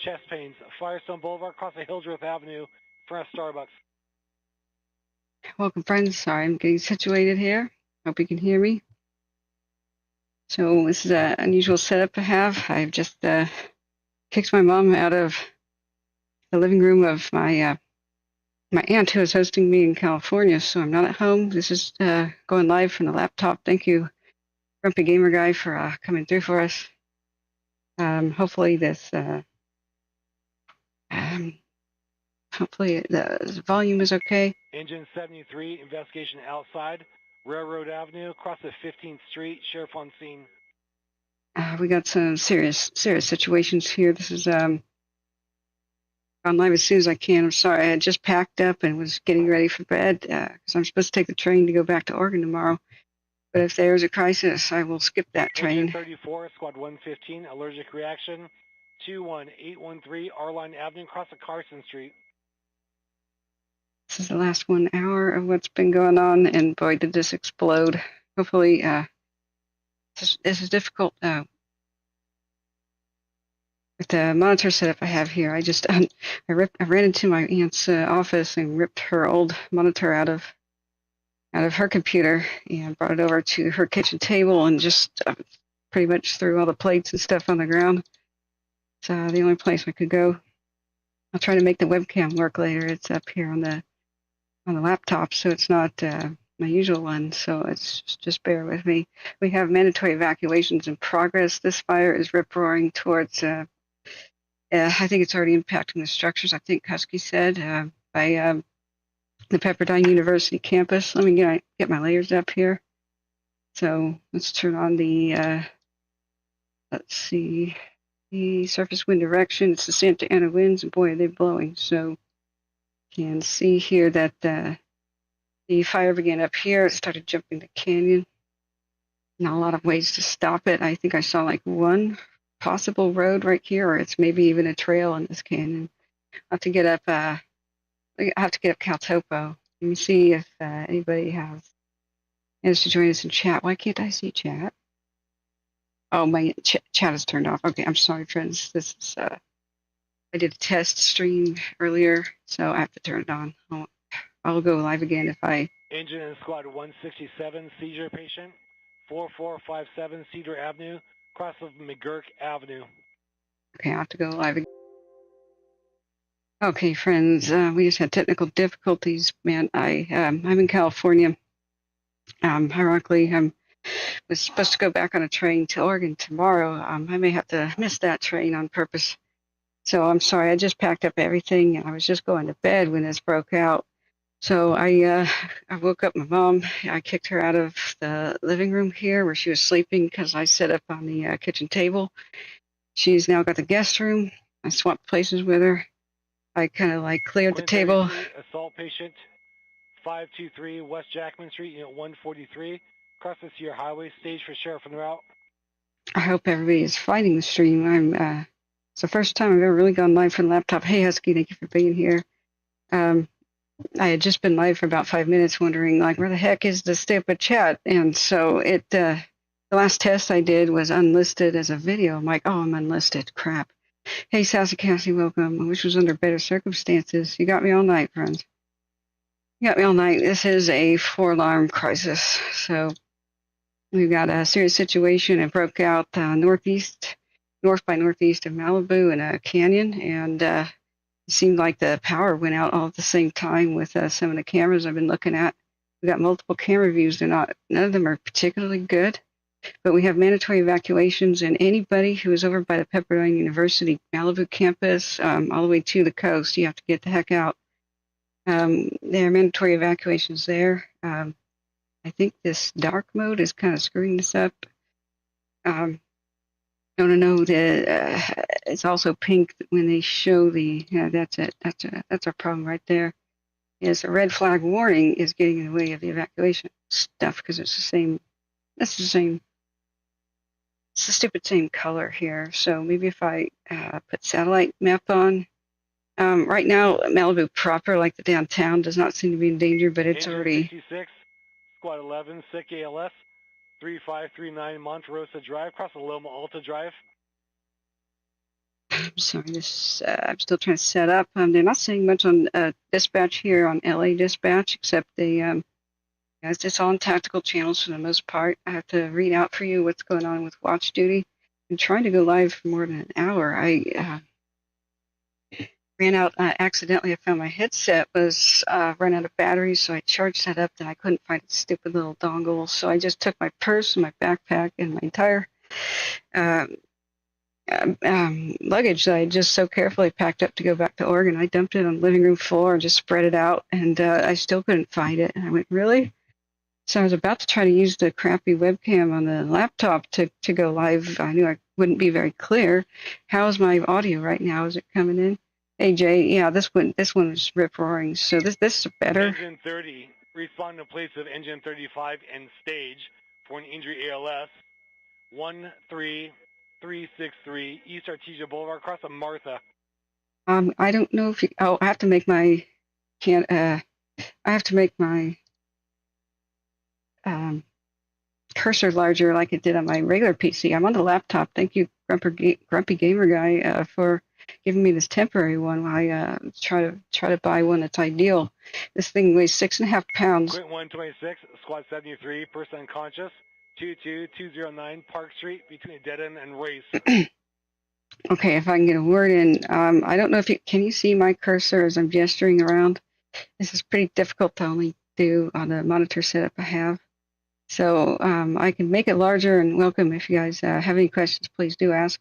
chest pains. Firestone Boulevard, across the Hildreth Avenue, in front of Starbucks. Welcome, friends. Sorry, I'm getting situated here. Hope you can hear me. So this is an unusual setup I have. I've just kicked my mom out of the living room of my aunt who is hosting me in California, so I'm not at home. This is going live from the laptop. Thank you, Grumpy Gamer Guy, for coming through for us. Hopefully the volume is okay. Engine 73, investigation outside Railroad Avenue, across the 15th Street. Sheriff on scene. We got some serious situations here. This is on live as soon as I can. I'm sorry, I had just packed up and was getting ready for bed because I'm supposed to take the train to go back to Oregon tomorrow. But if there's a crisis, I will skip that train. Engine 34, Squad 115, allergic reaction, 21813 Arline Avenue, across the Carson Street. This is the last 1 hour of what's been going on, and boy, did this explode. Hopefully, this is difficult. With the monitor setup I have here, I ran into my aunt's office and ripped her old monitor out of her computer and brought it over to her kitchen table and just pretty much threw all the plates and stuff on the ground. It's the only place I could go. I'll try to make the webcam work later. It's up here on the laptop, so it's not my usual one. So it's just bear with me. We have mandatory evacuations in progress. This fire is rip-roaring towards. I think it's already impacting the structures. I think Husky said by the Pepperdine University campus. Let me get my layers up here. So let's turn on the. Let's see. The surface wind direction. It's the Santa Ana winds, and boy, are they blowing. So you can see here that the fire began up here. It started jumping the canyon. Not a lot of ways to stop it. I think I saw like one possible road right here, or it's maybe even a trail in this canyon. I'll have to get up. I have to get up Caltopo. Let me see if anybody has to join us in chat. Why can't I see chat? Oh, my chat is turned off. Okay, I'm sorry, friends. This is I did a test stream earlier, so I have to turn it on. I'll go live again if I. Engine in Squad 167, seizure patient, 4457 Cedar Avenue, across of McGurk Avenue. Okay, I have to go live again. Okay, friends, we just had technical difficulties. Man, I'm in California. Ironically, I was supposed to go back on a train to Oregon tomorrow. I may have to miss that train on purpose. So I'm sorry. I just packed up everything, and I was just going to bed when this broke out. So I woke up my mom. I kicked her out of the living room here where she was sleeping because I set up on the kitchen table. She's now got the guest room. I swapped places with her. I kind of like cleared the table. Assault patient, 523 West Jackman Street, Unit 143, across the Sierra Highway, stage for sheriff en route. I hope everybody is finding the stream. It's the first time I've ever really gone live from the laptop. Hey, Husky, thank you for being here. I had just been live for about 5 minutes wondering, like, where the heck is the stupid chat? And so the last test I did was unlisted as a video. I'm like, oh, I'm unlisted. Crap. Hey, Sassy Cassie, welcome. I wish it was under better circumstances. You got me all night, friends. You got me all night. This is a 4-alarm crisis. So we've got a serious situation. It broke out north by northeast of Malibu in a canyon, and it seemed like the power went out all at the same time with some of the cameras I've been looking at. We've got multiple camera views. None of them are particularly good, but we have mandatory evacuations, and anybody who is over by the Pepperdine University Malibu campus all the way to the coast, you have to get the heck out. There are mandatory evacuations there. I think this dark mode is kind of screwing this up. No, it's also pink when they show the. That's it. That's our problem right there. Is a red flag warning is getting in the way of the evacuation stuff because it's the same. That's the same. It's the stupid same color here. So maybe if I put satellite map on. Right now, Malibu proper, like the downtown, does not seem to be in danger, but it's already. 66, Squad 11, SIC ALS, 3539 Monte Rosa Drive, across the Loma Alta Drive. I'm sorry, I'm still trying to set up. They're not saying much on dispatch here on LA dispatch, except it's just on tactical channels for the most part. I have to read out for you what's going on with watch duty. I'm trying to go live for more than an hour. I ran out accidentally. I found my headset was run out of batteries, so I charged that up. Then I couldn't find a stupid little dongle, so I just took my purse and my backpack and my entire luggage that I just so carefully packed up to go back to Oregon. I dumped it on the living room floor and just spread it out, and I still couldn't find it. And I went, really? So I was about to try to use the crappy webcam on the laptop to go live. I knew I wouldn't be very clear. How's my audio right now? Is it coming in? Hey Jay, yeah, this one is rip roaring. So this is better. Engine 30, respond to place of engine 35 and stage for an injury ALS. 13363 East Artesia Boulevard, across from Martha. I don't know if you. Oh, I have to make my cursor larger like it did on my regular PC. I'm on the laptop. Thank you, Grumpy Gamer Guy, for giving me this temporary one while I try to buy one that's ideal. This thing weighs 6.5 pounds. Quint 126, Squad 73, person unconscious, 22209 Park Street between Dead End and Race. Okay, if I can get a word in. I don't know if can you see my cursor as I'm gesturing around? This is pretty difficult to only do on the monitor setup I have. So I can make it larger and welcome if you guys have any questions, please do ask.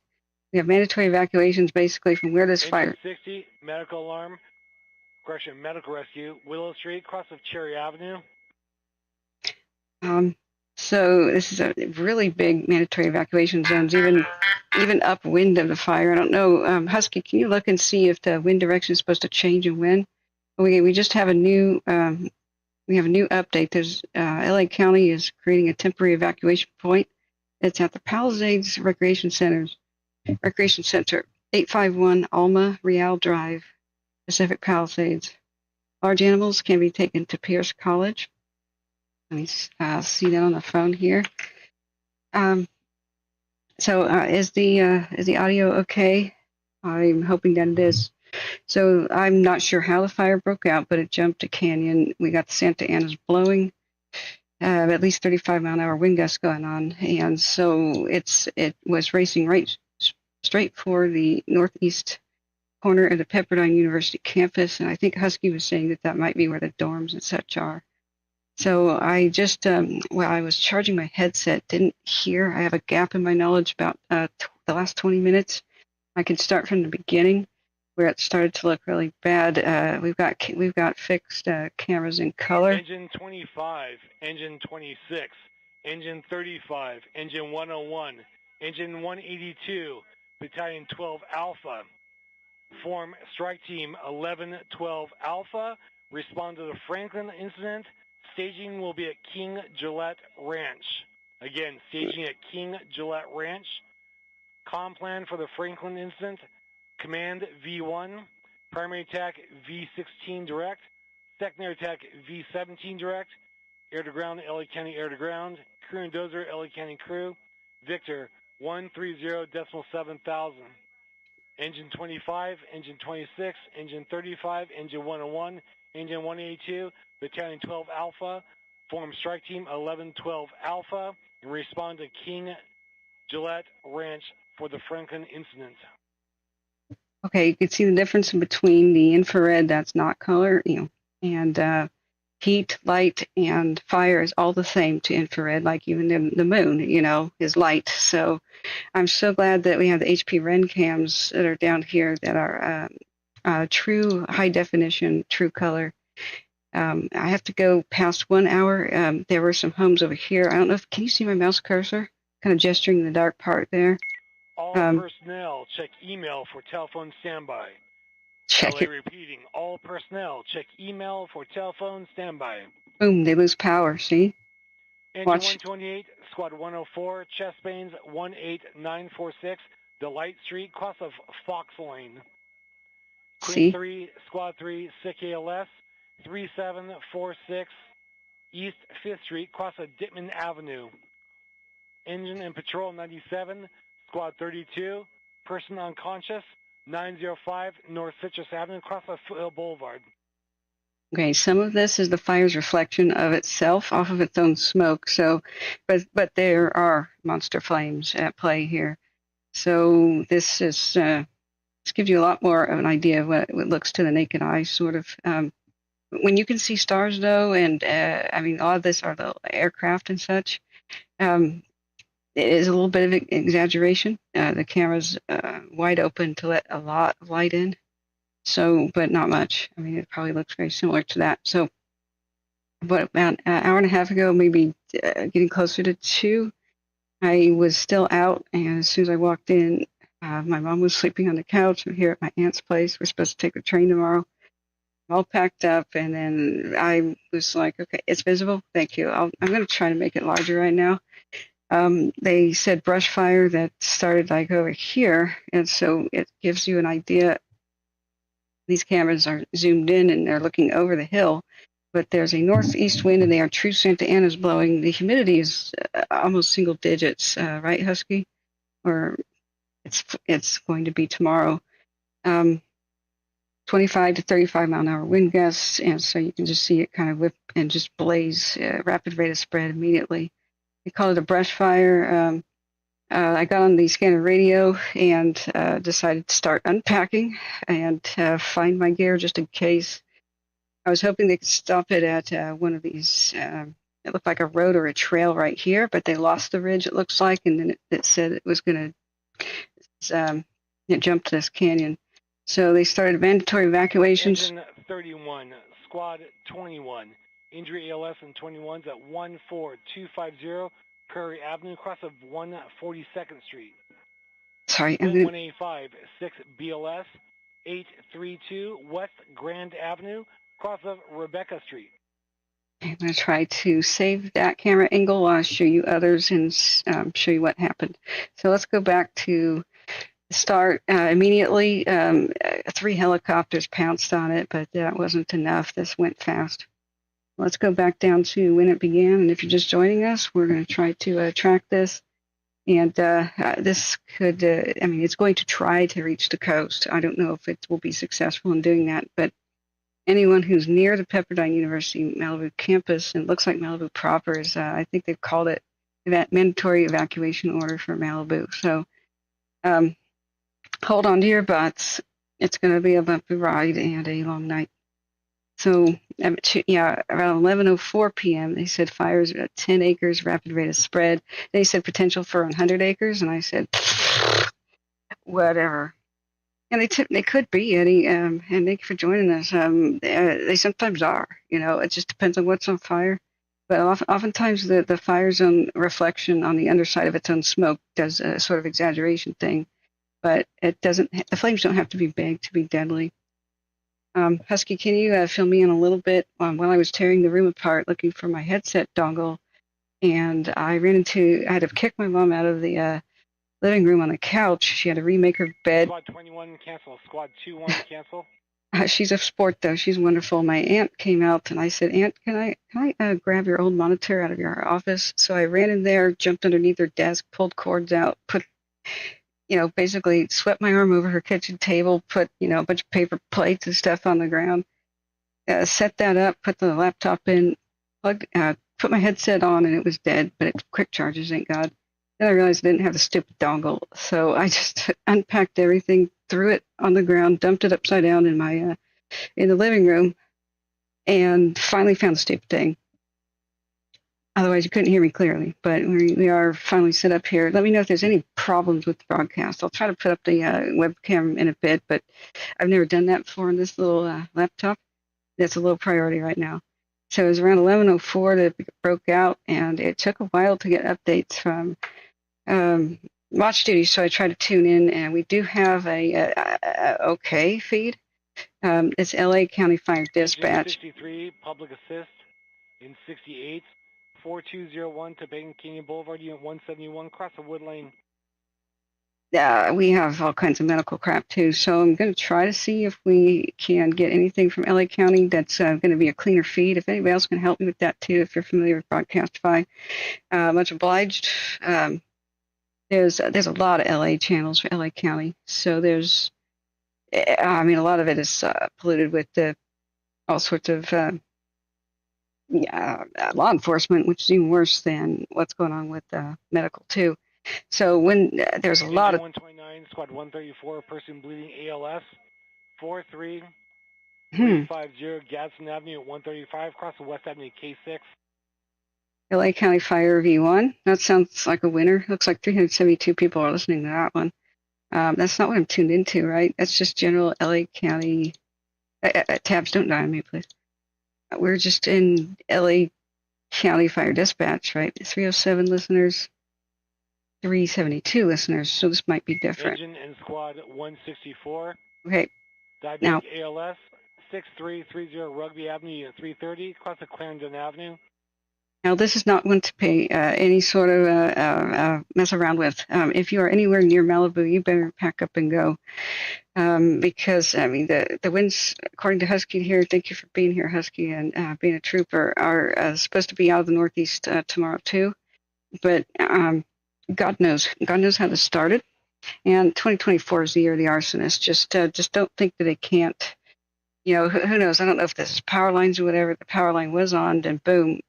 We have mandatory evacuations basically from where this fire. 60, medical alarm, medical rescue, Willow Street, cross of Cherry Avenue. So this is a really big mandatory evacuation zones, even upwind of the fire. I don't know, Husky, can you look and see if the wind direction is supposed to change and when? We just have a new update. There's LA County is creating a temporary evacuation point. It's at the Palisades Recreation Center, 851 Alma Real Drive, Pacific Palisades. Large animals can be taken to Pierce College. Let me see that on the phone here. So is the audio okay? I'm hoping that it is. So I'm not sure how the fire broke out, but it jumped a canyon. We got the Santa Ana's blowing, at least 35-mile-an-hour wind gusts going on, and so it was racing right straight for the northeast corner of the Pepperdine University campus, and I think Husky was saying that might be where the dorms and such are. So I just, while I was charging my headset, didn't hear. I have a gap in my knowledge about the last 20 minutes. I can start from the beginning, where it started to look really bad. We've got fixed cameras in color. Engine 25, engine 26, engine 35, engine 101, engine 182, battalion 12 Alpha. Form strike team 1112 Alpha. Respond to the Franklin incident. Staging will be at King Gillette Ranch. Again, staging at King Gillette Ranch. Comm plan for the Franklin incident. Command V1. Primary attack V16 direct. Secondary attack V17 direct. Air to ground, LA County air to ground. Crew and dozer, LA County crew. Victor 130.7000. Engine 25, engine 26, engine 35, engine 101, engine 182, battalion 12 Alpha, form strike team 1112 Alpha, and respond to King Gillette Ranch for the Franklin incident. Okay, you can see the difference between the infrared, that's not color, and heat, light, and fire is all the same to infrared, like even the moon, is light. So I'm so glad that we have the HP Ren cams that are down here that are true high definition, true color. I have to go past 1 hour. There were some homes over here. I don't know can you see my mouse cursor? Kind of gesturing in the dark part there. All personnel, check email for telephone standby. Check it. Repeating, all personnel, check email for telephone standby. Boom, they lose power, see? Engine 128, Squad 104, chest pains 18946, Delight Street, cross of Fox Lane. Queen 3, Squad 3, sick ALS, 3746, East 5th Street, cross of Dittman Avenue. Engine and Patrol 97, Squad 32, person unconscious, 905 North Citrus Avenue, across the Foothill Boulevard. Okay, some of this is the fire's reflection of itself off of its own smoke. So, but there are monster flames at play here. So this is this gives you a lot more of an idea of what it looks to the naked eye, sort of. When you can see stars, though, and I mean, a lot of this are the aircraft and such. It is a little bit of an exaggeration. The camera's wide open to let a lot of light in. So, but not much. I mean, it probably looks very similar to that. So, but about an hour and a half ago, maybe getting closer to 2, I was still out, and as soon as I walked in, my mom was sleeping on the couch. I'm here at my aunt's place. We're supposed to take the train tomorrow. I'm all packed up, and then I was like, okay, it's visible. Thank you. I'm going to try to make it larger right now. They said brush fire that started like over here, and so it gives you an idea. These cameras are zoomed in, and they're looking over the hill, but there's a northeast wind, and they are true Santa Ana's blowing. The humidity is almost single digits, right, Husky? Or it's going to be tomorrow. 25 to 35 mile an hour wind gusts, and so you can just see it kind of whip and just blaze, rapid rate of spread immediately. They call it a brush fire. I got on the scanner radio and decided to start unpacking and find my gear just in case. I was hoping they could stop it at one of these. It looked like a road or a trail right here, but they lost the ridge, it looks like, and then it said it was going to jump to this canyon. So they started mandatory evacuations. Engine 31, Squad 21. Injury ALS and 21s at 14250 Prairie Avenue, across of 142nd Street. Sorry, 185, 6 BLS, 832 West Grand Avenue, across of Rebecca Street. I'm going to try to save that camera angle while I show you others and show you what happened. So let's go back to the start. Immediately, 3 helicopters pounced on it, but that wasn't enough. This went fast. Let's go back down to when it began. And if you're just joining us, we're going to try to track this. And this could, it's going to try to reach the coast. I don't know if it will be successful in doing that, but anyone who's near the Pepperdine University Malibu campus, and it looks like Malibu proper is, I think they've called it mandatory evacuation order for Malibu. So hold on to your butts. It's going to be a bumpy ride and a long night. So, around 11:04 p.m., they said fires at 10 acres, rapid rate of spread. They said potential for 100 acres, and I said, whatever. And they could be, Eddie, and thank you for joining us. They sometimes are, it just depends on what's on fire. But oftentimes the fire zone reflection on the underside of its own smoke does a sort of exaggeration thing. But it doesn't. The flames don't have to be big to be deadly. Husky, can you fill me in a little bit while I was tearing the room apart looking for my headset dongle, and I had to kick my mom out of the living room on the couch. She had to remake her bed. Squad 21 cancel. Squad 21 cancel. She's a sport though. She's wonderful. My aunt came out and I said, Aunt, can I grab your old monitor out of your office? So I ran in there, jumped underneath her desk, pulled cords out, put basically swept my arm over her kitchen table, put, a bunch of paper plates and stuff on the ground, set that up, put the laptop in, put my headset on, and it was dead, but it quick charges, thank God. Then I realized I didn't have the stupid dongle, so I just unpacked everything, threw it on the ground, dumped it upside down in my in the living room, and finally found the stupid thing. Otherwise, you couldn't hear me clearly, but we are finally set up here. Let me know if there's any problems with the broadcast. I'll try to put up the webcam in a bit, but I've never done that before on this little laptop. That's a low priority right now. So it was around 11:04 that it broke out, and it took a while to get updates from watch duty, so I tried to tune in, and we do have a okay feed. It's LA County Fire Dispatch. 63, Public Assist in 68. 4201 to Bacon Canyon Boulevard, Unit 171, across the Wood Lane. We have all kinds of medical crap, too, so I'm going to try to see if we can get anything from LA County that's going to be a cleaner feed. If anybody else can help me with that, too, if you're familiar with Broadcastify, much obliged. There's a lot of LA channels for LA County, so there's I mean, a lot of it is polluted with all sorts of law enforcement, which is even worse than what's going on with medical too. So when there's a lot of 129, squad 134, person bleeding ALS, 43350 Gadsden Avenue at 135, across the West Avenue K6. LA County Fire V1. That sounds like a winner. Looks like 372 people are listening to that one. That's not what I'm tuned into, right? That's just general LA County. Tabs, don't die on me, please. We're just in LA County Fire Dispatch, right? 307 listeners, 372 listeners, so this might be different. Engine and squad 164. Okay. Diabetic Now, ALS, 6330 Rugby Avenue at 330, across the Clarendon Avenue. Now, this is not one to pay any sort of mess around with. If you are anywhere near Malibu, you better pack up and go. Because, I mean, the winds, according to Husky here, thank you for being here, Husky, and being a trooper, are supposed to be out of the northeast tomorrow, too. But God knows how to start it. And 2024 is the year of the arsonist. Just don't think that it can't, who knows? I don't know if this is power lines or whatever. The power line was on, then boom,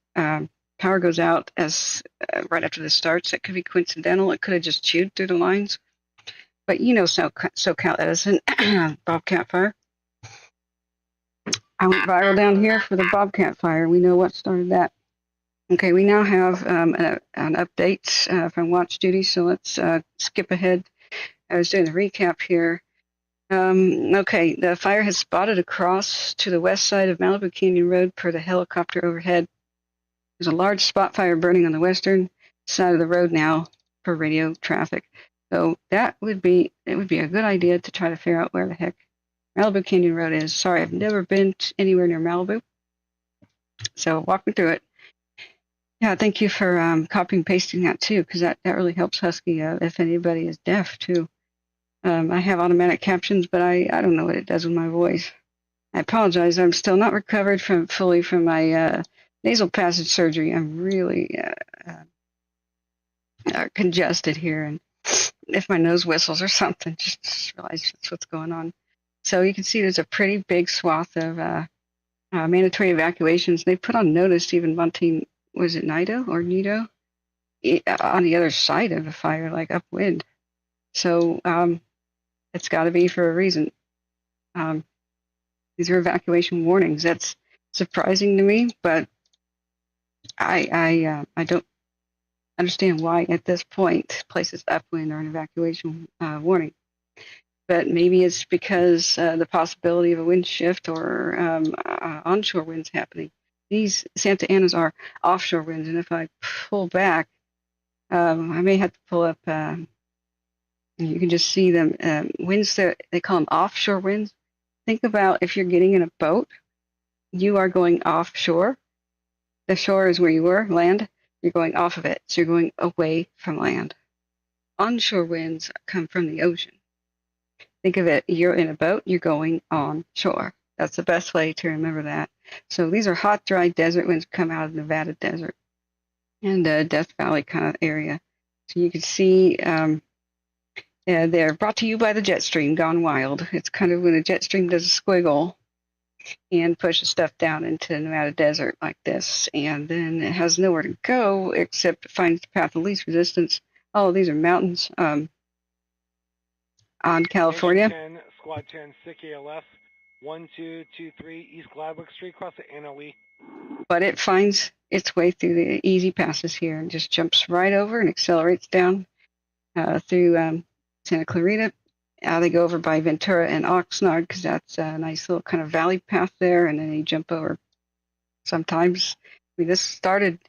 power goes out as right after this starts. It could be coincidental. It could have just chewed through the lines. But SoCal Edison, Bobcat Fire. I went viral down here for the Bobcat Fire. We know what started that. Okay, we now have an update from Watch Duty, so let's skip ahead. I was doing the recap here. Okay, the fire has spotted across to the west side of Malibu Canyon Road per the helicopter overhead. There's a large spot fire burning on the western side of the road now for radio traffic. So it would be a good idea to try to figure out where the heck Malibu Canyon Road is. Sorry, I've never been anywhere near Malibu. So walk me through it. Yeah, thank you for copying and pasting that too, because that really helps Husky if anybody is deaf too. I have automatic captions, but I don't know what it does with my voice. I apologize. I'm still not recovered fully from my nasal passage surgery. I'm really congested here, and if my nose whistles or something, just realize that's what's going on. So you can see there's a pretty big swath of mandatory evacuations. They put on notice even wanting, was it Nido or Nido? On the other side of the fire, like upwind. So it's got to be for a reason. These are evacuation warnings. That's surprising to me, but I don't understand why at this point places upwind are an evacuation warning. But maybe it's because the possibility of a wind shift or onshore winds happening. These Santa Anas are offshore winds, and if I pull back, I may have to pull up. You can just see them winds. They call them offshore winds. Think about if you're getting in a boat, you are going offshore. The shore is where you were, land. You're going off of it, so you're going away from land. Onshore winds come from the ocean. Think of it, you're in a boat, you're going on shore. That's the best way to remember that. So these are hot, dry desert winds come out of the Nevada desert and Death Valley kind of area. So you can see they're brought to you by the jet stream gone wild. It's kind of when a jet stream does a squiggle and pushes stuff down into the Nevada desert like this, and then it has nowhere to go except it finds the path of least resistance. Oh, these are mountains on California. 10, Squad 10, SIC ALS, 1223 East Gladwick Street, across the NOE. But it finds its way through the easy passes here and just jumps right over and accelerates down through Santa Clarita. They go over by Ventura and Oxnard because that's a nice little kind of valley path there, and then they jump over sometimes. I mean, this started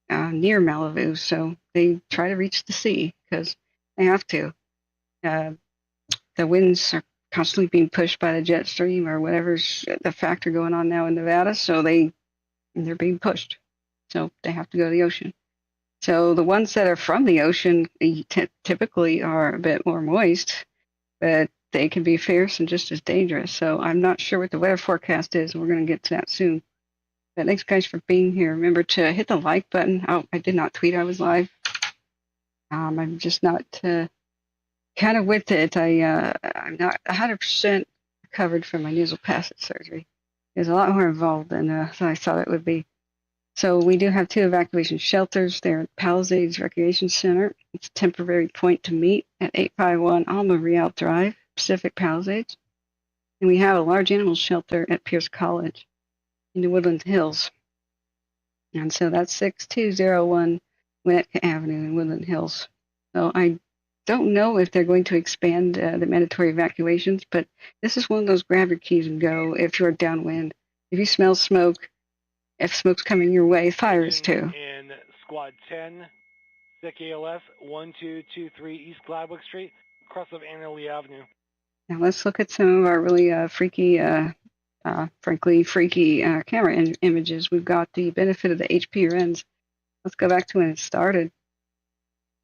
near Malibu, so they try to reach the sea because they have to. The winds are constantly being pushed by the jet stream or whatever's the factor going on now in Nevada, so they're being pushed. So they have to go to the ocean. So the ones that are from the ocean typically are a bit more moist, but they can be fierce and just as dangerous. So I'm not sure what the weather forecast is. We're going to get to that soon. But thanks, guys, for being here. Remember to hit the like button. Oh, I did not tweet I was live. I'm just not kind of with it. I'm not 100% recovered from my nasal passage surgery. It was a lot more involved than I thought it would be. So we do have 2 evacuation shelters there at Palisades Recreation Center. It's a temporary point to meet at 851 Alma Real Drive, Pacific Palisades. And we have a large animal shelter at Pierce College in the Woodland Hills. And so that's 6201 Winnetka Avenue in Woodland Hills. So I don't know if they're going to expand the mandatory evacuations, but this is one of those grab your keys and go if you're downwind. If you smell smoke, if smoke's coming your way, fire is too. In Squad 10, SIC ALS 1223 East Gladwick Street, across of Annalee Avenue. Now let's look at some of our really frankly freaky camera images. We've got the benefit of the HP lens. Let's go back to when it started.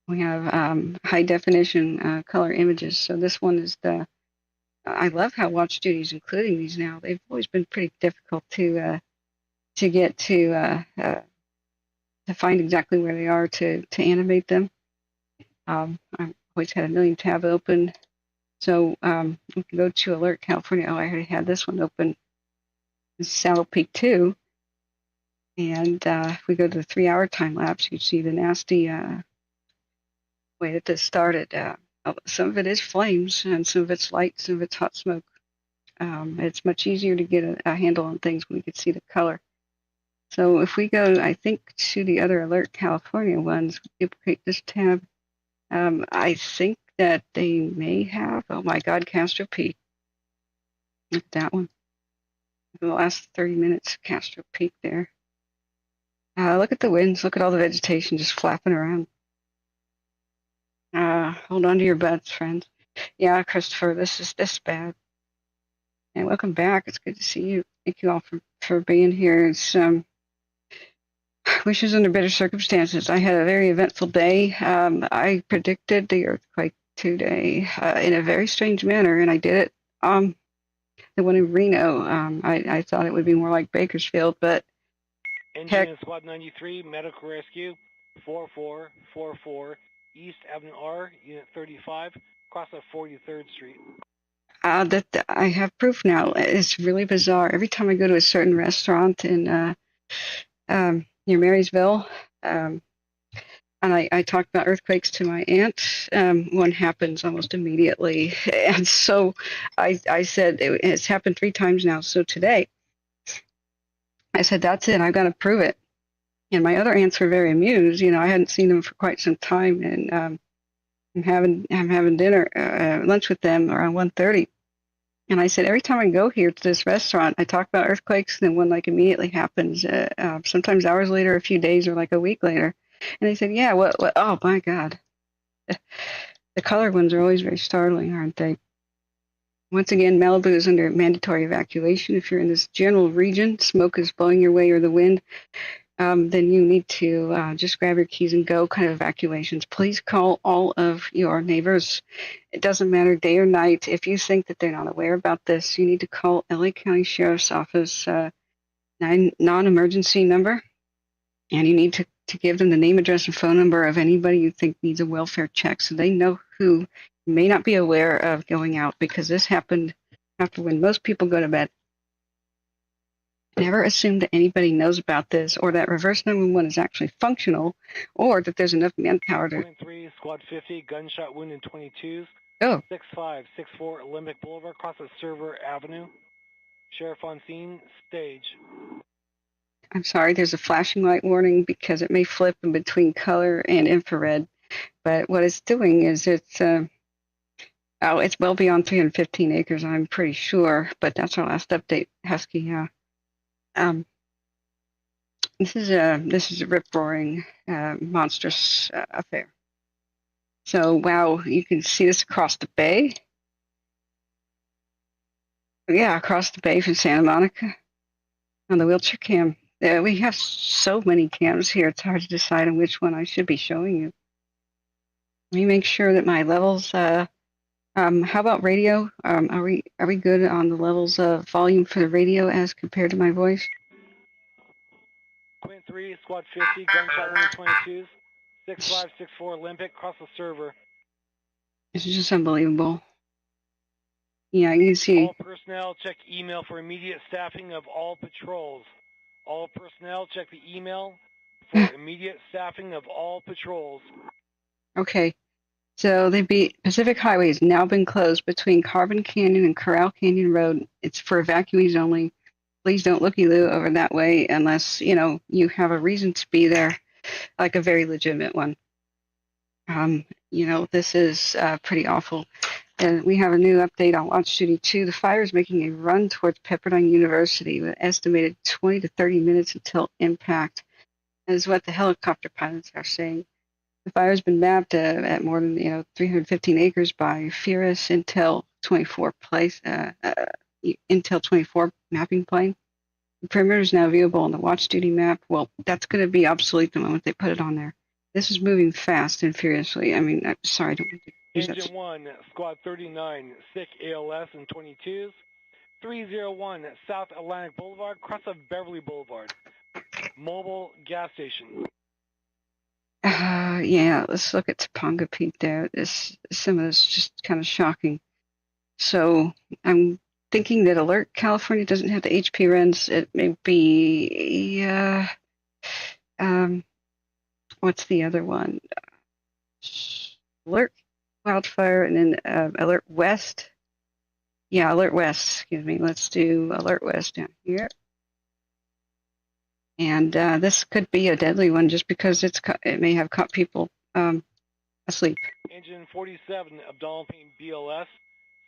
We have high definition color images. So this one is I love how Watch Duty's including these now. They've always been pretty difficult to get to find exactly where they are to animate them. I've always had a million tab open. So we can go to Alert California. Oh, I already had this one open. This is Saddle Peak 2. And if we go to the 3-hour time lapse, you see the nasty way that this started. Some of it is flames, and some of it's light, some of it's hot smoke. It's much easier to get a handle on things when we can see the color. So if we go, I think, to the other Alert California ones, duplicate this tab, I think that they may have, oh my God, Castro Peak. Look at that one. The last 30 minutes, Castro Peak there. Look at the winds. Look at all the vegetation just flapping around. Hold on to your butts, friends. Yeah, Christopher, this is and welcome back. It's good to see you. Thank you all for being here. It's wishes under better circumstances. I had a very eventful day. I predicted the earthquake today in a very strange manner, and I did it. The one in Reno, I thought it would be more like Bakersfield, but Engine in Squad 93, Medical Rescue 4444 East Avenue R, Unit 35, across of 43rd Street. That I have proof now. It's really bizarre. Every time I go to a certain restaurant in near Marysville, and I talk about earthquakes to my aunt, one happens almost immediately. And so I said, it's happened 3 times now. So today, I said, that's it. I've got to prove it. And my other aunts were very amused. You know, I hadn't seen them for quite some time, and I'm having dinner, lunch with them around 1:30. And I said, every time I go here to this restaurant, I talk about earthquakes, and then one like immediately happens. Sometimes hours later, a few days, or like a week later. And they said, yeah, what? Oh my God. The color ones are always very startling, aren't they? Once again, Malibu is under mandatory evacuation. If you're in this general region, smoke is blowing your way or the wind, then you need to just grab your keys and go kind of evacuations. Please call all of your neighbors. It doesn't matter day or night. If you think that they're not aware about this, you need to call LA County Sheriff's Office non-emergency number, and you need to give them the name, address, and phone number of anybody you think needs a welfare check so they know who may not be aware of going out, because this happened after when most people go to bed. Never assume that anybody knows about this, or that reverse 911 is actually functional, or that there's enough manpower to... 3, Squad 50, gunshot wound in 22s. Oh. 6564 Olympic Boulevard, across of Server Avenue. Sheriff on scene, stage. I'm sorry, there's a flashing light warning because it may flip in between color and infrared. But what it's doing is it's well beyond 315 acres, I'm pretty sure. But that's our last update, Husky. Yeah. This is a rip-roaring, monstrous affair. So, wow, you can see this across the bay. Yeah, across the bay from Santa Monica on the wheelchair cam. We have so many cams here, it's hard to decide on which one I should be showing you. Let me make sure that my levels, how about radio? Are we good on the levels of volume for the radio as compared to my voice? Quint 3, Squad 50, gunshot wound in 22s. 6564 Olympic, across the server. This is just unbelievable. Yeah, you can see. All personnel, check email for immediate staffing of all patrols. All personnel, check the email for immediate staffing of all patrols. Okay. So Pacific Highway has now been closed between Carbon Canyon and Corral Canyon Road. It's for evacuees only. Please don't looky-loo over that way unless, you have a reason to be there, like a very legitimate one. This is pretty awful. And we have a new update on Watch Duty 2. The fire is making a run towards Pepperdine University with estimated 20 to 30 minutes until impact, is what the helicopter pilots are saying. The fire has been mapped at more than 315 acres by FIRIS Intel 24 Intel 24 mapping plane. The perimeter is now viewable on the Watch Duty map. Well, that's going to be obsolete the moment they put it on there. This is moving fast and furiously. I mean, I'm sorry, I don't want to use that. Engine 1, Squad 39, sick ALS and 22s. 301 South Atlantic Boulevard, cross of Beverly Boulevard. Mobile gas station. Yeah, let's look at Topanga Peak there. Some of this is just kind of shocking. So I'm thinking that Alert California doesn't have the HP runs. It may be, what's the other one? Alert Wildfire and then Alert West. Yeah, Alert West, excuse me. Let's do Alert West down here. And this could be a deadly one just because it may have caught people asleep. Engine 47, Abdallah Payne BLS,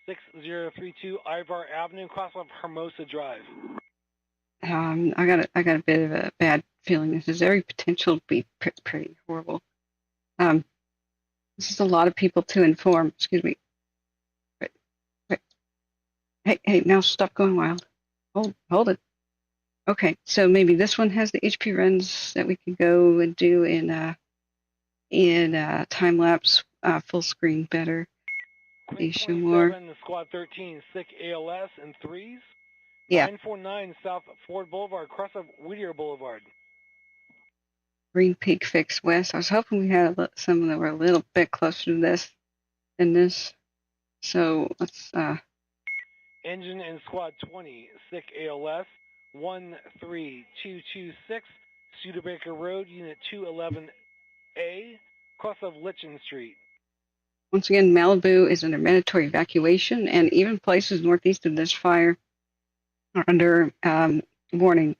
6032 Ivar Avenue, cross of Hermosa Drive. I got a bit of a bad feeling. This has every potential to be pretty horrible. This is a lot of people to inform. Excuse me. Wait. Hey, now stop going wild. Hold it. Okay, so maybe this one has the HP runs that we could go and do in time lapse, full screen better. Quint 27, Squad 13, sick ALS and 3s. Yeah. 949 South Ford Boulevard, cross of Whittier Boulevard. Green Peak Fix West. I was hoping we had some that were a little bit closer to this than this. So let's. Engine and Squad 20, sick ALS, 13226 Studebaker Road, Unit 211A, cross of Litchin Street. Once again, Malibu is under mandatory evacuation, and even places northeast of this fire are under warning.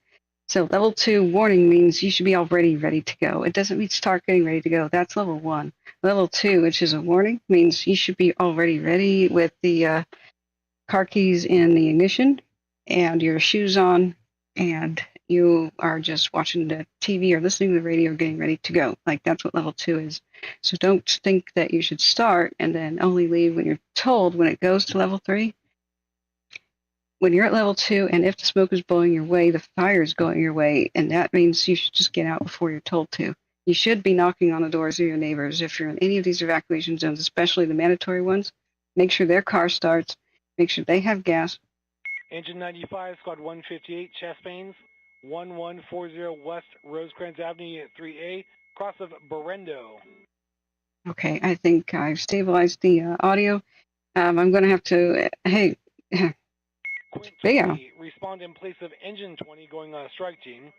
So level 2 warning means you should be already ready to go. It doesn't mean start getting ready to go. That's level 1. Level 2, which is a warning, means you should be already ready with the car keys in the ignition and your shoes on, and you are just watching the TV or listening to the radio, getting ready to go. Like, that's what level 2 is. So don't think that you should start and then only leave when you're told. When it goes to level 3, when you're at level 2, and if the smoke is blowing your way, the fire is going your way, and that means you should just get out before you're told to. You should be knocking on the doors of your neighbors. If you're in any of these evacuation zones, especially the mandatory ones, make sure their car starts, make sure they have gas. Engine 95, Squad 158, chest pains, 1140 West Rosecrans Avenue, Unit 3A, cross of Berendo. Okay, I think I've stabilized the audio. I'm going to have to, hey, Quint 20, respond in place of Engine 20 going on a strike team.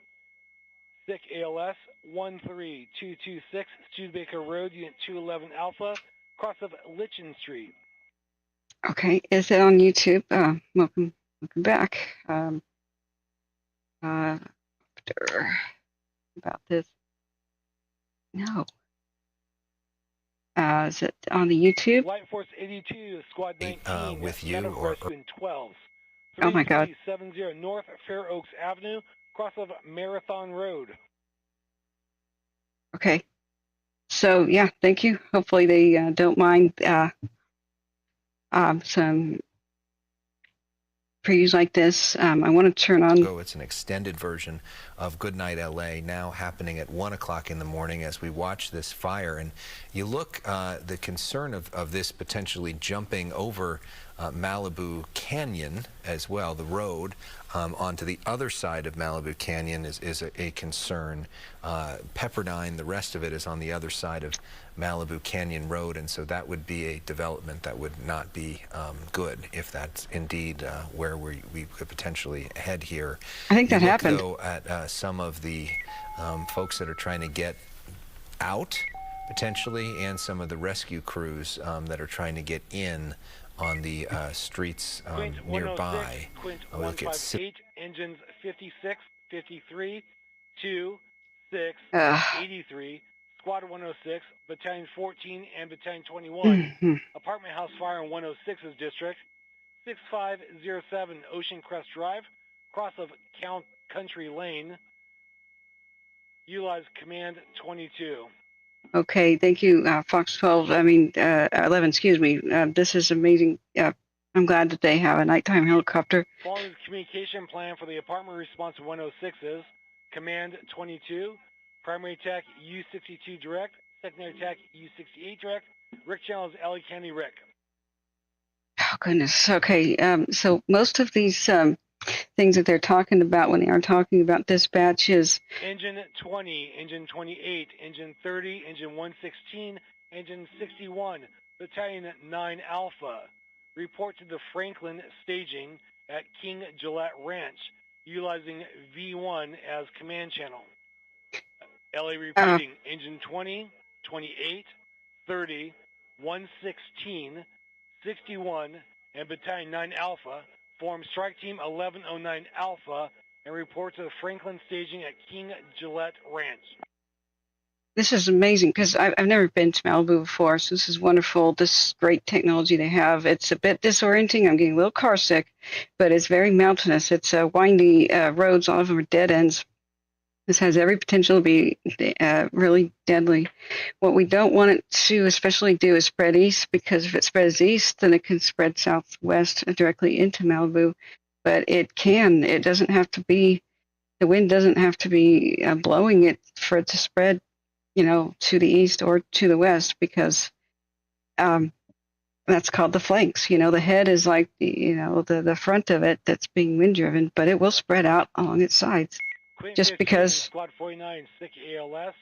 Sick ALS, 13226 Studebaker Road, Unit 211 Alpha, cross of Litchin Street. Okay, is it on YouTube? Welcome back. About this. No. Is it on the YouTube? Light Force 82, Squad 19, with you or 12. Oh my God. 3370 North Fair Oaks Avenue, cross of Marathon Road. Okay. So, yeah, thank you. Hopefully they don't mind some previews like this. I want to turn on. It's an extended version of Goodnight LA, now happening at 1 o'clock in the morning as we watch this fire. And you look, the concern of this potentially jumping over Malibu Canyon as well, the road onto the other side of Malibu Canyon is a concern. Pepperdine, the rest of it is on the other side of Malibu Canyon Road, and so that would be a development that would not be good if that's indeed where we could potentially head here. I think that happened. Though, at some of the folks that are trying to get out potentially, and some of the rescue crews that are trying to get in on the streets nearby. Quint 158, engines 56, 53, 2, 6, 83, Squad 106, Battalion 14, and Battalion 21. Apartment house fire in 106's district. 6507 Ocean Crest Drive, cross of Country Lane. Utilize Command 22. Okay, thank you, Fox 12. 11, excuse me. This is amazing. I'm glad that they have a nighttime helicopter. Following the communication plan for the apartment response 106 is Command 22, primary attack U62 direct, secondary attack U68 direct. Rick channel is LA County Rick. Oh, goodness. Okay, so most of these things that they're talking about when they are talking about dispatch is Engine 20, Engine 28, Engine 30, Engine 116, Engine 61, Battalion 9 Alpha. Report to the Franklin staging at King Gillette Ranch, utilizing V1 as command channel. LA repeating, Engine 20, 28, 30, 116, 61, and Battalion 9 Alpha form Strike Team 1109 Alpha and report to the Franklin staging at King Gillette Ranch. This is amazing because I've never been to Malibu before, so this is wonderful. This great technology they have. It's a bit disorienting. I'm getting a little car sick, but it's very mountainous. It's windy roads. All of them are dead ends. This has every potential to be really deadly. What we don't want it to especially do is spread east, because if it spreads east, then it can spread southwest directly into Malibu. But it can. It doesn't have to be, the wind doesn't have to be blowing it for it to spread, to the east or to the west, because that's called the flanks. The head is like, the front of it that's being wind driven, but it will spread out along its sides. Quint Just 15, because. Squad 49, SIC ALS,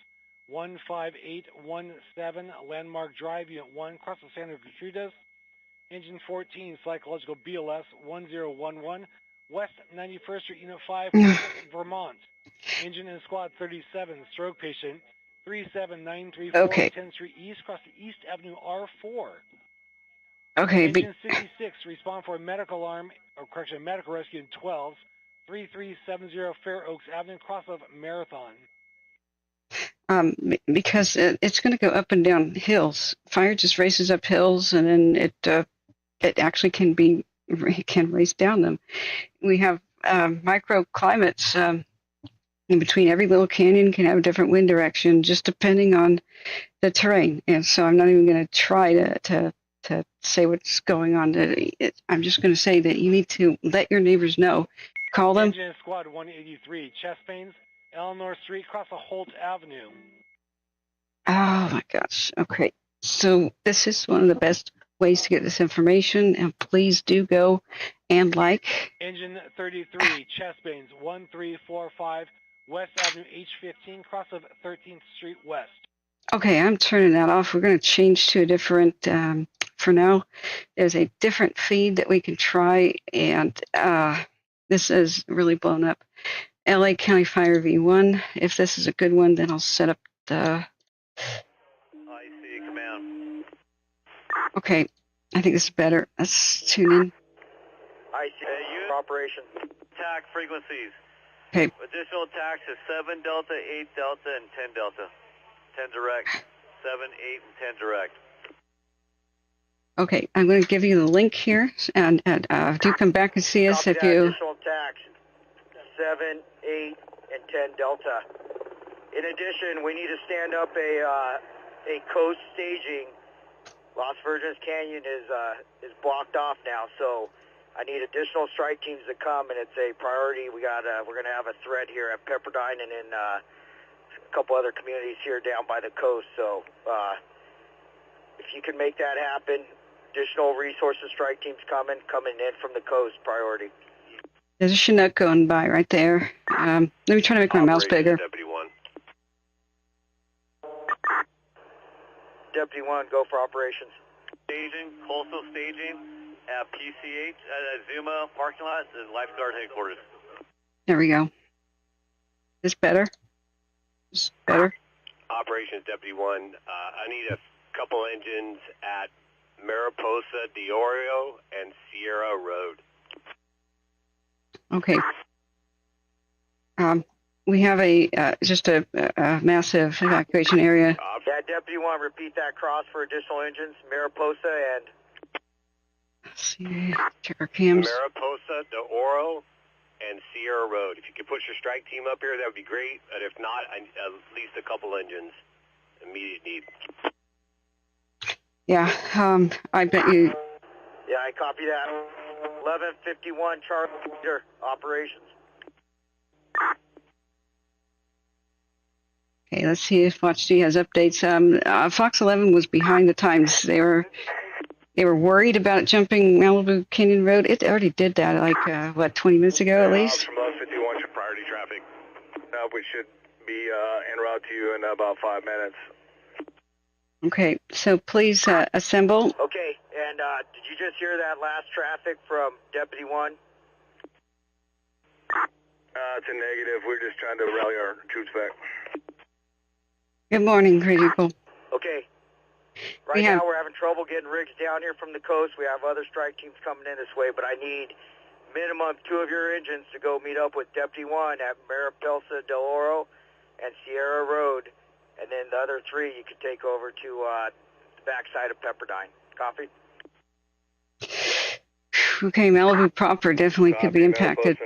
15817, Landmark Drive, Unit 1, cross the Santa Gertrudis. Engine 14, Psychological BLS, 1011, West 91st Street, Unit 5, Vermont. Engine in Squad 37, Stroke Patient, 37934, Okay. 10th Street East, cross the East Avenue R4. Okay. Engine 66, respond for a medical medical rescue in 12, 3370 Fair Oaks Avenue, cross of Marathon. Because it's going to go up and down hills. Fire just races up hills, and then it actually can race down them. We have microclimates in between. Every little canyon can have a different wind direction, just depending on the terrain. And so I'm not even going to try to say what's going on. I'm just going to say that you need to let your neighbors know. Call them. Engine Squad 183, chest pains, Eleanor Street, cross of Holt Avenue. Oh my gosh. Okay. So this is one of the best ways to get this information, and please do go and like. Engine 33, chest pains, 1345, West Avenue H15, cross of 13th Street West. Okay, I'm turning that off. We're going to change to a different, for now, there's a different feed that we can try, and this is really blown up. LA County Fire V1. If this is a good one, then I'll set up the... I see, command. Okay, I think this is better. Let's tune in. I see. Unit operation. Attack frequencies. Okay. Additional attacks is 7 Delta, 8 Delta, and 10 Delta. 10 direct. 7, 8, and 10 direct. Okay, I'm going to give you the link here, and do come back and see us Copy if that. you... Additional attacks 7, 8, and 10 Delta. In addition, we need to stand up a coast staging. Las Virgenes Canyon is blocked off now, so I need additional strike teams to come, and it's a priority. We're going to have a threat here at Pepperdine and in a couple other communities here down by the coast. So if you can make that happen, Additional resources, strike teams coming in from the coast, priority. There's a Chinook going by right there. Let me try to make my mouse bigger. Deputy 1. Deputy 1, go for operations. Staging, coastal staging at PCH at Zuma parking lot is lifeguard headquarters. There we go. Is this better? Is this better? Operations Deputy 1, I need a couple engines at Mariposa, Diorio, and Sierra Road. Okay. We have just a massive evacuation area. Yeah, Deputy 1, repeat that cross for additional engines, Mariposa and... Let's see, check our cams. Mariposa, Diorio, and Sierra Road. If you could push your strike team up here, that would be great. But if not, at least a couple engines. Immediate need. Yeah, I bet you... Yeah, I copy that. 1151 Charlie Leader, operations. Okay, let's see if Watch D has updates. Fox 11 was behind the times. They were worried about jumping Malibu Canyon Road. It already did that, like, 20 minutes ago at least? From 1151 should priority traffic. We should be en route to you in about 5 minutes. Okay, so please assemble. Okay, and did you just hear that last traffic from Deputy 1? It's a negative. We're just trying to rally our troops back. Good morning, Great Eagle. Okay. Right now we're having trouble getting rigs down here from the coast. We have other strike teams coming in this way, but I need minimum 2 of your engines to go meet up with Deputy 1 at Mariposa, Del Oro, and Sierra Road. And then the other 3 you could take over to the backside of Pepperdine. Copy? Okay, Malibu proper definitely could be impacted.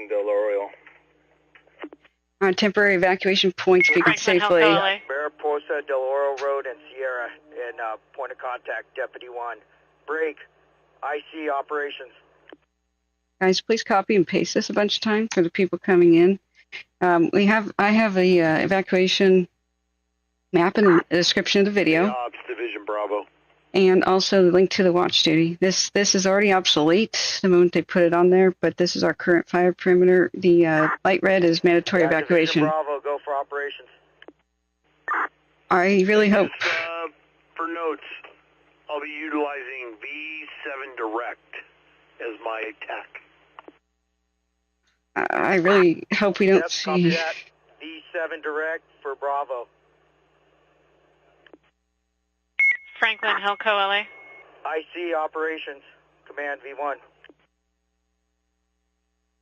Temporary evacuation points if you could safely. Mariposa, Del Oro Road, and Sierra, and point of contact, Deputy 1. Break, IC operations. Guys, please copy and paste this a bunch of times for the people coming in. I have the evacuation map in the description of the video. Ops Division Bravo. And also the link to the watch duty. This is already obsolete the moment they put it on there, but this is our current fire perimeter. The light red is mandatory evacuation. Division Bravo, go for operations. I really hope. For notes, I'll be utilizing V7 Direct as my tech. I really hope we don't Yep, see. Copy that. V7 Direct for Bravo. Franklin Hill Co. LA. IC operations, command V1.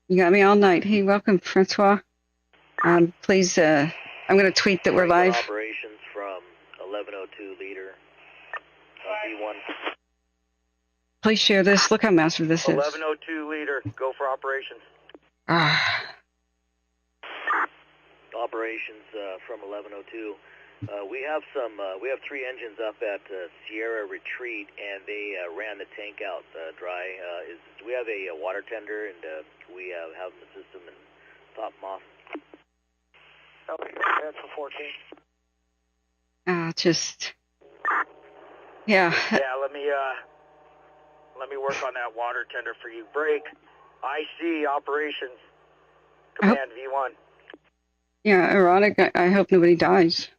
You got me all night. Hey, welcome, Francois. Please, I'm going to tweet that we're live. Operations from 1102 leader, V1. Please share this. Look how massive this is. 1102 leader, go for operations. Operations from 1102. We have 3 engines up at Sierra Retreat, and they ran the tank out dry. Do we have a water tender, and we have them in the system and top them off? That's for 14. Yeah. Yeah, let me work on that water tender for you. Break, IC operations, command V1. Yeah, ironic. I hope nobody dies.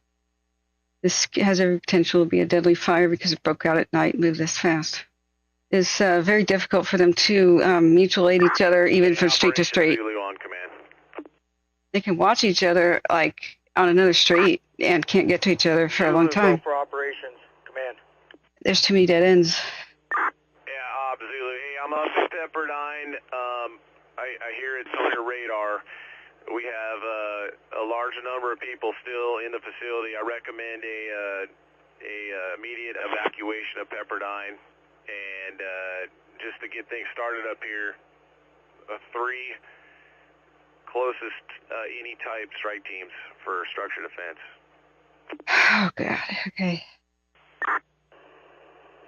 This has every potential to be a deadly fire because it broke out at night and moved this fast. It's very difficult for them to mutual aid each other, even from street to street. On command. They can watch each other like on another street and can't get to each other for a long time. Go for operations, command. There's too many dead ends. Yeah, Zulu. Hey, I'm up at Pepperdine. I hear it's on your radar. We have a large number of people still in the facility. I recommend a immediate evacuation of Pepperdine, and just to get things started up here, 3 closest any type strike teams for structure defense. Oh God. Okay.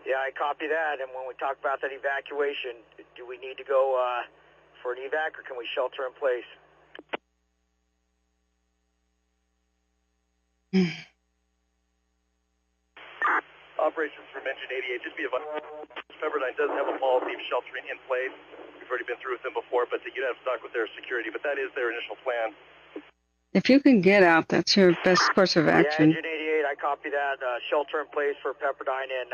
Yeah, I copy that. And when we talk about that evacuation, do we need to go for an evac, or can we shelter in place? Operations from Engine 88, just be advised. Pepperdine doesn't have a policy of sheltering in place. We've already been through with them before, but you'd have to talk with their security. But that is their initial plan. If you can get out, that's your best course of action. Yeah, Engine 88, I copy that. Shelter in place for Pepperdine. And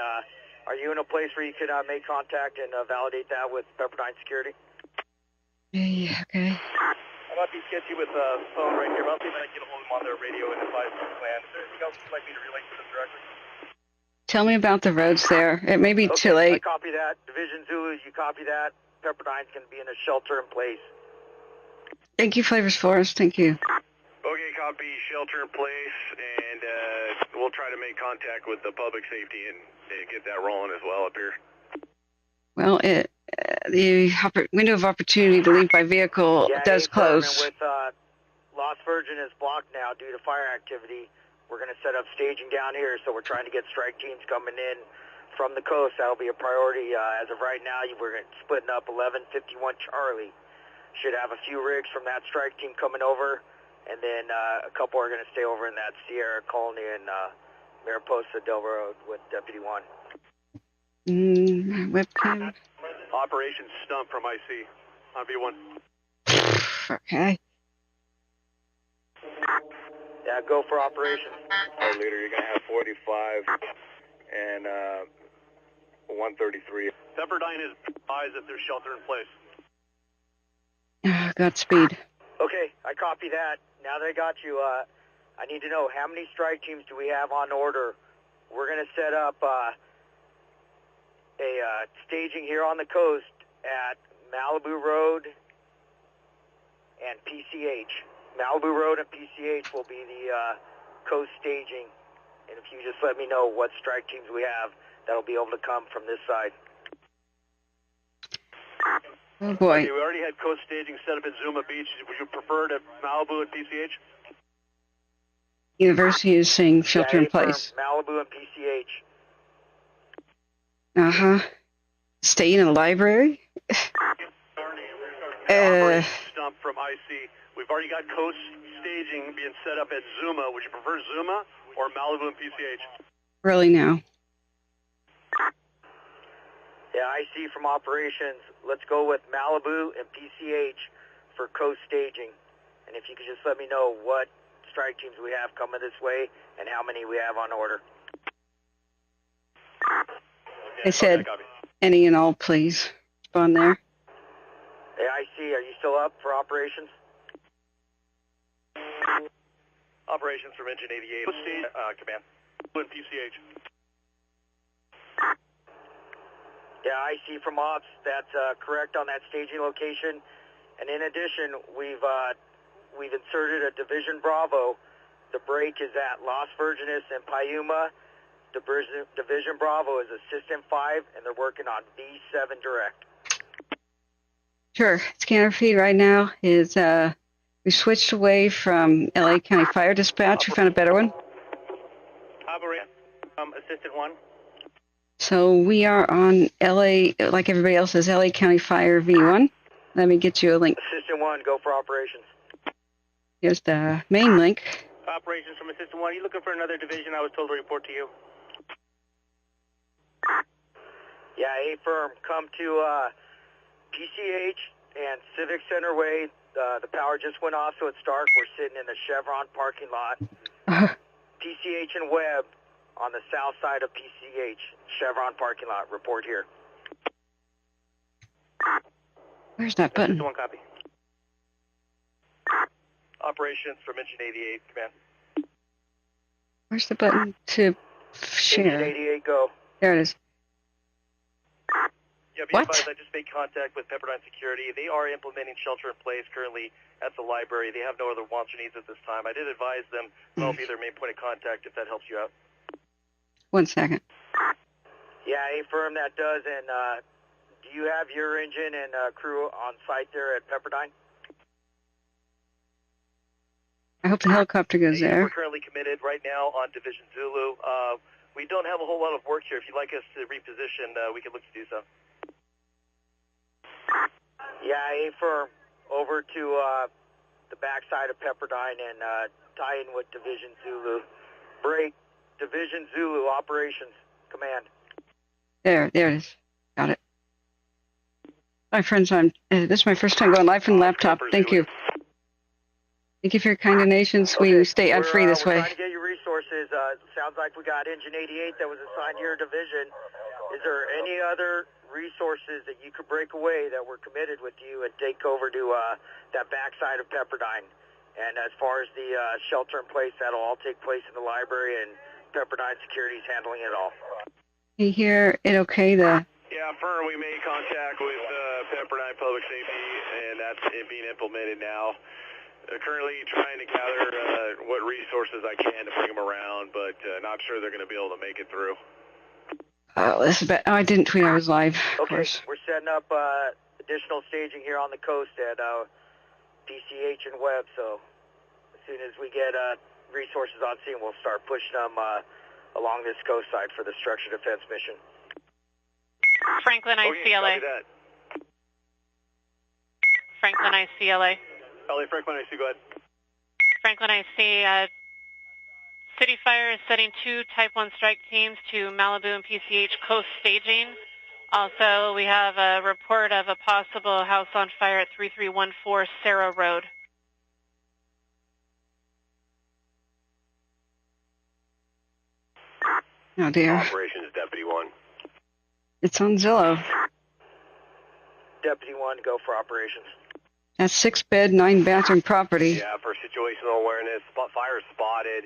are you in a place where you can make contact and validate that with Pepperdine security? Yeah, okay. I might be sketchy with the phone right here, but I'll see if I can get a hold of them on their radio and advise them the plan. Is there anything else you'd like me to relay to them directly? Tell me about the roads there. It may be too I late. copy that. Division Zulu, you copy that. Pepperdine's going to be in a shelter in place. Thank you, Flavors Forest. Thank you. Okay, copy, shelter in place, and we'll try to make contact with the public safety and get that rolling as well up here. Well, the window of opportunity to leave by vehicle does close. With Lost Virgin is blocked now due to fire activity. We're going to set up staging down here, so we're trying to get strike teams coming in from the coast. That'll be a priority. As of right now, we're splitting up 1151 Charlie. Should have a few rigs from that strike team coming over, and then a couple are going to stay over in that Sierra Colony and Mariposa Del Road with Deputy 1. Webcam. Operation Stump from IC on V1. Okay. Yeah, go for operations. All right, leader, you're going to have 45 and 133. Pepperdine is advised that there's shelter in place. Godspeed. Okay, I copy that. Now that I got you, I need to know how many strike teams do we have on order. We're going to set up a staging here on the coast at Malibu Road and PCH. Malibu Road and PCH will be the coast staging. And if you just let me know what strike teams we have, that'll be able to come from this side. Oh, boy. Okay, we already had coast staging set up at Zuma Beach. Would you prefer to Malibu and PCH? University is saying shelter in place. Malibu and PCH. Uh-huh. Stay in a library? Stump from IC. We've already got coast staging being set up at Zuma. Would you prefer Zuma or Malibu and PCH? Really now. Yeah, I see from operations. Let's go with Malibu and PCH for coast staging. And if you could just let me know what strike teams we have coming this way and how many we have on order. I said any and all, please. Spawn there. Hey, I see. Are you still up for operations? Operations from Engine 88. Command. And PCH. Yeah, I see from ops. That's correct on that staging location. And in addition, we've inserted a Division Bravo. The break is at Las Virgenes and Piuma. Division Bravo is Assistant 5, and they're working on B7 direct. Sure. Scanner feed right now is, we switched away from LA County Fire Dispatch. We found a better one. Operator, Assistant 1. So we are on LA, like everybody else is, LA County Fire V1. Let me get you a link. Assistant 1, go for operations. Here's the main link. Operations from Assistant 1. Are you looking for another division? I was told to report to you. Yeah, A-firm, come to PCH and Civic Center Way. The power just went off, so it's dark. We're sitting in the Chevron parking lot. PCH and Webb on the south side of PCH, Chevron parking lot. Report here. Where's that button? One copy. Operations from Engine 88, command. Where's the button to share? Engine 88, go. There it is. Yeah, be What? advised, I just made contact with Pepperdine Security. They are implementing shelter in place currently at the library. They have no other wants or needs at this time. I did advise them, so I'll be their main point of contact if that helps you out. 1 second. Yeah, A-firm, that does. And do you have your engine and crew on site there at Pepperdine? I hope the helicopter goes We're there. currently committed right now on Division Zulu. We don't have a whole lot of work here. If you'd like us to reposition, we can look to do so. Yeah, A-firm, over to the backside of Pepperdine and tie in with Division Zulu. Break, Division Zulu, operations, command. There it is. Got it. Hi, friends. This is my first time going live from the laptop. Thank you. Thank you for your kind donations. We stay ad-free this way. We're trying to get your resources. Sounds like we got Engine 88 that was assigned to your division. Is there any other resources that you could break away that were committed with you and take over to that backside of Pepperdine? And as far as the shelter in place, that'll all take place in the library, and Pepperdine Security's handling it all. You hear it okay? Yeah, firm, we made contact with Pepperdine Public Safety, and that's being implemented now. Currently trying to gather what resources I can to bring them around, but not sure they're going to be able to make it through. Oh, this is bad. Oh, I didn't tweet I was live. Okay, we're setting up additional staging here on the coast at PCH and Webb, so as soon as we get resources on scene, we'll start pushing them along this coast side for the structure defense mission. Franklin, ICLA. Franklin, ICLA. LA, Franklin, IC, go ahead. Franklin, IC. City Fire is setting 2 Type 1 strike teams to Malibu and PCH coast staging. Also, we have a report of a possible house on fire at 3314 Sarah Road. Oh, dear. Operations Deputy 1. It's on Zillow. Deputy 1, go for operations. That's 6-bed, 9-bathroom property. Yeah, for situational awareness, fire spotted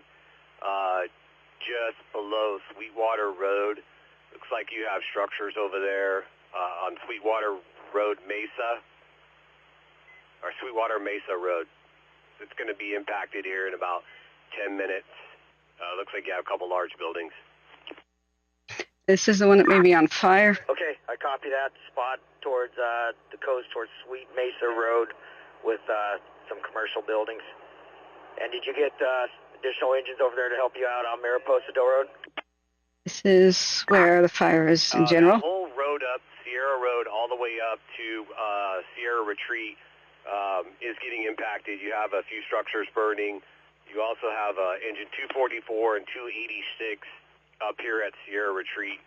just below Sweetwater Road. Looks like you have structures over there on Sweetwater Road Mesa, or Sweetwater Mesa Road. It's going to be impacted here in about 10 minutes. Looks like you have a couple large buildings. This is the one that may be on fire. Okay, I copy that. Spot towards the coast, towards Sweet Mesa Road with some commercial buildings. And did you get additional engines over there to help you out on Mariposa Del Road? This is where the fire is in general. The whole road up, Sierra Road, all the way up to Sierra Retreat is getting impacted. You have a few structures burning. You also have engine 244 and 286 up here at Sierra Retreat.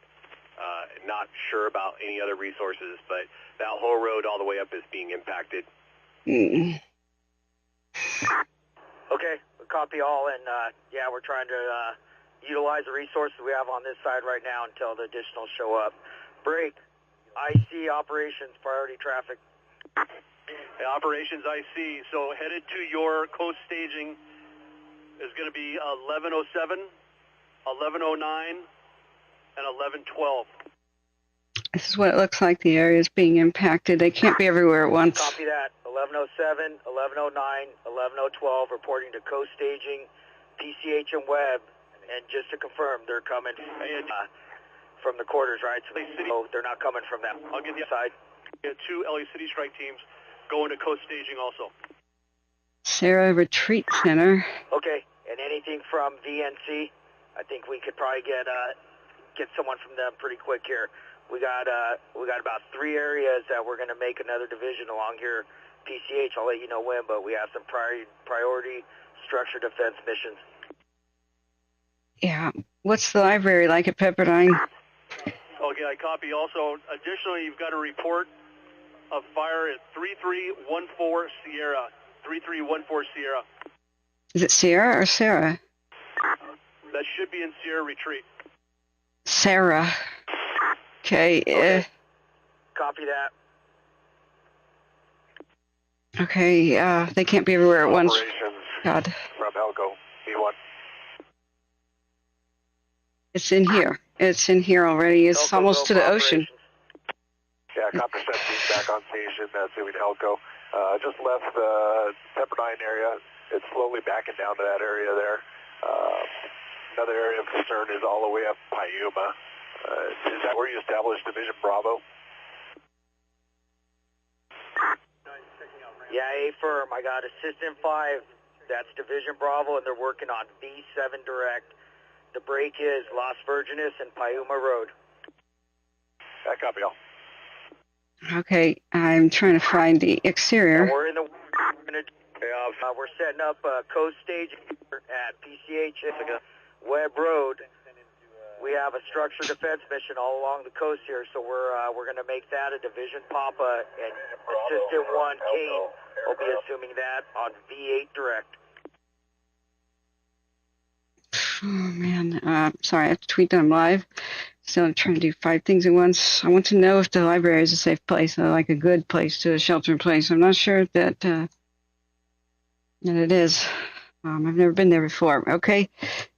Not sure about any other resources, but that whole road all the way up is being impacted. Okay, copy all, and yeah, we're trying to utilize the resources we have on this side right now until the additional show up. Break. IC operations, priority traffic. Operations IC, so headed to your coast staging is going to be 1107, 1109, and 1112. This is what it looks like. The area is being impacted. They can't be everywhere at once. Copy that. 1107, 1109, 1112, reporting to coast staging, PCH and Webb. And just to confirm, they're coming from the quarters, right? So they're not coming from that. I'll get the side. Get 2 LA City strike teams going to coast staging also. Sarah Retreat Center. Okay, and anything from VNC? I think we could probably get someone from them pretty quick here. We got about 3 areas that we're going to make another division along here. PCH, I'll let you know when, but we have some priority structure defense missions. Yeah. What's the library like at Pepperdine? Okay, I copy. Also, additionally, you've got a report of fire at 3314 Sierra. 3314 Sierra. Is it Sierra or Sarah? That should be in Sierra Retreat. Sarah. Okay. Copy that. Okay. They can't be everywhere at once. God. From Elko, B1. It's in here. It's in here already. It's Elko, almost to the ocean. Yeah, Copper 17 back on station. Zooming Elko. Just left the Pepperdine area. It's slowly backing down to that area there. Another area of concern is all the way up Piuma. Is that where you established Division Bravo? Yeah, A-firm. I got Assistant 5. That's Division Bravo, and they're working on B7 direct. The break is Las Virgenes and Piuma Road. Yeah, copy all. Okay, I'm trying to find the exterior. And we're setting up a coast stage at PCH Webb Road. we have a structure defense mission all along the coast here, so we're going to make that a division Papa, and Assistant 1 Kane will be assuming that on V8 direct. Oh, man. Sorry, I have to tweet that I'm live. Still I'm trying to do 5 things at once. I want to know if the library is a safe place, like a good place to shelter in place. I'm not sure that it is. I've never been there before. Okay,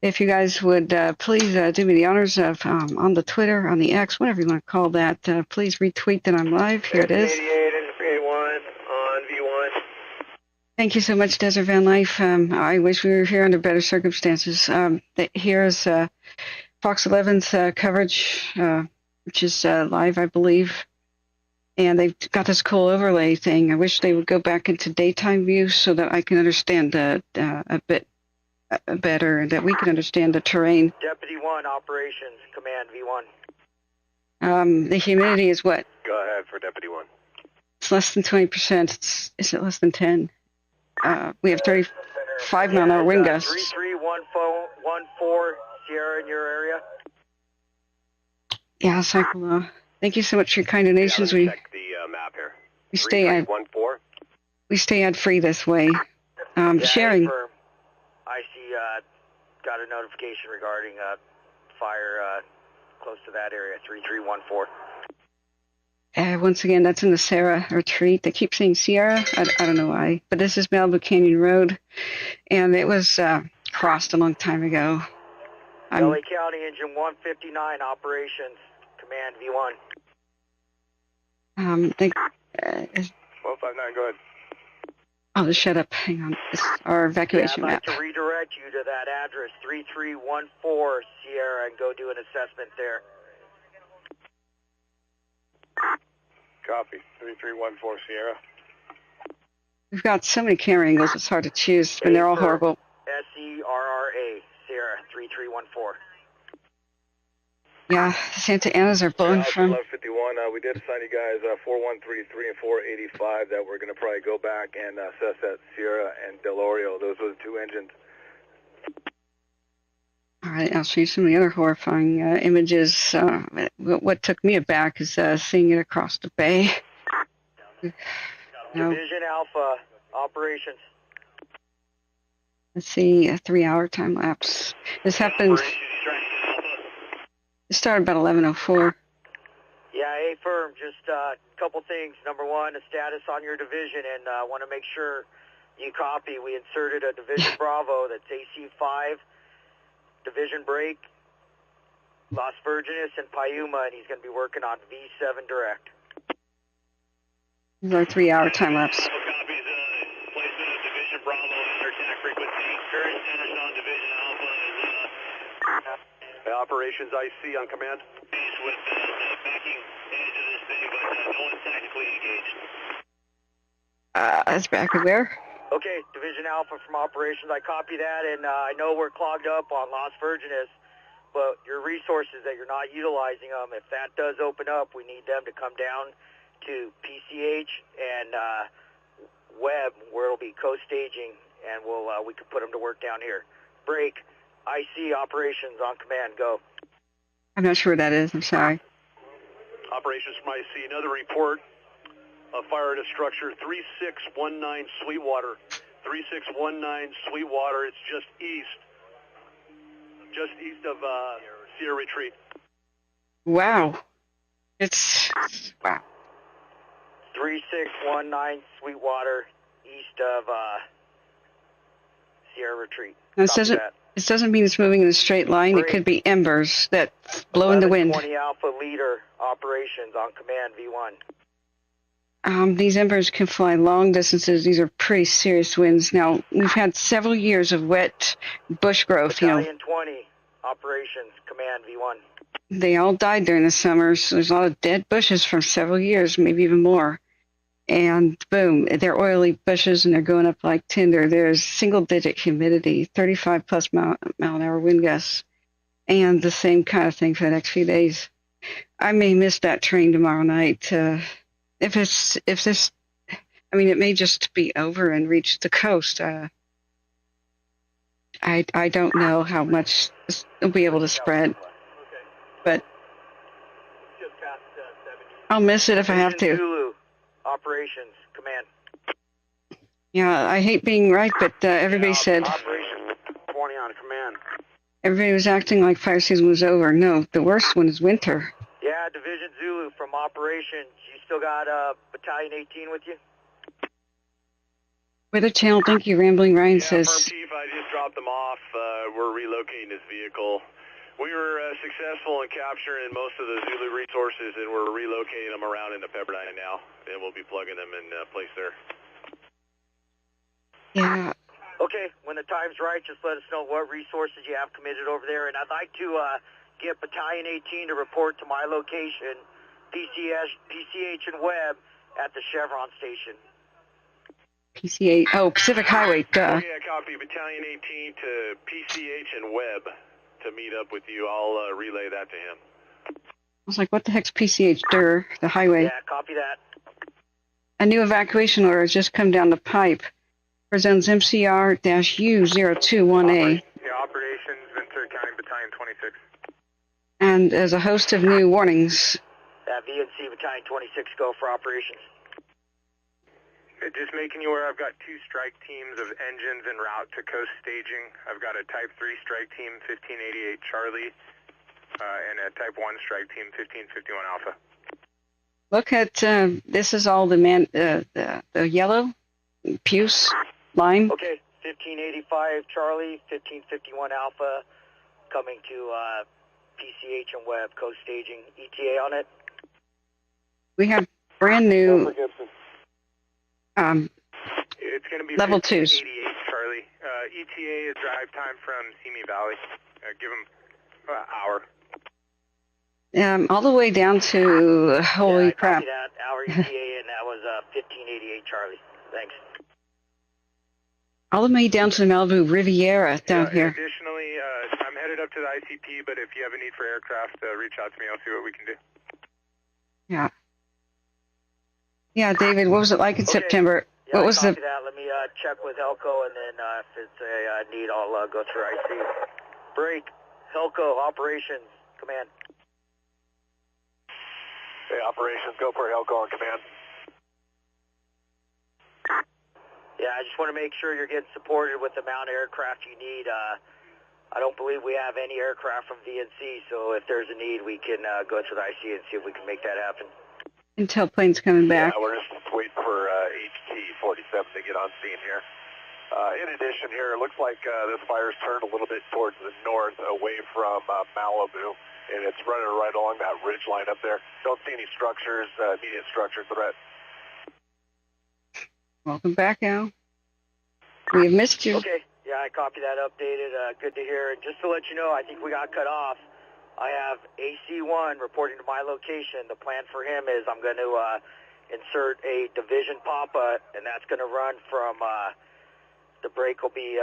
if you guys would please do me the honors of on the Twitter, on the X, whatever you want to call that, please retweet that I'm live. Here it is. 88 and 81 on V1. Thank you so much, Desert Van Life. I wish we were here under better circumstances. Here's Fox 11's coverage, which is live, I believe. And they've got this cool overlay thing. I wish they would go back into daytime view so that I can understand a bit better, and that we can understand the terrain. Deputy 1, Operations, Command V1. The humidity is what? Go ahead for Deputy 1. It's less than 20%. Is it less than 10? We have 35 mile an hour wind gusts. 3314 Sierra in your area. Yeah, cycle. Thank you so much for your kind donations. We check the map here. we stay ad 3314. we stay ad free this way. Sharing. I see. Got a notification regarding fire close to that area. 3314. Once again, that's in the Sarah retreat. They keep saying Sierra. I don't know why, but this is Malibu Canyon Road, and it was crossed a long time ago. LA County Engine 159 Operations, Command V1. 159, go ahead. Oh, shut up. Hang on. It's our evacuation I'd map. like to redirect you to that address, 3314 Sierra, and go do an assessment there. Copy. 3314 Sierra. We've got so many camera angles, it's hard to choose, and they're all horrible. SERRA, Sierra, 3314. Yeah, the Santa Anas are blowing from... 1151, we did assign you guys 4133 and 485 that we're going to probably go back and assess that Sierra and Del Oreo. Those were the 2 engines. All right, I'll show you some of the other horrifying images. What took me aback is seeing it across the bay. Division Alpha, Operations. Let's see, a 3-hour time lapse. This happened... It started about 11:04. Yeah, hey, firm, just a couple things. Number one, a status on your division, and I want to make sure you copy. We inserted a Division Bravo that's AC5, Division Break, Las Virgenes, and Payuma, and he's going to be working on V7 direct. This is our 3-hour time lapse. Copies, placement of Division Bravo under attack frequency. Current status on Division Alpha is Operations IC on command. With the backing edge of this thing, but no one's tactically engaged. That's back where? Okay, Division Alpha from Operations, I copy that, and I know we're clogged up on Las Virgenes, but your resources that you're not utilizing them, if that does open up, we need them to come down to PCH and Webb, where it'll be co-staging, and we can put them to work down here. Break, IC Operations on command, go. I'm not sure what that is, I'm sorry. Operations from IC, another report of fire at a structure, 3619 Sweetwater. 3619 Sweetwater, it's just east of Sierra Retreat. Wow. Wow. 3619 Sweetwater, east of Sierra Retreat. Now, this doesn't mean it's moving in a straight line. It could be embers that blow in the wind. 20 Alpha Leader Operations on command V1. These embers can fly long distances. These are pretty serious winds. Now, we've had several years of wet bush growth. Battalion 20 Operations, command V1. They all died during the summer, so there's a lot of dead bushes from several years, maybe even more. And boom, they're oily bushes and they're going up like tinder. There's single-digit humidity, 35-plus mile an hour wind gusts, and the same kind of thing for the next few days. I may miss that train tomorrow night. It may just be over and reach the coast. I don't know how much it'll be able to spread. but Just past 70. I'll miss it if I have to. Zulu, operations, command. Yeah, I hate being right, but everybody said Operation 20 on command. everybody was acting like fire season was over. No, the worst one is winter. Yeah, Division Zulu from operations. You still got Battalion 18 with you? Weather Channel, thank you. Rambling Ryan says. Firm Chief, I just dropped them off. We're relocating this vehicle. We were successful in capturing most of the Zulu resources, and we're relocating them around in the Pepperdine now, and we'll be plugging them in place there. Yeah. Okay, when the time's right, just let us know what resources you have committed over there, and I'd like to get Battalion 18 to report to my location, PCH and Webb, at the Chevron station. PCA, Pacific Highway, duh. Yeah, copy. Battalion 18 to PCH and Webb to meet up with you. I'll relay that to him. I was like, what the heck's PCH, duh, the highway? Yeah, copy that. A new evacuation order has just come down the pipe for zones MCR-U021A. Yeah, operations, Ventura County Battalion 26. And there's a host of new warnings. VNC Battalion 26, go for operations. Just making you aware, I've got 2 strike teams of engines en route to coast staging. I've got a Type 3 strike team, 1588 Charlie, and a Type 1 strike team, 1551 Alpha. Look at, this is all the yellow, puce, line. Okay, 1585 Charlie, 1551 Alpha, coming to PCH and Webb, coast staging. ETA on it? We have brand new it's going to be level 2s. 88 Charlie. ETA is drive time from Simi Valley. Give them an hour. All the way down to, holy crap. Copy that, hour ETA, and that was 1588 Charlie. Thanks. All the way down to the Malibu Riviera down here. Additionally, I'm headed up to the ICP, but if you have a need for aircraft, reach out to me. I'll see what we can do. Yeah. Yeah, David, what was it like in September? Yeah, what was copy that. Let me check with Helco, and then if it's a need, I'll go through IC. Break. Helco, operations, command. Hey, operations, go for Helco on command. Yeah, I just want to make sure you're getting supported with the amount of aircraft you need. I don't believe we have any aircraft from VNC, so if there's a need, we can go to the IC and see if we can make that happen. Intel plane's coming back. Yeah, we're just waiting for HT-47 to get on scene here. In addition here, it looks like this fire's turned a little bit towards the north away from Malibu, and it's running right along that ridge line up there. Don't see any structures, immediate structure threat. Welcome back, Al. We have missed you. Okay, yeah, I copy that updated. Good to hear. And just to let you know, I think we got cut off. I have AC1 reporting to my location. The plan for him is I'm going to insert a division pop-up, and that's going to run from the break will be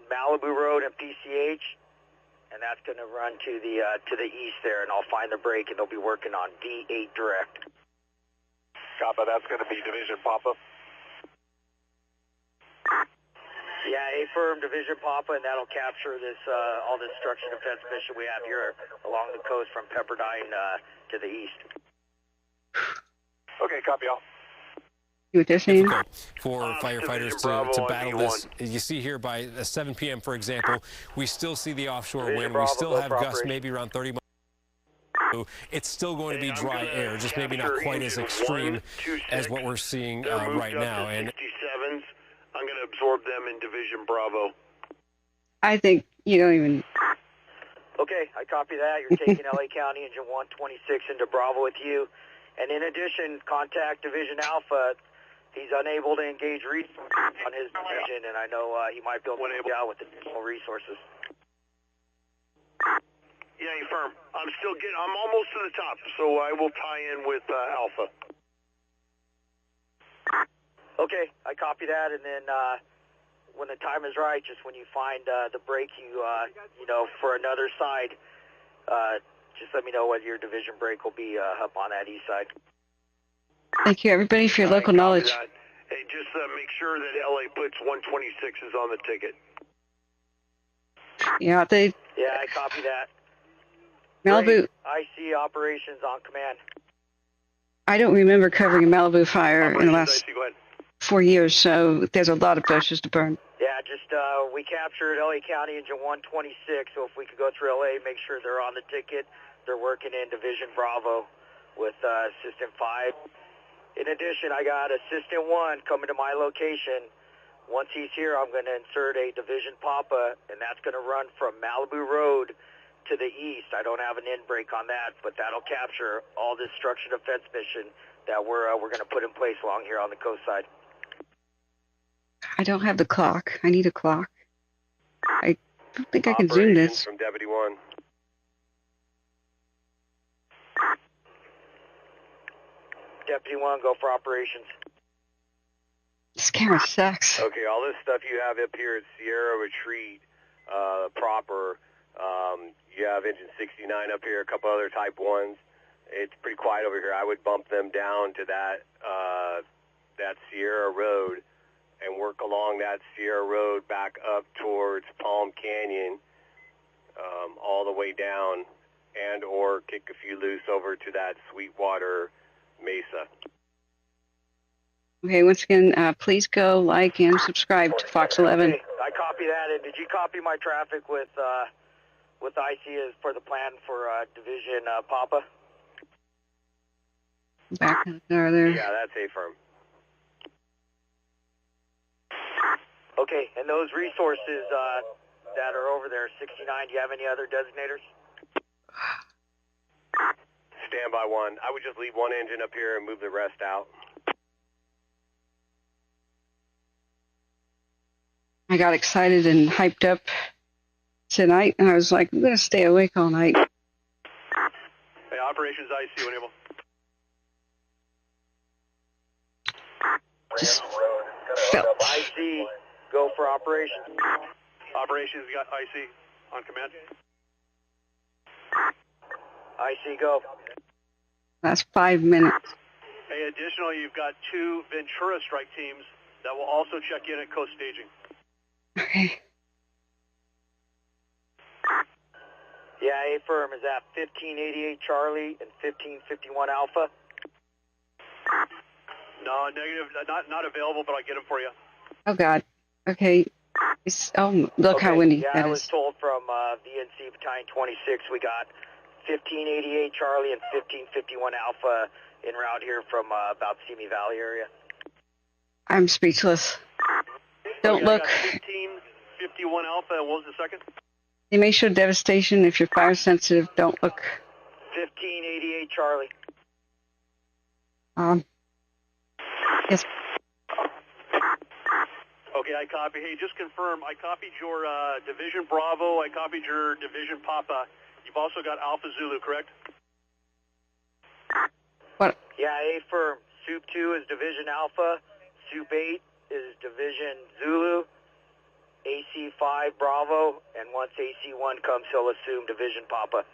Malibu Road and PCH, and that's going to run to the east there, and I'll find the break, and they'll be working on D8 direct. Copy, that's going to be division pop-up. Yeah, a firm division Papa, and that'll capture this all this structure defense mission we have here along the coast from Pepperdine to the east. Okay, copy all. See what they're saying? For firefighters to battle this. You see here by 7 p.m., for example, we still see the offshore wind. We still have gusts maybe around 30 miles. It's still going to be dry air, just maybe not quite as extreme as what we're seeing right now. And 67s. I'm going to absorb them in Division Bravo. I think you don't even... Okay, I copy that. You're taking LA County Engine 126 into Bravo with you. And in addition, contact Division Alpha. He's unable to engage resources on his division, and I know he might be able to help you out with additional resources. Yeah, firm. I'm almost to the top, so I will tie in with Alpha. Okay, I copy that, and then when the time is right, just when you find the break, you for another side, just let me know what your division break will be up on that east side. Thank you, everybody, for your local knowledge. That. Hey, just make sure that LA puts 126s on the ticket. Yeah, Yeah, I copy that. Malibu. IC operations on command. I don't remember covering a Malibu fire in the last IC, go ahead. 4 years, so there's a lot of bushes to burn. Yeah, just we captured LA County Engine 126, so if we could go through LA, make sure they're on the ticket. They're working in Division Bravo with Assistant 5. In addition, I got Assistant 1 coming to my location. Once he's here, I'm going to insert a Division Papa, and that's going to run from Malibu Road to the east. I don't have an end break on that, but that'll capture all this structure defense mission that we're going to put in place along here on the coast side. I don't have the clock. I need a clock. I don't think I can zoom this. From Deputy 1. Deputy 1, go for operations. This camera sucks. Okay, all this stuff you have up here at Sierra Retreat proper. You have engine 69 up here, a couple other type 1s. It's pretty quiet over here. I would bump them down to that Sierra Road and work along that Sierra Road back up towards Palm Canyon, all the way down, and or kick a few loose over to that Sweetwater Mesa. Okay, once again, please go like and subscribe to Fox 11. Okay, I copy that. And did you copy my traffic with IC for the plan for Division Papa? Back in the car there. Yeah, that's A-firm. Okay, and those resources that are over there, 69, do you have any other designators? Standby 1. I would just leave one engine up here and move the rest out. I got excited and hyped up tonight, and I was like, I'm going to stay awake all night. Hey, operations IC when able. Just felt. IC, go for operations. Operations got IC on command. IC, go. That's 5 minutes. Hey, additionally, you've got 2 Ventura strike teams that will also check in at coast staging. Okay. Yeah, A-firm is at 1588 Charlie and 1551 Alpha. No, negative, not available, but I'll get them for you. Oh, God. Okay. Look how windy yeah, that I was is. told from VNC Battalion 26 we got 1588 Charlie and 1551 Alpha en route here from about Simi Valley area. I'm speechless. Don't okay, look. I got 1551 Alpha, and what was the second? You may show devastation if you're fire sensitive. Don't look. 1588 Charlie. Yes. Okay, I copy. Hey, just confirm. I copied your Division Bravo. I copied your Division Papa. You've also got Alpha Zulu, correct? What? Yeah, A-firm. Soup 2 is Division Alpha. Soup 8 is Division Zulu. AC5 Bravo. And once AC1 comes, he'll assume Division Papa.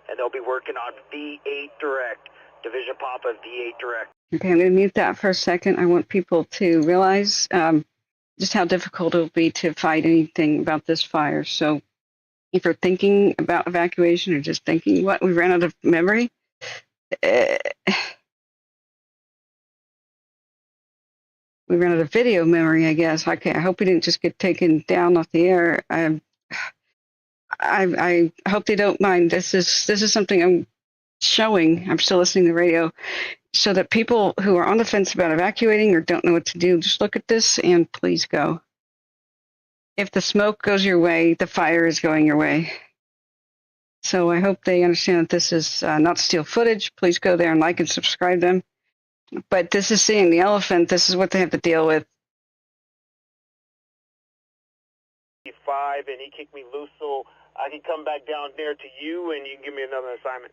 And they'll be working on V8 direct. Division Papa, V8 direct. Okay, I'm going to mute that for a second. I want people to realize just how difficult it will be to fight anything about this fire. So if you're thinking about evacuation or just thinking, what, we ran out of memory? We ran out of video memory, I guess. Okay, I hope we didn't just get taken down off the air. I hope they don't mind. This is something I'm showing. I'm still listening to the radio, so that people who are on the fence about evacuating or don't know what to do, just look at this and please go. If the smoke goes your way, the fire is going your way. So I hope they understand that this is not still footage. Please go there and like and subscribe them. But this is seeing the elephant. This is what they have to deal with. 5, and he kicked me loose, so I can come back down there to you, and you can give me another assignment.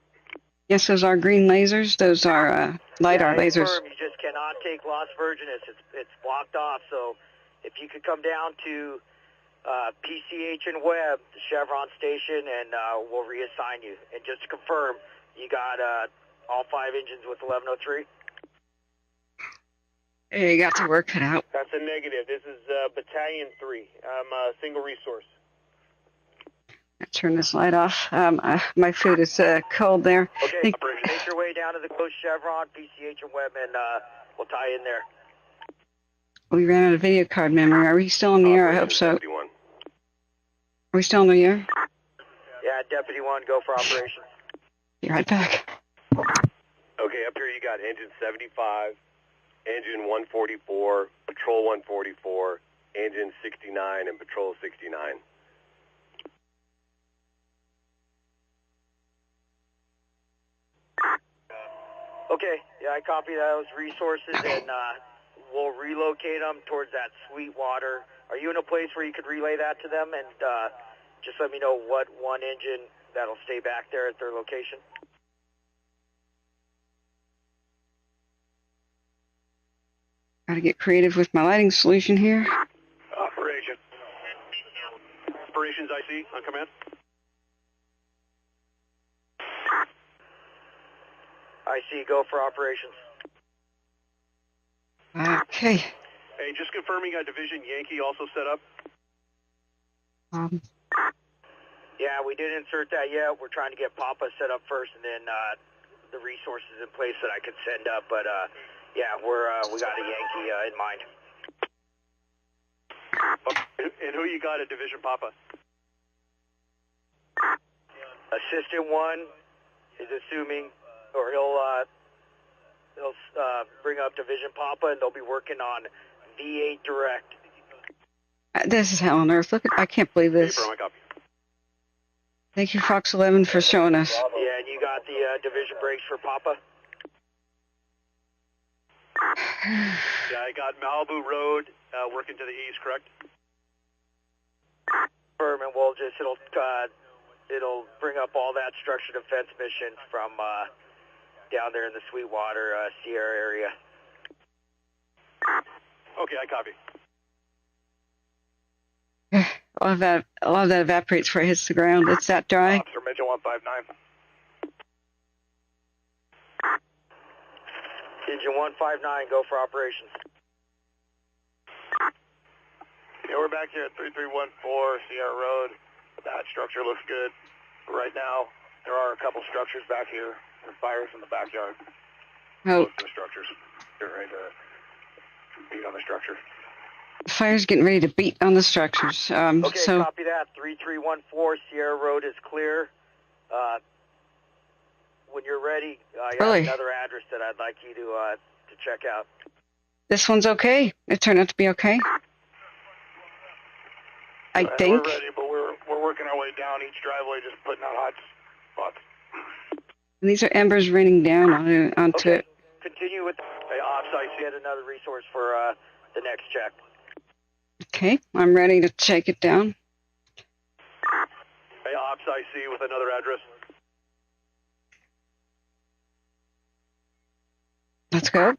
Yes, those are green lasers. Those are LiDAR lasers. You just cannot take Las Virgenes. It's blocked off. So if you could come down to PCH and Webb, the Chevron station, and we'll reassign you. And just to confirm, you got all 5 engines with 1103? Hey, you got the work cut out. That's a negative. This is Battalion 3. I'm a single resource. Turn this light off. My food is cold there. Okay, make your way down to the coast chevron, PCH and Webman. We'll tie in there. We ran out of video card memory. Are we still in the air? I hope so. Are we still in the air? Yeah, Deputy 1, go for operations. Be right back. Okay, up here you got engine 75, engine 144, patrol 144, engine 69, and patrol 69. Okay, yeah, I copy those resources, and we'll relocate them towards that Sweetwater. Are you in a place where you could relay that to them, and just let me know what one engine that'll stay back there at their location? Got to get creative with my lighting solution here. Operation. Operations IC on command. IC, go for operations. Okay. Hey, just confirming Division Yankee also set up? Yeah, we didn't insert that yet. We're trying to get Papa set up first, and then the resources in place that I could send up. But yeah, we got a Yankee in mind. And who you got at Division Papa? Assistant 1 is assuming, or he'll bring up Division Papa, and they'll be working on V8 direct. This is hell on earth. Look, I can't believe this. Thank you, Fox 11, for showing us. Yeah, and you got the division brakes for Papa? Yeah, I got Malibu Road working to the east, correct? Firm, and it'll bring up all that structure defense mission from down there in the Sweetwater, Sierra area. Okay, I copy. A lot of that evaporates before it hits the ground. It's that dry. Officer Mitchell 159. Engine 159, go for operations. Yeah, we're back here at 3314 Sierra Road. That structure looks good. Right now, there are a couple structures back here. There's fires in the backyard. Oh. Close to the structures. They're ready to beat on the structure. The fire's getting ready to beat on the structures. Okay, so copy that. 3314 Sierra Road is clear. When you're ready, I got another address that I'd like you to check out. This one's okay? It turned out to be okay? I think. We're ready, but we're working our way down each driveway, just putting out hot spots. And these are embers raining down onto it. Continue with ops. I see another resource for the next check. Okay, I'm ready to take it down. Hey, ops, I see with another address. Let's go.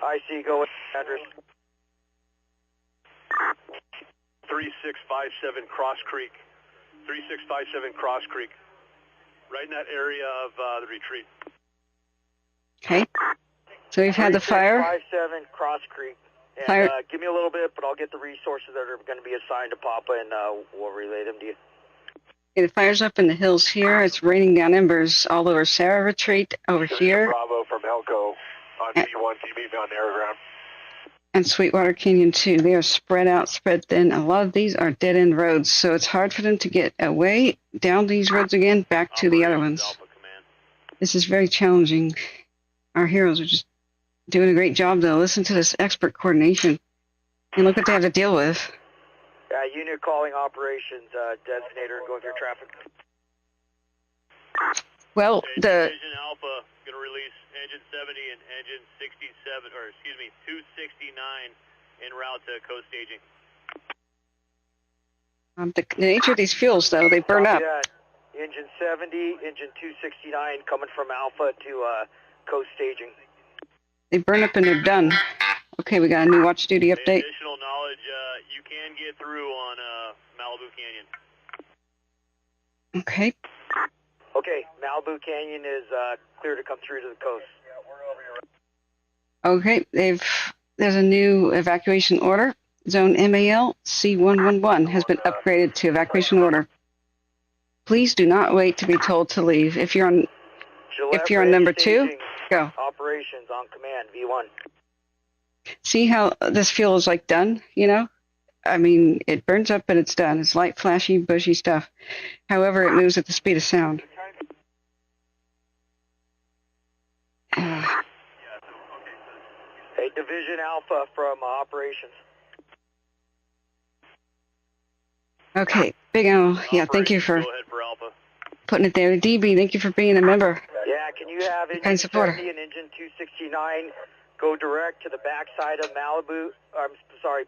I see, go with address. 3657 Cross Creek. 3657 Cross Creek. Right in that area of the retreat. Okay. So we've had the fire. 3657 Cross Creek. And give me a little bit, but I'll get the resources that are going to be assigned to Papa, and we'll relay them to you. Okay, the fire's up in the hills here. It's raining down embers all over Sarah Retreat, over here. Bravo from Elko on C1. Can you meet me on the air ground? And Sweetwater Canyon, too. They are spread out, spread thin. A lot of these are dead-end roads, so it's hard for them to get away down these roads again, back to the other ones. This is very challenging. Our heroes are just doing a great job, though. Listen to this expert coordination. And look what they have to deal with. Unit calling operations, designator, and going through traffic. Well, the Division Alpha going to release engine 70 and engine 67, or excuse me, 269 en route to coast staging. the nature of these fuels, though, they burn up. Engine 70, engine 269 coming from Alpha to coast staging. They burn up and they're done. Okay, we got a new watch duty update. Additional knowledge, you can get through on Malibu Canyon. Okay. Okay, Malibu Canyon is clear to come through to the coast. Okay, there's a new evacuation order. Zone MAL C111 has been upgraded to evacuation order. Please do not wait to be told to leave. If you're on number 2, go. Operations on command, V1. See how this fuel is like done, you know? I mean, it burns up and it's done. It's light, flashy, bushy stuff. However, it moves at the speed of sound. Hey, Division Alpha from operations. Okay, Big Al, yeah, thank you for putting it there. DB, thank you for being a member. Yeah, can you have Engine 70 and Engine 269 go direct to the backside of Malibu,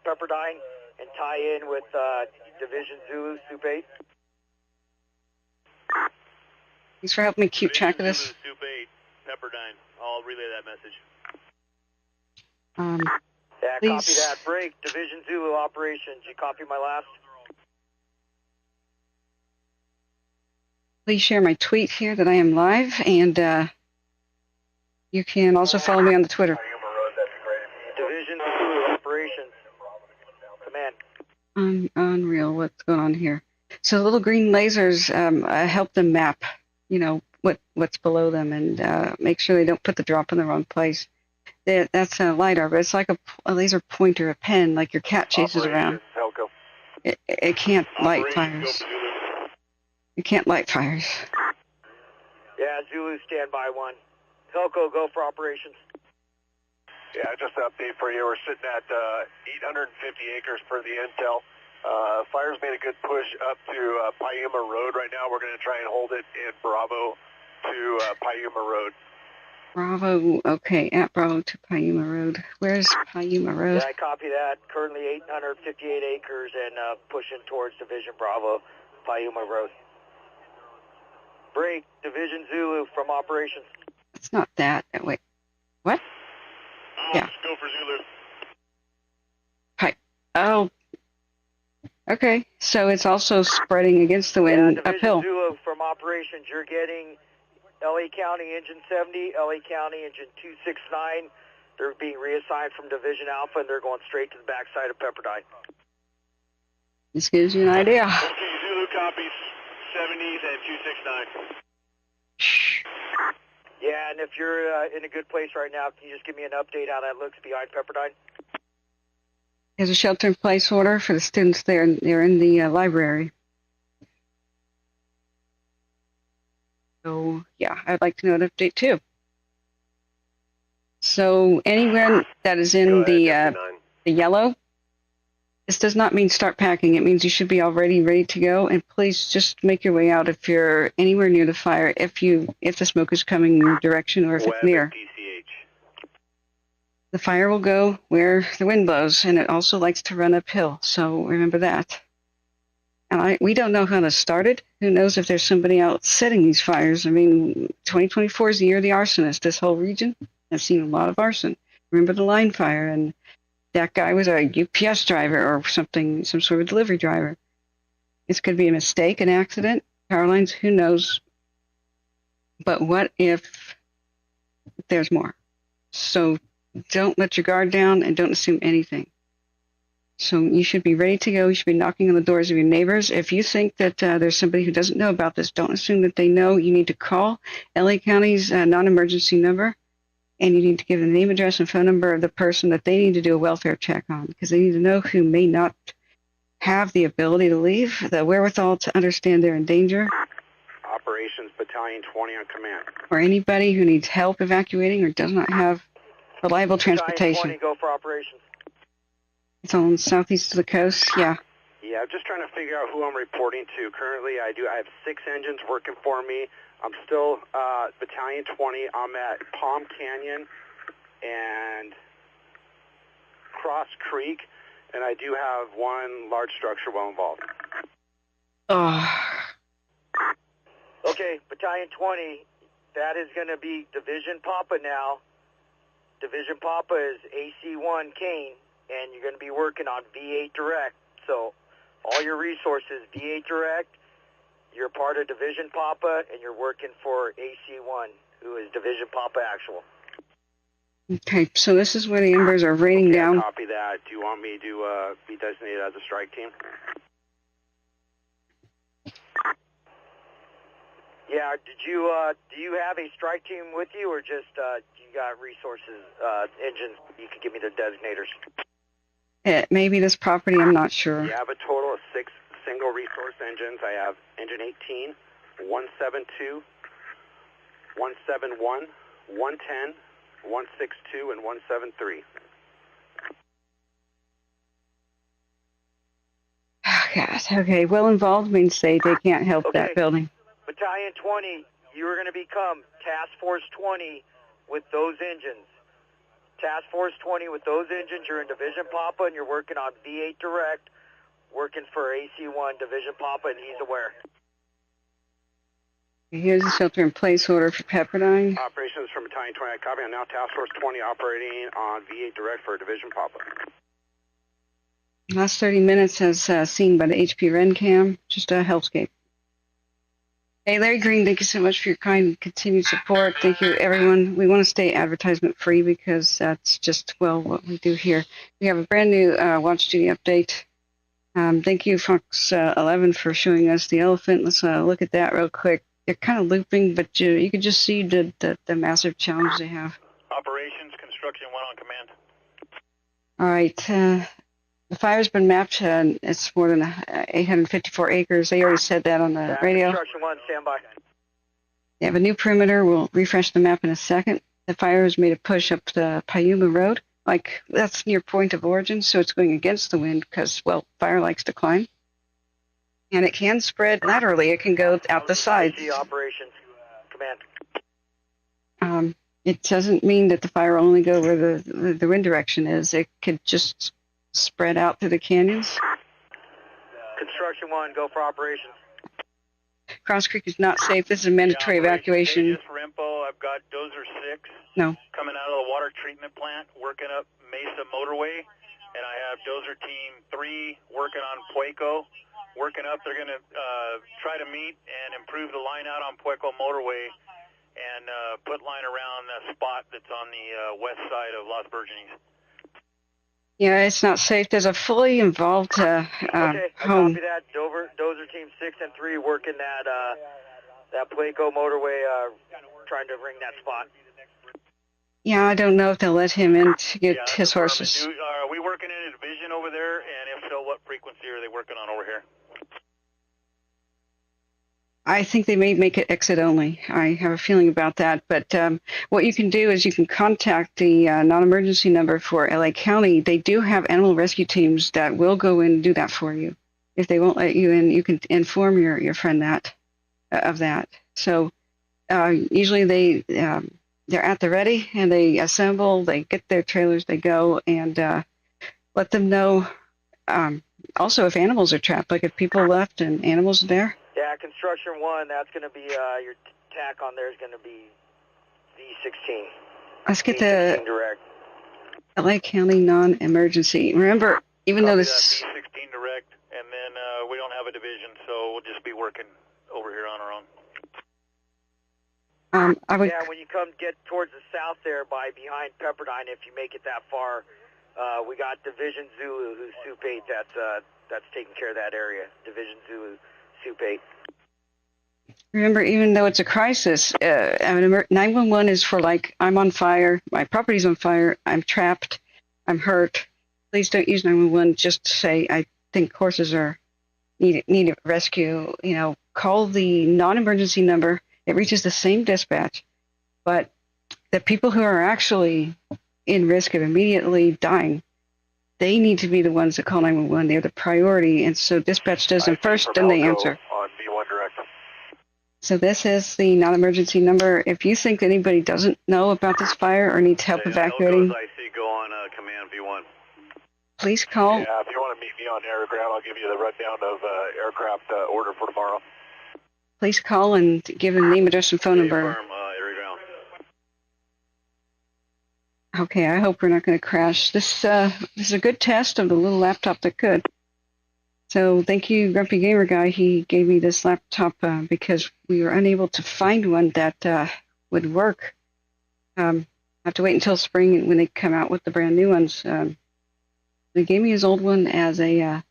Pepperdine, and tie in with Division Zulu, Soup 8? Thanks for helping me keep track of this. Soup 8, Pepperdine. I'll relay that message. Yeah, please. Copy that. Break, Division Zulu operations. You copy my last? Please share my tweet here that I am live, and you can also follow me on the Twitter. Division Zulu operations. Command. Unreal, what's going on here? So the little green lasers help them map, you know, what's below them, and make sure they don't put the drop in the wrong place. That's a LiDAR, but it's like a laser pointer, a pen, like your cat chases around. It can't light fires. It can't light fires. Yeah, Zulu, stand by 1. Helco, go for operations. Yeah, just an update for you. We're sitting at 850 acres per the intel. Fire's made a good push up to Payuma Road right now. We're going to try and hold it in Bravo to Payuma Road. Bravo, okay, at Bravo to Payuma Road. Where's Payuma Road? Yeah, I copy that. Currently 858 acres and pushing towards Division Bravo, Payuma Road. Break, Division Zulu from operations. It's not that. Wait, what? Yeah. Go for Zulu. Hi. Oh. Okay, so it's also spreading against the wind uphill. Zulu from operations. You're getting LA County Engine 70, LA County Engine 269. They're being reassigned from Division Alpha, and they're going straight to the backside of Pepperdine. This gives you an idea. Okay, Zulu copies 70s and 269. Shh. Yeah, and if you're in a good place right now, can you just give me an update how that looks behind Pepperdine? There's a shelter-in-place order for the students there. They're in the library. So, yeah, I'd like to know an update, too. So, anyone that is in the yellow, this does not mean start packing. It means you should be already ready to go. And please just make your way out if you're anywhere near the fire, if the smoke is coming in your direction or if it's near. The fire will go where the wind blows, and it also likes to run uphill. So remember that. And we don't know how this started. Who knows if there's somebody out setting these fires? I mean, 2024 is the year of the arsonist. This whole region has seen a lot of arson. Remember the line fire, and that guy was a UPS driver or something, some sort of delivery driver. This could be a mistake, an accident, power lines, who knows? But what if there's more? So don't let your guard down and don't assume anything. So you should be ready to go. You should be knocking on the doors of your neighbors. If you think that there's somebody who doesn't know about this, don't assume that they know. You need to call LA County's non-emergency number, and you need to give the name, address, and phone number of the person that they need to do a welfare check on, because they need to know who may not have the ability to leave, the wherewithal to understand they're in danger. Operations Battalion 20 on command. Or anybody who needs help evacuating or does not have reliable transportation. Battalion 20, go for operations. It's on southeast of the coast, yeah. Yeah, I'm just trying to figure out who I'm reporting to. Currently, I have 6 engines working for me. I'm still Battalion 20. I'm at Palm Canyon and Cross Creek, and I do have 1 large structure well involved. Okay, Battalion 20, that is going to be Division Papa now. Division Papa is AC1 Kane, and you're going to be working on V8 Direct. So all your resources, V8 Direct, you're part of Division Papa, and you're working for AC1, who is Division Papa Actual. Okay, so this is where the embers are raining down. Copy that. Do you want me to be designated as a strike team? Yeah, do you have a strike team with you, or just you got resources, engines? You could give me the designators. It may be this property, I'm not sure. You have a total of 6 single resource engines. I have engine 18, 172, 171, 110, 162, and 173. Oh, God. Okay, well involved means they can't help that building. Battalion 20, you are going to become Task Force 20 with those engines. Task Force 20 with those engines, you're in Division Papa, and you're working on V8 Direct, working for AC1 Division Papa, and he's aware. Here's the shelter-in-place order for Pepperdine. Operations from Battalion 20, copy. I'm now Task Force 20 operating on V8 Direct for Division Papa. Last 30 minutes as seen by the HP RenCam, just a hellscape. Hey, Larry Green, thank you so much for your kind and continued support. Thank you, everyone. We want to stay advertisement-free because that's just, well, what we do here. We have a brand-new Watch Duty update. Thank you, Fox 11, for showing us the elephant. Let's look at that real quick. They're kind of looping, but you can just see the massive challenge they have. Operations, construction 1 on command. All right. The fire's been mapped, and it's more than 854 acres. They already said that on the radio. Construction 1, stand by. They have a new perimeter. We'll refresh the map in a second. The fire has made a push up the Payuma Road. Like, that's near point of origin, so it's going against the wind because, well, fire likes to climb. And it can spread laterally. It can go out the sides. Operations, command. It doesn't mean that the fire will only go where the wind direction is. It could just spread out through the canyons. Construction 1, go for operations. Cross Creek is not safe. This is a mandatory evacuation. Just Rimpo, I've got Dozer 6 coming out of the water treatment plant, working up Mesa Motorway, and I have Dozer Team 3 working on Pueco, working up. They're going to try to meet and improve the line out on Pueco Motorway and put line around the spot that's on the west side of Las Virgenes. Yeah, it's not safe. There's a fully involved okay, home. Copy that. Dozer Team 6 and 3 working that Pueco motorway, trying to ring that spot. Yeah, I don't know if they'll let him in to get his horses. Are we working in a division over there? And if so, what frequency are they working on over here? I think they may make it exit only. I have a feeling about that. But what you can do is you can contact the non-emergency number for LA County. They do have animal rescue teams that will go in and do that for you. If they won't let you in, you can inform your friend of that. So usually they're at the ready and they assemble, they get their trailers, they go and let them know. Also, if animals are trapped, like if people left and animals are there. Yeah, construction 1, that's going to be, your tack on there is going to be V16. Let's get the LA County non-emergency. Remember, even though this... V16 direct, and then we don't have a division, so we'll just be working over here on our own. Yeah, when you come get towards the south there behind Pepperdine, if you make it that far, we got Division Zulu, who's Soup 8, that's taking care of that area. Division Zulu. Soup 8. Remember, even though it's a crisis, 911 is for like, I'm on fire, my property's on fire, I'm trapped, I'm hurt. Please don't use 911 just to say, I think horses need a rescue. You know, call the non-emergency number. It reaches the same dispatch, but the people who are actually in risk of immediately dying, they need to be the ones that call 911. They're the priority, and so dispatch does them first, then they answer. On V1 direct. So this is the non-emergency number. If you think anybody doesn't know about this fire or needs help evacuating, I see. Go on command V1. Please call. Yeah, if you want to meet me on aircraft, I'll give you the rundown of aircraft order for tomorrow. Please call and give a name, address, and phone number. Okay, I hope we're not going to crash. This is a good test of the little laptop that could. So thank you, Grumpy Gamer Guy. He gave me this laptop because we were unable to find one that would work. have to wait until spring when they come out with the brand new ones. They gave me his old one as a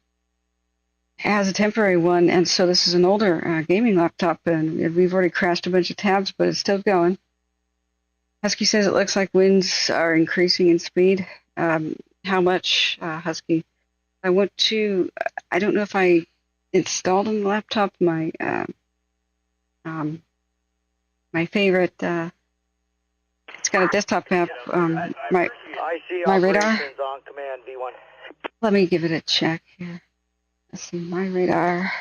temporary one, and so this is an older gaming laptop, and we've already crashed a bunch of tabs, but it's still going. Husky says it looks like winds are increasing in speed. How much, Husky? I don't know if I installed on the laptop my favorite. It's got a desktop app. My radar. On command V1. Let me give it a check here. Let's see, my radar.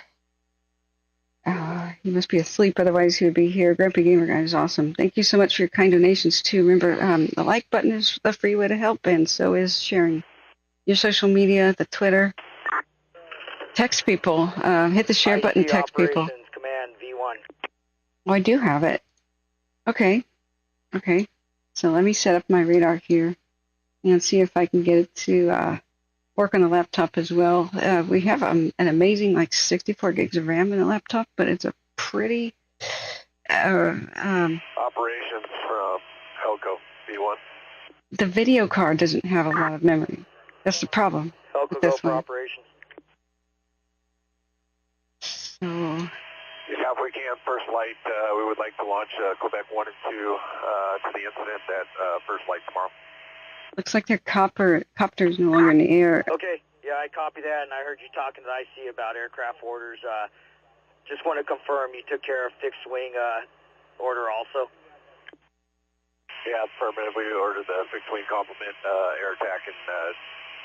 He must be asleep, otherwise he would be here. Grumpy Gamer Guy is awesome. Thank you so much for your kind donations, too. Remember, the like button is the free way to help, and so is sharing your social media, the Twitter. Text people. Hit the share button, text people. Command V1. Oh, I do have it. Okay. So let me set up my radar here and see if I can get it to work on the laptop as well. We have an amazing 64 gigs of RAM in the laptop, but it's a pretty operations from Elko V1. The video card doesn't have a lot of memory. That's the problem. Elko go for operations. So, yeah, if we can, first light, we would like to launch Quebec 1 and 2 to the incident at first light tomorrow. Looks like their copter's no longer in the air. Okay, yeah, I copy that, and I heard you talking to IC about aircraft orders. Just want to confirm you took care of fixed wing order also. Yeah, affirmative. We ordered the fixed wing complement air attack and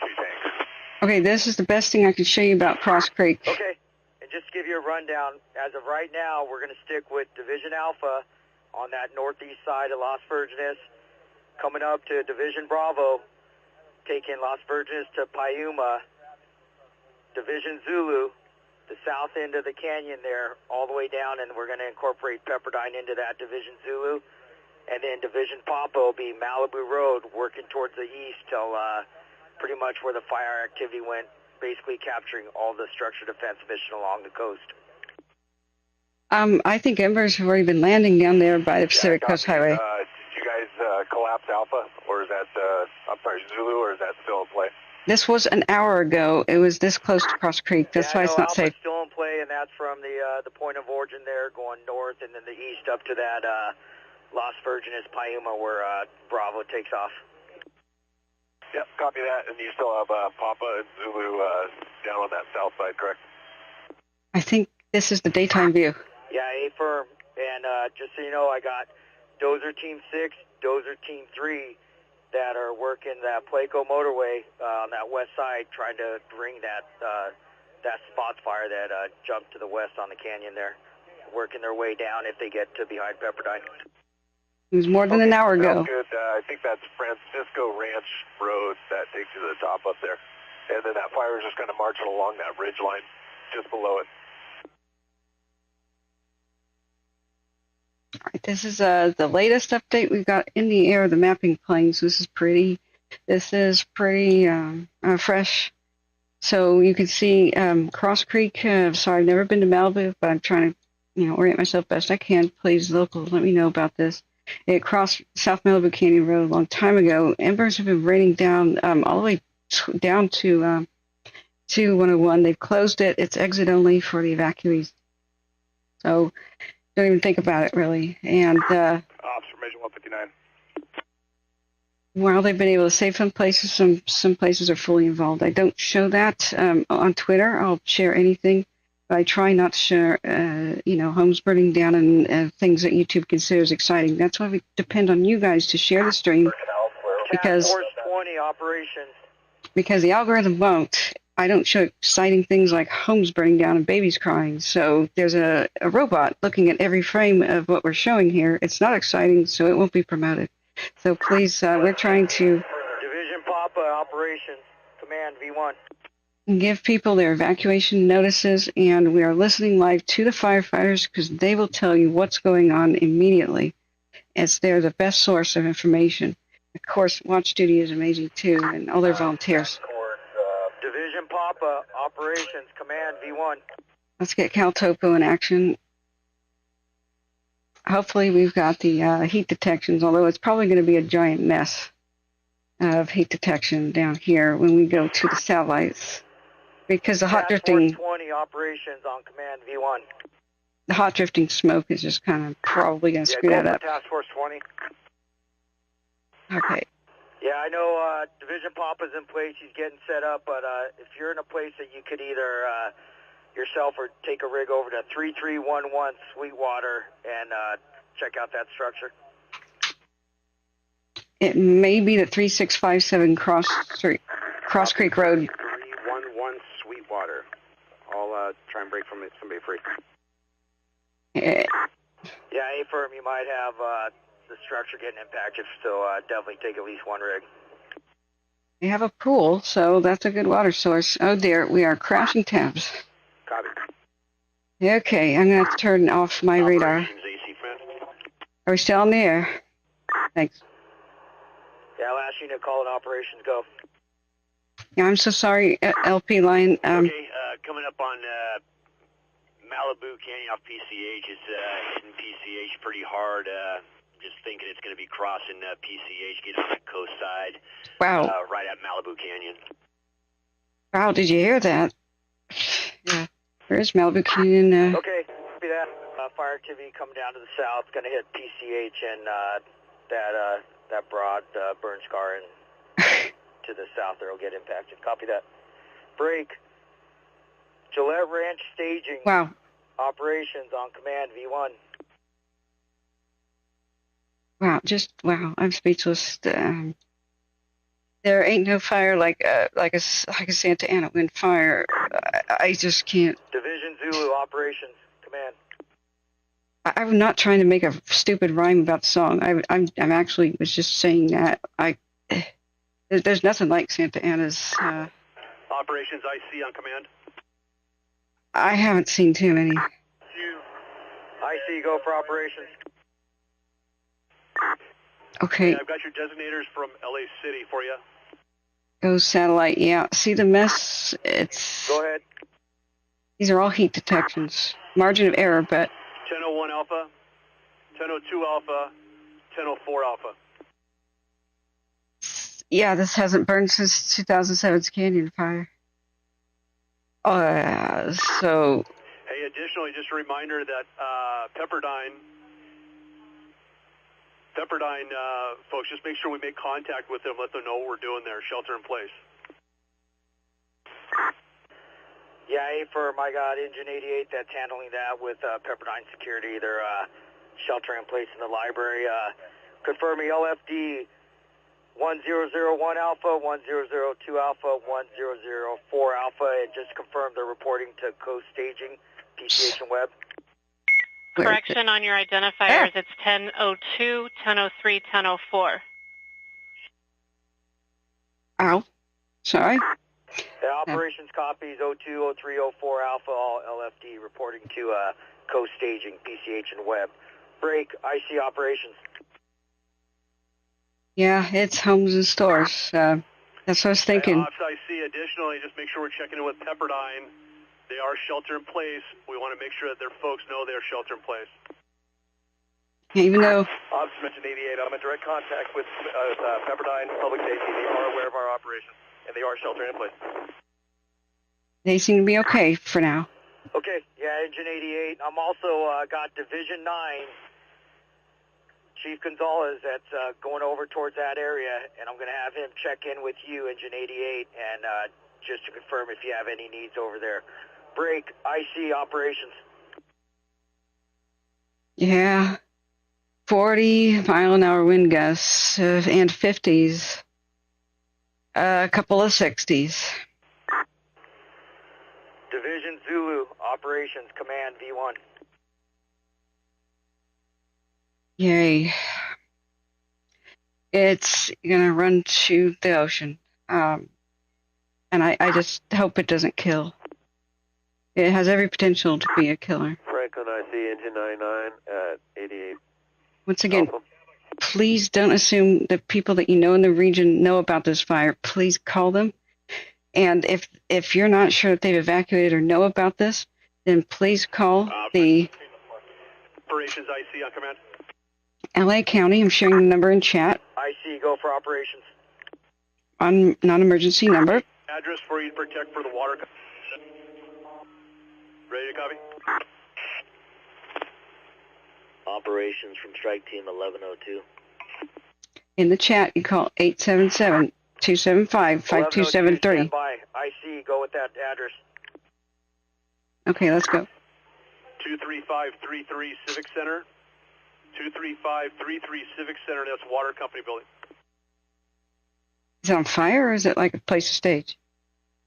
2 tanks. Okay, this is the best thing I can show you about Cross Creek. Okay, and just to give you a rundown, as of right now, we're going to stick with Division Alpha on that northeast side of Las Virgenes, coming up to Division Bravo, taking Las Virgenes to Piuma, Division Zulu, the south end of the canyon there, all the way down, and we're going to incorporate Pepperdine into that Division Zulu. And then Division Papa will be Malibu Road, working towards the east till pretty much where the fire activity went, basically capturing all the structure defense mission along the coast. I think Embers have already been landing down there by the Pacific Coast Highway. Did you guys collapse Alpha, or is that, Zulu, or is that still in play? This was an hour ago. It was this close to Cross Creek. That's why it's not Alpha's safe. Still in play, and that's from the point of origin there, going north, and then the east up to that Las Virgenes, Piuma, where Bravo takes off. Yep, copy that, and you still have Papa and Zulu down on that south side, correct? I think this is the daytime view. Yeah, A-firm. And just so you know, I got Dozer Team 6, Dozer Team 3 that are working that Placo motorway on that west side, trying to bring that spot fire that jumped to the west on the canyon there, working their way down if they get to behind Pepperdine. It was more than an hour ago. Good. I think that's Francisco Ranch Road that takes you to the top up there. And then that fire is just kind of marching along that ridge line just below it. All right, this is the latest update we've got in the air, the mapping planes. This is pretty fresh. So you can see Cross Creek. Sorry, I've never been to Malibu, but I'm trying to orient myself best I can. Please, locals, let me know about this. It crossed South Malibu Canyon Road a long time ago. Embers have been raining down all the way down to 101. They've closed it. It's exit only for the evacuees. So don't even think about it, really. And Observation 159. While they've been able to save some places, some places are fully involved. I don't show that on Twitter. I'll share anything. But I try not to share, homes burning down and things that YouTube considers exciting. That's why we depend on you guys to share the stream, because Task Force 20 operations. Because the algorithm won't. I don't show exciting things like homes burning down and babies crying. So there's a robot looking at every frame of what we're showing here. It's not exciting, so it won't be promoted. So please, we're trying to Division Papa operations, command V1. Give people their evacuation notices, and we are listening live to the firefighters because they will tell you what's going on immediately, as they're the best source of information. Of course, Watch Duty is amazing too, and all their volunteers. Division Papa operations, command V1. Let's get Cal Topo in action. hopefully we've got the heat detections, although it's probably going to be a giant mess of heat detection down here when we go to the satellites. Because the hot drifting... 20 operations on command V1. The hot drifting smoke is just kind of probably going to screw that up. Task Force 20. Okay. Yeah, I know Division Papa's in place. He's getting set up, but if you're in a place that you could either yourself or take a rig over to 3311 Sweetwater and check out that structure. It may be the 3657 Cross Creek Road. 311 Sweetwater. I'll try and break from it. Somebody free. Yeah, A-firm, you might have the structure getting impacted, so definitely take at least one rig. We have a pool, so that's a good water source. Oh dear, we are crashing tabs. Copy. Okay, I'm going to have to turn off my radar. Are we still on the air? Thanks. Yeah, last unit calling operations, go. Yeah, I'm so sorry, LP line. Okay, coming up on Malibu Canyon off PCH. It's hitting PCH pretty hard. Just thinking it's going to be crossing PCH, getting on the coast side. Wow. Right at Malibu Canyon. Wow, did you hear that? Yeah. Where's Malibu Canyon? Okay, copy that. Fire activity coming down to the south. Going to hit PCH and that broad burn scar and to the south there will get impacted. Copy that. Break. Gillette Ranch staging. Wow. Operations on command V1. Wow, I'm speechless. There ain't no fire like a Santa Ana wind fire. I just can't. Division Zulu operations command. I'm not trying to make a stupid rhyme about the song. I'm actually was just saying that there's nothing like Santa Ana's. Operations IC on command. I haven't seen too many. IC, go for operations. Okay. Hey, I've got your designators from LA City for you. Go satellite, yeah. See the mess? Go ahead. These are all heat detections. Margin of error, but... 1001 Alpha, 1002 Alpha, 1004 Alpha. Yeah, this hasn't burned since 2007's Canyon Fire. So... Hey, additionally, just a reminder that Pepperdine folks, just make sure we make contact with them, let them know what we're doing there, shelter in place. Yeah, A-firm, I got Engine 88 that's handling that with Pepperdine Security. They're sheltering in place in the library. Confirming LFD 1001 Alpha, 1002 Alpha, 1004 Alpha, and just confirm they're reporting to Coast Staging, PCH and Web. Correction on your identifiers, it's 1002, 1003, 1004. Ow. Sorry. The operations copies 02, 03, 04 Alpha, all LFD reporting to Coast Staging, PCH and Web. Break, IC operations. Yeah, it's homes and stores. That's what I was thinking. Ops IC, additionally, just make sure we're checking in with Pepperdine. They are shelter in place. We want to make sure that their folks know they're shelter in place. Even though... Ops Dimension 88, I'm in direct contact with Pepperdine Public Safety. They are aware of our operation, and they are sheltering in place. They seem to be okay for now. Okay, yeah, Engine 88. I'm also got Division 9, Chief Gonzalez, that's going over towards that area, and I'm going to have him check in with you, Engine 88, and just to confirm if you have any needs over there. Break, IC operations. Yeah. 40-mile-an-hour wind gusts and 50s. A couple of 60s. Division Zulu, operations, command V1. Yay. It's going to run to the ocean. And I just hope it doesn't kill. It has every potential to be a killer. Franklin IC, Engine 99 at 88. Once again, please don't assume that people that you know in the region know about this fire. Please call them. And if you're not sure that they've evacuated or know about this, then please call the... Operations IC on command. LA County, I'm sharing the number in chat. IC, go for operations. On non-emergency number. Address for you to protect for the water. Ready to copy? Operations from Strike Team 1102. In the chat, you call 877-275-5273. Stand by. IC, go with that address. Okay, let's go. 23533 Civic Center. 23533 Civic Center, that's Water Company building. Is it on fire, or is it like a place to stage?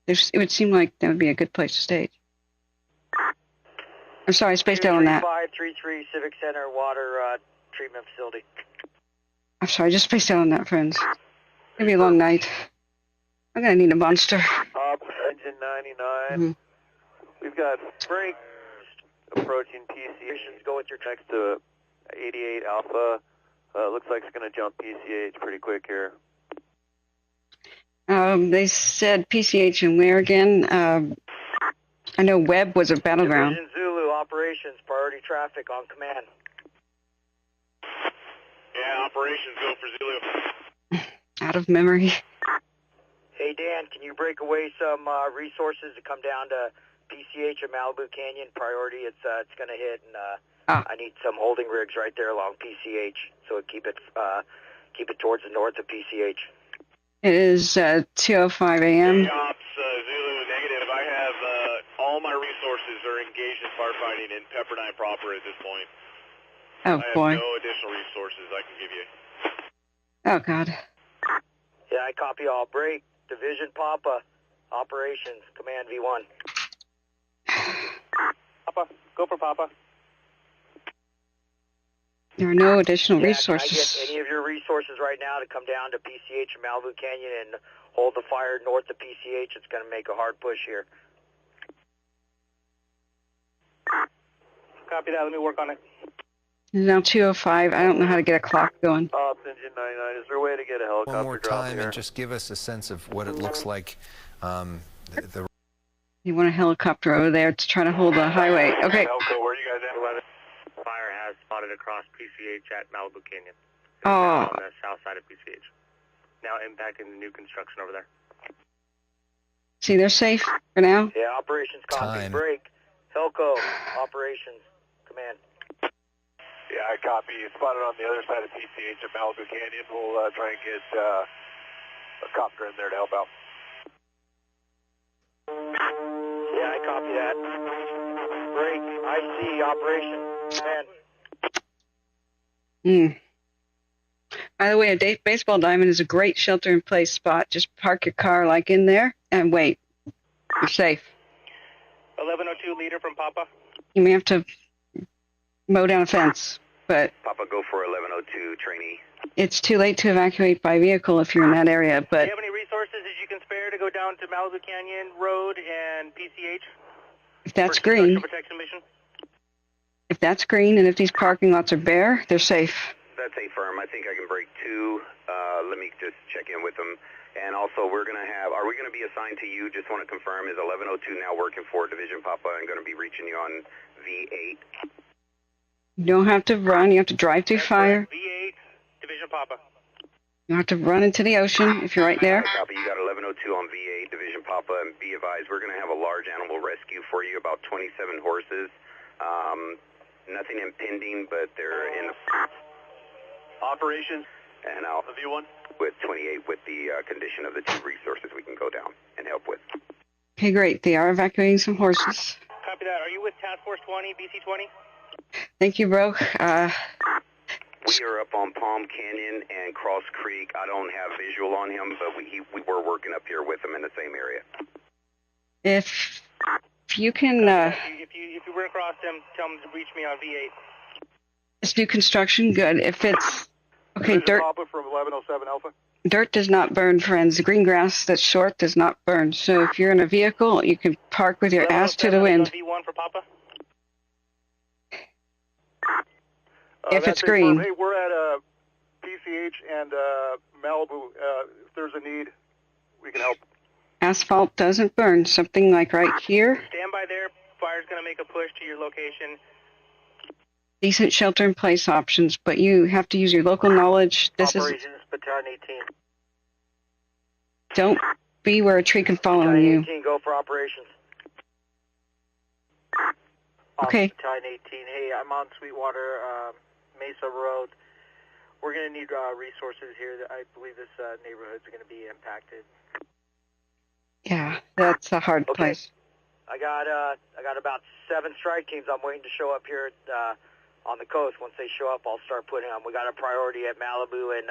It would seem like that would be a good place to stage. I'm sorry, I spaced out on that. 23533 Civic Center Water Treatment Facility. I'm sorry, I just spaced out on that, friends. It's gonna be a long night. I'm gonna need a monster. Engine 99. We've got Frank approaching PCH. Go with your next to 88 Alpha. Looks like it's going to jump PCH pretty quick here. They said PCH and where again? I know Webb was a battleground. Division Zulu operations, priority traffic on command. Yeah, operations go for Zulu. Out of memory. Hey Dan, can you break away some resources to come down to PCH and Malibu Canyon? Priority, it's going to hit, and I need some holding rigs right there along PCH, so keep it towards the north of PCH. It is 2:05 a.m. Ops, Zulu negative. I have all my resources are engaged in firefighting in Pepperdine proper at this point. Oh boy. I have no additional resources I can give you. Oh God. Yeah, I copy all. Break. Division Papa. Operations. Command V1. Papa. Go for Papa. There are no additional resources. Can I get any of your resources right now to come down to PCH and Malibu Canyon and hold the fire north of PCH? It's going to make a hard push here. Copy that. Let me work on it. It's now 2:05. I don't know how to get a clock going. Ops, Engine 99. Is there a way to get a helicopter one more time here? and just give us a sense of what it looks like. You want a helicopter over there to try to hold the highway. Okay. Elko, where are you guys at? 11. Fire has spotted across PCH at Malibu Canyon. Oh. On the south side of PCH. Now impacting the new construction over there. See, they're safe for now. Yeah, operations copy. Break. Helco, operations. Command. Yeah, I copy. Spotted on the other side of PCH at Malibu Canyon. We'll try and get a copter in there to help out. Yeah, I copy that. Break. IC, operation. Command. By the way, a baseball diamond is a great shelter-in-place spot. Just park your car like in there and wait. You're safe. 1102 leader from Papa. You may have to mow down a fence, but Papa, go for 1102 trainee. It's too late to evacuate by vehicle if you're in that area. But do you have any resources that you can spare to go down to Malibu Canyon Road and PCH? If that's green, protection mission? If that's green and if these parking lots are bare, they're safe. That's a firm. I think I can break 2. Let me just check in with them. And also, we're going to have, are we going to be assigned to you? Just want to confirm, is 1102 now working for Division Papa and going to be reaching you on V8? You don't have to run. You have to drive through fire. V8, Division Papa. You don't have to run into the ocean if you're right there. Copy. You got 1102 on V8, Division Papa, and be advised, we're going to have a large animal rescue for you, about 27 horses. Nothing impending, but they're in the operations. And I'll V1 with 28 with the condition of the 2 resources we can go down and help with. Okay, great. They are evacuating some horses. Copy that. Are you with Task Force 20, BC 20? Thank you, bro. We are up on Palm Canyon and Cross Creek. I don't have visual on him, but we were working up here with him in the same area. If you can... if you run across them, tell them to reach me on V8. It's new construction, good. If it's... Okay, dirt... Papa from 1107 Alpha. Dirt does not burn, friends. The green grass that's short does not burn. So if you're in a vehicle, you can park with your ass to the wind. V1 for Papa. If it's green. Hey, we're at PCH and Malibu. If there's a need, we can help. Asphalt doesn't burn. Something like right here. Stand by there. Fire's going to make a push to your location. decent shelter-in-place options, but you have to use your local knowledge. Operations, Battalion 18. Don't be where a tree can fall on Battalion you. 18, go for operations. Okay. Battalion 18, hey, I'm on Sweetwater, Mesa Road. We're going to need resources here. I believe this neighborhood's going to be impacted. Yeah, that's a hard place. I got about 7 strike teams. I'm waiting to show up here on the coast. Once they show up, I'll start putting them. We got a priority at Malibu and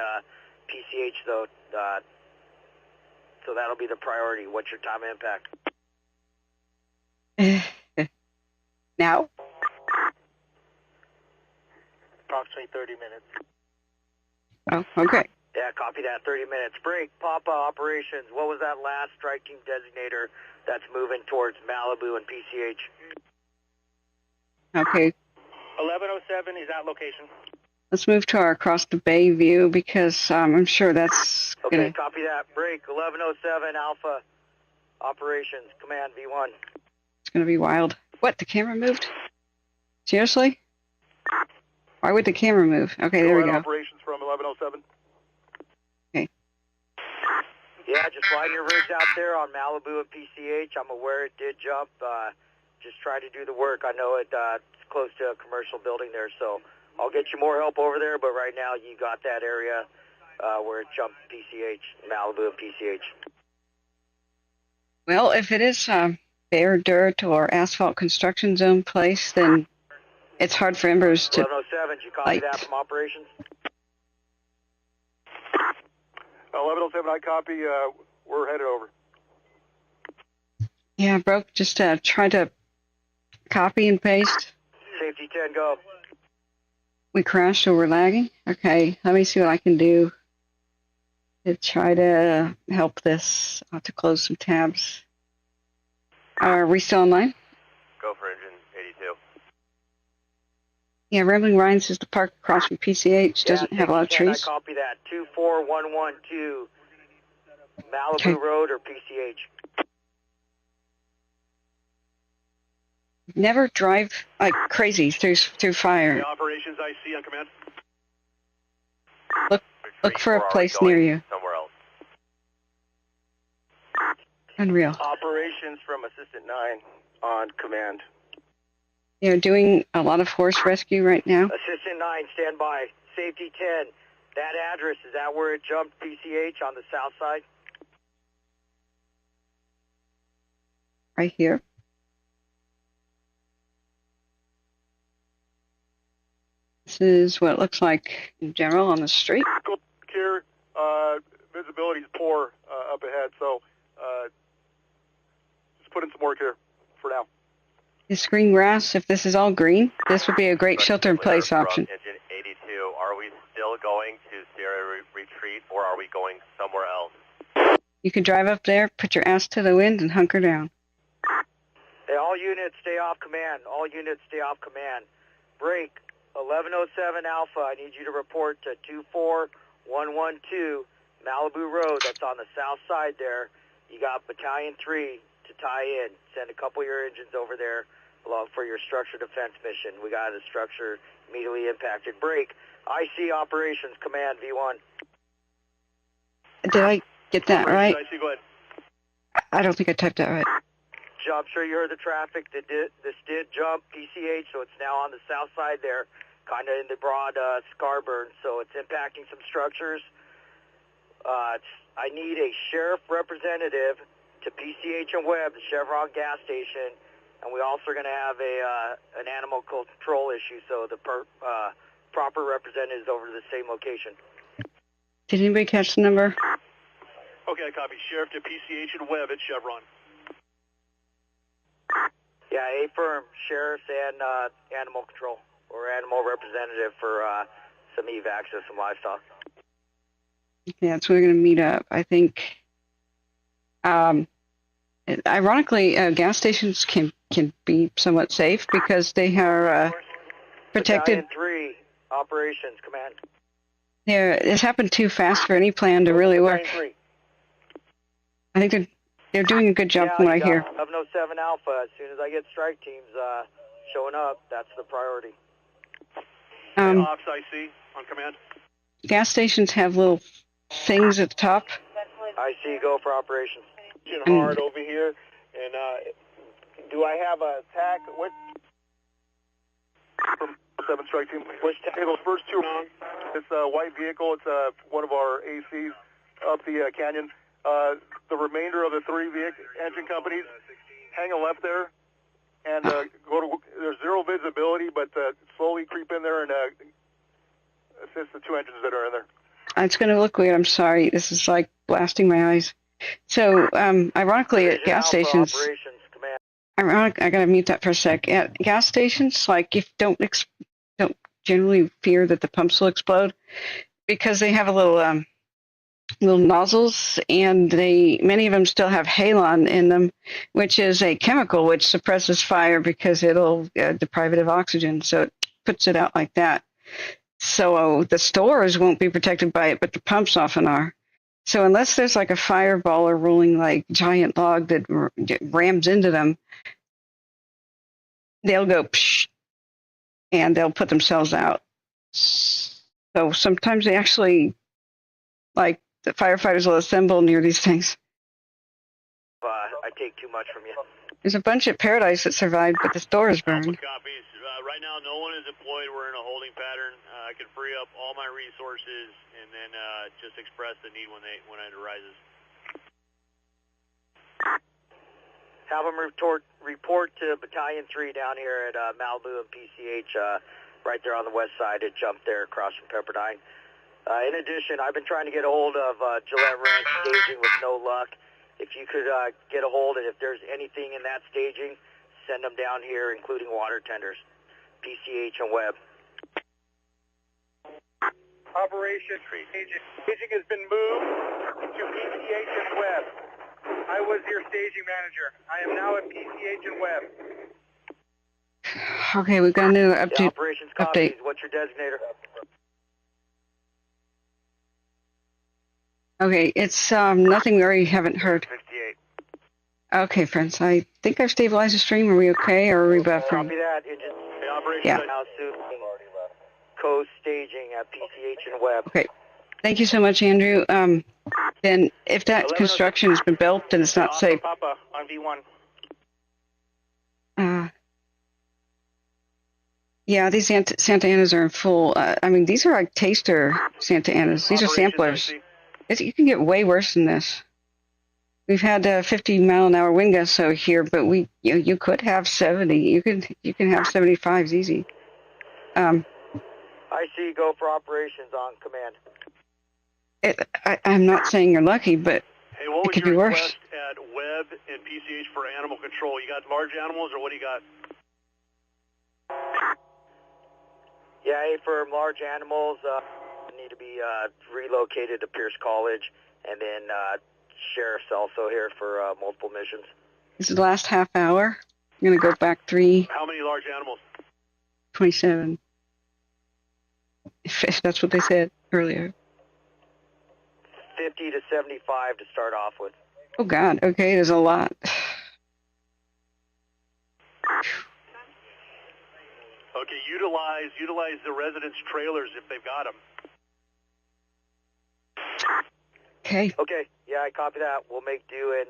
PCH though, so that'll be the priority. What's your time of impact? Now? Approximately 30 minutes. Oh, okay. Yeah, copy that. 30 minutes. Break. Papa operations. What was that last strike team designator that's moving towards Malibu and PCH? Okay. 1107 is at location. Let's move to our across the bay view because I'm sure that's Okay, gonna. copy that. Break. 1107 Alpha operations. Command V1. It's gonna be wild. What? The camera moved? Seriously? Why would the camera move? Okay, there we go. Operations from 1107. Okay. Yeah, just flying your rigs out there on Malibu and PCH. I'm aware it did jump. Just try to do the work. I know it's close to a commercial building there, so I'll get you more help over there. But right now, you got that area where it jumped PCH, Malibu and PCH. Well, if it is bare dirt or asphalt construction zone place, then it's hard for embers to 1107, you copy that from operations? 1107, I copy. We're headed over. Yeah, broke. Just try to copy and paste. Safety 10, go. We crashed, so we're lagging. Okay, let me see what I can do to try to help this. I'll have to close some tabs. Are we still online? Go for engine 82. Yeah, Rambling Ryan's is the park across from PCH. Doesn't have a lot of trees. I copy that. 24112 Malibu Road or PCH. Never drive like crazy through fire. The operations I see on command. Look for a place near you. Somewhere else. Unreal. Operations from Assistant 9 on command. They're doing a lot of horse rescue right now. Assistant 9, stand by. Safety 10, that address, is that where it jumped PCH on the south side? Right here. This is what it looks like in general on the street. Here, visibility is poor up ahead, so just put in some work here for now. This green grass, if this is all green, this would be a great shelter-in-place option. Engine 82, are we still going to Sierra Retreat or are we going somewhere else? You can drive up there, put your ass to the wind, and hunker down. Hey, all units stay off command. All units stay off command. Break. 1107 Alpha, I need you to report to 24112 Malibu Road. That's on the south side there. You got Battalion 3 to tie in. Send a couple of your engines over there along for your structure defense mission. We got a structure immediately impacted. Break. IC Operations Command V1. Did I get that right? IC, go ahead. I don't think I typed that right. I'm sure you heard the traffic. This did jump PCH, so it's now on the south side there, kind of in the broad Scarborough, so it's impacting some structures. I need a sheriff representative to PCH and Webb, the Chevron gas station, and we also are going to have an animal control issue, so the proper representative is over to the same location. Did anybody catch the number? Okay, I copy. Sheriff to PCH and Webb at Chevron. Yeah, A-firm, sheriffs, and animal control, or animal representative for some evacs of some livestock. Yeah, that's where we're going to meet up. I think, ironically, gas stations can be somewhat safe because they are protected. Battalion 3, Operations Command. This happened too fast for any plan to really work. I think they're doing a good job from what I hear. 1107 Alpha, as soon as I get strike teams showing up, that's the priority. Ops, I see, on command. Gas stations have little things at the top. I see, go for operations. Hard over here, and do I have a TAC? What? From 7 strike team. Which TAC? Those first two rounds. It's a white vehicle. It's one of our ACs up the canyon. The remainder of the 3 engine companies hang a left there, and go to. There's zero visibility, but slowly creep in there and assist the 2 engines that are in there. It's going to look weird. I'm sorry. This is like blasting my eyes. So, ironically, at gas stations, I got to mute that for a sec. At gas stations, like, you don't generally fear that the pumps will explode because they have a little nozzles, and many of them still have halon in them, which is a chemical which suppresses fire because it'll deprive it of oxygen. So it puts it out like that. So the stores won't be protected by it, but the pumps often are. So unless there's like a fireball or rolling like giant log that rams into them, they'll go psh, and they'll put themselves out. So sometimes they actually, like, the firefighters will assemble near these things. I take too much from you. There's a bunch at Paradise that survived, but the store is burned. Copies. Right now, no one is employed. We're in a holding pattern. I can free up all my resources and then just express the need when it arises. Have them report to Battalion 3 down here at Malibu and PCH, right there on the west side. It jumped there across from Pepperdine. In addition, I've been trying to get a hold of Gillette Ranch staging with no luck. If you could get a hold, and if there's anything in that staging, send them down here, including water tenders. PCH and Webb. Operation staging has been moved to PCH and Webb. I was your staging manager. I am now at PCH and Webb. Okay, we've got a new update. The operations copies. What's your designator? Okay, it's nothing we already haven't heard. 58. Okay, friends, I think I've stabilized the stream. Are we okay, or are we buffering? Copy that. Yeah. Now coast staging at PCH and Webb. Okay. Thank you so much, Andrew. Then, if that construction has been built, then it's not safe. Papa on V1. Yeah, these Santa Anas are in full. I mean, these are like taster Santa Anas. These are samplers. You can get way worse than this. We've had 50-mile-an-hour wind gusts out here, but you could have 70. You can have 75s easy. I see. Go for operations on command. I'm not saying you're lucky, but hey, what it could be worse. Request at Webb and PCH for animal control? You got large animals, or what do you got? Yeah, for large animals, need to be relocated to Pierce College, and then sheriff's also here for multiple missions. This is the last half hour. I'm going to go back 3. How many large animals? 27. If that's what they said earlier. 50 to 75 to start off with. Oh, God. Okay, there's a lot. Okay, utilize the residents' trailers if they've got them. Okay. Okay, yeah, I copy that. We'll make do and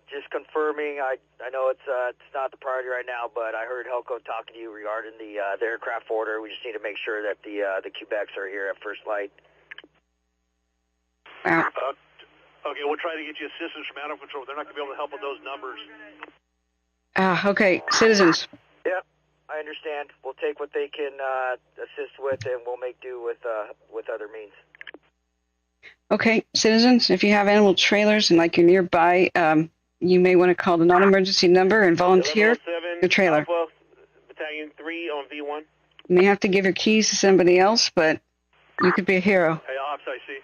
just confirming. I know it's not the priority right now, but I heard Helco talking to you regarding the aircraft order. We just need to make sure that the Quebecs are here at first light. Wow. Okay, we'll try to get you assistance from Animal Control. They're not going to be able to help with those numbers. Okay, citizens. Yep, I understand. We'll take what they can assist with, and we'll make do with other means. Okay, citizens, if you have animal trailers and like you're nearby, you may want to call the non-emergency number and volunteer your trailer. Alpha, Battalion 3 on V1. You may have to give your keys to somebody else, but you could be a hero. Hey, Ops, I see.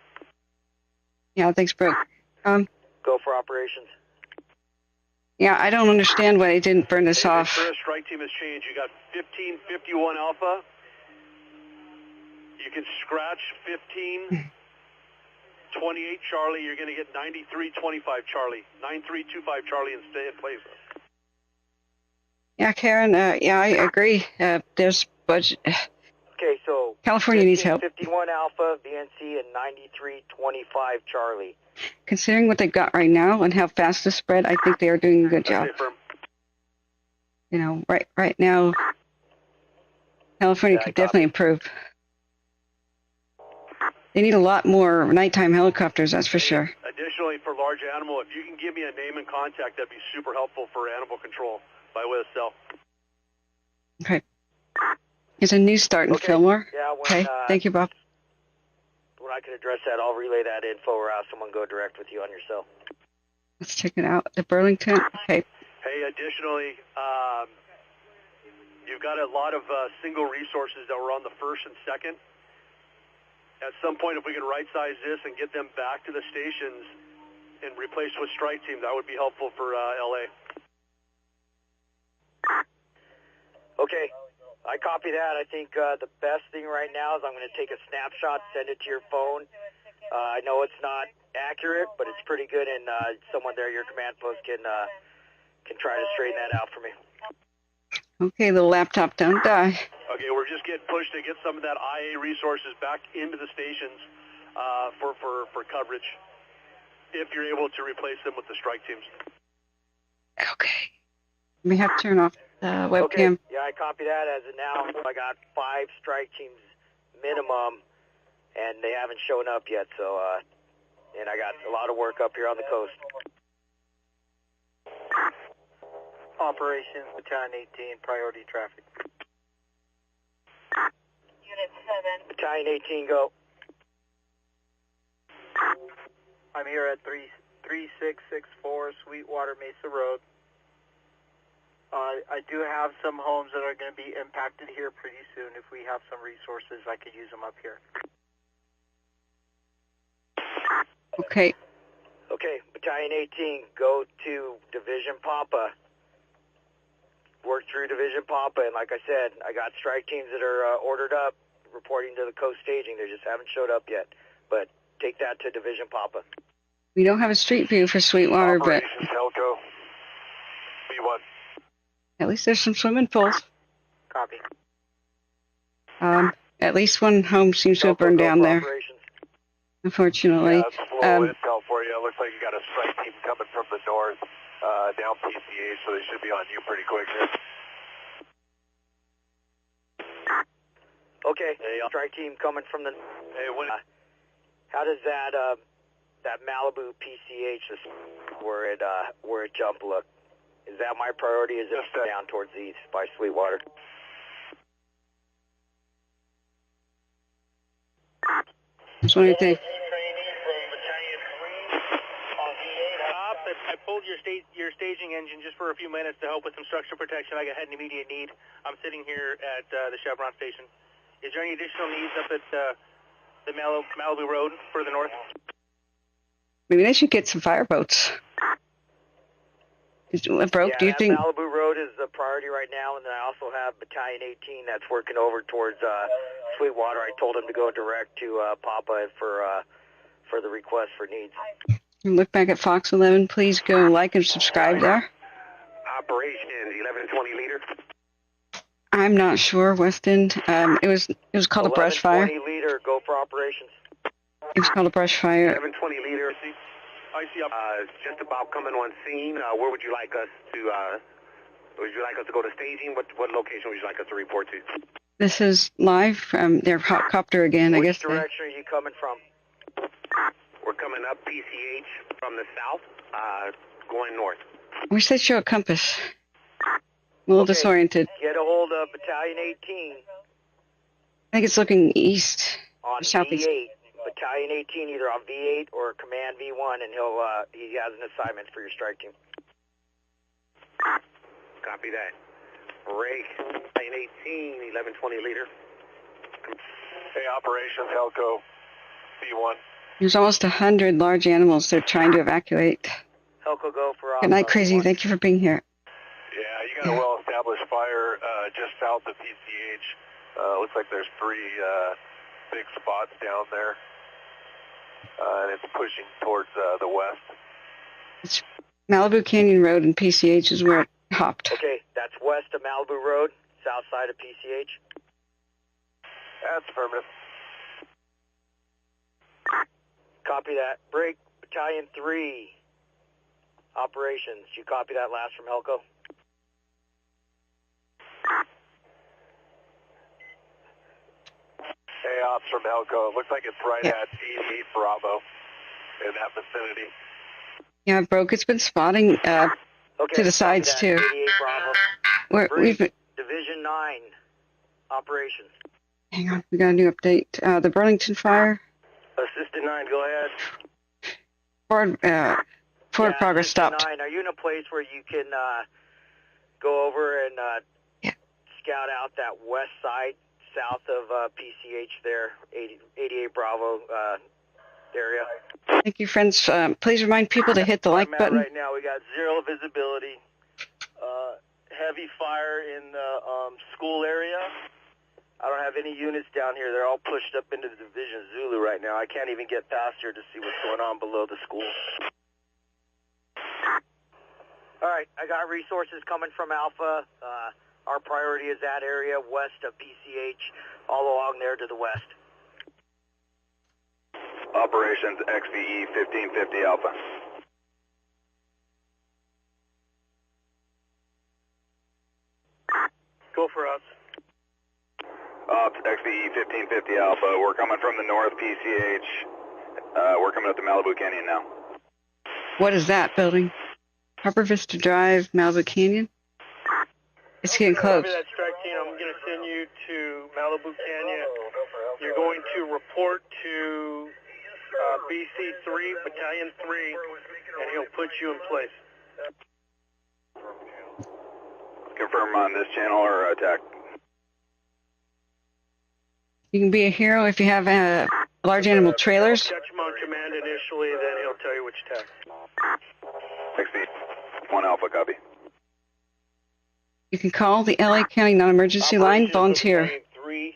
Yeah, thanks, Brooke. Go for operations. Yeah, I don't understand why they didn't burn this off. First strike team has changed. You got 1551 Alpha. You can scratch 1528 Charlie. You're going to get 9325 Charlie. 9325 Charlie and stay in place. Yeah, Karen. Yeah, I agree. There's budget. Okay, so California needs help. 51 Alpha, VNC, and 9325 Charlie. Considering what they've got right now and how fast the spread, I think they are doing a good job. You know, right now, California could definitely improve. They need a lot more nighttime helicopters, that's for sure. Additionally, for large animal, if you can give me a name and contact, that'd be super helpful for animal control by way of cell. Okay. There's a new start in Fillmore. Yeah, okay, thank you, Bob. When I can address that, I'll relay that info or have someone go direct with you on your cell. Let's check it out. The Burlington. Okay. Hey, additionally, you've got a lot of single resources that were on the first and second. At some point, if we can right-size this and get them back to the stations and replace with strike team, that would be helpful for LA. Okay, I copy that. I think the best thing right now is I'm going to take a snapshot, send it to your phone. I know it's not accurate, but it's pretty good, and someone there, your command post, can try to straighten that out for me. Okay, the laptop don't die. Okay, we're just getting pushed to get some of that IA resources back into the stations for coverage, if you're able to replace them with the strike teams. Okay. We have to turn off the webcam. Okay. Yeah, I copy that. As of now, I got 5 strike teams minimum, and they haven't shown up yet. So, and I got a lot of work up here on the coast. Operations, Battalion 18, priority traffic. Unit 7. Battalion 18, go. I'm here at 3664 Sweetwater Mesa Road. I do have some homes that are going to be impacted here pretty soon. If we have some resources, I could use them up here. Okay. Okay, Battalion 18, go to Division Papa. Work through Division Papa, and like I said, I got strike teams that are ordered up, reporting to the coast staging. They just haven't showed up yet. But take that to Division Papa. We don't have a street view for Sweetwater, but Telco. B1. at least there's some swimming pools. Copy. At least one home seems to have burned down there. Unfortunately. Yeah, that's a little intel for you. It looks like you got a strike team coming from the north down PCH, so they should be on you pretty quick here. Okay, strike team coming from the... Hey, how does that Malibu PCH, where it jumped, look? Is that my priority? Is it down towards the east by Sweetwater? That's what I think. I pulled your staging engine just for a few minutes to help with some structural protection. I had an immediate need. I'm sitting here at the Chevron station. Is there any additional needs up at the Malibu Road further north? Maybe they should get some fireboats. Broke, do you think? Malibu Road is the priority right now, and then I also have Battalion 18 that's working over towards Sweetwater. I told him to go direct to Papa for the request for needs. Look back at Fox 11. Please go like and subscribe there. Operations 1120 leader. I'm not sure, Weston. It was called a brush fire. 1120 leader, go for operations. It was called a brush fire. 1120 leader. I see. Just about coming on scene. Where would you like us to? Would you like us to go to staging? What location would you like us to report to? This is live from their helicopter again. I guess. Which direction are you coming from? We're coming up PCH from the south, going north. I wish they'd show a compass. A little disoriented. Get a hold of Battalion 18. I think it's looking east. On southeast. V8. Battalion 18, either on V8 or Command V1, and he has an assignment for your strike team. Copy that. Ray, Battalion 18, 1120 leader. Hey, operations, Helco, B1. There's almost 100 large animals they're trying to evacuate. Helco, go for Good night, Crazy. Thank you for being here. Yeah, you got a well-established fire just south of PCH. Looks like there's 3 big spots down there, and it's pushing towards the west. It's Malibu Canyon Road and PCH is where it hopped. Okay, that's west of Malibu Road, south side of PCH. That's affirmative. Copy that. Break, Battalion 3, operations. You copy that last from Helco? Hey, ops from Helco. It looks like it's right at 88 Bravo in that vicinity. Yeah, Broke. It's been spotting to the sides, too. 88 Bravo. We've been... Division 9, operations. Hang on, we got a new update. The Burlington Fire. Assistant 9, go ahead. Forward progress stopped. 9, are you in a place where you can go over and scout out that west side, south of PCH there, 88 Bravo area? Thank you, friends. Please remind people to hit the like button. Right now, we got 0 visibility. Heavy fire in the school area. I don't have any units down here. They're all pushed up into the Division Zulu right now. I can't even get past here to see what's going on below the school. All right, I got resources coming from Alpha. Our priority is that area west of PCH, all along there to the west. Operations XVE 1550 Alpha. Go for us. Ops XVE 1550 Alpha. We're coming from the north PCH. We're coming up to Malibu Canyon now. What is that building? Upper Vista Drive, Malibu Canyon? It's getting close. That strike team, I'm going to send you to Malibu Canyon. You're going to report to BC3, Battalion 3, and he'll put you in place. Confirm on this channel or attack. You can be a hero if you have large animal trailers. Catch him on command initially, then he'll tell you which attack. 1 Alpha, copy. You can call the LA County Non-Emergency Line, volunteer. 3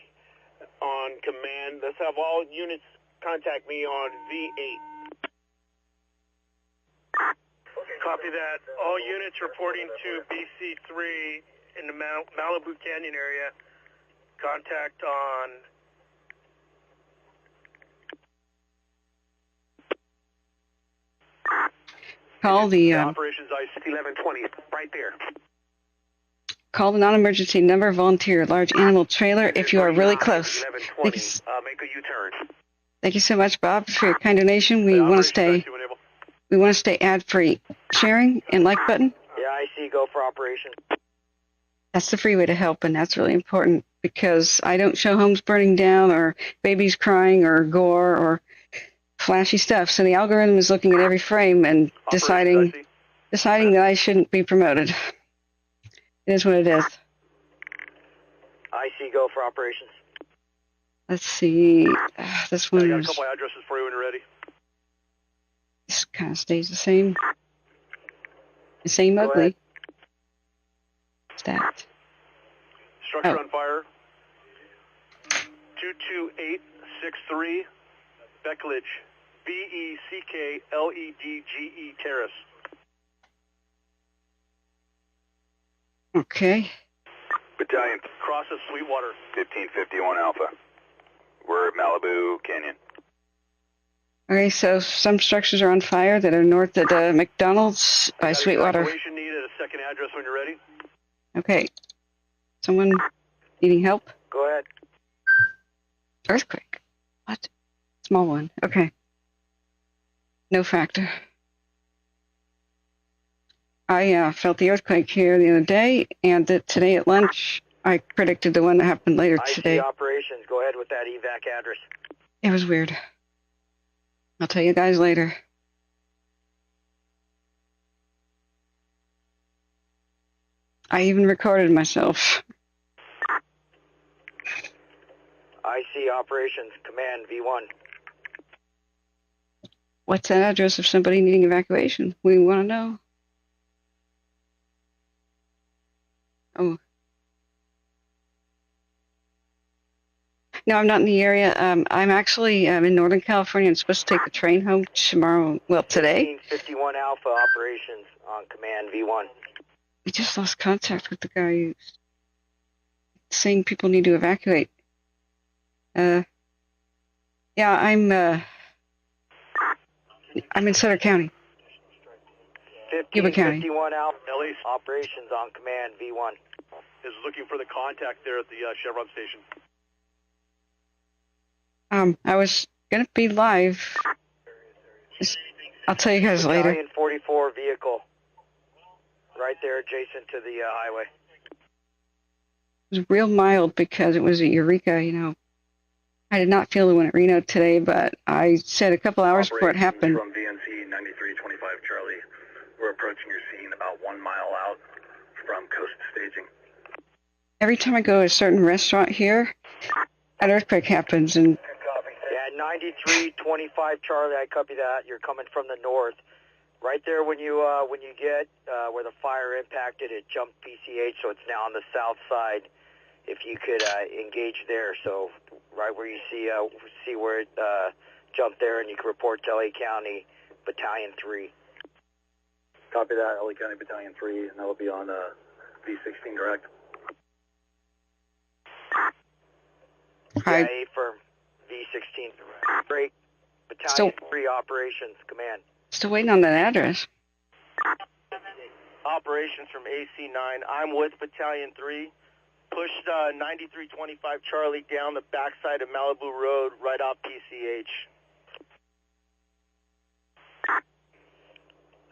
on command. Let's have all units contact me on V8. Copy that. All units reporting to BC3 in the Malibu Canyon area. Contact on... Call the... Operations IC 1120, right there. Call the non-emergency number, volunteer, large animal trailer if you are really close. Make a U-turn. Thank you so much, Bob, for your kind donation. We want to stay ad-free. Sharing and like button. Yeah, I see. Go for operation. That's the free way to help, and that's really important because I don't show homes burning down or babies crying or gore or flashy stuff. So the algorithm is looking at every frame and deciding that I shouldn't be promoted. It is what it is. I see. Go for operations. Let's see. This one I got a is... couple addresses for you when you're ready. This kind of stays the same. The same ugly. What's that? Structure on fire. 22863 Beckledge. BECKLEDGE Terrace. Okay. Battalion. Crosses Sweetwater. 1551 Alpha. We're at Malibu Canyon. Okay, so some structures are on fire that are north of the McDonald's by Sweetwater. Evacuation need at a second address when you're ready. Okay. Someone needing help? Go ahead. Earthquake. What? Small one. Okay. No factor. I felt the earthquake here the other day, and that today at lunch, I predicted the one that happened later today. I see operations. Go ahead with that evac address. It was weird. I'll tell you guys later. I even recorded myself. I see operations. Command V1. What's that address of somebody needing evacuation? We want to know. Oh. No, I'm not in the area. I'm actually in Northern California. I'm supposed to take the train home tomorrow. Well, today. 1551 Alpha operations on command V1. we just lost contact with the guy who's saying people need to evacuate. Yeah, I'm in Sutter County. 1551 out. LA's operations on command, V1. Is looking for the contact there at the Chevron station. I was going to be live. I'll tell you guys later. Battalion 44 vehicle. Right there adjacent to the highway. It was real mild because it was at Eureka, you know. I did not feel the one at Reno today, but I said a couple hours before it happened. From VNC 9325 Charlie, we're approaching your scene about 1 mile out from coast staging. Every time I go to a certain restaurant here, an earthquake happens, and yeah, 9325 Charlie, I copy that. You're coming from the north. Right there when you get where the fire impacted, it jumped PCH, so it's now on the south side. If you could engage there, so right where you see where it jumped there, and you can report to LA County Battalion 3. Copy that, LA County Battalion 3, and that will be on V16 direct. Hi. CIA for V16 direct. Great. Battalion 3 operations command. Still waiting on that address. Operations from AC9. I'm with Battalion 3. Pushed 9325 Charlie down the backside of Malibu Road, right off PCH.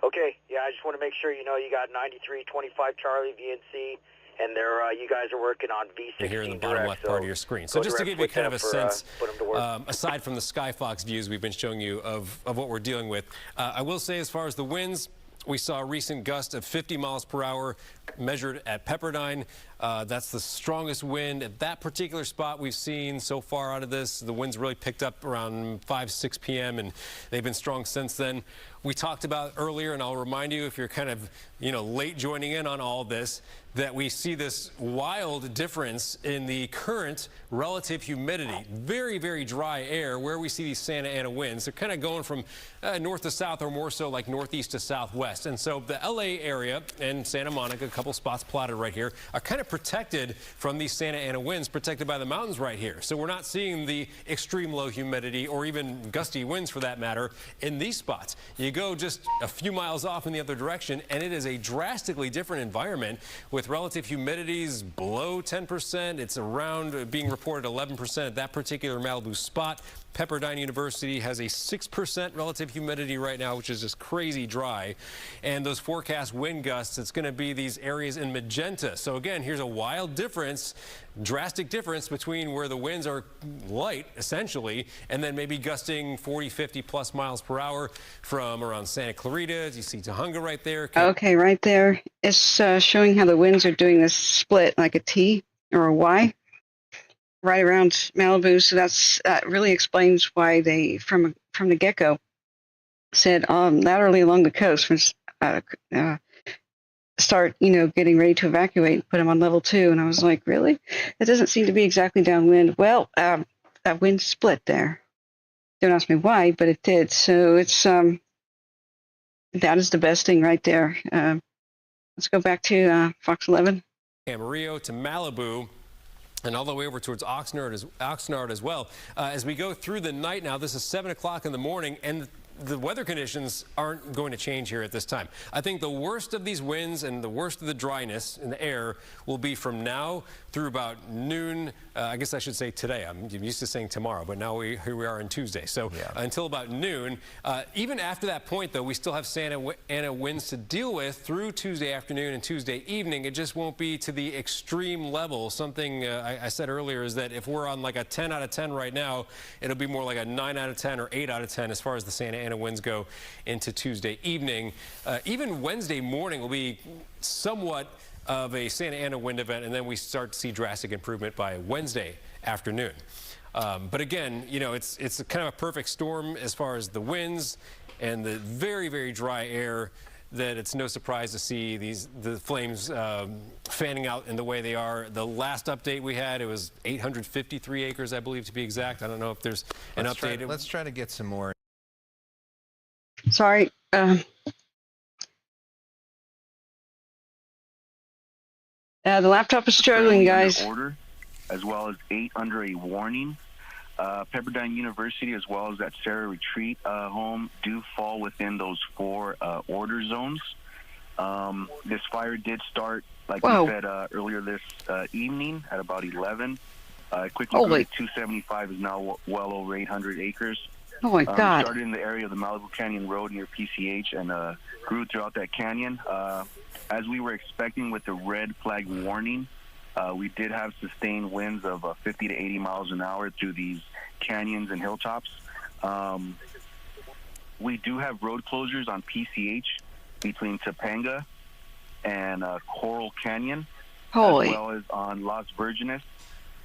Okay, yeah, I just want to make sure you know you got 9325 Charlie, VNC, and you guys are working on V16 here in the bottom left part of your screen. So just to give you kind of a sense, aside from the Skyfox views we've been showing you of what we're dealing with, I will say as far as the winds, we saw a recent gust of 50 miles per hour measured at Pepperdine. That's the strongest wind at that particular spot we've seen so far out of this. The winds really picked up around 5, 6 p.m. and they've been strong since then. We talked about earlier, and I'll remind you if you're kind of, late joining in on all this, that we see this wild difference in the current relative humidity. Very, very dry air where we see these Santa Ana winds. They're kind of going from north to south, or more so like northeast to southwest. And so the LA area and Santa Monica, a couple spots plotted right here, are kind of protected from these Santa Ana winds, protected by the mountains right here. So we're not seeing the extreme low humidity or even gusty winds for that matter in these spots. You go just a few miles off in the other direction and it is a drastically different environment with relative humidities below 10%. It's around being reported 11% at that particular Malibu spot. Pepperdine University has a 6% relative humidity right now, which is just crazy dry. And those forecast wind gusts, it's going to be these areas in magenta. So again, here's a wild difference, drastic difference between where the winds are light, essentially, and then maybe gusting 40, 50 plus miles per hour from around Santa Clarita. You see Tahunga right there. Okay, right there. It's showing how the winds are doing this split like a T or a Y. Right around Malibu, so that really explains why they, from the get-go, said laterally along the coast, start getting ready to evacuate and put them on level 2. And I was like, really? It doesn't seem to be exactly downwind. Well, that wind split there. Don't ask me why, but it did. So it's that is the best thing right there. Let's go back to Fox 11. Camarillo to Malibu. And all the way over towards Oxnard as well. As we go through the night now, this is 7 o'clock in the morning, and the weather conditions aren't going to change here at this time. I think the worst of these winds and the worst of the dryness in the air will be from now through about noon. I guess I should say today. I'm used to saying tomorrow, but now here we are on Tuesday. So until about noon. Even after that point, though, we still have Santa Ana winds to deal with through Tuesday afternoon and Tuesday evening. It just won't be to the extreme level. Something I said earlier is that if we're on like a 10 out of 10 right now, it'll be more like a 9 out of 10 or 8 out of 10 as far as the Santa Ana winds go into Tuesday evening. Even Wednesday morning will be somewhat of a Santa Ana wind event, and then we start to see drastic improvement by Wednesday afternoon. But again, it's kind of a perfect storm as far as the winds and the very, very dry air, that it's no surprise to see the flames fanning out in the way they are. The last update we had, it was 853 acres, I believe, to be exact. I don't know if there's an update. Let's try to get some more. Sorry. The laptop is struggling, guys. Order, as well as 8 under a warning. Pepperdine University, as well as that Sarah Retreat home, do fall within those 4 order zones. This fire did start, like we said earlier this evening, at about 11. Quickly grew to 275, is now well over 800 acres. Oh my God! Started in the area of the Malibu Canyon Road near PCH and grew throughout that canyon. As we were expecting with the red flag warning, we did have sustained winds of 50 to 80 miles an hour through these canyons and hilltops. We do have road closures on PCH between Topanga and Coral Canyon, as well as on Las Virgenes,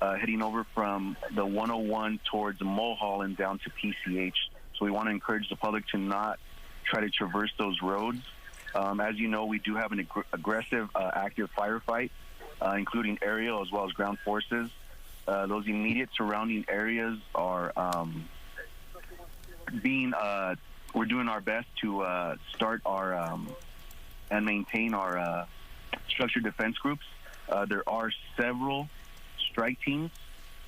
heading over from the 101 towards Mulholland down to PCH. So we want to encourage the public to not try to traverse those roads. As you know, we do have an aggressive active firefight, including aerial as well as ground forces. Those immediate surrounding areas are we're doing our best to start our and maintain our structured defense groups. There are several strike teams,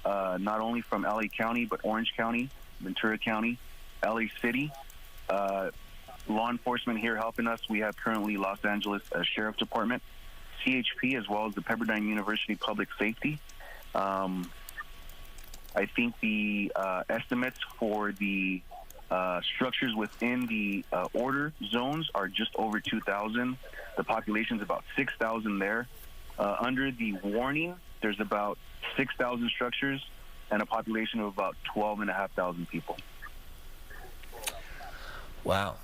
not only from LA County, but Orange County, Ventura County, LA City. Law enforcement here helping us. We have currently Los Angeles Sheriff Department, CHP, as well as the Pepperdine University Public Safety. I think the estimates for the structures within the order zones are just over 2,000. The population is about 6,000 there. Under the warning, there's about 6,000 structures and a population of about 12,500 people. Wow.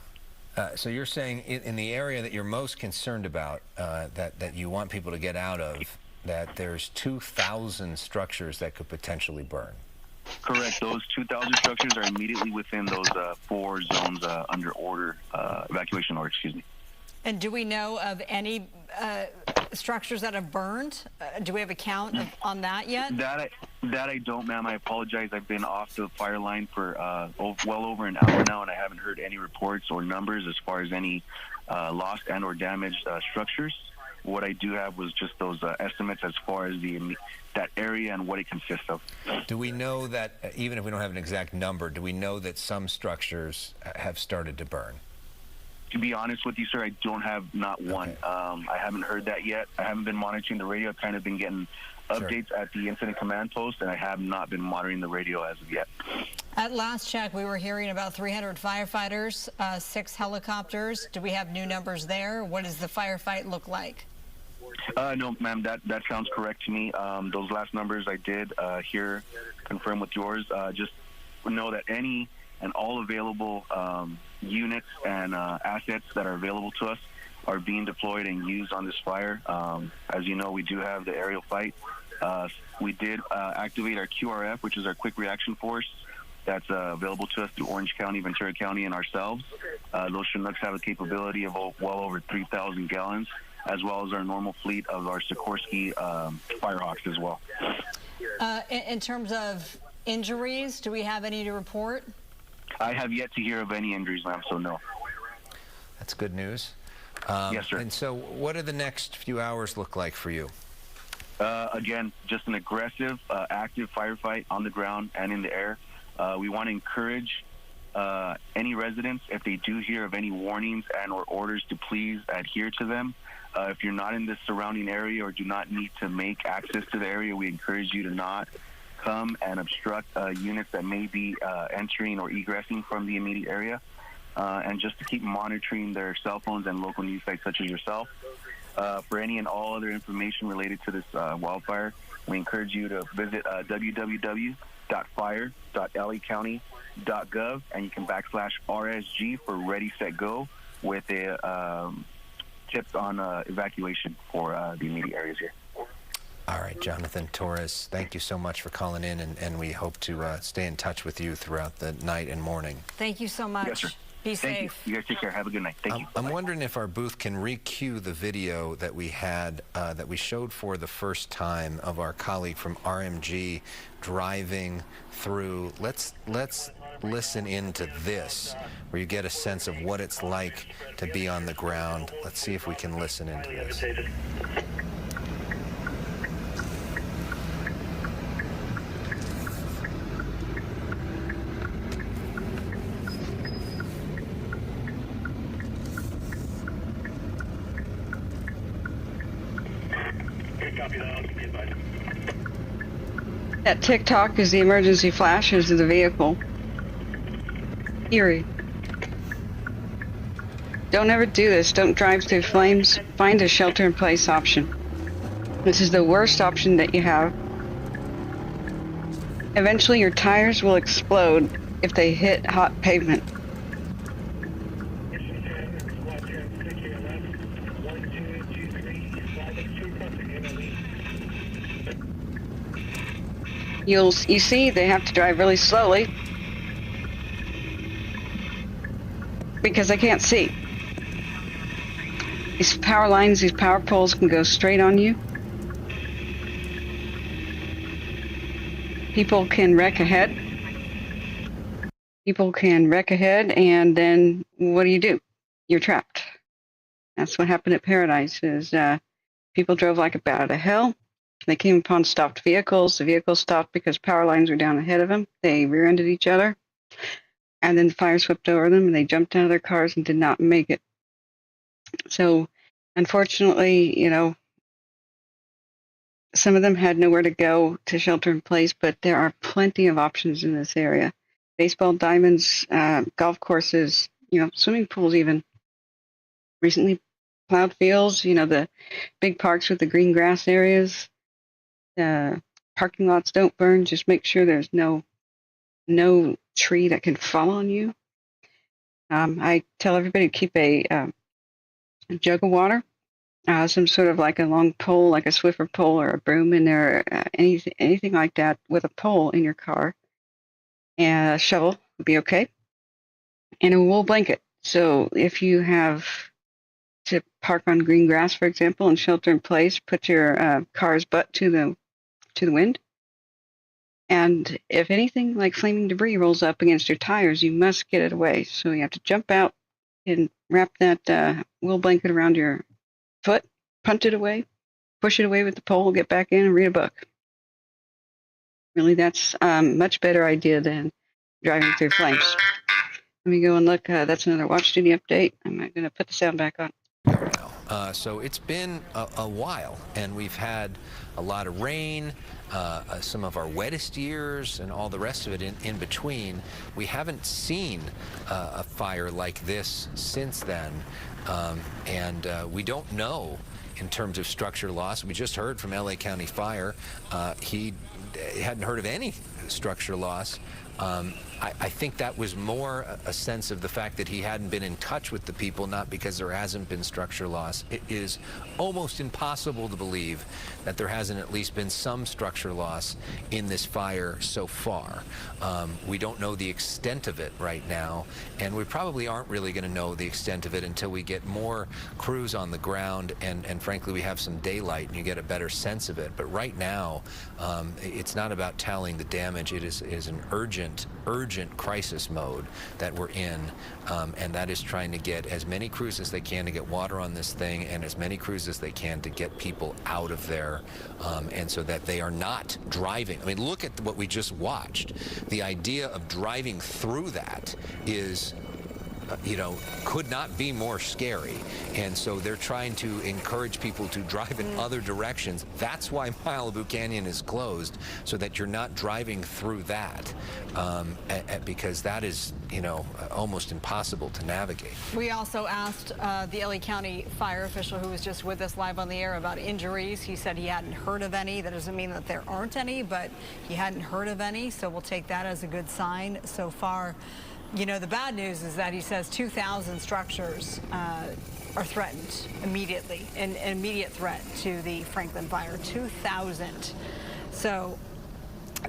So you're saying in the area that you're most concerned about, that you want people to get out of, that there's 2,000 structures that could potentially burn. Correct. Those 2,000 structures are immediately within those 4 zones under order, evacuation order, excuse me. And do we know of any structures that have burned? Do we have a count on that yet? That I don't, ma'am. I apologize. I've been off the fire line for well over an hour now, and I haven't heard any reports or numbers as far as any lost and or damaged structures. What I do have was just those estimates as far as that area and what it consists of. Do we know that, even if we don't have an exact number, do we know that some structures have started to burn? To be honest with you, sir, I don't have not one. I haven't heard that yet. I haven't been monitoring the radio. I've kind of been getting updates at the incident command post, and I have not been monitoring the radio as of yet. At last check, we were hearing about 300 firefighters, 6 helicopters. Do we have new numbers there? What does the firefight look like? No, ma'am, that sounds correct to me. Those last numbers I did hear confirm with yours. Just know that any and all available units and assets that are available to us are being deployed and used on this fire. As you know, we do have the aerial fight. We did activate our QRF, which is our quick reaction force. That's available to us through Orange County, Ventura County, and ourselves. Those Chinooks have a capability of well over 3,000 gallons, as well as our normal fleet of our Sikorsky Firehawks as well. In terms of injuries, do we have any to report? I have yet to hear of any injuries, ma'am, so no. That's good news. Yes, sir. And so what do the next few hours look like for you? Again, just an aggressive, active firefight on the ground and in the air. We want to encourage any residents, if they do hear of any warnings and or orders, to please adhere to them. If you're not in the surrounding area or do not need to make access to the area, we encourage you to not come and obstruct units that may be entering or egressing from the immediate area, and just to keep monitoring their cell phones and local news sites such as yourself. For any and all other information related to this wildfire, we encourage you to visit www.fire.lacounty.gov, and you can /RSG for Ready, Set, Go with tips on evacuation for the immediate areas here. All right, Jonathan Torres, thank you so much for calling in, and we hope to stay in touch with you throughout the night and morning. Thank you so much. Yes, sir. Be Thank safe. You guys take care. Have a good night. Thank you. I'm wondering if our booth can re-cue the video that we had, that we showed for the first time of our colleague from RMG driving through. Let's listen into this, where you get a sense of what it's like to be on the ground. Let's see if we can listen into this. copy that. I'll keep you advised. That tick-tock is the emergency flashes of the vehicle. Eerie. Don't ever do this. Don't drive through flames. Find a shelter-in-place option. This is the worst option that you have. Eventually your tires will explode if they hit hot pavement. You see, they have to drive really slowly because they can't see. These power lines, these power poles can go straight on you. People can wreck ahead. And then what do? You're trapped. That's what happened at Paradise. People drove like a bat out of hell. They came upon stopped vehicles. The vehicles stopped because power lines were down ahead of them. They rear-ended each other. And then the fire swept over them, and they jumped out of their cars and did not make it. So, unfortunately, some of them had nowhere to go to shelter in place, but there are plenty of options in this area. Baseball diamonds, golf courses, swimming pools even. Recently plowed fields, the big parks with the green grass areas. Parking lots don't burn. Just make sure there's no tree that can fall on you. I tell everybody to keep a jug of water, some sort of like a long pole, like a Swiffer pole or a broom in there, anything like that with a pole in your car. And a shovel would be okay. And a wool blanket. So if you have to park on green grass, for example, and shelter in place, put your car's butt to the wind. And if anything like flaming debris rolls up against your tires, you must get it away. So you have to jump out and wrap that wool blanket around your foot, punt it away, push it away with the pole, get back in and read a book. Really, that's a much better idea than driving through flames. Let me go and look. That's another watch duty update. I'm going to put the sound back on. So it's been a while, and we've had a lot of rain, some of our wettest years, and all the rest of it in between. We haven't seen a fire like this since then, and we don't know in terms of structure loss. We just heard from LA County Fire. He hadn't heard of any structure loss. I think that was more a sense of the fact that he hadn't been in touch with the people, not because there hasn't been structure loss. It is almost impossible to believe that there hasn't at least been some structure loss in this fire so far. We don't know the extent of it right now, and we probably aren't really going to know the extent of it until we get more crews on the ground and frankly we have some daylight and you get a better sense of it. But right now, it's not about tallying the damage. It is an urgent crisis mode that we're in, and that is trying to get as many crews as they can to get water on this thing and as many crews as they can to get people out of there, and so that they are not driving. I mean, look at what we just watched. The idea of driving through that is could not be more scary. And so they're trying to encourage people to drive in other directions. That's why Malibu Canyon is closed, so that you're not driving through that, because that is, almost impossible to navigate. We also asked the LA County Fire official who was just with us live on the air about injuries. He said he hadn't heard of any. That doesn't mean that there aren't any, but he hadn't heard of any, so we'll take that as a good sign so far. The bad news is that he says 2,000 structures are threatened immediately, an immediate threat to the Franklinfire, 2,000. So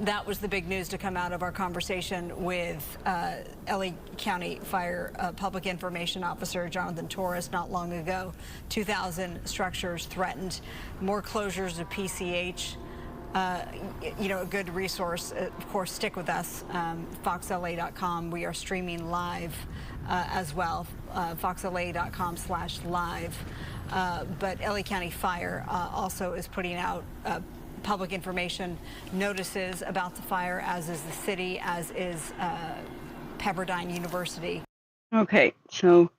that was the big news to come out of our conversation with LA County Fire Public Information Officer Jonathan Torres not long ago. 2,000 structures threatened, more closures of PCH. A good resource. Of course, stick with us, foxla.com. We are streaming live as well, foxla.com/live. But LA County Fire also is putting out public information notices about the fire, as is the city, as is Pepperdine University. Okay, so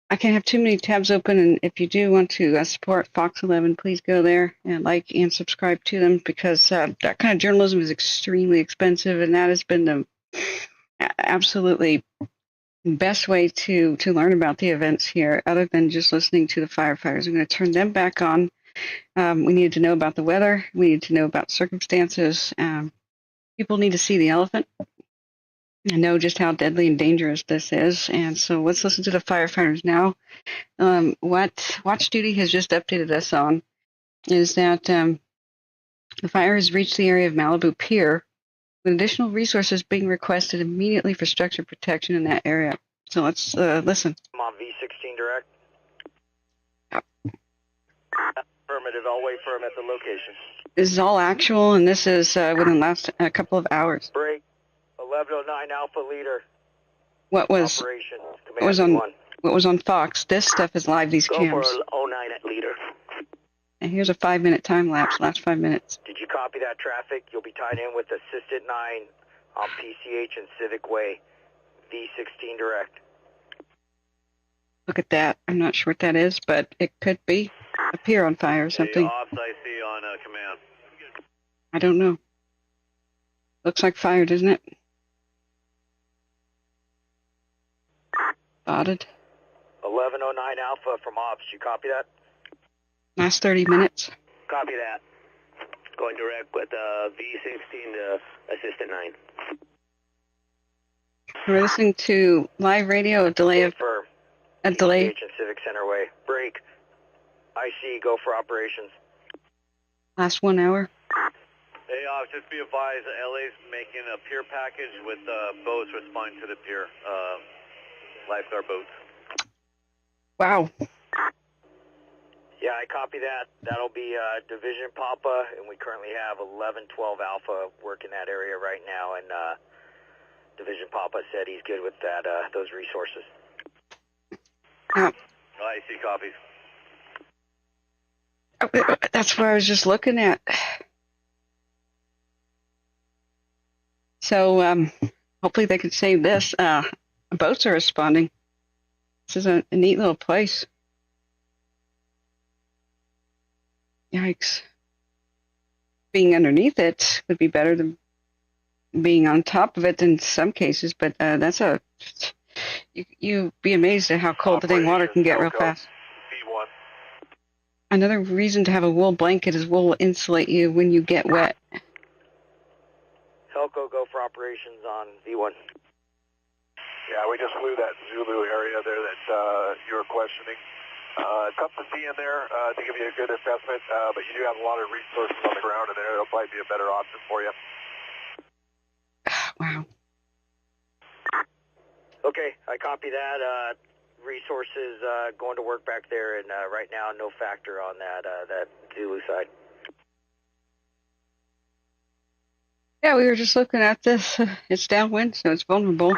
I can't have too many tabs open, and if you do want to support Fox 11, please go there and like and subscribe to them, because that kind of journalism is extremely expensive, and that has been the absolutely best way to learn about the events here, other than just listening to the firefighters. I'm going to turn them back on. We need to know about the weather. We need to know about circumstances. People need to see the elephant and know just how deadly and dangerous this is. And so let's listen to the firefighters now. What Watch Duty has just updated us on is that the fire has reached the area of Malibu Pier, with additional resources being requested immediately for structure protection in that area. So let's listen. I'm on V16 direct. Affirmative, I'll wait for him at the location. This is all actual, and this is within the last couple of hours. Break. 1109 Alpha Leader. What was on Fox? This stuff is live. These Go cams. for 09 at Leader. And here's a 5-minute time lapse. Last 5 minutes. Did you copy that traffic? You'll be tied in with Assistant 9 on PCH and Civic Way. V16 direct. Look at that. I'm not sure what that is, but it could be a pier on fire or something. Ops I see on command. I don't know. Looks like fire, doesn't it? Spotted. 1109 Alpha from Ops. You copy that? Last 30 minutes. Copy that. Going direct with V16 to Assistant 9. We're listening to live radio, a delay of a delay. PCH and Civic Center Way. Break. IC, go for operations. Last 1 hour. Hey, just be advised, LA's making a pier package with boats responding to the pier, lifeguard boats. Wow. Yeah, I copy that. That'll be Division Papa, and we currently have 1112 Alpha working that area right now, and Division Papa said he's good with that those resources. IC copies. That's what I was just looking at. So hopefully they can save this. Boats are responding. This is a neat little place. Yikes. Being underneath it would be better than being on top of it in some cases, but that's a... You'd be amazed at how cold the dang water can get real fast. V1. Another reason to have a wool blanket is wool will insulate you when you get wet. Helco, go for operations on V1. Yeah, we just flew that Zulu area there that you were questioning. Tough to see in there to give you a good assessment, but you do have a lot of resources on the ground in there. It'll probably be a better option for you. Wow. Okay, I copy that. Resources going to work back there, and right now no factor on that Zulu side. Yeah, we were just looking at this. It's downwind, so it's vulnerable.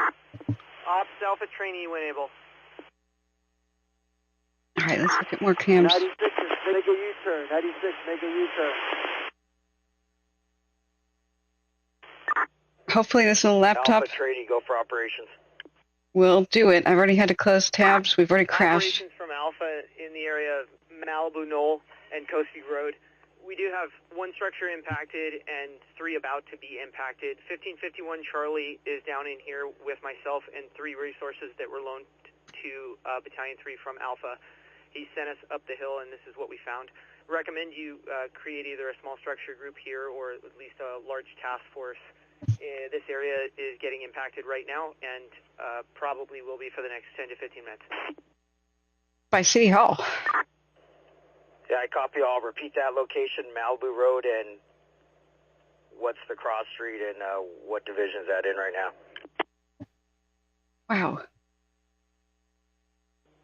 Ops Alpha trainee when able. All right, let's look at more cams. 96, make a U-turn. 96, make a U-turn. Hopefully this little laptop Alpha trainee, go for operations. will do it. I've already had to close tabs. We've already crashed. Operations from Alpha in the area of Malibu Knoll and Coastie Road. We do have one structure impacted and 3 about to be impacted. 1551 Charlie is down in here with myself and 3 resources that were loaned to Battalion 3 from Alpha. He sent us up the hill, and this is what we found. Recommend you create either a small structure group here or at least a large task force. This area is getting impacted right now and probably will be for the next 10 to 15 minutes. By City Hall. Yeah, I copy. I'll repeat that location, Malibu Road, and what's the cross street and what division is that in right now? Wow.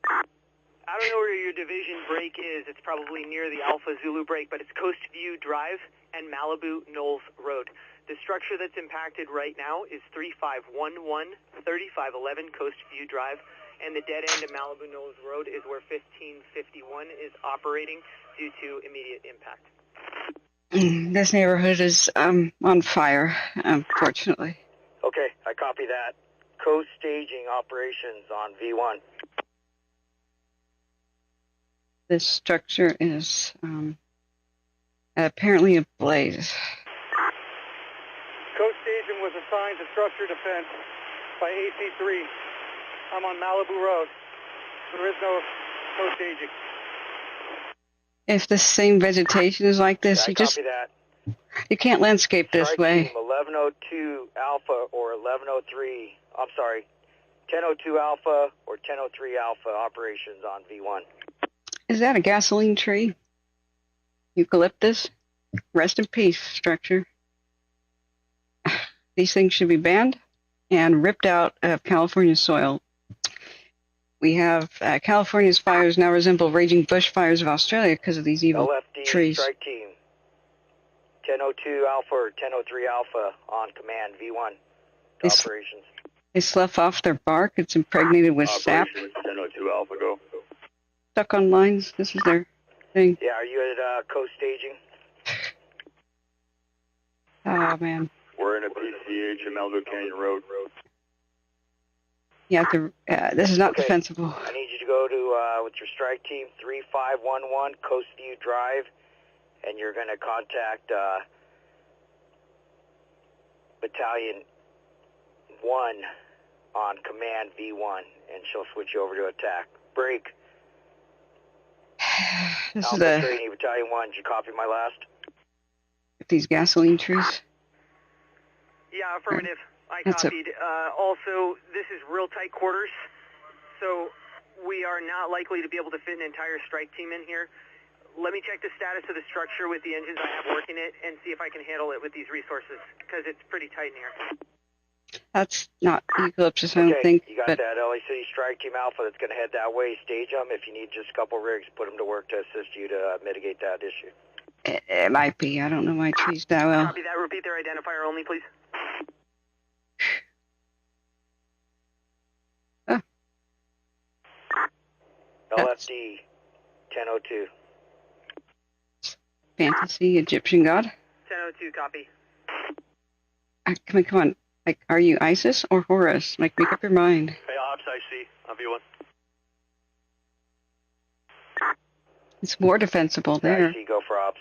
I don't know where your division break is. It's probably near the Alpha Zulu break, but it's Coast View Drive and Malibu Knolls Road. The structure that's impacted right now is 3511, 3511 Coast View Drive, and the dead end of Malibu Knolls Road is where 1551 is operating due to immediate impact. This neighborhood is on fire, unfortunately. Okay, I copy that. Coast staging operations on V1. This structure is apparently ablaze. Coast staging was assigned to structure defense by AC3. I'm on Malibu Road. There is no coast staging. If the same vegetation is like this, you can't landscape this Strike way. Team 1102 Alpha or 1103. I'm sorry, 1002 Alpha or 1003 Alpha operations on V1. Is that a gasoline tree? Eucalyptus? Rest in peace, structure. These things should be banned and ripped out of California soil. We have California's fires now resemble raging bushfires of Australia because of these evil LFD trees. Strike Team 1002 Alpha or 1003 Alpha on command V1 to operations. They slough off their bark. It's impregnated with sap. 1002 Alpha, go. Stuck on lines. This is their thing. Yeah, are you at coast staging? Oh, man. We're in a PCH in Malibu Canyon Road. Yeah, this is not defensible. I need you to go to, with your strike team, 3511 Coast View Drive, and you're going to contact Battalion 1 on command V1, and she'll switch you over to attack. Break. This Alpha is Training Battalion 1, did you copy my last? these gasoline trees. Yeah, affirmative. I That's copied. Also, this is real tight quarters, so we are not likely to be able to fit an entire strike team in here. Let me check the status of the structure with the engines I have working it and see if I can handle it with these resources, because it's pretty tight in here. That's not eucalyptus, I don't think. You got that LA City Strike Team Alpha that's going to head that way. Stage them. If you need just a couple rigs, put them to work to assist you to mitigate that issue. It might be. I don't know my trees that well. Copy that. Repeat their identifier only, please. Oh. LFD 1002. Fantasy Egyptian god. 1002, copy. Come on. Like, are you Isis or Horus? Like, make up your mind. Hey, Ops, I see. On V1. It's more defensible there. I see. Go for Ops.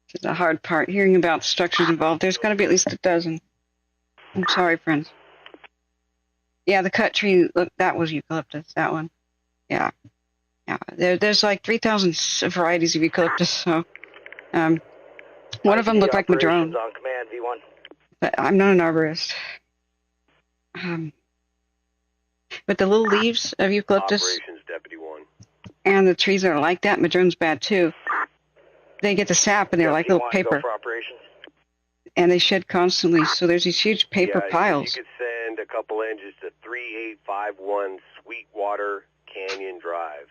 This is the hard part. Hearing about structures involved. There's got to be at least a dozen. I'm sorry, friends. Yeah, the cut tree. Look, that was eucalyptus. That one. Yeah. Yeah. There's like 3,000 varieties of eucalyptus. So, one of them looked like madrone. On command V1. But I'm not an arborist. But the little leaves of eucalyptus Operations Deputy 1. and the trees that are like that, madrone's bad too. They get the sap and they're like little paper. Go for operations. And they shed constantly, so there's these huge paper piles. You could send a couple engines to 3851 Sweetwater Canyon Drive.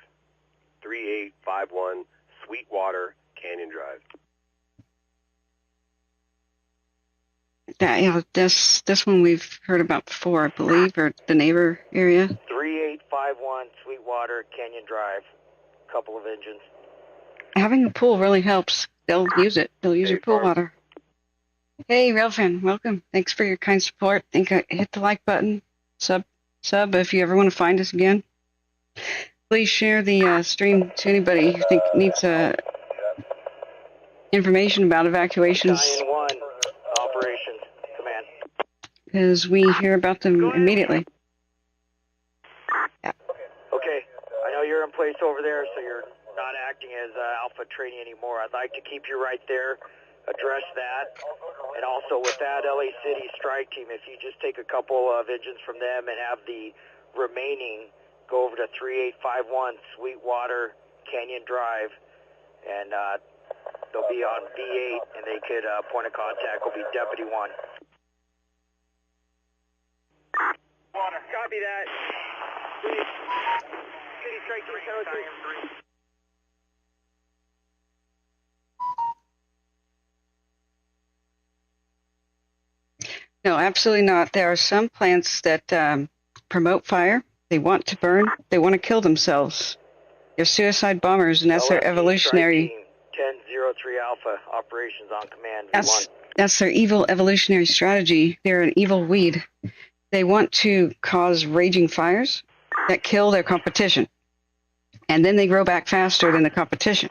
3851 Sweetwater Canyon Drive. This one we've heard about before, I believe, or the neighbor area. 3851 Sweetwater Canyon Drive. Couple of engines. Having a pool really helps. They'll use it. They'll use your pool water. Hey, Railfan, welcome. Thanks for your kind support. Hit the like button. Sub if you ever want to find us again. Please share the stream to anybody who think needs information about evacuations. Battalion 1, operations, command. Because we hear about them immediately. Yeah. Okay, I know you're in place over there, so you're not acting as Alpha training anymore. I'd like to keep you right there, address that, and also with that LA City Strike Team, if you just take a couple of engines from them and have the remaining go over to 3851 Sweetwater Canyon Drive, and they'll be on V8, and they could, point of contact will be Deputy 1. Copy that. City Strike Team 1003. No, absolutely not. There are some plants that promote fire. They want to burn. They want to kill themselves. They're suicide bombers, and that's their evolutionary. 1003 Alpha, operations on command. V1. That's their evil evolutionary strategy. They're an evil weed. They want to cause raging fires. that kill their competition. And then they grow back faster than the competition.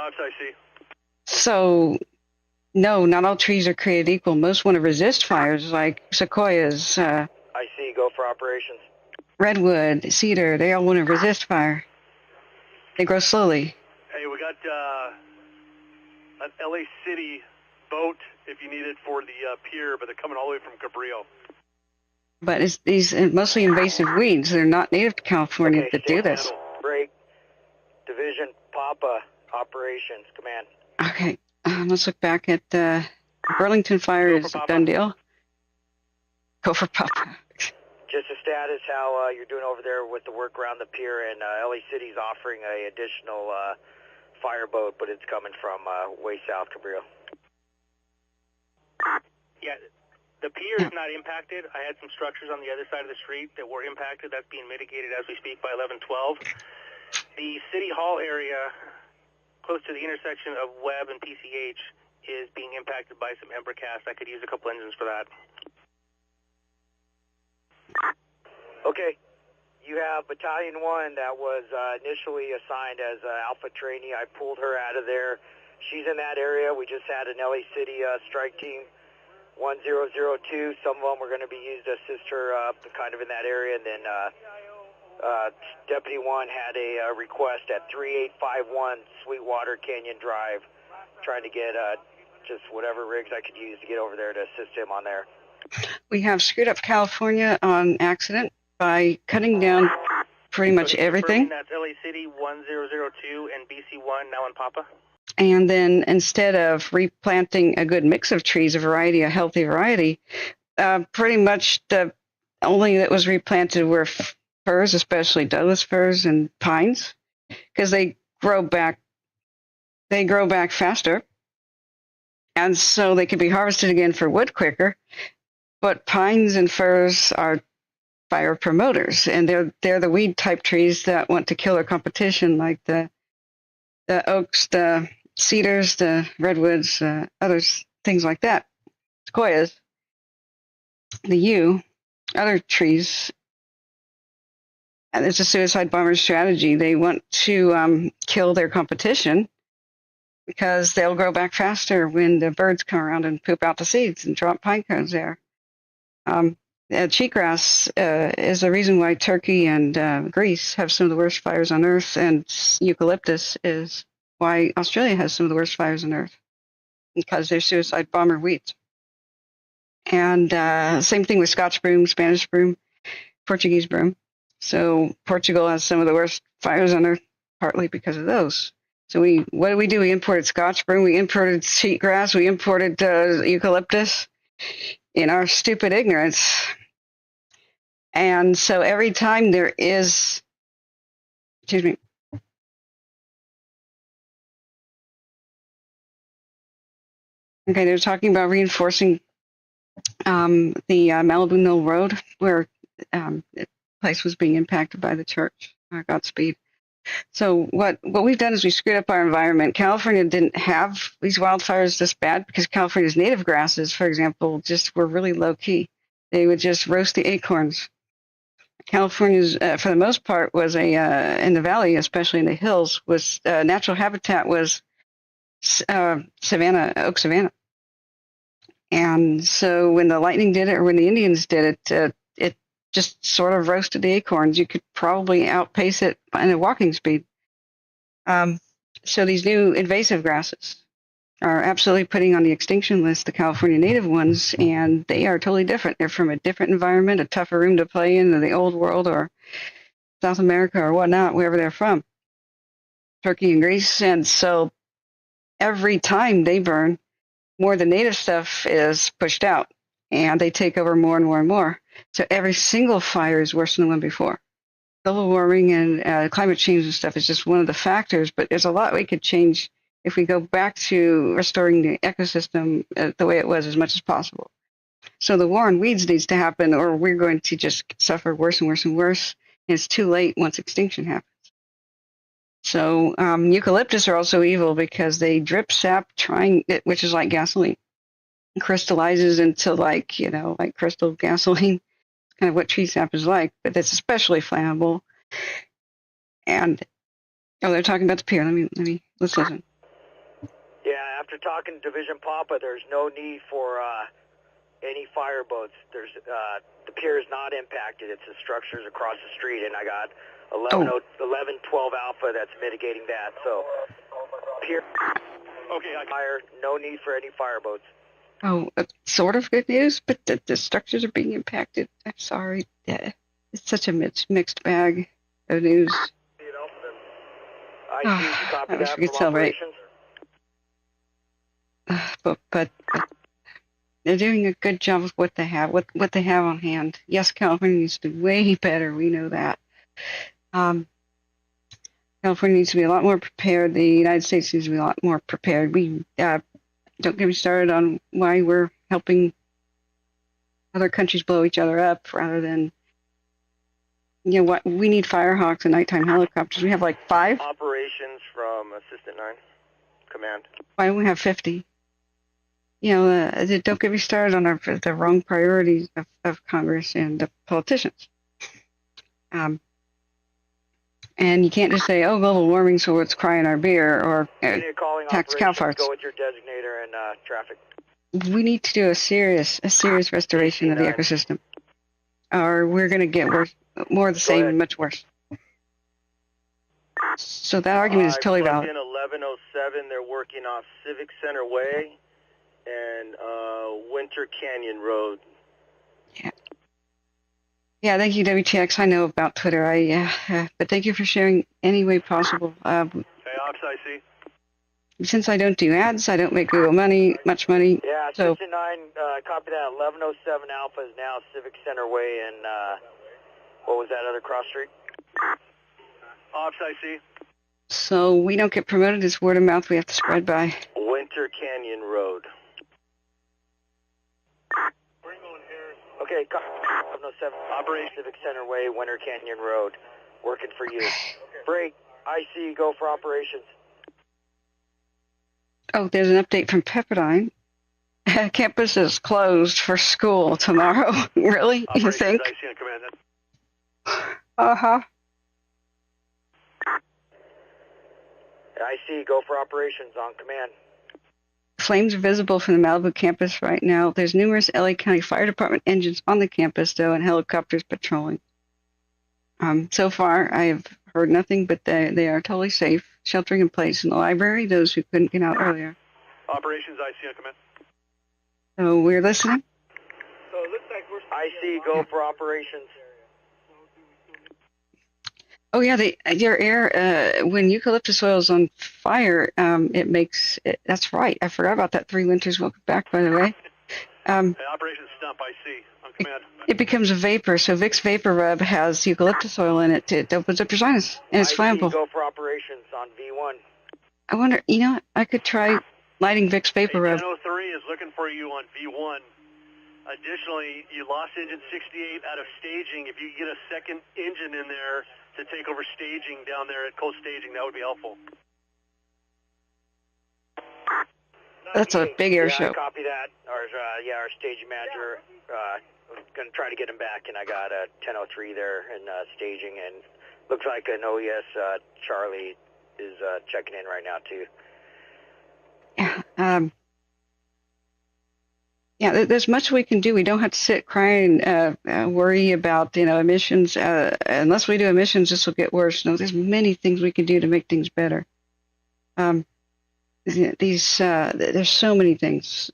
I see. So, no, not all trees are created equal. Most want to resist fires, like sequoias, I see. Go for operations. redwood, cedar. They all want to resist fire. They grow slowly. Hey, we got an LA City boat, if you need it, for the pier, but they're coming all the way from Cabrillo. But it's these mostly invasive weeds. They're not native to California that do this. Break. Division Papa operations command. Okay, let's look back at Burlington Fire is a done deal. Go for Papa. Just a status, how you're doing over there with the work around the pier, and LA City's offering a additional fireboat, but it's coming from way south Cabrillo. Yeah, the pier is not impacted. I had some structures on the other side of the street that were impacted. That's being mitigated as we speak by 1112. The City Hall area, close to the intersection of Webb and PCH, is being impacted by some embercast. I could use a couple engines for that. Okay. You have Battalion 1 that was initially assigned as Alpha trainee. I pulled her out of there. She's in that area. We just had an LA City strike team, 1002. Some of them were going to be used to assist her kind of in that area. And then Deputy 1 had a request at 3851 Sweetwater Canyon Drive, trying to get just whatever rigs I could use to get over there to assist him on there. We have screwed up California on accident by cutting down pretty much everything. That's LA City 1002 and BC1 now in Papa. And then instead of replanting a good mix of trees, a healthy variety, pretty much the only that was replanted were firs, especially Douglas firs and pines, because they grow back faster, and so they can be harvested again for wood quicker. But pines and firs are fire promoters, and they're the weed type trees that want to kill their competition, like the oaks, the cedars, the redwoods, others, things like that, sequoias, the yew, other trees. And it's a suicide bomber strategy. They want to kill their competition because they'll grow back faster when the birds come around and poop out the seeds and drop pine cones there. Cheatgrass is the reason why Turkey and Greece have some of the worst fires on Earth, and eucalyptus is why Australia has some of the worst fires on Earth, because they're suicide bomber weeds. And same thing with Scotch broom, Spanish broom, Portuguese broom. So Portugal has some of the worst fires on Earth, partly because of those. So what did we do? We imported Scotch broom, we imported cheatgrass, we imported eucalyptus in our stupid ignorance. And so every time there is, okay, they're talking about reinforcing the Malibu Mill Road, where the place was being impacted by the church. Godspeed. So what we've done is we screwed up our environment. California didn't have these wildfires this bad because California's native grasses, for example, just were really low key. They would just roast the acorns. California's, for the most part, was in the valley, especially in the hills, was natural habitat was savanna, oak savanna. And so when the lightning did it, or when the Indians did it, it just sort of roasted the acorns. You could probably outpace it in a walking speed. So these new invasive grasses are absolutely putting on the extinction list the California native ones, and they are totally different. They're from a different environment, a tougher room to play in the old world or South America or whatnot, wherever they're from, Turkey and Greece. And so every time they burn, more of the native stuff is pushed out, and they take over more and more and more. So every single fire is worse than the one before. Global warming and climate change and stuff is just one of the factors, but there's a lot we could change if we go back to restoring the ecosystem the way it was as much as possible. So the war on weeds needs to happen, or we're going to just suffer worse and worse and worse, and it's too late once extinction happens. So eucalyptus are also evil because they drip sap, which is like gasoline, crystallizes into like crystal gasoline, kind of what tree sap is like, but it's especially flammable. And they're talking about the pier. Let's listen. Yeah, after talking to Division Papa, there's no need for any fireboats. There's the pier is not impacted. It's the structures across the street, and I got 1112 Alpha that's mitigating that. So pier, fire, no need for any fireboats. Oh, sort of good news, but the structures are being impacted. I'm sorry. It's such a mixed bag of news. I wish we could celebrate. But they're doing a good job with what they have, what they have on hand. Yes, California needs to be way better. We know that. California needs to be a lot more prepared. The United States needs to be a lot more prepared. We don't get me started on why we're helping other countries blow each other up rather than, what we need Firehawks and nighttime helicopters. We have like 5 operations from Assistant 9 Command. Why don't we have 50? Don't get me started on the wrong priorities of Congress and the politicians. And you can't just say, "Oh, global warming, so let's cry in our beer," or tax Calfires. Go with your designator and traffic. We need to do a serious restoration of the ecosystem, or we're going to get worse, more of the same, and much worse. So that argument is totally valid. In 1107, they're working off Civic Center Way and Winter Canyon Road. Yeah, thank you, WTX. I know about Twitter. But thank you for sharing any way possible. Hey, Ops, I see. Since I don't do ads, I don't make Google much money. Yeah, so, Assistant 9, copy that. 1107 Alpha is now Civic Center Way and, what was that other cross street? Ops, I see. So we don't get promoted. It's word of mouth we have to spread by. Winter Canyon Road. Okay, 1107 Operation Civic Center Way, Winter Canyon Road. Working for you. Break. IC, go for operations. Oh, there's an update from Pepperdine. Campus is closed for school tomorrow. Really? You think? IC on command. Uh-huh. IC, go for operations on command. Flames are visible from the Malibu campus right now. There's numerous LA County Fire Department engines on the campus, though, and helicopters patrolling. So far, I have heard nothing, but they are totally safe, sheltering in place in the library, those who couldn't get out earlier. Operations, IC on command. So we're listening. So it looks like we're IC, go for operations. Oh, yeah, your air, when eucalyptus oil is on fire, it makes, that's right. I forgot about that. 3 winters. Welcome back, by the way. Hey, Operations Stump, IC, on command. It becomes a vapor. So Vicks Vapor Rub has eucalyptus oil in it. It opens up your sinus, and it's flammable. Go for operations on V1. I wonder, I could try lighting Vicks Vapor Rub. 1003 is looking for you on V1. Additionally, you lost engine 68 out of staging. If you could get a second engine in there to take over staging down there at Coast Staging, that would be helpful. That's a big air show. I copy that. Our staging manager going to try to get him back, and I got a 1003 there in staging, and looks like an OES Charlie is checking in right now too. Yeah, there's much we can do. We don't have to sit crying, worry about emissions. Unless we do emissions, this will get worse. No, there's many things we can do to make things better. There's so many things.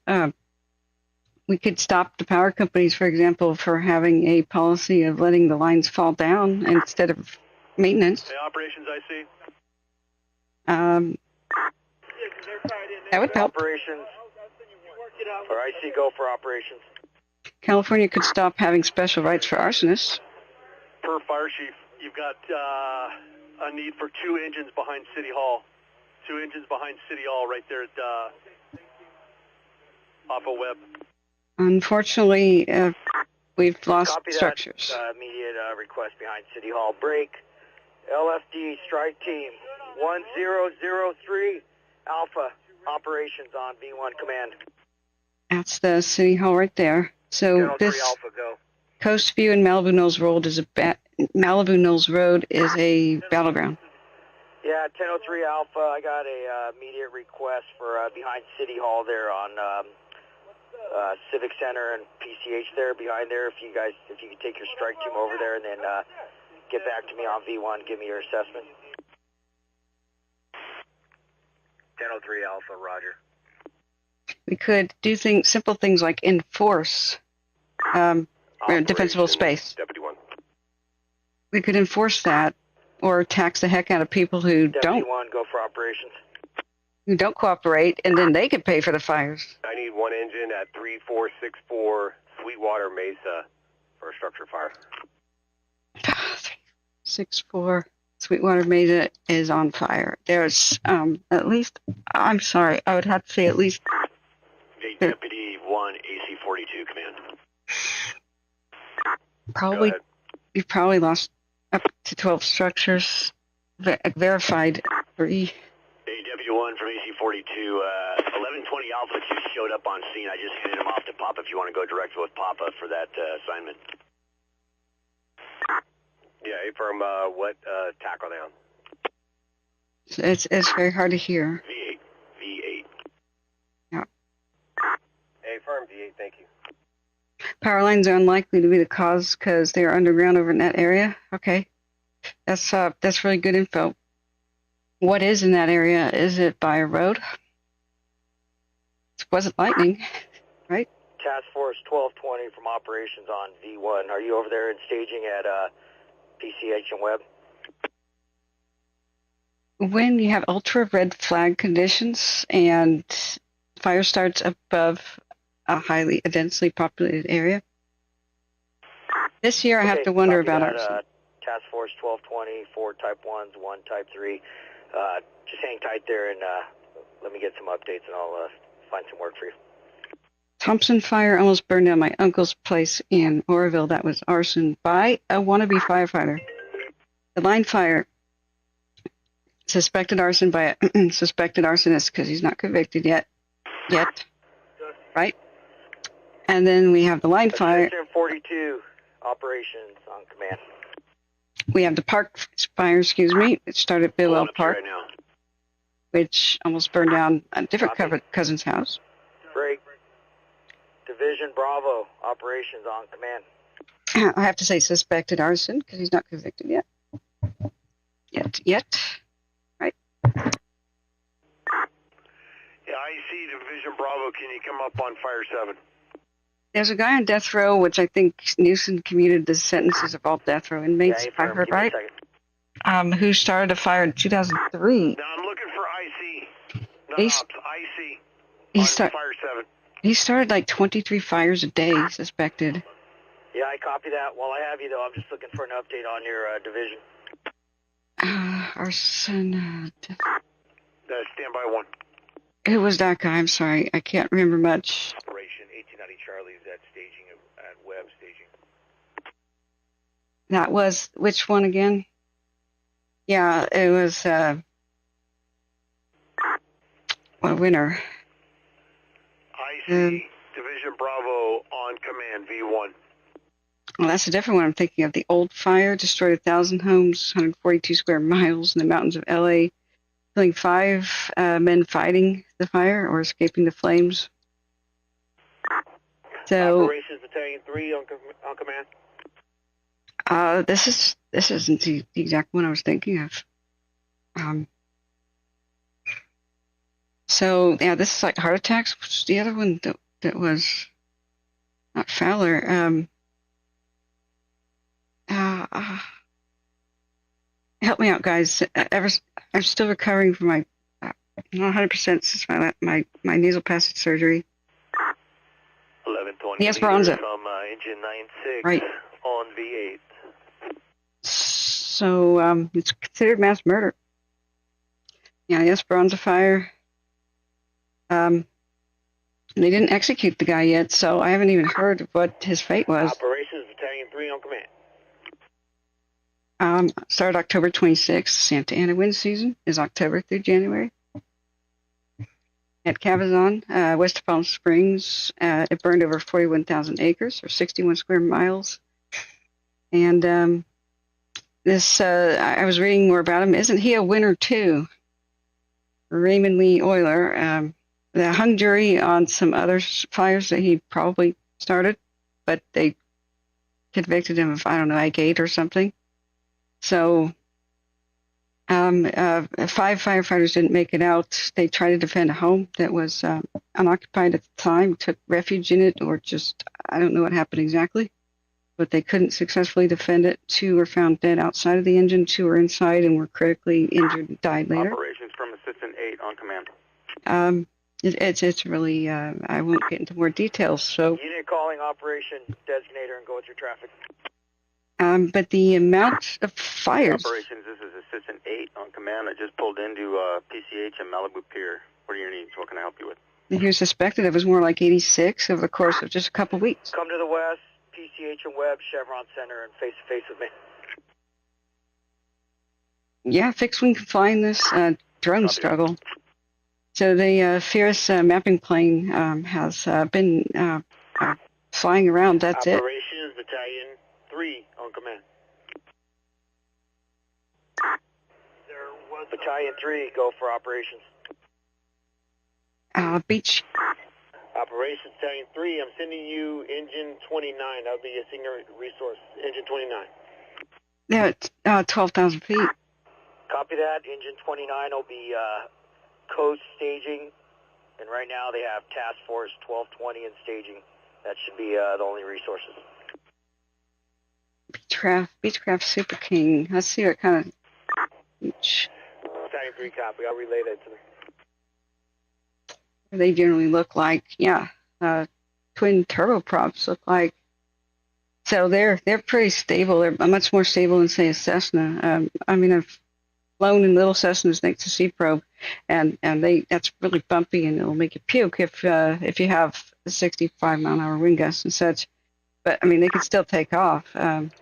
We could stop the power companies, for example, for having a policy of letting the lines fall down instead of maintenance. Hey, Operations, IC. That would help. Operations. Or IC, go for operations. California could stop having special rights for arsonists. Per Fire Chief, you've got a need for 2 engines behind City Hall. 2 engines behind City Hall right there at off of Webb. Unfortunately, we've lost structures. That, immediate request behind City Hall. Break. LFD strike team 1003 Alpha operations on V1 command. That's the City Hall right there. So this. Alpha, go. Coast View and Malibu Knolls Road is Malibu Knolls Road is a battleground. Yeah, 1003 Alpha. I got a immediate request for behind City Hall there on Civic Center and PCH there behind there. If you could take your strike team over there and then get back to me on V1, give me your assessment. 1003 Alpha, roger. We could do simple things like enforce defensible space. Deputy 1. We could enforce that, or tax the heck out of people who Deputy 1, go for operations. Who don't cooperate, and then they could pay for the fires. I need one engine at 3464 Sweetwater Mesa for a structure fire. 64 Sweetwater Mesa is on fire. There's at least, I'm sorry, I would have to say at least. Deputy 1, AC 42, command. You've probably lost up to 12 structures. Verified 3. Hey, Deputy 1 from AC 42, 1120 Alpha just showed up on scene. I just handed him off to Papa if you want to go direct with Papa for that assignment. Yeah, affirm, what tack are they on? It's very hard to hear. V8. Yeah. Hey, affirm V8, thank you. Power lines are unlikely to be the cause because they are underground over in that area. Okay. That's really good info. What is in that area? Is it by a road? It wasn't lightning, right? Task Force 1220 from operations on V1. Are you over there in staging at PCH and Webb? When you have ultra red flag conditions and fire starts above a densely populated area, this year I have to wonder about ours. Task Force 1220, 4 Type 1s, 1 Type 3. Just hang tight there and let me get some updates and I'll find some work for you. Thompson Fire almost burned down my uncle's place in Oroville. That was arson by a wannabe firefighter. The line fire, suspected arson by a suspected arsonist because he's not convicted yet. Right? And then we have the line fire. 42 operations on command. We have the park fire, it started at Billwell Park, which almost burned down a different cousin's house. Break. Division Bravo, operations on command. I have to say suspected arson because he's not convicted yet. Yet. Right? Yeah, IC Division Bravo, can you come up on Fire 7? There's a guy on death row, which I think Newsom commuted the sentences of all death row inmates, if I heard right, who started a fire in 2003. Now I'm looking for IC, not ops, IC, on Fire 7. He started like 23 fires a day, suspected. Yeah, I copy that. While I have you, though, I'm just looking for an update on your division. Arson. Standby 1. Who was that guy? I'm sorry. I can't remember much. Operation 1890 Charlie is at staging at Webb staging. That was, which one again? Yeah, it was, winner. IC Division Bravo on command, V1. Well, that's a different one I'm thinking of. The old fire destroyed 1,000 homes, 142 square miles in the mountains of L.A., killing 5 men fighting the fire or escaping the flames. So, Operations Battalion 3 on command. This isn't the exact one I was thinking of. So yeah, this is like heart attacks. What's the other one that was not Fowler? Help me out, guys. I'm still recovering from my not 100% since my nasal passage surgery. 1120. The Esperanza. From engine 96 right. On V8. So it's considered mass murder. Yeah, the Esperanza fire. They didn't execute the guy yet, so I haven't even heard of what his fate was. Operations Battalion 3 on command. Started October 26th. Santa Ana wind season is October through January. At Cabazon, west of Palm Springs, it burned over 41,000 acres, or 61 square miles. And this, I was reading more about him. Isn't he a winner too? Raymond Lee Euler. The hung jury on some other fires that he probably started, but they convicted him of, I don't know, Ag 8 or something. So 5 firefighters didn't make it out. They tried to defend a home that was unoccupied at the time, took refuge in it, or just, I don't know what happened exactly, but they couldn't successfully defend it. 2 were found dead outside of the engine, 2 were inside and were critically injured and died later. Operations from Assistant 8 on command. It's really, I won't get into more details. So unit calling operation designator and go with your traffic. But the amount of fires. Operations, this is Assistant 8 on command. I just pulled into PCH and Malibu Pier. What are your needs? What can I help you with? He was suspected it was more like 86 over the course of just a couple weeks. Come to the west, PCH and Webb, Chevron Center, and face to face with me. Yeah, fixed wing can fly in this drone struggle. So the Fierce mapping plane has been flying around. That's it. Operations Battalion 3 on command. There was Battalion 3, go for operations. Beach. Operations Battalion 3, I'm sending you engine 29. That would be a signal resource. Engine 29. Yeah, it's 12,000 feet. Copy that. Engine 29 will be coast staging, and right now they have Task Force 1220 in staging. That should be the only resources. Beechcraft Super King. Let's see what kind of Battalion 3 copy. I'll relay that to them. They generally look like. Yeah, twin turboprops look like. So they're pretty stable. They're much more stable than, say, a Cessna. I mean, I've flown in little Cessnas next to Sea Probe, and that's really bumpy, and it'll make you puke if you have a 65-mile-an-hour wind gust and such. But I mean, they can still take off. In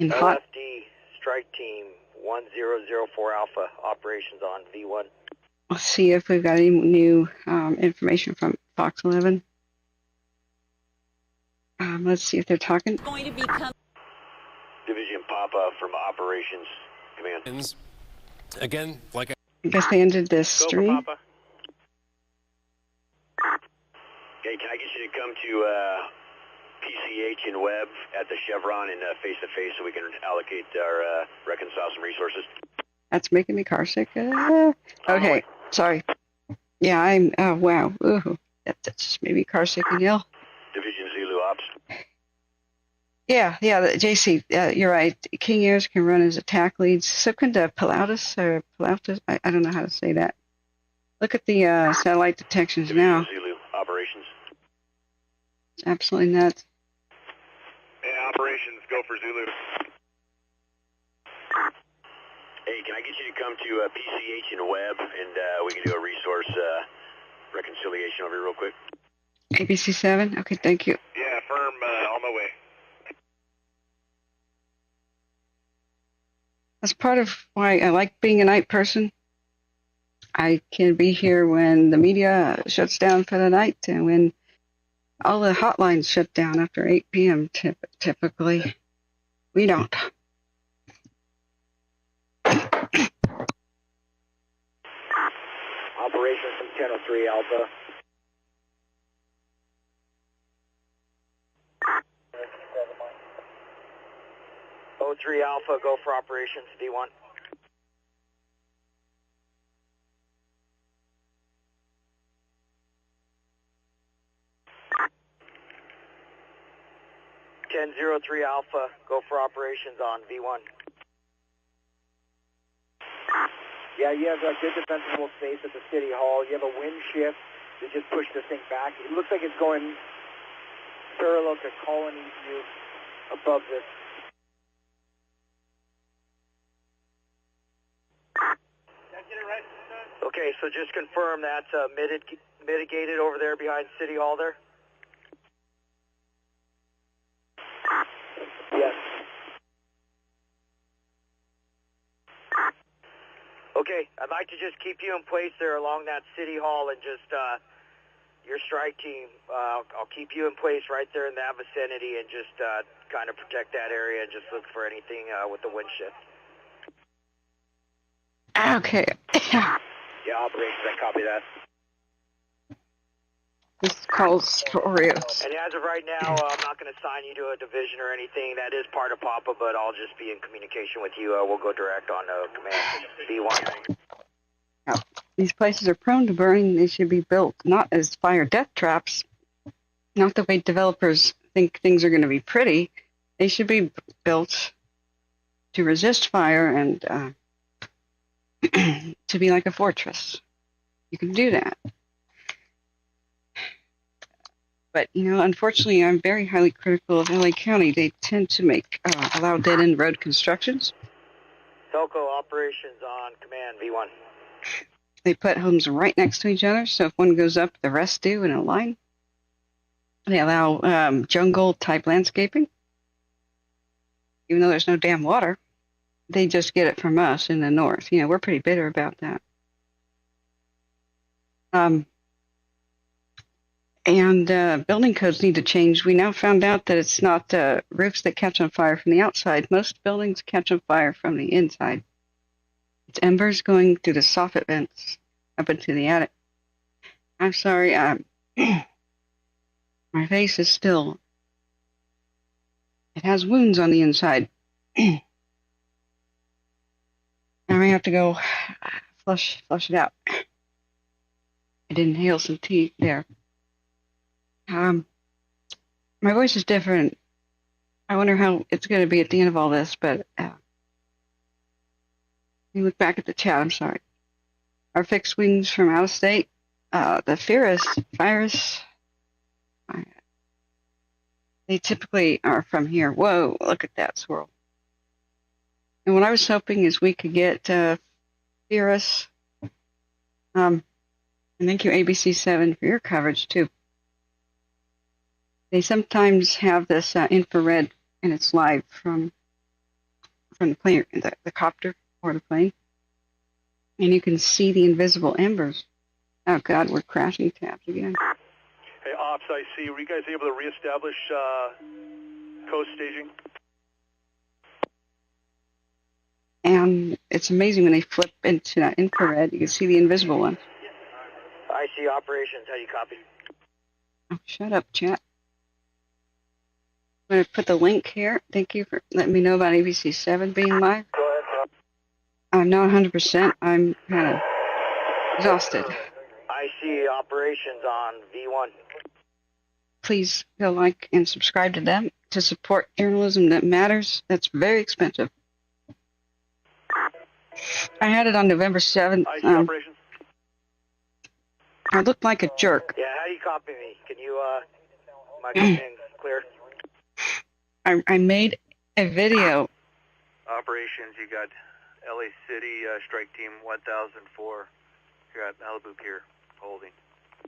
hot. LFD strike team 1004 Alpha operations on V1. Let's see if we've got any new information from Fox 11. Let's see if they're talking. It's going to become Division Papa from Operations Command. Again, like I guess they ended this stream. Okay, can I get you to come to PCH and Webb at the Chevron and face-to-face so we can allocate our reconcile some resources? That's making me car sick. Okay, sorry. Yeah, I'm, wow. Ooh, that's just made me car sick and ill. Division Zulu Ops. Yeah, JC, you're right. King Airs can run as attack leads. So can Pilatus, I don't know how to say that. Look at the satellite detections Division now. Zulu Operations. It's absolutely nuts. Yeah, Operations, go for Zulu. Hey, can I get you to come to PCH and Webb, and we can do a resource reconciliation over here real quick? ABC 7? Okay, thank you. Yeah, firm, on my way. That's part of why I like being a night person. I can be here when the media shuts down for the night and when all the hotlines shut down after 8 p.m. Typically. We don't. Operation from 1003 Alpha. O3 Alpha, go for operations, V1. .03 Alpha, go for operations on V1. Yeah, you have a good defensible space at the City Hall. You have a wind shift to just push this thing back. It looks like it's going parallel to Colony View above this. Okay, so just confirm that's mitigated over there behind City Hall there? Yes. Okay, I'd like to just keep you in place there along that City Hall and just, your strike team, I'll keep you in place right there in that vicinity and just kind of protect that area and just look for anything with the wind shift. Okay. Yeah, operations, I copy that. This calls for Oreos. And as of right now, I'm not going to assign you to a division or anything. That is part of PAPA, but I'll just be in communication with you. We'll go direct on command B1. Now, these places are prone to burning. They should be built not as fire death traps, not the way developers think things are going to be pretty. They should be built to resist fire and to be like a fortress. You can do that. But, you know, unfortunately, I'm very highly critical of LA County. They tend to allow dead-end road constructions. Telco operations on command V1. They put homes right next to each other, so if one goes up, the rest do in a line. They allow jungle-type landscaping. Even though there's no damn water, they just get it from us in the north. You know, we're pretty bitter about that. And building codes need to change. We now found out that it's not roofs that catch on fire from the outside. Most buildings catch on fire from the inside. It's embers going through the soffit vents up into the attic. I'm sorry, my face is still, it has wounds on the inside. I may have to go flush it out. I did inhale some tea there. My voice is different. I wonder how it's going to be at the end of all this, but you look back at the chat, I'm sorry. Our fixed wings from out of state, the Virus, they typically are from here. Whoa, look at that swirl. And what I was hoping is we could get Virus, and thank you ABC7 for your coverage too. They sometimes have this infrared, and it's live from the plane, the copter or the plane, and you can see the invisible embers. Oh God, we're crashing tabs again. Hey, Ops, I see. Were you guys able to reestablish coast staging? And it's amazing when they flip into that infrared, you can see the invisible one. I see operations. How do you copy? Oh, shut up, chat. I'm going to put the link here. Thank you for letting me know about ABC7 being live. Go ahead, Rob. I'm not 100%. I'm kind of exhausted. I see operations on V1. Please go like and subscribe to them to support journalism that matters. That's very expensive. I had it on November 7th. I see operations. I looked like a jerk. Yeah, how do you copy me? Can you, am I coming in clear? I made a video. Operations, you got LA City Strike Team 1004. You're at Malibu Pier, holding.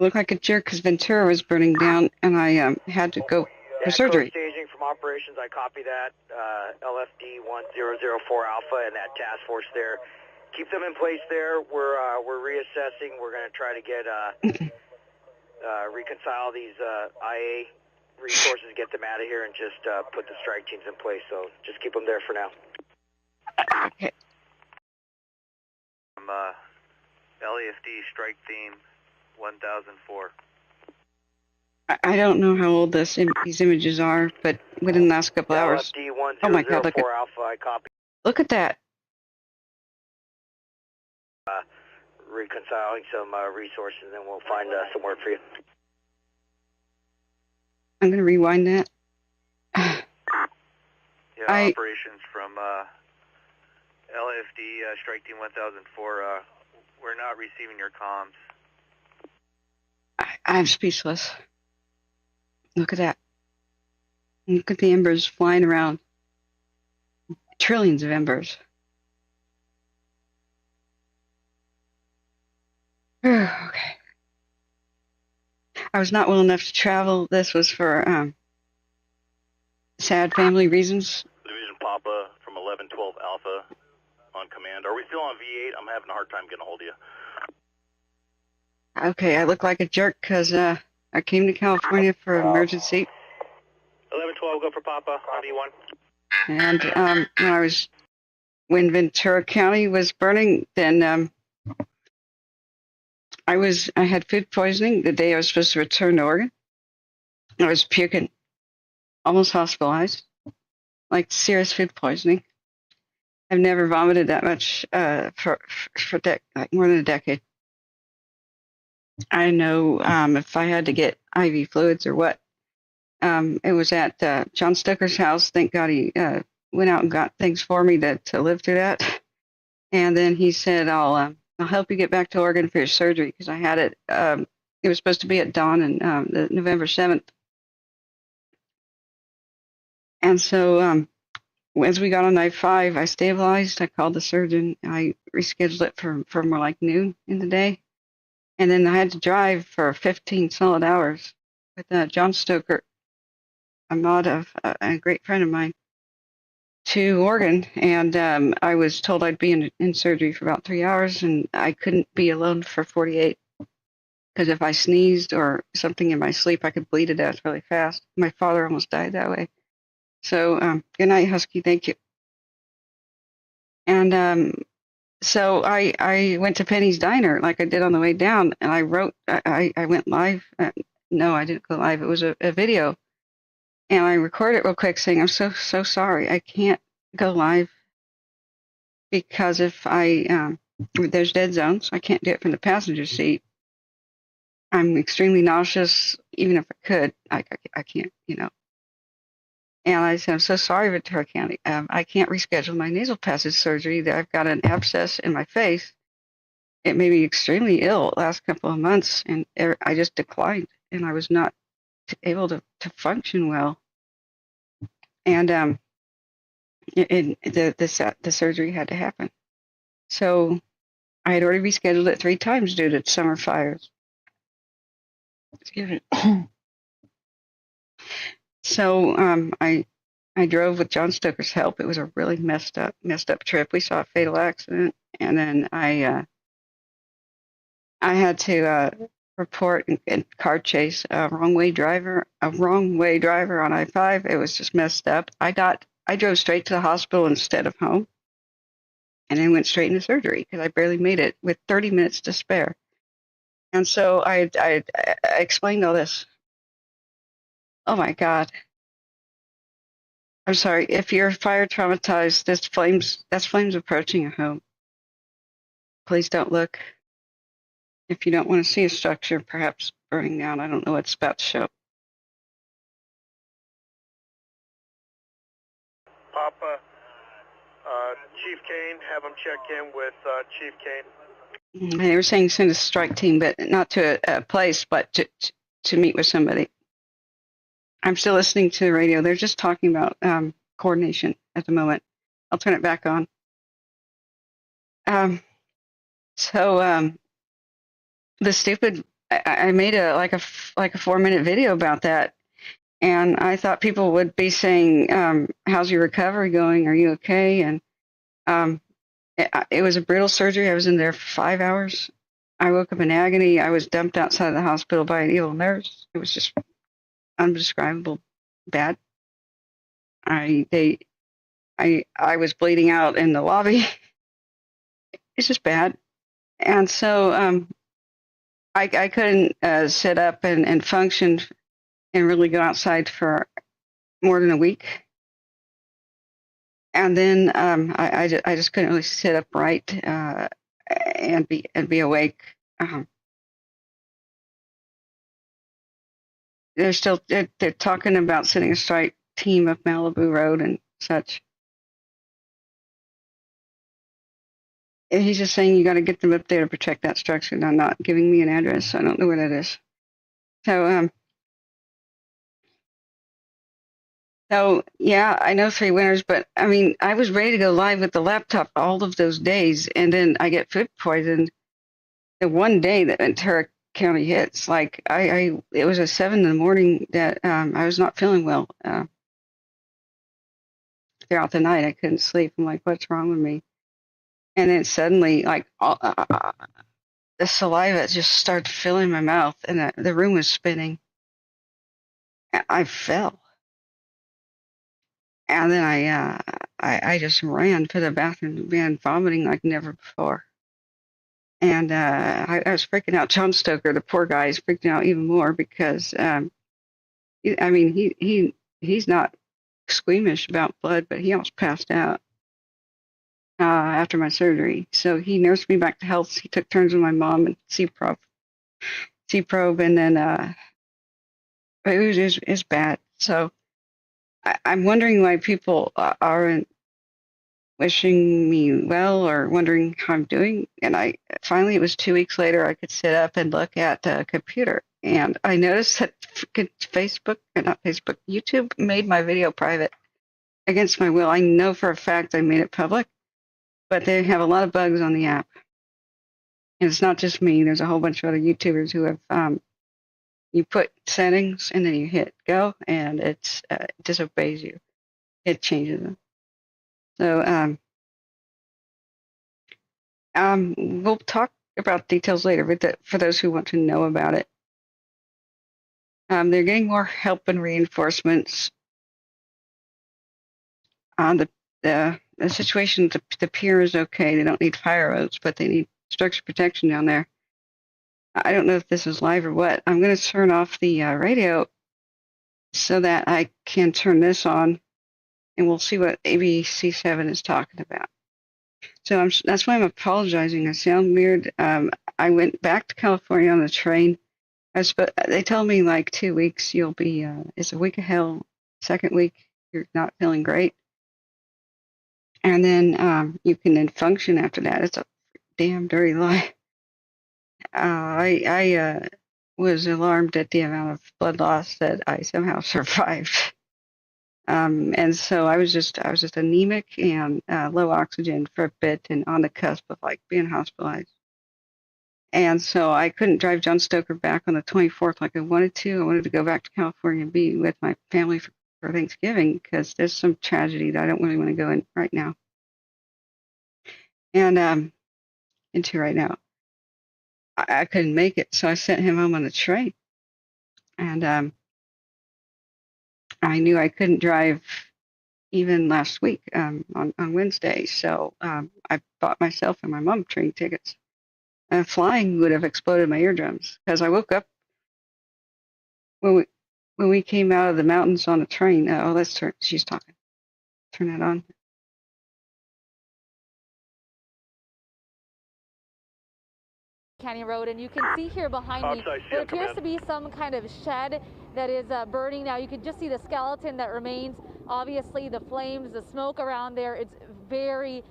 Looked like a jerk because Ventura was burning down, and I had to go for surgery. Staging from operations, I copy that. LFD 1004 Alpha and that task force there. Keep them in place there. We're reassessing. We're going to try to get reconcile these IA resources, get them out of here, and just put the strike teams in place. So just keep them there for now. Okay. From LAFD Strike Team 1004. I don't know how old these images are, but within the last couple hours. LFD Oh my God! Look at Alpha, I copy. Look at that. Reconciling some resources, and then we'll find some work for you. I'm going to rewind that. Yeah, operations from LAFD Strike Team 1004. We're not receiving your comms. I'm speechless. Look at that. Look at the embers flying around. Trillions of embers. Okay. I was not well enough to travel. This was for sad family reasons. Division Papa from 1112 Alpha on command. Are we still on V8? I'm having a hard time getting a hold of you. Okay, I look like a jerk because I came to California for emergency. 1112, go for Papa on V1. And when Ventura County was burning, then I had food poisoning the day I was supposed to return to Oregon. I was puking, almost hospitalized, like serious food poisoning. I've never vomited that much for like more than a decade. I know if I had to get IV fluids or what. It was at John Stoker's house. Thank God he went out and got things for me to live through that. And then he said, I'll help you get back to Oregon for your surgery because I had it. It was supposed to be at dawn on the November 7th. And so as we got on night 5, I stabilized. I called the surgeon. I rescheduled it for more like noon in the day. And then I had to drive for 15 solid hours with John Stoker, a great friend of mine, to Oregon. And I was told I'd be in surgery for about 3 hours, and I couldn't be alone for 48 because if I sneezed or something in my sleep, I could bleed to death really fast. My father almost died that way. So good night, Husky. Thank you. And so I went to Penny's Diner like I did on the way down, and I went live. No, I didn't go live. It was a video. And I recorded it real quick saying, I'm so sorry. I can't go live because if there's dead zones. I can't do it from the passenger seat. I'm extremely nauseous. Even if I could, I can't, And I said, I'm so sorry, Ventura County. I can't reschedule my nasal passage surgery. I've got an abscess in my face. It made me extremely ill the last couple of months, and I just declined, and I was not able to function well. And the surgery had to happen. So I had already rescheduled it 3 times due to summer fires. Excuse me. So I drove with John Stoker's help. It was a really messed up trip. We saw a fatal accident, and then I had to report and car chase a wrong way driver on I-5. It was just messed up. I drove straight to the hospital instead of home, and then went straight into surgery because I barely made it with 30 minutes to spare. And so I explained all this. Oh my God. I'm sorry. If you're fire traumatized, that's flames approaching a home. Please don't look. If you don't want to see a structure perhaps burning down, I don't know what's about to show. Papa, Chief Kane, have him check in with Chief Kane. They were saying send a strike team, but not to a place, but to meet with somebody. I'm still listening to the radio. They're just talking about coordination at the moment. I'll turn it back on. The stupid, I made a 4-minute video about that, and I thought people would be saying, how's your recovery going? Are you okay? And it was a brutal surgery. I was in there for 5 hours. I woke up in agony. I was dumped outside of the hospital by an evil nurse. It was just undescribable bad. I was bleeding out in the lobby. It's just bad. And so I couldn't sit up and function and really go outside for more than a week. And then I just couldn't really sit upright and be awake. They're talking about sending a strike team up Malibu Road and such. And he's just saying you got to get them up there to protect that structure. They're not giving me an address. So I don't know where that is. So yeah, I know 3 winters, but I mean, I was ready to go live with the laptop all of those days, and then I get food poisoned the one day that Ventura County hits. Like it was at 7 a.m. that I was not feeling well. Throughout the night, I couldn't sleep. I'm like, what's wrong with me? And then suddenly, like, the saliva just started filling my mouth, and the room was spinning. I fell. And then I just ran to the bathroom and began vomiting like never before. And I was freaking out. John Stoker, the poor guy, is freaking out even more because, I mean, he's not squeamish about blood, but he almost passed out after my surgery. So he nursed me back to health. He took turns with my mom and C-probe, and then it was bad. So I'm wondering why people aren't wishing me well or wondering how I'm doing. And finally, it was 2 weeks later, I could sit up and look at the computer. And I noticed that YouTube made my video private against my will. I know for a fact I made it public, but they have a lot of bugs on the app. And it's not just me. There's a whole bunch of other YouTubers who have, you put settings and then you hit go and it disobeys you. It changes them. So, we'll talk about details later, but for those who want to know about it, they're getting more help and reinforcements. The situation, the pier is okay. They don't need fire roads, but they need structure protection down there. I don't know if this is live or what. I'm going to turn off the radio so that I can turn this on, and we'll see what ABC7 is talking about. So that's why I'm apologizing. I sound weird. I went back to California on the train. They told me like 2 weeks you'll be, it's a week of hell. Second week, you're not feeling great. And then you can then function after that. It's a damn dirty lie. I was alarmed at the amount of blood loss that I somehow survived. And so I was just anemic and low oxygen for a bit and on the cusp of like being hospitalized. And so I couldn't drive John Stoker back on the 24th like I wanted to. I wanted to go back to California and be with my family for Thanksgiving because there's some tragedy that I don't really want to go in right now. And into right now. I couldn't make it, so I sent him home on the train. And I knew I couldn't drive even last week on Wednesday, so I bought myself and my mom train tickets. Flying would have exploded my eardrums because I woke up when we came out of the mountains on the train. Oh, let's turn. She's talking. Turn that on. Canyon Road, and you can see here behind me there appears to be some kind of shed that is burning now. You can just see the skeleton that remains. Obviously the flames, the smoke around there, it's very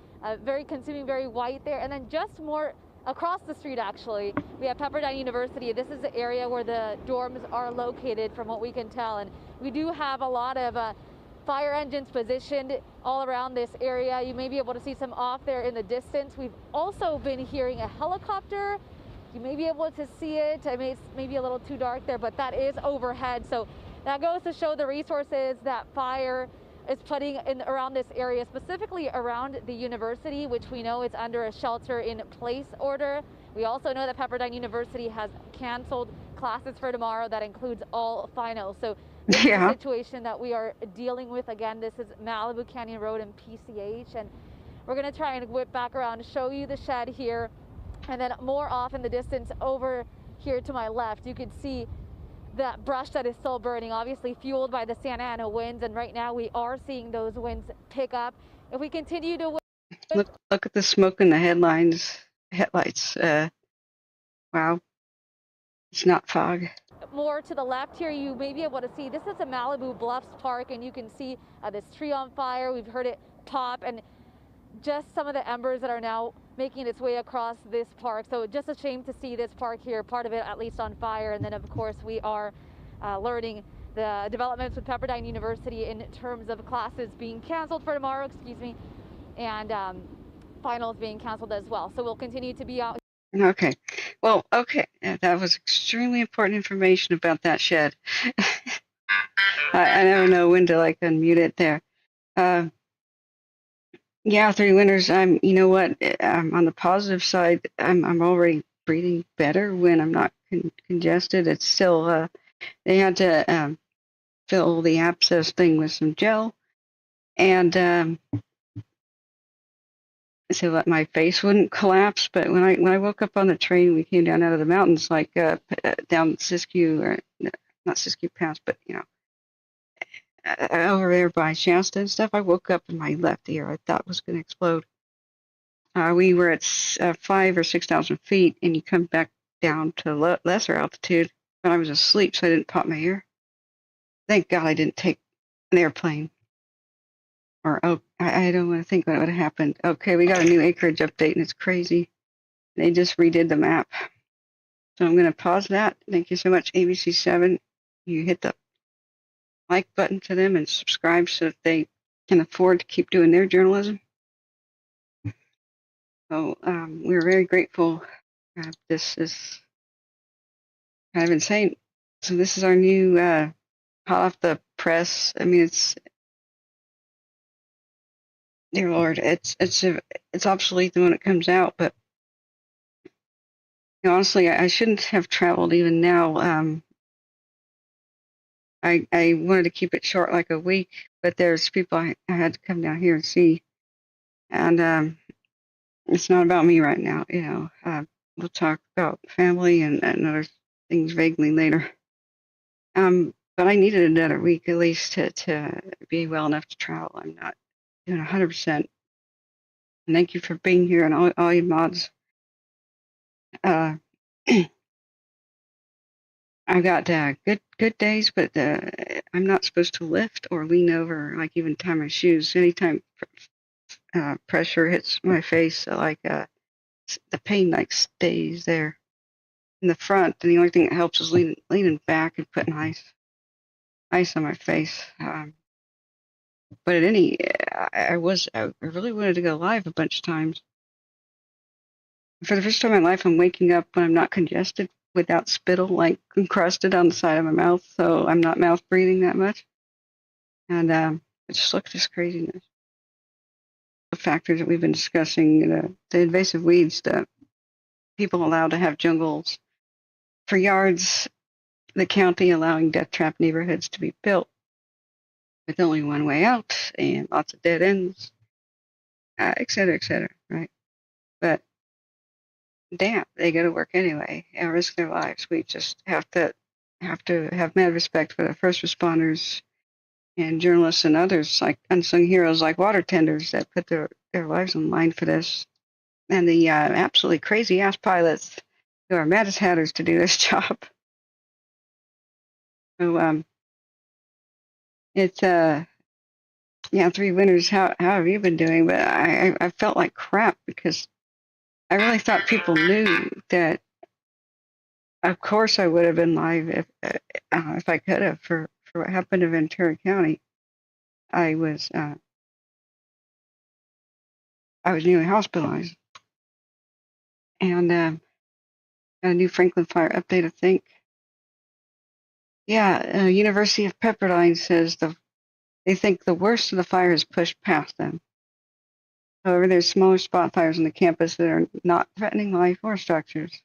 consuming, very white there. And then just more across the street, actually, we have Pepperdine University. This is the area where the dorms are located from what we can tell, and we do have a lot of fire engines positioned all around this area. You may be able to see some off there in the distance. We've also been hearing a helicopter. You may be able to see it. It's maybe a little too dark there, but that is overhead. So that goes to show the resources that fire is putting in around this area, specifically around the university, which we know is under a shelter-in-place order. We also know that Pepperdine University has canceled classes for tomorrow. That includes all finals. So this is a situation that we are dealing with. Again, this is Malibu Canyon Road and PCH, and we're going to try and whip back around to show you the shed here. And then more off in the distance over here to my left, you can see that brush that is still burning, obviously fueled by the Santa Ana winds. And right now we are seeing those winds pick up. If we continue to look at the smoke in the headlights. Wow, it's not fog. More to the left here, you may be able to see this is a Malibu Bluffs Park, and you can see this tree on fire. We've heard it pop, and just some of the embers that are now making its way across this park. So just a shame to see this park here, part of it at least, on fire. And then of course we are learning the developments with Pepperdine University in terms of classes being canceled for tomorrow, and finals being canceled as well. So we'll continue to be out. Okay. Well, okay. That was extremely important information about that shed. I never know when to unmute it there. Yeah, 3 winters. You know what? On the positive side, I'm already breathing better when I'm not congested. It's still they had to fill the abscess thing with some gel, and so that my face wouldn't collapse. But when I woke up on the train, we came down out of the mountains, like down Siskiyou, or not Siskiyou Pass, but over there by Shasta and stuff. I woke up in my left ear. I thought was going to explode. We were at 5,000 or 6,000 feet, and you come back down to lesser altitude. But I was asleep, so I didn't pop my ear. Thank God I didn't take an airplane. Or I don't want to think what would have happened. Okay, we got a new acreage update, and it's crazy. They just redid the map. So I'm going to pause that. Thank you so much, ABC7. You hit the like button to them and subscribe so that they can afford to keep doing their journalism. So we're very grateful. This is kind of insane. So this is our new hot off the press. I mean, it's, dear Lord, it's obsolete when it comes out. But honestly, I shouldn't have traveled even now. I wanted to keep it short, like a week, but there's people I had to come down here and see, and it's not about me right now. We'll talk about family and other things vaguely later. But I needed another week at least to be well enough to travel. I'm not doing 100%. And thank you for being here and all you mods. I've got good days, but I'm not supposed to lift or lean over, like even tie my shoes. Anytime pressure hits my face, the pain like stays there in the front, and the only thing that helps is leaning back and putting ice on my face. But at I really wanted to go live a bunch of times. For the first time in my life, I'm waking up when I'm not congested, without spittle like encrusted on the side of my mouth, so I'm not mouth breathing that much. And just look at this craziness. The factors that we've been discussing, the invasive weeds, the people allowed to have jungles for yards, the county allowing death trap neighborhoods to be built with only one way out and lots of dead ends, et cetera, right? But damn, they go to work anyway and risk their lives. We just have to have mad respect for the first responders and journalists and others, like unsung heroes like water tenders that put their lives on the line for this, and the absolutely crazy ass pilots who are mad as hatters to do this job. So it's 3 winters. How have you been doing? But I felt like crap because I really thought people knew that. Of course, I would have been live if I could have for what happened in Ventura County. I was nearly hospitalized, and a new Franklinfire update, I think. Yeah, University of Pepperdine says they think the worst of the fire has pushed past them. However, there's smaller spot fires on the campus that are not threatening life or structures,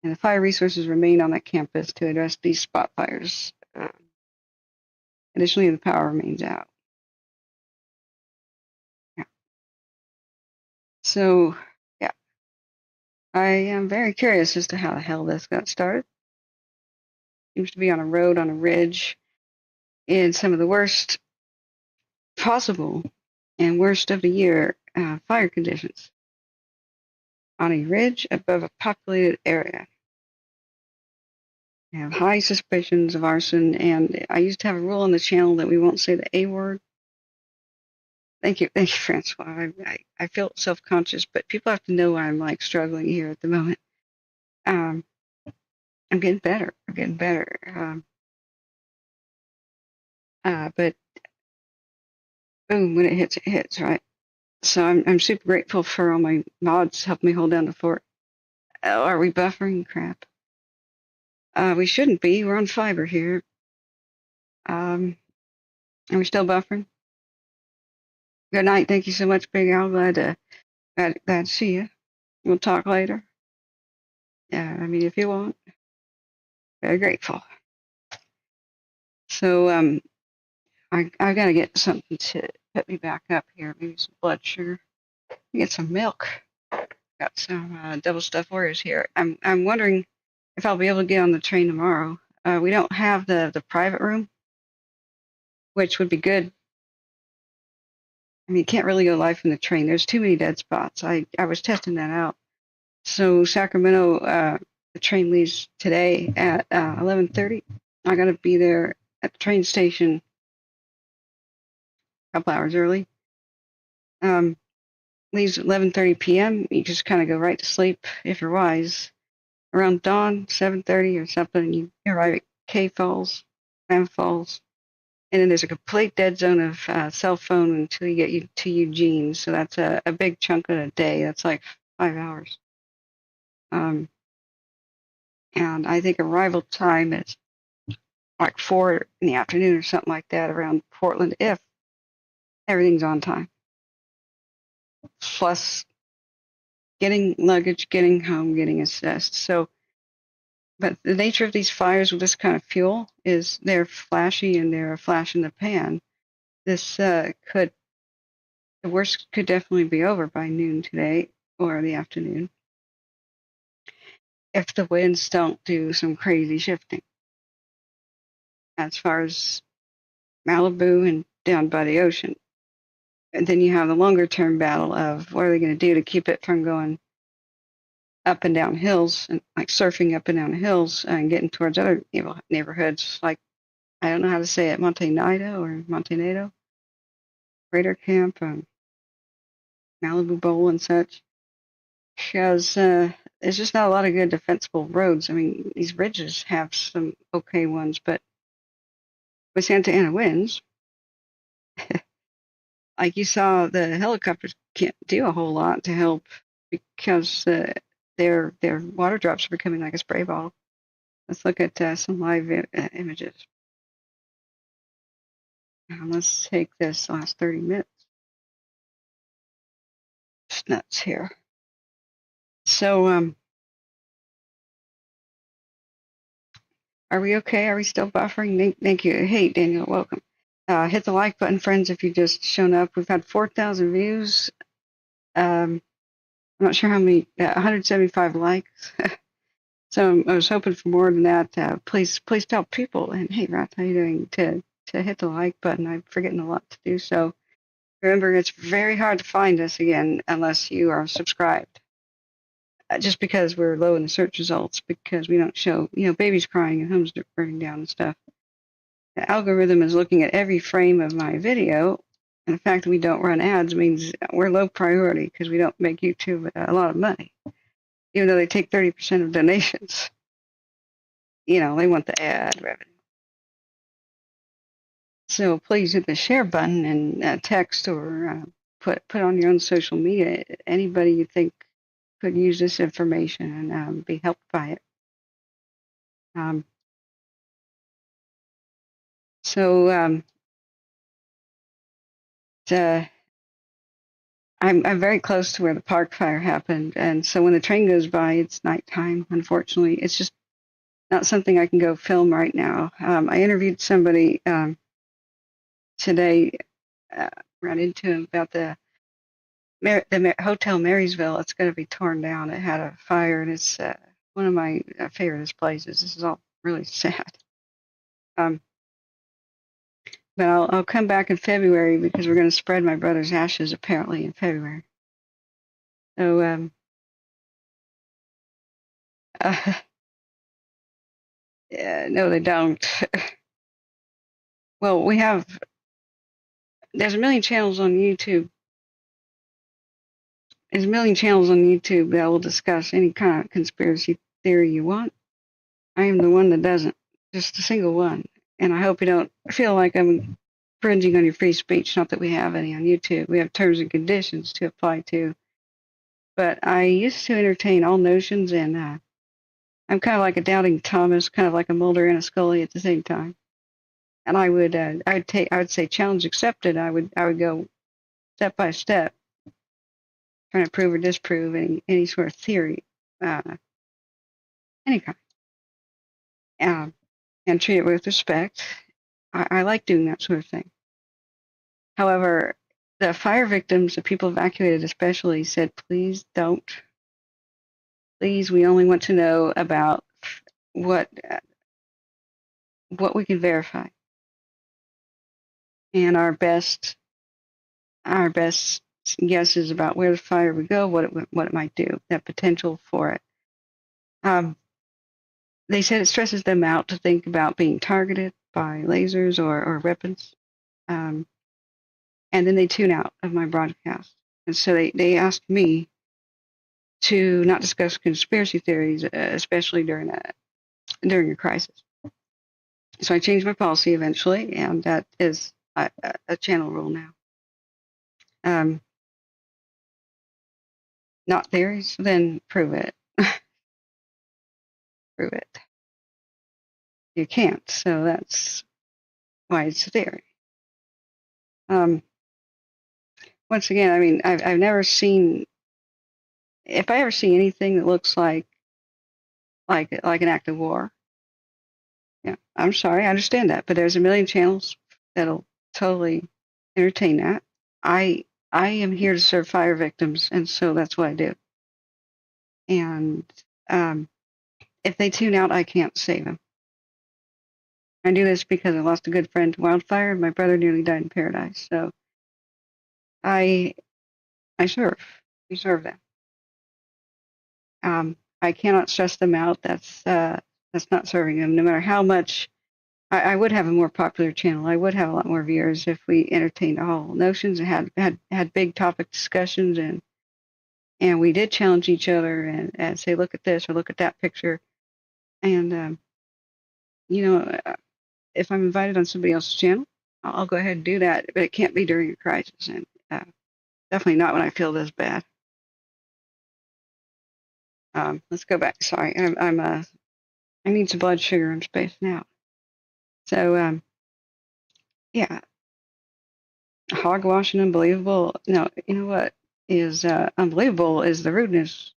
and the fire resources remain on that campus to address these spot fires. Additionally, the power remains out. Yeah. So, yeah, I am very curious as to how the hell this got started. Seems to be on a road on a ridge in some of the worst possible and worst of the year fire conditions on a ridge above a populated area. I have high suspicions of arson, and I used to have a rule on the channel that we won't say the A word. Thank you, Francois. I feel self-conscious, but people have to know I'm like struggling here at the moment. I'm getting better. But boom, when it hits, right? So I'm super grateful for all my mods helping me hold down the fort. Oh, are we buffering? Crap. We shouldn't be. We're on fiber here. Are we still buffering? Good night. Thank you so much, Big Al. Glad to see you. We'll talk later. Yeah, I mean, if you want. Very grateful. So I got to get something to put me back up here. Maybe some blood sugar. Get some milk. Got some double stuffed Oreos here. I'm wondering if I'll be able to get on the train tomorrow. We don't have the private room, which would be good. I mean, you can't really go live from the train. There's too many dead spots. I was testing that out. So Sacramento, the train leaves today at 11:30. I got to be there at the train station a couple hours early. Leaves at 11:30 p.m. You just kind of go right to sleep if you're wise. Around dawn, 7:30 or something, you arrive at K Falls, Mammoth Falls, and then there's a complete dead zone of cell phone until you get to Eugene. So that's a big chunk of the day. That's like 5 hours. And I think arrival time is like 4 in the afternoon or something like that around Portland if everything's on time. Plus getting luggage, getting home, getting assessed. So, but the nature of these fires with this kind of fuel is they're flashy and they're a flash in the pan. This the worst could definitely be over by noon today or the afternoon if the winds don't do some crazy shifting. As far as Malibu and down by the ocean. And then you have the longer term battle of what are they going to do to keep it from going up and down hills and like surfing up and down hills and getting towards other neighborhoods like, I don't know how to say it, Montenado, Raider Camp, Malibu Bowl and such. Because there's just not a lot of good defensible roads. I mean, these ridges have some okay ones, but with Santa Ana winds, like you saw, the helicopters can't do a whole lot to help because their water drops are becoming like a spray bottle. Let's look at some live images. Let's take this last 30 minutes. It's nuts here. So, are we okay? Are we still buffering? Thank you. Hey, Daniel, welcome. Hit the like button, friends, if you've just shown up. We've had 4,000 views. I'm not sure how many, 175 likes. So I was hoping for more than that. Please tell people, and hey, Rat, how you doing, to hit the like button. I'm forgetting a lot to do so. Remember, it's very hard to find us again unless you are subscribed. Just because we're low in the search results, because we don't show, babies crying and homes burning down and stuff. The algorithm is looking at every frame of my video, and the fact that we don't run ads means we're low priority because we don't make YouTube a lot of money. Even though they take 30% of donations, they want the ad revenue. So please hit the share button and text or put on your own social media anybody you think could use this information and be helped by it. I'm very close to where the park fire happened, and so when the train goes by, it's nighttime. Unfortunately, it's just not something I can go film right now. I interviewed somebody today, ran into him about the Hotel Marysville. It's going to be torn down. It had a fire, and it's one of my favorite places. This is all really sad. But I'll come back in February because we're going to spread my brother's ashes apparently in February. So yeah, no, they don't. Well, there's a million channels on YouTube. There's a million channels on YouTube that will discuss any kind of conspiracy theory you want. I am the one that doesn't, just a single one. And I hope you don't feel like I'm infringing on your free speech. Not that we have any on YouTube. We have terms and conditions to apply to. But I used to entertain all notions, and I'm kind of like a doubting Thomas, kind of like a Mulder and a Scully at the same time. And I would say challenge accepted. I would go step by step, trying to prove or disprove any sort of theory, any kind, and treat it with respect. I like doing that sort of thing. However, the fire victims, the people evacuated especially, said, please don't. Please, we only want to know about what we can verify. And our best guesses about where the fire would go, what it might do, that potential for it. They said it stresses them out to think about being targeted by lasers or weapons. And then they tune out of my broadcast. And so they asked me to not discuss conspiracy theories, especially during a crisis. So I changed my policy eventually, and that is a channel rule now. Not theories, then prove it. Prove it. You can't, so that's why it's a theory. Once again, I mean, I've never seen. If I ever see anything that looks like an act of war, yeah, I'm sorry, I understand that, but there's a million channels that'll totally entertain that. I am here to serve fire victims, and so that's what I do. And if they tune out, I can't save them. I do this because I lost a good friend to wildfire, and my brother nearly died in paradise. So I serve. We serve them. I cannot stress them out. That's not serving them. No matter how much, I would have a more popular channel. I would have a lot more viewers if we entertained all notions and had big topic discussions, and we did challenge each other and say, look at this or look at that picture. And if I'm invited on somebody else's channel, I'll go ahead and do that. But it can't be during a crisis, and definitely not when I feel this bad. Let's go back. Sorry, I need some blood sugar. I'm spacing out. So, yeah, hogwash and unbelievable. No, you know what is unbelievable is the rudeness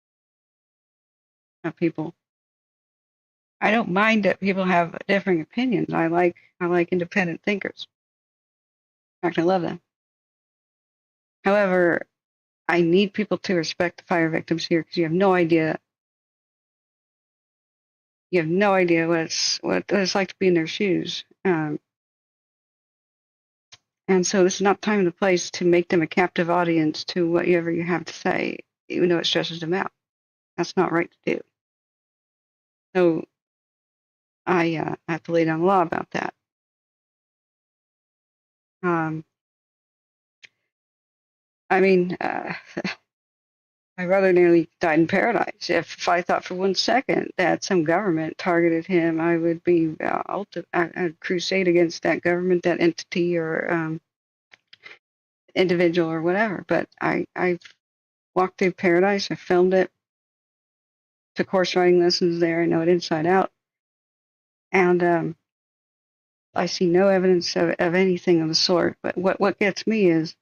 of people. I don't mind that people have differing opinions. I like independent thinkers. In fact, I love them. However, I need people to respect the fire victims here because you have no idea. You have no idea what it's like to be in their shoes. And so this is not the time and the place to make them a captive audience to whatever you have to say, even though it stresses them out. That's not right to do. So I have to lay down the law about that. I mean, my brother nearly died in paradise. If I thought for 1 second that some government targeted him, I would be I'd crusade against that government, that entity, or individual, or whatever. But I've walked through paradise. I filmed it. Took horse riding lessons there. I know it inside out. And I see no evidence of anything of the sort. But what gets me is,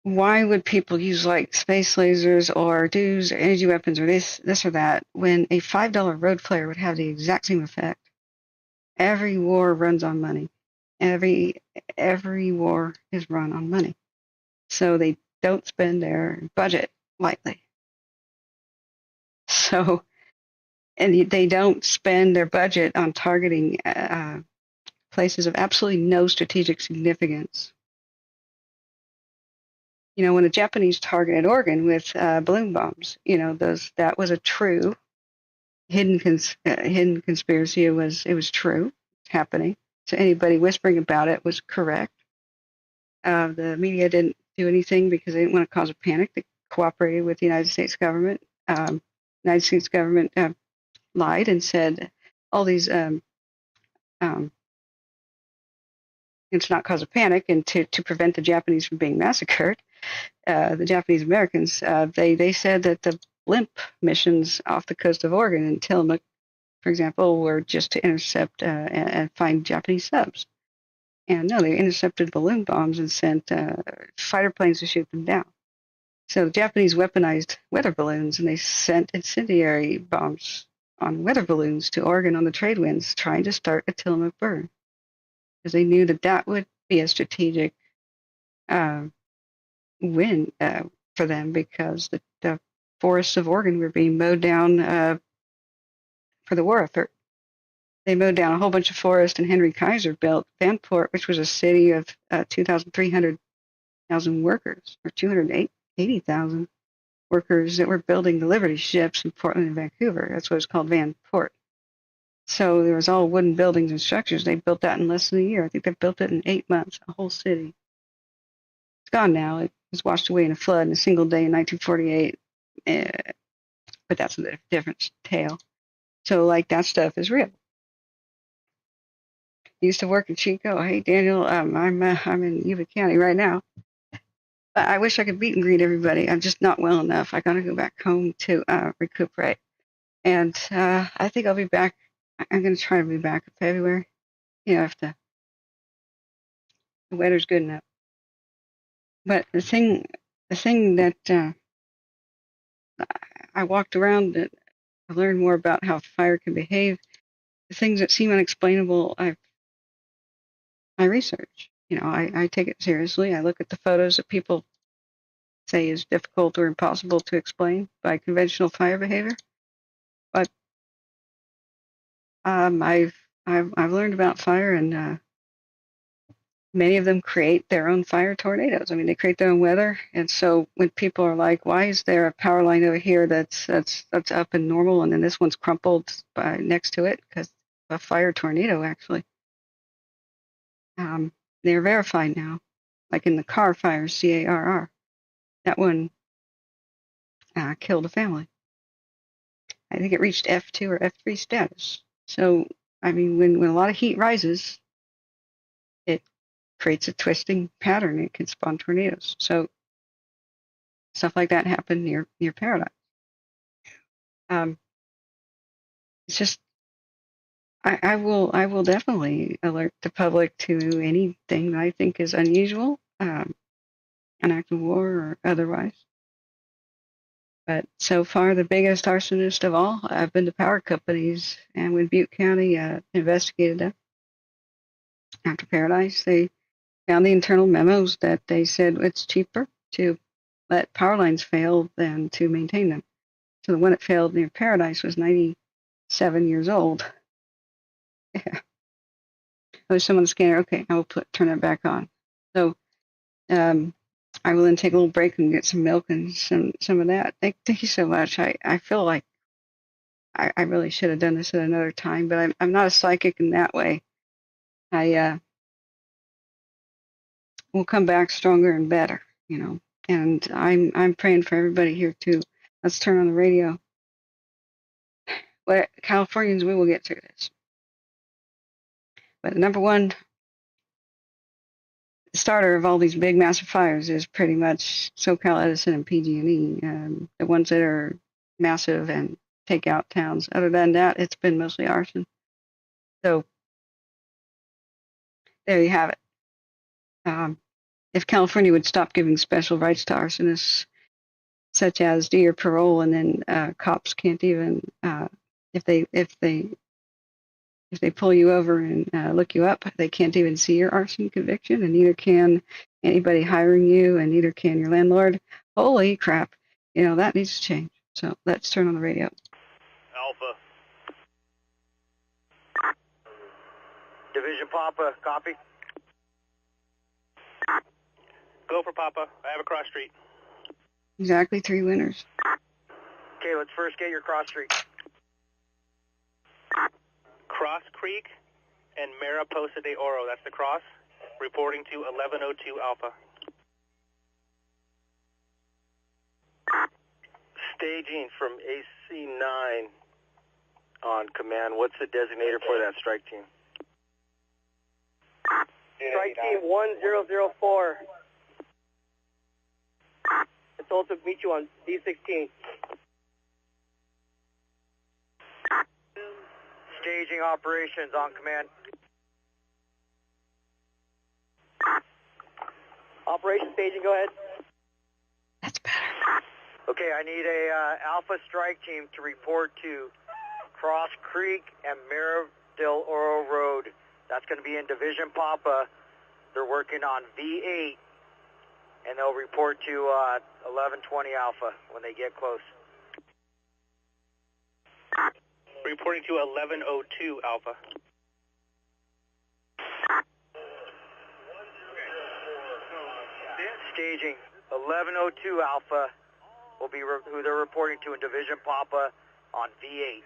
why would people use like space lasers or use energy weapons or this or that when a $5 road flare would have the exact same effect? Every war runs on money. Every war is run on money. So they don't spend their budget lightly. So, and they don't spend their budget on targeting places of absolutely no strategic significance. You know, when the Japanese targeted Oregon with balloon bombs, that was a true hidden conspiracy. It was true, happening. So anybody whispering about it was correct. The media didn't do anything because they didn't want to cause a panic. They cooperated with the United States government. United States government lied and said all these it's not cause a panic, and to prevent the Japanese from being massacred, the Japanese Americans, they said that the blimp missions off the coast of Oregon and Tillamook, for example, were just to intercept and find Japanese subs. And no, they intercepted balloon bombs and sent fighter planes to shoot them down. So the Japanese weaponized weather balloons, and they sent incendiary bombs on weather balloons to Oregon on the trade winds, trying to start a Tillamook burn. because they knew that that would be a strategic win for them, because the forests of Oregon were being mowed down for the war effort. They mowed down a whole bunch of forest, and Henry Kaiser built Vanport, which was a city of 2,300,000 workers, or 280,000 workers that were building the Liberty ships in Portland and Vancouver. That's what it's called, Vanport. So there was all wooden buildings and structures. They built that in less than a year. I think they built it in 8 months, a whole city. It's gone now. It was washed away in a flood in a single day in 1948. But that's a different tale. So, like, that stuff is real. Used to work in Chico. Hey, Daniel, I'm in Yuba County right now. I wish I could meet and greet everybody. I'm just not well enough. I got to go back home to recuperate. And I think I'll be back. I'm going to try to be back in February. If the weather's good enough. But the thing that I walked around and I learned more about how fire can behave. The things that seem unexplainable, I research. I take it seriously. I look at the photos that people say is difficult or impossible to explain by conventional fire behavior. But I've learned about fire, and many of them create their own fire tornadoes. I mean, they create their own weather. And so when people are like, "Why is there a power line over here that's up and normal, and then this one's crumpled next to it?" Because a fire tornado, actually. They're verified now, like in the Calfire, CARR. That one killed a family. I think it reached F2 or F3 status. So, I mean, when a lot of heat rises, it creates a twisting pattern. It can spawn tornadoes. So, stuff like that happened near Paradise. It's just, I will definitely alert the public to anything that I think is unusual, an act of war or otherwise. But so far, the biggest arsonist of all have been the power companies. And when Butte County investigated them after Paradise, they found the internal memos that they said it's cheaper to let power lines fail than to maintain them. So the one that failed near Paradise was 97 years old. Yeah. Oh, someone scanner. Okay, I will turn it back on. So I will then take a little break and get some milk and some of that. Thank you so much. I feel like I really should have done this at another time, but I'm not a psychic in that way. I will come back stronger and better, And I'm praying for everybody here too. Let's turn on the radio. Well, Californians, we will get through this. But number one, the starter of all these big massive fires is pretty much SoCal Edison and PG&E, the ones that are massive and take out towns. Other than that, it's been mostly arson. So there you have it. If California would stop giving special rights to arsonists, such as D or parole, and then cops can't even, if they pull you over and look you up, they can't even see your arson conviction, and neither can anybody hiring you, and neither can your landlord. Holy crap. That needs to change. So let's turn on the radio. Alpha. Division Papa, copy. Go for Papa. I have a cross street. Exactly 3 winners. Okay, let's first get your cross street. Cross Creek and Mariposa de Oro. That's the cross. Reporting to 1102 Alpha. Staging from AC9 on command. What's the designator for that strike team? Strike team 1004. It's told to meet you on D16. Staging operations on command. Operation staging, go ahead. That's better. Okay, I need a Alpha strike team to report to Cross Creek and Mara del Oro Road That's going to be in Division Papa. They're working on V8, and they'll report to 1120 Alpha when they get close. Reporting to 1102 Alpha. Staging 1102 Alpha will be who they're reporting to in Division Papa on V8.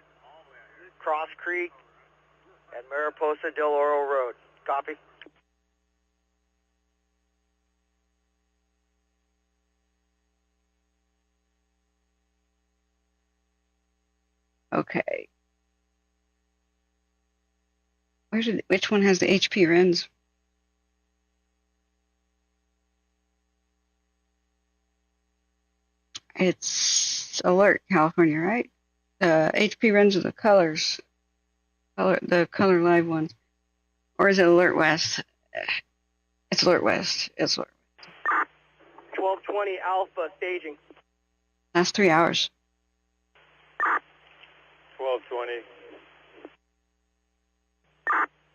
Cross Creek and Mariposa del Oro Road. Copy. Okay. Which one has the HP RENs? It's Alert, California, right? HP RENs are the colors. The color live ones. Or is it Alert West? It's Alert West. It's Alert. 1220 Alpha staging. Last 3 hours. 1220.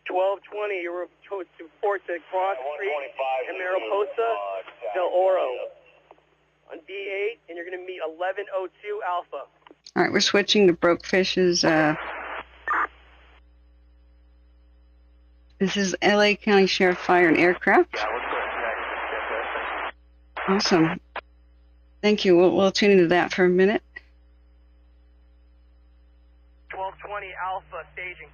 1220, you're supposed to report to Cross Creek and Mariposa del Oro on B8, and you're going to meet 1102 Alpha. All right, we're switching to Broke Fishes. This is LA County Sheriff Fire and Aircraft. Awesome. Thank you. We'll tune into that for a minute. 1220 Alpha staging.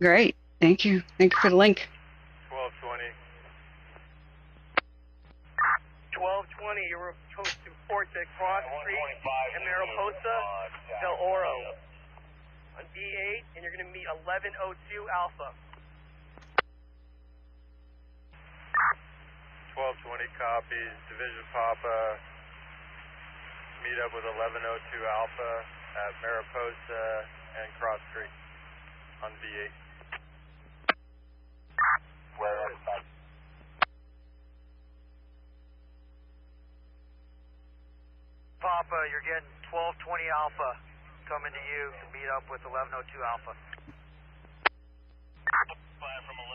Great. Thank you. Thank you for the link. 1220. 1220, you're supposed to report to Cross Creek and Mariposa del Oro on B8, and you're going to meet 1102 Alpha. 1220 copies. Division Papa. Meet up with 1102 Alpha at Mariposa and Cross Creek on V8. Papa, you're getting 1220 Alpha coming to you to meet up with 1102 Alpha.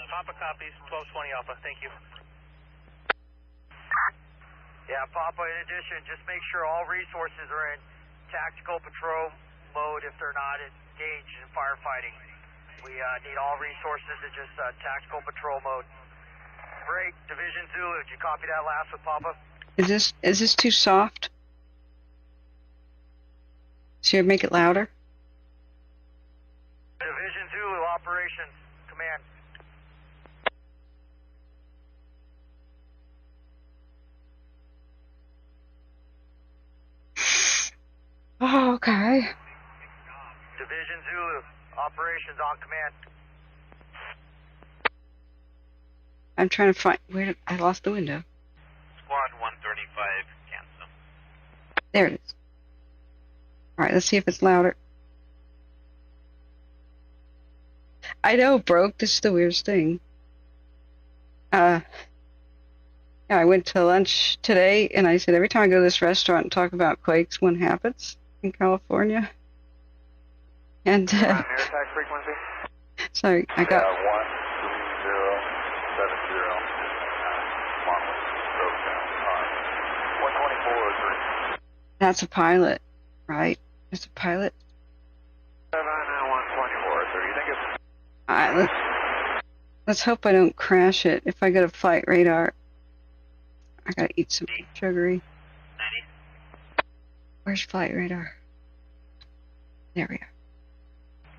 Papa copies. 1220 Alpha. Thank you. Yeah, Papa, in addition, just make sure all resources are in tactical patrol mode if they're not engaged in firefighting. We need all resources in just tactical patrol mode. Great. Division Zulu, did you copy that last with Papa? Is this too soft? Should I make it louder? Division Zulu, operations, command. Oh, okay. Division Zulu, operations on command. I'm trying to find I lost the window. Squad 135, cancel. There it is. All right, let's see if it's louder. I know, broke. This is the weirdest thing. Yeah, I went to lunch today, and I said every time I go to this restaurant and talk about quakes, one happens in California. And attack frequency? Sorry, I got. 1070. Broke down. 124. That's a pilot, right? It's a pilot. 124. So you think it's... All right, let's hope I don't crash it. If I go to flight radar, I gotta eat some sugary. 90. Where's flight radar? There we are.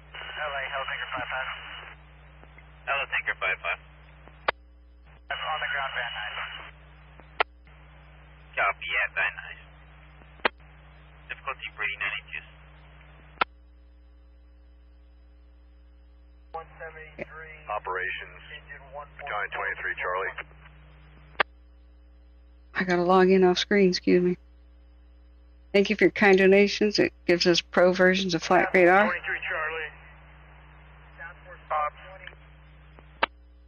LA, Helltanker 55. Helltanker 55. I'm on the ground, Van Nuys. Copy at Van Nuys. Difficulty breeding 92. 173. Operations, Battalion 23, Charlie. I gotta log in off screen, excuse me. Thank you for your kind donations. It gives us pro versions of flight radar. 23 Charlie.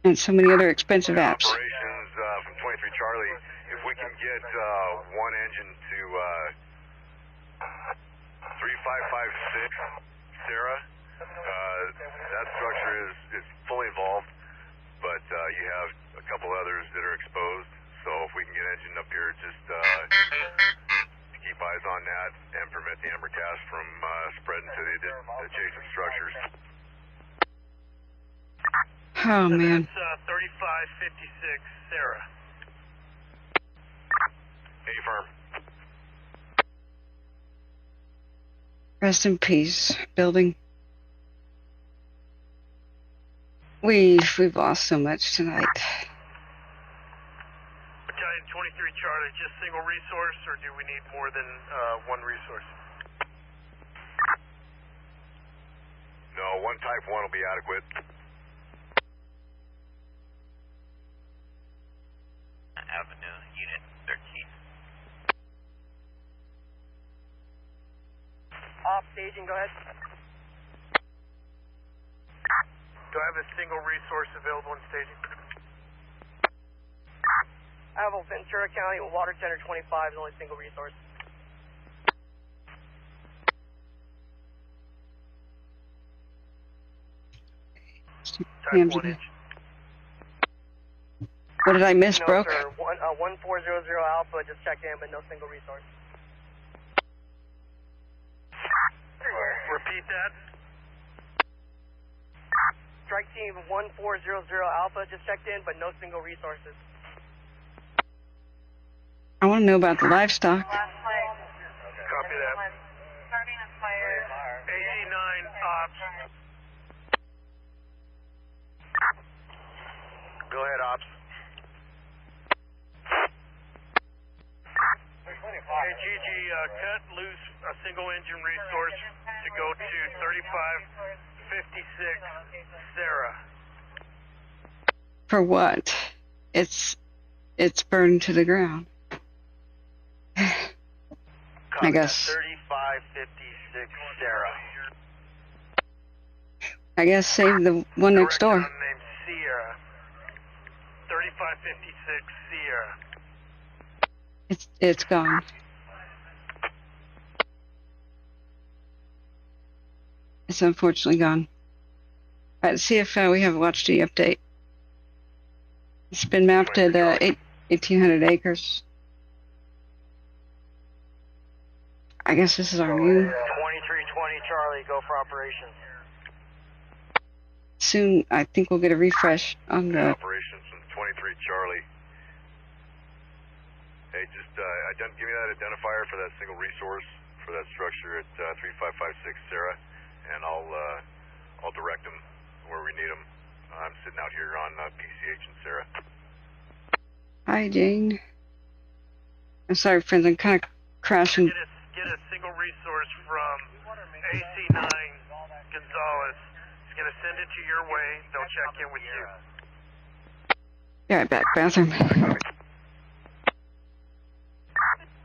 And so many other expensive apps. Operations from 23 Charlie, if we can get one engine to 3556 Sarah, That structure is fully involved, but you have a couple others that are exposed. So if we can get engine up here, just to keep eyes on that and prevent the ember cast from spreading to the adjacent structures. Oh, man. That's 3556, Sarah. A firm. Rest in peace, building. We've lost so much tonight. Battalion 23 Charlie, just single resource, or do we need more than one resource? No, one type 1 will be adequate. Avenue, Unit 13. Off staging, go ahead. Do I have a single resource available in staging? I have a Ventura County Water Center 25 is the only single resource. Type 1 inch. What did I miss, no, Brooke? Sir. 1400 Alpha just checked in, but no single resource. Repeat that. Strike team 1400 Alpha just checked in, but no single resources. I want to know about the livestock. Copy that. Starting on fire. AC9 ops. Go ahead, ops. Okay, GG, cut loose a single engine resource to go to 3556 Sarah. For what? It's burned to the ground. I guess. 3556 Sarah. I guess save the one next door. Named Sierra. 3556 Sierra. It's gone. It's unfortunately gone. All right, let's see if we have a watch D update. It's been mapped at 1,800 acres. I guess this is our new. 2320 Charlie, go for operations. Soon, I think we'll get a refresh on the. Operations from 23 Charlie. Hey, just give me that identifier for that single resource for that structure at 3556 Sarah, and I'll direct them where we need them. I'm sitting out here on PCH and Sarah. Hi, Jane. I'm sorry, friends. I'm kind of crashing. Get a single resource from AC9 Gonzalez. He's going to send it to your way. They'll check in with you. Be right back. Bathroom.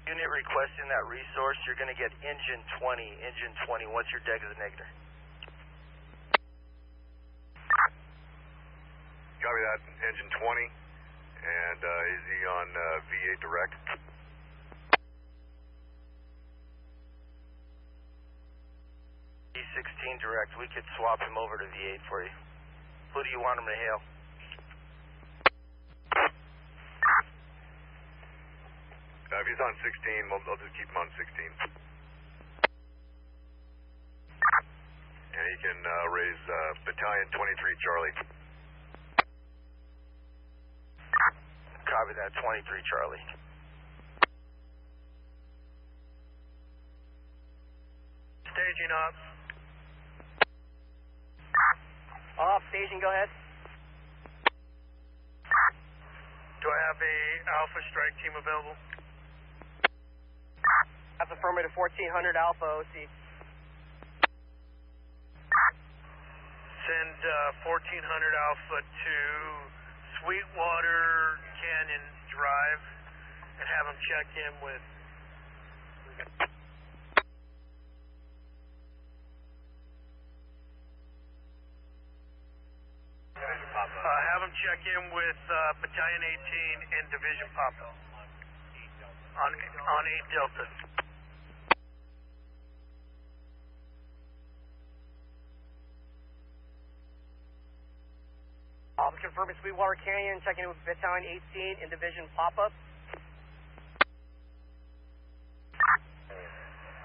Unit requesting that resource. You're going to get engine 20. Engine 20. What's your designator? Copy that. Engine 20. And is he on V8 direct? E16 direct. We could swap him over to V8 for you. Who do you want him to hail? If he's on 16, I'll just keep him on 16. And he can raise Battalion 23 Charlie. Copy that, 23 Charlie. Staging up. Off, staging, go ahead. Do I have a Alpha strike team available? That's affirmative, 1400 Alpha OC. Send 1400 Alpha to Sweetwater Canyon Drive and have them check in with. Have them check in with Battalion 18 and Division Papa on 8 Delta. confirming Sweetwater Canyon, checking in with Battalion 18 in Division pop-up.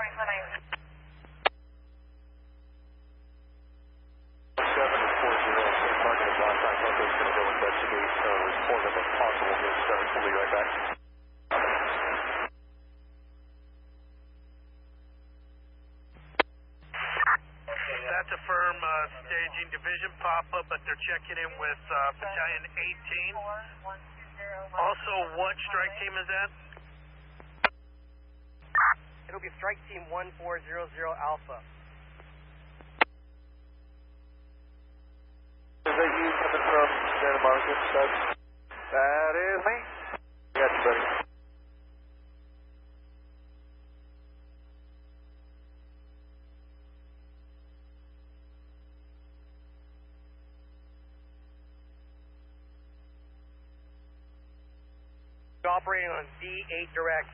Franklin, 740, target is on time. Loco's going to go investigate report of a possible misstart. We'll be right back. That's a firm staging division pop-up, but they're checking in with Battalion 18. Also, what strike team is that? It'll be Strike Team 1400 Alpha. Is that you coming from Santa Monica? That is me. Got you, buddy. Operating on D8 direct.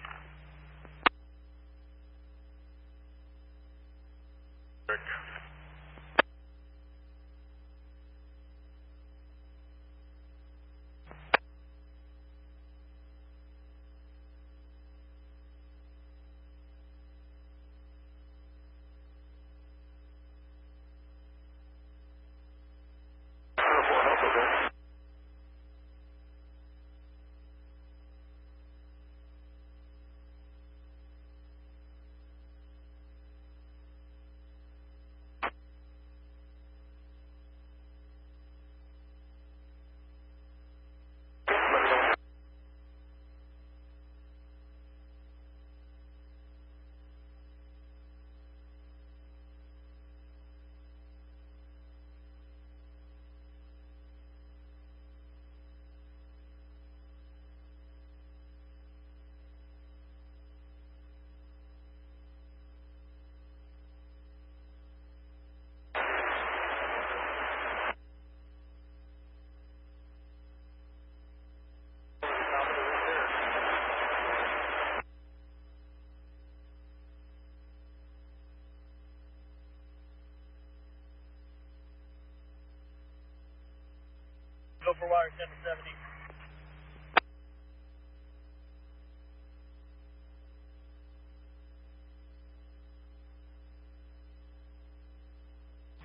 Go for wire 770.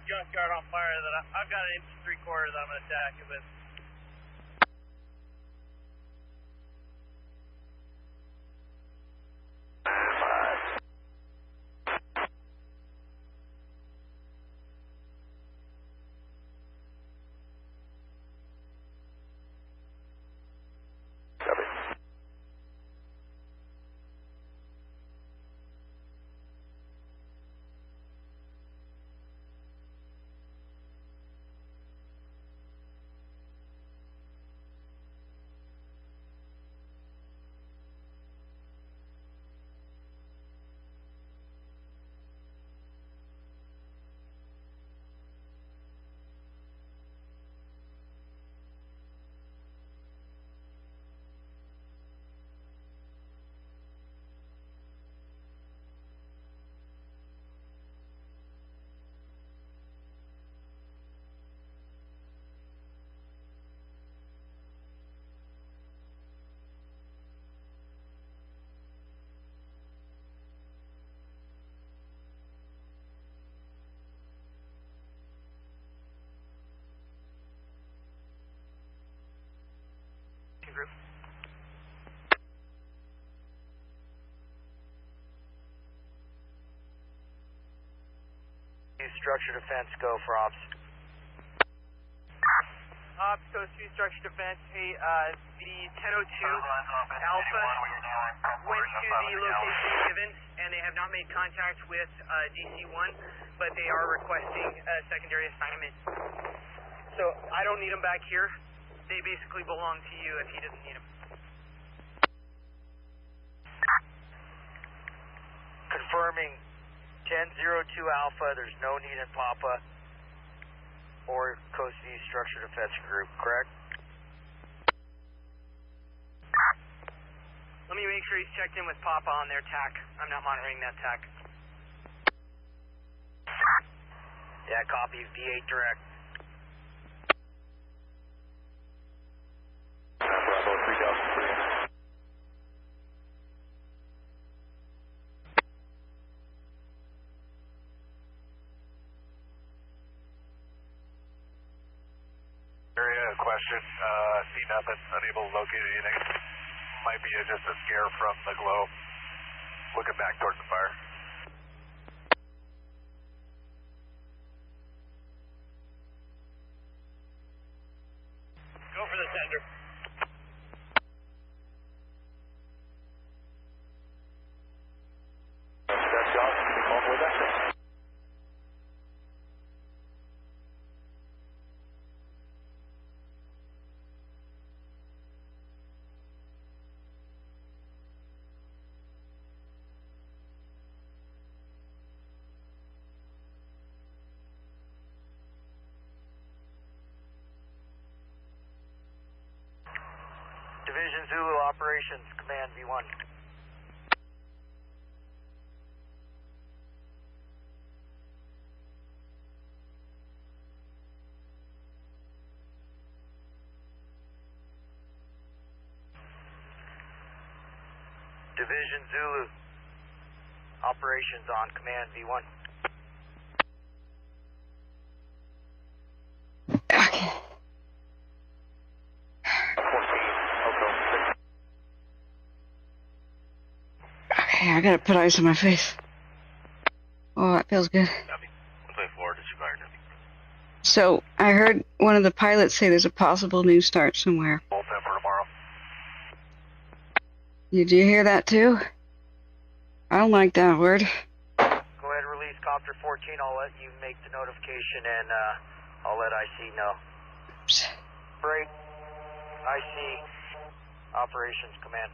Junkyard on fire that I've got an inch 3/4 that I'm going to attack it with. Group. Structure defense, go for ops. Ops, Coast 2 structure defense. Hey, the 1002 Alpha went to the location given, and they have not made contact with DC-1, but they are requesting a secondary assignment. So I don't need them back here. They basically belong to you if he doesn't need them. Confirming 1002 Alpha, there's no need in Papa or Coast V Structure Defense Group, correct? Let me make sure he's checked in with Papa on their TAC. I'm not monitoring that TAC. Yeah, copy, V8 direct. question. See nothing, unable to locate anything. Might be just a scare from the glow. Looking back towards the fire. Go for the tender. That's Josh. Can you call me with that? Division Zulu Operations, Command V1. Division Zulu Operations on Command V1. Okay, I gotta put ice on my face. Oh, that feels good. So, I heard one of the pilots say there's a possible new start somewhere. Full set for tomorrow. Did you hear that too? I don't like that word. Go ahead, release Copter 14. I'll let you make the notification and I'll let IC know. Oops. Break. IC. Operations Command.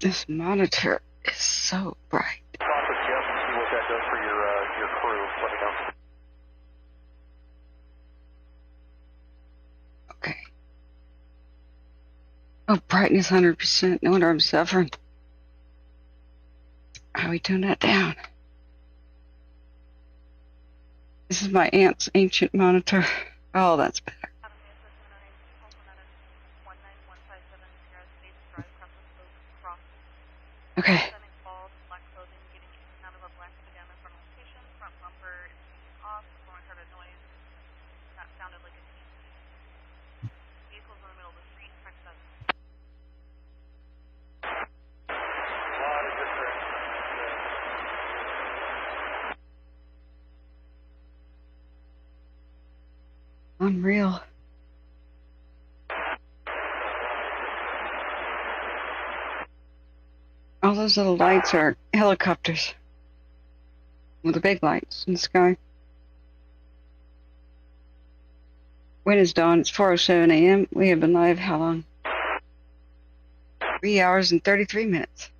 This monitor is so bright. Talk with Jeff and see what that does for your crew. Let me know. Okay. Oh, brightness 100%. No wonder I'm suffering. How do we turn that down? This is my aunt's ancient monitor. Oh, that's better. Okay. Unreal. All those little lights are helicopters. With the big lights in the sky. When is dawn? It's 4:07 a.m. We have been live how long? 3 hours and 33 minutes.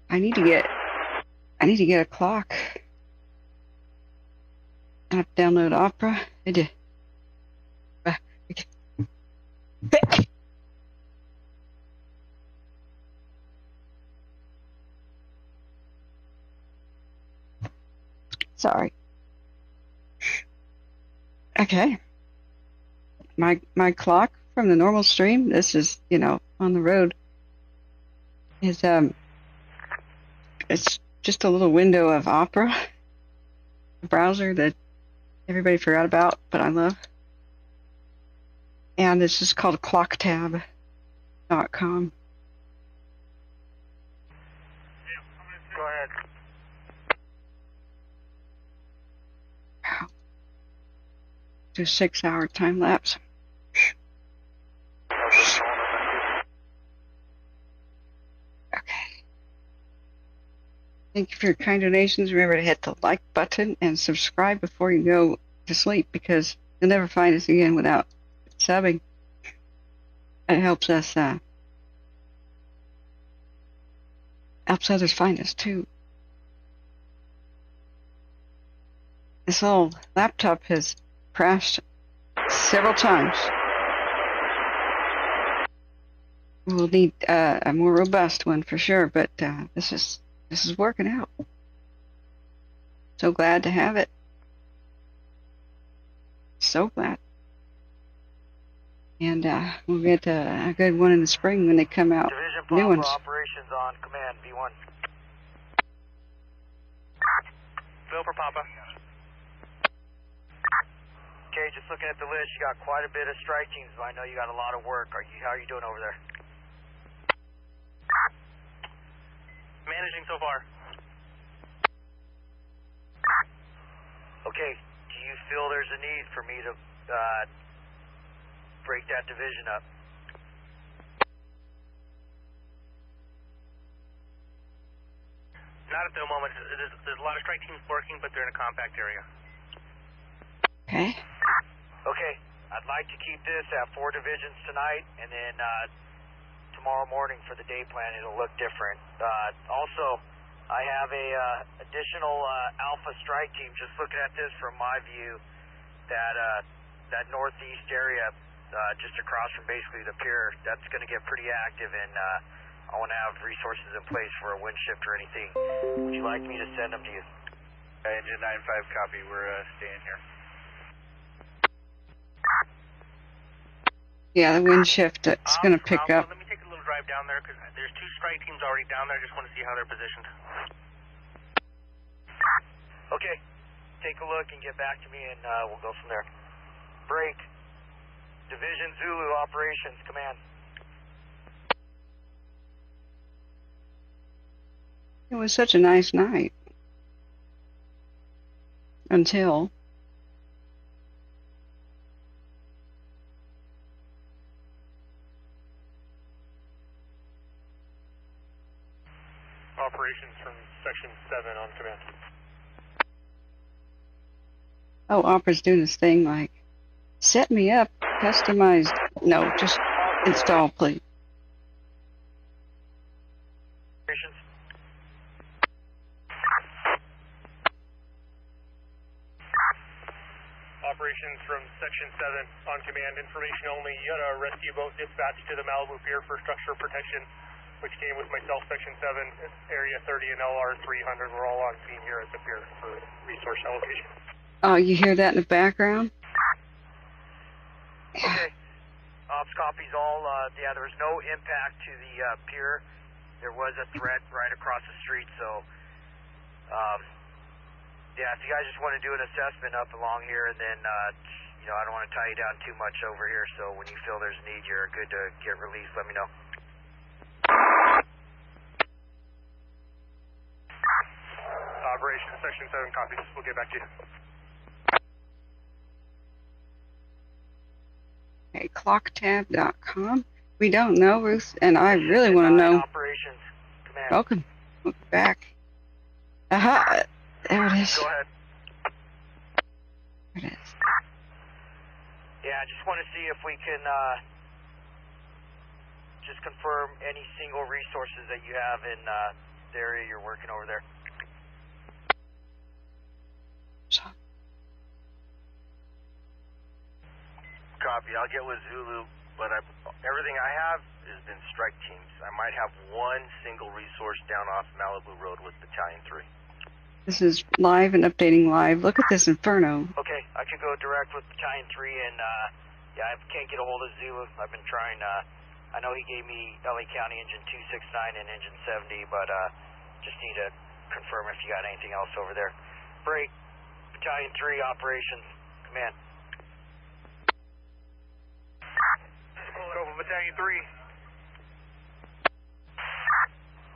I need to get a clock. I have to download Opera. I did. Okay. Sorry. Okay. My clock from the normal stream, this is, on the road, is it's just a little window of Opera, a browser that everybody forgot about, but I love. And it's just called clocktab.com. Go ahead. Wow. Do a 6-hour time lapse. Okay. Thank you for your kind donations. Remember to hit the like button and subscribe before you go to sleep, because you'll never find us again without subbing. It helps us, helps others find us too. This old laptop has crashed several times. We'll need a more robust one for sure, but this is working out. So glad to have it. So glad. And we'll get a good one in the spring when they come out. Division New ones. Operations on Command V1. Bill for Papa. Okay, just looking at the list, you got quite a bit of strike teams, but I know you got a lot of work. How are you doing over there? Managing so far. Okay, do you feel there's a need for me to break that division up? Not at the moment. There's a lot of strike teams working, but they're in a compact area. Okay. Okay, I'd like to keep this at 4 divisions tonight, and then tomorrow morning for the day plan it'll look different. Also, I have a additional Alpha strike team. Just looking at this from my view, that northeast area, just across from basically the pier, that's going to get pretty active, and I want to have resources in place for a wind shift or anything. Would you like me to send them to you? Engine 95, copy. We're staying here. Yeah, the wind shift, it's going to pick up. Let me take a little drive down there, because there's 2 strike teams already down there. I just want to see how they're positioned. Okay, take a look and get back to me, and we'll go from there. Break. Division Zulu Operations Command. It was such a nice night. Until... Operations from Section 7 on command. Oh, Opera's doing this thing like, set me up, customized. No, just install, please. Operations from Section 7 on command. Information only. You had a rescue boat dispatched to the Malibu Pier for structural protection, which came with myself, Section 7, Area 30 and LR 300. We're all on scene here at the pier for resource allocation. Oh, you hear that in the background? Okay. Ops copies all. Yeah, there was no impact to the pier. There was a threat right across the street, so yeah, if you guys just want to do an assessment up along here, and then you know, I don't want to tie you down too much over here, so when you feel there's a need, you're good to get released, let me know. Operation Section 7 copies. We'll get back to you. Okay, clocktab.com. We don't know, Ruth, and I really want to know. Operations Command. Welcome back. Aha! There it is. Go ahead. There it is. Yeah, I just want to see if we can just confirm any single resources that you have in the area you're working over there. Copy. I'll get with Zulu, but everything I have has been strike teams. I might have one single resource down off Malibu Road with Battalion 3. This is live and updating live. Look at this inferno. Okay, I could go direct with Battalion 3, and yeah, I can't get a hold of Zulu. I've been trying. I know he gave me LA County Engine 269 and Engine 70, but just need to confirm if you got anything else over there. Break. Battalion 3 Operations Command. Over Battalion 3.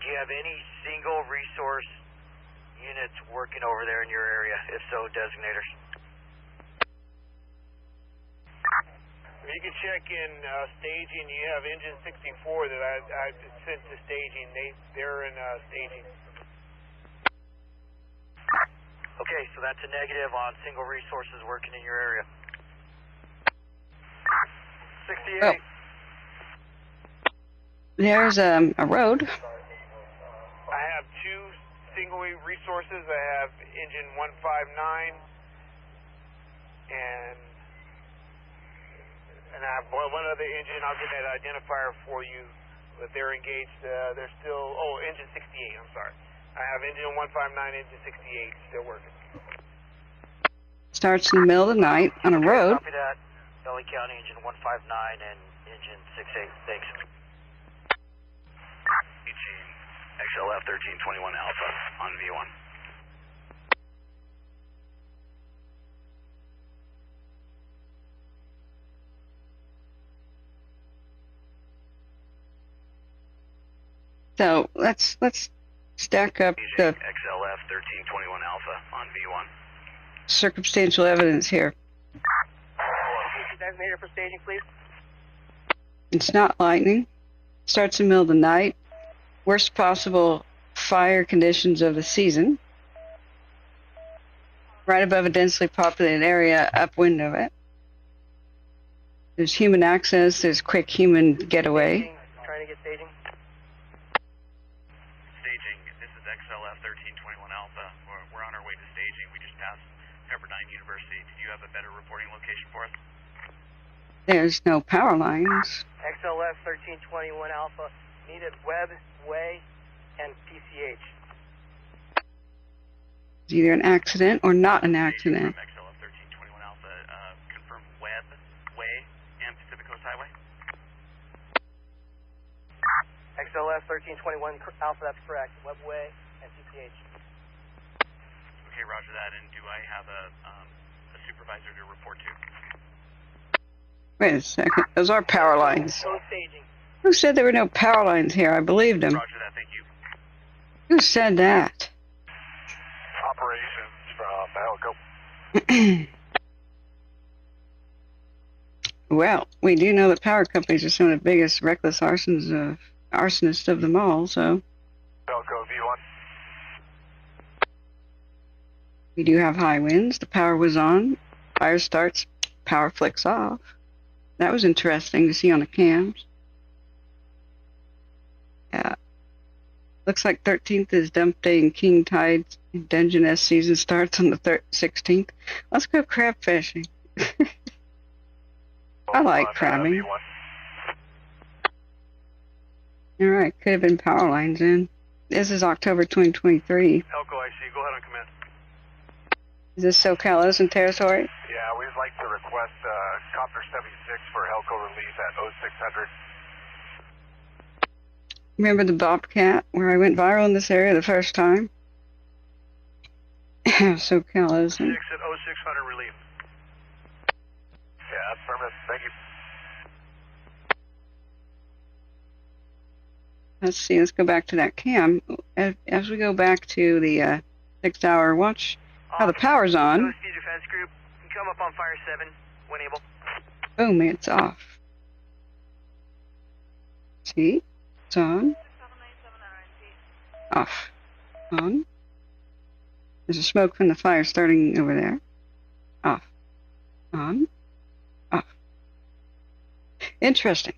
Do you have any single resource units working over there in your area? If so, designators. You can check in staging. You have Engine 64 that I sent to staging. They're in staging. Okay, so that's a negative on single resources working in your area. 68. Oh. There's a road. I have 2 single resources. I have Engine 159 and I have one other engine. I'll get that identifier for you, but they're engaged. They're still, Engine 68, I'm sorry. I have Engine 159, Engine 68 still working. Starts in the middle of the night on a road. Copy that. LA County Engine 159 and Engine 68. Thanks. XLF 1321 Alpha on V1. So let's stack up the XLF 1321 Alpha on V1. circumstantial evidence here. Designator for staging, please. It's not lightning. Starts in the middle of the night. Worst possible fire conditions of the season. Right above a densely populated area, upwind of it. There's human access. There's quick human getaway. Trying to get staging. Staging, this is XLF 1321 Alpha. We're on our way to staging. We just passed Pepperdine University. Did you have a better reporting location for us? There's no power lines. XLF 1321 Alpha. Needed Webb, Way, and PCH. It's either an accident or not an accident. XLF 1321 Alpha, confirm Webb, Way, and Pacific Coast Highway. XLF 1321 Alpha, that's correct. Webb, Way, and PCH. Okay, roger that. And do I have a supervisor to report to? Wait a second. Those are power lines. No staging. Who said there were no power lines here? I believed him. Roger that, thank you. Who said that? Operations from Helico. Well, we do know that power companies are some of the biggest reckless arsonists of them all, so. Helico V1. We do have high winds. The power was on. Fire starts. Power flicks off. That was interesting to see on the cams. Yeah. Looks like 13th is dump day in King Tide. Dungeness season starts on the 16th. Let's go crab fishing. I like crabbing. Alright, could have been power lines in. This is October 2023. Elko, I see. Go ahead on command. Is this SoCal Ocean territory? Yeah, we'd like to request Copter 76 for Helco relief at 0600. Remember the Bobcat, where I went viral in this area the first time? SoCal Ocean. 6 at 0600 relief. Yeah, affirmative. Thank you. Let's see, let's go back to that cam. As we go back to the 6-hour watch, how the power's on. Speed defense group, come up on fire 7 when able. Boom, it's off. See? It's on. Off. On. There's a smoke from the fire starting over there. Off. On. Off. Interesting.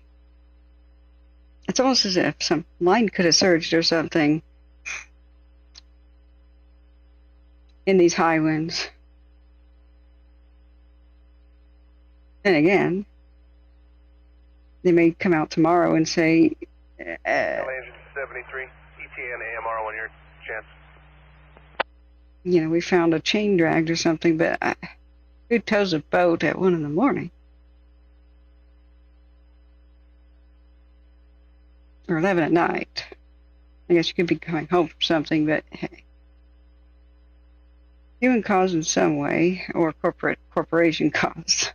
It's almost as if some line could have surged or something in these high winds. Then again, they may come out tomorrow and say, Engine 73, ETA and AMR 1 year chance. You know, we found a chain dragged or something, but who tows a boat at 1 in the morning? Or 11 at night. I guess you could be coming home from something, but hey. Human cause in some way, or corporation cause.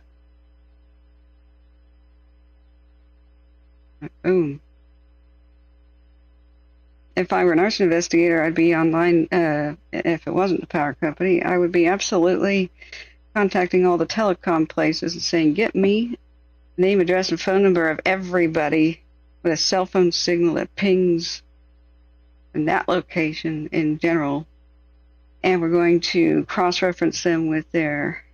Boom. If I were an arson investigator, I'd be online, if it wasn't the power company, I would be absolutely contacting all the telecom places and saying, get me name, address, and phone number of everybody with a cell phone signal that pings in that location in general, and we're going to cross-reference them with their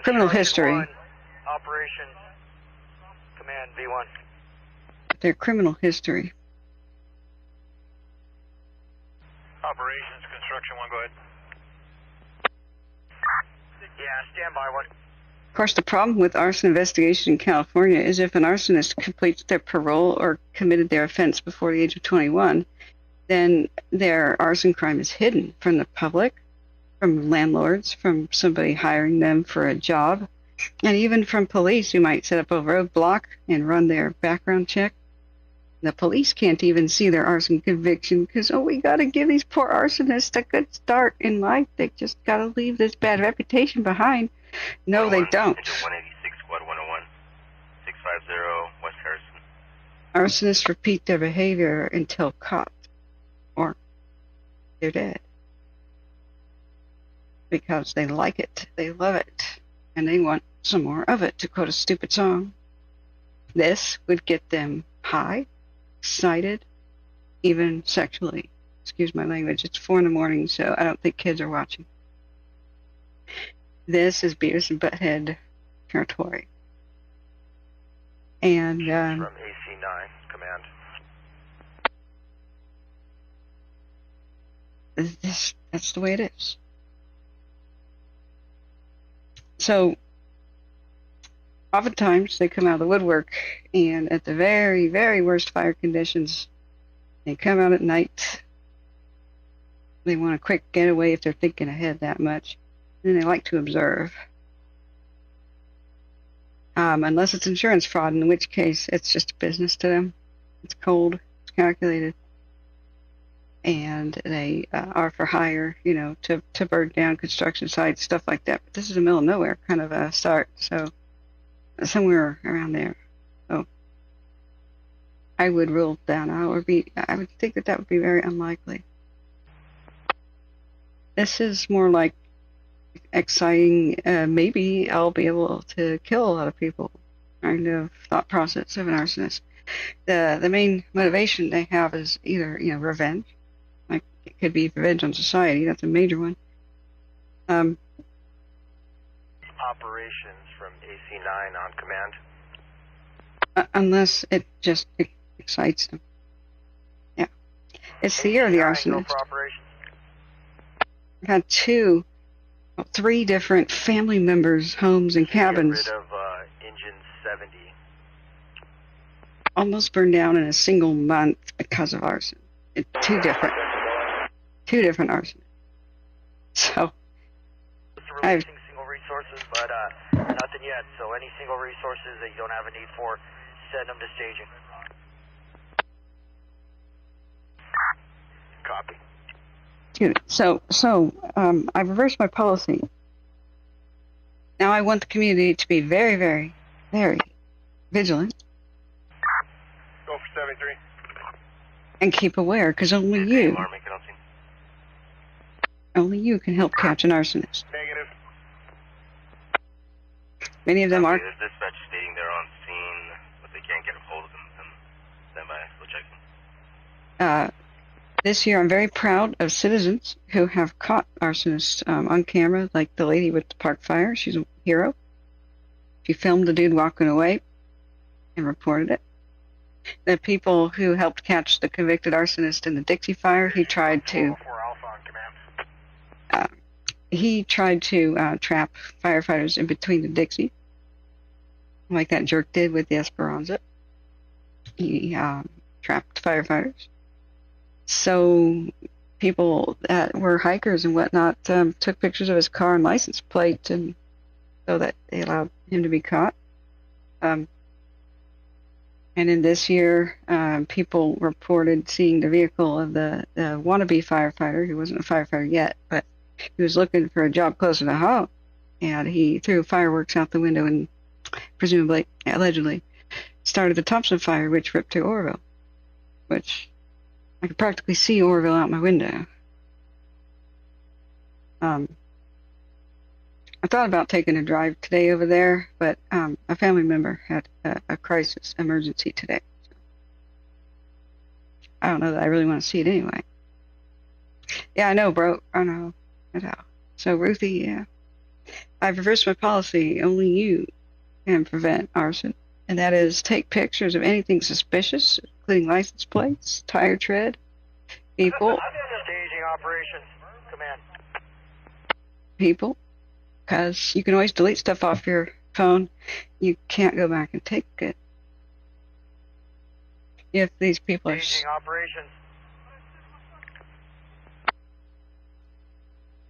criminal history. Operations Command V1. Their criminal history. Operations Construction 1, go ahead. Yeah, stand by 1. Of course, the problem with arson investigation in California is if an arsonist completes their parole or committed their offense before the age of 21, then their arson crime is hidden from the public, from landlords, from somebody hiring them for a job, and even from police who might set up a roadblock and run their background check. The police can't even see their arson conviction because, oh, we got to give these poor arsonists a good start in life. They just got to leave this bad reputation behind. No, they don't. 186 Squad 101, 650 West Harrison. Arsonists repeat their behavior until caught, or they're dead. Because they like it, they love it, and they want some more of it, to quote a stupid song. This would get them high, excited, even sexually. Excuse my language, it's 4 in the morning, so I don't think kids are watching. This is Beavis and Butthead territory. And from AC9 command. That's the way it is. So oftentimes they come out of the woodwork, and at the very, very worst fire conditions, they come out at night. They want a quick getaway if they're thinking ahead that much. And they like to observe. Unless it's insurance fraud, in which case it's just a business to them. It's cold, it's calculated. And they are for hire, to burn down construction sites, stuff like that. But this is a middle of nowhere kind of a start, so somewhere around there. So I would rule down. I would think that would be very unlikely. This is more like exciting. Maybe I'll be able to kill a lot of people. Kind of thought process of an arsonist. The main motivation they have is either revenge. Like it could be revenge on society. That's a major one. Operations from AC9 on command. Unless it just excites them. Yeah, it's the year of the arsonist. For operations. I've had 3 different family members' homes and cabins. Get rid of engine 70. Almost burned down in a single month because of arson. Two different arsons. So releasing single resources, but nothing yet. So any single resources that you don't have a need for, send them to staging. Copy. So I've reversed my policy. Now I want the community to be very, very, very vigilant. Go for 73. And keep aware, because only you can help catch an arsonist. Negative. Many of them are. There's dispatch stating they're on scene, but they can't get a hold of them. Stand by, we'll check them. This year I'm very proud of citizens who have caught arsonists on camera, like the lady with the park fire. She's a hero. She filmed the dude walking away and reported it. The people who helped catch the convicted arsonist in the Dixie fire, he tried to trap firefighters in between the Dixie, like that jerk did with the Esperanza. He trapped firefighters. So people that were hikers and whatnot took pictures of his car and license plate, and so that they allowed him to be caught. And in this year, people reported seeing the vehicle of the wannabe firefighter, who wasn't a firefighter yet, but he was looking for a job closer to home, and he threw fireworks out the window and presumably, allegedly, started the Thompson fire, which ripped through Orville, which I could practically see Orville out my window. I thought about taking a drive today over there, but a family member had a crisis emergency today. So I don't know that I really want to see it anyway. Yeah, I know, bro. I know. So, Ruthie, yeah. I've reversed my policy. Only you can prevent arson. And that is take pictures of anything suspicious, including license plates, tire tread, people. Staging operations, command. People. Because you can always delete stuff off your phone. You can't go back and take it. If these people are... Staging operations.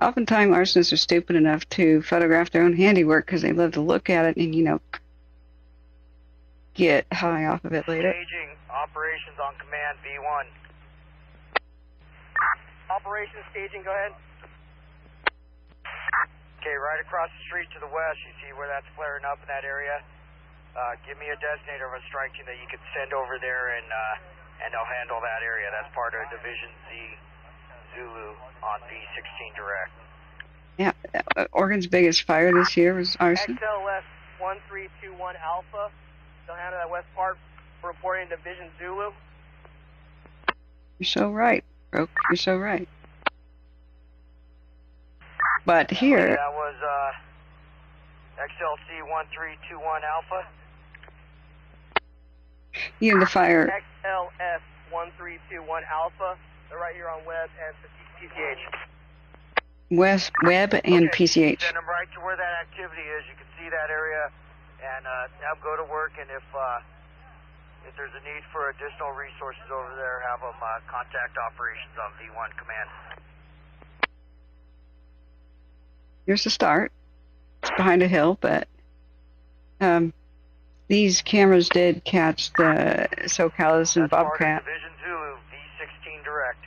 Oftentimes, arsonists are stupid enough to photograph their own handiwork because they love to look at it and, get high off of it later. Staging operations on command, B1. Operations staging, go ahead. Okay, right across the street to the west, you see where that's flaring up in that area? Give me a designator of a strike team that you can send over there, and they'll handle that area. That's part of Division Z Zulu on B16 direct. Yeah, Oregon's biggest fire this year was arson. XLS 1321 Alpha, they'll handle that west part, reporting Division Zulu. You're so right, Broke. You're so right. But here... That was XLC 1321 Alpha. You and the fire... XLS 1321 Alpha, they're right here on Web and PCH. Web and PCH. Send them right to where that activity is. You can see that area, and have them go to work. And if there's a need for additional resources over there, have them contact operations on V1 command. Here's the start. It's behind a hill, but these cameras did catch the SoCalis and Bobcat. Division Zulu, V16 direct.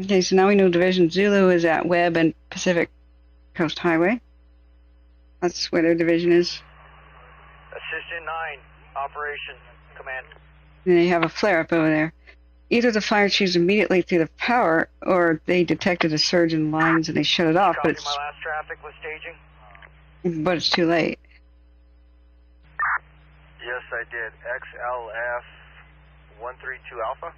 Okay, so now we know Division Zulu is at Webb and Pacific Coast Highway. That's where their division is. Assistant 9, Operations Command. And they have a flare-up over there. Either the fire chiefs immediately threw the power, or they detected a surge in lines and they shut it off. Copy my last traffic was staging? But it's too late. Yes, I did. XLF 132 Alpha.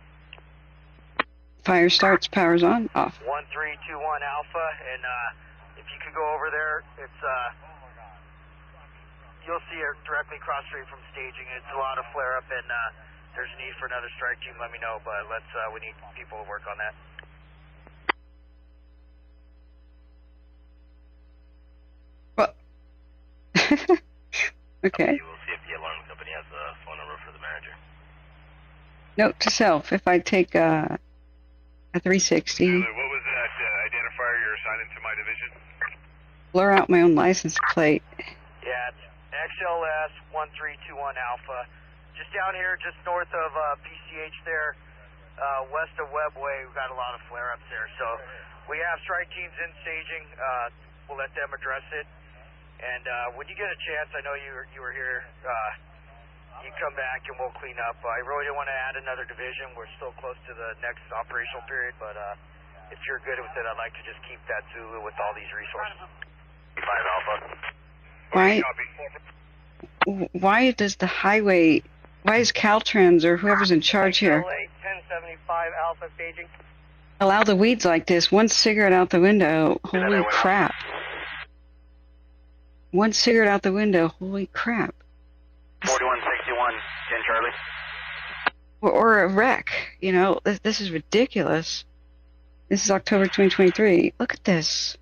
Fire starts, power's on, off. 1321 Alpha, and if you could go over there, it's you'll see it directly cross street from staging. It's a lot of flare up, and there's a need for another strike team. Let me know, but we need people to work on that. Well, okay. We'll see if the alarm company has a phone number for the manager. Note to self: if I take a 360. What was that identifier you're assigning to my division? Blur out my own license plate. Yeah, it's XLS 1321 Alpha. Just down here, just north of PCH there, west of Webway, we've got a lot of flare-ups there. So we have strike teams in staging. We'll let them address it. And when you get a chance, I know you were here, you come back and we'll clean up. I really don't want to add another division. We're still close to the next operational period, but if you're good with it, I'd like to just keep that Zulu with all these resources. 5 Alpha. Why does the highway, why is Caltrans or whoever's in charge here 1075 Alpha staging. allow the weeds like this? One cigarette out the window, holy crap. One cigarette out the window, holy crap. 4161, 10 Charlie. Or a wreck, you know, this is ridiculous. This is October 2023. Look at this.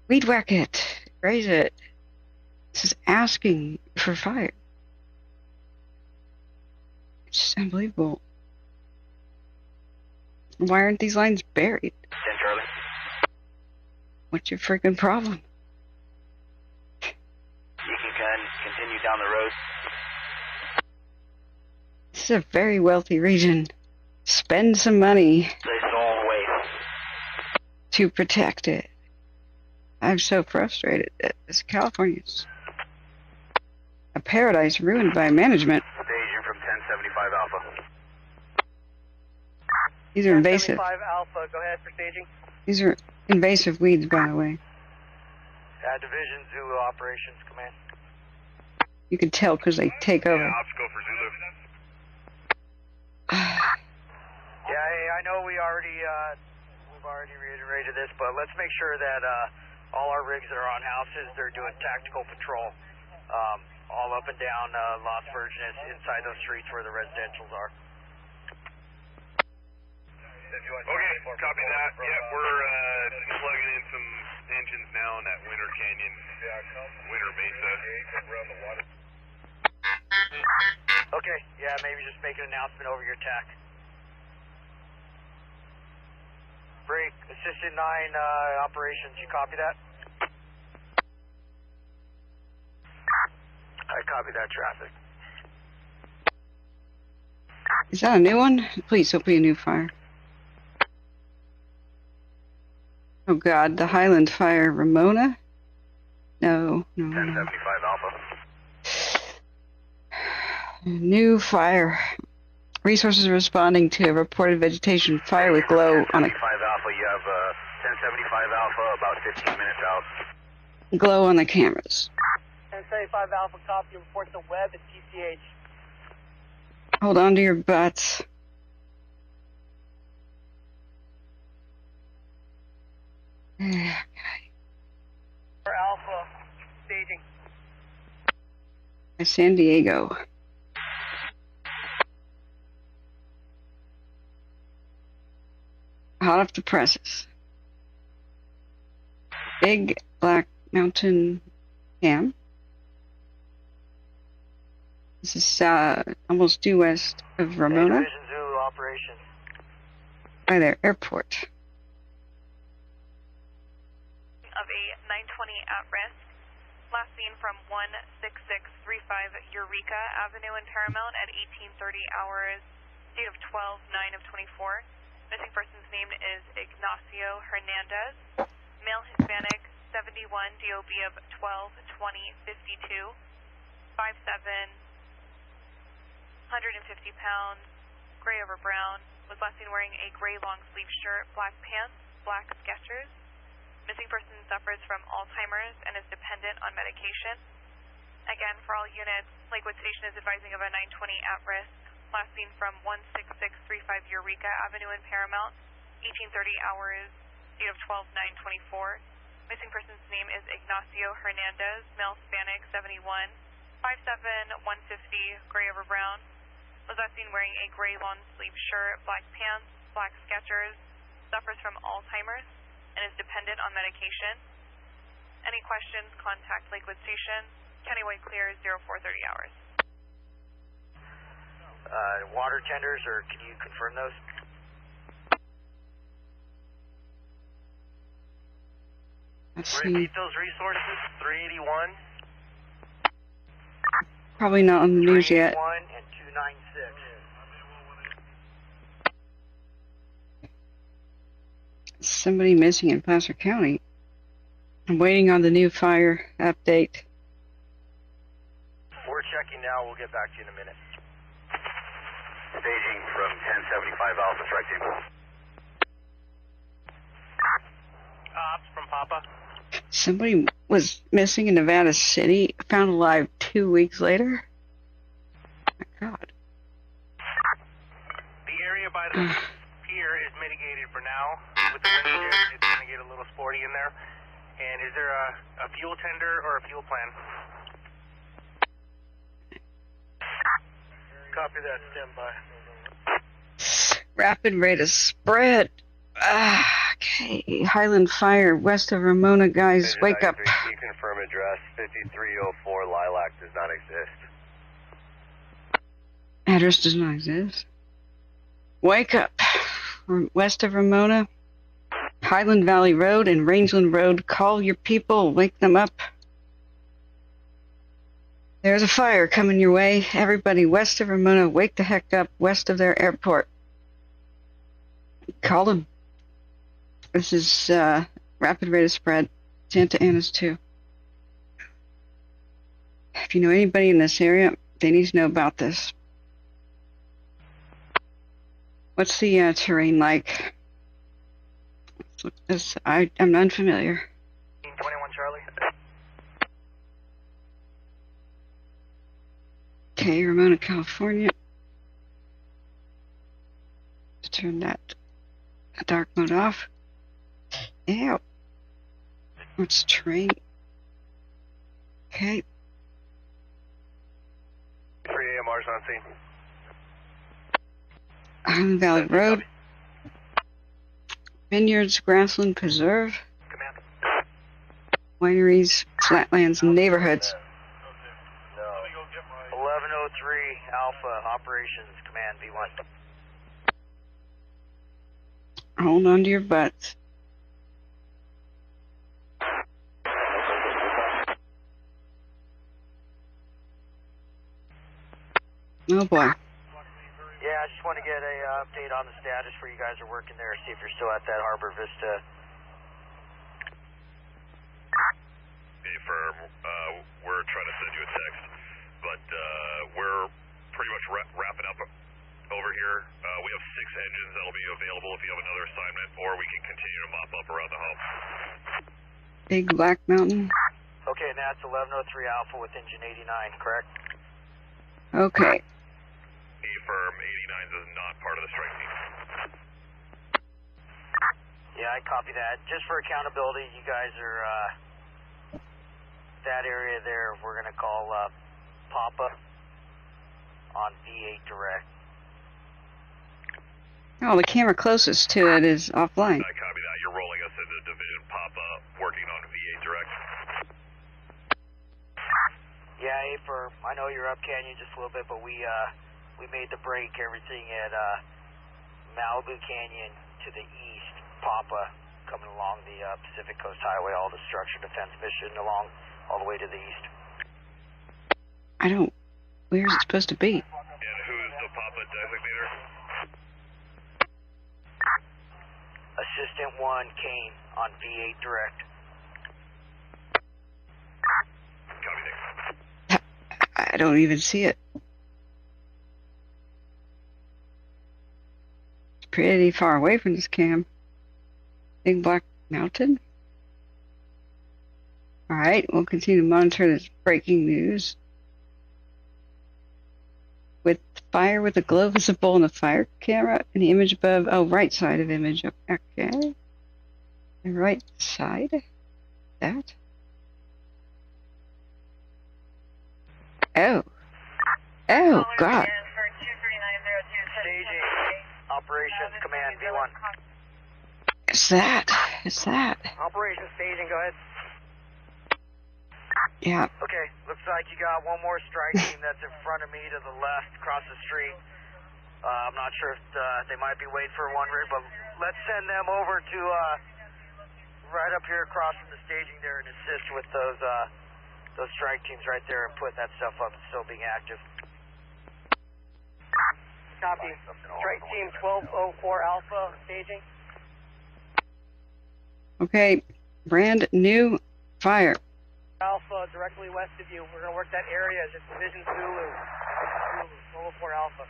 Weed whack it. Raise it. This is asking for fire. It's just unbelievable. Why aren't these lines buried? 10 Charlie. What's your freaking problem? You can continue down the road. This is a very wealthy region. Spend some money to protect it. I'm so frustrated that this California's a paradise ruined by management. Staging from 1075 Alpha. These are invasive. 1075 Alpha, go ahead for staging. These are invasive weeds, by the way. Division Zulu Operations Command. You can tell because they take over. Ops go for Zulu. Yeah, hey, I know we've already reiterated this, but let's make sure that all our rigs that are on houses, they're doing tactical patrol, all up and down Las Virgenes, inside those streets where the residentials are. Okay, copy that. Yeah, we're plugging in some engines now in that Winter Canyon, Winter Mesa. Okay, yeah, maybe just make an announcement over your TAC. Break, Assistant 9 Operations, you copy that? I copy that traffic. Is that a new one? Please don't be a new fire. Oh God, the Highland Fire Ramona? No. 1075 Alpha. New fire. Resources are responding to a reported vegetation fire with glow on a... 1075 Alpha, you have 1075 Alpha, about 15 minutes out. Glow on the cameras. 1075 Alpha, copy, report the web at PCH. Hold on to your butts. For Alpha, staging. San Diego. Hot off the presses. Big Black Mountain Cam. This is almost due west of Ramona. Division Zulu operation. By their airport. Of a 920 at risk. Last seen from 16635 Eureka Avenue in Paramount at 1830 hours. Date of 12/9 of 24. Missing person's name is Ignacio Hernandez. Male Hispanic, 71, DOB of 12/20/52. 5'7", 150 pounds, gray over brown. Was last seen wearing a gray long sleeve shirt, black pants, black Skechers. Missing person suffers from Alzheimer's and is dependent on medication. Again, for all units, Lakewood Station is advising of a 920 at risk. Last seen from 16635 Eureka Avenue in Paramount, 1830 hours, date of 12/9/24. Missing person's name is Ignacio Hernandez, male Hispanic, 71, 5'7", 150, gray over brown. Was last seen wearing a gray long sleeve shirt, black pants, black Skechers. Suffers from Alzheimer's and is dependent on medication. Any questions, contact Lakewood Station. Countywide clear 0430 hours. Water tenders, or can you confirm those? Let's see. Repeat those resources, 381. Probably not on the news yet. 381 and 296. Somebody missing in Placer County. I'm waiting on the new fire update. We're checking now. We'll get back to you in a minute. Staging from 1075 Alpha, strike team. Ops from Papa. Somebody was missing in Nevada City, found alive 2 weeks later. Oh my God. The area by the pier is mitigated for now. With the wind shift, it's going to get a little sporty in there. And is there a fuel tender or a fuel plan? Copy that, stand by. Rapid rate of spread. Okay, Highland Fire, west of Ramona, guys, wake up. Can you confirm address? 5304 Lilac does not exist. Address does not exist. Wake up. West of Ramona, Highland Valley Road and Rangeland Road. Call your people, wake them up. There's a fire coming your way. Everybody west of Ramona, wake the heck up, west of their airport. Call them. This is rapid rate of spread. Santa Ana's too. If you know anybody in this area, they need to know about this. What's the terrain like? Let's look at this. I'm unfamiliar. 21 Charlie. Okay, Ramona, California. Let's turn that dark mode off. Ew. What's terrain? Okay. 3 AMR's on scene. Highland Valley Road. Vineyards, Grassland Preserve. Command. Wineries, flatlands, and neighborhoods. 1103 Alpha, operations, command B1. Hold on to your butts. Oh boy. Yeah, I just want to get a update on the status where you guys are working there, see if you're still at that Harbor Vista. firm. We're trying to send you a text, but we're pretty much wrapping up over here. We have 6 engines that'll be available if you have another assignment, or we can continue to mop up around the hub. Big Black Mountain. Okay, and that's 1103 Alpha with engine 89, correct? Okay. Firm 89 is not part of the strike team. Yeah, I copy that. Just for accountability, you guys are, that area there, we're going to call Papa on V8 direct. Oh, the camera closest to it is offline. I copy that. You're rolling us into Division Papa, working on V8 direct. Yeah, A-firm. I know you're up canyon just a little bit, but we made the break, everything at Malibu Canyon to the east, Papa, coming along the Pacific Coast Highway, all the structure defense mission along all the way to the east. Where is it supposed to be? And who's the Papa designator? Assistant 1, Kane, on V8 direct. Copy, Nick. I don't even see it. Pretty far away from this cam. Big Black Mountain. Alright, we'll continue to monitor this breaking news. With fire with a glow visible on the fire camera and the image above. Oh, right side of image. Okay. The right side? That? Oh. Oh, God. Staging. Operations Command V1. Is that? Operations staging, go ahead. Yeah. Okay, looks like you got one more strike team that's in front of me to the left, across the street. I'm not sure if they might be waiting for one rig, but let's send them over to right up here across from the staging there and assist with those strike teams right there and put that stuff up. It's still being active. Copy. Strike team 1204 Alpha staging. Okay, brand new fire. Alpha directly west of you. We're going to work that area. Just Division Zulu. 1204 Alpha.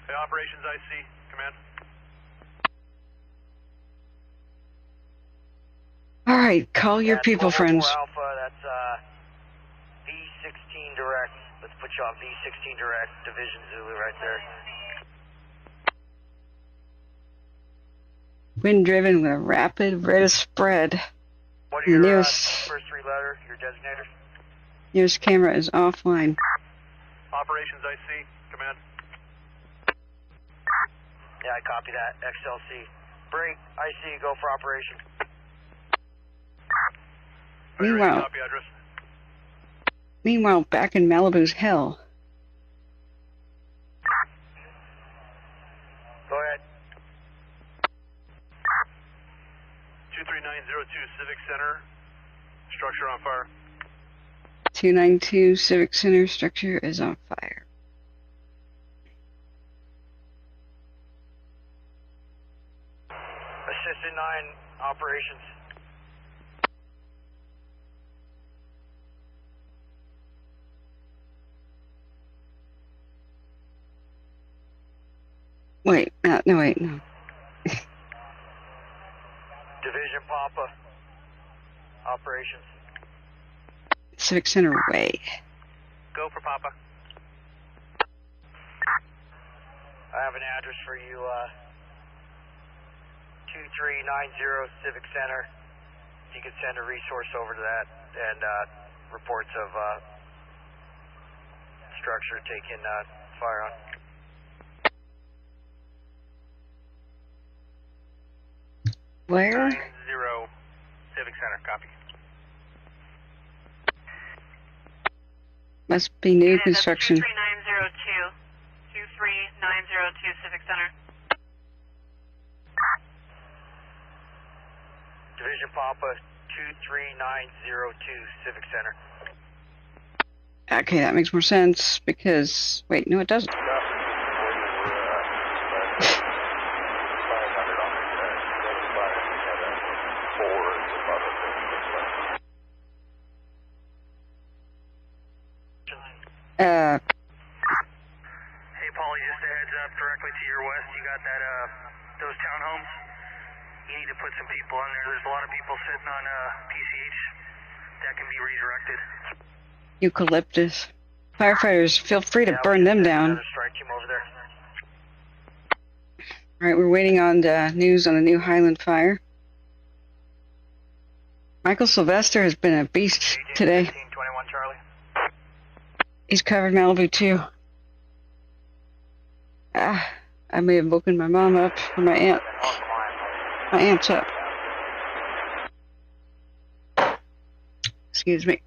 Hey, Operations IC, command. All right, call your people, friends. Alpha, that's V16 direct. Let's put you on V16 direct, Division Zulu right there. Wind driven with a rapid rate of spread. What are your first 3 letters, your designators? Nearest camera is offline. Operations IC, command. Yeah, I copy that. XLC. Break, IC, go for operation. Meanwhile, Copy address. Meanwhile, back in Malibu's hell. Go ahead. 23902 Civic Center. Structure on fire. 292 Civic Center structure is on fire. Assistant 9 operations. Wait, no, wait, no. Division Papa. Operations. Civic Center way. Go for Papa. I have an address for you, 2390 Civic Center. If you could send a resource over to that and reports of structure taking fire on. Where? 90 Civic Center, copy. Must be new construction. 23902 Civic Center. Division Papa, 23902 Civic Center. Okay, that makes more sense because, wait, no it doesn't. just a heads up, directly to your west, you got that, those townhomes. You need to put some people on there. There's a lot of people sitting on, PCH that can be redirected. Eucalyptus. Firefighters, feel free to burn them down. Strike team over there. All right, we're waiting on the news on the new Highland fire. Michael Sylvester has been a beast today. 1521 Charlie. He's covered Malibu too. I may have woken my mom up or my aunt. My aunt's up. Excuse me.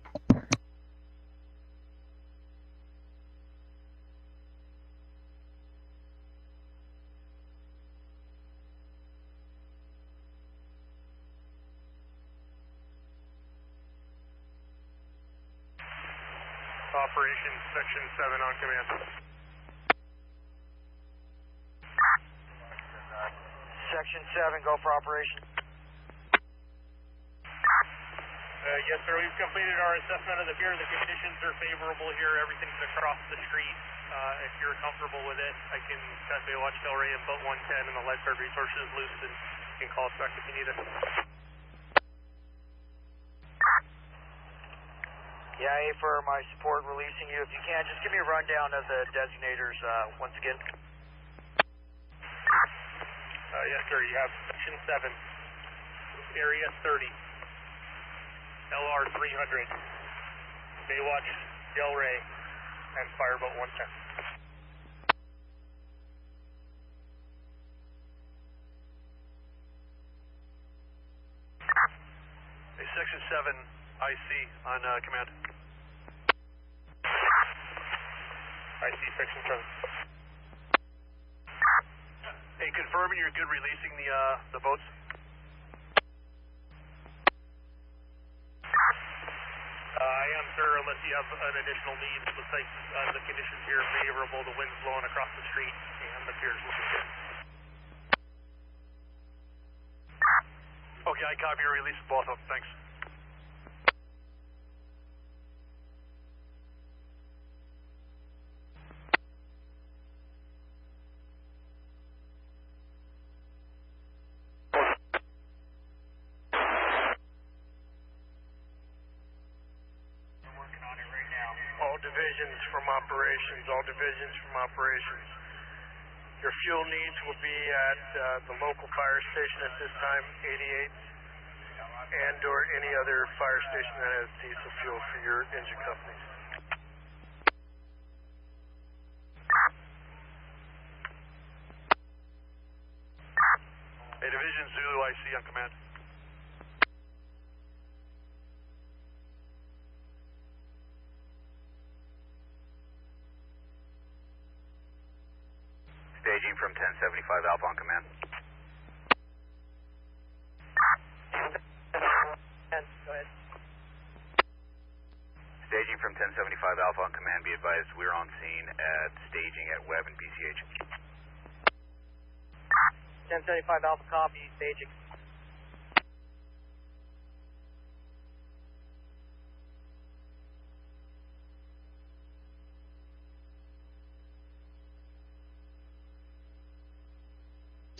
Operation Section 7 on command. Section 7, go for operation. Yes, sir. We've completed our assessment of the pier. The conditions are favorable here. Everything's across the street. If you're comfortable with it, I can cut Baywatch Del Rey and put 110 and the lifeguard resources loose and you can call us back if you need it. Yeah, A for my support releasing you. If you can, just give me a rundown of the designators once again. Yes, sir. You have Section 7, Area 30, LR 300, Baywatch Del Rey, and Fireboat 110. Hey, Section 7, IC on command. IC Section 7. Hey, confirming you're good releasing the boats? I am, sir, unless you have an additional need. It looks like the conditions here are favorable. The wind's blowing across the street, and the pier's looking good. Okay, I copy your release of both of them. Thanks. All divisions from operations. Your fuel needs will be at the local fire station at this time, 88th, and or any other fire station that has diesel fuel for your engine companies. Hey, Division Zulu IC on command. Staging from 1075 Alpha on command. Go ahead. Staging from 1075 Alpha on command. Be advised we're on scene at staging at Webb and PCH. 1075 Alpha copy, staging.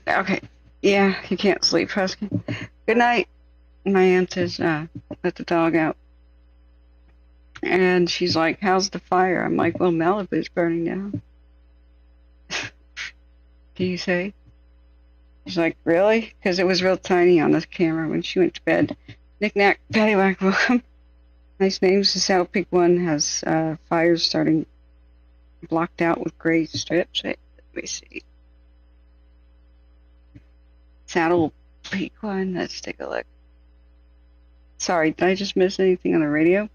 Okay. Yeah, you can't sleep, Husky. Good night. My aunt has let the dog out. And she's like, how's the fire? I'm like, well, Malibu's burning down. Do you say? She's like, really? Because it was real tiny on the camera when she went to bed. Knick-knack, paddywhack, welcome. Nice names. The Saddle Peak one has fires starting blocked out with gray strips. Let me see. Saddle Peak one. Let's take a look. Sorry, did I just miss anything on the radio?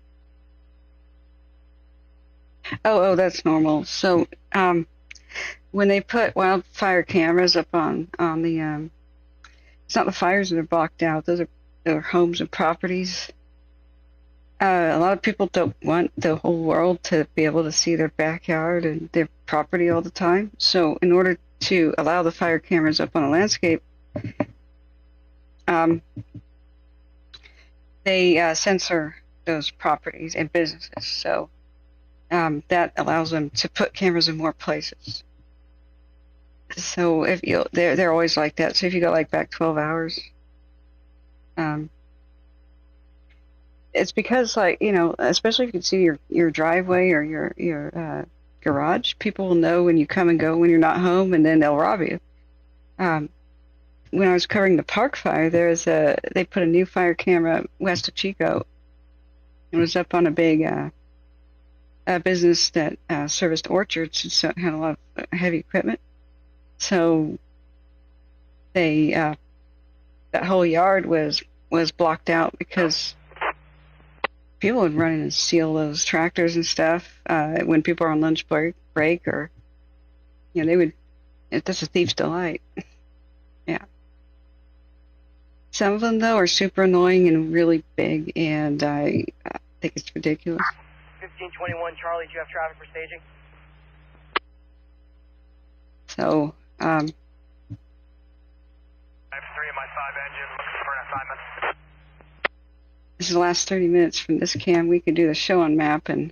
Oh, that's normal. So, when they put wildfire cameras up on the, it's not the fires that are blocked out. Those are homes and properties. A lot of people don't want the whole world to be able to see their backyard and their property all the time. So, in order to allow the fire cameras up on a landscape, they censor those properties and businesses. So that allows them to put cameras in more places. So if you, they're always like that. So if you go like back 12 hours, it's because like, you know, especially if you can see your driveway or your garage, people will know when you come and go when you're not home, and then they'll rob you. When I was covering the park fire, they put a new fire camera west of Chico. It was up on a big business that serviced orchards, and so it had a lot of heavy equipment. So they that whole yard was blocked out because people would run in and steal those tractors and stuff when people are on lunch break, or you know, they would. That's a thief's delight. Yeah. Some of them though are super annoying and really big, and I think it's ridiculous. 1521 Charlie, do you have traffic for staging? So, I have 3 in my 5 engine, looking for an assignment. This is the last 30 minutes from this cam. We could do the show on map, and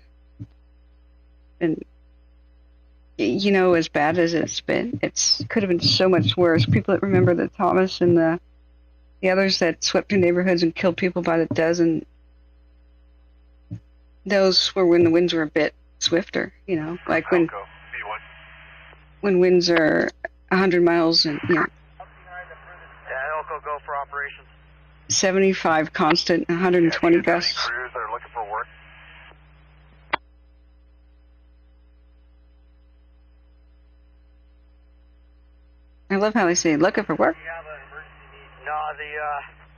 you know, as bad as it's been, it could have been so much worse. People that remember the Thomas and the others that swept through neighborhoods and killed people by the dozen, those were when the winds were a bit swifter, you know, like when winds are 100 miles and, you know, Elko, go for operations. 75 constant, 120 gusts. Crews that are looking for work. I love how they say looking for work. No,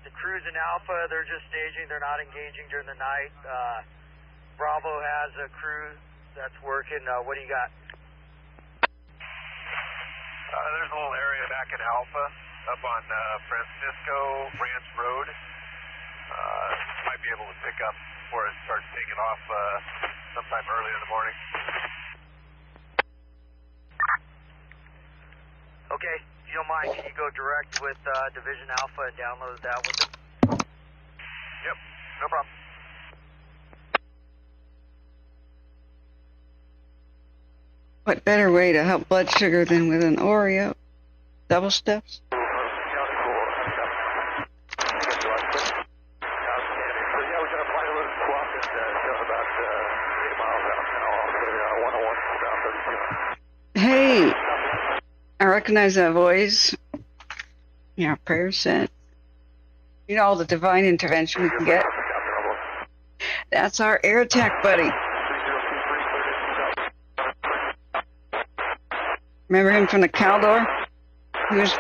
the crews in Alpha, they're just staging. They're not engaging during the night. Bravo has a crew that's working. What do you got? There's a little area back in Alpha, up on Francisco Ranch Road. Might be able to pick up before it starts taking off sometime early in the morning. Okay, if you don't mind, can you go direct with Division Alpha and download that with it? Yep, no problem. What better way to help blood sugar than with an Oreo? Double steps? Hey, I recognize that voice. Yeah, prayer sent. You know, all the divine intervention we can get. That's our air attack buddy. Remember him from the Caldor? He was...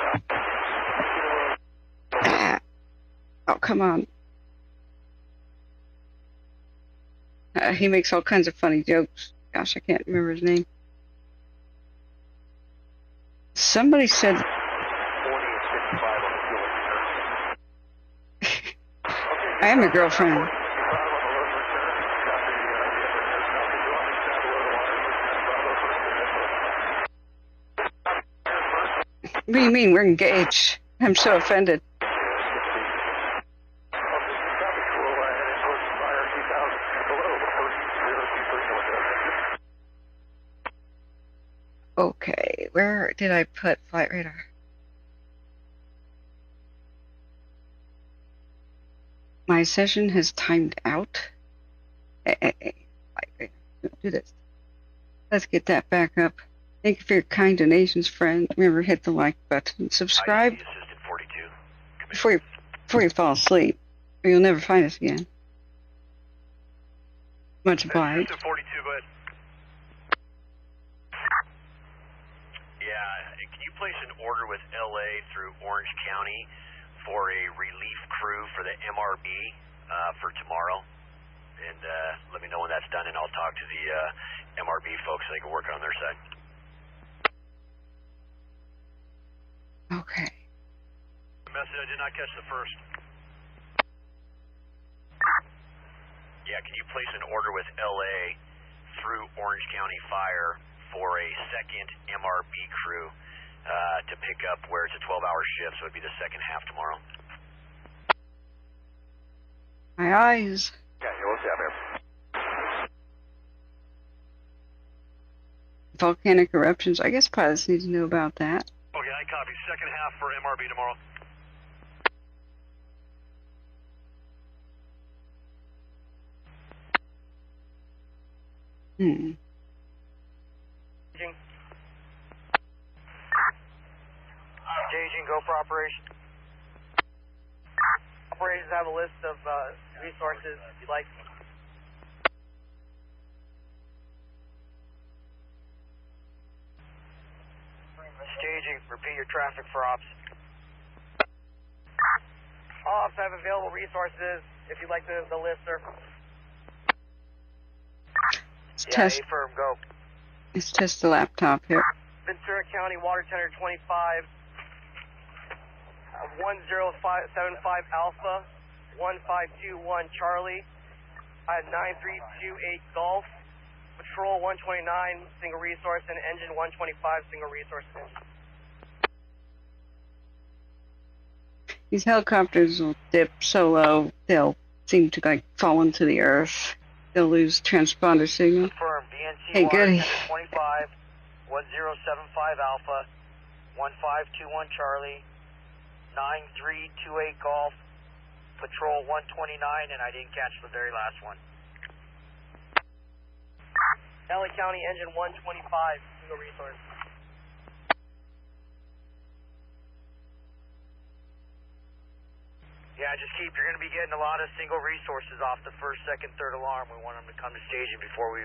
Oh, come on. He makes all kinds of funny jokes. Gosh, I can't remember his name. Somebody said... I am your girlfriend. What do you mean we're engaged? I'm so offended. Okay, where did I put flight radar? My session has timed out. Hey, do this. Let's get that back up. Thank you for your kind donations, friend. Remember, hit the like button. Subscribe before you fall asleep, or you'll never find us again. Much obliged. 42, go ahead. Yeah, can you place an order with LA through Orange County for a relief crew for the MRB for tomorrow? And let me know when that's done, and I'll talk to the MRB folks so they can work on their side. Okay. Message, I did not catch the first. Yeah, can you place an order with LA through Orange County Fire for a second MRB crew to pick up where it's a 12-hour shift, so it'd be the second half tomorrow. My eyes. Yeah, what's happening? Volcanic eruptions. I guess pilots need to know about that. Okay, second half for MRB tomorrow. Staging, go for operation. Operations have a list of resources if you'd like. Staging, repeat your traffic for ops. All ops have available resources if you'd like the list, sir. Test. A-firm, go. Let's test the laptop here. Ventura County Water Tender 25, 1075 Alpha, 1521 Charlie, 9328 Golf, Patrol 129 single resource, and Engine 125 single resource. These helicopters will dip so low, they'll seem to like fall into the earth. They'll lose transponder signal. Confirm, DNC Hey, goody. 25, 1075 Alpha, 1521 Charlie, 9328 Golf, Patrol 129, and I didn't catch the very last one. LA County Engine 125, single resource. Yeah, just keep, you're going to be getting a lot of single resources off the first, second, third alarm. We want them to come to staging before we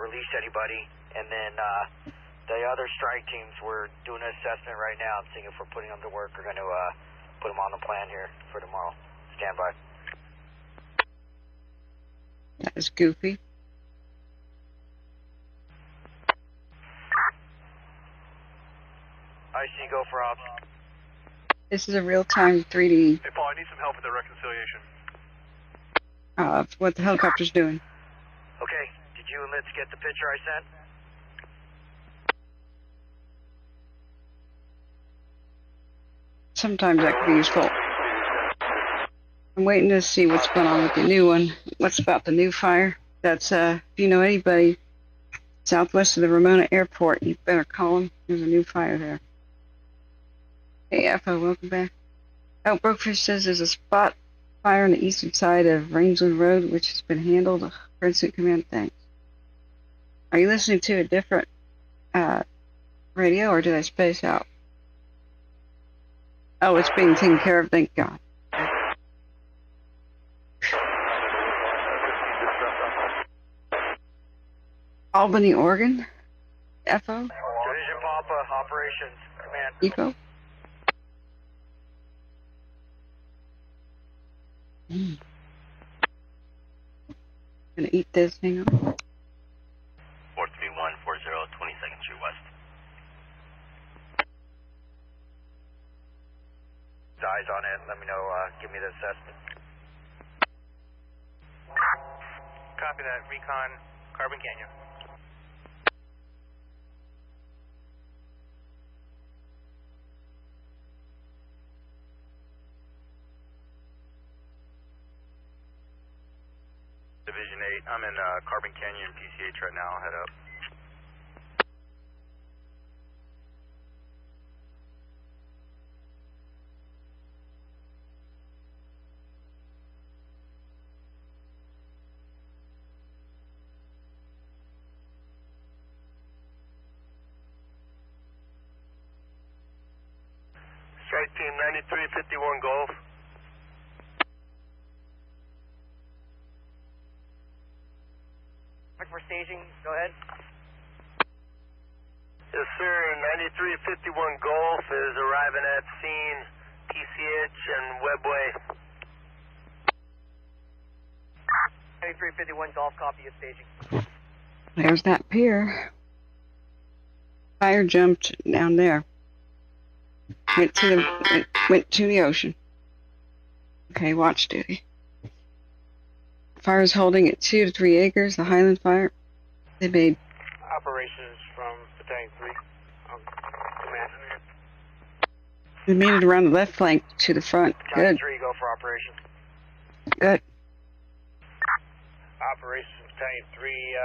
release anybody. And then the other strike teams, we're doing an assessment right now and seeing if we're putting them to work. We're going to put them on the plan here for tomorrow. Stand by. That was goofy. I see, go for ops. This is a real-time 3D Hey, Paul, I need some help with the reconciliation. of what the helicopter's doing. Okay, did you and Litz get the picture I sent? Sometimes that can be useful. I'm waiting to see what's going on with the new one. What's about the new fire? That's, if you know anybody southwest of the Ramona Airport, you better call them. There's a new fire there. Hey, FO, welcome back. Oh, Brokefish says there's a spot fire on the eastern side of Rangeland Road, which has been handled. Incident Command, thanks. Are you listening to a different radio, or did I space out? Oh, it's being taken care of, thank God. Albany, Oregon? FO? Division Papa, Operations, Command. EPO? Gonna eat this, hang on. 43140, 22nd Street West. Eyes on it, let me know, give me the assessment. Copy that, Recon, Carbon Canyon. Division 8, I'm in Carbon Canyon, PCH right now. I'll head up. Strike team 9351 Golf. For staging, go ahead. Yes, sir. 9351 Golf is arriving at scene, PCH and Webway. 9351 Golf, copy of staging. There's that pier. Fire jumped down there. Went to the ocean. Okay, watch duty. Fire is holding at 2 to 3 acres. The Highland Fire. They made Operations from Battalion 3. Command. They made it around the left flank to the front. Battalion Good. 3, go for operation. Good. Operations Battalion 3.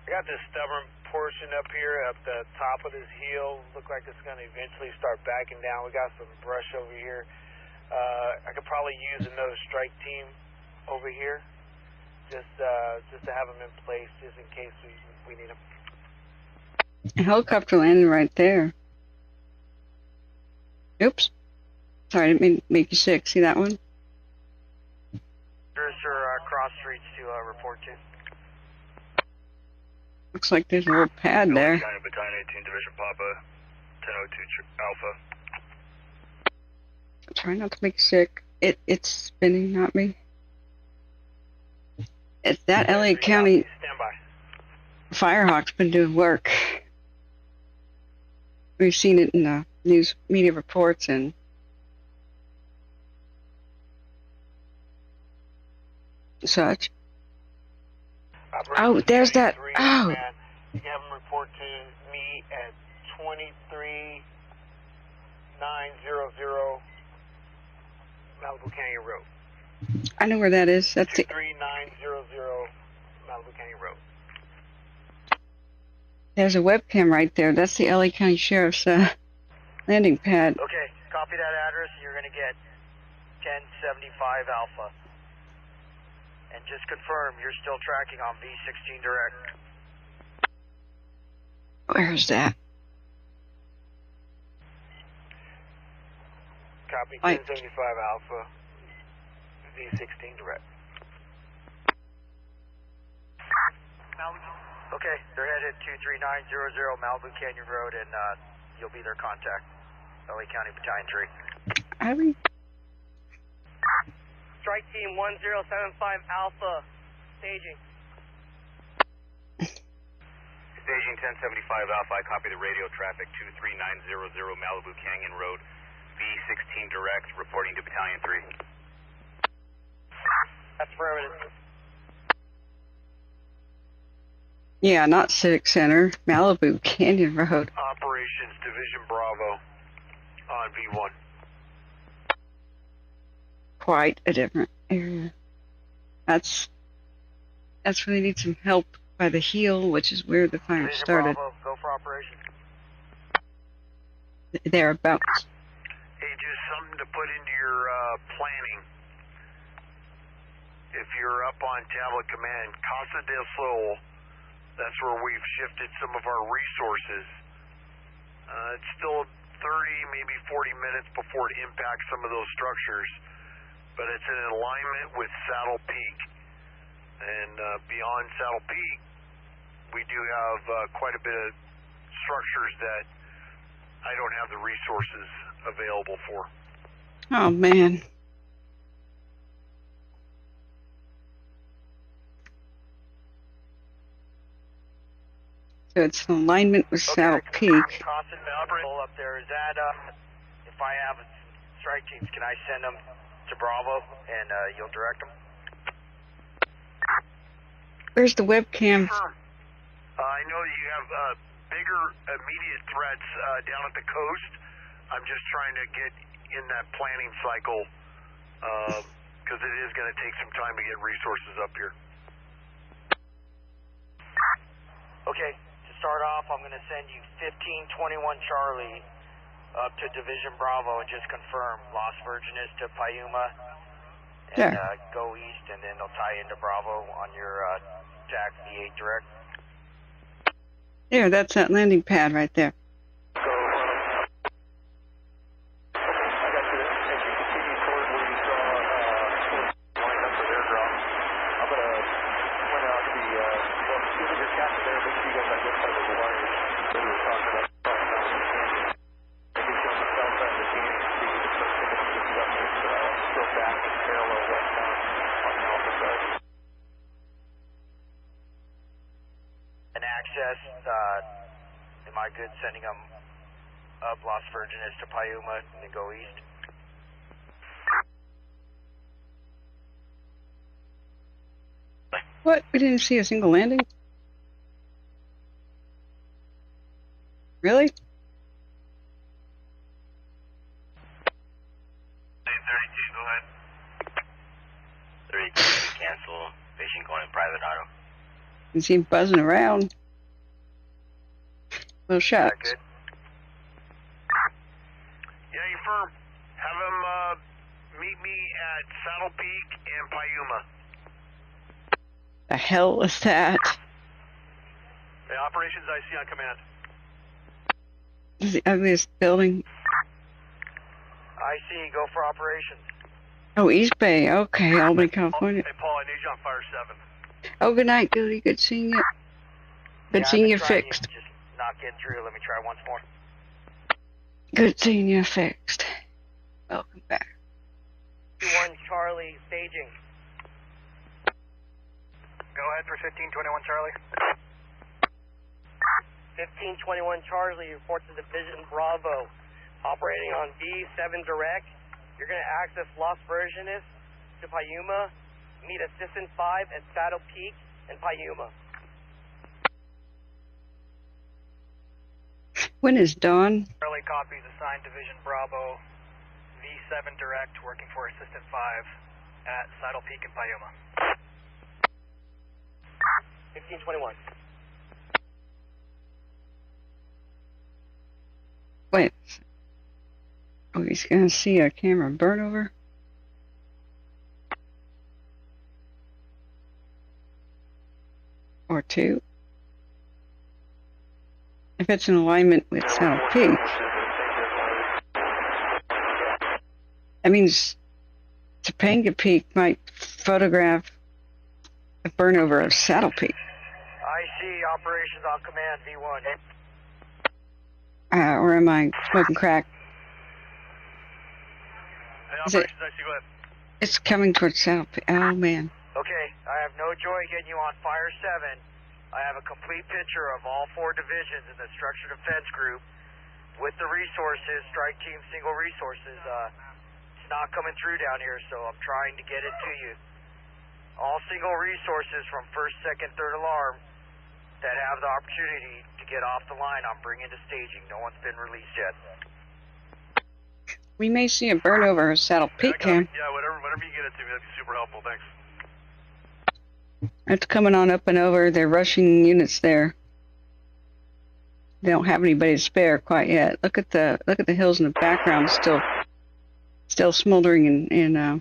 I got this stubborn portion up here at the top of this hill. Look like it's going to eventually start backing down. We got some brush over here. I could probably use another strike team over here, just to have them in place, just in case we need them. A helicopter landing right there. Oops. Sorry, I didn't mean to make you sick. See that one? Sir, cross streets to report to. Looks like there's a little pad there. Battalion 18, Division Papa, 1002 Alpha. Try not to make you sick. It's spinning, not me. It's that LA County Firehawk's been doing work. We've seen it in the news media reports and such. Oh, there's that. Oh. You have them report to me at 23900 Malibu Canyon Road. I know where that is. That's 23900 Malibu Canyon Road. There's a webcam right there. That's the LA County Sheriff's landing pad. Okay, copy that address. You're going to get 1075 Alpha. And just confirm you're still tracking on V16 direct. Where's that? Copy 1075 Alpha, V16 direct. Okay, they're headed 23900 Malibu Canyon Road, and you'll be their contact. LA County Battalion 3. Are we? Strike Team 1075 Alpha, staging. Staging 1075 Alpha, I copy the radio traffic 23900 Malibu Canyon Road, V16 direct, reporting to Battalion 3. That's affirmative. Yeah, not Civic Center, Malibu Canyon Road. Operations Division Bravo on V1. Quite a different area. That's where they need some help by the heel, which is where the fire Division started. Bravo, go for operation. Thereabouts. Hey, just something to put into your planning. If you're up on Tablet Command, Casa del Sol, that's where we've shifted some of our resources. It's still 30, maybe 40 minutes before it impacts some of those structures, but it's in alignment with Saddle Peak. And beyond Saddle Peak, we do have quite a bit of structures that I don't have the resources available for. Oh, man. So it's in alignment with Saddle Peak. Constant Malbrin up there. Is that, if I have strike teams, can I send them to Bravo and you'll direct them? Where's the webcam? I know you have bigger immediate threats down at the coast. I'm just trying to get in that planning cycle because it is going to take some time to get resources up here. Okay, to start off, I'm going to send you 1521 Charlie up to Division Bravo and just confirm Las Virgenes to Payuma and go east, and then they'll tie into Bravo on your TAC V8 direct. There, that's that landing pad right there. Am I good sending them up Las Virgenes to Payuma and then go east? What? We didn't see a single landing? Really? 32, go ahead. 32, cancel. Patient going private auto. You see him buzzing around. Well, shucks. Good. Yeah, you firm. Have them meet me at Saddle Peak and Payuma. The hell is that? Hey, operations IC on command. This is the ugliest building. IC, go for operations. Oh, East Bay. Okay, Albany, California. Hey, Paul, I need you on Fire 7. Oh, good night, Goody. Good seeing you. Good seeing you fixed. Just not getting through. Let me try once more. Good seeing you fixed. Welcome back. 1 Charlie, staging. Go ahead for 1521 Charlie. 1521 Charlie, report to Division Bravo. Operating on B7 direct. You're going to access Los Virgenes to Payuma. Meet Assistant 5 at Saddle Peak and Payuma. When is dawn? Charlie copies assigned Division Bravo. V7 direct working for Assistant 5 at Saddle Peak and Payuma. 1521. Wait. Oh, he's gonna see a camera burn over? Or two? If it's in alignment with Saddle Peak, that means Topanga Peak might photograph a burnover of Saddle Peak. IC, operations on command, V1. Or am I smoking crack? Hey, operations IC, go ahead. It's coming towards Saddle Peak. Oh, man. Okay, I have no joy getting you on Fire 7. I have a complete picture of all 4 divisions in the Structure Defense Group with the resources, Strike Team Single Resources. It's not coming through down here, so I'm trying to get it to you. All single resources from 1st, 2nd, 3rd alarm that have the opportunity to get off the line, I'm bringing to staging. No one's been released yet. We may see a burnover of Saddle Peak, Cam. Yeah, whatever you get it to me, that'd be super helpful. Thanks. It's coming on up and over. They're rushing units there. They don't have anybody to spare quite yet. Look at the hills in the background, still smoldering in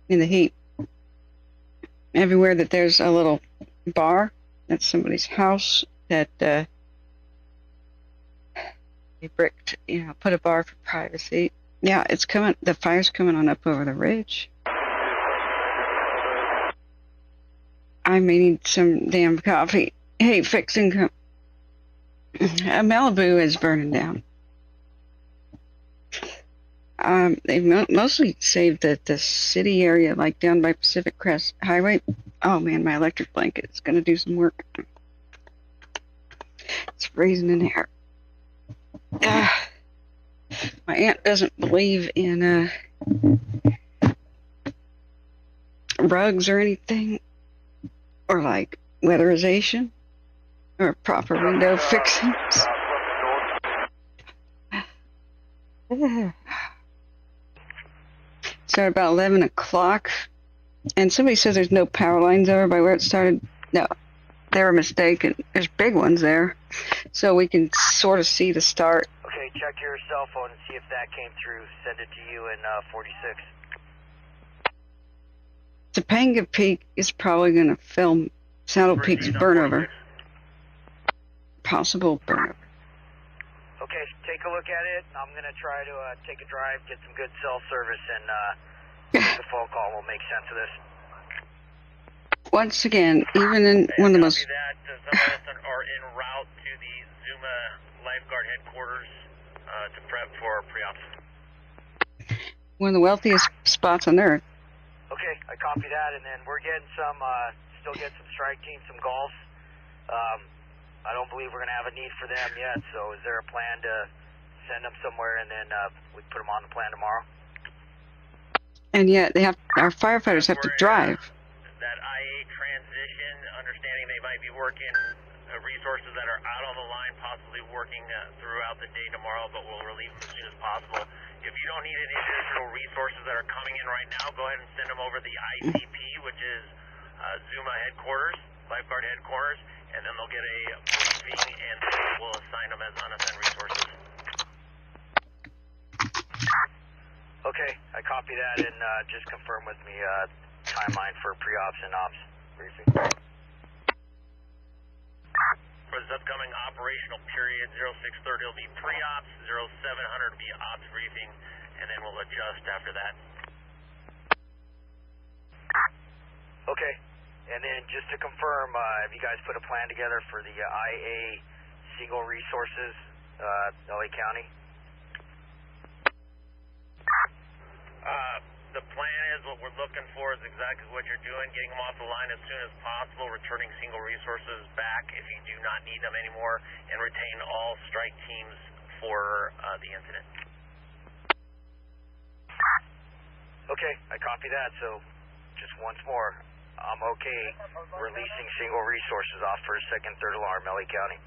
the heat. Everywhere that there's a little bar, that's somebody's house that they bricked, put a bar for privacy. Yeah, it's coming. The fire's coming on up over the ridge. I may need some damn coffee. Hey, fixing. Malibu is burning down. They've mostly saved the city area, like down by Pacific Crest Highway. Oh man, my electric blanket is going to do some work. It's freezing in here. My aunt doesn't believe in rugs or anything, or like weatherization, or proper window fixings. Started about 11 o'clock, and somebody says there's no power lines over by where it started. No, they were mistaken. There's big ones there, so we can sort of see the start. Okay, check your cell phone and see if that came through. Send it to you in 46. Topanga Peak is probably going to film Saddle Peak's burnover. Possible burnover. Okay, take a look at it. I'm going to try to take a drive, get some good cell service, and the phone call will make sense of this. Once again, even in one of the most... Some of us are en route to the Zuma lifeguard headquarters to prep for pre-ops. One of the wealthiest spots on Earth. Okay, I copy that, and then we're getting some, still getting some strike team, some golf. I don't believe we're going to have a need for them yet, so is there a plan to send them somewhere and then we put them on the plan tomorrow? And yet, our firefighters have to drive. That IA transition, understanding they might be working resources that are out on the line, possibly working throughout the day tomorrow, but we'll relieve them as soon as possible. If you don't need any additional resources that are coming in right now, go ahead and send them over the ICP, which is Zuma headquarters, lifeguard headquarters, and then they'll get a briefing, and we'll assign them as unassigned resources. Okay, I copy that, and just confirm with me timeline for pre-ops and ops briefing. For this upcoming operational period, 0630 will be pre-ops, 0700 will be ops briefing, and then we'll adjust after that. Okay, and then just to confirm, have you guys put a plan together for the IA single resources, LA County? The plan is, what we're looking for is exactly what you're doing, getting them off the line as soon as possible, returning single resources back if you do not need them anymore, and retain all strike teams for the incident. Okay, I copy that, so just once more, I'm okay releasing single resources off for a second, third alarm, LA County.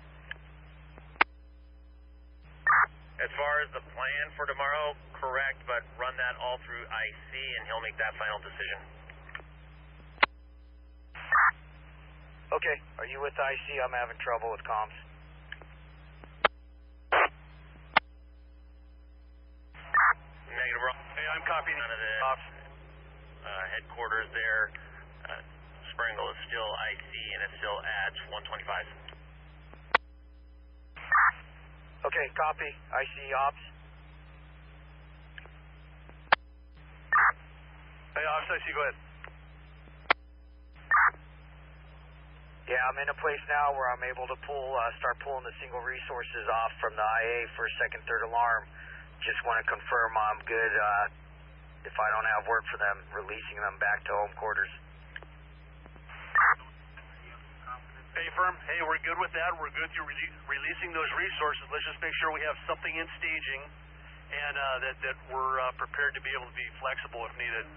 As far as the plan for tomorrow, correct, but run that all through IC and he'll make that final decision. Okay, are you with IC? I'm having trouble with comms. Negative, wrong. Hey, I'm copying. None of the headquarters there. Springle is still IC and it's still at 125. Okay, copy. IC ops. Hey, ops, IC, go ahead. Yeah, I'm in a place now where I'm able to start pulling the single resources off from the IA for second, third alarm. Just want to confirm I'm good, if I don't have work for them, releasing them back to home quarters. Hey, firm. Hey, we're good with that. We're good through releasing those resources. Let's just make sure we have something in staging and that we're prepared to be able to be flexible if needed.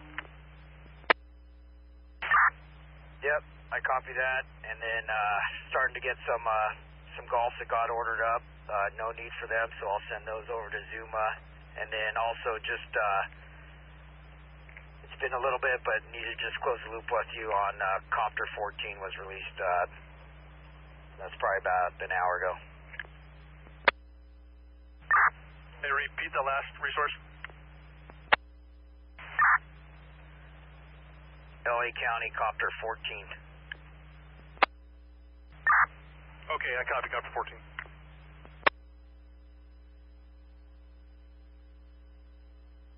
Yep, I copy that. And then starting to get some golfs that got ordered up. No need for them, so I'll send those over to Zuma. And then also just, it's been a little bit, but needed to just close the loop with you on Copter 14 was released. That's probably about an hour ago. Hey, repeat the last resource. LA County, Copter 14. Okay, I copy Copter 14.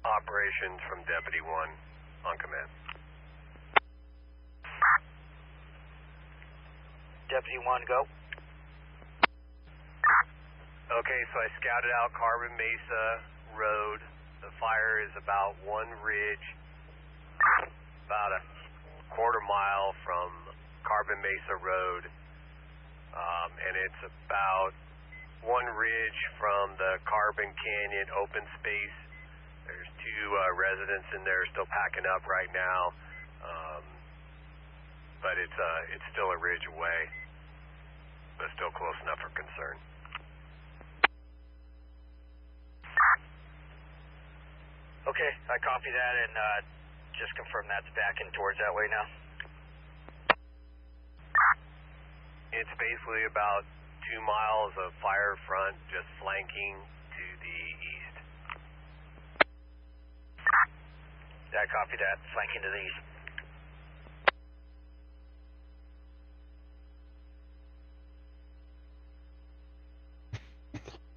Operations from Deputy 1 on command. Deputy 1, go. Okay, so I scouted out Carbon Mesa Road. The fire is about one ridge, about a quarter mile from Carbon Mesa Road, and it's about one ridge from the Carbon Canyon open space. There's two residents in there still packing up right now, but it's still a ridge away, but still close enough for concern. Okay, I copy that and just confirm that's backing towards that way now. It's basically about 2 miles of fire front just flanking to the east. I copy that, flanking to the east.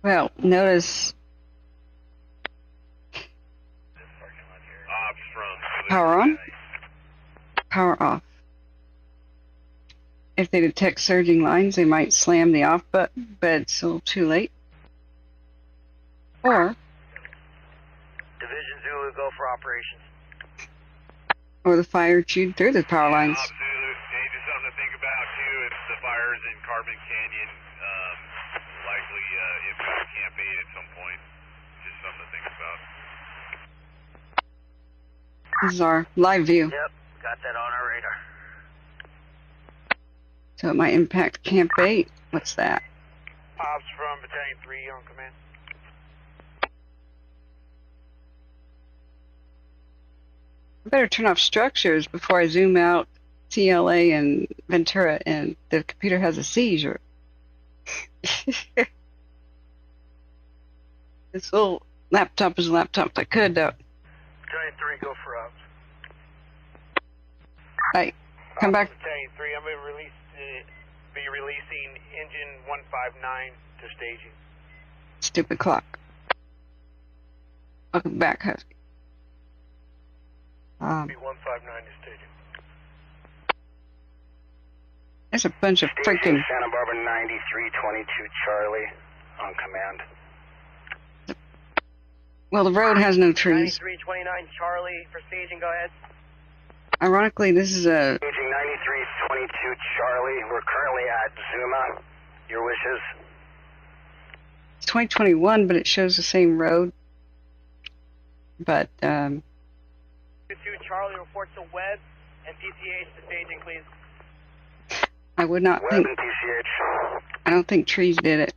Well, notice power on, power off. If they detect surging lines, they might slam the off button, but it's a little too late. Or Division Zulu, go for operations. Or the fire chewed through the power lines. Hey, just something to think about too. If the fire's in Carbon Canyon, likely impact Camp 8 at some point. Just something to think about. This is our live view. Yep, got that on our radar. So it might impact Camp 8. What's that? Ops from Battalion 3 on command. I better turn off structures before I zoom out CLA and Ventura, and the computer has a seizure. This little laptop is a laptop that could, Giant 3, go for ops. Right, come back. Giant 3, I'm going to be releasing engine 159 to staging. Stupid clock. Welcome back, Husky. 159 to staging. There's a bunch of freaking... Santa Barbara 9322 Charlie on command. Well, the road has no trees. 9329 Charlie for staging, go ahead. Ironically, this is a... Staging 9322 Charlie. We're currently at Zuma. Your wishes? It's 2021, but it shows the same road. But, 22 Charlie reports to Webb and PCH to staging, please. I would not Webb think... and PCH. I don't think trees did it.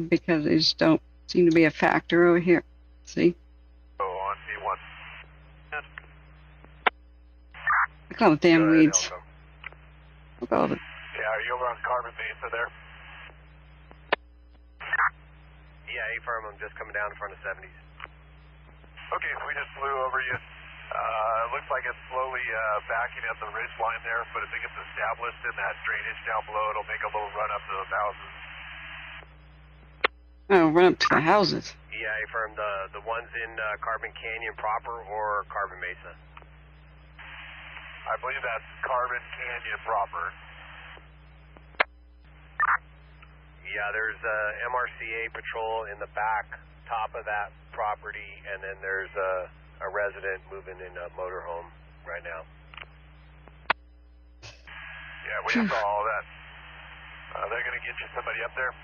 Because they just don't seem to be a factor over here. See? Oh, on C1. Look at all the damn weeds. Look at all the... Yeah, are you over on Carbon Mesa there? Yeah, A-firm, I'm just coming down in front of 70s. Okay, we just flew over you. Looks like it's slowly backing at the ridge line there, but if it gets established in that drainage down below, it'll make a little run up to those houses. Oh, run up to the houses. Yeah, A-firm, the ones in Carbon Canyon proper or Carbon Mesa? I believe that's Carbon Canyon proper. Yeah, there's a MRCA patrol in the back top of that property, and then there's a resident moving in a motorhome right now. Yeah, we saw all that. They're going to get you somebody up there.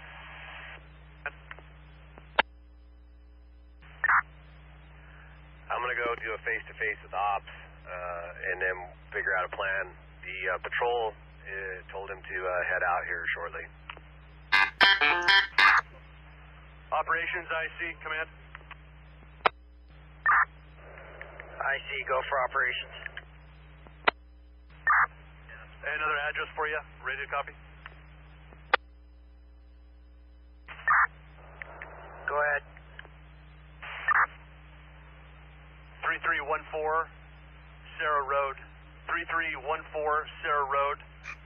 I'm going to go do a face-to-face with ops and then figure out a plan. The patrol told him to head out here shortly. Operations, IC, command. IC, go for operations. Another address for you. Ready to copy? Go ahead. 3314 Sarah Road. 3314 Sarah Road.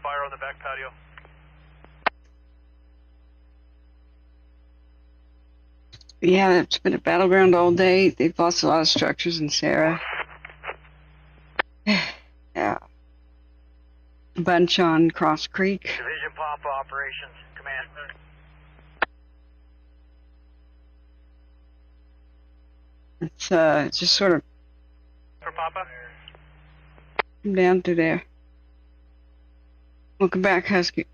Fire on the back patio. Yeah, it's been a battleground all day. They've lost a lot of structures in Sarah. Yeah. A bunch on Cross Creek. Division Papa operations, command. It's just sort of For Papa? down through there. Welcome back, Husky.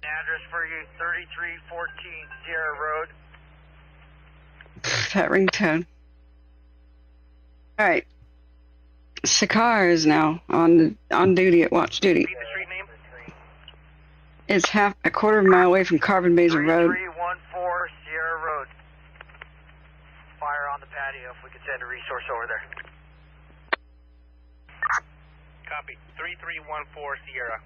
Address for you, 3314 Sierra Road. That ringtone. Alright. Sakar is now on duty at watch duty. Repeat the street name. It's a quarter mile away from Carbon Basin Road. 3314 Sierra Road. Fire on the patio if we could send a resource over there. Copy. 3314 Sierra.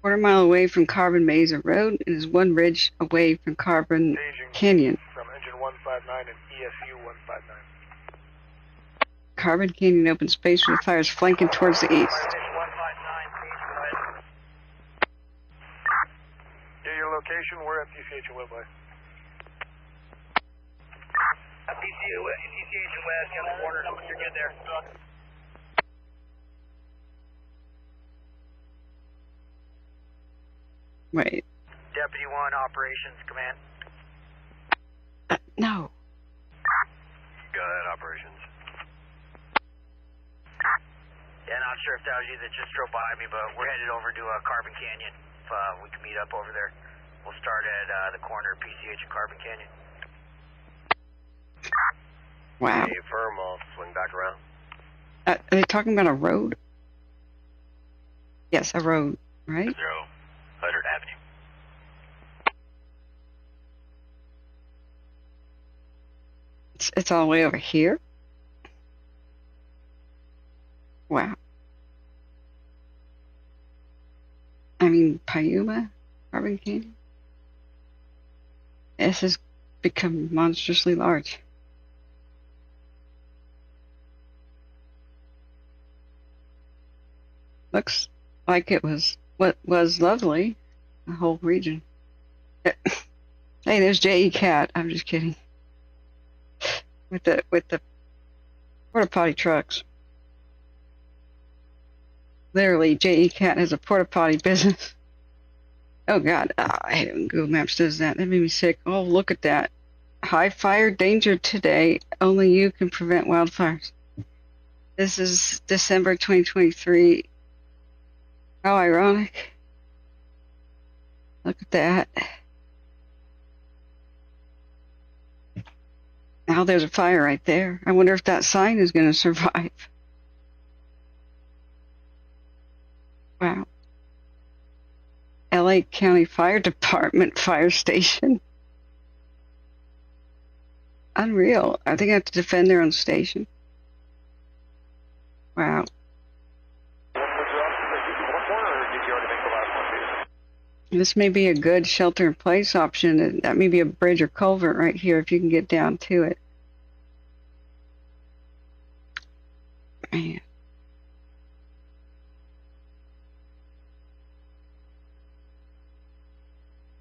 Quarter mile away from Carbon Mesa Road and is one ridge away from Carbon Canyon. From engine 159 and ESU 159. Carbon Canyon open space with the fires flanking towards the east. Yeah, your location, we're at PCH and Webway. PCH and West, you on the border, you're good there. Wait. Deputy 1, operations, command. No. Go ahead, operations. Yeah, not sure if that was you that just drove by me, but we're headed over to Carbon Canyon. If we can meet up over there, we'll start at the corner of PCH and Carbon Canyon. Wow. Hey, firm, I'll swing back around. Are they talking about a road? Yes, a road, right? 0, 100 Avenue. It's all the way over here. Wow. I mean, Piuma, Carbon Canyon. This has become monstrously large. Looks like it was what was lovely, the whole region. Hey, there's J.E. Cat. I'm just kidding. With the porta potty trucks. Literally, J.E. Cat has a porta potty business. Oh God, I hate when Google Maps does that. That made me sick. Oh, look at that. High fire danger today. Only you can prevent wildfires. This is December 2023. How ironic. Look at that. Now there's a fire right there. I wonder if that sign is going to survive. Wow. LA County Fire Department fire station. Unreal. Are they going to have to defend their own station? Wow. This may be a good shelter-in-place option. That may be a bridge or culvert right here if you can get down to it. Man.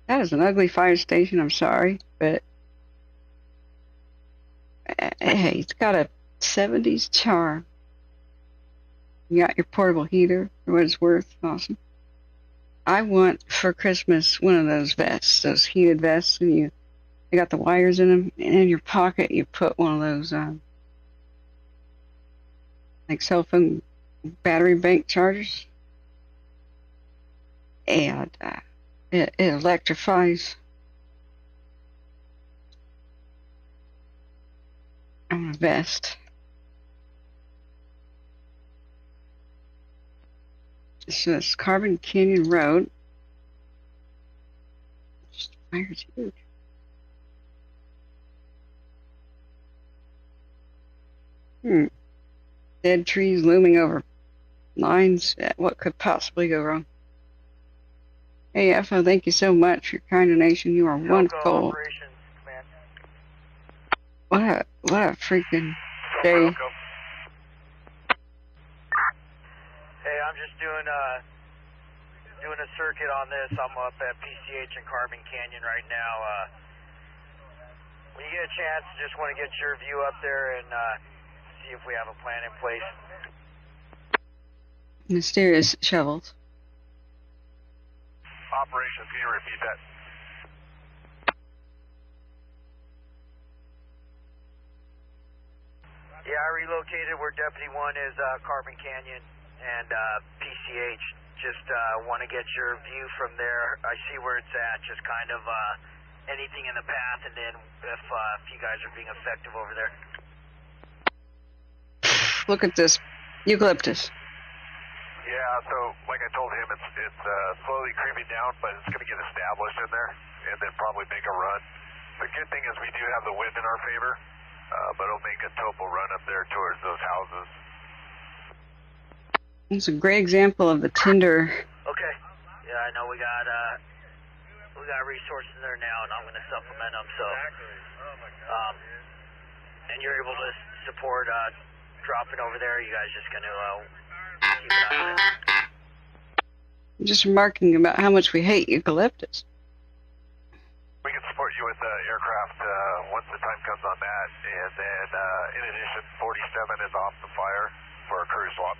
That is an ugly fire station, I'm sorry, but hey, it's got a 70s charm. You got your portable heater for what it's worth. Awesome. I want for Christmas one of those vests, those heated vests, and they got the wires in them, and in your pocket you put one of those like cell phone battery bank chargers, and it electrifies. I want a vest. So it's Carbon Canyon Road. Fire's huge. Dead trees looming over lines. What could possibly go wrong? Hey, FO, thank you so much for your kind donation. You are wonderful. What a freaking day. Hey, I'm just doing a circuit on this. I'm up at PCH and Carbon Canyon right now. When you get a chance, just want to get your view up there and see if we have a plan in place. Mysterious shovels. Operations, can you repeat that? Yeah, I relocated where Deputy 1 is, Carbon Canyon and PCH. Just want to get your view from there. I see where it's at, just kind of anything in the path, and then if you guys are being effective over there. Look at this eucalyptus. Yeah, so like I told him, it's slowly creeping down, but it's going to get established in there and then probably make a run. The good thing is we do have the wind in our favor, but it'll make a topo run up there towards those houses. It's a great example of the tinder. Okay. Yeah, I know we got resources there now, and I'm going to supplement them. So, and you're able to support dropping over there. You guys just going to keep an eye on it. Just remarking about how much we hate eucalyptus. We can support you with aircraft once the time comes on that, and then in addition, 47 is off the fire for a crew swap.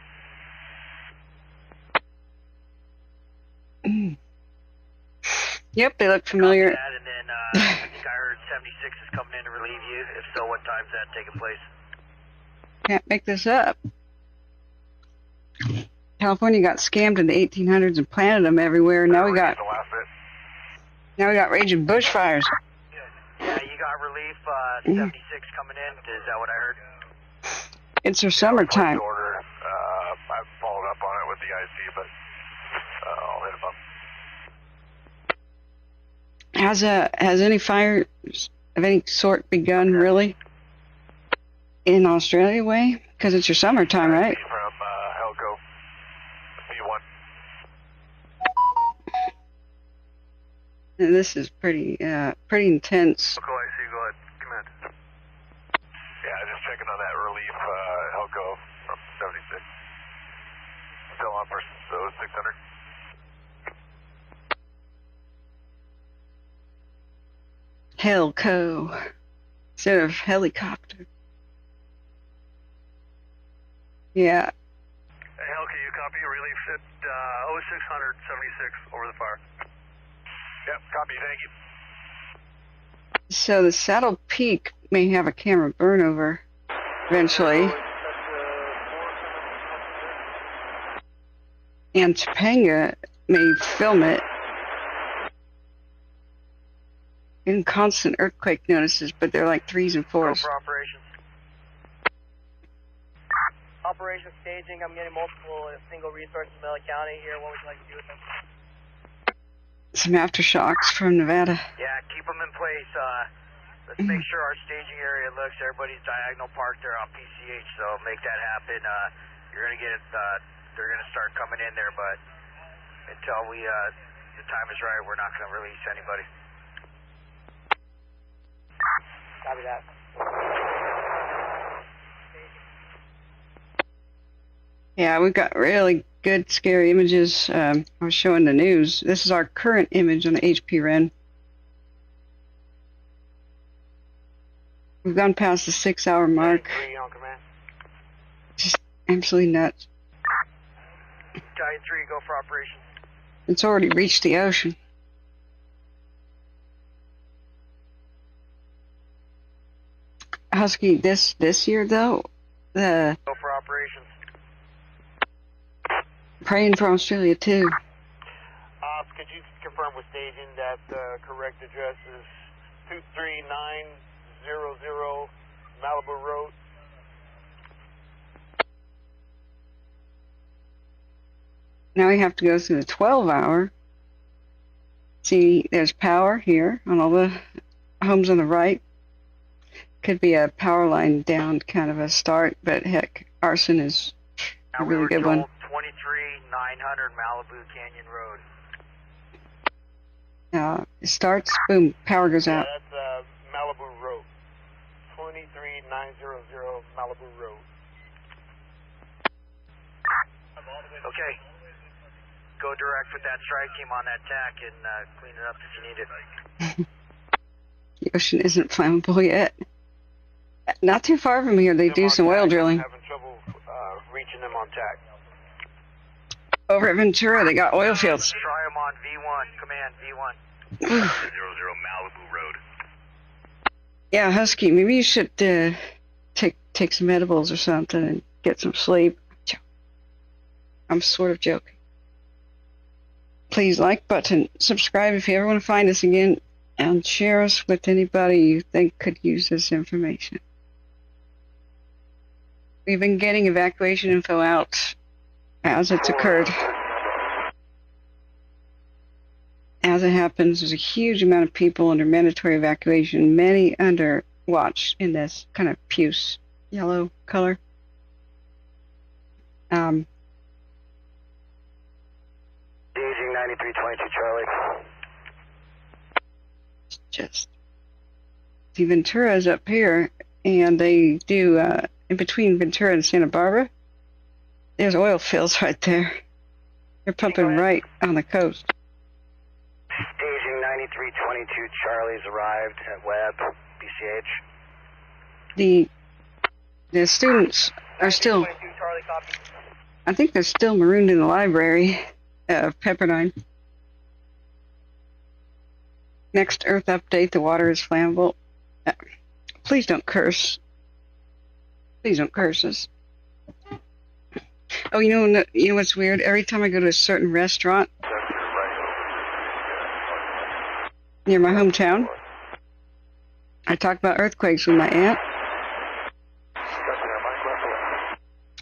Yep, they look familiar. And then I think I heard 76 is coming in to relieve you. If so, what time's that taking place? Can't make this up. California got scammed in the 1800s and planted them everywhere. Now we got raging bushfires. Yeah, you got relief. 76 coming in. Is that what I heard? It's their summertime. Order. I've followed up on it with the IC, but I'll hit them up. Has any fire of any sort begun, really? in Australia way? Because it's your summertime, right? From Helco, V1. And this is pretty intense. Helco, I see. Go ahead. Command. Yeah, just checking on that relief Helco from 76. Still on person, so 600. Helco instead of helicopter. Yeah. Helco, you copy? Relief at 0676 over the fire. Yep, copy. Thank you. So the Saddle Peak may have a camera burnover eventually. And Topanga may film it. In constant earthquake notices, but they're like 3s and 4s. For operations. Operation staging, I'm getting multiple single resources in Malibu County here. What would you like to do with them? Some aftershocks from Nevada. Yeah, keep them in place. Let's make sure our staging area looks. Everybody's diagonal parked there on PCH, so make that happen. You're gonna get it. They're gonna start coming in there, but until the time is right, we're not gonna release anybody. Copy that. Yeah, we've got really good, scary images. I was showing the news. This is our current image on the HP REN. We've gone past the 6-hour mark. Just absolutely nuts. Giant 3, go for operation. It's already reached the ocean. Husky, this year though, Go for operations. Praying for Australia too. Could you confirm with staging that the correct address is 23900 Malibu Road? Now we have to go through the 12-hour. See, there's power here on all the homes on the right. Could be a power line down kind of a start, but heck, arson is a really good one. 23900 Malibu Canyon Road. It starts, boom, power goes out. Yeah, that's Malibu Road. 23900 Malibu Road. Okay. Go direct with that strike team on that tack and clean it up if you need it. The ocean isn't flammable yet. Not too far from here, they do some oil drilling. Having trouble reaching them on tack. Over at Ventura, they got oil fields. Try them on V1. Command V1. 00 Malibu Road. Yeah, Husky, maybe you should take some edibles or something and get some sleep. I'm sort of joking. Please like button, subscribe if you ever want to find us again, and share us with anybody you think could use this information. We've been getting evacuation info out as it's occurred. As it happens, there's a huge amount of people under mandatory evacuation, many under watch in this kind of puce yellow color. Staging 9322 Charlie. Just the Ventura's up here, and they do in between Ventura and Santa Barbara. There's oil fields right there. They're pumping right on the coast. Staging 9322 Charlie's arrived at Webb, BCH. The students are still, I think they're still marooned in the library of Pepperdine. Next Earth update, the water is flammable. Please don't curse. Please don't curse us. Oh, you know what's weird? Every time I go to a certain restaurant near my hometown, I talk about earthquakes with my aunt.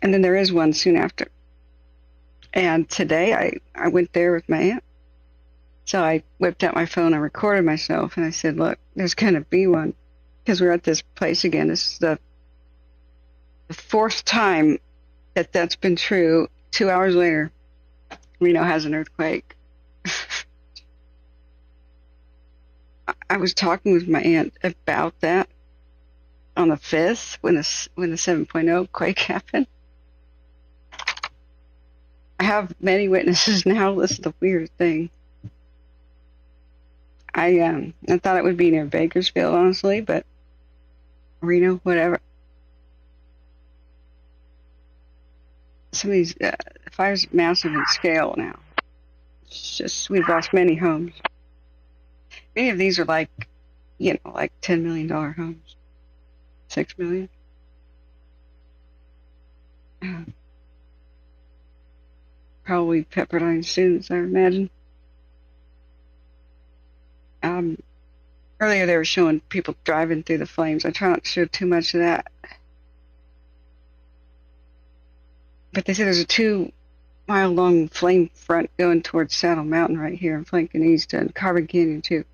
And then there is one soon after. And today I went there with my aunt. So I whipped out my phone and recorded myself, and I said, look, there's going to be one. Because we're at this place again. This is the the fourth time that that's been true. 2 hours later, Reno has an earthquake. I was talking with my aunt about that on the 5th when the 7.0 quake happened. I have many witnesses now. This is the weird thing. I thought it would be near Bakersfield, honestly, but Reno, whatever. Some of these fires massive in scale now. It's just we've lost many homes. Many of these are like, you know, like $10 million homes, $6 million. Probably Pepperdine students, I imagine. Earlier they were showing people driving through the flames. I try not to show too much of that. But they say there's a 2-mile-long flame front going towards Saddle Mountain right here in Franklin East and Carbon Canyon too.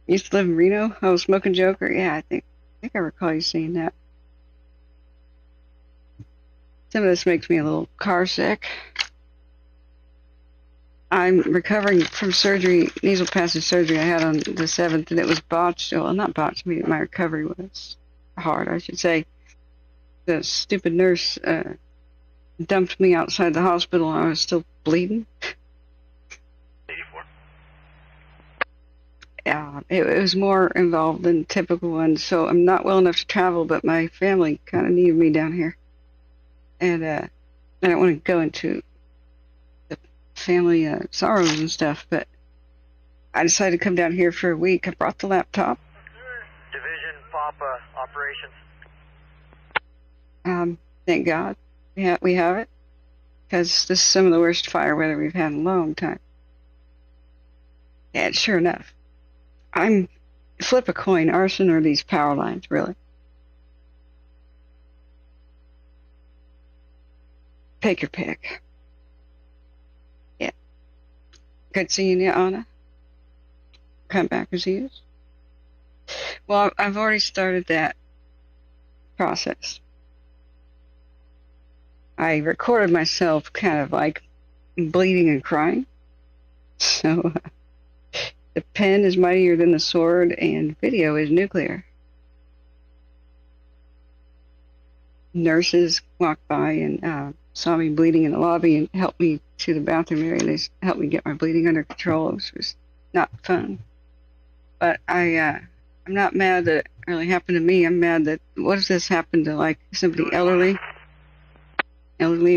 You used to live in Reno? Oh, Smoking Joker? Yeah, I think I recall you saying that. Some of this makes me a little car sick. I'm recovering from surgery, nasal passage surgery I had on the 7th, and it was botched. Well, not botched, my recovery was hard, I should say. The stupid nurse dumped me outside the hospital and I was still bleeding. 84. Yeah, it was more involved than typical ones, so I'm not well enough to travel, but my family kind of needed me down here. And I don't want to go into the family sorrows and stuff, but I decided to come down here for a week. I brought the laptop. Division Papa operations. Thank God. Yeah, we have it, because this is some of the worst fire weather we've had in a long time. And sure enough, I'm flip a coin, arson or these power lines, really. Take your pick. Yeah. Good seeing you, Anna. Come back as he is. Well, I've already started that process. I recorded myself kind of like bleeding and crying. So the pen is mightier than the sword and video is nuclear. Nurses walked by and saw me bleeding in the lobby and helped me to the bathroom area. They helped me get my bleeding under control. It was not fun. But I'm not mad that it really happened to me. I'm mad that, what if this happened to like somebody elderly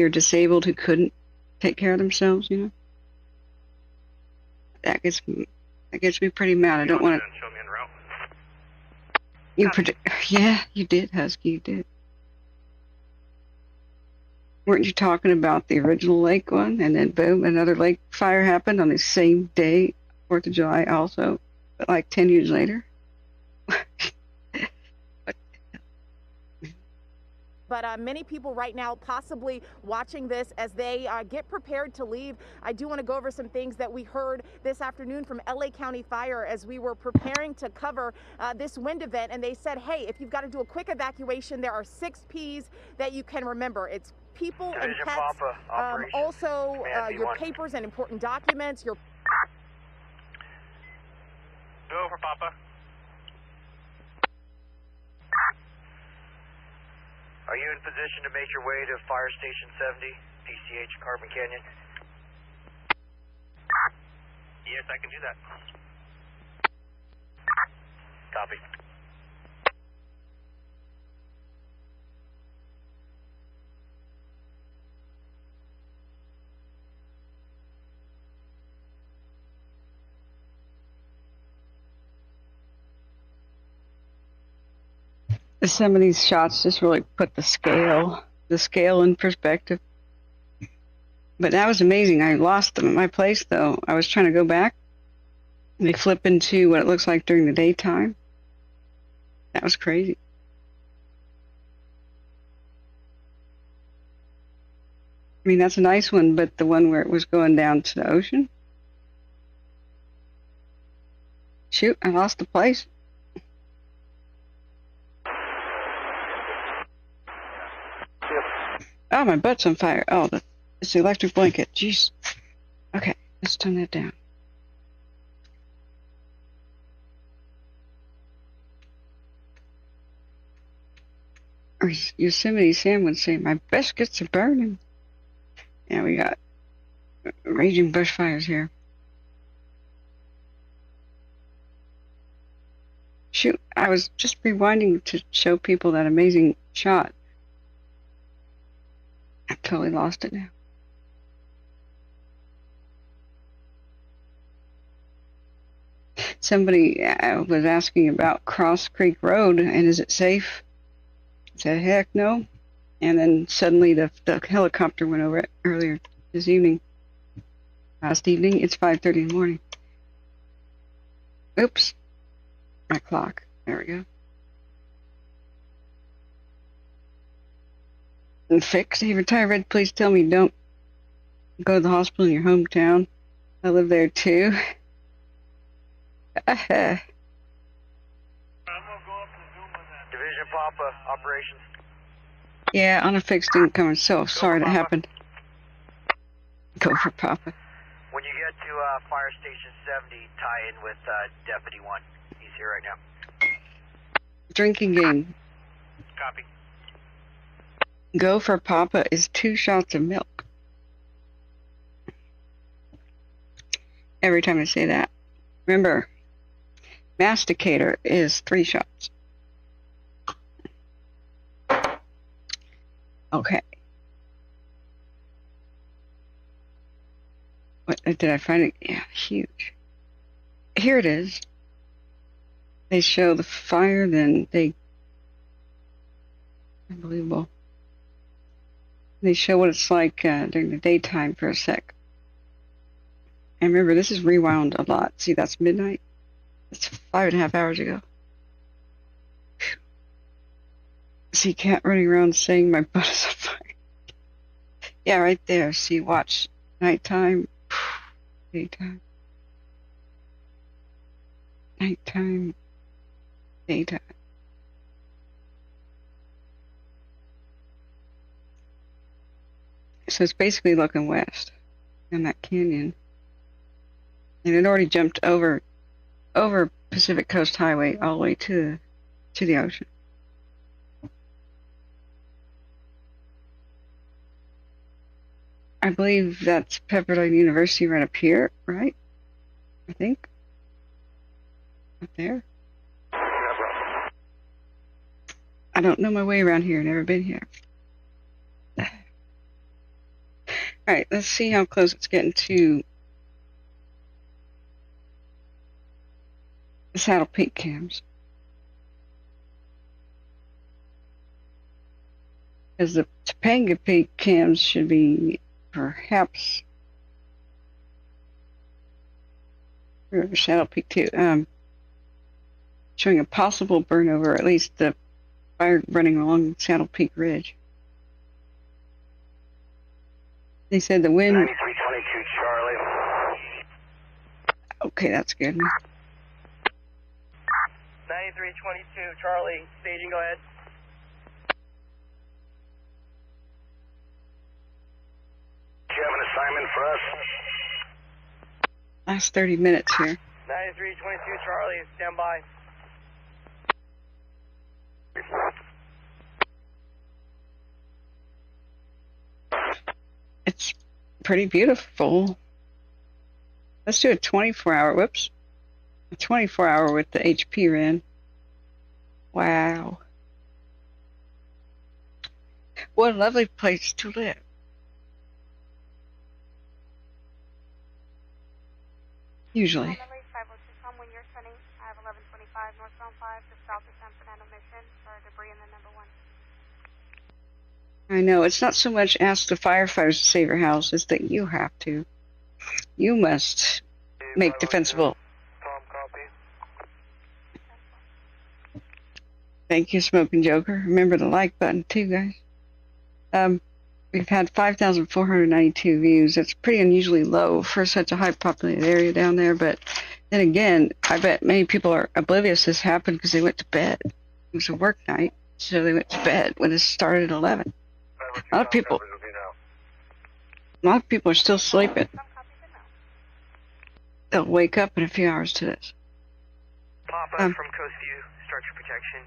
or disabled who couldn't take care of themselves, you know? That gets me pretty mad. I don't want to. Show me en route. Yeah, you did, Husky, you did. Weren't you talking about the original lake one, and then boom, another lake fire happened on the same day, 4th of July also, but like 10 years later? But many people right now possibly watching this as they get prepared to leave. I do want to go over some things that we heard this afternoon from LA County Fire as we were preparing to cover this wind event. And they said, hey, if you've got to do a quick evacuation, there are 6 P's that you can remember. It's people and pets, also your papers and important documents. Go for Papa. Are you in position to make your way to Fire Station 70, PCH, Carbon Canyon? Yes, I can do that. Copy. Some of these shots just really put the scale in perspective. But that was amazing. I lost them at my place, though. I was trying to go back. They flip into what it looks like during the daytime. That was crazy. I mean, that's a nice one, but the one where it was going down to the ocean? Shoot, I lost the place. Oh, my butt's on fire. Oh, it's the electric blanket. Jeez. Okay, let's turn that down. Or Yosemite Sam would say, my biscuits are burning. Yeah, we got raging bushfires here. Shoot, I was just rewinding to show people that amazing shot. I totally lost it now. Somebody was asking about Cross Creek Road, and is it safe? I said, heck no. And then suddenly the helicopter went over it earlier this evening. Last evening, it's 5:30 in the morning. Oops. My clock. There we go. And fixed. Hey, retired Red, please tell me don't go to the hospital in your hometown. I live there too. Division Papa, operations. Yeah, unfixed income. I'm so sorry that happened. Go for Papa. When you get to Fire Station 70, tie in with Deputy 1. He's here right now. Drinking game. Copy. Go for Papa is 2 shots of milk. Every time I say that. Remember, masticator is 3 shots. Okay. What did I find it? Yeah, huge. Here it is. They show the fire, then they... Unbelievable. They show what it's like during the daytime for a sec. And remember, this is rewound a lot. See, that's midnight. That's 5.5 hours ago. Whew. See cat running around saying my butt is on fire. Yeah, right there. See, watch. Nighttime. Daytime. Nighttime. Daytime. So it's basically looking west in that canyon. And it already jumped over Pacific Coast Highway all the way to the ocean. I believe that's Pepperdine University right up here, right? I think. Up there. I don't know my way around here, never been here. Alright, let's see how close it's getting to the Saddle Peak cams. Because the Topanga Peak cams should be perhaps Saddle Peak too. Showing a possible burnover, or at least the fire running along Saddle Peak Ridge. They said the wind... 9322 Charlie. Okay, that's good. 9322 Charlie, staging, go ahead. Do you have an assignment for us? Last 30 minutes here. 9322 Charlie, stand by. It's pretty beautiful. Let's do a 24-hour, whoops. A 24-hour with the HP ran. Wow. What a lovely place to live. Usually. When you're sending, I have 1125 northbound 5 to south of San Fernando Mission for debris in the number 1. I know, it's not so much ask the firefighters to save your house, it's that you have to. You must make defensible. Tom, copy. Thank you, Smoking Joker. Remember the like button too, guys. We've had 5,492 views. That's pretty unusually low for such a high populated area down there, but then again, I bet many people are oblivious this happened because they went to bed. It was a work night, so they went to bed when it started at 11. A lot of people are still sleeping. They'll wake up in a few hours to this. Papa from Coast View, structure protection.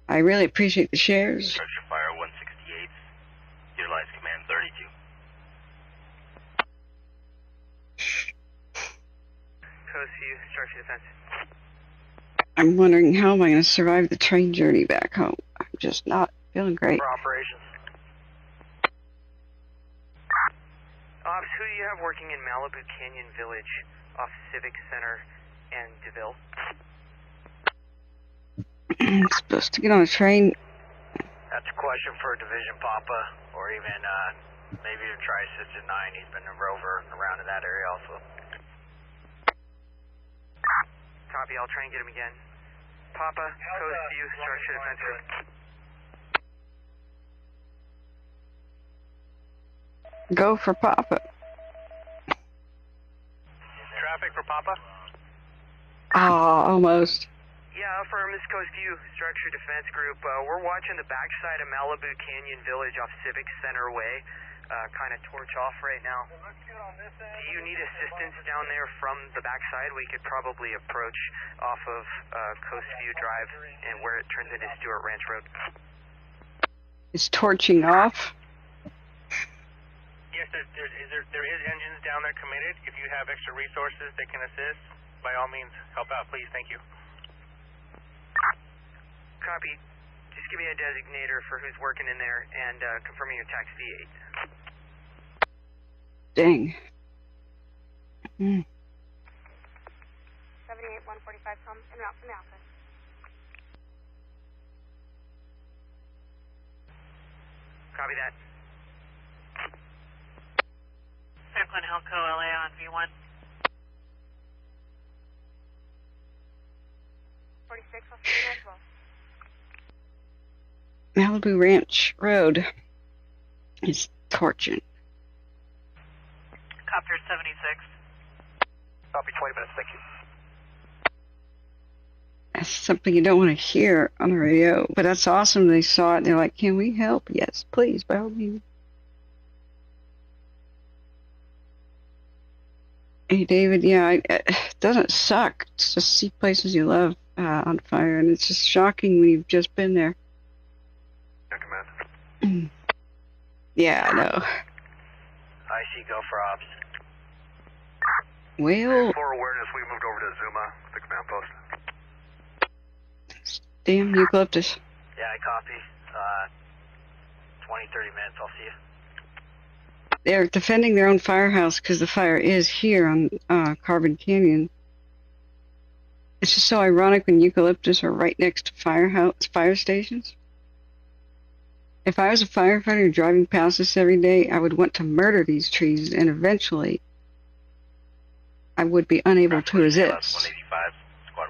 I really appreciate the shares. Structure fire 168. Utilize command 32. Coast View, structure defense. I'm wondering how am I going to survive the train journey back home. I'm just not feeling great. For operations. Ops, who do you have working in Malibu Canyon Village off Civic Center and DeVille? I'm supposed to get on a train. That's a question for Division Papa, or even maybe even try Assistant 9. He's been a rover around in that area also. Copy, I'll try and get him again. Papa, Coast View, structure defense group. Go for Papa. Traffic for Papa? Almost. Yeah, affirm, this Coast View, structure defense group. We're watching the backside of Malibu Canyon Village off Civic Center Way. Kind of torch off right now. Do you need assistance down there from the backside? We could probably approach off of Coast View Drive and where it turns into Stewart Ranch Road. Is torching off? Yes, there is engines down there committed. If you have extra resources that can assist, by all means, help out, please. Thank you. Copy. Just give me a designator for who's working in there and confirming your tax V8. Dang. 78-145 comes in and out from the office. Copy that. Franklin Helco, LA on V1. 46, I'll see you as well. Malibu Ranch Road is torching. Copter 76. Copy, 20 minutes, thank you. That's something you don't want to hear on the radio, but that's awesome. They saw it and they're like, can we help? Yes, please, by all means. Hey, David, yeah, it doesn't suck. It's just see places you love on fire, and it's just shocking when you've just been there. Yeah, I know. I see, go for ops. Well, For awareness, we moved over to Zuma, the command post. damn eucalyptus. Yeah, I copy. 20, 30 minutes, I'll see you. They're defending their own firehouse because the fire is here on Carbon Canyon. It's just so ironic when eucalyptus are right next to fire stations. If I was a firefighter driving past this every day, I would want to murder these trees, and eventually I would be unable to resist. 185, squad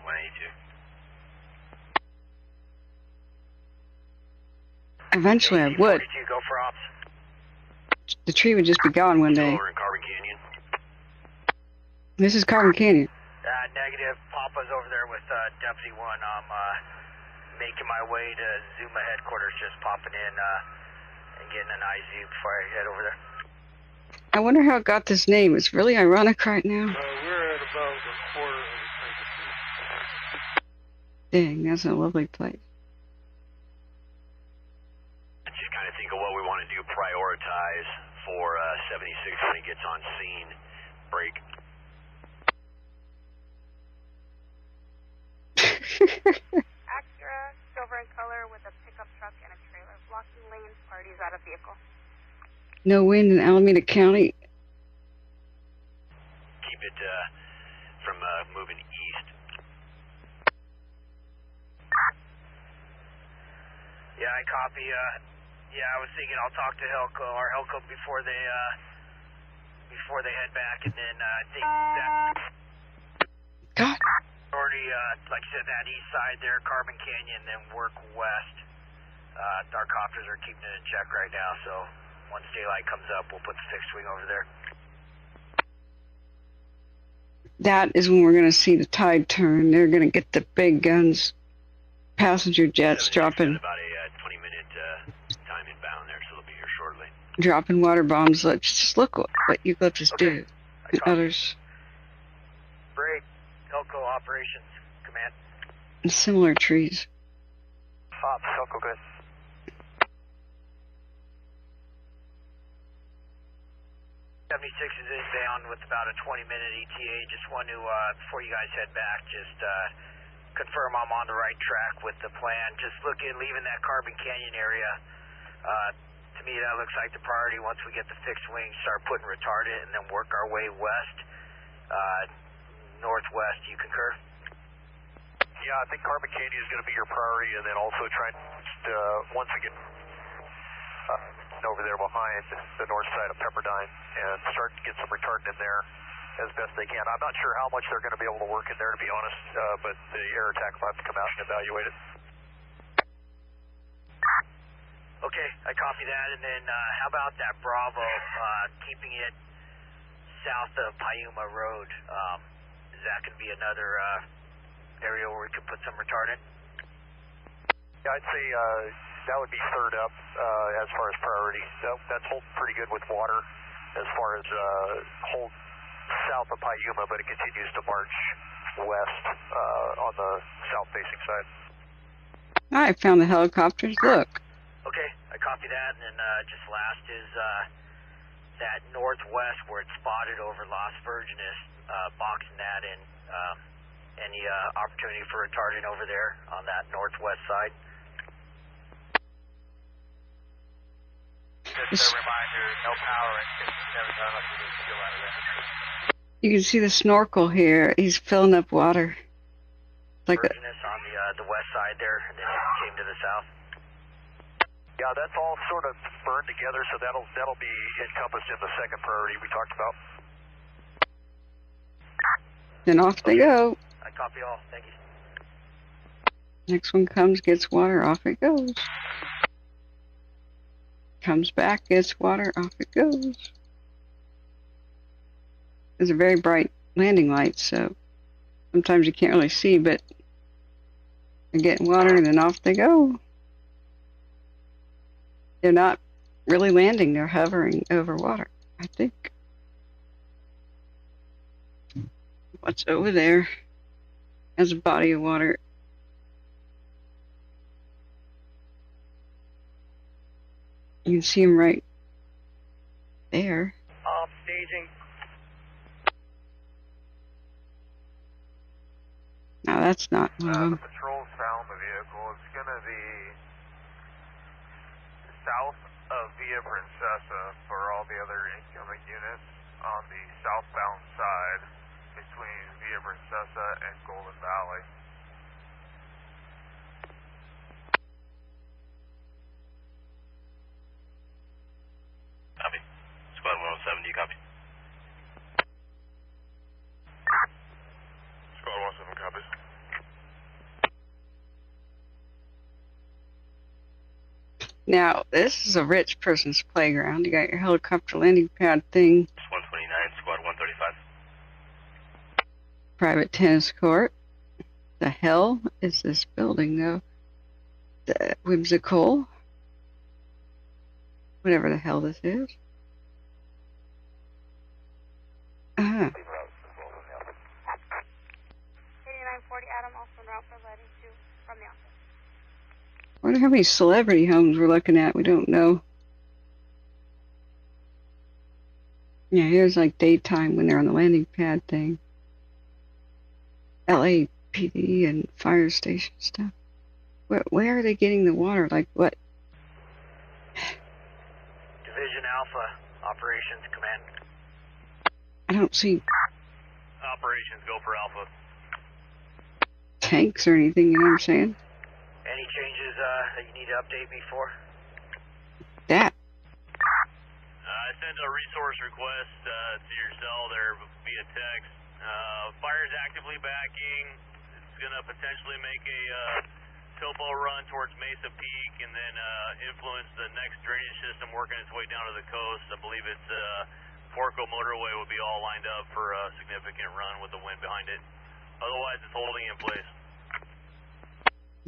182. Eventually I would. Go for ops. The tree would just be gone one day. Over in Carbon Canyon. This is Carbon Canyon. Negative. Papa's over there with Deputy 1. I'm making my way to Zuma headquarters, just popping in and getting an IZ before I head over there. I wonder how it got this name. It's really ironic right now. We're at about a quarter of the Dang, that's a lovely place. Just kind of think of what we want to do, prioritize for 76 when he gets on scene. Break. Acura, silver in color with a pickup truck and a trailer. Blocking lanes, parties out of vehicle. No wind in Alameda County. Keep it from moving east. Yeah, I copy. Yeah, I was thinking I'll talk to our Helco before they head back, and then I think that. God. Already, like I said, that east side there, Carbon Canyon, then work west. Our copters are keeping it in check right now, so once daylight comes up, we'll put the fixed wing over there. That is when we're going to see the tide turn. They're going to get the big guns, passenger jets dropping. About a dropping water bombs. Let's just look what eucalyptus do. And others. Great. Elko Operations Command. And similar trees. Ops, Elko, good. is inbound with about a 20-minute ETA. Just want to, before you guys head back, just confirm I'm on the right track with the plan. Just leaving that Carbon Canyon area. To me, that looks like the priority. Once we get the fixed wing, start putting retardant, and then work our way west, northwest. You concur? Yeah, I think Carbon Canyon is going to be your priority, and then also try once we get over there behind the north side of Pepperdine and start to get some retardant in there as best they can. I'm not sure how much they're going to be able to work in there, to be honest, but the air attack will have to come out and evaluate it. Okay, I copy that. And then how about that Bravo, keeping it south of Payuma Road? Is that going to be another area where we could put some retardant? Yeah, I'd say that would be third up as far as priority. That's holding pretty good with water as far as hold south of Payuma, but it continues to march west on the south-facing side. I found the helicopters. Look. Okay, I copy that. And then just last is that northwest where it's spotted over Las Virgenes, boxing that in. Any opportunity for retardant over there on that northwest side? Just a reminder, no power at 57 unless we get fuel out of there. You can see the snorkel here. He's filling up water. Like Virgenes on the west side there, and then it came to the south. Yeah, that's all sort of burned together, so that'll be encompassed in the second priority we talked about. Then off they go. I copy all. Thank you. Next one comes, gets water, off it goes. Comes back, gets water, off it goes. There's a very bright landing light, so sometimes you can't really see, but they're getting water and then off they go. They're not really landing, they're hovering over water, I think. What's over there? As a body of water. You can see him right there. Staging. No, that's not The patrol's found the vehicle. It's going to be south of Via Princesa for all the other incoming units on the southbound side between Via Princesa and Golden Valley. Copy. Squad 107, do you copy? Squad 107 copies. Now, this is a rich person's playground. You got your helicopter landing pad thing. 129, squad 135. Private tennis court. The hell is this building, though? The whimsical. Whatever the hell this is. 8940 Adam, also en route for letting to from the office. I wonder how many celebrity homes we're looking at. We don't know. Yeah, here's like daytime when they're on the landing pad thing. LAPD and fire station stuff. Where are they getting the water? Like what? Division Alpha, Operations Command. I don't see Operations, go for Alpha. tanks or anything, you know what I'm saying? Any changes that you need to update me for? That. I sent a resource request to your cell there via text. Fire's actively backing. It's going to potentially make a topo run towards Mesa Peak and then influence the next drainage system working its way down to the coast. I believe it's Porco Motorway would be all lined up for a significant run with the wind behind it. Otherwise, it's holding in place.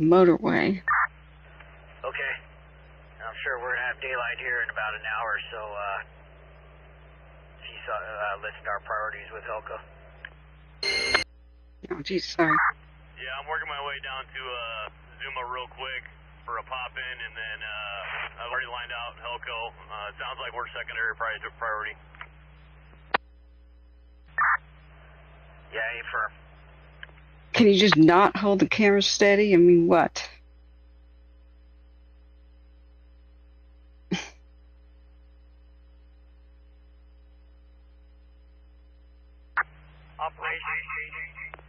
Motorway. Okay. I'm sure we're going to have daylight here in about an hour, so if you listen to our priorities with Helco. Oh, geez, sorry. Yeah, I'm working my way down to Zuma real quick for a pop-in, and then I've already lined out Helco. It sounds like we're secondary priority. Yeah, A firm. Can you just not hold the camera steady? I mean, what?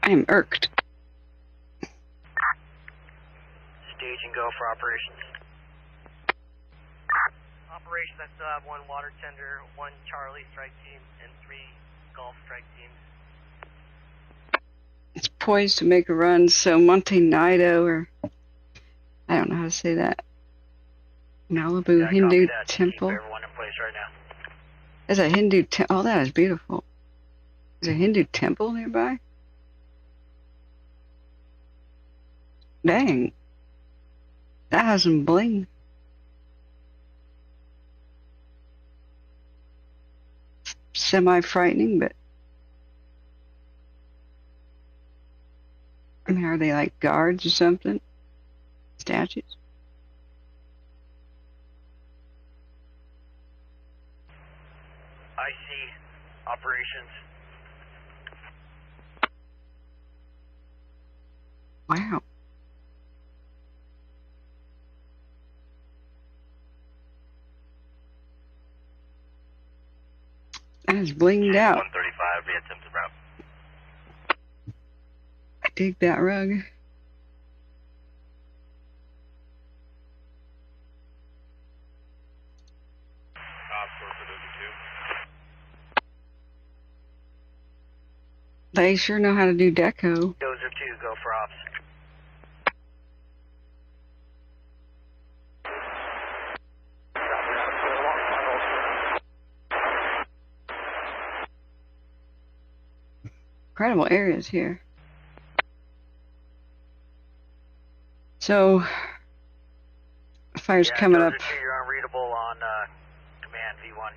I am irked. Stage and go for operations. Operations, I still have 1 water tender, 1 Charlie strike team, and 3 Gulf strike teams. It's poised to make a run, so Monte Nido, or I don't know how to say that. Malibu Hindu Temple. Keep everyone in place right now. There's a Hindu temple. Oh, that is beautiful. There's a Hindu temple nearby? Dang. That has some bling. Semi-frightening, but... I mean, are they like guards or something? Statues? I see operations. Wow. That is blinged out. 135, we attempted route. I dig that rug. They sure know how to do deco. Dozer 2, go for ops. Incredible areas here. So, fire's coming up. Dozer 2, you're unreadable on command V1.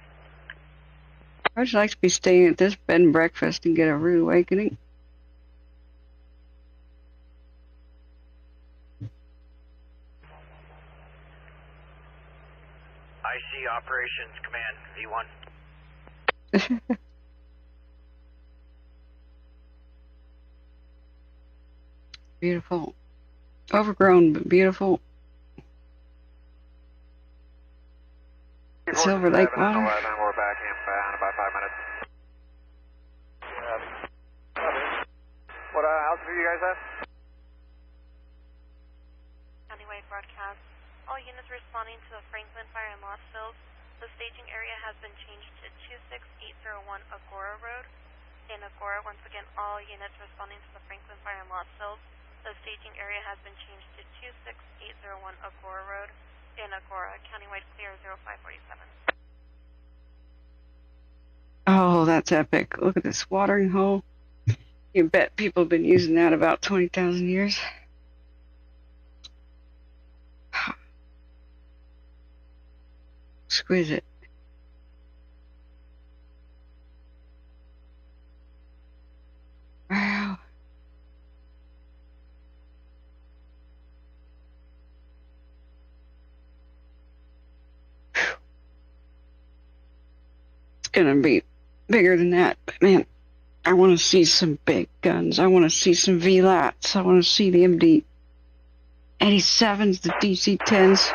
I would like to be staying at this bed and breakfast and get a rude awakening. I see operations command V1. Beautiful. Overgrown, but beautiful. Silver Lake water. We're back in about 5 minutes. What altitude you guys at? Countywide broadcast. All units responding to the Franklinfire in Lost Hills. The staging area has been changed to 26801 Agora Road. In Agora, once again, all units responding to the Franklinfire in Lost Hills. The staging area has been changed to 26801 Agora Road. In Agora, countywide clear 0547. Oh, that's epic. Look at this watering hole. You bet people have been using that about 20,000 years. Exquisite. Wow. It's gonna be bigger than that, but man, I want to see some big guns. I want to see some VLATs. I want to see the MD-87s, the DC-10s.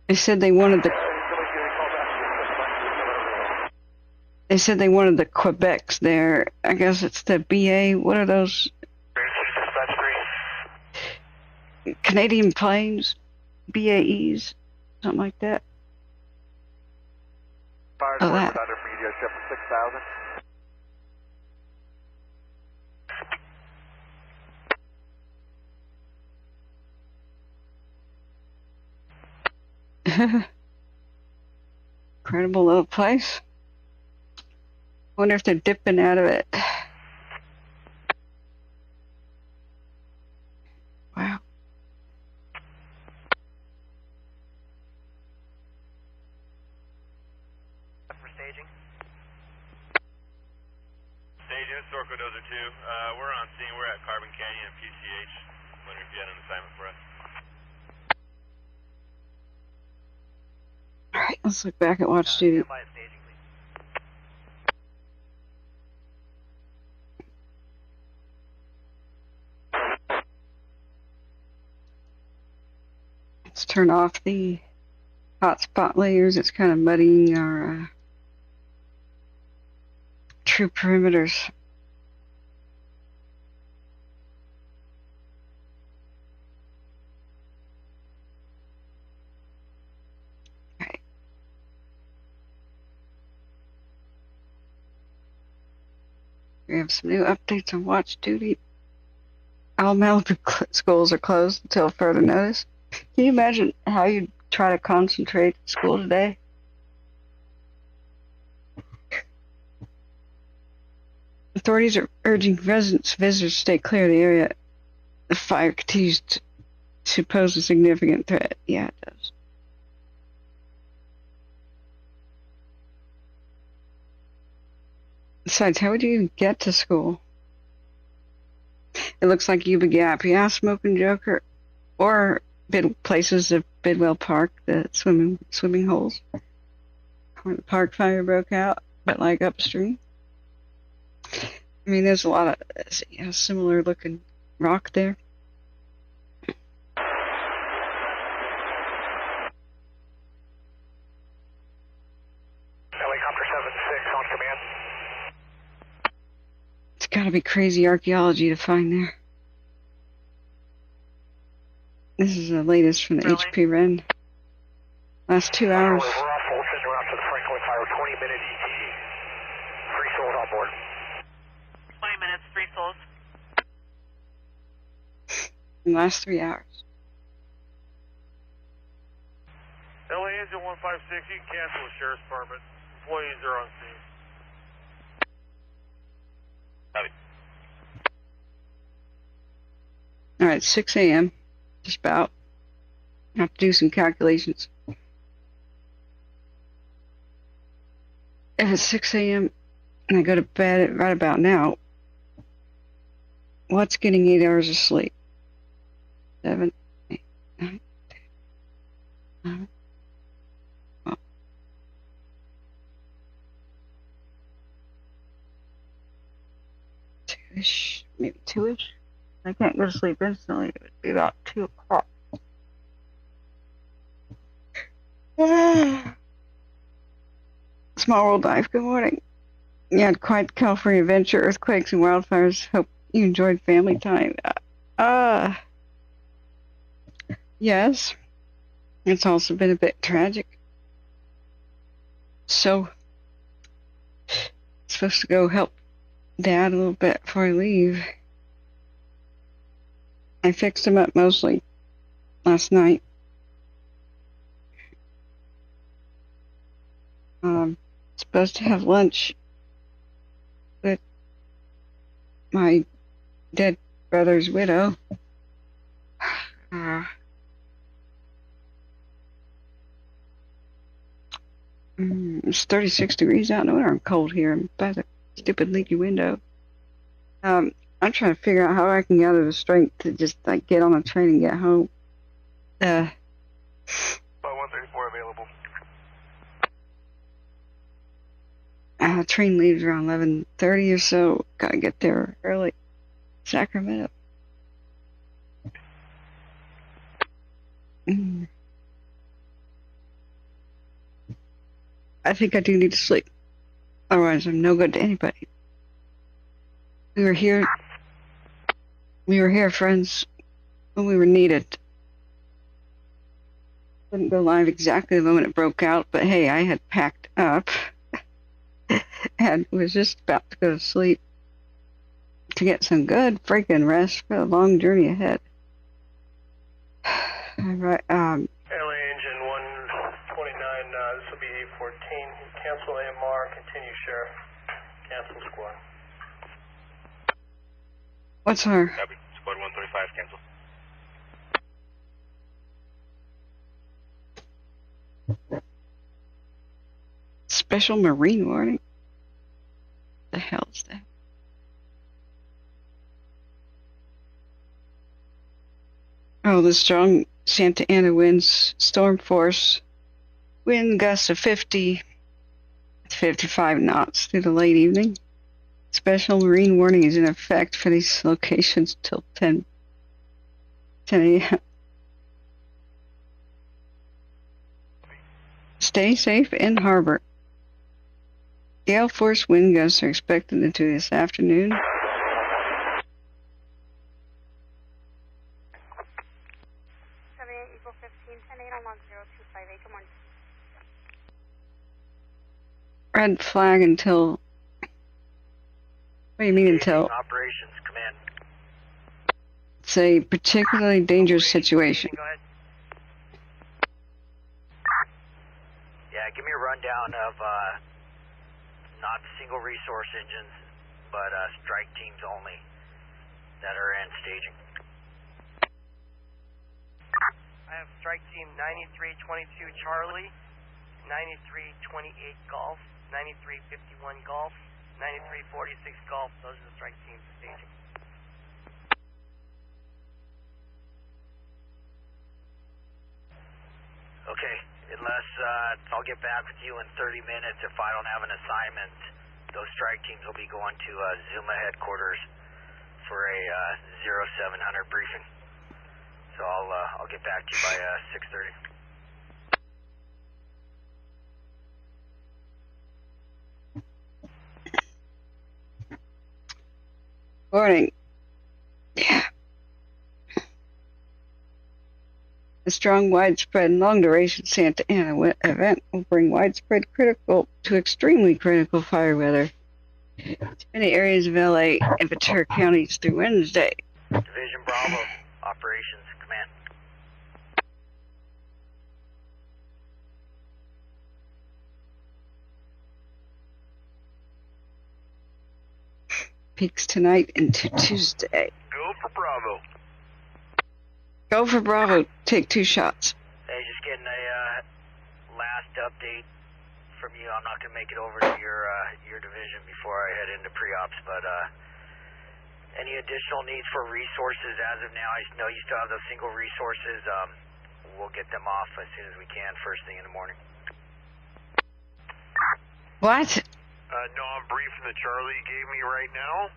They said they wanted the Quebecs there. I guess it's the BA. What are those? Canadian planes? BAEs? Something like that. Oh, that. Under for media ship 6,000. Incredible little place. Wonder if they're dipping out of it. Historical Dozer 2. We're on scene. We're at Carbon Canyon and PCH. Wondering if you had an assignment for us. Alright, let's look back at watch duty. Let's turn off the hotspot layers. It's kind of muddying our true perimeters. Okay. We have some new updates on watch duty. All Malibu schools are closed until further notice. Can you imagine how you try to concentrate at school today? Authorities are urging residents and visitors to stay clear of the area. The fire continues to pose a significant threat. Yeah, it does. Besides, how would you even get to school? It looks like Yuba Gap. Yeah, Smoking Joker. Or places of Bidwell Park, the swimming holes, where the park fire broke out, but like upstream. I mean, there's a lot of similar looking rock there. Helicopter 76 on command. It's got to be crazy archaeology to find there. This is the latest from the HP Ren. Last 2 hours. We're off Fulton, we're out to the Franklinfire, 20-minute ETA. 3 souls on board. 20 minutes, 3 souls. In the last 3 hours. LA Engine 156, you can cancel the sheriff's department. Employees are on scene. Alright, 6 a.m. Just about. I have to do some calculations. If it's 6 a.m. and I go to bed at right about now, what's getting 8 hours of sleep? 7, 8, 9, 10, 11, 12. Two-ish, maybe 2-ish. I can't go to sleep instantly. It would be about 2 o'clock. Small World Life, good morning. You had quite Calfire adventure, earthquakes and wildfires. Hope you enjoyed family time. Yes. It's also been a bit tragic. So, I'm supposed to go help Dad a little bit before I leave. I fixed him up mostly last night. Supposed to have lunch with my dead brother's widow. It's 36 degrees out in the winter. I'm cold here. I'm by the stupid leaky window. I'm trying to figure out how I can gather the strength to just like get on a train and get home. 134 available. Train leaves around 11:30 or so. Gotta get there early. Sacramento. I think I do need to sleep. Otherwise, I'm no good to anybody. We were here, friends, when we were needed. Couldn't go live exactly the moment it broke out, but hey, I had packed up and was just about to go to sleep to get some good freaking rest for the long journey ahead. Alright, LA Engine 129, this will be 814. Cancel AMR, continue Sheriff. Cancel squad. What's her? Copy. Squad 135, cancel. Special Marine warning? The hell is that? Oh, the strong Santa Ana winds, storm force, wind gusts of 50 to 55 knots through the late evening. Special marine warning is in effect for these locations till 10 a.m. Stay safe in harbor. Gale force wind gusts are expected into this afternoon. 78 Eagle 15, 10-8 on log 0258. Good morning. Red flag until... What do you mean until? Operations command. It's a particularly dangerous situation. Go ahead. Yeah, give me a rundown of not single resource engines, but strike teams only that are in staging. I have strike team 9322 Charlie, 9328 Golf, 9351 Golf, 9346 Golf. Those are the strike teams staging. Okay, unless I'll get back with you in 30 minutes. If I don't have an assignment, those strike teams will be going to Zuma headquarters for a 0700 briefing. So I'll get back to you by 6:30. Morning. Yeah. A strong, widespread, long-duration Santa Ana event will bring widespread critical to extremely critical fire weather to many areas of LA and Ventura counties through Wednesday. Division Bravo, Operations Command. Peaks tonight into Tuesday. Go for Bravo. Go for Bravo. Take 2 shots. Hey, just getting a last update from you. I'm not going to make it over to your division before I head into pre-ops, but any additional needs for resources as of now? I know you still have those single resources. We'll get them off as soon as we can, first thing in the morning. What? No, I'm briefing the Charlie you gave me right now.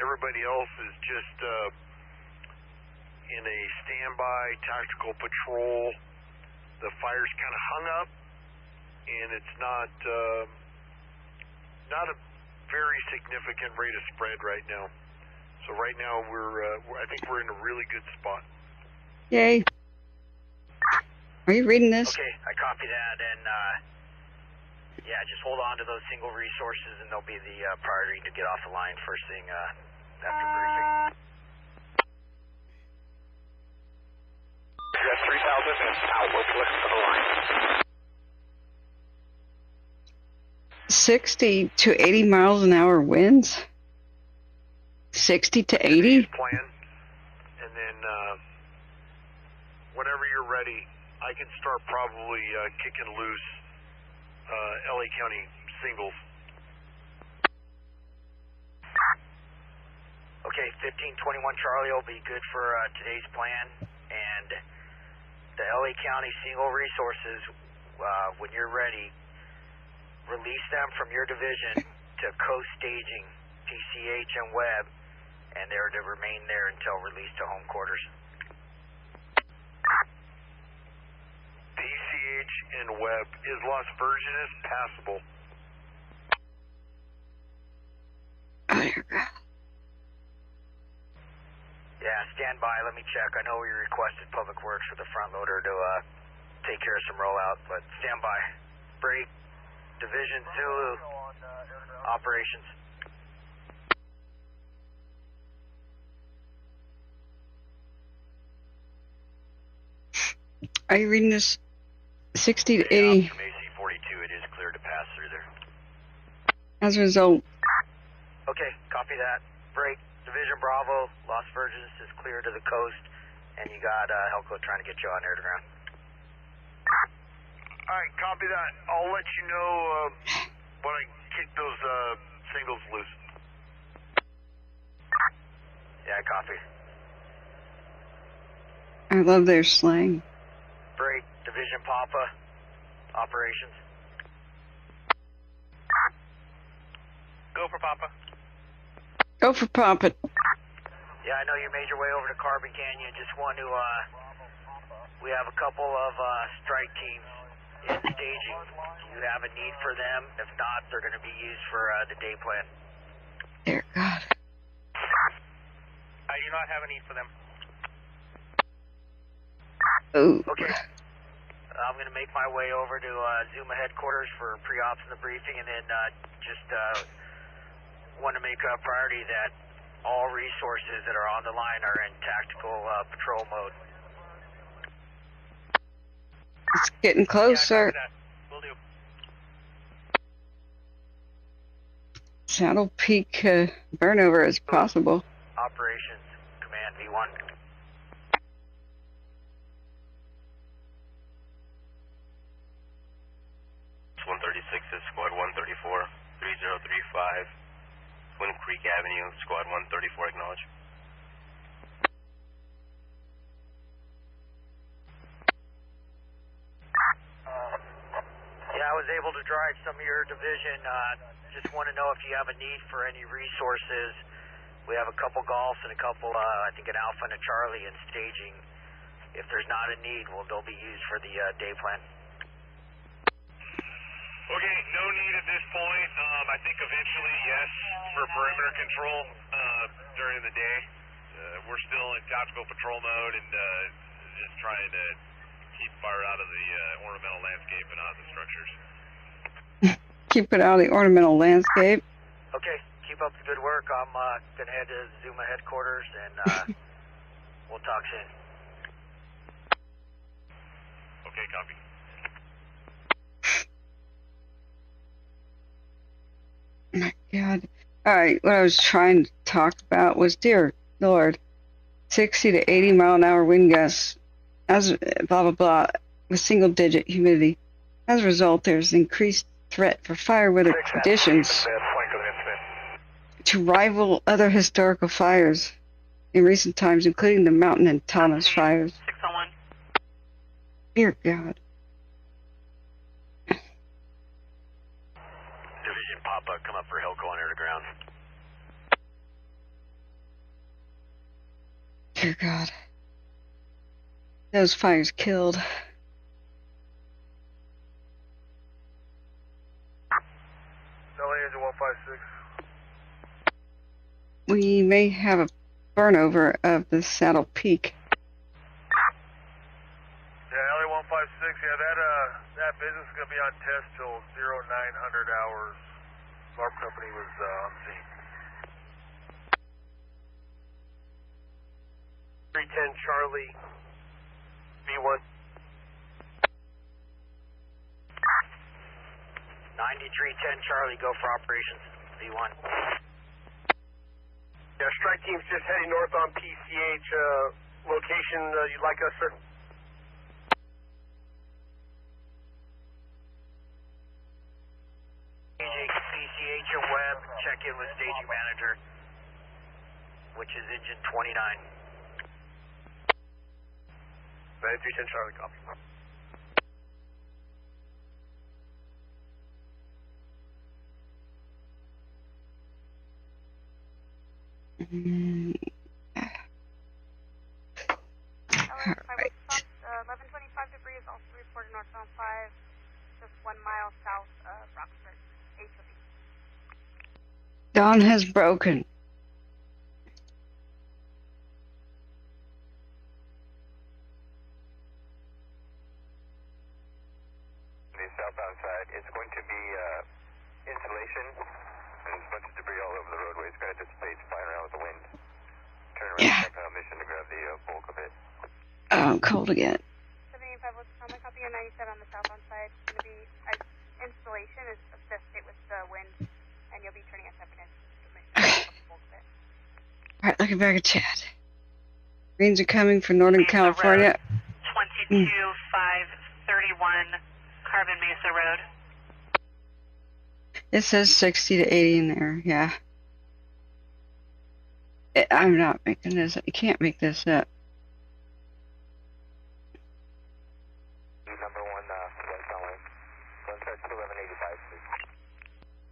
Everybody else is just in a standby tactical patrol. The fire's kind of hung up, and it's not a very significant rate of spread right now. So right now I think we're in a really good spot. Yay. Are you reading this? Okay, I copy that, and yeah, just hold on to those single resources, and they'll be the priority to get off the line first thing after briefing. That's 3000 and out. We'll be looking for the line. 60 to 80 miles an hour winds? 60 to 80? Plan, and then whenever you're ready, I can start probably kicking loose LA County singles. Okay, 1521 Charlie will be good for today's plan, and the LA County single resources, when you're ready, release them from your division to coast staging, PCH and Webb, and they're to remain there until released to home quarters. PCH and Webb. Is Las Virgenes passable? Oh, dear God. Yeah, stand by. Let me check. I know we requested Public Works for the front loader to take care of some rollout, but stand by. Break. Division Zulu. Operations. Are you reading this? 60 to 80. From AC-42, it is clear to pass through there. As a result. Okay, copy that. Break. Division Bravo, Las Virgenes is clear to the coast, and you got Helco trying to get you on air to ground. Alright, copy that. I'll let you know when I kick those singles loose. Yeah, copy. I love their slang. Break, Division Papa, operations. Go for Papa. Go for Papa. Yeah, I know you made your way over to Carbon Canyon. Just want to, we have a couple of strike teams in staging. Do you have a need for them? If not, they're going to be used for the day plan. Dear God. I do not have a need for them. Oh. Okay. I'm going to make my way over to Zuma headquarters for pre-ops and the briefing, and then just want to make a priority that all resources that are on the line are in tactical patrol mode. It's getting closer. Yeah, will do. Saddle Peak burnover is possible. Operations Command V1. Is Squad 134, 3035, Twin Creek Avenue, Squad 134, acknowledge. Yeah, I was able to drive some of your division. Just want to know if you have a need for any resources. We have a couple Golfs and a couple, I think an Alpha and a Charlie in staging. If there's not a need, they'll be used for the day plan. Okay, no need at this point. I think eventually, yes, for perimeter control during the day. We're still in tactical patrol mode and just trying to keep fire out of the ornamental landscape and out of the structures. Keep it out of the ornamental landscape. Okay, keep up the good work. I'm going to head to Zuma headquarters and we'll talk soon. Okay, copy. My God. Alright, what I was trying to talk about was, dear Lord, 60 to 80 mile an hour wind gusts, as blah blah blah, with single digit humidity. As a result, there's increased threat for fire weather conditions to rival other historical fires in recent times, including the Mountain and Thomas fires. 601. Dear God. Papa, come up for Hilco on air to ground. Dear God. Those fires killed. LA is 156. We may have a burnover of the Saddle Peak. Yeah, LA 156. Yeah, that business is gonna be on test till 0900 hours. Our company was on scene. 310 Charlie V1. 9310 Charlie, go for operations V1. Yeah, strike team's just heading north on PCH. Location you'd like us, sir? PCH and Webb, check in with staging manager, which is engine 29. 9310 Charlie, copy. All right. 1125 debris is also reported northbound 5, just 1 mile south of Roxford. HOV. Dawn has broken. The southbound side, it's going to be insulation and a bunch of debris all over the roadway. It's going to dissipate, flying around with the wind. Turn around, jump on a mission to grab the bulk of it. Oh, I'm cold again. 75 looks on my copy of 97 on the southbound side. It's going to be installation is assisted with the wind, and you'll be turning at 7 inches. Alright, looking back at chat. Rains are coming for Northern California. 22531 Carbon Mesa Road. It says 60 to 80 in there, yeah. I'm not making this up. You can't make this up.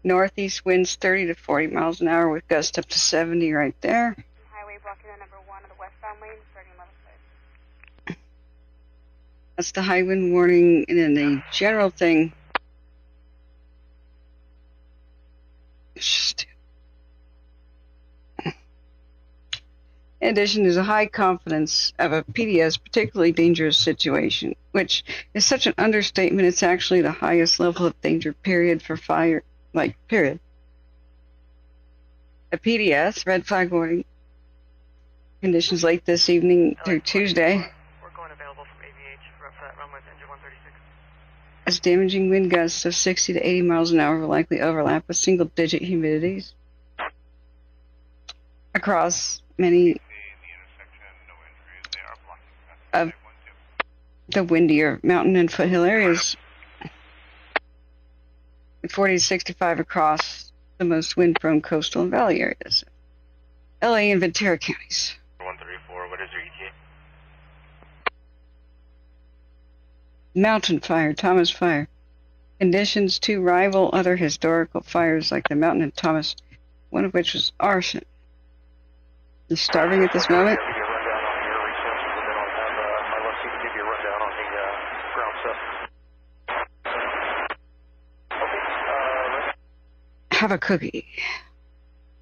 Northeast winds 30 to 40 miles an hour with gusts up to 70 right there. Highway blocking the number 1 of the westbound lane, starting left side. That's the high wind warning, and then the general thing. In addition, there's a high confidence of a PDS particularly dangerous situation, which is such an understatement. It's actually the highest level of danger, period, for fire, period. A PDS, red flag warning, conditions late this evening through Tuesday. We're going available from AVH for that runway with engine 136. As damaging wind gusts of 60 to 80 miles an hour will likely overlap with single-digit humidities across many of the windier mountain and foothill areas, 40 to 65 across the most wind-prone coastal and valley areas, LA and Ventura counties. 134, what is your ETA? Mountain fire, Thomas Fire. Conditions to rival other historical fires like the Mountain and Thomas, one of which was arson. Is starving at this moment. Have a cookie.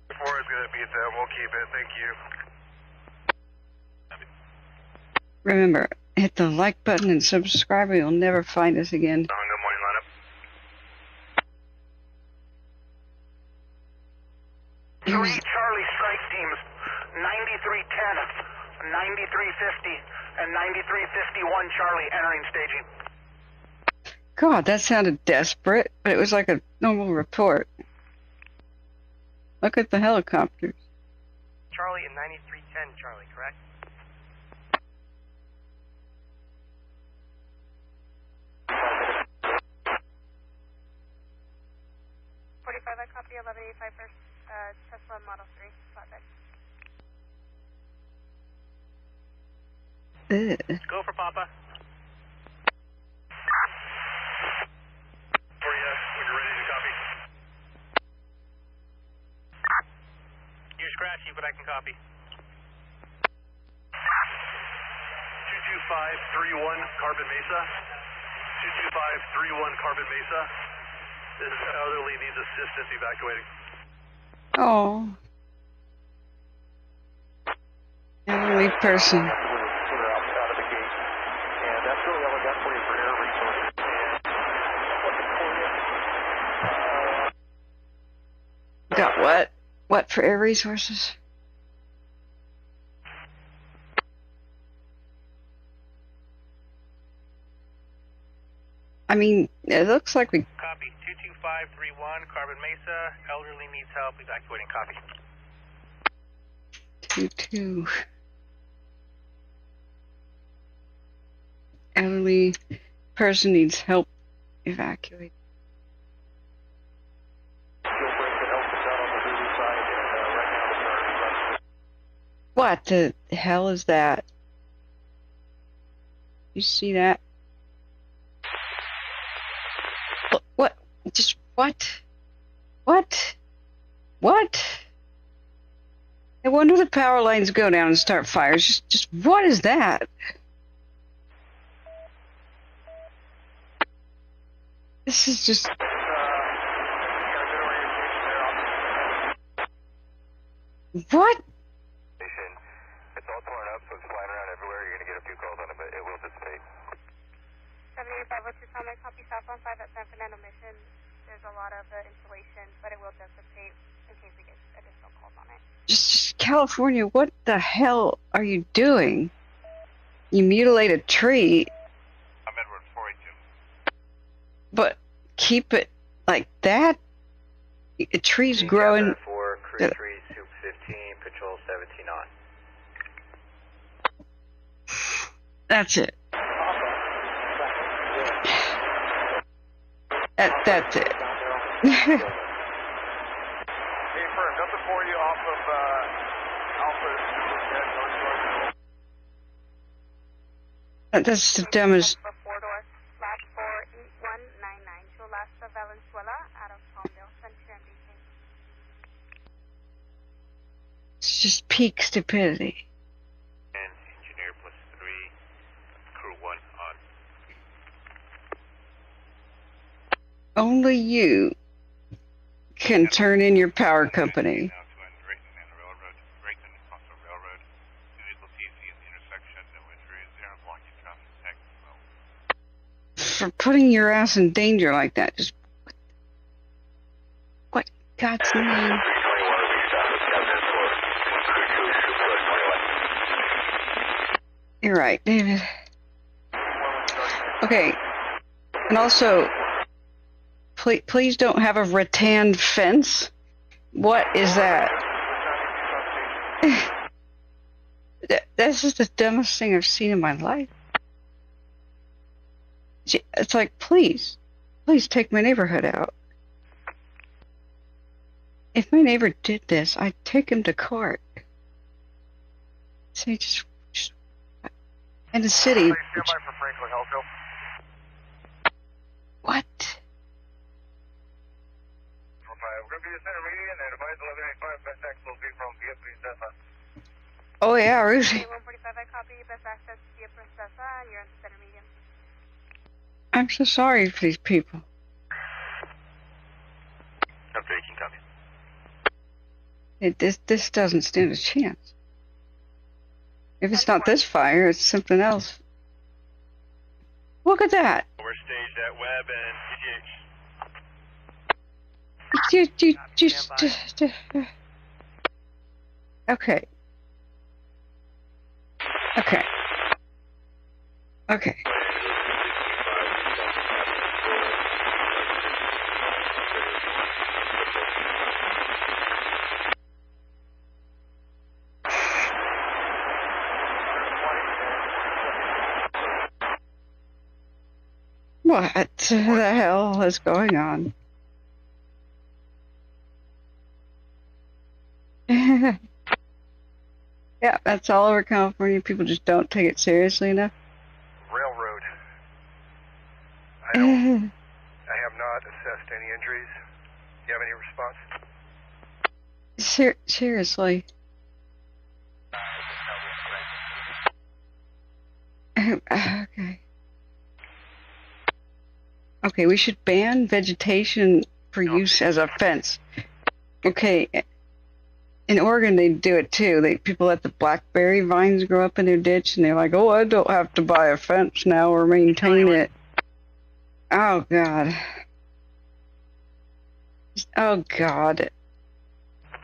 Before is going to beat them. We'll keep it. Thank you. Remember, hit the like button and subscribe or you'll never find us again. Good morning, lineup. Three Charlie strike teams, 9310, 9350, and 9351 Charlie entering staging. God, that sounded desperate, but it was like a normal report. Look at the helicopters. Charlie and 9310 Charlie, correct? I copy 1185 first, Tesla Model 3, flatbed. Go for Papa. For you, when you're ready to copy. You're scratchy, but I can copy. 22531 Carbon Mesa. 22531 Carbon Mesa. This elderly needs assistance evacuating. Oh. Elderly person. Got what? What for air resources? I mean, it looks like we... Copy, 22531, Carbon Mesa, elderly needs help, evacuating, copy. 22. Elderly person needs help, evacuate. What the hell is that? You see that? What? Just what? What? What? I wonder the power lines go down and start fires. Just what is that? This is just... What? It's all torn up, so it's flying around everywhere. You're going to get a few calls on it, but it will dissipate. 78502 Summit, copy southbound 5 at San Fernando Mission. There's a lot of insulation, but it will dissipate in case we get additional calls on it. Just California, what the hell are you doing? You mutilate a tree. I'm Edward 482. But keep it like that? A tree's growing... 4, crew 3, soup 15, patrol 17 on. That's it. That's it. Hey, Fern, nothing for you off of Alpha. That's the dumbest... Last 48199 to Alaska, Valenzuela. peak stupidity. And engineer plus 3, crew 1 on. Only you can turn in your power company. For putting your ass in danger like that. Just what God's name? You're right, David. Okay. And also, please don't have a rattan fence. What is that? This is the dumbest thing I've seen in my life. It's like, please take my neighborhood out. If my neighbor did this, I'd take him to court. Say, just in the city. Stand by for Franklin, Helco. What? We're going to be the center median and advise 1185 best access will be from Via Princesa. Oh yeah, Rudy. 145, I copy. Best access Via Princesa, and you're in the center median. I'm so sorry for these people. I'm taking copy. This doesn't stand a chance. If it's not this fire, it's something else. Look at that. We're staged at Webb and GGH. Okay. What the hell is going on? Yeah, that's all over California. People just don't take it seriously enough. Railroad. I have not assessed any injuries. Do you have any response? Seriously. Okay, we should ban vegetation for use as a fence. Okay, in Oregon they do it too. People let the blackberry vines grow up in their ditch, and they're like, "Oh, I don't have to buy a fence now or maintain it." Oh God. Oh God.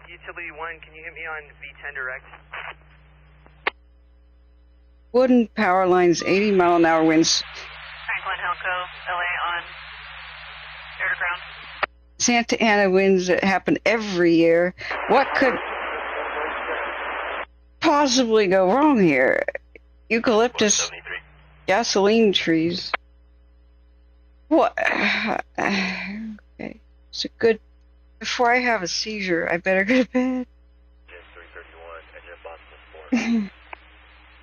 Utility 1, can you hit me on V10 direct? Wooden power lines, 80-mile-an-hour winds. Franklin, Helco, LA on air to ground. Santa Ana winds that happen every year. What could possibly go wrong here? Eucalyptus, gasoline trees. What? Okay. It's a good. Before I have a seizure, I better go to bed.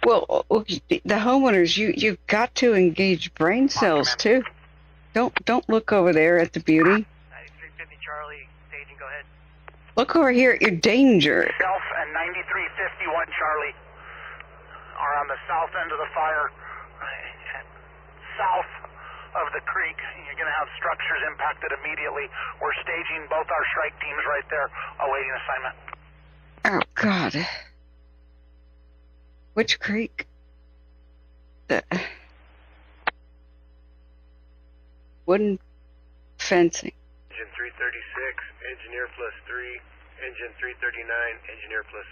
Well, the homeowners, you've got to engage brain cells too. Don't look over there at the beauty. 9350 Charlie, staging, go ahead. Look over here at your danger. Self and 9351 Charlie are on the south end of the fire, south of the creek. You're going to have structures impacted immediately. We're staging both our strike teams right there, awaiting assignment. Oh God. Which creek? The wooden fencing. Engine 336, engineer plus 3. Engine 339, engineer plus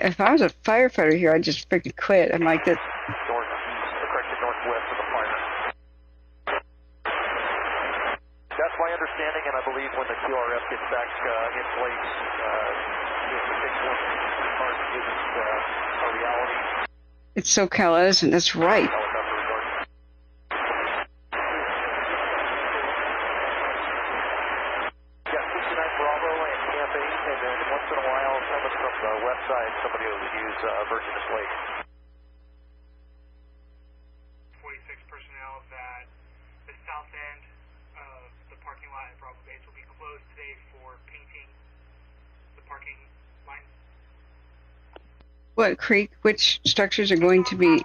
3. If I was a firefighter here, I'd just freaking quit. I'm like this. Northwest of the fire. That's my understanding, and I believe when the QRF gets back in place, a reality. It's SoCal Edison. That's right. Somebody will use Virgin Lake. 46 personnel that the south end of the parking lot at Bravo Base will be closed today for painting the parking What creek? Which structures are going to be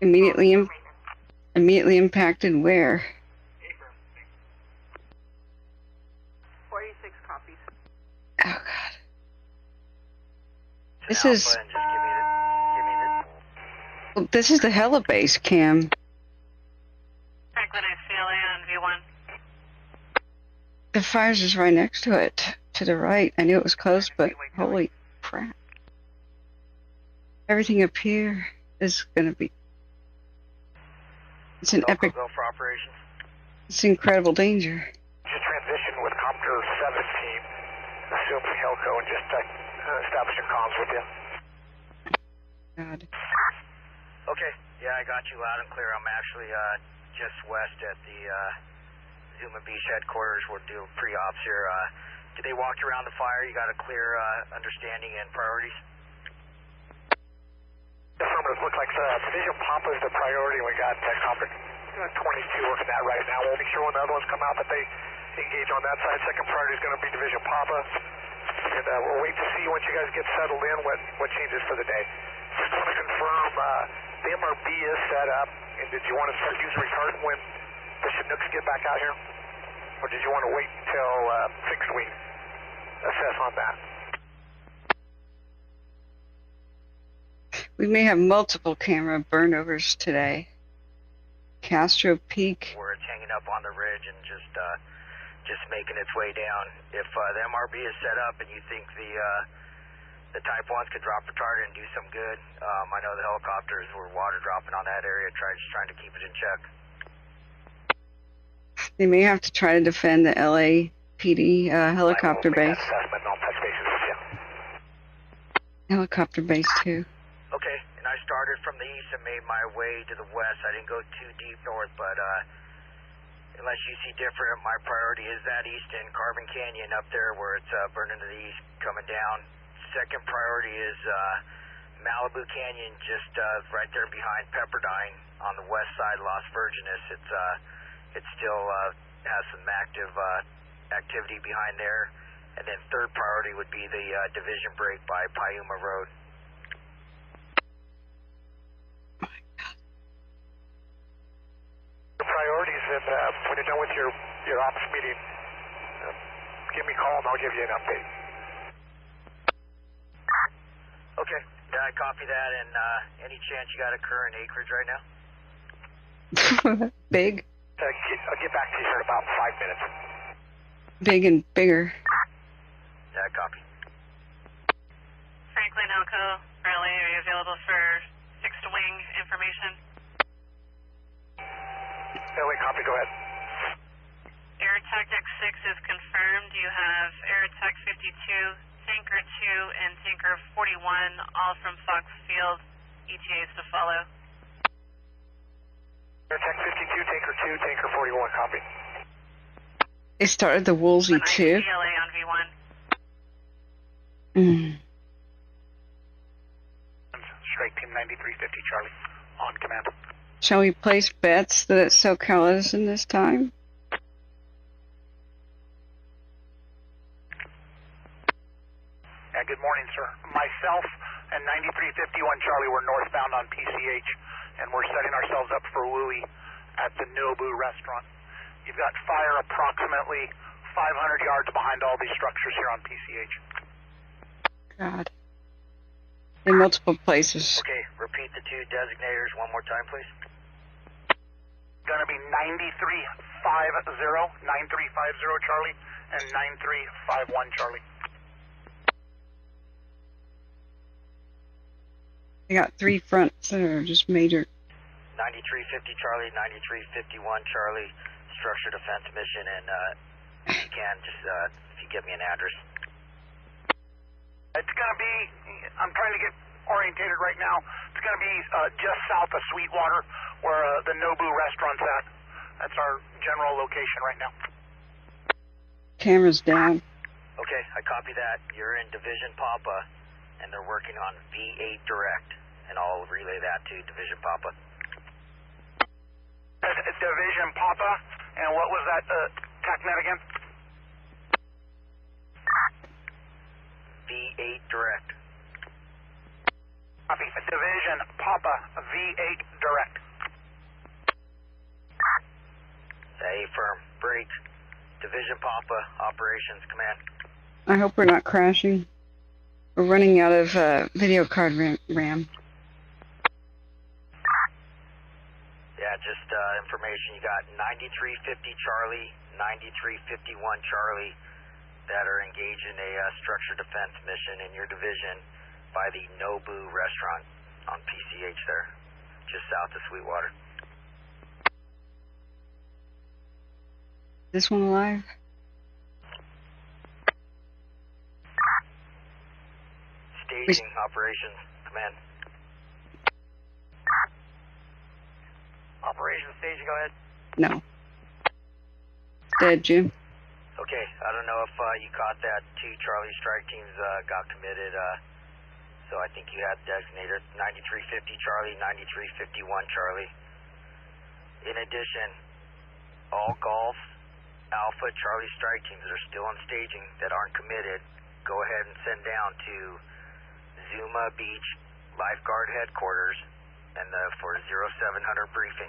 immediately impacted? Where? 46 copies. Oh God. This is. Well, this is the helibase cam. Franklin, I CLA on V1. The fire's just right next to it, to the right. I knew it was close, but holy crap. Everything up here is going to be... It's an epic... Go for operations. It's incredible danger. Just transition with Copter 17. Assume Helco and just establish your comms with you. God. Okay, yeah, I got you loud and clear. I'm actually just west at the Zuma Beach headquarters. We'll do pre-ops here. Did they walk you around the fire? You got a clear understanding and priorities? Affirmative. Look like Division Papa is the priority. We got Copter 22 working that right now. We'll make sure when the other ones come out that they engage on that side. Second priority is going to be Division Papa. And we'll wait to see once you guys get settled in what changes for the day. Just want to confirm the MRB is set up. And did you want to start using retardant when the Chinooks get back out here? Or did you want to wait until fixed wing assess on that? We may have multiple camera burnovers today. Castro Peak. Where it's hanging up on the ridge and just making its way down. If the MRB is set up and you think the Type 1s could drop retardant and do some good, I know the helicopters were water dropping on that area, just trying to keep it in check. They may have to try to defend the LAPD helicopter base. Helicopter base too. Okay, and I started from the east and made my way to the west. I didn't go too deep north, but unless you see different, my priority is that east end, Carbon Canyon up there where it's burning to the east, coming down. Second priority is Malibu Canyon, just right there behind Pepperdine on the west side of Las Virgenes. It still has some active activity behind there. And then third priority would be the division break by Piuma Road. Your priorities, and when you're done with your ops meeting, give me a call and I'll give you an update. Okay, yeah, I copy that. And any chance you got a current acreage right now? Big. I'll get back to you here in about 5 minutes. Big and bigger. Yeah, copy. Franklin, Elko, Raleigh, are you available for fixed wing information? LA, copy, go ahead. Air Tactic 6 is confirmed. You have Air Tech 52, Tanker 2, and Tanker 41, all from Fox Field. ETAs to follow. Air Tech 52, Tanker 2, Tanker 41, copy. They started the Woolsey too. CLA on V1. Strike Team 9350, Charlie, on command. Shall we place bets that it's SoCal Edison this time? Yeah, good morning, sir. Myself and 9351 Charlie were northbound on PCH, and we're setting ourselves up for Wooey at the Nobu restaurant. You've got fire approximately 500 yards behind all these structures here on PCH. God. In multiple places. Okay, repeat the two designators one more time, please. Going to be 9350, Charlie, and 9351 Charlie. They got three fronts that are just major. 9350 Charlie, 9351 Charlie, structure defense mission, and if you can, just if you give me an address. It's going to be, I'm trying to get orientated right now. It's going to be just south of Sweetwater, where the Nobu restaurant's at. That's our general location right now. Cameras down. Okay, I copy that. You're in Division Papa, and they're working on V8 Direct, and I'll relay that to Division Papa. Division Papa, and what was that TACnet again? V8 V8 direct. Copy. Division Papa, V8 direct. Firm. Break. Division Papa, operations command. I hope we're not crashing. We're running out of video card RAM. Yeah, just information. You got 9350 Charlie, 9351 Charlie that are engaged in a structure defense mission in your division by the Nobu restaurant on PCH there, just south of Sweetwater. This one alive? Staging operations command. Operations staging, go ahead. No. Dead, Jim. Okay, I don't know if you caught that. 2 Charlie strike teams got committed, so I think you had designated 9350 Charlie, 9351 Charlie. In addition, all Golf Alpha Charlie strike teams that are still on staging that aren't committed, go ahead and send down to Zuma Beach Lifeguard Headquarters and for 0700 briefing.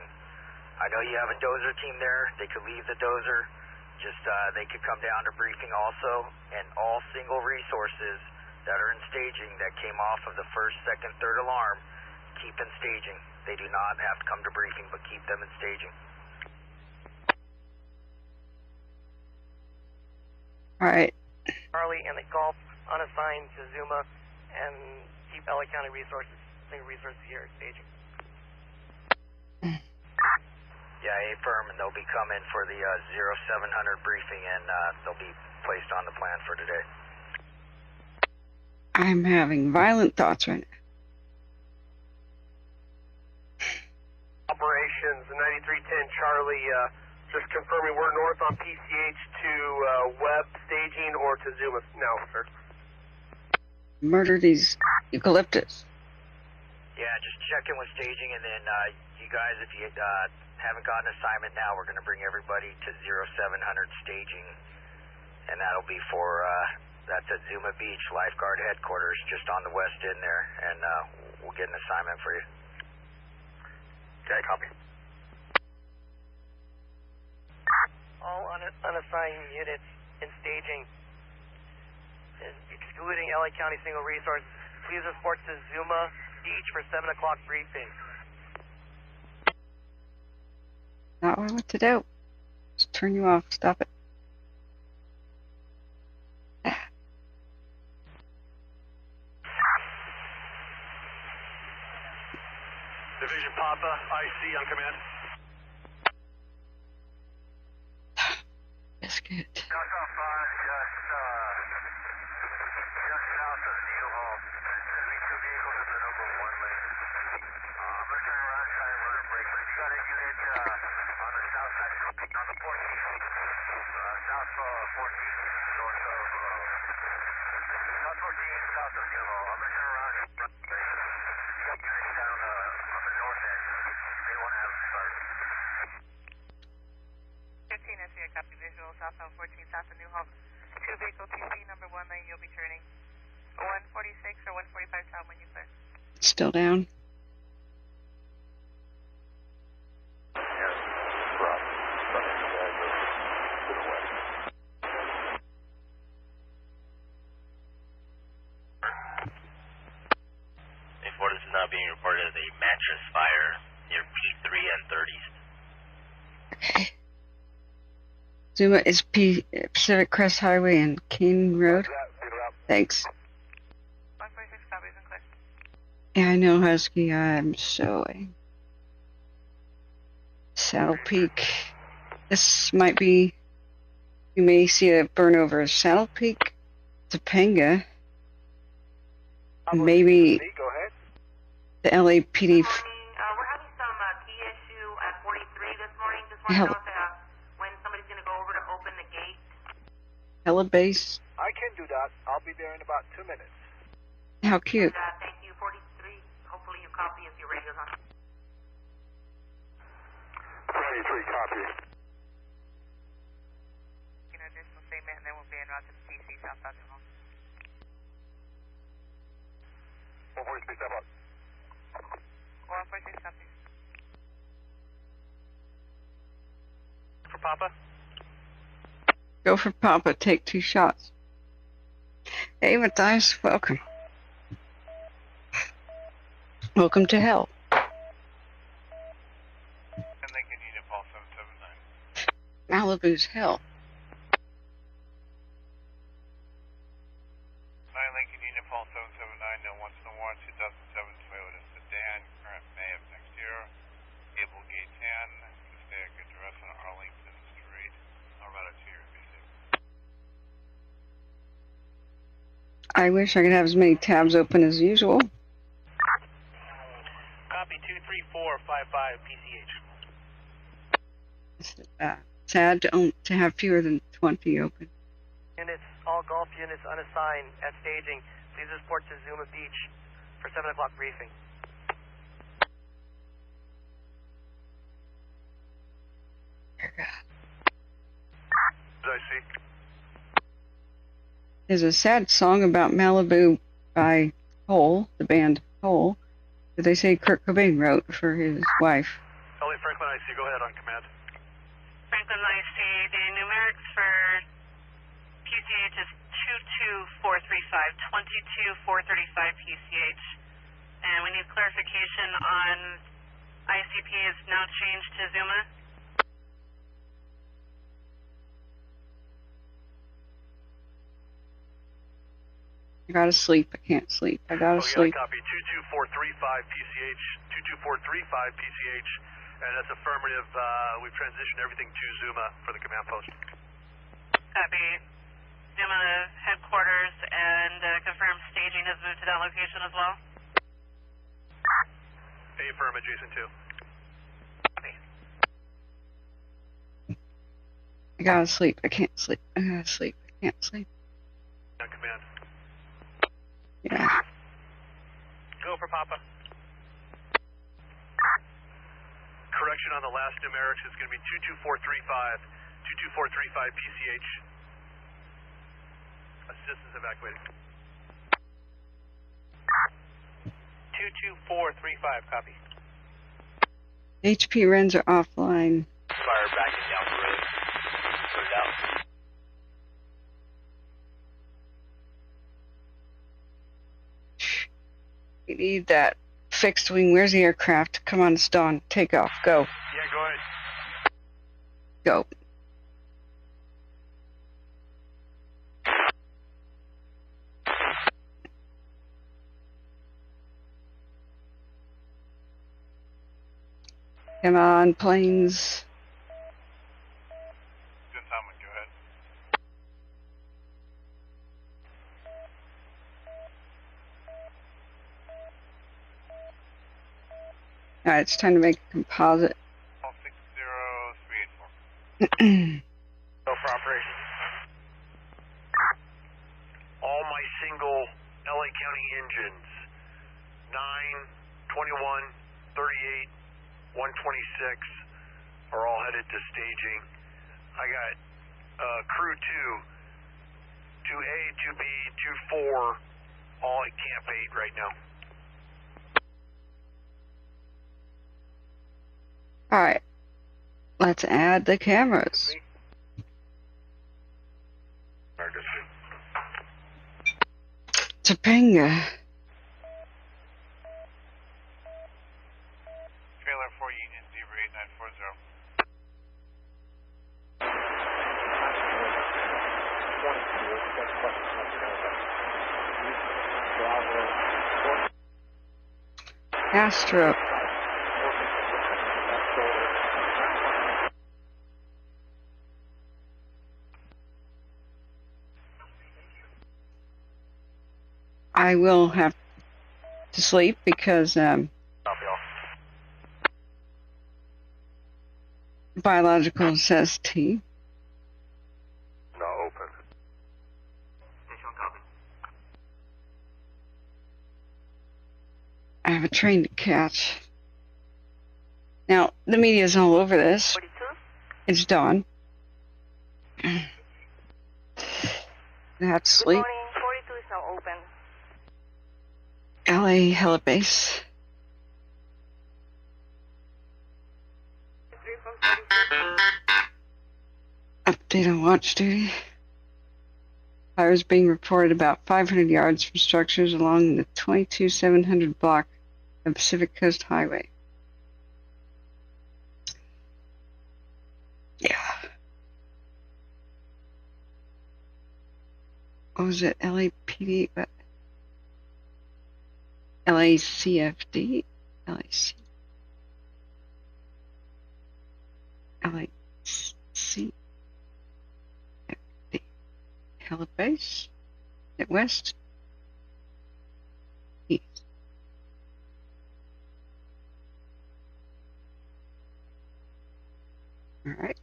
I know you have a dozer team there. They could leave the dozer. Just they could come down to briefing also, and all single resources that are in staging that came off of the first, second, third alarm, keep in staging. They do not have to come to briefing, but keep them in staging. All right. Charlie and the Golf unassigned to Zuma, and keep LA County resources, single resources here at staging. Yeah, firm, and they'll be coming for the 0700 briefing, and they'll be placed on the plan for today. I'm having violent thoughts right now. Operations 9310 Charlie, just confirming we're north on PCH to Webb staging or to Zuma now, sir. Murder these eucalyptus. Yeah, just check in with staging, and then you guys, if you haven't got an assignment now, we're going to bring everybody to 0700 staging, and that'll be for, that's at Zuma Beach Lifeguard Headquarters, just on the west end there, and we'll get an assignment for you. Okay, copy. All unassigned units in staging, excluding LA County single resources, please report to Zuma Beach for 7 o'clock briefing. Not what I want to do. Just turn you off. Stop it. Division Papa, IC on command. Biscuit. Calfire, just south of Needle Hall. There's 2 vehicles in the number 1 lane. I'm going to turn around and try and run a break. But if you got a unit on the south side, on the 14th, south 14th, north of, south 14th, south of Needle Hall. I'm going to turn around and run a break. You got units down on the north end. They want to have a start. 15 SC, I copy visual, southbound 14, south of New Hall. 2 vehicle TC, number 1 lane, you'll be turning 146 or 145 south when you clear. Still down. This is now being reported as a mattress fire near P3 and 30s. Okay. Zuma is Pacific Crest Highway and King Road. Thanks. 146 copies and clear. Yeah, I know, Husky. I'm so... Saddle Peak. This might be... You may see a burn over of Saddle Peak, Topanga, and maybe the LAPD... We're having some key issue at 43 this morning. Just want to know if, when somebody's going to go over to open the gate. Hella base. I can do that. I'll be there in about 2 minutes. How cute. And, thank you, 43. Hopefully you copy if your radio's on. 43, copy. Additional statement, and then we'll be en route to the TC southbound New Hall. Papa. Go for Papa. Take 2 shots. Hey, Matthias. Welcome. Welcome to hell. And Lincoln Unit Paul 779. Malibu's hell. 9 Lincoln Unit Paul 779, no wants no warrants, 2007 Toyota sedan, current May of next year, able gate 10, to stay at good address on Arlington Street, Colorado 2 year BC. I wish I could have as many tabs open as usual. Copy 23455 PCH. Sad to have fewer than 20 open. Units, all golf units unassigned at staging, please report to Zuma Beach for 7 o'clock briefing. I see. There's a sad song about Malibu by Hole, the band Hole, that they say Kurt Cobain wrote for his wife. LA Franklin IC, go ahead on command. Franklin IC, the numerics for PCH is 22435, 22435 PCH. And we need clarification on ICP is now changed to Zuma. I gotta sleep. I can't sleep. I gotta sleep. Copy 22435 PCH, 22435 PCH, and that's affirmative. We've transitioned everything to Zuma for the command post. Copy. Zuma headquarters and confirm staging has moved to that location as well. Affirm, adjacent to. Copy. I gotta sleep. I can't sleep. I gotta sleep. I can't sleep. On command. Yeah. Go for Papa. Correction on the last numerics is going to be 22435, 22435 PCH. Assistance evacuating. 22435, copy. HP runs are offline. Fire backing down the road. Put it out. We need that fixed wing. Where's the aircraft? Come on, it's dawn. Take off. Go. Yeah, go ahead. Go. Come on, planes. Good time, go ahead. Alright, it's time to make a composite. 60384. Go for operations. All my single LA County engines, 9, 21, 38, 126, are all headed to staging. I got crew 2, 2A, 2B, 24, all at Camp 8 right now. Alright. Let's add the cameras. Topanga. Trailer 4 Union, Zebra 8940. Astro. I will have to sleep because biological necessity. Not open. I have a train to catch. Now, the media's all over this. 42? It's dawn. I have to sleep. Good morning, 42 is now open. LA Helibase. Update on watch duty. Fires being reported about 500 yards from structures along the 22700 block of Pacific Coast Highway. Yeah. What was it? LAPD? What? LACFD? LAC? LAC? Helibase? At west? East. Alright.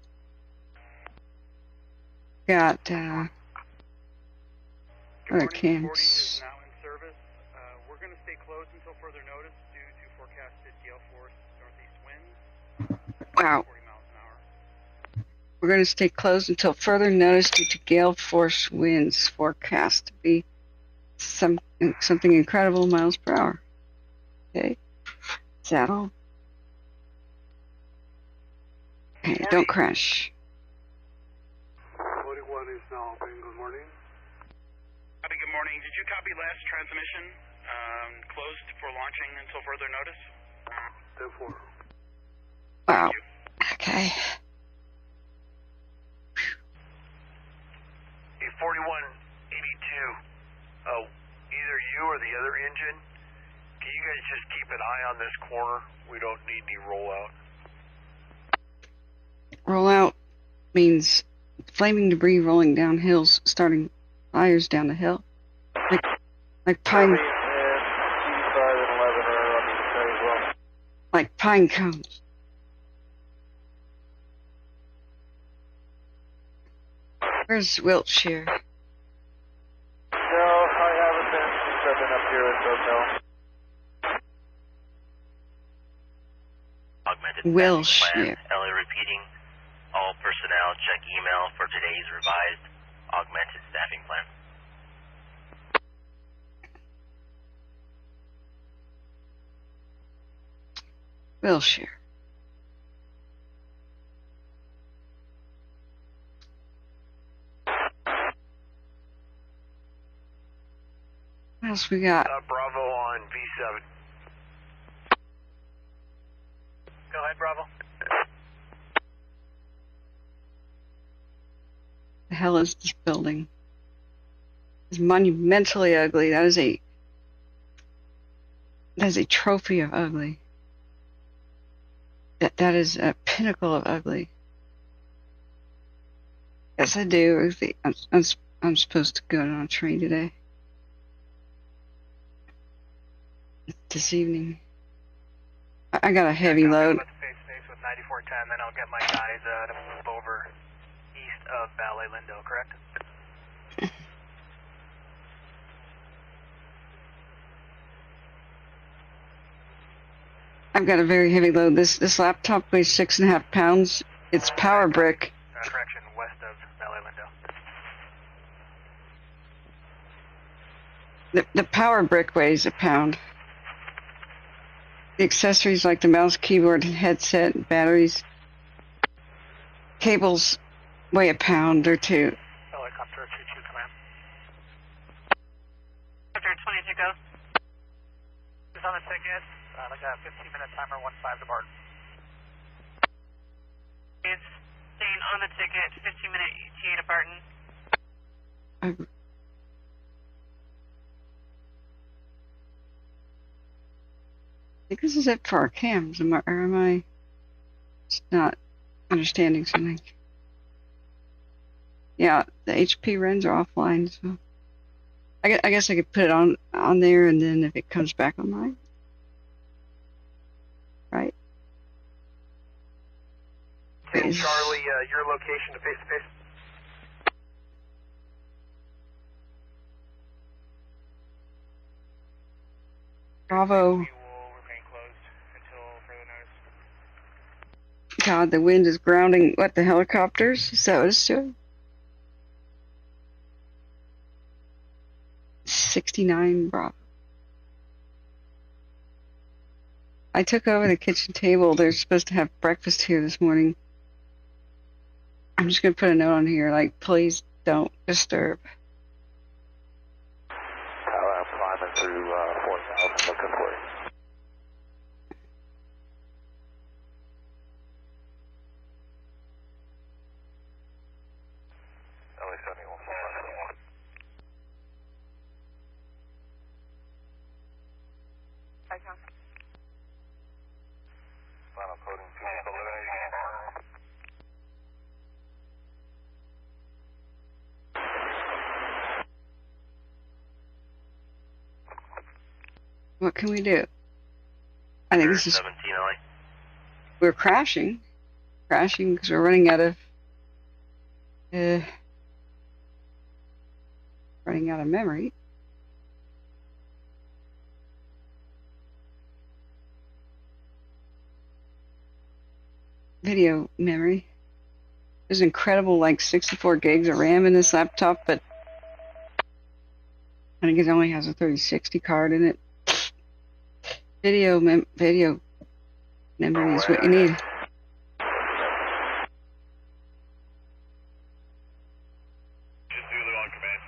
Got, other cams. Now in service. We're going to stay closed until further notice due to forecasted gale force northeast winds. Wow. 40 miles an hour. We're going to stay closed until further notice due to gale force winds forecast to be something incredible miles per hour. Okay. Is that all? Okay, don't crash. 41 is now open. Good morning. Howdy, good morning. Did you copy last transmission? Closed for launching until further notice? 10-4. Wow. Okay. 4182. Either you or the other engine, can you guys just keep an eye on this corner? We don't need any rollout. Rollout means flaming debris rolling down hills, starting fires down the hill. Like pine. Like pine cones. Where's Wiltshire? No, I haven't been since I've been up here at SoCal. Augmented Wilshire. staffing plan. Ellie repeating. All personnel check email for today's revised augmented staffing plan. Wilshire. What else we got? Bravo on V7. Go ahead, Bravo. The hell is this building? It's monumentally ugly. That is a trophy of ugly. That is a pinnacle of ugly. Yes, I do. I'm supposed to go on a train today. This evening. I got a heavy load. With 9410, then I'll get my guys to move over east of Ballet Lindo, correct? I've got a very heavy load. This laptop weighs 6.5 pounds. It's power brick. Correction, west of Ballet Lindo. The power brick weighs a pound. The accessories like the mouse, keyboard, headset, batteries, cables weigh a pound or two. Helicopter 22 command. Helicopter 22 go. Who's on the ticket? Like a 15-minute timer, 1-5 depart. It's staying on the ticket, 15-minute ETA to Barton. I think this is it for our cams. Or am I just not understanding something? Yeah, the HP runs are offline, so I guess I could put it on there, and then if it comes back online, right? And Charlie, your location to face-to-face. Bravo. God, the wind is grounding. What, the helicopters? Is that what it's doing? 69 Bravo. I took over the kitchen table. They're supposed to have breakfast here this morning. I'm just gonna put a note on here like, please don't disturb. I'm climbing through 4,000 looking for you. Only 71. Final coding, vehicle eliminating. What can we do? I think this is 17 LA. we're crashing because we're running out of memory. Video memory. There's incredible, like 64 gigs of RAM in this laptop, but I think it only has a 3060 card in it. Video memory is what you need. Zulu on command.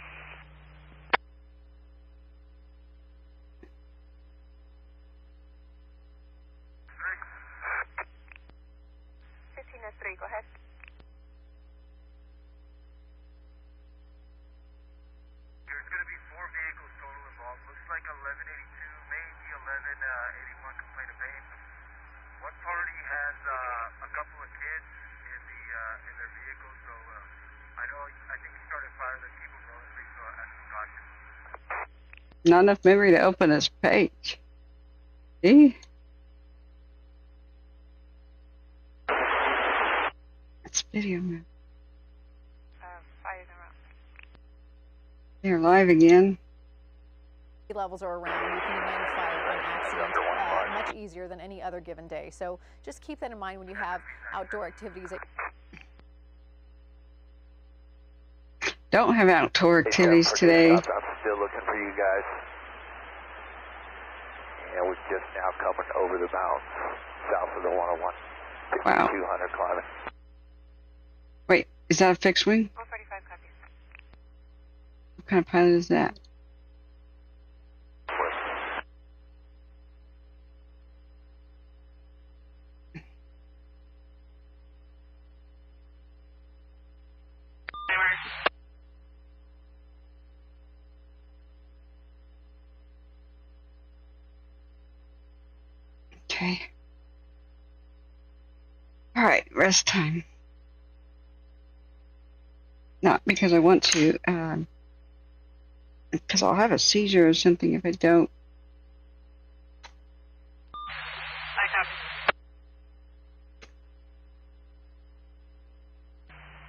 Go ahead. There's going to be 4 vehicles total involved. Looks like 1182, maybe 1181 complaint of pain. One party has a couple of kids in their vehicle, so I think he started firing the people rolling, please go as a precaution. Not enough memory to open this page. See? It's video memory. They're live again. Levels are around, you can ignite a fire on accident much easier than any other given day. So just keep that in mind when you have outdoor activities. Don't have outdoor activities today. I'm still looking for you guys. And we're just now coming over the mountains south of the 101. Wow. 200 climbing. Wait, is that a fixed wing? 145 copies. What kind of pilot is that? Okay. All right, rest time. Not because I want to, because I'll have a seizure or something if I don't.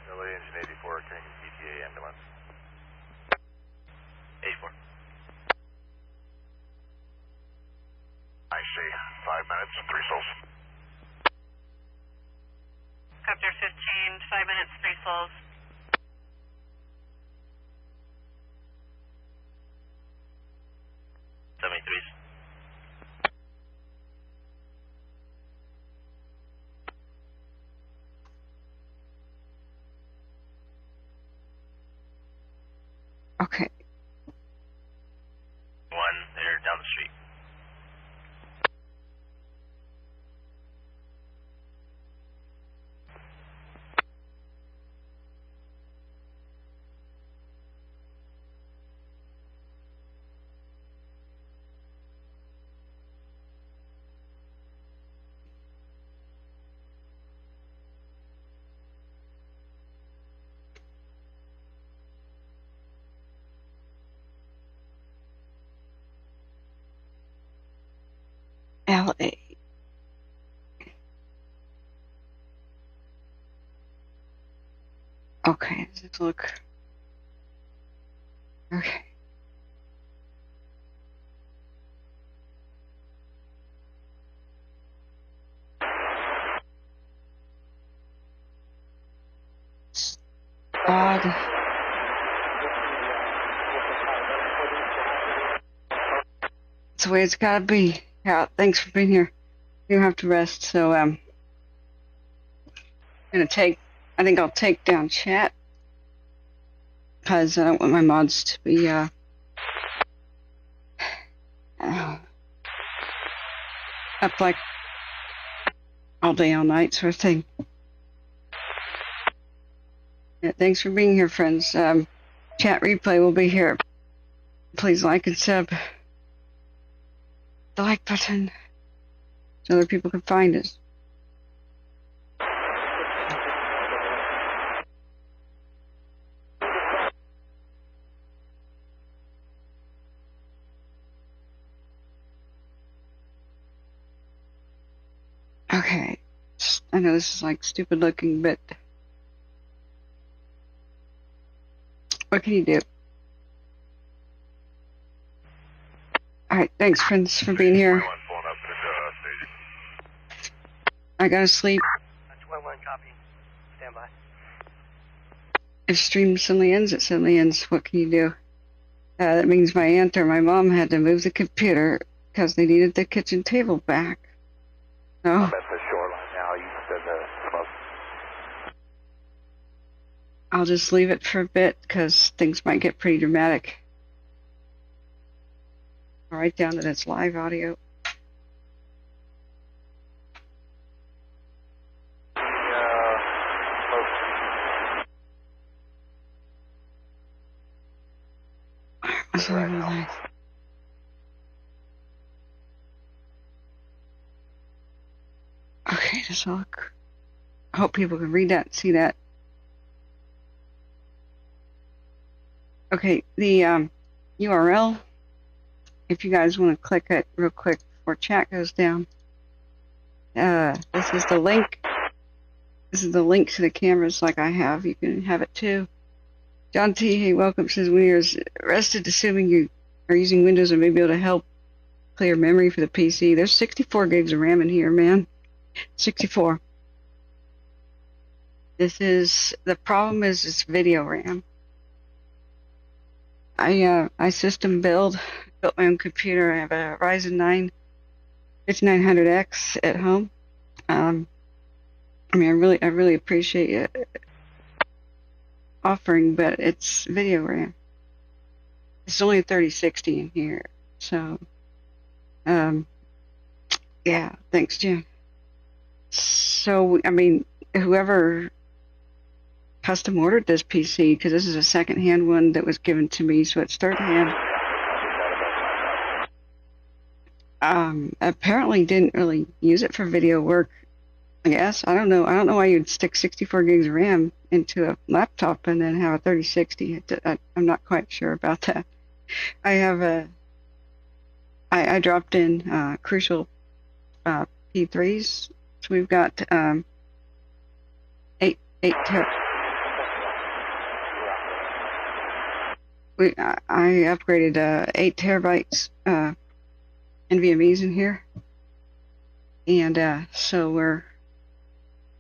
LA Engine 84, taking PTA ambulance. 84. I see. 5 minutes, 3 souls. Copter 15, 5 minutes, 3 souls. Okay. One, they're down the street. LA. Okay, let's look. Okay. God. It's the way it's gotta be. Yeah, thanks for being here. You have to rest, so I'm gonna take I think I'll take down chat because I don't want my mods to be up like all day, all night sort of thing. Yeah, thanks for being here, friends. Chat replay will be here. Please like and sub. The like button so other people can find us. Okay, I know this is like stupid looking, but what can you do? Alright, thanks friends for being here. I gotta sleep. 21 copy. Stand by. If stream suddenly ends, it suddenly ends. What can you do? That means my aunt or my mom had to move the computer because they needed the kitchen table back. No. I'm at the shoreline now. You said the smoke. I'll just leave it for a bit because things might get pretty dramatic. I'll write down that it's live audio. Right now. Okay, this will look. I hope people can read that and see that. Okay, the URL, if you guys want to click it real quick before chat goes down. This is the link. This is the link to the cameras like I have. You can have it too. John T. Hey, welcome. Says when you're arrested, assuming you are using Windows and may be able to help clear memory for the PC. There's 64 gigs of RAM in here, man. 64. This is, the problem is it's video RAM. I system built my own computer. I have a Ryzen 9 5900X at home. I mean, I really appreciate it offering, but it's video RAM. It's only a 3060 in here, so yeah, thanks, Jen. So I mean, whoever custom ordered this PC, because this is a second-hand one that was given to me, so it's third-hand. Apparently didn't really use it for video work. I guess I don't know why you'd stick 64 gigs of RAM into a laptop and then have a 3060. I'm not quite sure about that. I have I dropped in Crucial P3s, so we've got 8 terabytes. I upgraded 8 terabytes NVMe's in here, and so we're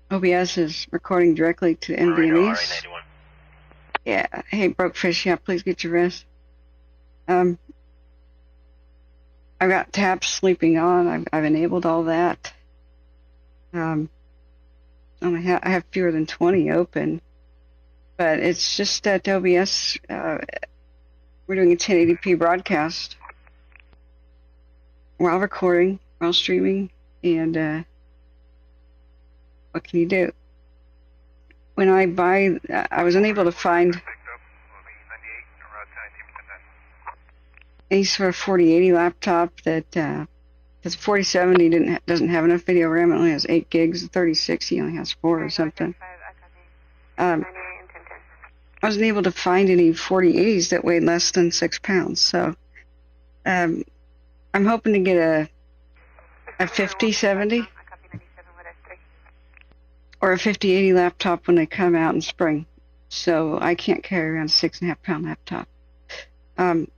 OBS is recording directly to NVMe's. Yeah, hey Brokefish, yeah, please get your rest. I've got tabs sleeping on. I've enabled all that. I have fewer than 20 open, but it's just that OBS. We're doing a 1080p broadcast while recording, while streaming, and what can you do? When I buy, I was unable to find any sort of 4080 laptop that, because 4070 doesn't have enough video RAM. It only has 8 gigs. The 3060 only has 4 or something. I wasn't able to find any 4080s that weighed less than 6 pounds. So I'm hoping to get a 5070 or a 5080 laptop when they come out in spring. So I can't carry around a 6.5 pound laptop. I'm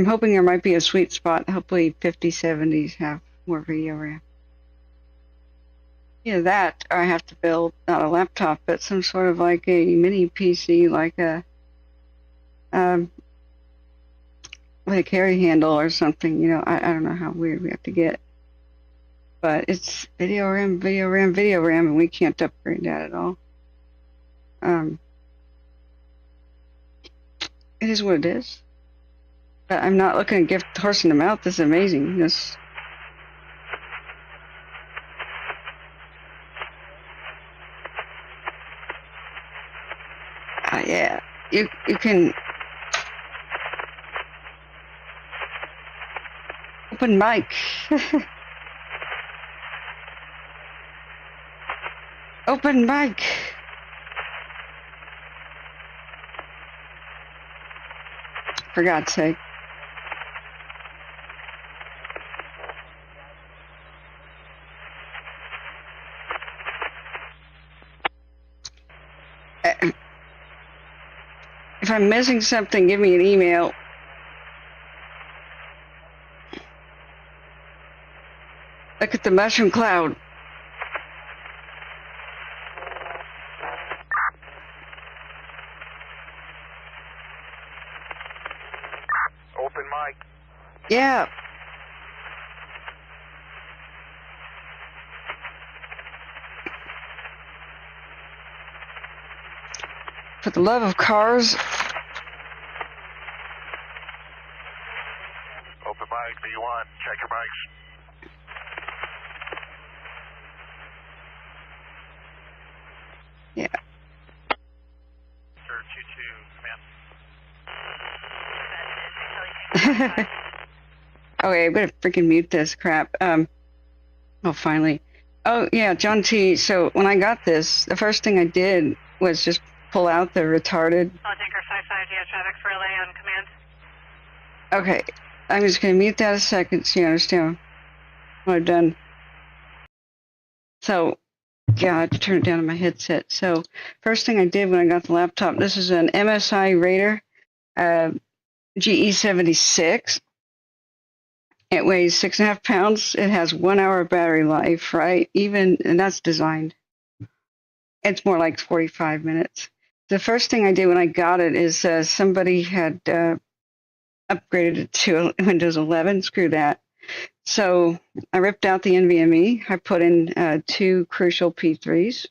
hoping there might be a sweet spot. Hopefully 5070s have more video RAM. Yeah, that or I have to build not a laptop, but some sort of like a mini PC, like a with a carry handle or something. You know, I don't know how weird we have to get, but it's video RAM, and we can't upgrade that at all. it is what it is. But I'm not looking to give the horse in the mouth. This is amazing. This. Yeah, you can open mic. Open mic. For God's sake. If I'm missing something, give me an email. Look at the mushroom cloud. Open mic. Yeah. For the love of cars. Open mic, V1. Check your mics. Yeah. Sir, 2-2, command. Okay, I'm gonna freaking mute this crap. Oh, finally. Oh, yeah, John T. So when I got this, the first thing I did was just pull out the retarded. I'll take her 5-5, do you have traffic for LA on command? Okay, I'm just gonna mute that a second so you understand what I've done. So, yeah, I had to turn it down on my headset. So, first thing I did when I got the laptop, this is an MSI Raider GE76. It weighs 6.5 pounds. It has 1 hour battery life, right? And that's designed. It's more like 45 minutes. The first thing I did when I got it is somebody had upgraded it to Windows 11. Screw that. So I ripped out the NVMe. I put in 2 Crucial P3s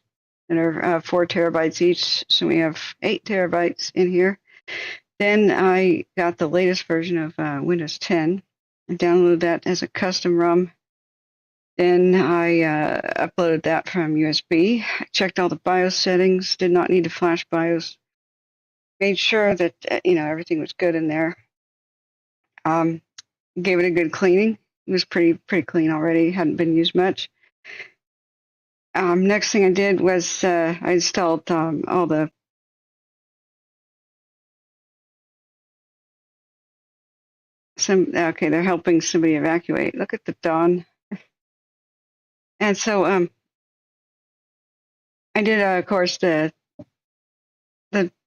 that are 4 terabytes each. So we have 8 terabytes in here. Then I got the latest version of Windows 10. I downloaded that as a custom ROM. Then I uploaded that from USB. I checked all the BIOS settings. Did not need to flash BIOS. Made sure that everything was good in there. Gave it a good cleaning. It was pretty clean already. Hadn't been used much. Next thing I did was I installed all the okay, they're helping somebody evacuate. Look at the dawn. And so I did of course the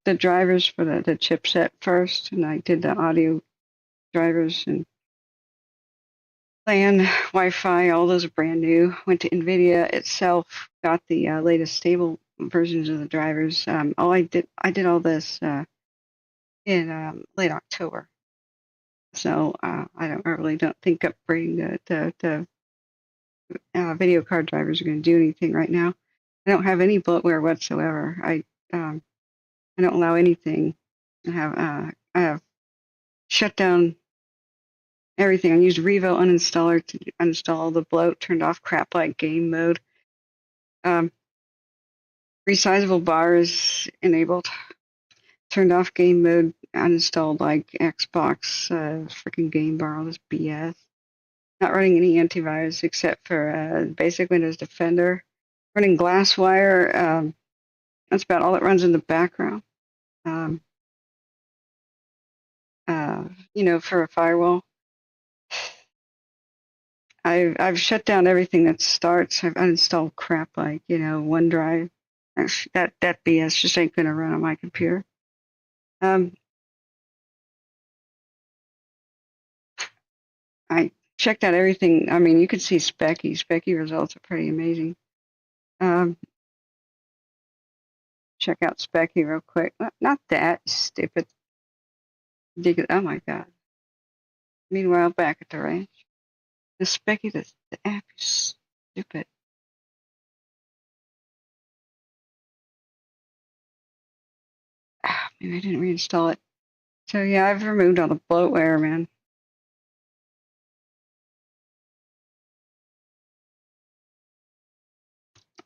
drivers for the chipset first, and I did the audio drivers and LAN, Wi-Fi, all those are brand new. Went to NVIDIA itself, got the latest stable versions of the drivers. I did all this in late October. So I really don't think upgrading the video card drivers are going to do anything right now. I don't have any bloatware whatsoever. I don't allow anything. I have shut down everything. I used Revo uninstaller to uninstall the bloat, turned off crap like game mode. Resizable bar is enabled. Turned off game mode, uninstalled like Xbox freaking game bar, all this BS. Not running any antivirus except for basic Windows Defender. Running Glasswire. That's about all it runs in the background. For a firewall. I've shut down everything that starts. I've uninstalled crap like OneDrive. That BS just ain't gonna run on my computer. I checked out everything. I mean, you can see Specky. Specky results are pretty amazing. Check out Specky real quick. Not that stupid. Oh my God. Meanwhile, back at the ranch, the Specky, the app is stupid. Maybe I didn't reinstall it. So yeah, I've removed all the bloatware, man.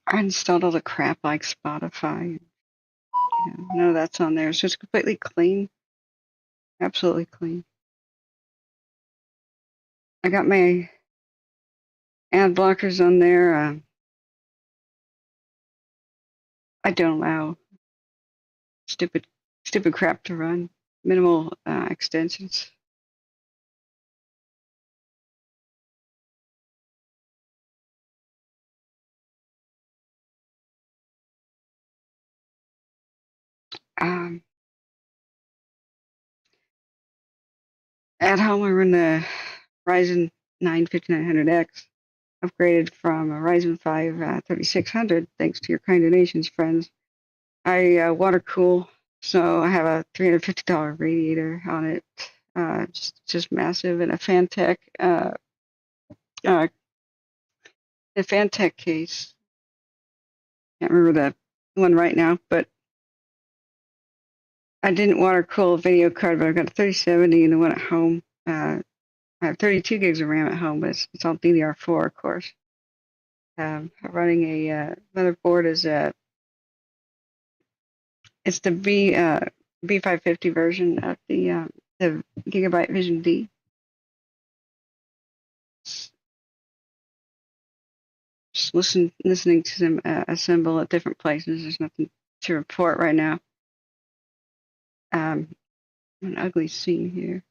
I installed all the crap like Spotify. None of that's on there. It's just completely clean. Absolutely clean. I got my ad blockers on there. I don't allow stupid crap to run. Minimal extensions. At home, I run the Ryzen 9 5900X, upgraded from a Ryzen 5 3600, thanks to your kind donations, friends. I water cool, so I have a $350 radiator on it, just massive, and a Fantech, the Fantech case. Can't remember the one right now, but I didn't water cool a video card, but I've got a 3070 and the one at home. I have 32 gigs of RAM at home, but it's all DDR4, of course. Running a motherboard is it's the B550 version of the Gigabyte Vision D. Just listening to them assemble at different places. There's nothing to report right now. An ugly scene here.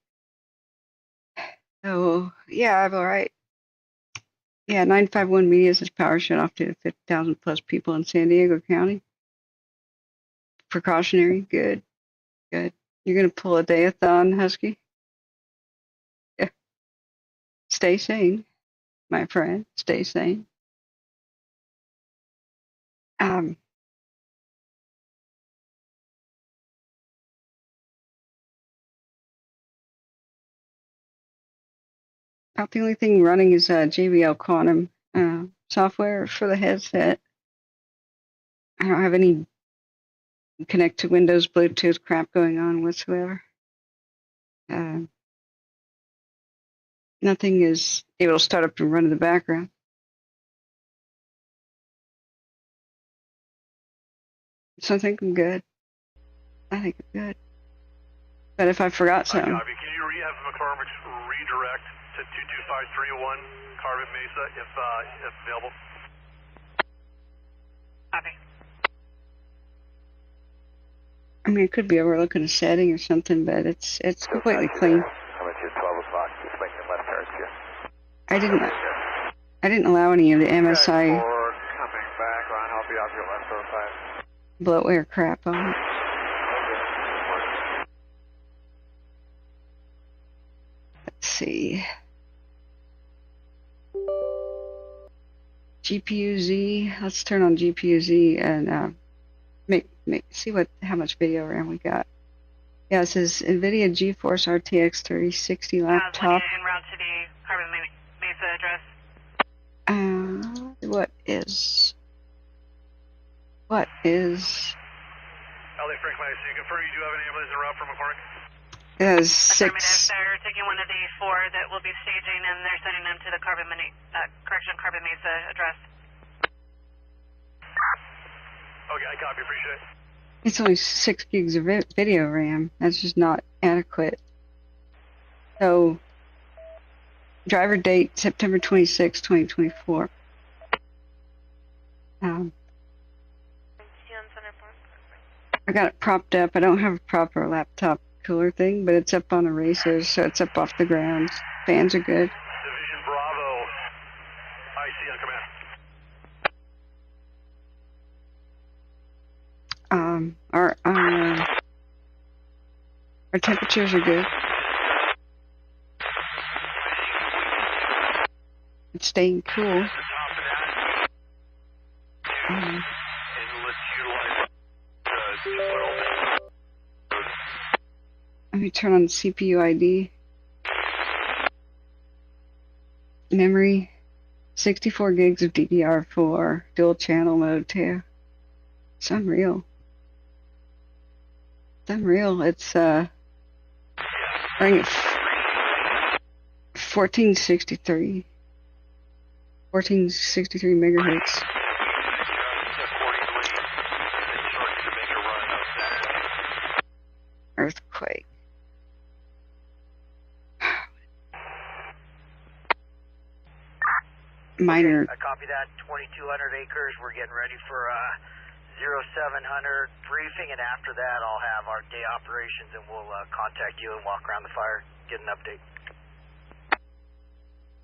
Oh yeah, I'm all right. Yeah, 951 Media says power shut off to 50,000 plus people in San Diego County. Precautionary, good. You're gonna pull a dayathon, Husky? Yeah. Stay sane, my friend. Stay sane. About the only thing running is JBL Quantum software for the headset. I don't have any connect to Windows Bluetooth crap going on whatsoever. Nothing is able to start up and run in the background. So I think I'm good. But if I forgot something. Copy. Can you have McCormick's redirect to 22531 Carbon Mesa if available? Copy. I mean, it could be overlooking a setting or something, but it's completely clean. Coming to 12 o'clock, just making a left turn here. I didn't allow any of the MSI coming back, Ron, help you off your left 05. bloatware crap on it. Let's see. GPU Z. Let's turn on GPU Z and see how much video RAM we got. Yeah, it says NVIDIA GeForce RTX 3060 laptop. En route to the Carbon Mesa address. What is? LA Frank, so you confirm you do have an ambulance en route from McCormick? It has 6. They're taking one of the 4 that will be staging, and they're sending them to the Carbon Mesa address. Okay, I copy. Appreciate it. It's only 6 gigs of video RAM. That's just not adequate. So, driver date September 26, 2024. I got it propped up. I don't have a proper laptop cooler thing, but it's up on a racer, so it's up off the ground. Fans are good. Division Bravo, IC on command. Our temperatures are good. It's staying cool. Let me turn on CPU ID. Memory, 64 gigs of DDR4, dual channel mode too. It's unreal. unreal. It's running at 1463 megahertz. Earthquake. Minor. I copy that. 2,200 acres. We're getting ready for 0700 briefing, and after that, I'll have our day operations, and we'll contact you and walk around the fire, get an update.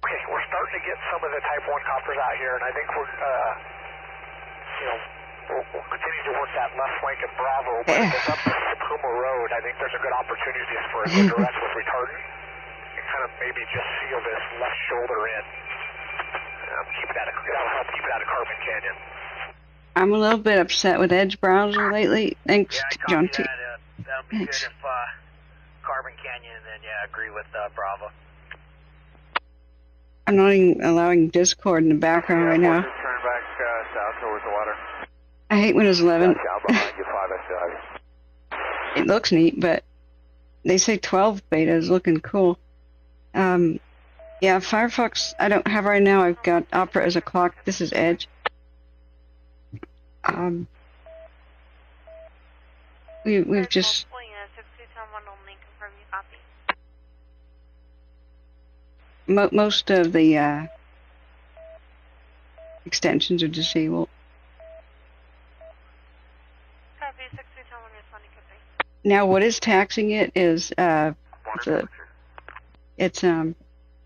Okay, we're starting to get some of the Type 1 coppers out here, and I think we're, we'll continue to work that left flank at Bravo, but if it's up the Puma Road, I think there's a good opportunity for us to direct with retardant and kind of maybe just seal this left shoulder in. That'll help keep it out of Carbon Canyon. I'm a little bit upset with Edge browser lately. Thanks, John T. That'll be good if Carbon Canyon, and then agree with Bravo. I'm not even allowing Discord in the background right now. Turn back south towards the water. I hate Windows 11. Behind you, 5 SI. It looks neat, but they say 12 beta is looking cool. Yeah, Firefox I don't have right now. I've got Opera as a clock. This is Edge. We've just... Most of the extensions are disabled. Now, what is taxing it is it's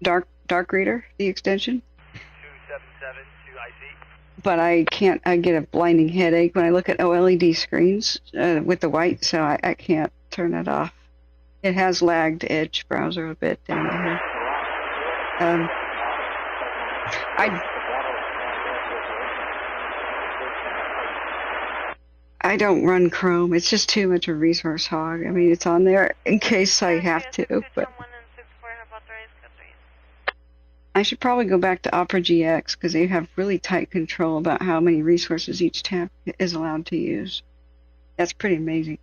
Dark Reader, the extension. 2772 IC. But I can't. I get a blinding headache when I look at OLED screens with the white, so I can't turn it off. It has lagged Edge browser a bit down here. I don't run Chrome. It's just too much of a resource hog. I mean, it's on there in case I have to, but I should probably go back to Opera GX because they have really tight control about how many resources each tab is allowed to use. That's pretty amazing.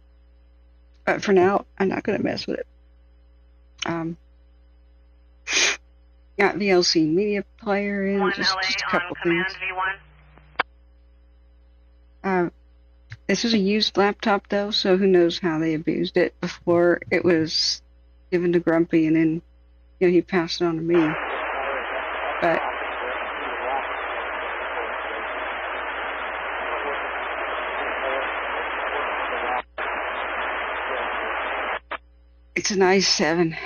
But for now, I'm not going to mess with it. Got VLC media player in, just a couple things. This is a used laptop though, so who knows how they abused it before it was given to Grumpy, and then he passed it on to me. But it's an i7.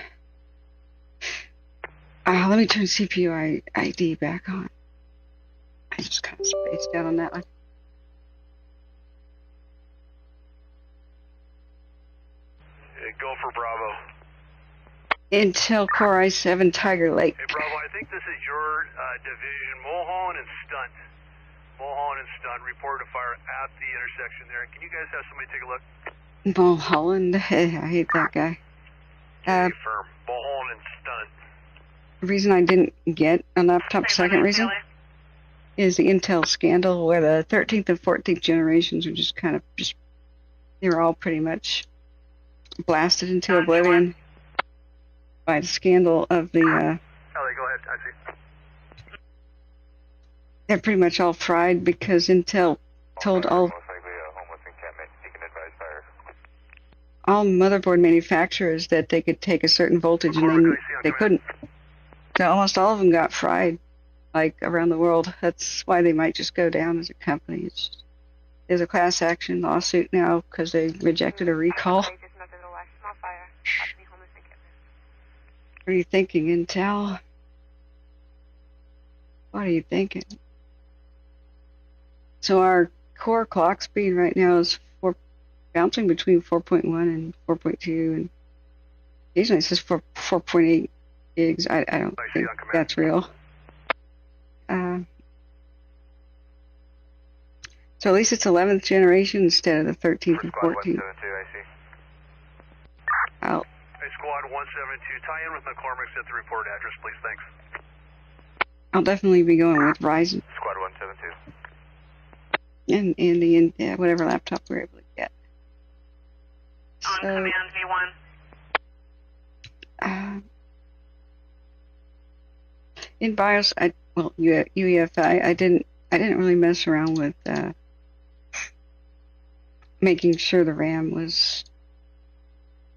Let me turn CPU ID back on. I just kind of spaced out on that one. Go for Bravo. Intel Core i7 Tiger Lake. Hey, Bravo, I think this is your division. Mulholland and Stunt. Mulholland and Stunt reported a fire at the intersection there. Can you guys have somebody take a look? Mulholland? I hate that guy. Firm. Mulholland and Stunt. The reason I didn't get a laptop, second reason, is the Intel scandal where the 13th and 14th generations are just kind of they were all pretty much blasted into oblivion by the scandal of the Ellie, go ahead. I see. They're pretty much all fried because Intel told all motherboard manufacturers that they could take a certain voltage and then they couldn't. So almost all of them got fried, like around the world. That's why they might just go down as a company. There's a class action lawsuit now because they rejected a recall. What are you thinking, Intel? What are you thinking? So our core clock speed right now is bouncing between 4.1 and 4.2, and occasionally it says 4.8 gigs. I don't think that's real. So at least it's 11th generation instead of the 13th and 14th. Out. Hey, Squad 172, tie in with McCormick's at the report address, please. Thanks. I'll definitely be going with Ryzen. Squad 172. And the whatever laptop we're able to get. On command V1. In BIOS, UEFI, I didn't really mess around with making sure the RAM was,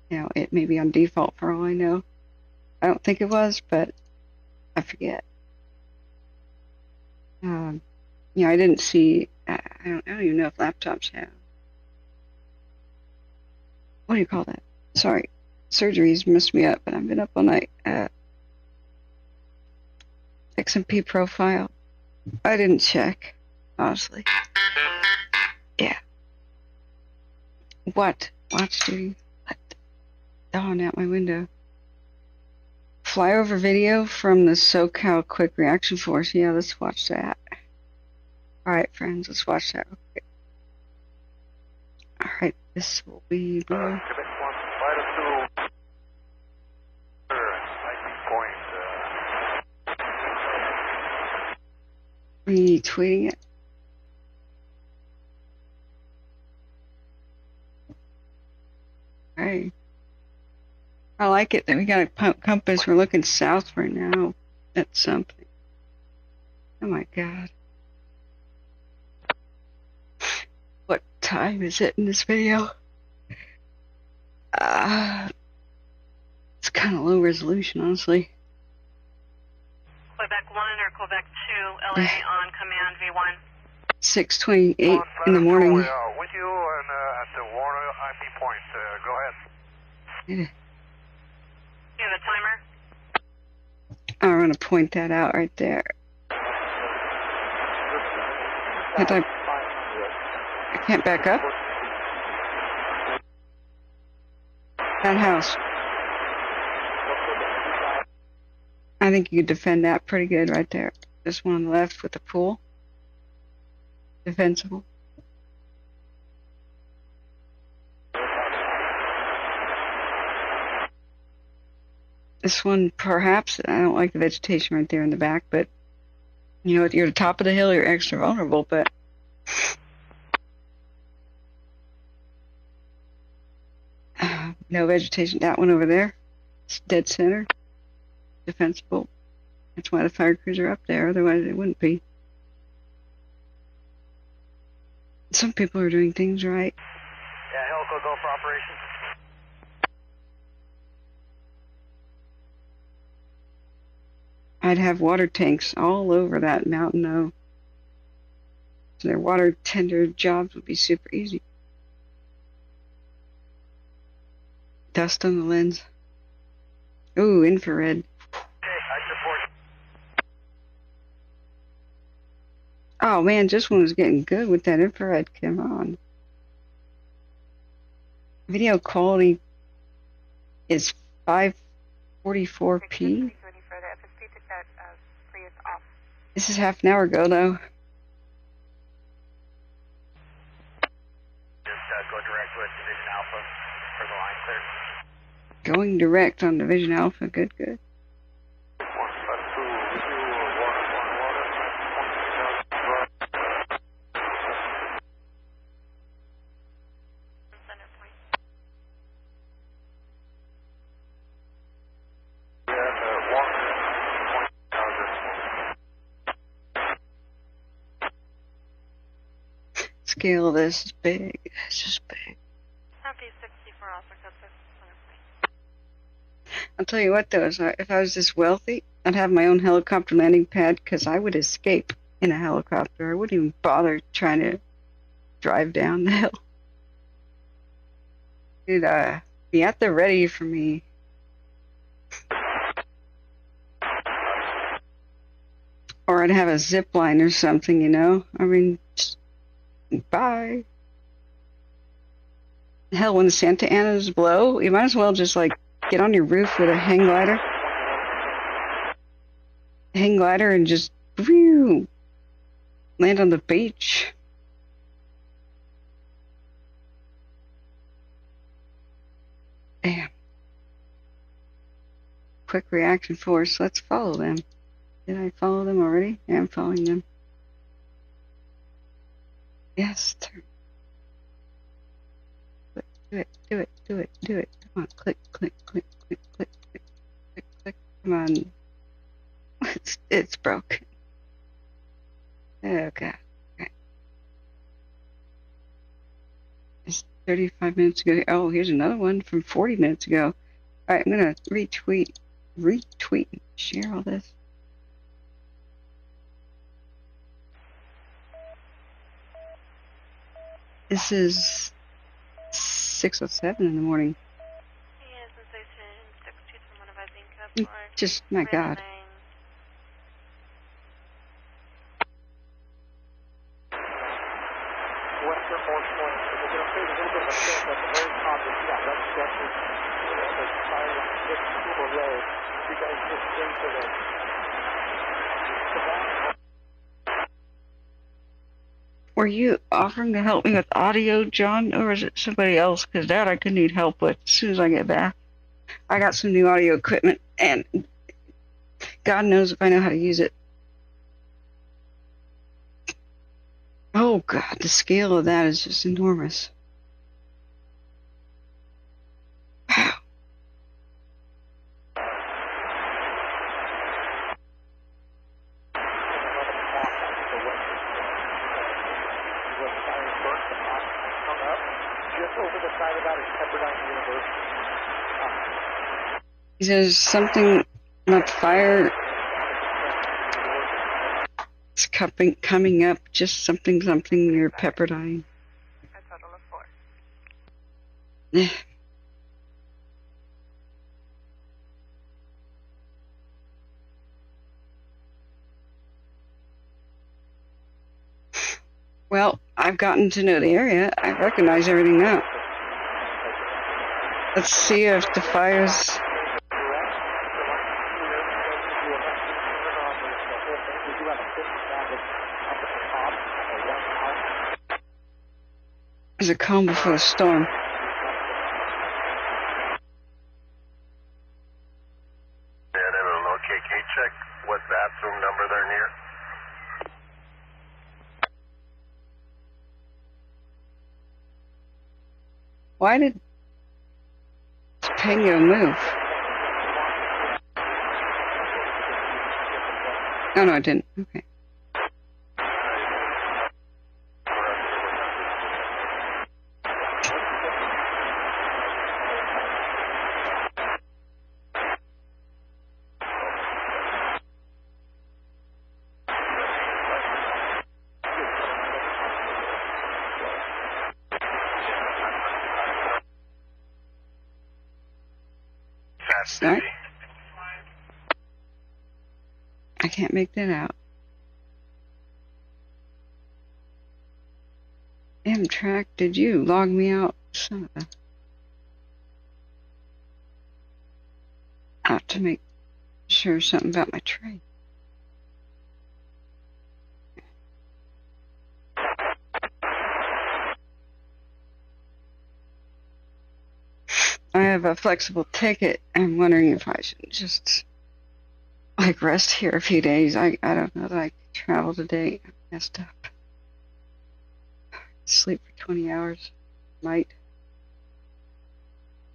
it may be on default for all I know. I don't think it was, but I forget. I didn't see. I don't even know if laptops have. What do you call that? Sorry, surgeries messed me up, but I've been up all night. XMP profile. I didn't check, honestly. Yeah. What? Watch duty. What? Dawn out my window. Flyover video from the SoCal Quick Reaction Force. Yeah, let's watch that. Alright, friends, let's watch that real quick. Alright, this will be blue. Retweeting it. Alright. I like it that we got a compass. We're looking south right now at something. Oh my god. What time is it in this video? It's kind of low resolution, honestly. Quebec 1 or Quebec 2, LA on command V1. 6:28 in the morning. With you and at the Warner IP point. Go ahead. Yeah. You have a timer? I'm going to point that out right there. I can't back up. That house. I think you could defend that pretty good right there. This one on the left with the pool. Defensible. This one, perhaps, I don't like the vegetation right there in the back, but if you're at the top of the hill, you're extra vulnerable, but no vegetation. That one over there, it's dead center, defensible. That's why the fire crews are up there, otherwise it wouldn't be. Some people are doing things right. Yeah, Helico, go for operations. I'd have water tanks all over that mountain, though. So their water tender jobs would be super easy. Dust on the lens. Ooh, infrared. Okay, I support. Oh man, this one was getting good with that infrared. Come on. Video quality is 544p. This is half an hour ago, though. Just go direct with Division Alpha for the line clear. Going direct on Division Alpha. Good, good. Scale of this is big. It's just big. Southeast 64 Africa, I'll tell you what, though, if I was this wealthy, I'd have my own helicopter landing pad, because I would escape in a helicopter. I wouldn't even bother trying to drive down the hill. It'd be at the ready for me. Or I'd have a zip line or something, I mean, just bye. Hell, when the Santa Anas blow, you might as well just, get on your roof with a hang glider. Hang glider and just whew, land on the beach. Damn. Quick reaction force. Let's follow them. Did I follow them already? Yeah, I'm following them. Yes, let's do Do it. Come on, click. Come on. It's broken. Oh, God. Okay. It's 35 minutes ago. Oh, here's another one from 40 minutes ago. All right, I'm going to retweet, and share all this. This is 6:07 in the morning. Just, my God. Westernmost point. We're going to take a little bit of a tilt at the very top. You see that red sketches. The fire on this Cuba Road. You guys just into the Were you offering to help me with audio, John, or is it somebody else? Because that I could need help with as soon as I get back. I got some new audio equipment, and God knows if I know how to use it. Oh, God, the scale of that is just enormous. Wow. There's something about fire. It's coming up. Just something near Pepperdine. A total of 4. Well, I've gotten to know the area. I recognize everything now. Let's see if the fire's... There's a calm before a storm. And in an OKK check, what bathroom number they're near? Why did Pena move? Oh, no, I didn't. Okay. Right. I can't make that out. Amtrak, did you log me out? Son of a... Out to make sure something about my train. I have a flexible ticket. I'm wondering if I should just like rest here a few days. I don't know that I can travel today. I'm messed up. Sleep for 20 hours. Might.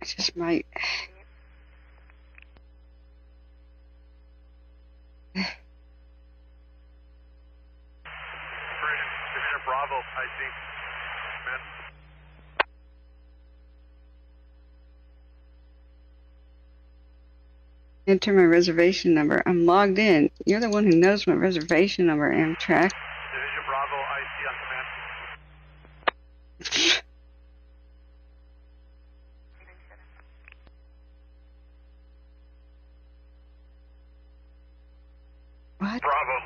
I just might. Bravo, I see. Man. Enter my reservation number. I'm logged in. You're the one who knows my reservation number, Amtrak. Division Bravo, I see on command. What? Bravo.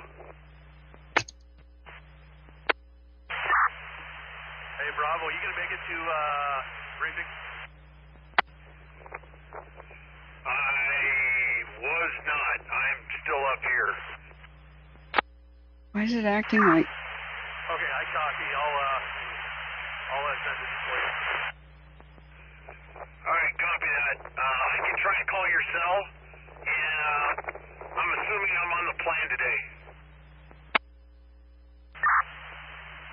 Hey, Bravo, you gonna make it to briefing? Was not. I'm still up here. Why is it acting like... Okay, I copy. I'll send it for you. Alright, copy that. I can try to call your cell, and I'm assuming I'm on the plan today.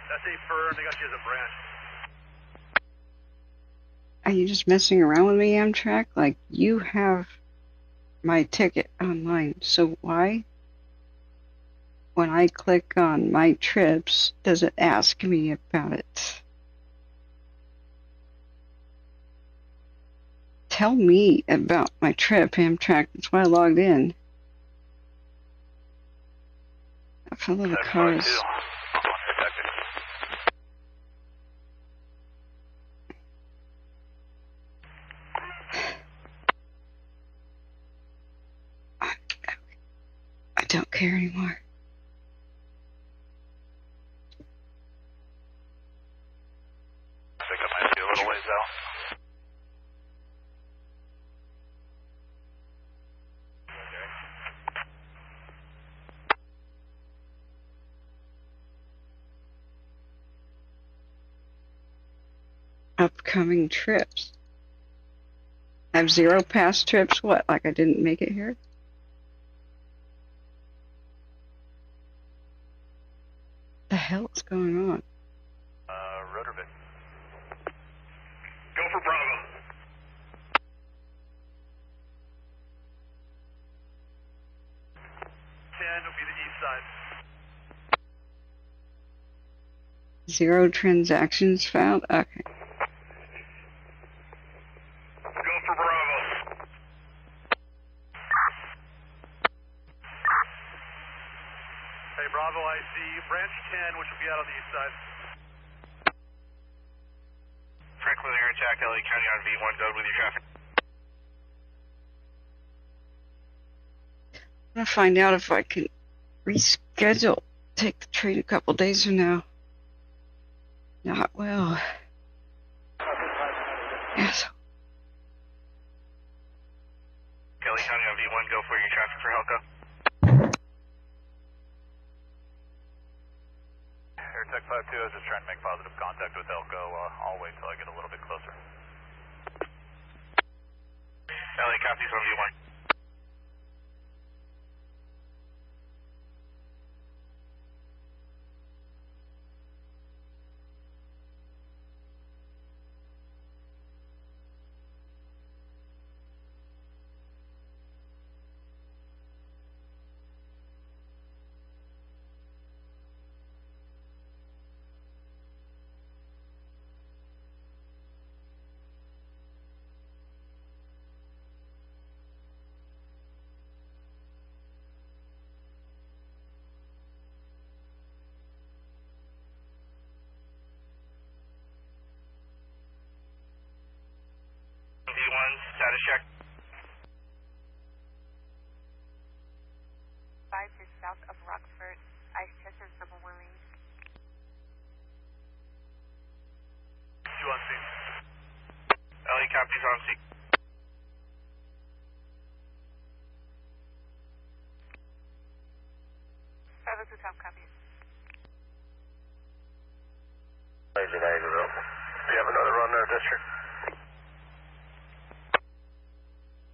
That's a firm. They got you as a branch. I Are you just messing around with me, Amtrak? Like, you have my ticket online, so why, when I click on my trips, does it ask me about it? Tell me about my trip, Amtrak. That's why I logged in. I follow the cars. I don't care anymore. I think I might be a little ways out. Upcoming trips. I have 0 past trips. What? Like I didn't make it here? The hell is going on? Rotorville. Go for Bravo. 10 will be the east side. 0 transactions found? Okay. Go for Bravo. Hey, Bravo, I see branch 10, which will be out on the east side. Franklin here, attack LA County on V1, go with your traffic. I'm gonna find out if I can reschedule. Take the train a couple days from now. Not well. Asshole. LA County on V1, go for your traffic for Helco. Air Tech 52, I was just trying to make positive contact with Helco. I'll wait till I get a little bit closer. LA copies on V1. V1, status check. 5 is south of Rockford. Ice chest is number 1 lane. 2 on scene. LA copies on scene. Top copies. Do you have another run there, district?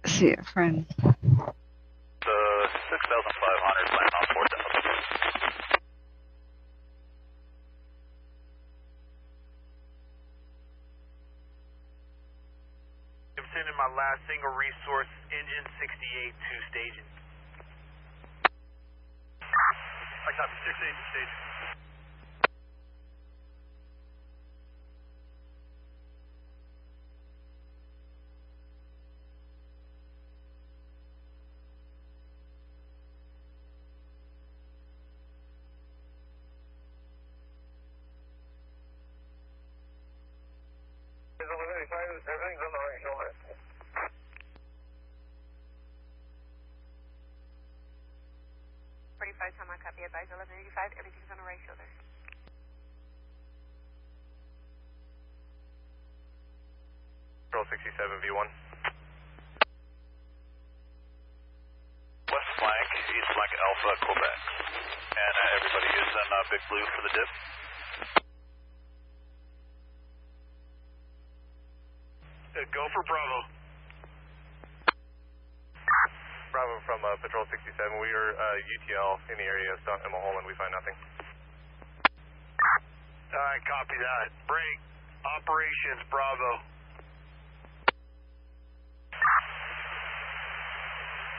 See ya, friend. 6,500, plan on 4,000. I'm sending my last single resource, engine 68 to staging. I copy 68 to staging. Everything's on the right shoulder. 45 time, I copy. Advise 1185. Everything's on the right shoulder. Control 67 V1. West flank, east flank Alpha, Quebec. And everybody is in Big Blue for the dip. Go for Bravo. Bravo from Patrol 67. We are UTL in the area of Mulholland. We find nothing. Alright, copy that. Break. Operations Bravo.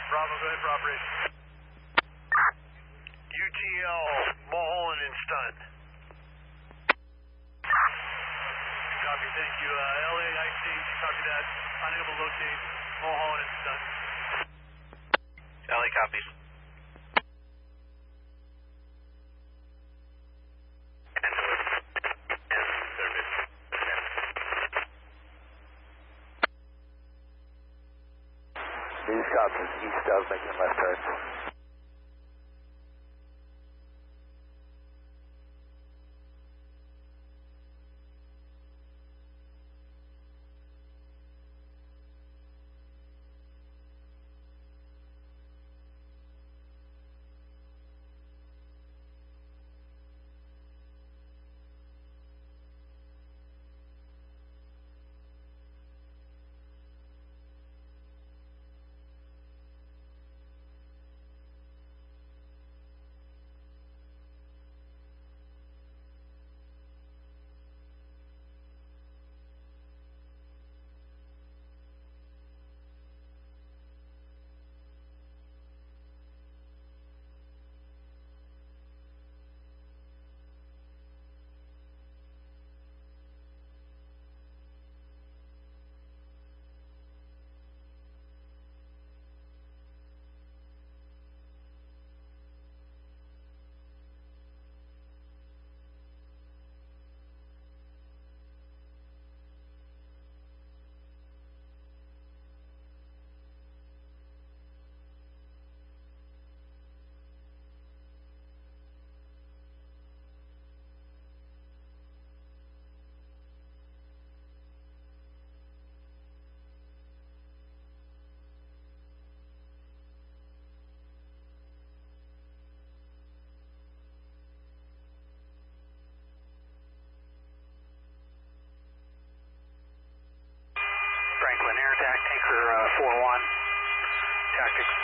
Bravo, go ahead for operation. UTL, Mulholland and Stunt. Copy, thank you. LAIC, copy that. Unable to locate Mulholland and Stunt. LA copies. These copies, east of, making left turn. Franklin Air Attack, Anchor 4-1, tactics.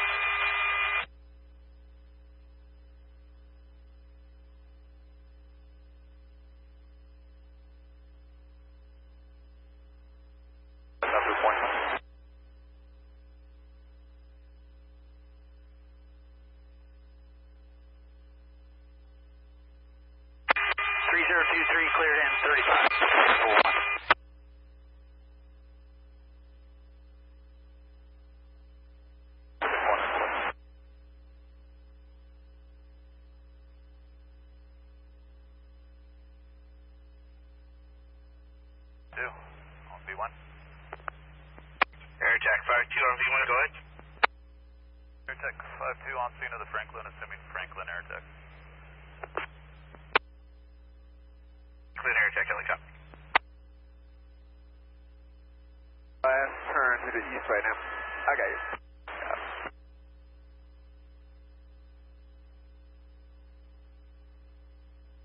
Number 1. Cleared in 35. 1. Air Attack 5-2 on V1, go ahead. Air Attack 5-2 on scene of the Franklin, assuming Franklin Air Attack. Franklin Air Attack, helicopter. Last turn to the east right now. I got you.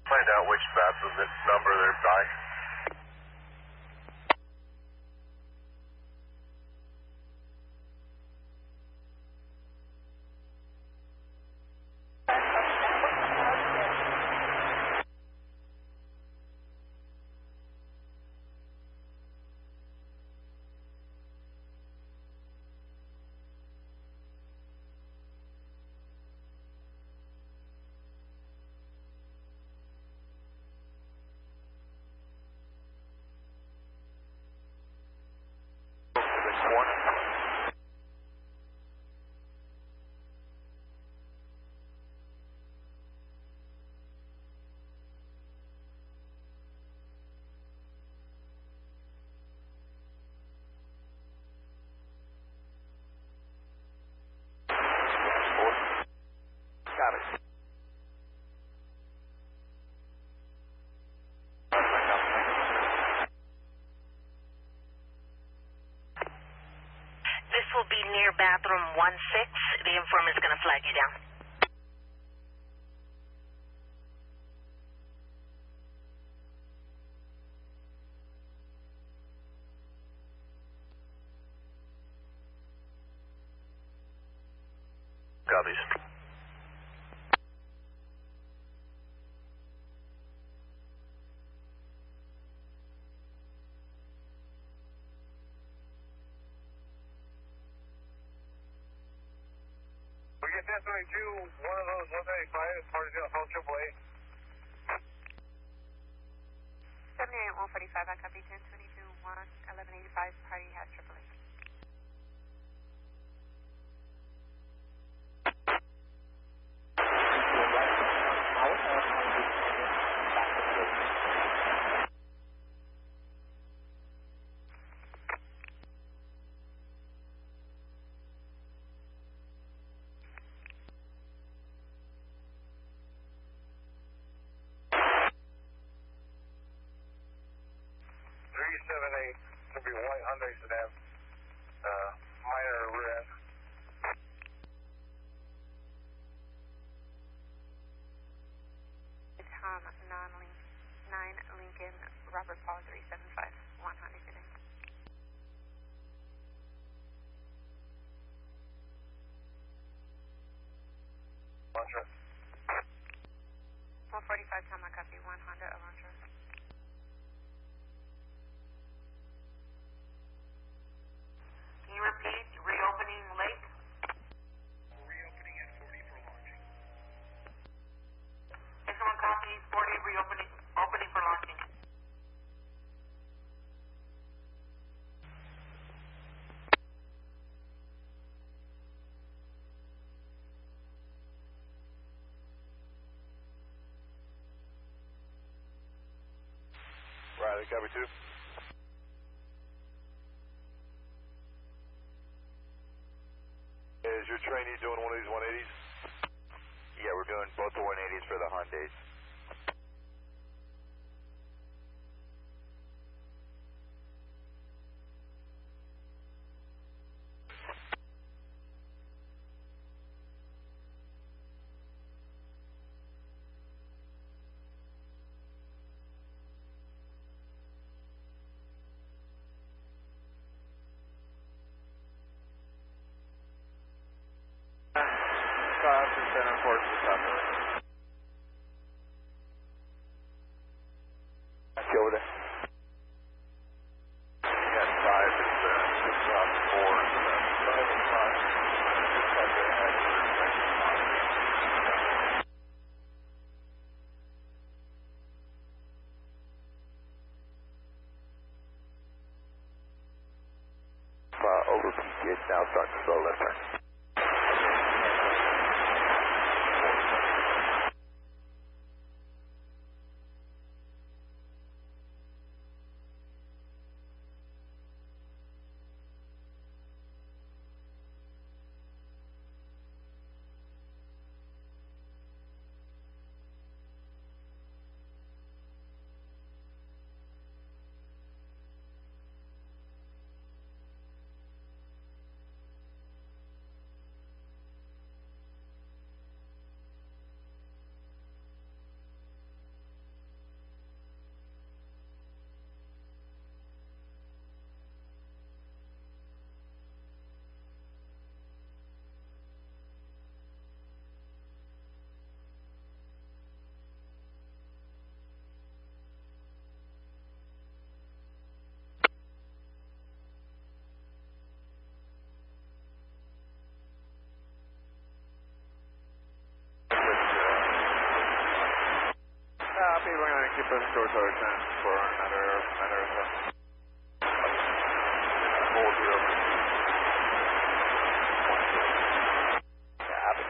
Find out which map of this number they're by. Got it. This will be near bathroom 1-6. The informant is going to flag you down. Copies. 1022, one of those 195 is part of the phone AAA. 78 145, I copy 1022 1185, party has AAA. Should be a white Hyundai sedan, minor rear end. Tom 9 Lincoln, Robert Paul 375, 1 Hyundai sedan. Elantra. 145 Tom, I copy 1 Honda Elantra. Can you repeat reopening lake? Reopening at 40 for launching. Someone copy 40 reopening opening for launching. Riley, copy 2. Is your trainee doing one of these 180s? Yeah, we're doing both the 180s for the Hyundais. Center for the over there. Yeah, 5 is about 4. 5 and 5. Over PCH now, starting to slow left turn. Copy, we're going to keep us short our time for another or so. Hold you up. Copy.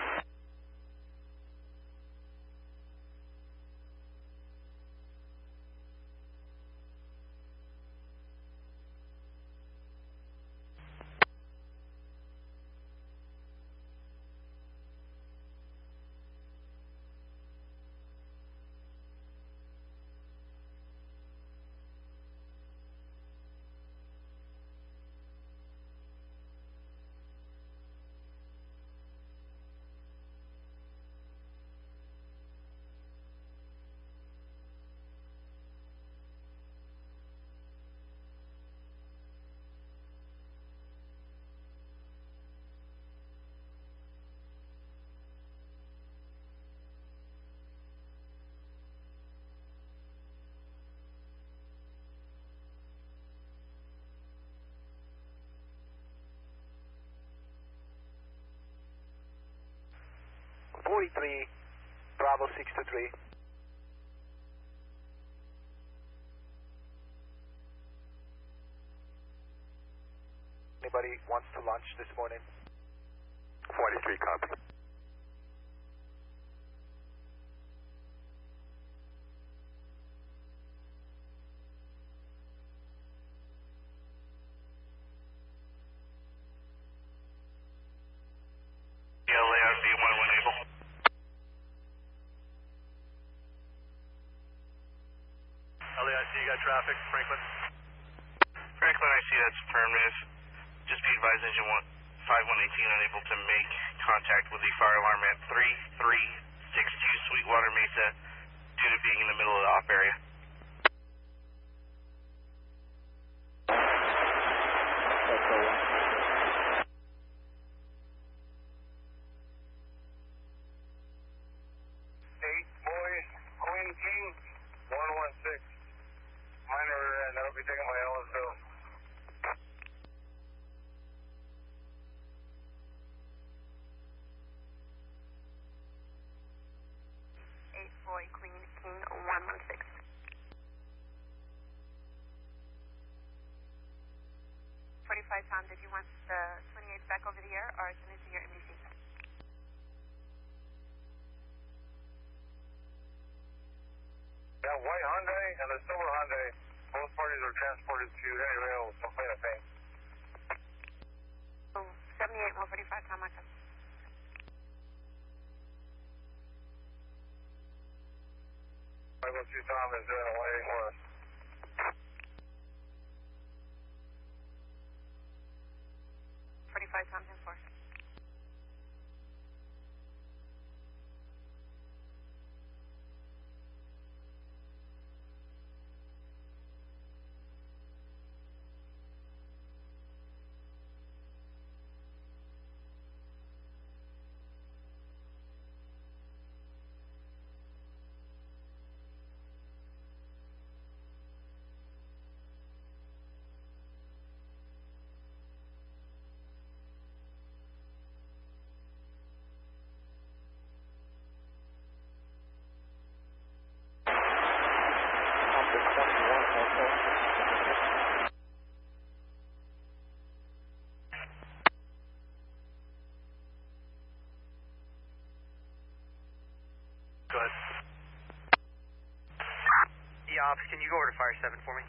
43, Bravo 623. Anybody wants to launch this morning? 43, copy. LARC 11 able. LAIC, you got traffic, Franklin? Franklin, I see that's affirmative. Just be advised, engine 5118 unable to make contact with the fire alarm at 3362 Sweetwater Mesa due to being in the middle of the op area. Queen King 116. Minor, and that'll be taking my Ellisville. Queen King 116. 45 Tom, did you want the 28 back over the air or send it to your MDC? Yeah, white Hyundai and the silver Hyundai. Both parties are transported to Henry Rail, Complaint of Pain. Oh, 78 145 Tom, I come. 502 Tom is doing a waiting for us. 45 Tom, 10-4. Ops, can you go over to Fire 7 for me?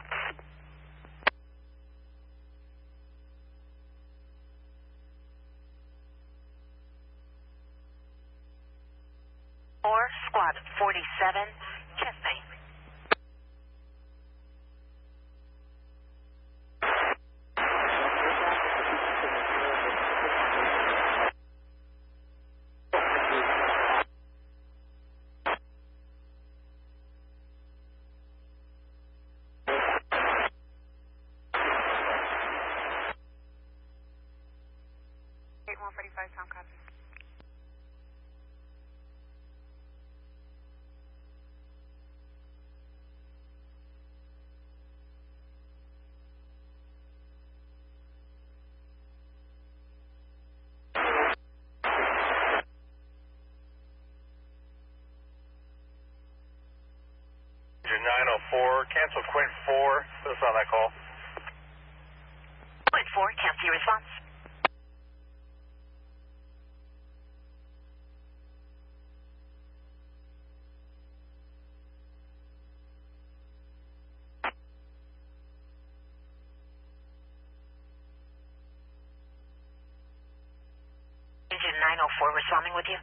Squad 47, chest pain. Tom, copy. Engine 904, cancel Quint 4, put us on that call. Quint 4, cancel your response. Engine 904 responding with you.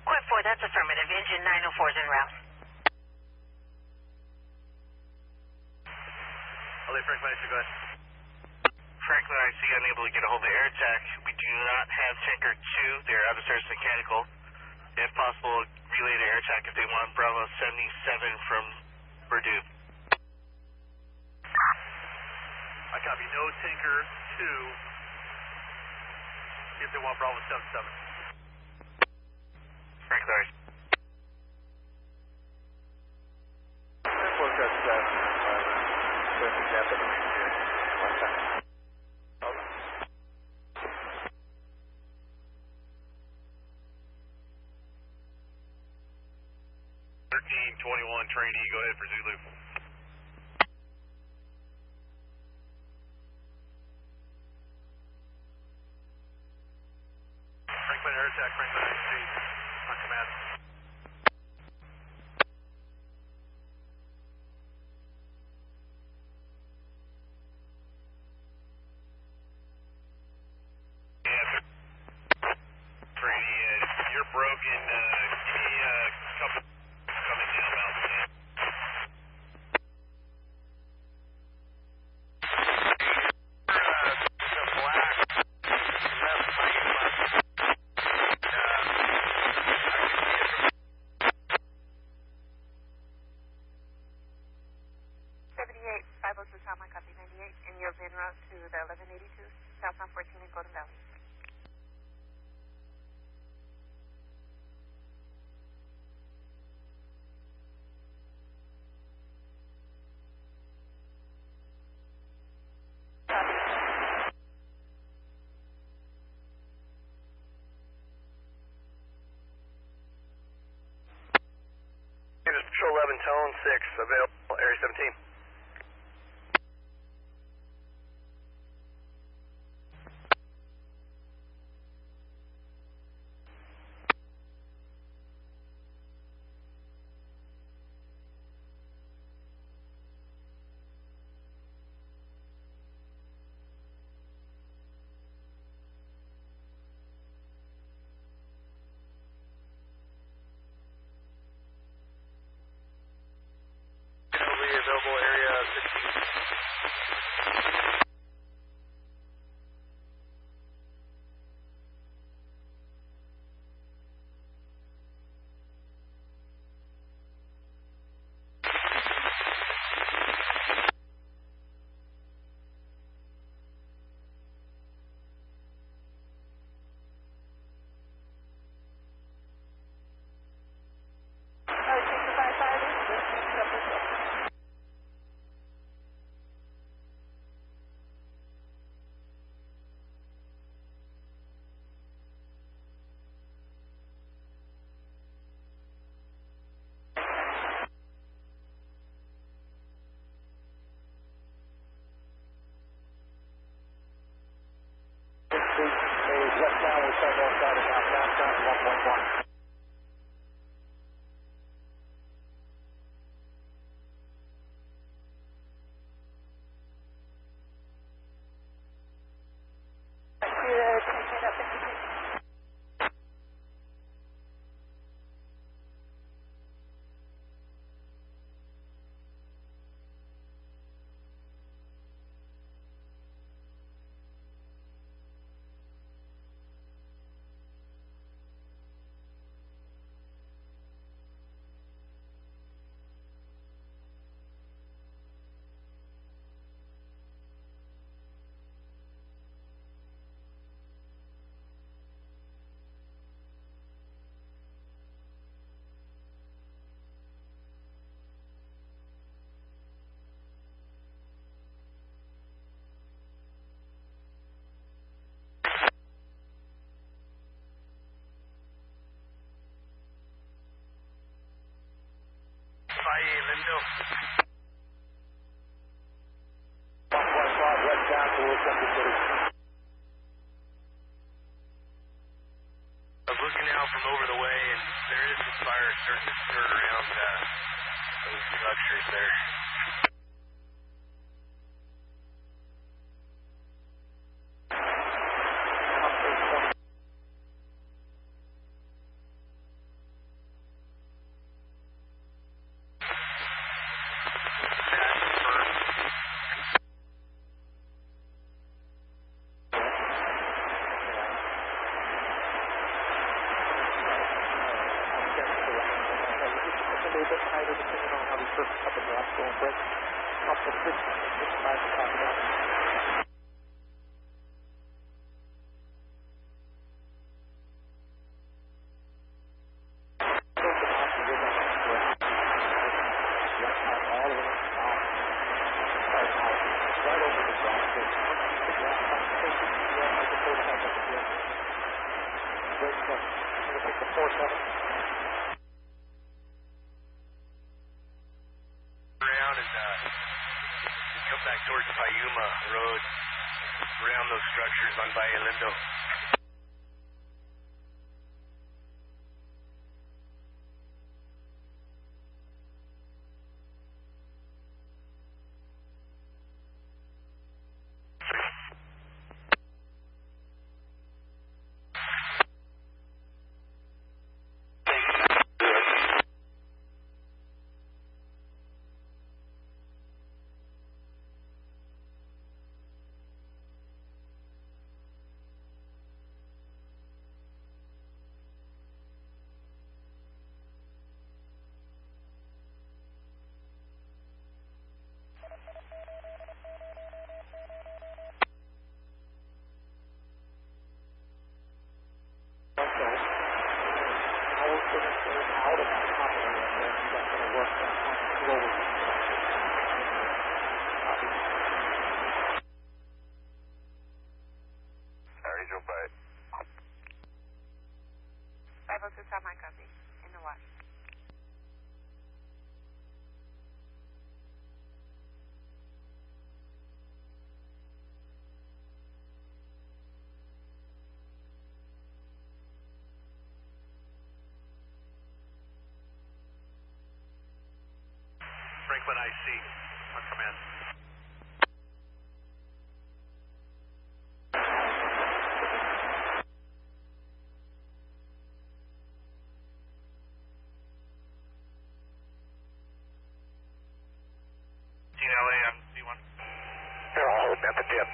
Quint 4, that's affirmative. Engine 904 is en route. Franklin, I see, go ahead. Franklin, I see unable to get a hold of air attack. We do not have tanker 2. They're out of service mechanical. If possible, relay to air attack if they want Bravo 77 from Purdue. I copy. No tanker 2. If they want Bravo 77. Franklin, Forecast staff, Captain, one time. 1321 trainee, go ahead for Zulu. Franklin air attack, Franklin IC on command. You're broken. Give me a couple coming down Mountain. The black left lane. 78, 502 Tomlin, copy 98, and you're en route to the 1182 southbound 14 in Golden Valley. Patrol 11, Tone 6, available, Area 17. Available area 16. Let me know. 1.5 westbound towards Central City. I was looking out from over the way, and there is some fire starting to stir around those structures there. the 47. Around and come back towards Payuma Road, around those structures on Valle Lindo. Franklin IC, on command. LA on C1. They're all holding at the tip.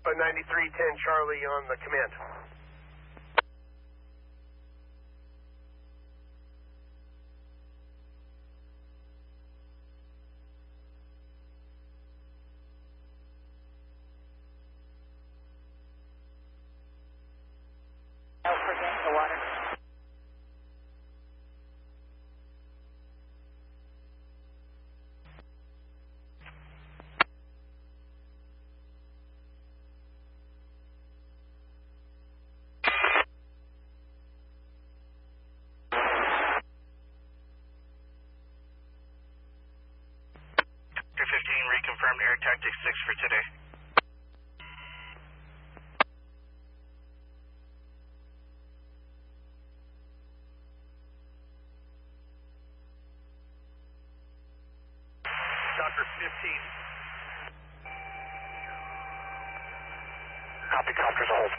By 9310 Charlie on the command. Reconfirmed Air Tactics 6 for today. Doctor 15. Copy, copters hold.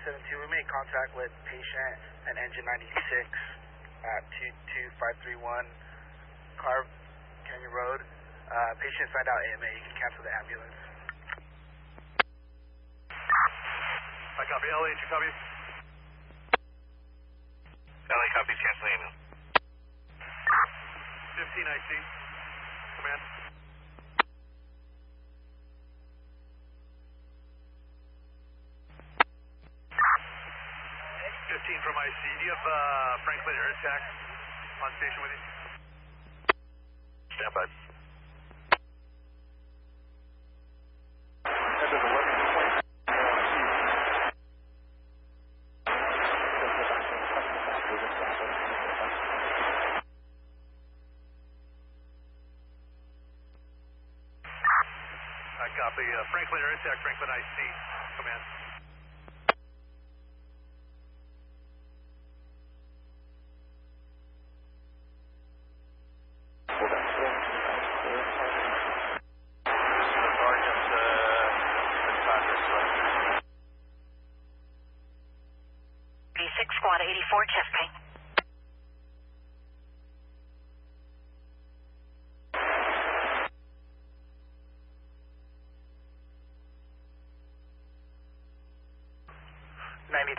We made contact with patient and engine 96 at 22531 Carve Canyon Road. Patient signed out AMA. You can cancel the ambulance. I copy. LA, did you copy? LA copies, cancel AMA. 15 IC. Command. 15 from IC. Do you have Franklin Air Attack on station with you? Stand by. I copy. Franklin Air Attack, Franklin IC. Command.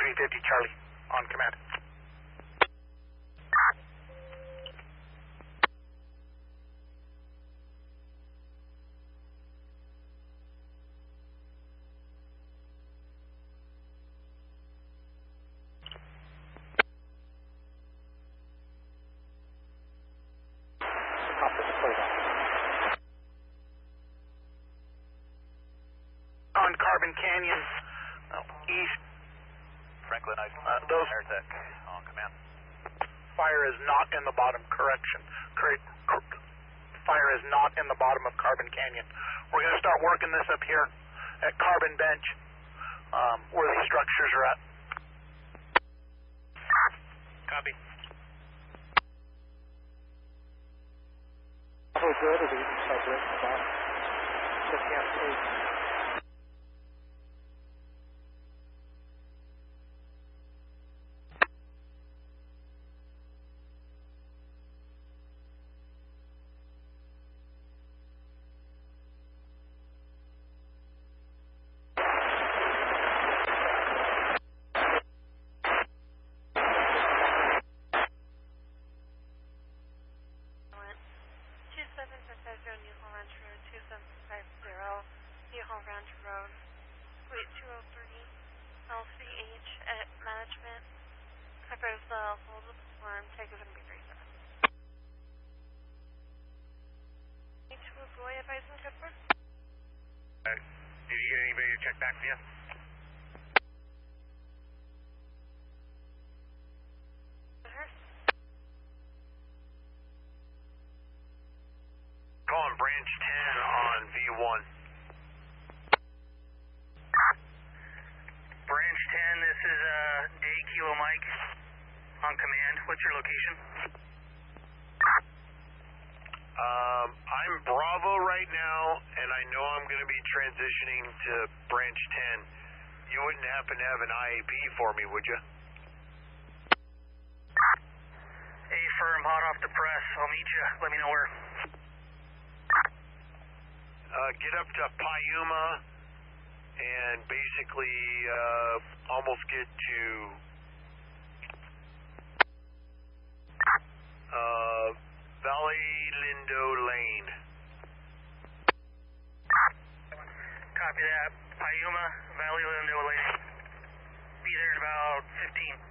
350 Charlie, on command. On Carbon Canyon, east. Franklin, Those Airtech on command. fire is not in the bottom. Correction. Fire is not in the bottom of Carbon Canyon. We're going to start working this up here at Carbon Bench, where these structures are at. Copy. How good are these vibration about? Just can't see. Did you get anybody to check back with you? Calling branch 10 on V1. Branch 10, this is Day Kilo Mike on command. What's your location? I'm Bravo right now, and I know I'm going to be transitioning to branch 10. You wouldn't happen to have an IAP for me, would you? A firm, hot off the press. I'll meet you. Let me know where. Get up to Payuma and basically almost get to Valley Lindo Lane. Copy that. Payuma, Valley Lindo Lane. Be there in about 15.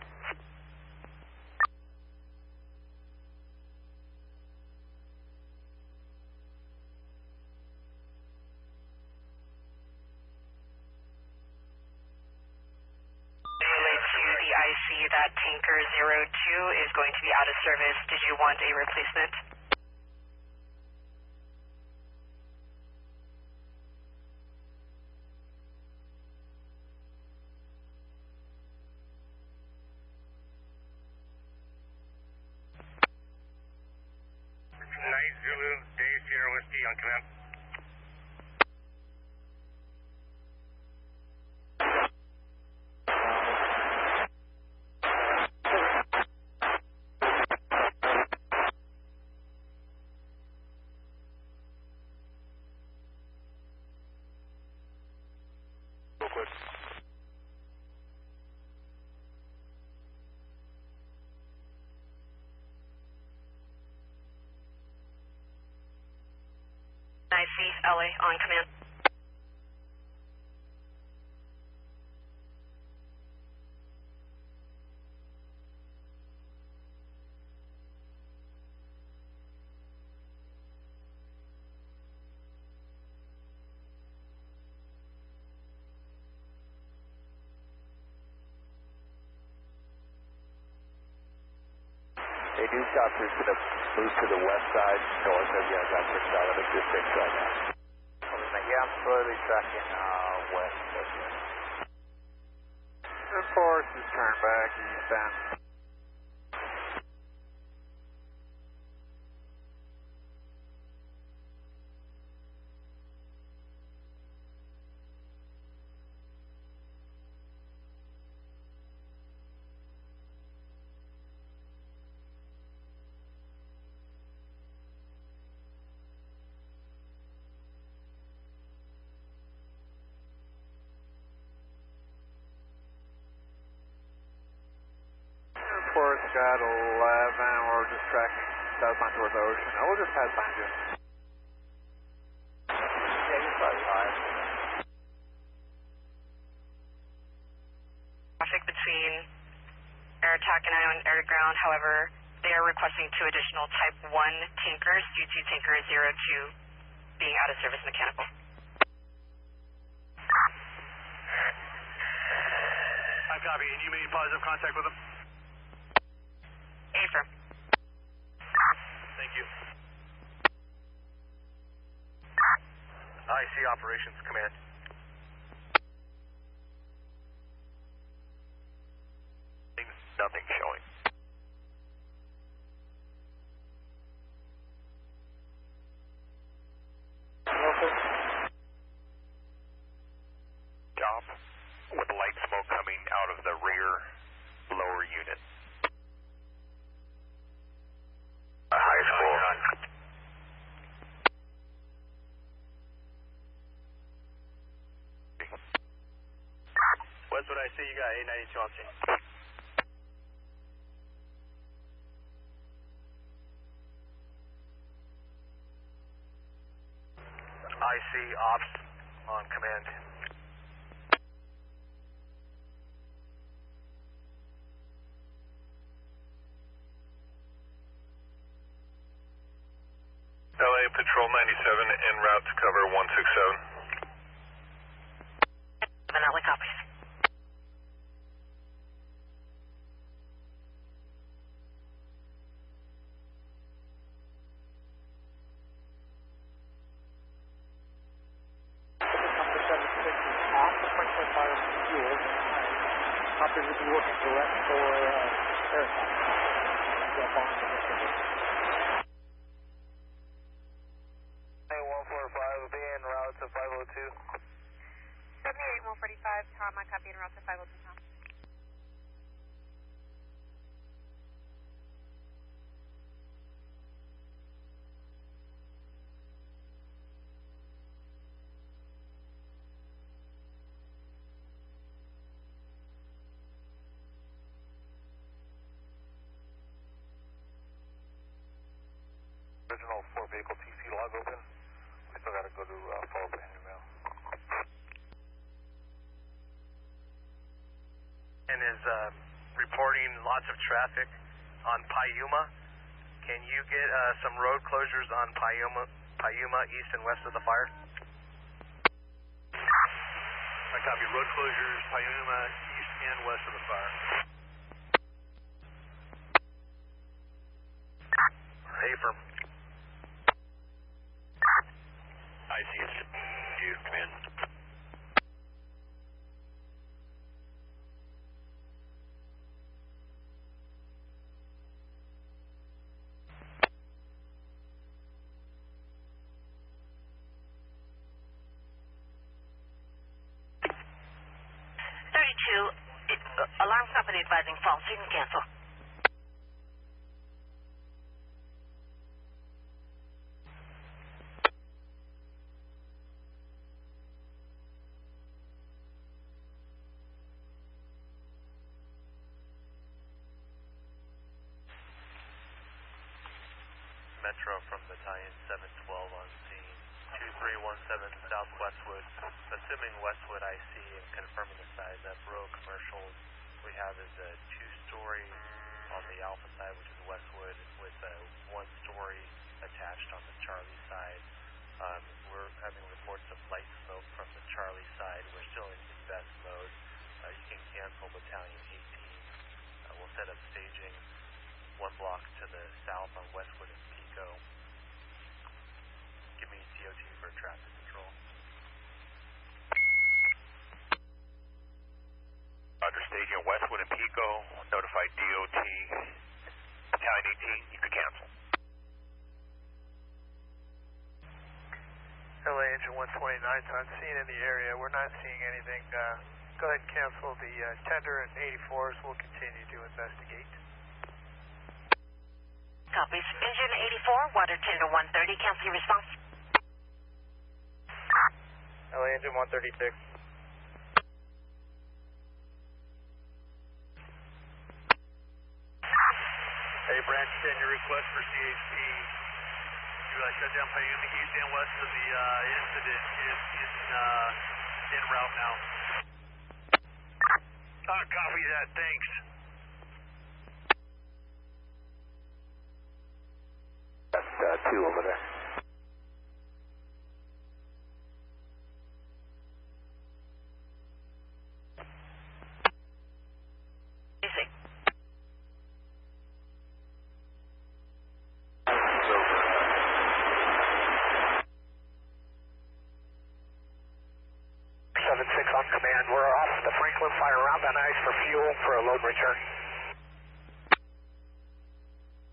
That tanker 02 is going to be out of service. Did you want a replacement? Night Zulu, Day Sierra Whiskey on command. IC, LA, on command. They do chopters to the move to the west side, north of the evacuation out of existing right now. Yeah, I'm slowly tracking west of you. The force is turned back eastbound. Scott 11, we're just tracking southbound towards the ocean. We'll just pass behind you. Yeah, you're probably high. Traffic between air attack and air to ground, however, they are requesting 2 additional Type 1 tankers due to Tanker 02 being out of service mechanical. I copy. And you made positive contact with them? Affirm. Thank you. IC Operations Command. Nothing showing. Job with light smoke coming out of the rear lower unit. High school. Westwood, I see you got 892 on scene. IC Ops on command. LA Patrol 97 en route to cover 167. Vanilla copies. Franklinfire fuel. Hoppers will be working direct for air attack. Hey, 145 will be en route to 502. 78 145, Tom, I copy en route to 502, Tom. Original 4-vehicle TC log open. We still got to go to follow up the email. And is reporting lots of traffic on Payuma. Can you get some road closures on Payuma east and west of the fire? I copy. Road closures, Payuma, east and west of the fire. Affirm. I see it. You, command. Alarm company advising false. You can cancel. Metro from Battalion 712 on scene, 2317 South Westwood. Assuming Westwood IC and confirming the size, that row commercial we have is a 2-story on the Alpha side, which is Westwood, with a 1-story attached on the Charlie side. We're having reports of light smoke from the Charlie side. We're still in invest mode. You can cancel Battalion 18. We'll set up staging 1 block to the south on Westwood and Pico. Give me DOT for traffic control. Roger, staging Westwood and Pico. Notified DOT. Battalion 18, you can cancel. LA Engine 129 is on scene in the area. We're not seeing anything. Go ahead and cancel the tender and 84s. We'll continue to investigate. Copies. Engine 84, water tender 130, cancel your response. LA Engine 136. branch 10, your request for CHP to shut down Payumi eastbound west of the incident is en route now. Copy that, thanks. That's 2 over there. Easy. On command, we're off the Franklinfire around on ice for fuel for a load return.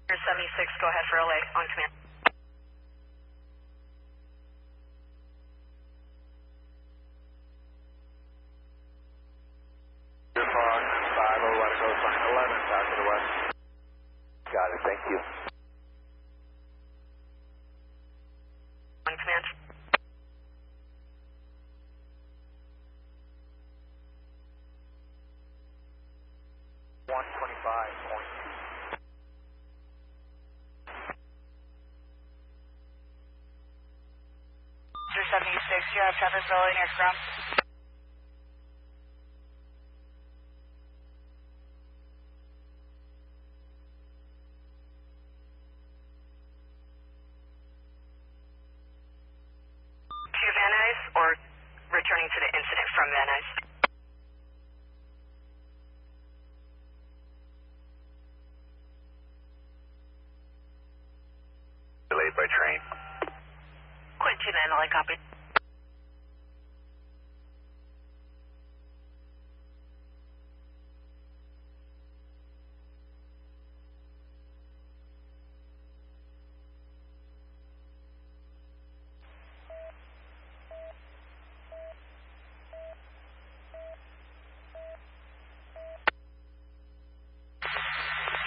Here's 76, go ahead for LA, on command. Good far, 5-0, let it go, sign 11, south to the west. Got it, thank you. On command. Sir 76, you have traffic visibility near ground. To Van Nuys or returning to the incident from Van Nuys? Delayed by train. Quit to then, LA copy.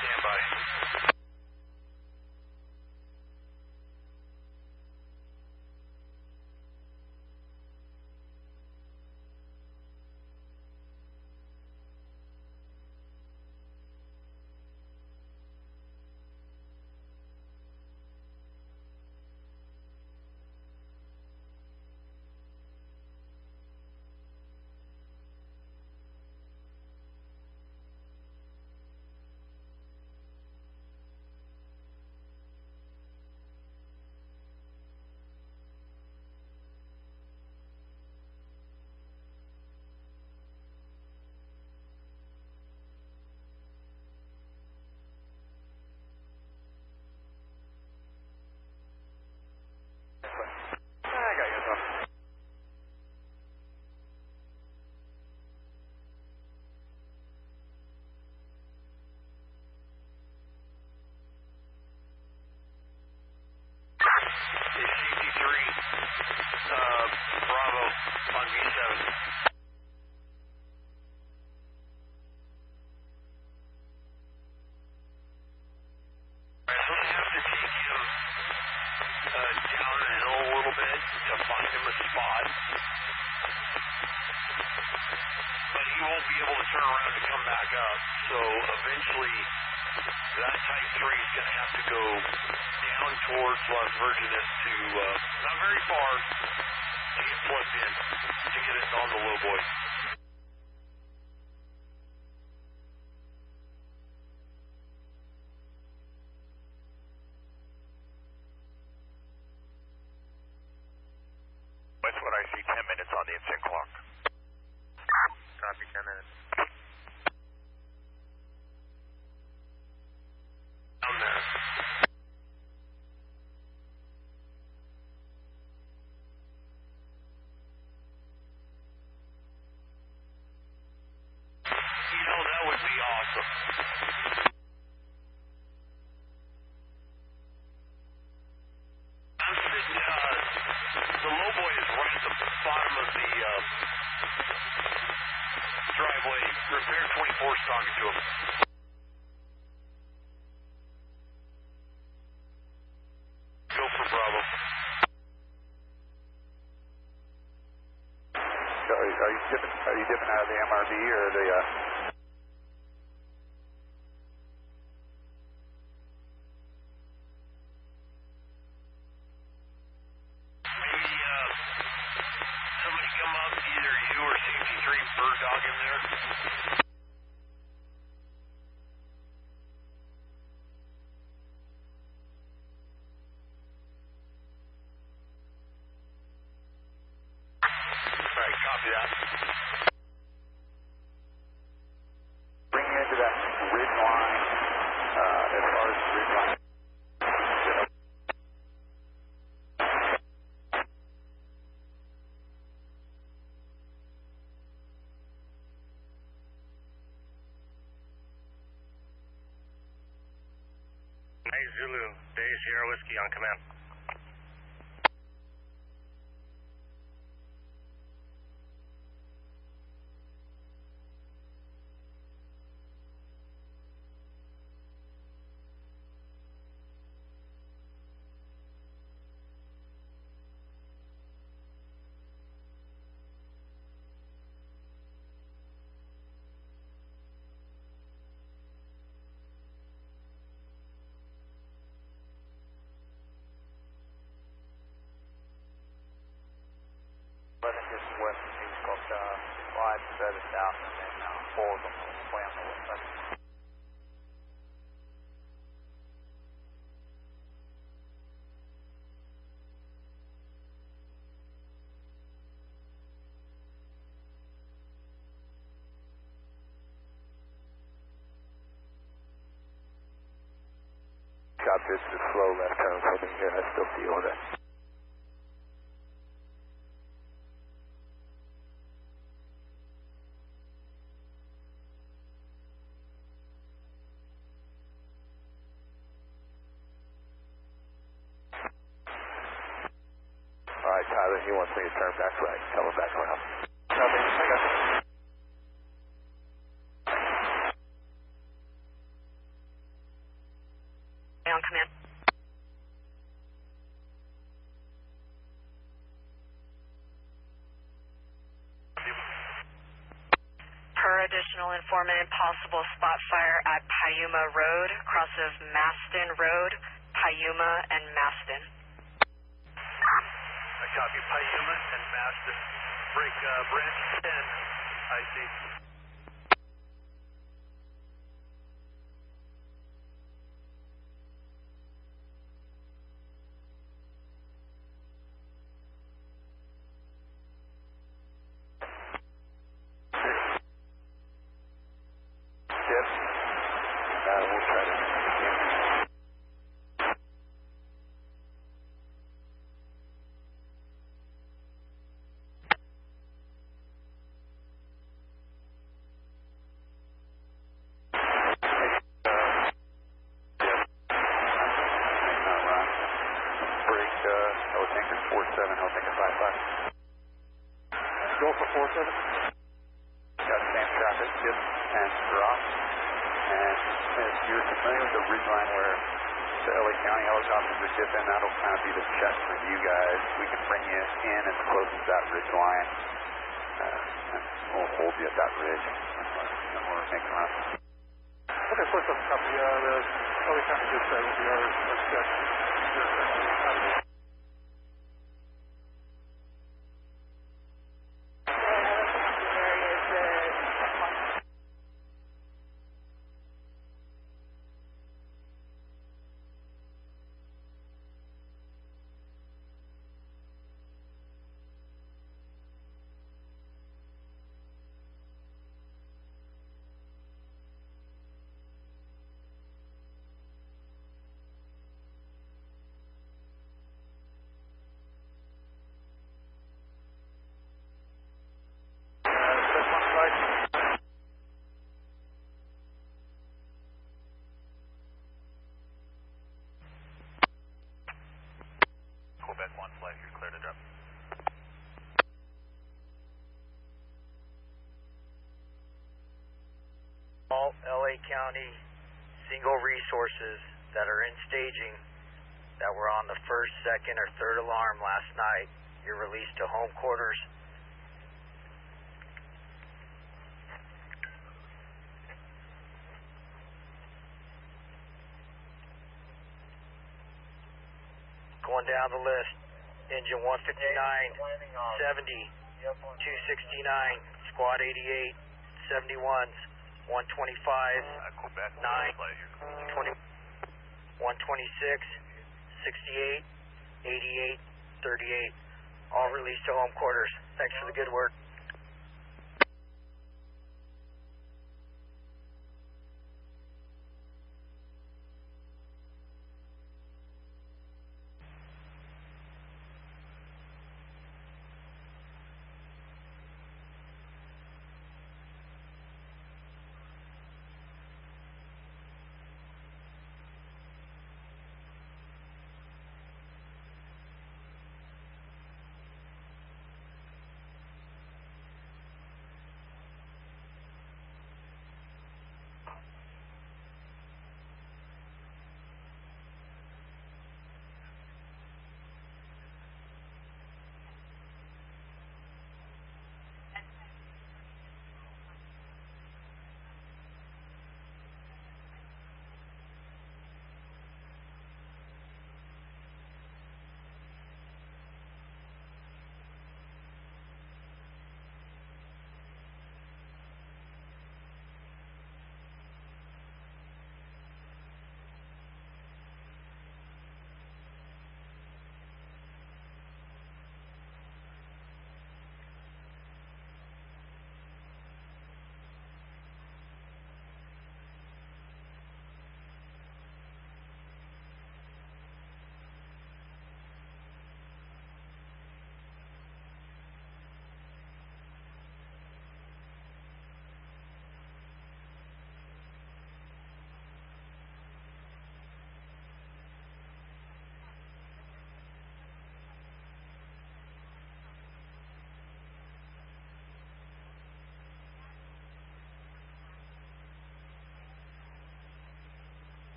Stand by. Bravo on V7. So eventually, that Type 3 is going to have to go down towards Las Virgenes to, not very far, to get plugged in, to get it on the low boy. Westwood, I see 10 minutes on the incident clock. Copy, 10 minutes. Down there. You know, that would be awesome. I'm sitting, the low boy is right at the bottom of the driveway. Repair 24 is talking to him. Go for Bravo. So are you dipping out of the MRV or the Mike Zulu, Bay Sierra Whiskey on command. West is called 5 7 south and then 4 on the way on the west side. Got this is slow left turn coming here. I still see all that. Alright, Tyler, he wants me to turn back right. Tell him back around. Copy. I got you. On command. Per additional informant, possible spot fire at Payuma Road, cross of Maston Road, Payuma and Maston. I copy Payuma and Maston. Break branch 10. I see. We'll try to. Tanker 47, Tanker 55. Go for 47. Got same traffic, dip and drop. And if you're familiar with the ridge line where the LA County helicopters are dipping, that'll kind of be the check for you guys. We can bring you in as close as that ridge line. And we'll hold you at that ridge when we're making runs. Okay, 47 copy. The LA County dispatch will be our check. Quebec 1 flight, you're clear to drop. All LA County single resources that are in staging that were on the first, second, or third alarm last night, you're released to home quarters. Going down the list, engine 159, 70, 269, squad 88, 71s, 125, 9, 20, 126, 68, 88, 38, all released to home quarters. Thanks for the good work.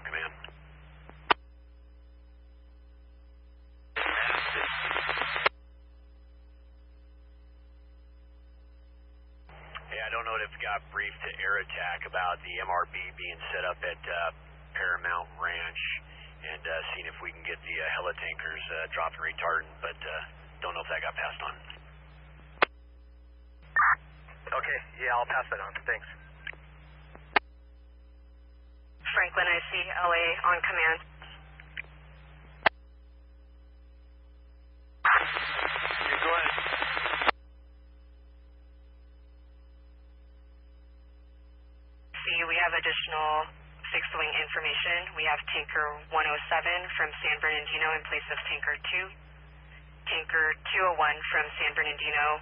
command. Hey, I don't know if it got briefed to air attack about the MRB being set up at Paramount Ranch and seeing if we can get the heli-tankers dropping retardant, but don't know if that got passed on. Okay, yeah, I'll pass that on. Thanks. Franklin, I see LA on command. Yeah, go ahead. See, we have additional fixed wing information. We have tanker 107 from San Bernardino in place of tanker 2. Tanker 201 from San Bernardino.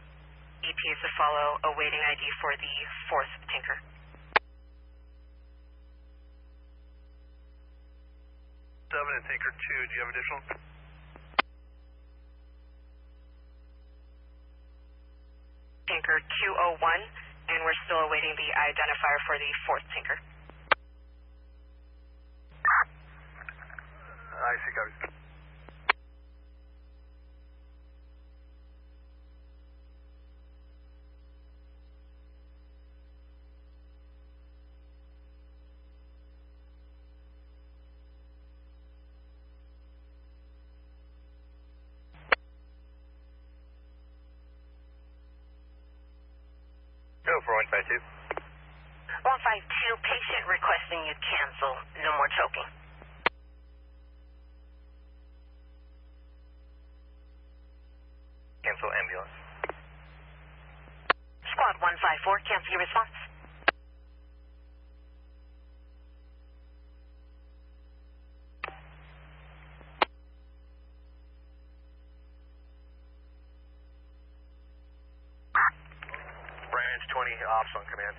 ETAs to follow, awaiting ID for the 4th tanker. And tanker 2, do you have additional? Tanker 201, and we're still awaiting the identifier for the 4th tanker. I see, copy. Go for 152. 152, patient requesting you cancel. No more choking. Cancel ambulance. Squad 154, cancel your response. Branch 20, ops on command.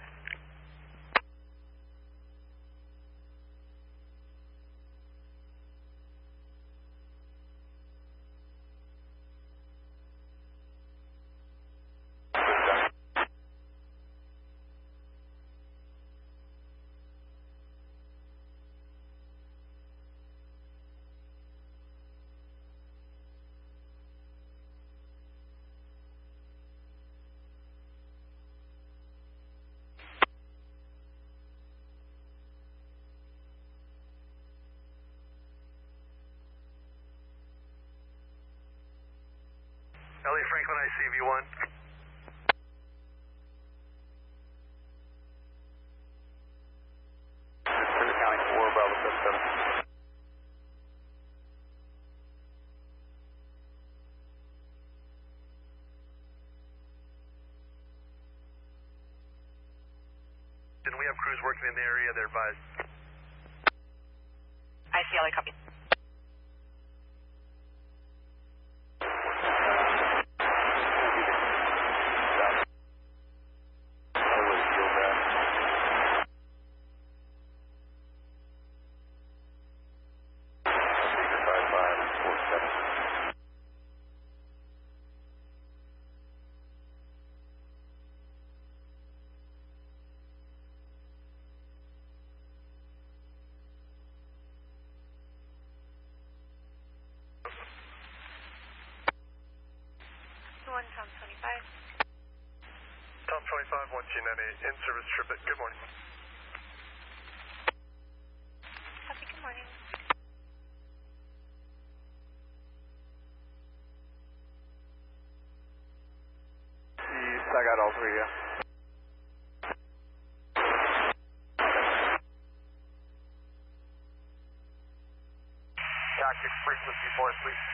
LA Franklin, I see V1. County 4, Bravo 77. And we have crews working in the area, they're advised. I see LA, copy. Tom 25. Tom 25, 1G98, in-service triplet. Good morning. Copy, good morning. Yes, I got all three, yeah. Tactic frequency for us, please.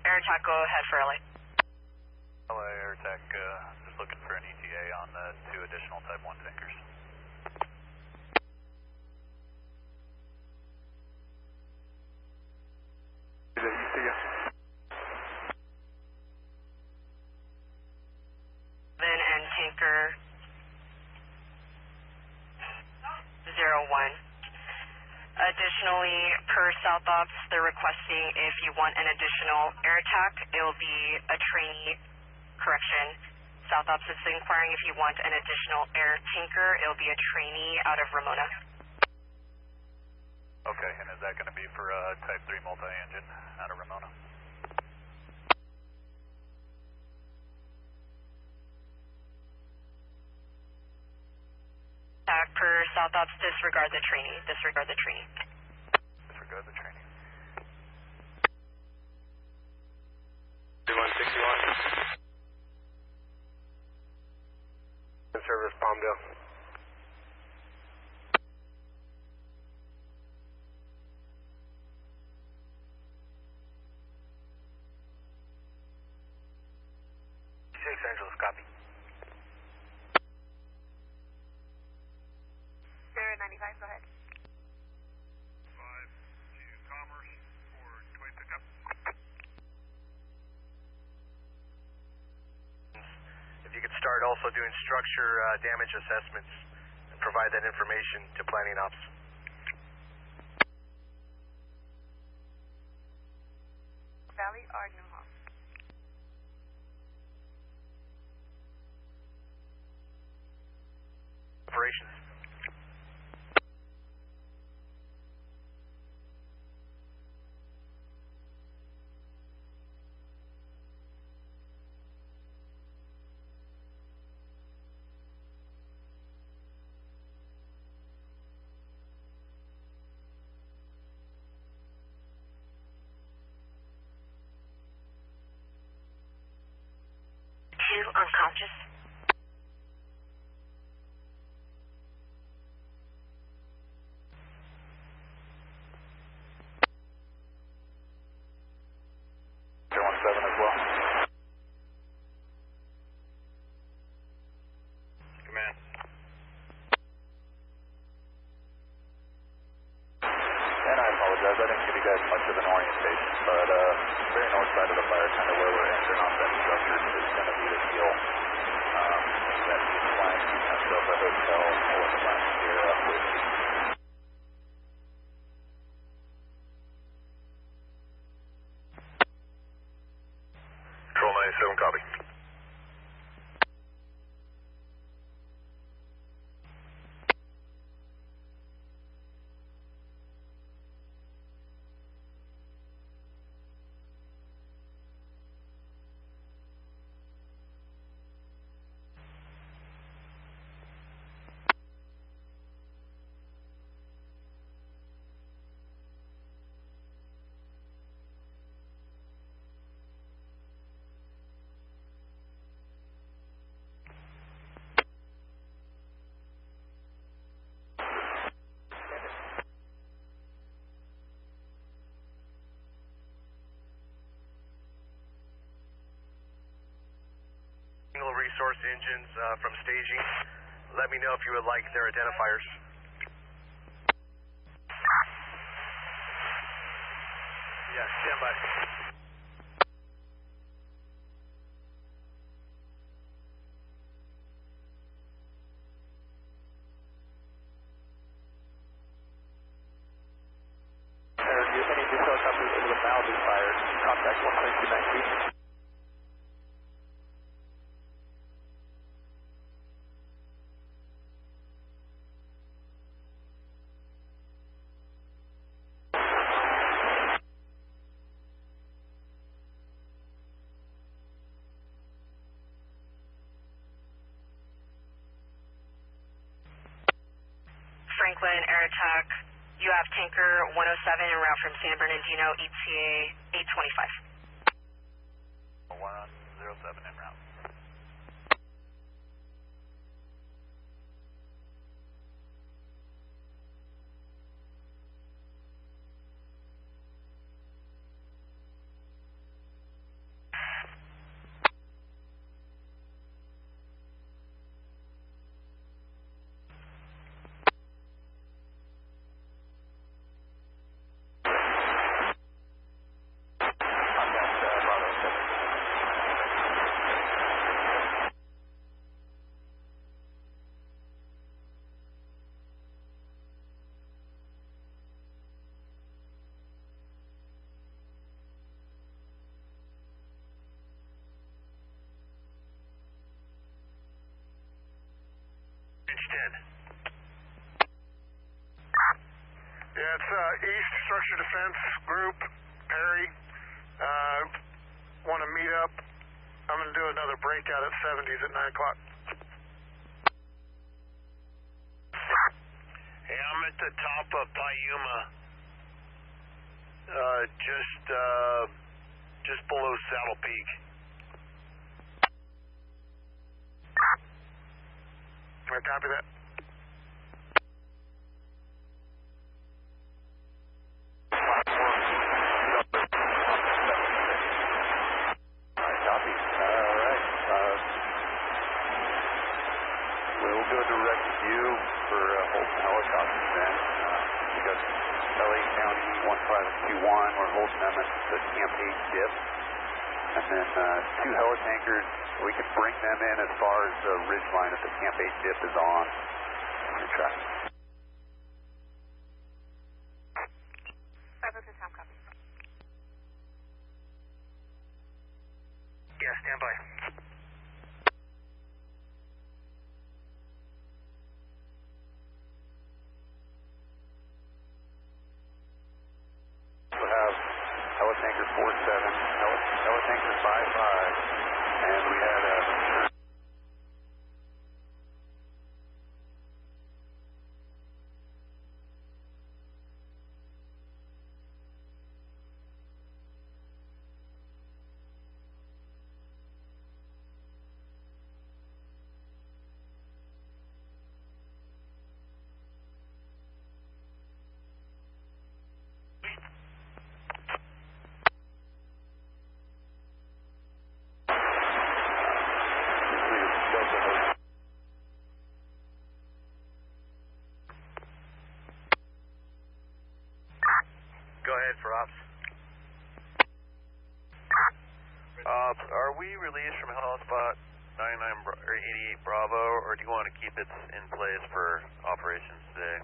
Air attack, go ahead for LA. LA Air Attack, just looking for an ETA on the 2 additional Type 1 tankers. The ETA. Then and tanker 01. Additionally, per South Ops, they're requesting if you want an additional air attack, it will be a trainee, correction, South Ops is inquiring if you want an additional air tanker. It'll be a trainee out of Ramona. Okay, and is that going to be for Type 3 multi-engine out of Ramona? Per South Ops, disregard the trainee. Disregard the trainee. Disregard the trainee. 2161. Service Palmdale. Los Angeles, copy. 095, go ahead. 5 to Commerce for toy pickup. If you could start also doing structure damage assessments and provide that information to planning ops. Valley or Newhall? Operations. Unconscious. as well. Command. And I apologize, I didn't give you guys much of an orientation, but very north side of the fire, kind of where we're entering off that structure, is going to be the deal. That flank, so the hotel, or the flank here up with Control 97, copy. Resource engines from staging. Let me know if you would like their identifiers. Yeah, stand by. Any detail copies over the Malibu fire, contact 13219. Franklin, air attack. You have tanker 107 en route from San Bernardino, ETA 825. 107 en route. 10. Yeah, it's East Structure Defense Group, Perry. Want to meet up. I'm going to do another breakout at 70s at 9 o'clock. Hey, I'm at the top of Payuma. Just below Saddle Peak. Can I copy that? Copy. Alright. We'll go direct view for Holton helicopters then. We got LA County 1521. We're holding them at the Camp 8 dip. And then 2 helitankers, we can bring them in as far as the ridge line that the Camp 8 dip is on. Your track. 502 Tom, copy. Yeah, stand by. We'll have helitanker 47, helitanker 55, and we had a... Go ahead for ops. Are we released from hotspot 88 Bravo, or do you want to keep it in place for operations today?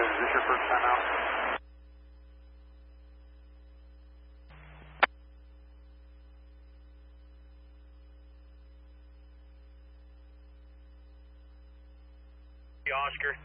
Is this your first time out? Oscar.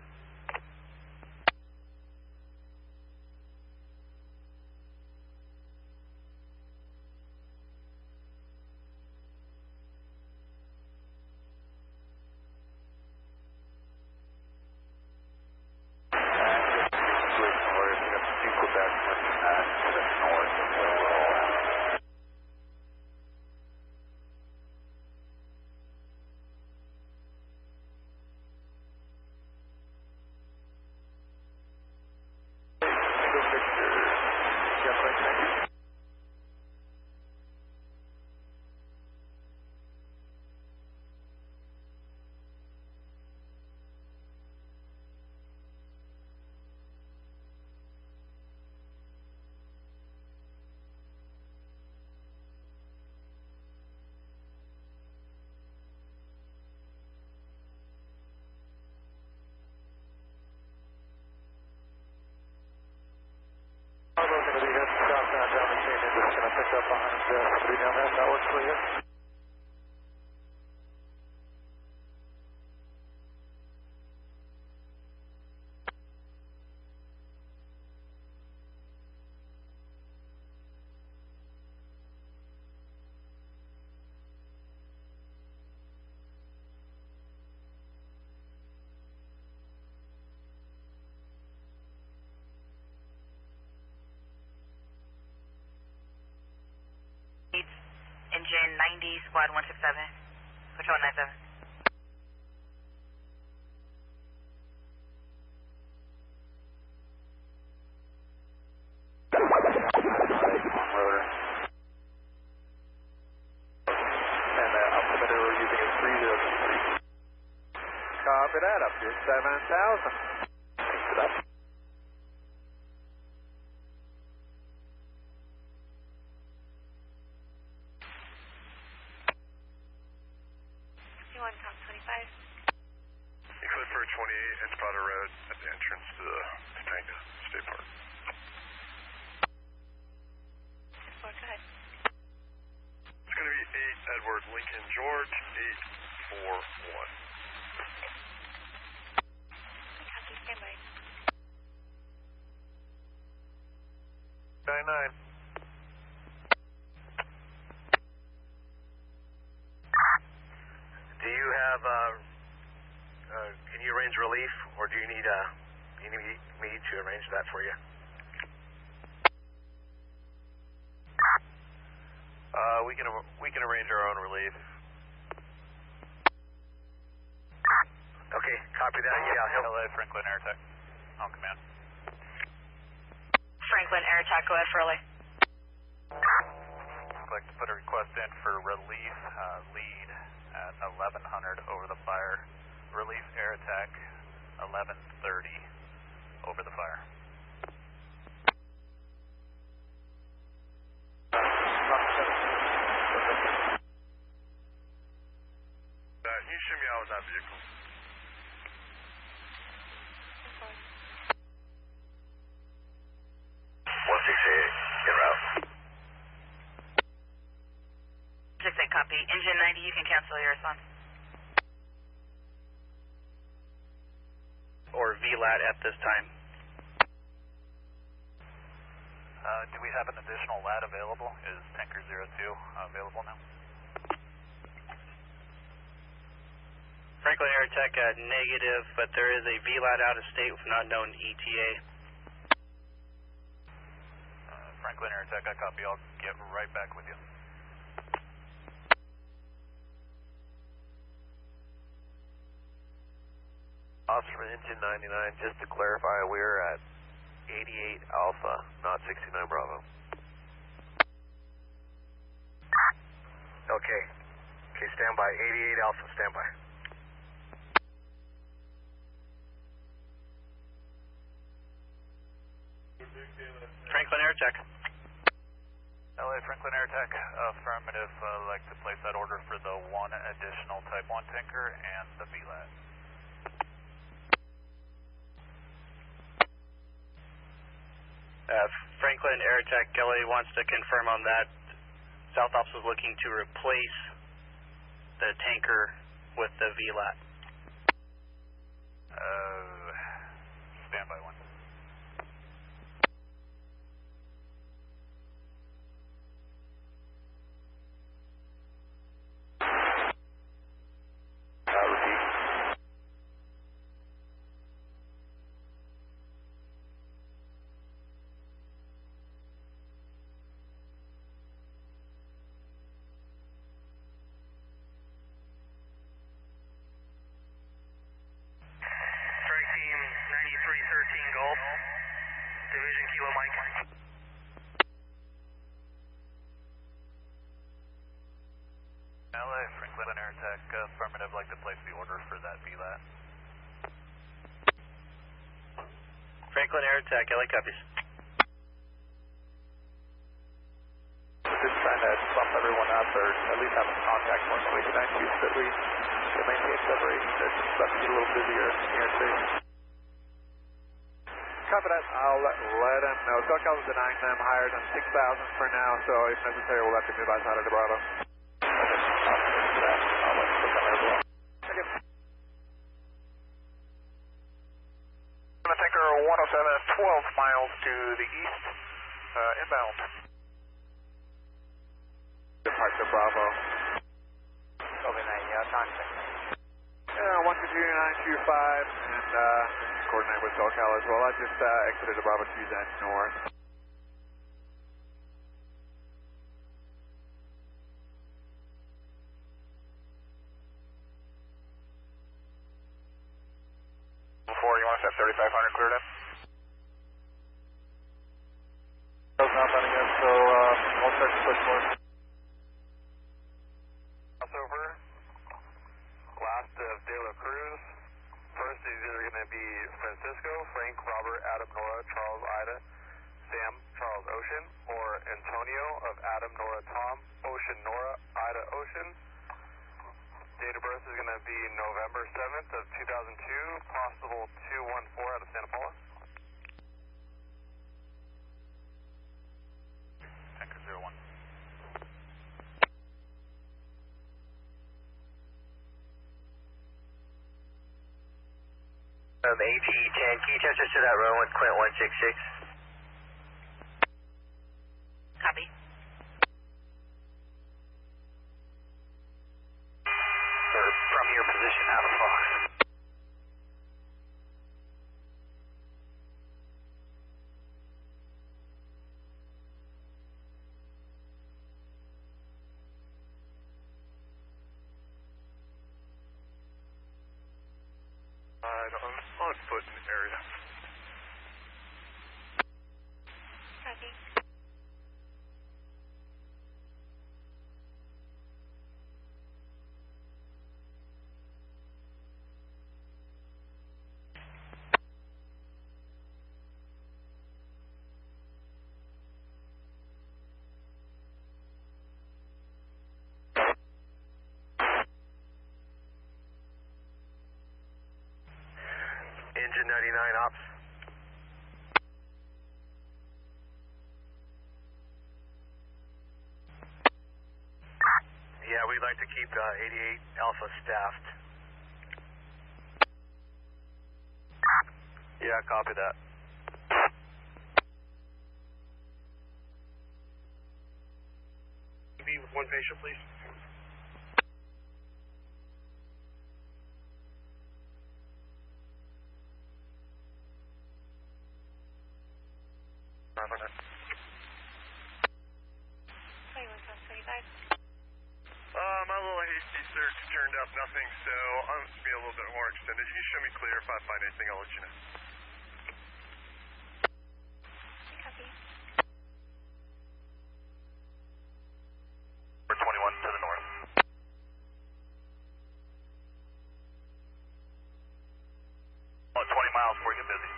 Engine 90, squad 167, patrol 97. And altimeter we're using is 3023. Copy that, up to 7,000. Thanks for that. Eclipse 28 and Spot Road at the entrance to the Topanga State Park. Go ahead. Lincoln George 841. Copy, stand by. 99. Do you have, can you arrange relief, or do you need me to arrange that for you? We can arrange our own relief. Okay, copy that. Yeah, LA, Franklin Air Tech, on command. Franklin Air Attack, go ahead for LA. I'd like to put a request in for relief lead at 1100 over the fire. Relief air attack 1130 over the fire. Can you shoot me out with that vehicle? en route. 68 copy. Engine 90, you can cancel your response. Or VLAT at this time. Do we have an additional LAT available? Is Tanker 02 available now? Franklin Air Tech negative, but there is a VLAT out of state with not known ETA. Franklin Air Tech, I copy. I'll get right back with you. Officer from Engine 99, just to clarify, we're at 88 Alpha, not 69 Bravo. Okay. Okay, stand by. 88 Alpha, stand by. Franklin Air Tech. LA, Franklin Air Tech, affirmative. Like to place that order for the one additional Type 1 tanker and the VLAT. Franklin Air Tech, LA wants to confirm on that. South Ops was looking to replace the tanker with the VLAT. Standby one. Division Kilo Mike. LA, Franklin Air Tech, affirmative. Like to place the order for that VLAT. Franklin Air Tech, LA copies. Just trying to bump everyone up, or at least have a contact point so we can actually maintain separation. It's just about to get a little busier here too. Copy that. I'll let them know. SoCal's denying them higher than 6,000 for now, so if necessary, we'll have to move outside of the Bravo. I'll let SoCal know as well. Okay. Tanker 107, 12 miles to the east, inbound. Departure Bravo. Over 9, yeah, contact. Yeah, 122-925, and coordinate with SoCal as well. I just exited the Bravo 2 Zen north. Before you want us to have 3500 cleared up? Not running it, so I'll start to push forward. Crossover. Last of De La Cruz. First is either going to be Francisco, Frank, Robert, Adam, Nora, Charles, Ida, Sam, Charles, Ocean, or Antonio of Adam, Nora, Tom, Ocean, Nora, Ida, Ocean. Date of birth is going to be November 7th of 2002, possible 214 out of Santa Paula. Tanker 01. AT-10, can you touch us to that runway, Quint 166? Copy. From your position, how far? On foot in the area. Copy. Engine 99 ops. Yeah, we'd like to keep 88 Alpha staffed. Yeah, copy that. Be with one patient, please. My little hasty search turned up nothing, so I'm just being a little bit more extended. If you show me clear, if I find anything, I'll let you know. Copy. We're 21 to the north. About 20 miles before we get busy.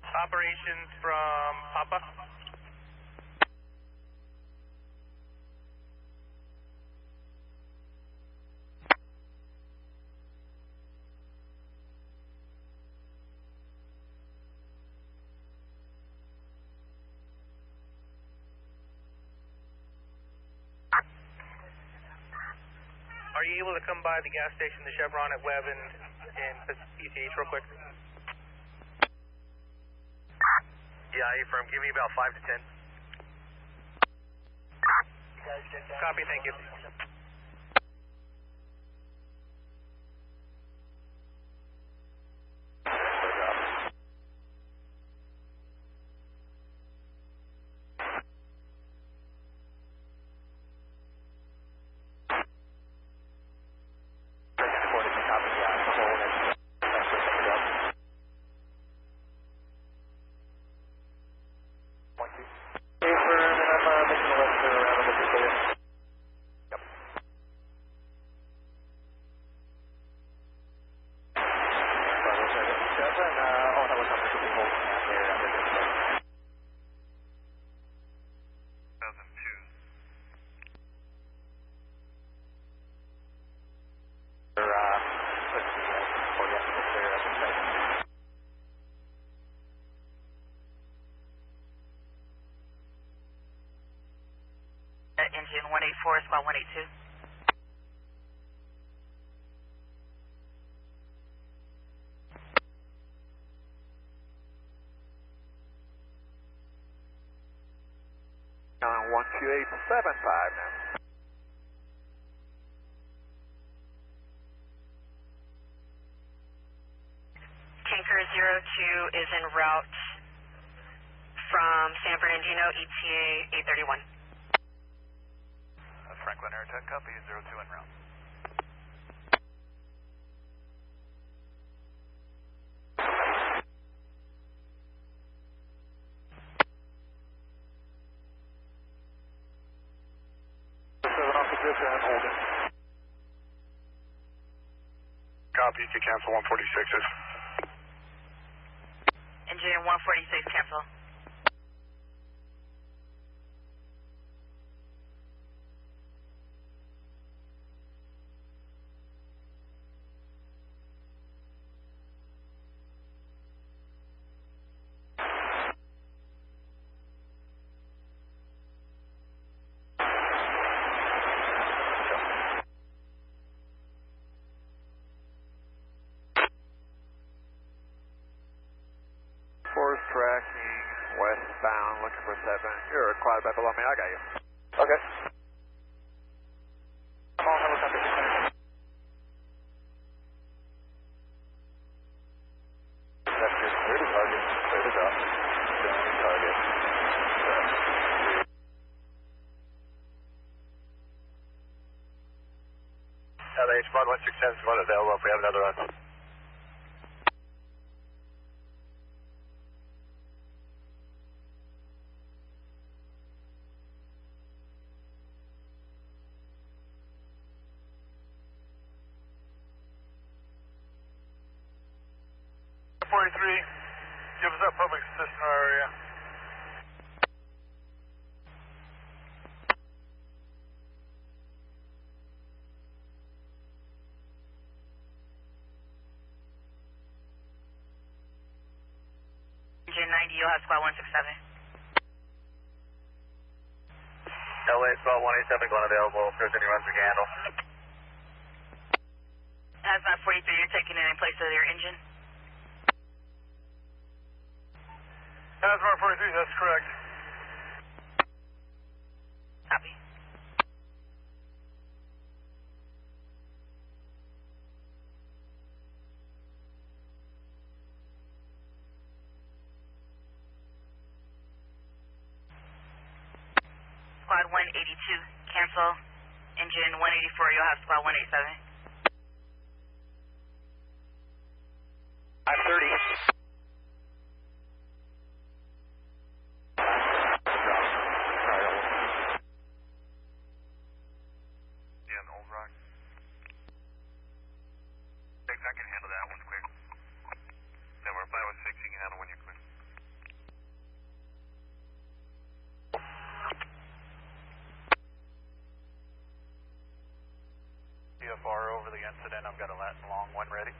Operations from Papa. Are you able to come by the gas station, the Chevron at Webb and PCH real quick? Yeah, Ephraim, give me about 5 to 10. Copy, thank you. Engine 184 is about 182. On 12875 now. Tanker 02 is en route from San Bernardino, ETA 831. Franklin Air Tech, copy, 02 en route. Copy, you can cancel 146s. Engine 146, cancel. tracking westbound, looking for 7. You're quite a bit below me. I got you. Okay. Call helicopter. That's clear to target. Clear to drop. Showing target. LA, Squad 167, Squad available if we have another run. Give us that public assist in our area. Engine 90, you'll have squad 167. LA, Squad 187, going available if there's any runs we can handle. Hazmat 43, you're taking it in place of your engine? Hazmat 43, that's correct. Copy. Squad 182, cancel. Engine 184, you'll have squad 187. I'm 30. I can handle that one quick. Then we're 506, you can handle when you're quick. CFR over the incident. I've got a long one ready.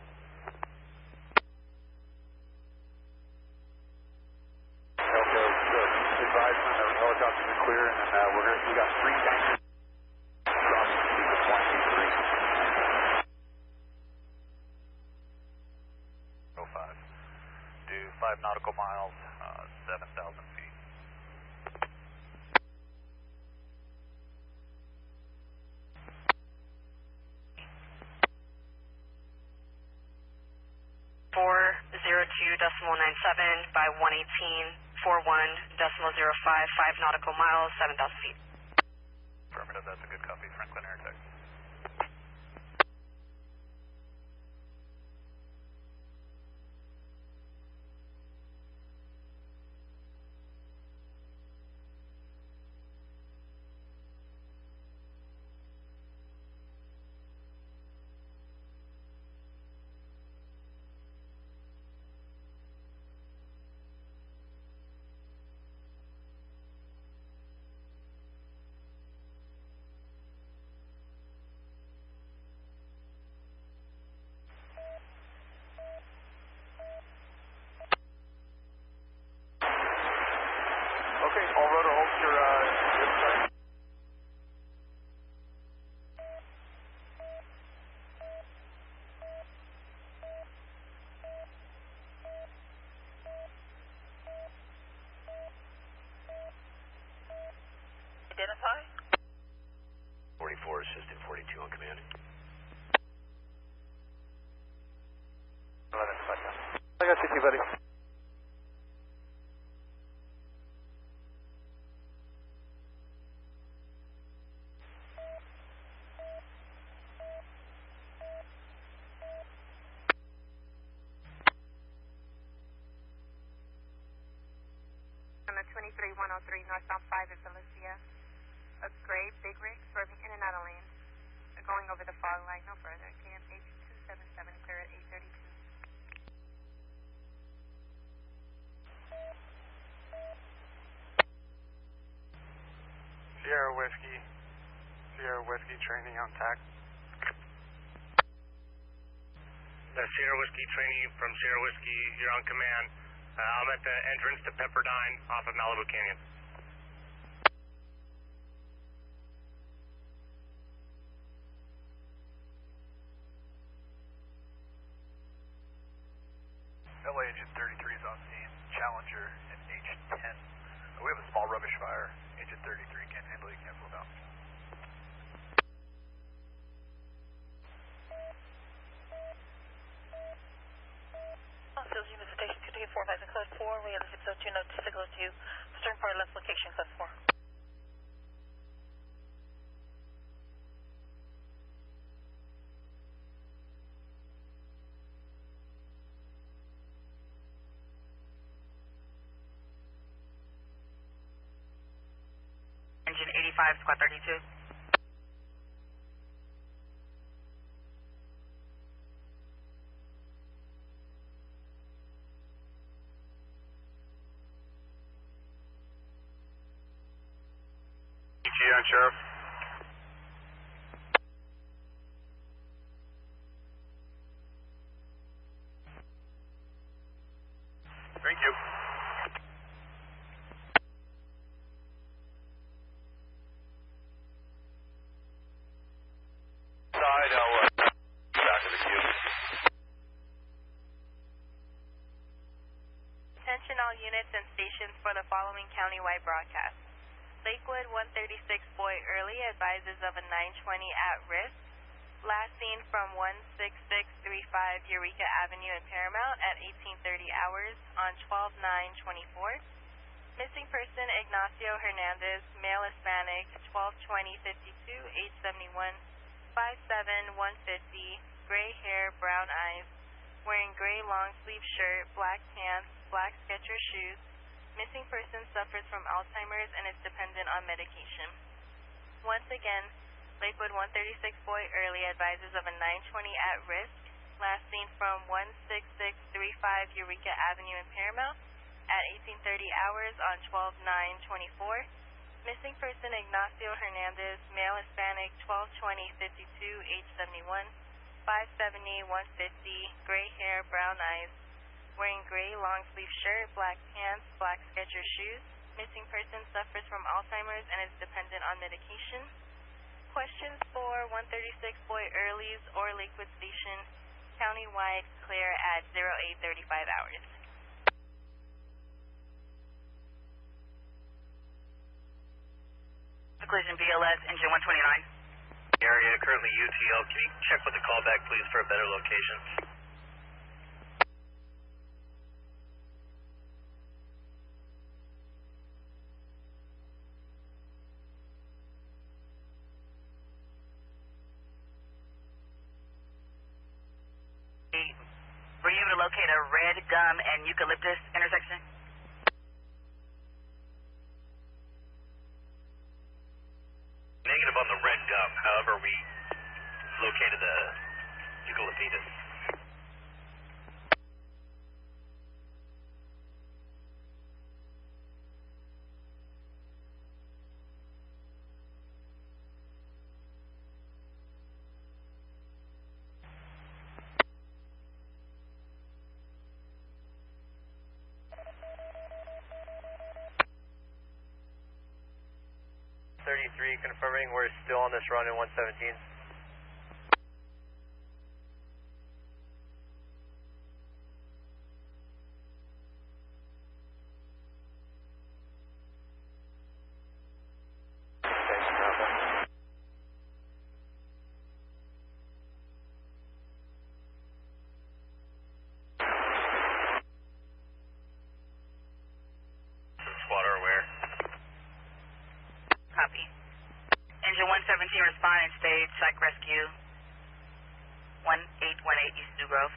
Okay, good. Advisement of helicopters are clear, and then we got 3 tankers. Crossing sequence 123. 05. Do 5 nautical miles, 7,000 feet. .97 by 118.41.055, 5 nautical miles, 7,000 feet. Affirmative, that's a good copy. Franklin Air Tech. Okay, all rotor holds your inside. Identify? 44 assistant, 42 on command. 11 second. I got you, buddy. On the 23103 northbound 5 at Felicia. A gray big rig swerving in and out of lanes. Going over the fog line no further. KMH 277 clear at 832. Sierra Whiskey training on TAC. The Sierra Whiskey training from Sierra Whiskey, you're on command. I'm at the entrance to Pepperdine off of Malibu Canyon. LA Agent 33 is on scene. Challenger Clear the 602, no 602, stern port left location, cliff 4. Engine 85, squad 32. on Sheriff. Thank you. Side, I'll back of the queue. Attention all units and stations for the following countywide broadcast. Lakewood 136 Boy Early advises of a 920 at risk. Last seen from 16635 Eureka Avenue in Paramount at 1830 hours on 12/9/24. Missing person Ignacio Hernandez, male Hispanic, 122052, age 71, 5'7", 150, gray hair, brown eyes, wearing gray long sleeve shirt, black pants, black Skechers shoes. Missing person suffers from Alzheimer's and is dependent on medication. Once again, Lakewood 136 Boy Early advises of a 920 at risk. Last seen from 16635 Eureka Avenue in Paramount at 1830 hours on 12/9/24. Missing person Ignacio Hernandez, male Hispanic, 122052, age 71, 5'70", 150, gray hair, brown eyes, wearing gray long sleeve shirt, black pants, black Skechers shoes. Missing person suffers from Alzheimer's and is dependent on medication. Questions for 136 Boy Early's or Lakewood Station, countywide clear at 0835 hours. Collision BLS, engine 129. Area currently UTL. Can you check with the callback, please, for a better location? Were you able to locate a red gum and eucalyptus intersection? Negative on the red gum. However, we located the eucalyptus. Confirming we're still on this run in 117. Squatter aware. Copy. Engine 117 respond and stage psych rescue 1818 East New Grove.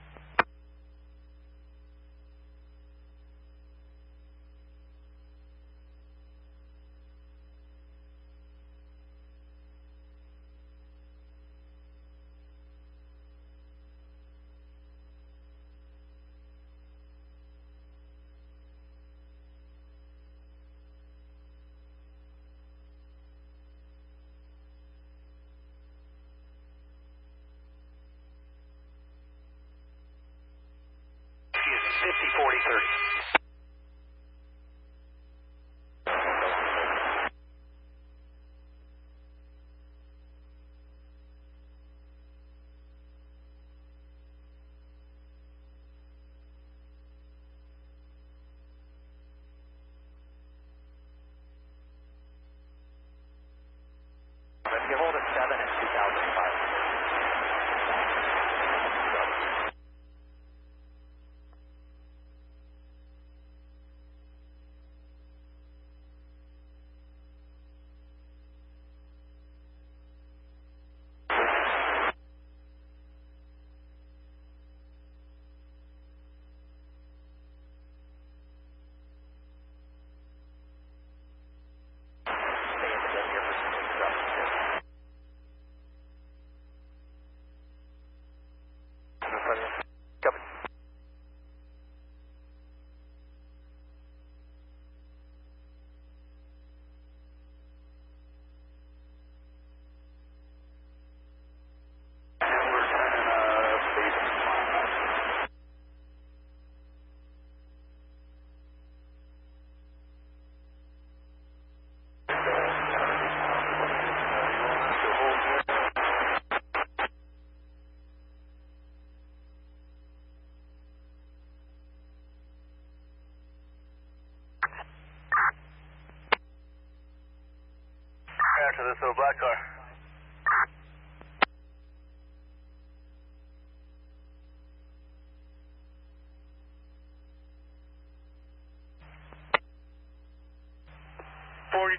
this is a black car.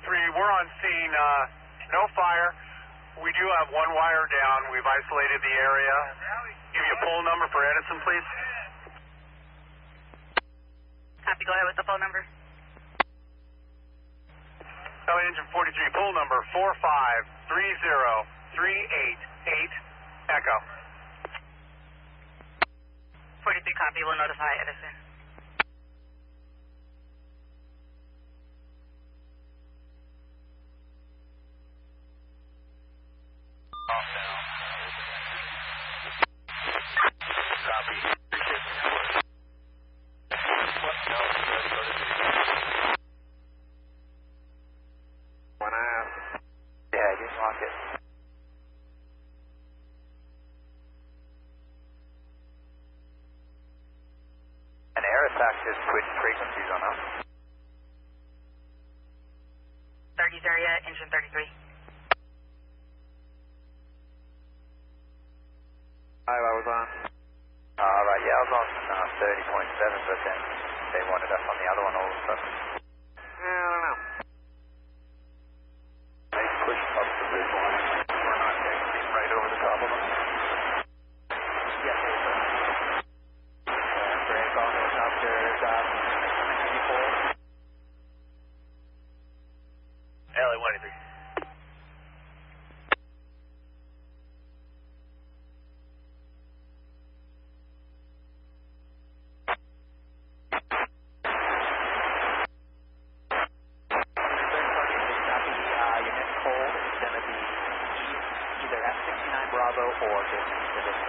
We're on scene, no fire. We do have one wire down. We've isolated the area. Give you a poll number for Edison, please. Copy, go ahead with the phone number. LA Engine 43, poll number 4530388, Echo. 43 copy, we'll notify Edison. Just switch frequencies on us. 30's area, engine 33. Hi, I was on. Right, yeah, I was on 30.7, but then they wanted us on the other one all of a sudden. I don't know. They pushed up to this one. We're not getting right over the top of them. Yes, sir. Break on it up there. LA 183. Either F69 Bravo or just Pacific.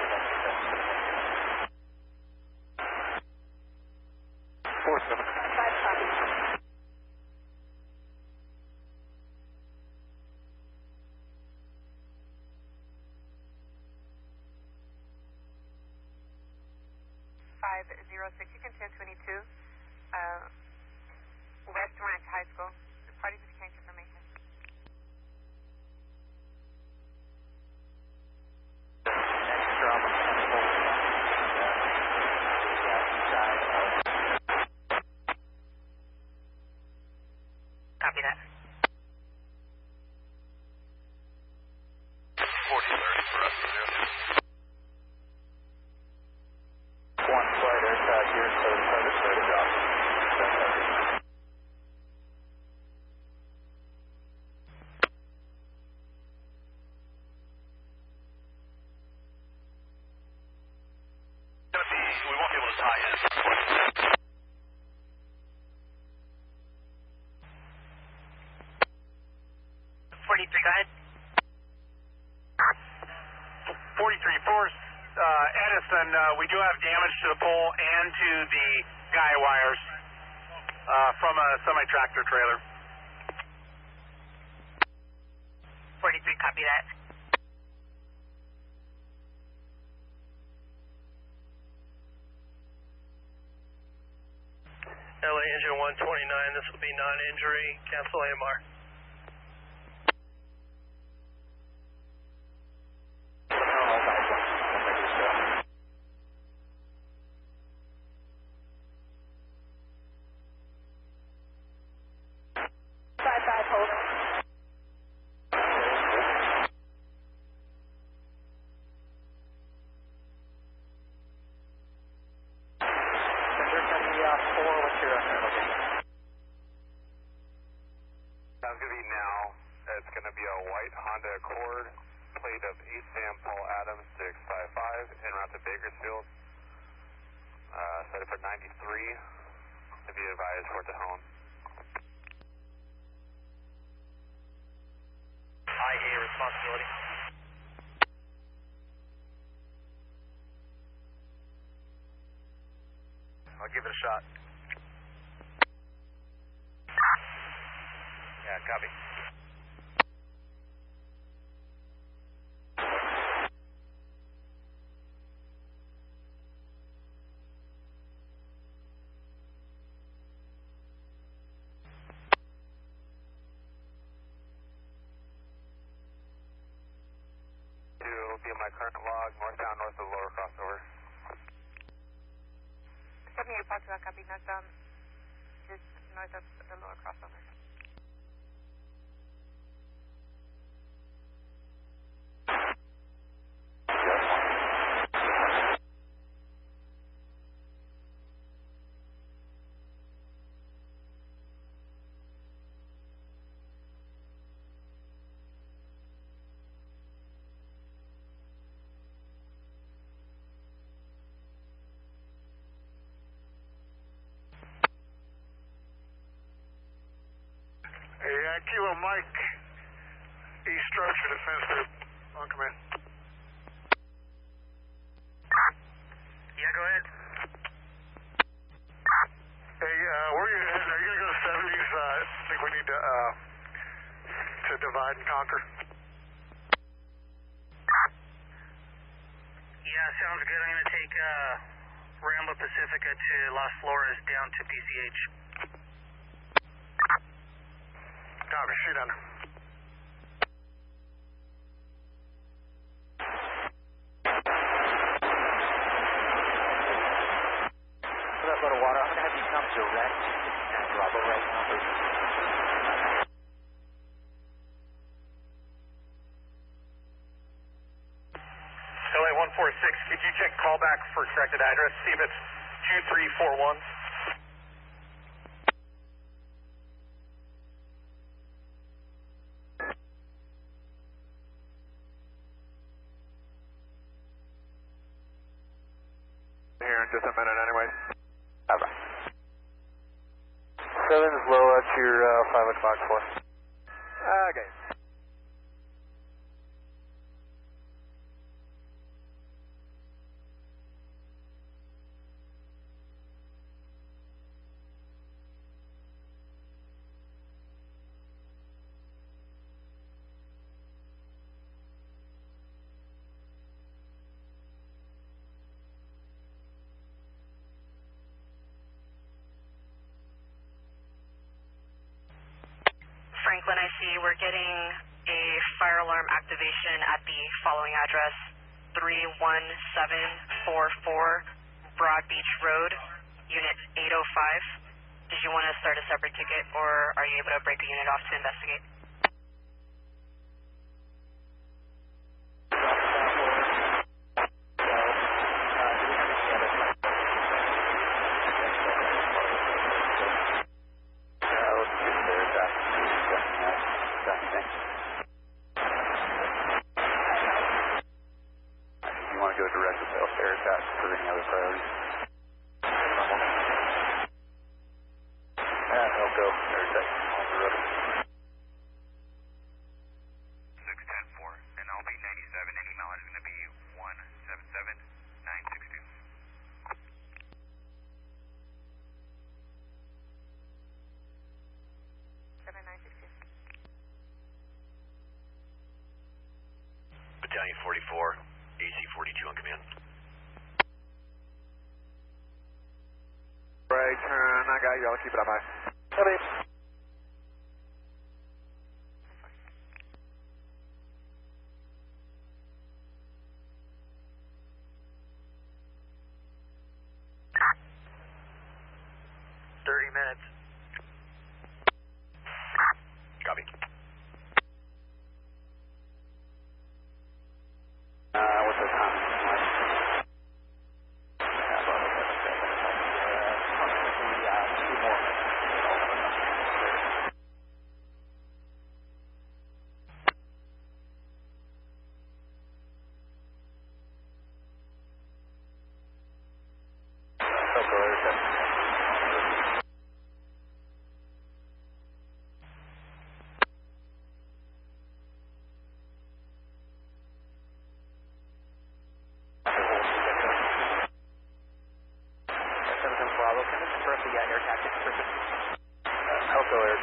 You can 1022 West Ranch High School. The parties exchange information. Next drop on Copy that. 4030 for us to do. One flight aircraft here, so target straight drop. We won't be able to tie in. 43, go ahead. 43 Force, Edison, we do have damage to the pole and to the guy wires from a semi-tractor trailer. 43, copy that. LA Engine 129, this will be non-injury, cancel AMR. Sounds good to be now. It's going to be a white Honda Accord, plate of 8 Sam Paul Adams 655, en route to Bakersfield. Set it for 93. To be advised, port to home. IA responsibility. I'll give it a shot. Yeah, copy. copy of my current log, northbound, north of the lower crossover. 78 Fox, copy, northbound, just north of the lower crossover. Kilo Mike, East Structure Defense Group, on command. Yeah, go ahead. Hey, are you going to go to 70s? I think we need to divide and conquer. Yeah, sounds good. I'm going to take Rambo Pacifica to Las Flores down to PCH. Copy, shoot under. For that load of water, I'm going to have you come direct and Bravo right now, please. LA 146, could you check callback for corrected address? See if it's 2341. Here in just a minute anyway. Bye-bye. 7 is low, that's your 5 o'clock for. Okay. Franklin, I see we're getting a fire alarm activation at the following address, 31744 Broad Beach Road, Unit 805. Did you want to start a separate ticket, or are you able to break a unit off to investigate? Battalion 44, AC 42 on command. Right turn, I got you, I'll keep it on my. Copy. Copy. What's the time?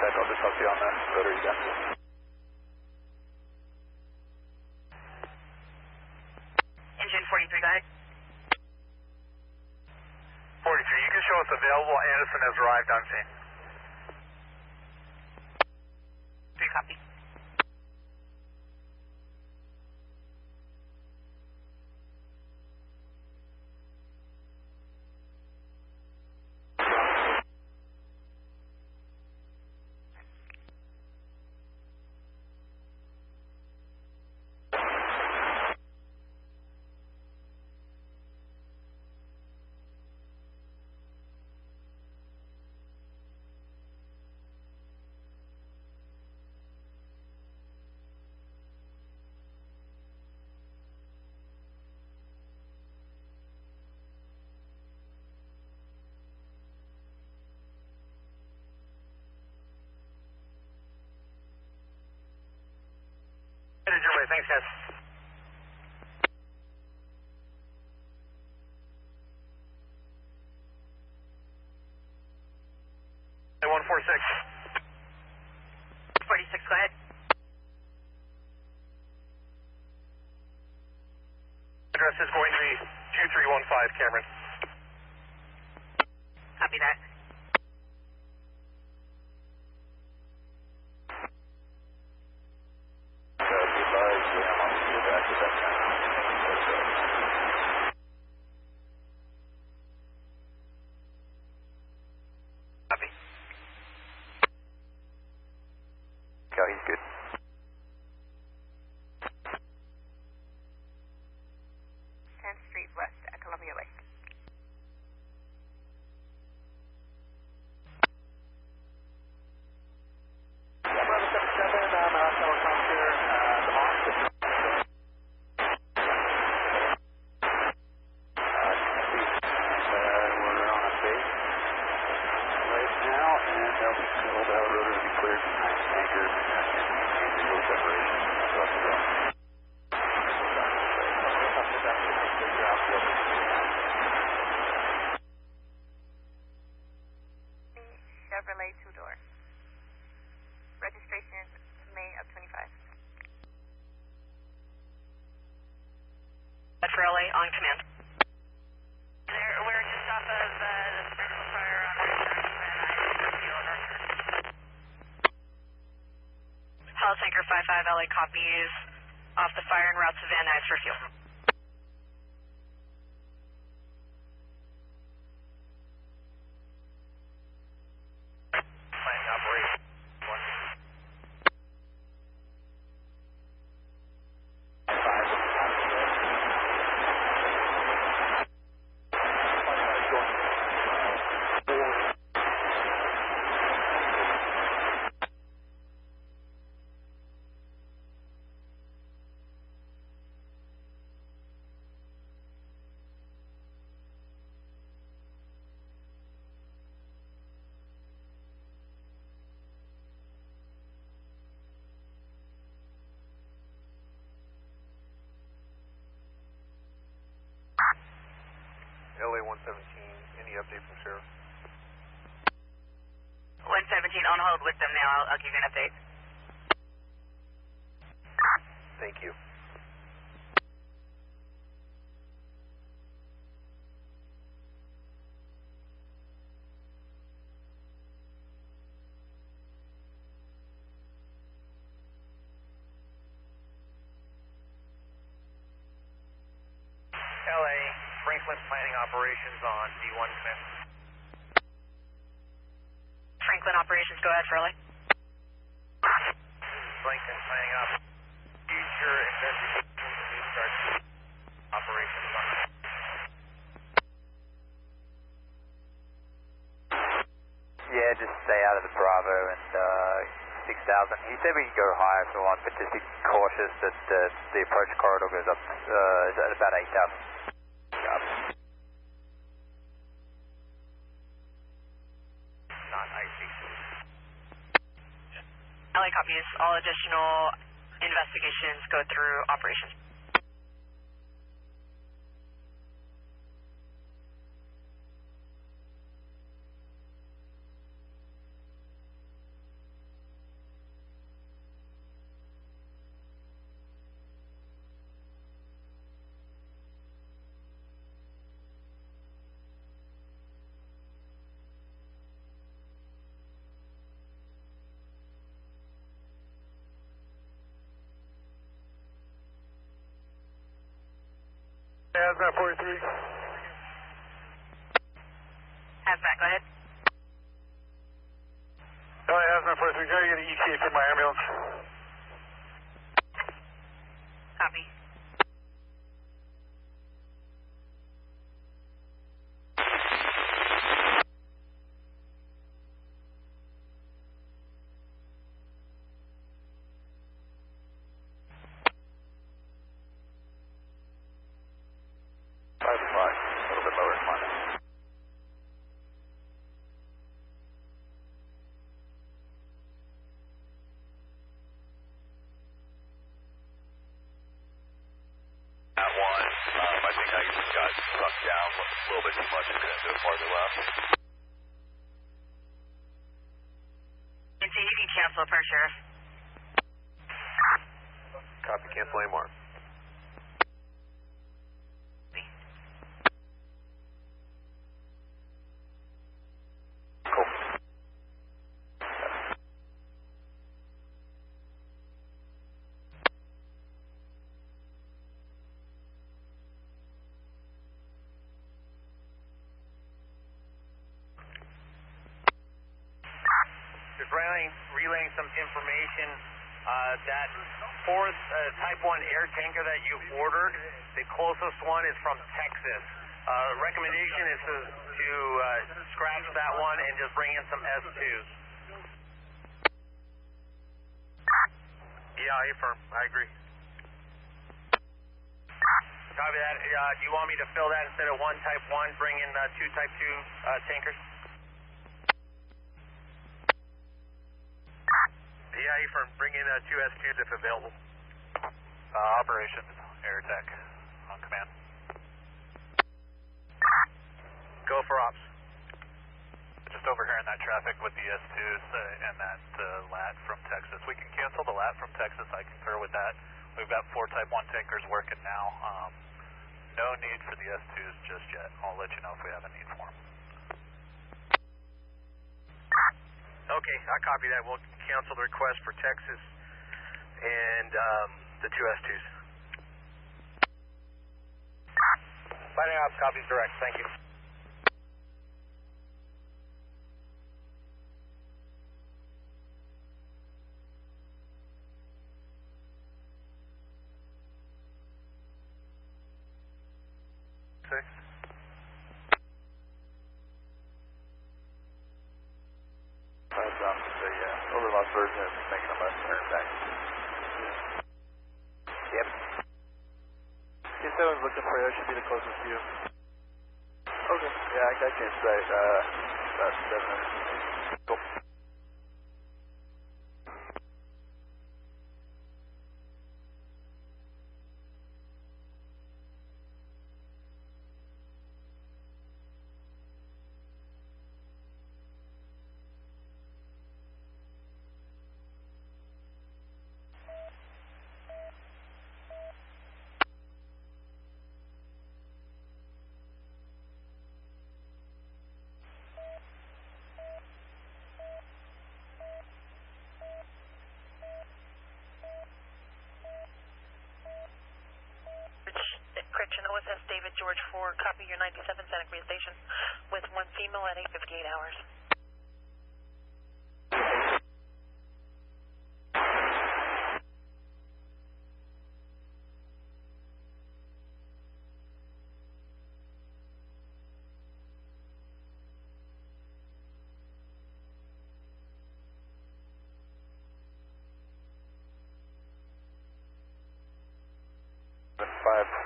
I'll just help you on that rotary gun. Engine 43, go ahead. 43, you can show us available. Anderson has arrived on scene. 3 copy. everybody. Thanks, guys. Hey, 146. 46, go ahead. Address is going to be 2315, Cameron. Copy that. Copy. Yeah, he's good. Street West at Columbia Way. Chevrolet two-door. Registration May of 25. For LA on command. We're just off of the Franklinfire on Hell Tanker 55 LA copies off the fire en route to Van Nuys for fuel. LA 117, any update from Sheriff? 117 on hold with them now. I'll give you an update. Thank you. LA, Franklin planning operations on D1 command. Franklin operations, go ahead for LA. Franklin planning up. Future investigations and restart operations on. Yeah, just stay out of the Bravo and 6,000. He said we could go higher if we want, but just be cautious that the approach corridor goes up at about 8,000. Not icy. LA copies. All additional investigations go through operations. Hazmat 43. Hazmat, go ahead. LA Hazmat 43, try to get an ETA for my ambulance. Copy. down a little bit too much. It's going to do it farther left. And so you can cancel per sheriff. Copy, cancel AMR. Relaying some information that fourth Type 1 air tanker that you ordered, the closest one is from Texas. Recommendation is to scratch that one and just bring in some S2s. Yeah, affirm. I agree. Copy that. Do you want me to fill that instead of one Type 1, bring in two Type 2 tankers? Yeah, affirm. Bring in two S2s if available. Operation, Air Tech, on command. Go for ops. Just overhearing that traffic with the S2s and that LAT from Texas. We can cancel the LAT from Texas. I concur with that. We've got 4 Type 1 tankers working now. No need for the S2s just yet. I'll let you know if we have a need for them. Okay, I copy that. We'll cancel the request for Texas and the two S2s. Fighting ops, copies direct. Thank you. Overlost version is making a left turn back. Yep. K7's looking for you. That should be the closest to you. Okay. Yeah, I got you in sight. About 700 feet. Cool. David George 4, copy your 97 Santa Cruz station with one female at 8:58 hours.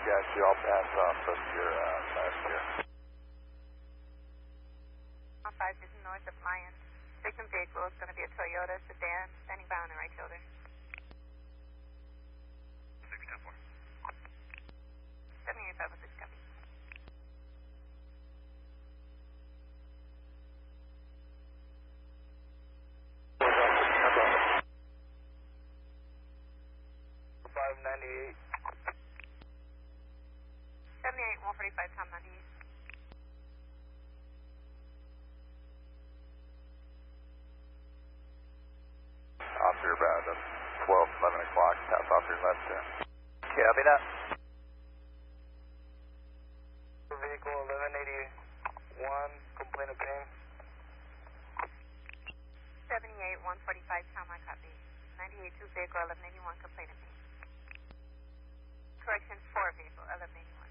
Got you all passed off of your left here. 5 is north of Lyons. Victim vehicle is going to be a Toyota sedan, standing by on the right shoulder. 610-4. 7856, copy. $598. 78 145, Tom 98. Officer about 12, 11 o'clock. Task officer left there. Copy that. Vehicle 1181, complaint of pain. 78 145, Tom, I copy. 98 2 vehicle 1181, complaint of pain. Correction 4 vehicle 1181.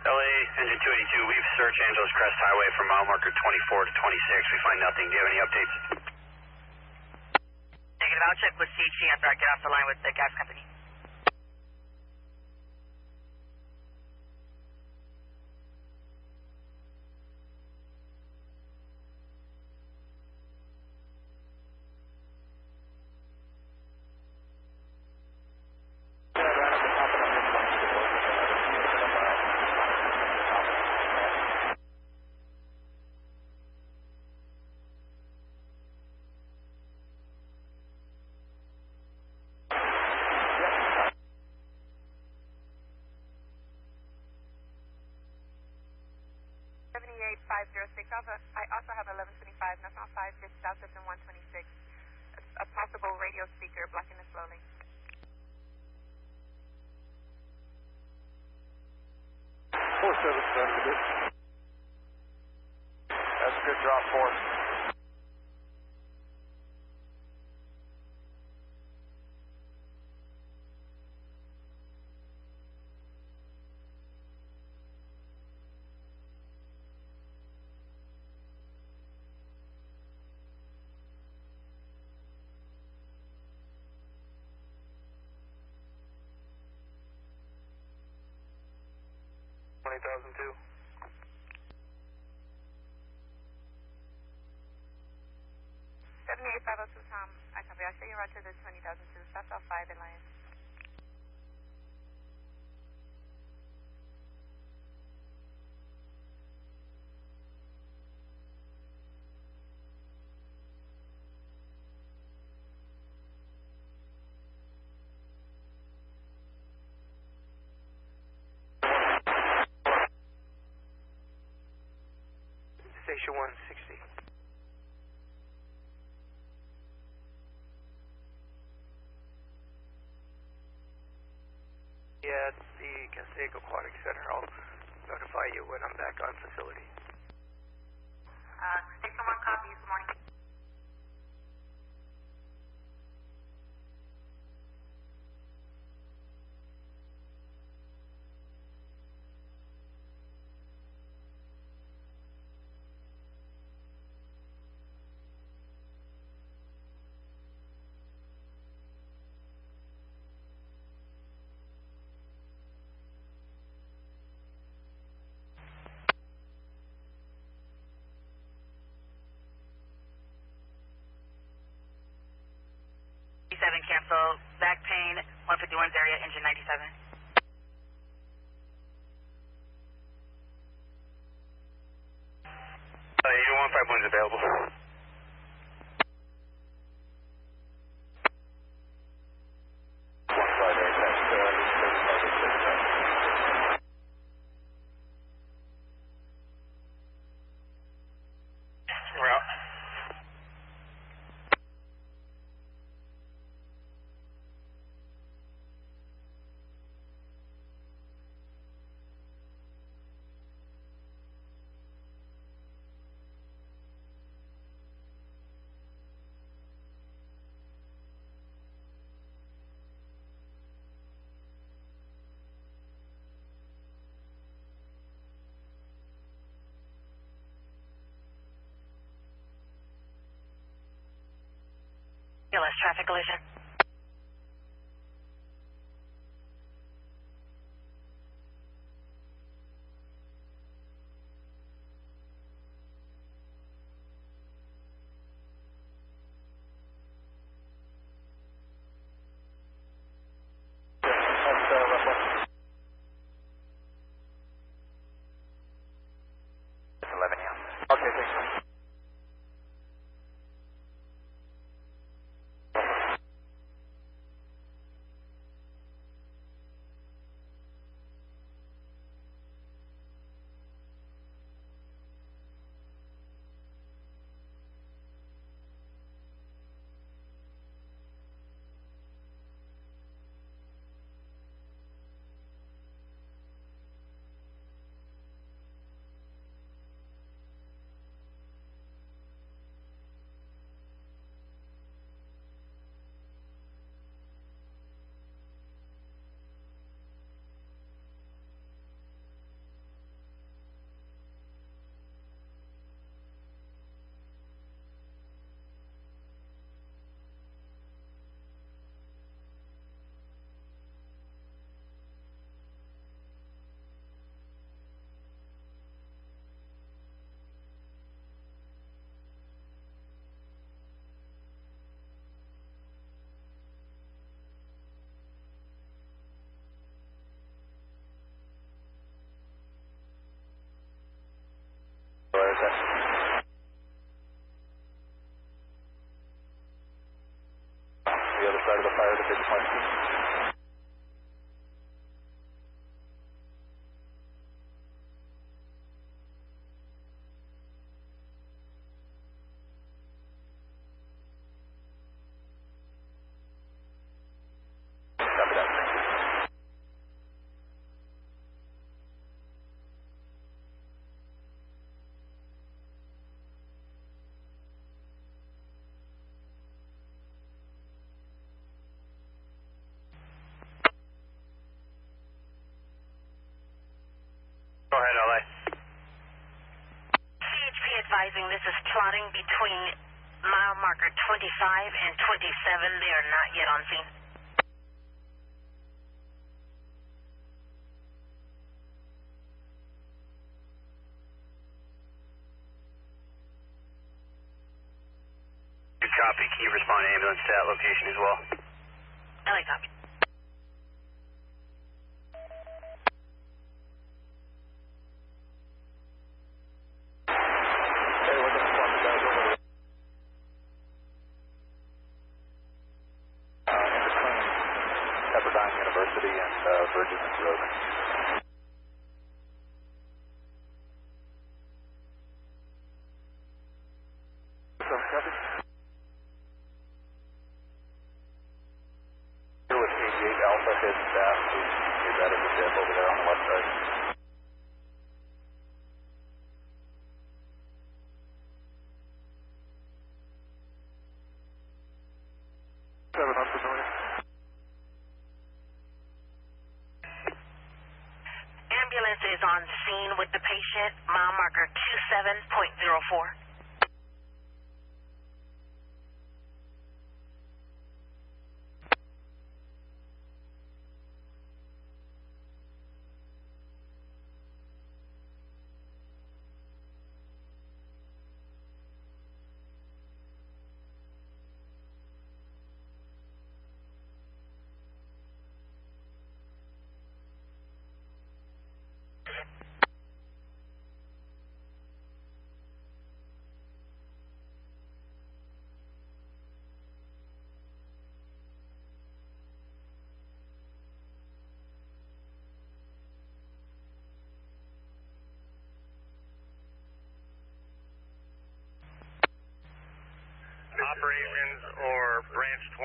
LA Engine 282, we've searched Angeles Crest Highway from mile marker 24 to 26. We find nothing. Do you have any updates? Negative. I'll check with CHC after I get off the line with the gas company. I also have 1125 northbound 5 just south of the 126. A possible radio speaker blocking the slow lane. 477. That's a good drop for us. Tom, I copy. I'll show you route to the 20,002, southbound 5 in Lions. Station 160. Yeah, it's the Canseco Aquatic Center. I'll notify you when I'm back on facility. Station 1 copy. Good morning. Cancel. Back pain, 151's area, engine 97. Engine 151's available. Traffic collision. It's 11 now. Okay, thank you. Division 1 team. Go ahead, LA. CHP advising this is plotting between mile marker 25 and 27. They are not yet on scene. Good copy. Can you respond to ambulance to that location as well? LA copy. University and Virgin Road. Here with 88 Alpha, his staff, please that as a dip over there on the left side. Ambulance is on scene with the patient, mile marker 27.04. Operations or Branch 20,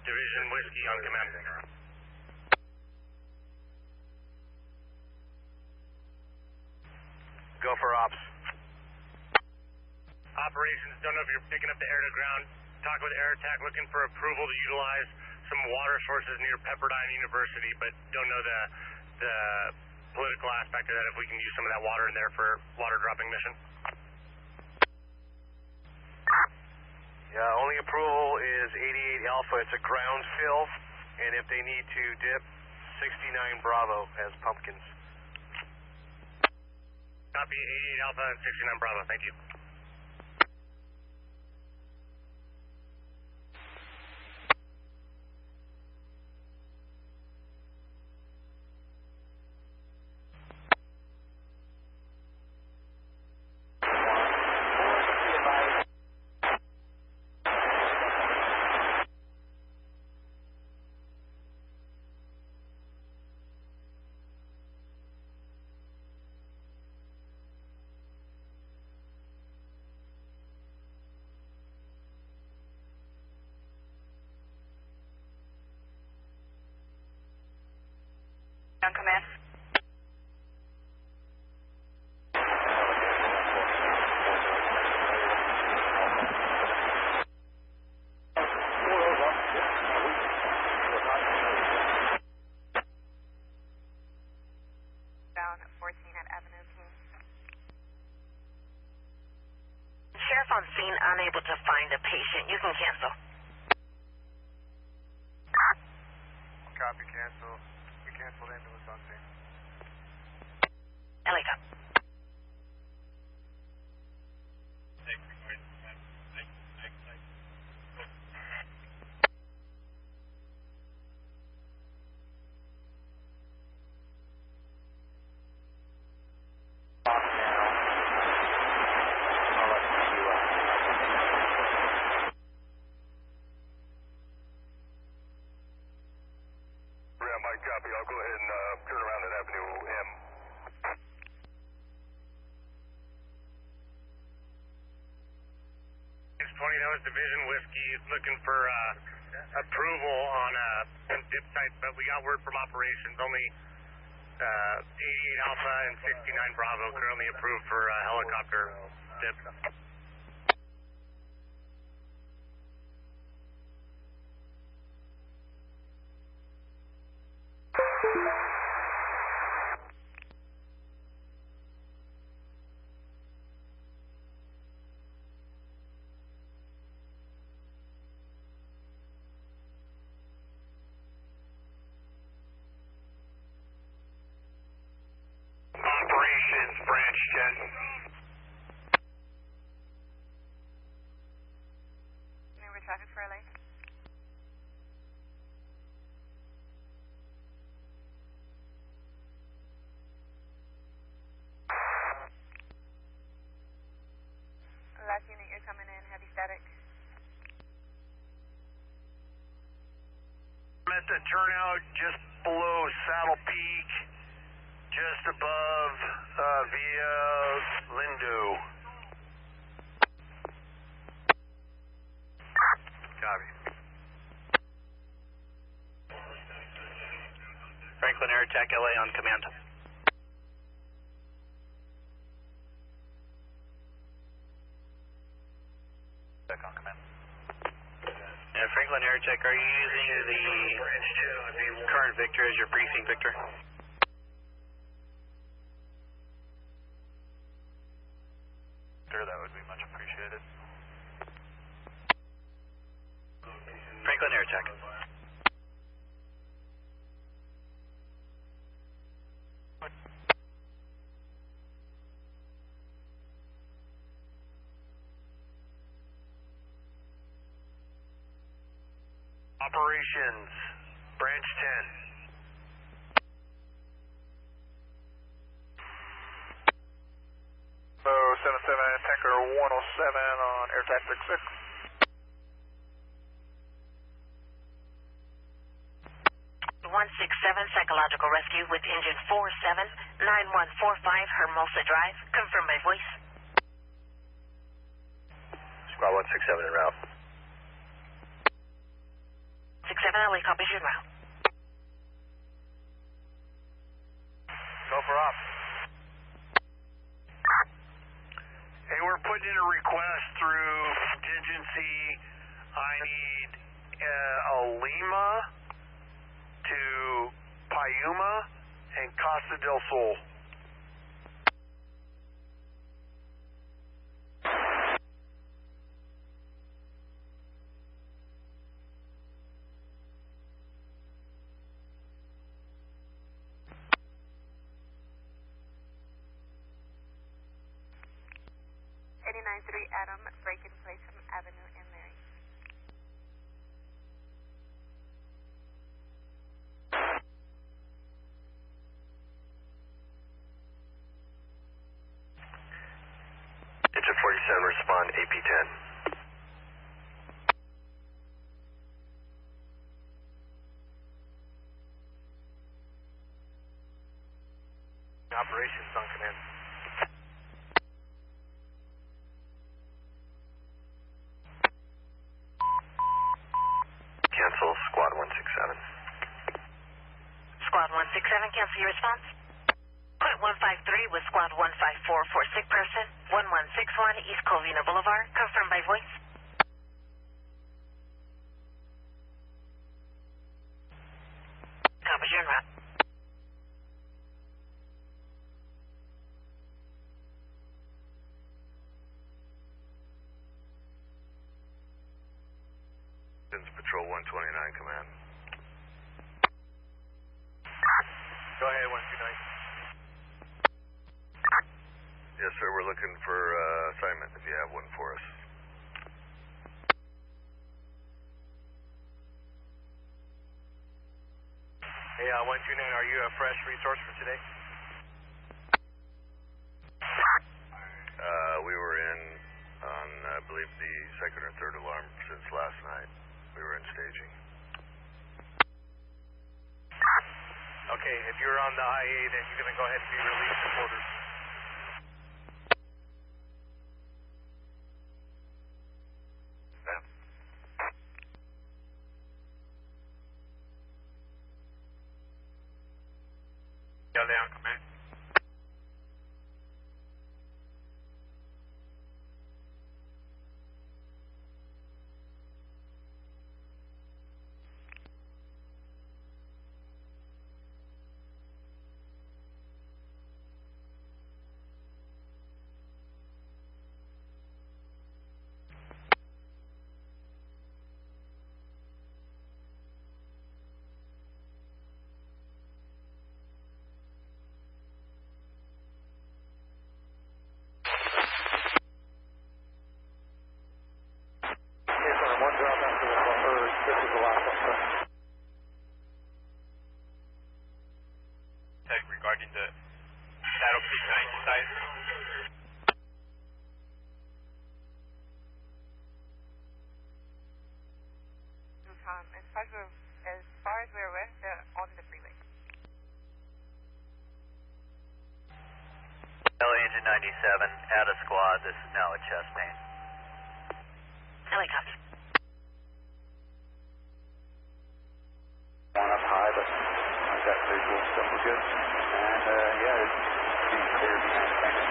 Division Whiskey on command. Go for ops. Operations, don't know if you're picking up the air to ground. Talk with Air Attack, looking for approval to utilize some water sources near Pepperdine University, but don't know the political aspect of that, if we can use some of that water in there for water dropping mission. Yeah, only approval is 88 Alpha. It's a ground fill, and if they need to dip, 69 Bravo has pumpkins. Copy, 88 Alpha and 69 Bravo. Thank you. On command. Down at 14 at Avenue King. Sheriff on scene, unable to find a patient. You can cancel. Copy, cancel. We canceled ambulance on scene. LA copy. that was Division Whiskey, looking for approval on some dip sites, but we got word from operations. Only 88 Alpha and 69 Bravo currently approved for helicopter dip. Operations, Branch 10. Remember traffic for LA? Last unit, you're coming in, heavy static. I'm at the turnout just below Saddle Peak, just above via Lindo. Copy. Franklin Air Attack LA on command. Back on command. Franklin Air Attack, are you using the current Victor as your briefing Victor? Sure, that would be much appreciated. Franklin Air Attack. Operations, Branch 10. So 77, Tanker 107 on Air Tactics 6. 167 Psychological Rescue with engine 47, 9145 Hermosa Drive. Confirm by voice. Squad 167 en route. 67 LA copies en route. Go for op. Hey, we're putting in a request through Contingency. I need Lima to Payuma and Costa del Sol. Adam, break in place from Avenue and Mary. Engine 47, respond AP10. Operations on command. Cancel, Squad 167. Squad 167, cancel your response. Point 153 with Squad 154 for sick person. 1161 East Covina Boulevard. Confirm by voice. Copy, you're en route. Patrol 129, command. Go ahead, 129. Yes, sir, we're looking for assignment if you have one for us. Hey, 129, are you a fresh resource for today? We were in on, I believe, the second or third alarm since last night. We were in staging. Okay, if you're on the IA, then you're going to go ahead and be released to quarters. LA on command. Regarding the Shadow Peak 90 site. As far as we're aware, they're on the freeway. LA Engine 97, add a squad. This is now a chest pain. LA copy. One up high, but I've got visual, so we're good. And yeah, it's being cleared behind the tanker.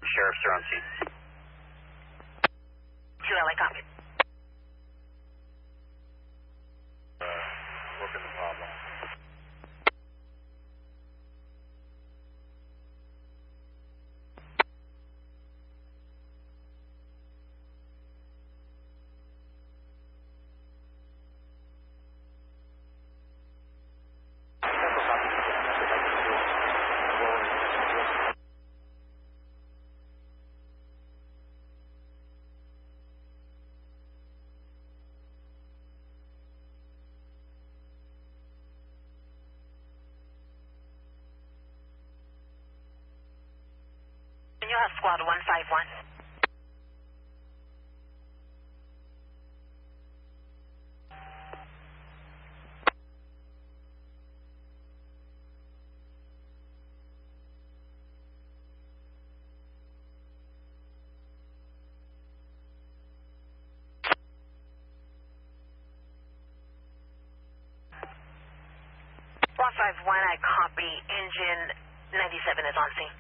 Sheriffs are on scene. 2 LA copy. Working the problem. You have squad 151. I copy. Engine 97 is on scene.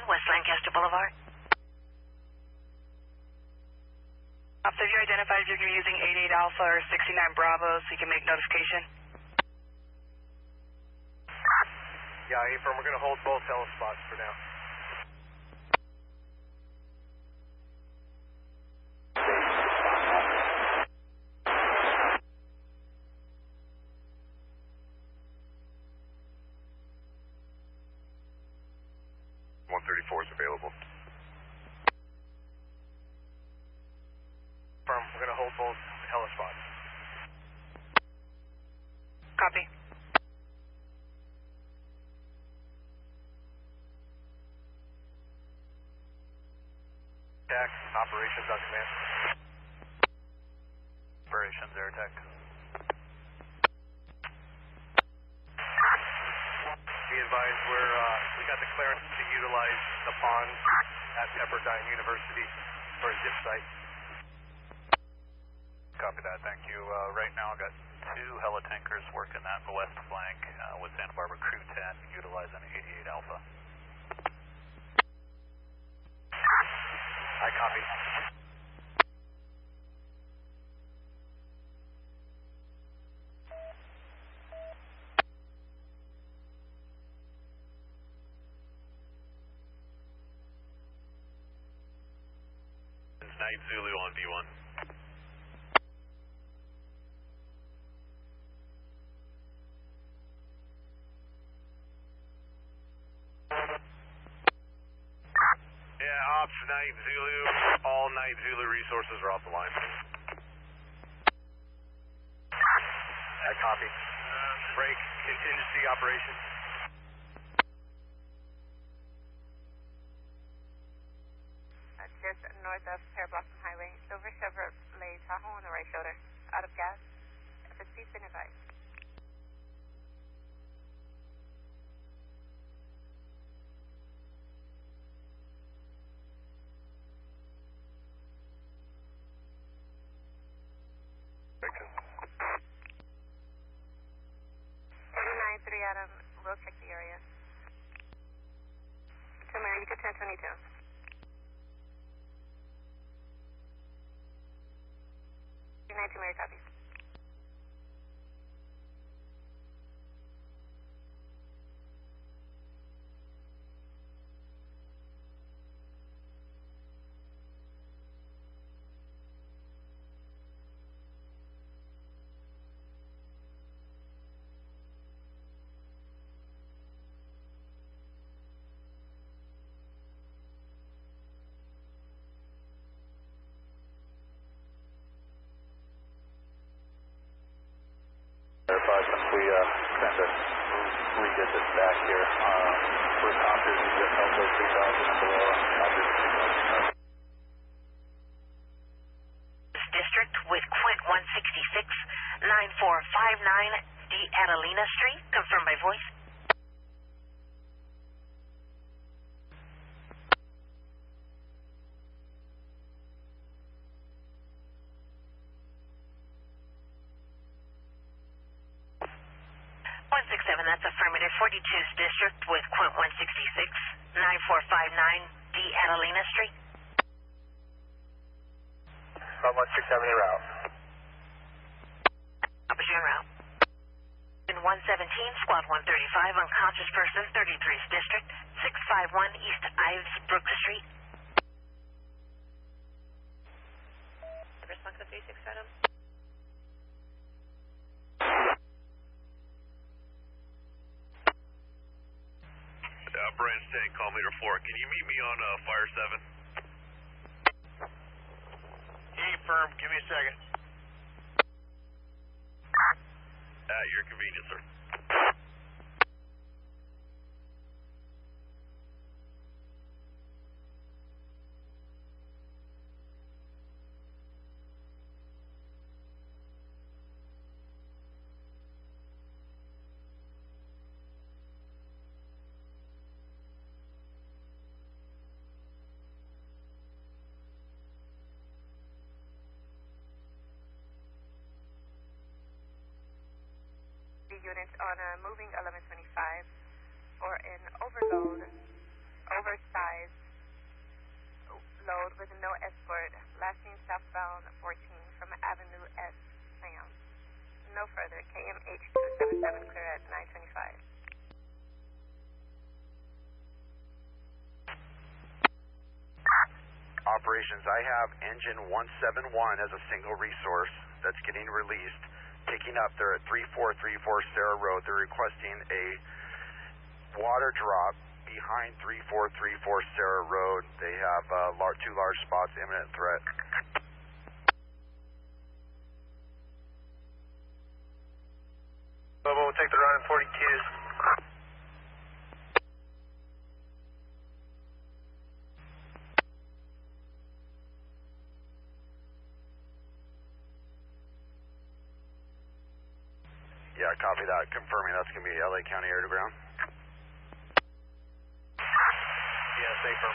West Lancaster Boulevard. Officer, have you identified if you're using 88 Alpha or 69 Bravo so you can make notification? Yeah, A-firm, we're going to hold both telespots for now. Is available. Firm, we're going to hold both telespots. Copy. Tech, operations on command. Operations, air tech. Be advised, we got the clearance to utilize the ponds at Pepperdine University for a zip site. Copy that, thank you. Right now I've got 2 heli-tankers working that west flank with Santa Barbara Crew 10 utilizing 88 Alpha. I copy. Night Zulu on V1. Yeah, Ops Night Zulu. All Night Zulu resources are off the line. I copy. Break contingency operation. Just north of Fair Blossom Highway, Silver Chevrolet Tahoe on the right shoulder. Out of gas. FSC's been advised. Victor. 89-3 Adam, we'll check the area. 2 Mary, you could 1022. 92 Mary copies. Since we kind of redid this back here, we're confident we just helped those 3,000 and below. District with Quint 166, 9459 D. Adelina Street. Confirmed by voice. That's affirmative. 42's District with Quint 166, 9459 D. Adelina Street. 167 en route. Opposite en route. In 117, Squad 135, unconscious person, 33's District, 651 East Ives Brook Street. Response to 36 Adam. Branch 10, call meter 4. Can you meet me on Fire 7? Hey, firm, give me a second. At your convenience, sir. Units on moving 1125 for an overload, oversized load with no escort, last seen southbound 14 from Avenue S, Sam. No further. KMH 277 clear at 925. Operations, I have engine 171 as a single resource that's getting released. Picking up, they're at 3434 Sarah Road. They're requesting a water drop behind 3434 Sarah Road. They have 2 large spots, imminent threat. We'll take the run in 42s. Yeah, copy that. Confirming that's going to be LA County air to ground. Yeah, safer.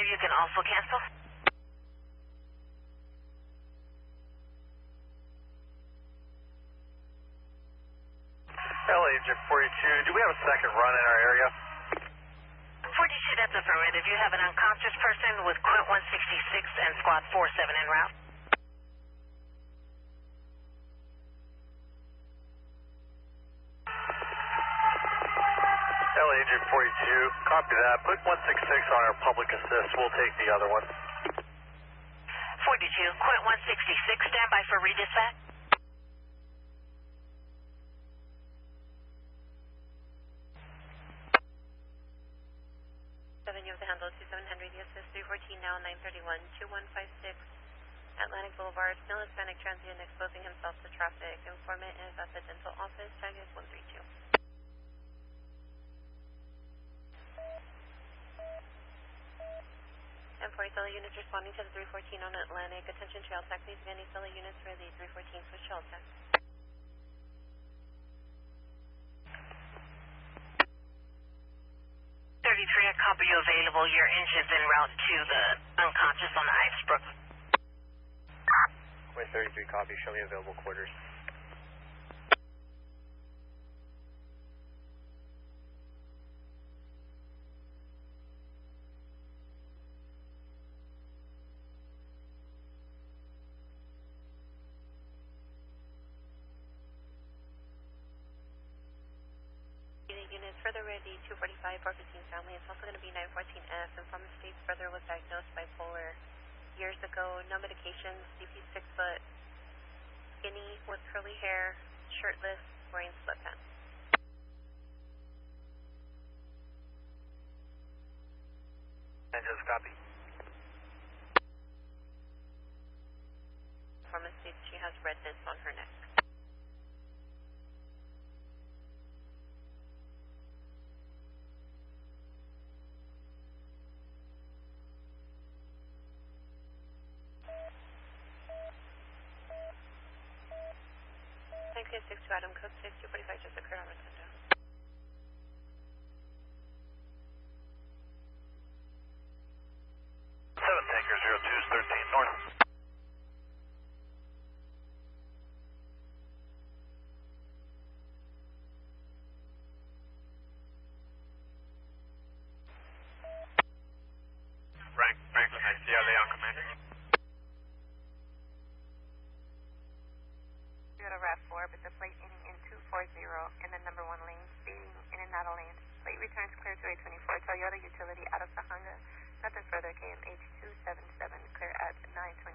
you can also cancel. LA Agent 42, do we have a second run in our area? 42, that's affirmative. You have an unconscious person with Quint 166 and Squad 47 en route. LA Agent 42, copy that. Put 166 on our public assist. We'll take the other one. 42, Quint 166, stand by for redispatch. 7, you have the handle 2700 ESS 314 now 931 2156 Atlantic Boulevard. Male Hispanic transient exposing himself to traffic. Informant is at the dental office. Tag is 132. And 40 fellow units responding to the 314 on Atlantic. Attention trail tech. Please get any fellow units for the 314 switch trail tech. I copy you available. Your engine's en route to the unconscious on the Icebrook. Quint 33, copy. Show me available quarters. Units further ready, 245, 415 family. It's also going to be 914F. Informant states brother was diagnosed bipolar years ago. No medications. DP 6 foot, skinny with curly hair, shirtless, wearing sweatpants. And just copy. Informant states she has redness on her neck. Code 6 to Adam, code 6, 245 just occurred on Rotundo. Tanker 02 is 13 north. Franklin, I see on command. RAV4, but the plate ending in 240 in the number 1 lane, speeding in and out of lane. Plate returns clear to A24, Toyota Utility out of Sahanga. Nothing further, KMH 277, clear at 929.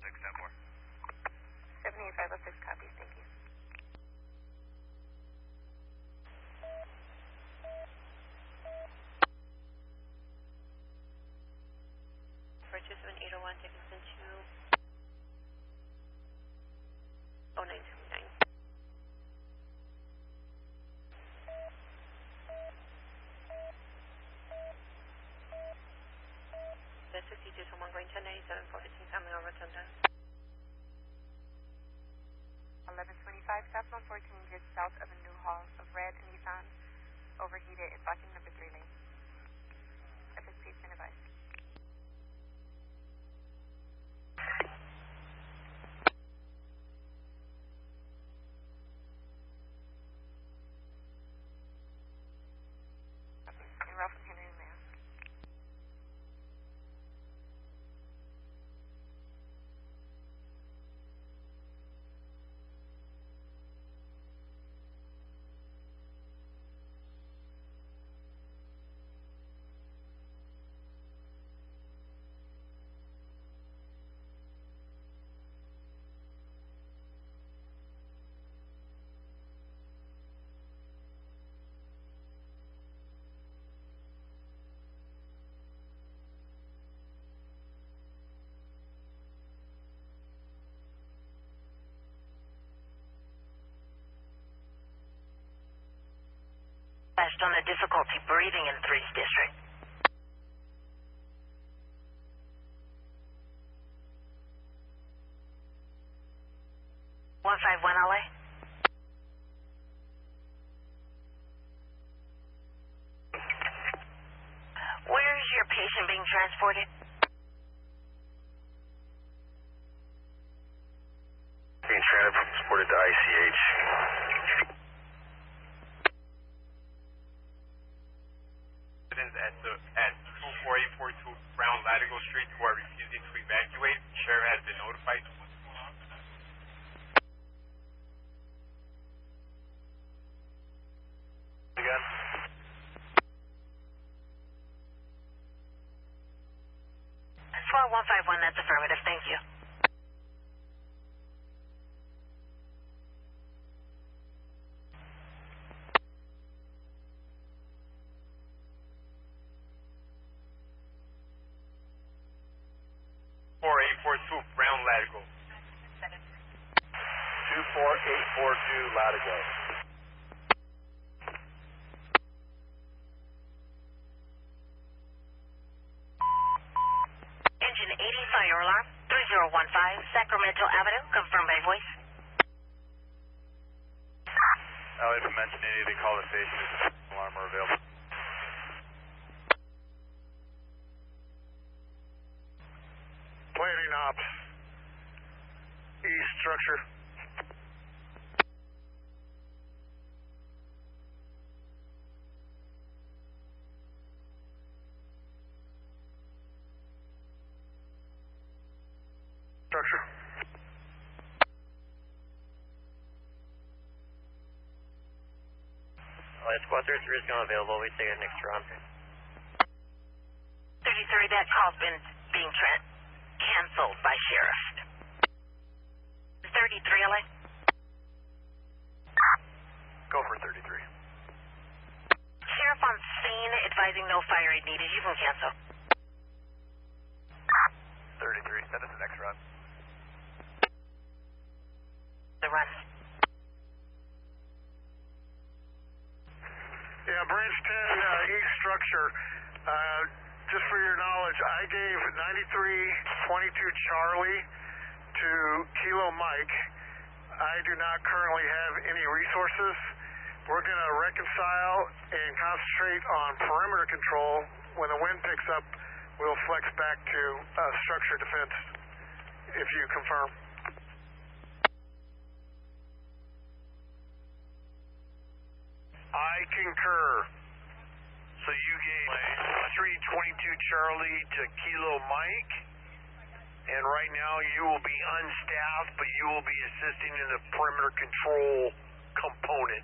674. 78506 copies, thank you. For 27801, Dickinson 20979. The 62, someone going 1097, 415 family on Rotunda. 1125, southbound 14 just south of a new hall of red Nissan, overheated, is blocking number 3 lane. FSP is advised. On the difficulty breathing in 3's district. One 151 LA. transported? Being transported to ICH. At 24842 Brown Latigo Street who are refusing to evacuate. Sheriff has been notified. Again. SWAT 151, that's affirmative. Thank you. Brown Latigo. 24842 Latigo. Engine 80, fire alarm, 3015 Sacramento Avenue, confirmed by voice. LA from Mentionity, they call the station if the alarm are available. Planning ops. East structure. Structure. Squad 33 is not available. We take it next round. 33, that call's been being canceled by Sheriff. 33, LA. Go for 33. Sheriff on scene advising no fire aid needed. You can cancel. 33, send us the next run. The run. Yeah, branch 10, east structure. Just for your knowledge, I gave 9322 Charlie to Kilo Mike. I do not currently have any resources. We're going to reconcile and concentrate on perimeter control. When the wind picks up, we'll flex back to structure defense, if you confirm. I concur. So you gave 322 Charlie to Kilo Mike, and right now you will be unstaffed, but you will be assisting in the perimeter control component.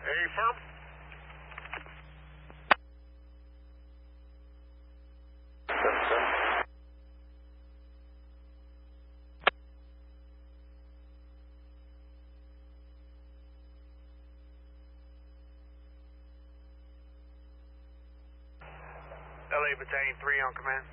Hey, firm. LA Battalion 3 on command.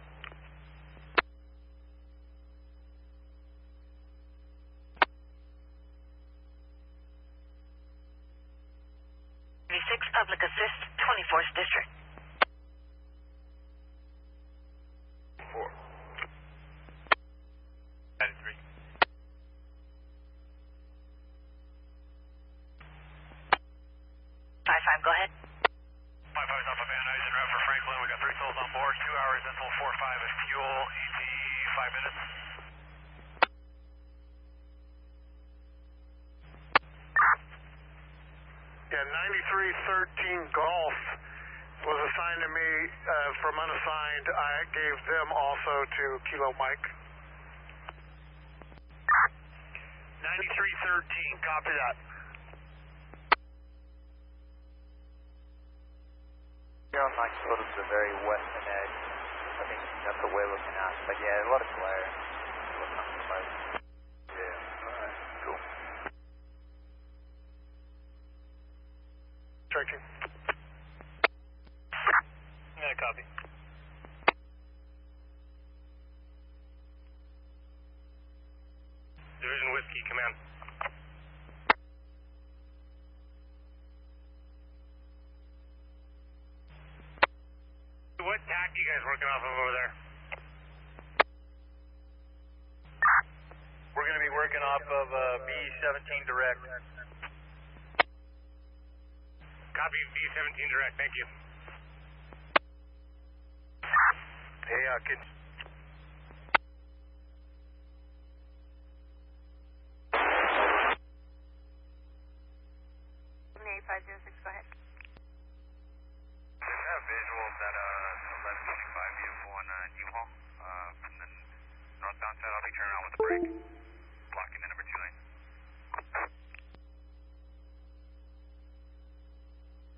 Public Assist, 24th District. 4. 93. 55, go ahead. 55 is off of Van Nuys en route for Franklin. We got 3 souls on board, 2 hours until 4-5 at fuel, ET 5 minutes. Yeah, 9313 Golf was assigned to me from unassigned. I gave them also to Kilo Mike. 9313, copy that. You're on like sort of the very western edge. I think that's what we're looking at. But yeah, a lot of glare. Yeah, alright, cool. Checking. Yeah, copy. Division Whiskey, command. What tack are you guys working off of over there? We're going to be working off of B-17 direct. Copy, B-17 direct, thank you. Hey, kids. Go ahead. Just have visuals at 1125 vehicle on U-Haul from the northbound side. I'll be turning around with the brake, blocking the number 2 lane.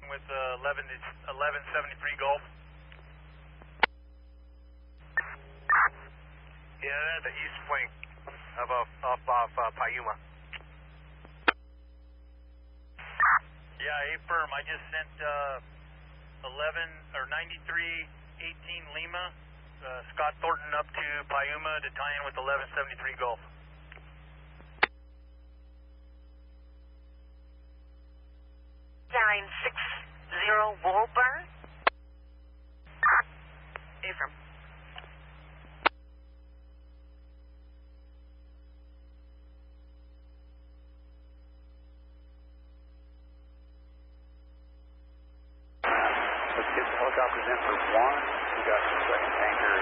With 1173 Gulf. Yeah, the east flank off Payuma. Yeah, hey firm, I just sent 9318 Lima, Scott Thornton up to Payuma to tie in with 1173 Gulf. 960 Woolburn. Affirm. Let's get the helicopters in for 1. We got the second tanker.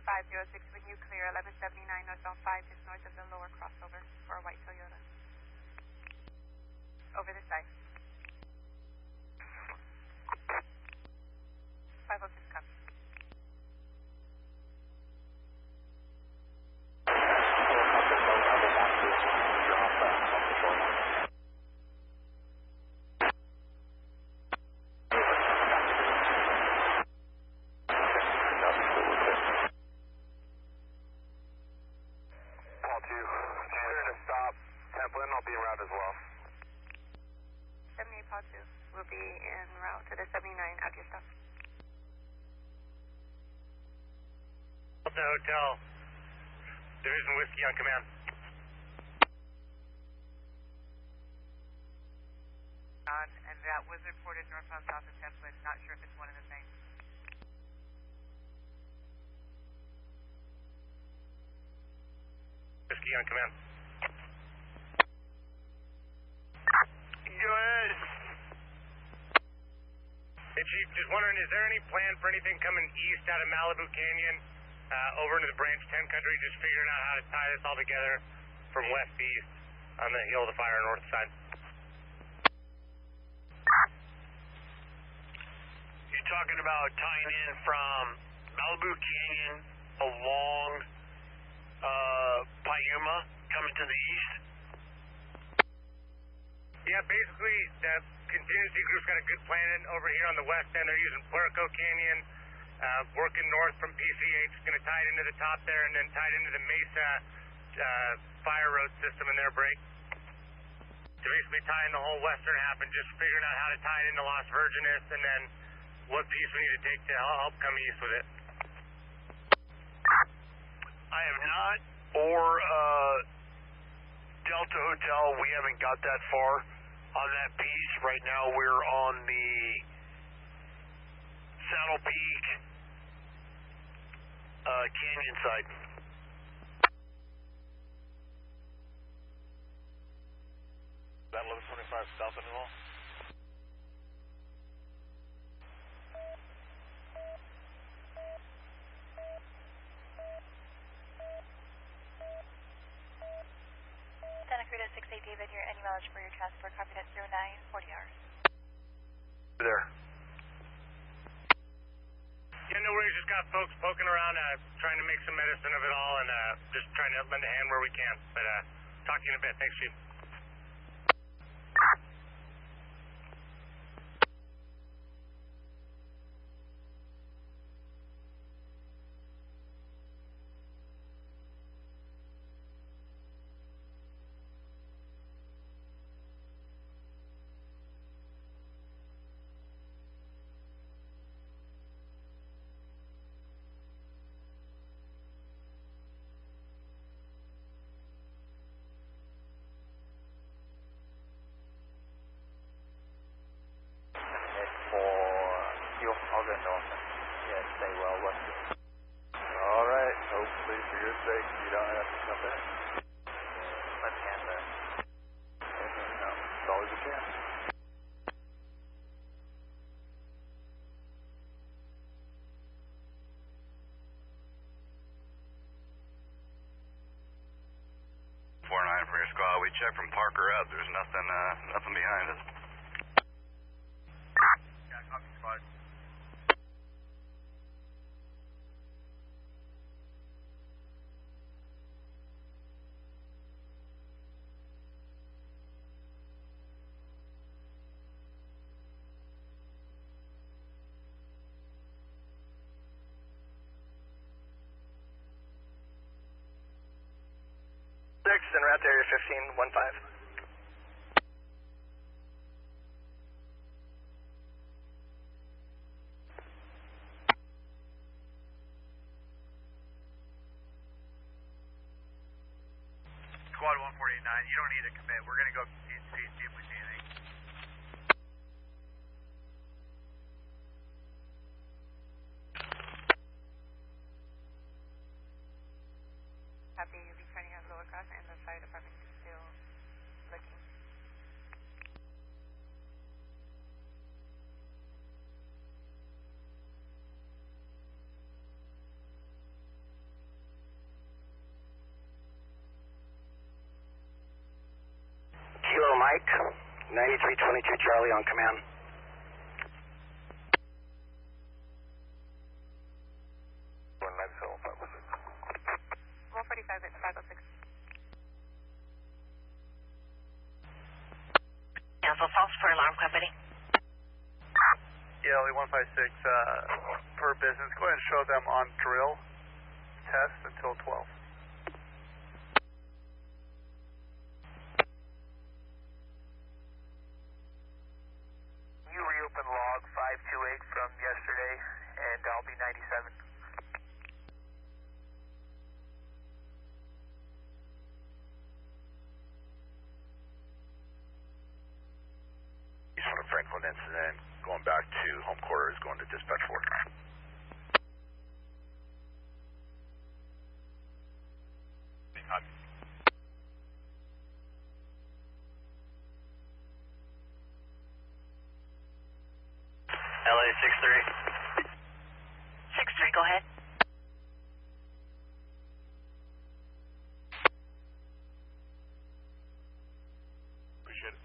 506 with you, clear 1179 northbound 5, just north of the lower crossover for a white Toyota. Over the side. 506 comes. I'll be around as well. 78 Pod 2 will be en route to the 79 out your stop. Delta Hotel, Division Whiskey on command. And that was reported northbound south of Templin. Not sure if it's one of the things. Whiskey on command. Go ahead. Hey, Chief, just wondering, is there any plan for anything coming east out of Malibu Canyon over into the Branch 10 country? Just figuring out how to tie this all together from west to east on the heel of the fire north side. You're talking about tying in from Malibu Canyon along Payuma, coming to the east? Yeah, basically, the contingency group's got a good plan over here on the west end. They're using Puerco Canyon, working north from PCH, going to tie it into the top there, and then tie it into the Mesa fire road system in their break. To basically tie in the whole western half and just figuring out how to tie it into Las Virgenes, and then what piece we need to take to help come east with it. I have not, or Delta Hotel, we haven't got that far on that piece. Right now we're on the Saddle Peak Canyon side. That 1125 south end wall? Santa Cruz 68 David, your any mileage for your transport, copied at 09, 40 hours. There. Yeah, no worries, just got folks poking around, trying to make some medicine of it all, and just trying to lend a hand where we can. But talk to you in a bit. Thanks, Chief. I'll go north. Yeah, stay well west. Alright, hopefully for your sake you don't have to come back. Left hand there. No, as always a chance. check from Parker up. There's nothing behind us. Yeah, copy squad. En route to area 1515. Squad 149, you don't need to commit. We're going to go see if we see anything. Copy, you'll be turning out lower cross and the fire department is still looking. Kilo Mike, 9322 Charlie on command. Cancel false for alarm company. Yeah, LE 156 per business. Go ahead and show them on drill test until 12. You reopen log 528 from yesterday, and I'll be 97. From the Franklin incident, going back to home quarters, going to dispatch 4. LA 63. 63, go ahead. Appreciate it.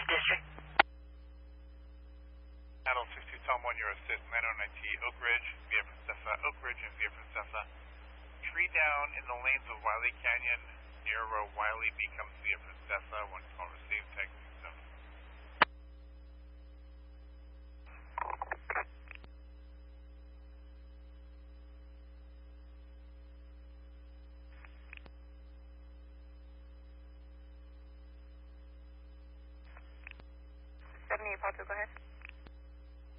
District. Adult 62, Tom 1, your assist, 909T, Oak Ridge, via Princessa, Oak Ridge and via Princessa. Tree down in the lanes of Wiley Canyon, near where Wiley becomes via Princessa, when call received, tag 27. Paul 2, go ahead.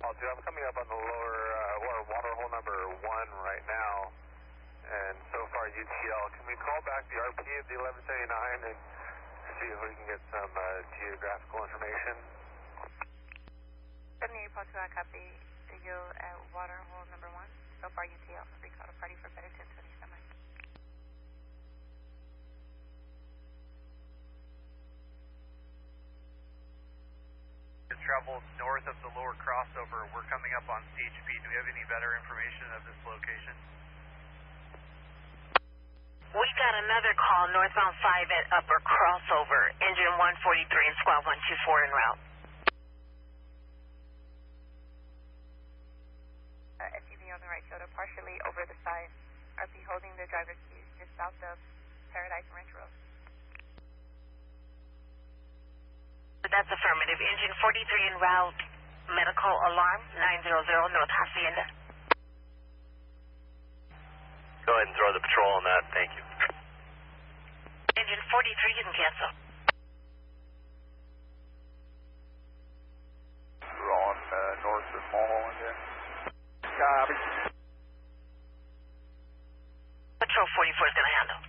Paul 2, I'm coming up on the lower, water hole number 1 right now, and so far UTL. Can we call back the RP of the 1179 and see if we can get some geographical information? 78 Paul 2, I copy you at water hole number 1. So far UTL, recall a party for better 1020 semi. Travel north of the lower crossover. We're coming up on CHP. Do we have any better information of this location? We got another call northbound 5 at upper crossover. Engine 143 and squad 124 en route. SUV on the right shoulder, partially over the side. RP holding the driver's keys just south of Paradise Ranch Road. That's affirmative. Engine 43 en route. Medical alarm 900 North Hacienda. Go ahead and throw the patrol on that. Thank you. Engine 43, you can cancel. We're on north of Mulholland there. Copy. Patrol 44 is going to handle.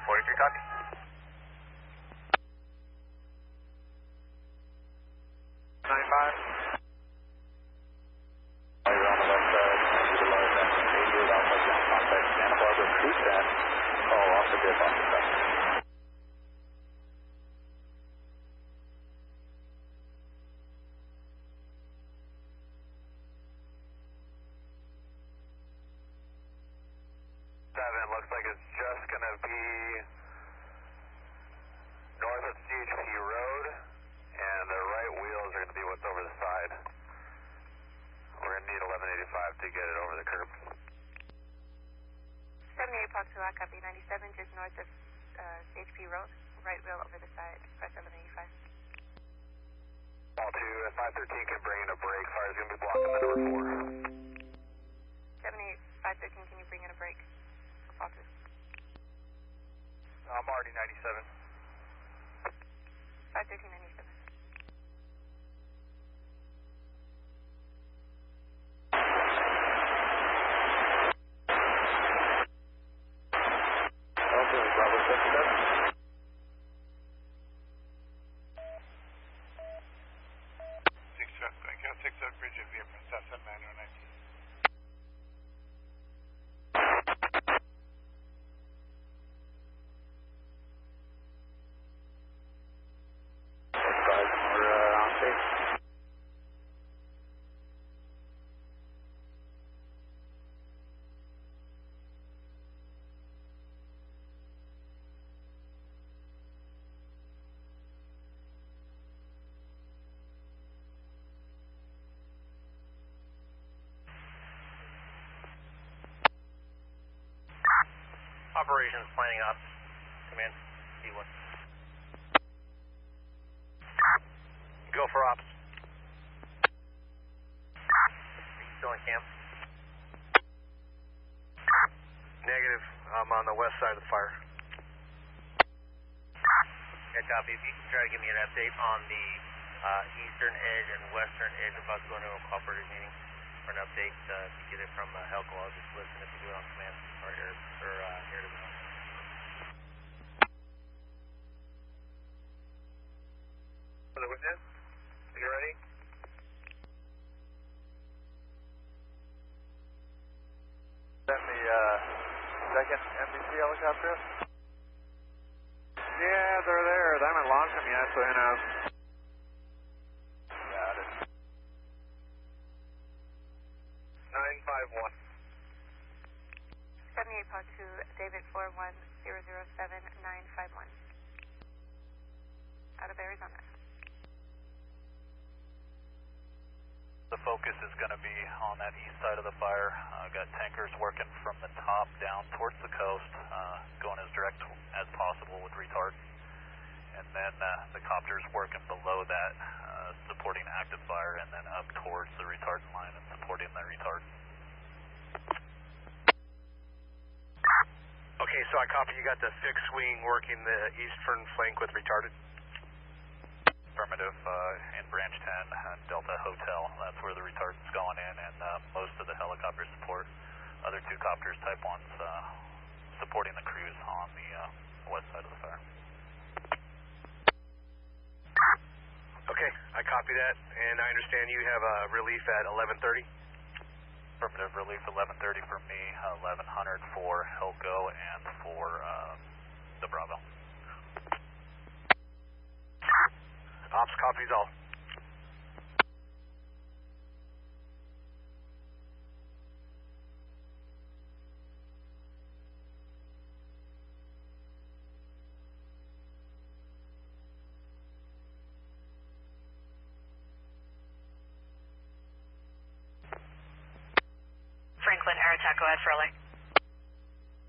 43, copy. Santa Barbara Cruise Call off the dip off the looks like it's just going to be north of CHP Road, and the right wheels are going to be what's over the side. We're going to need 1185 to get it over the curb. 78 Park 2, I copy 97, just north of CHP Road, right wheel over the side, press 1185. All 2, if 513 can bring in a brake, fire's going to be blocking the number 4. 78 513, can you bring in a brake for Paul 2? I'm already 97. 513 97. Six Oak Ridge via Princessa 9019. Operations planning ops. Command. D1. Go for ops. Still in camp? Negative. I'm on the west side of the fire. Yeah, copy. If you can try to give me an update on the eastern edge and western edge about to go into a cooperative meeting for an update. If you get it from Helco, I'll just listen if you do it on command or air to the ground. For the witness, are you ready? Send the second NBC helicopter up? Yeah, they're there. They haven't launched them yet, so who knows? Got it. 951. 78 Park 2, David 41007-951. Out of Arizona. The focus is going to be on that east side of the fire. Got tankers working from the top down towards the coast, going as direct as possible with retard. And then the copters working below that, supporting active fire, and then up towards the retardant line and supporting the retard. Okay, so I copy. You got the fixed wing working the eastern flank with retarded? Affirmative, in branch 10, Delta Hotel. That's where the retardant's going in, and most of the helicopter support. Other 2 copters, Type 1s, supporting the crews on the west side of the fire. Okay, I copy that, and I understand you have a relief at 11:30? Affirmative, relief 11:30 for me, 1100 for Helco and for the Bravo. Ops copies all. Franklin, air attack, go ahead, Furley.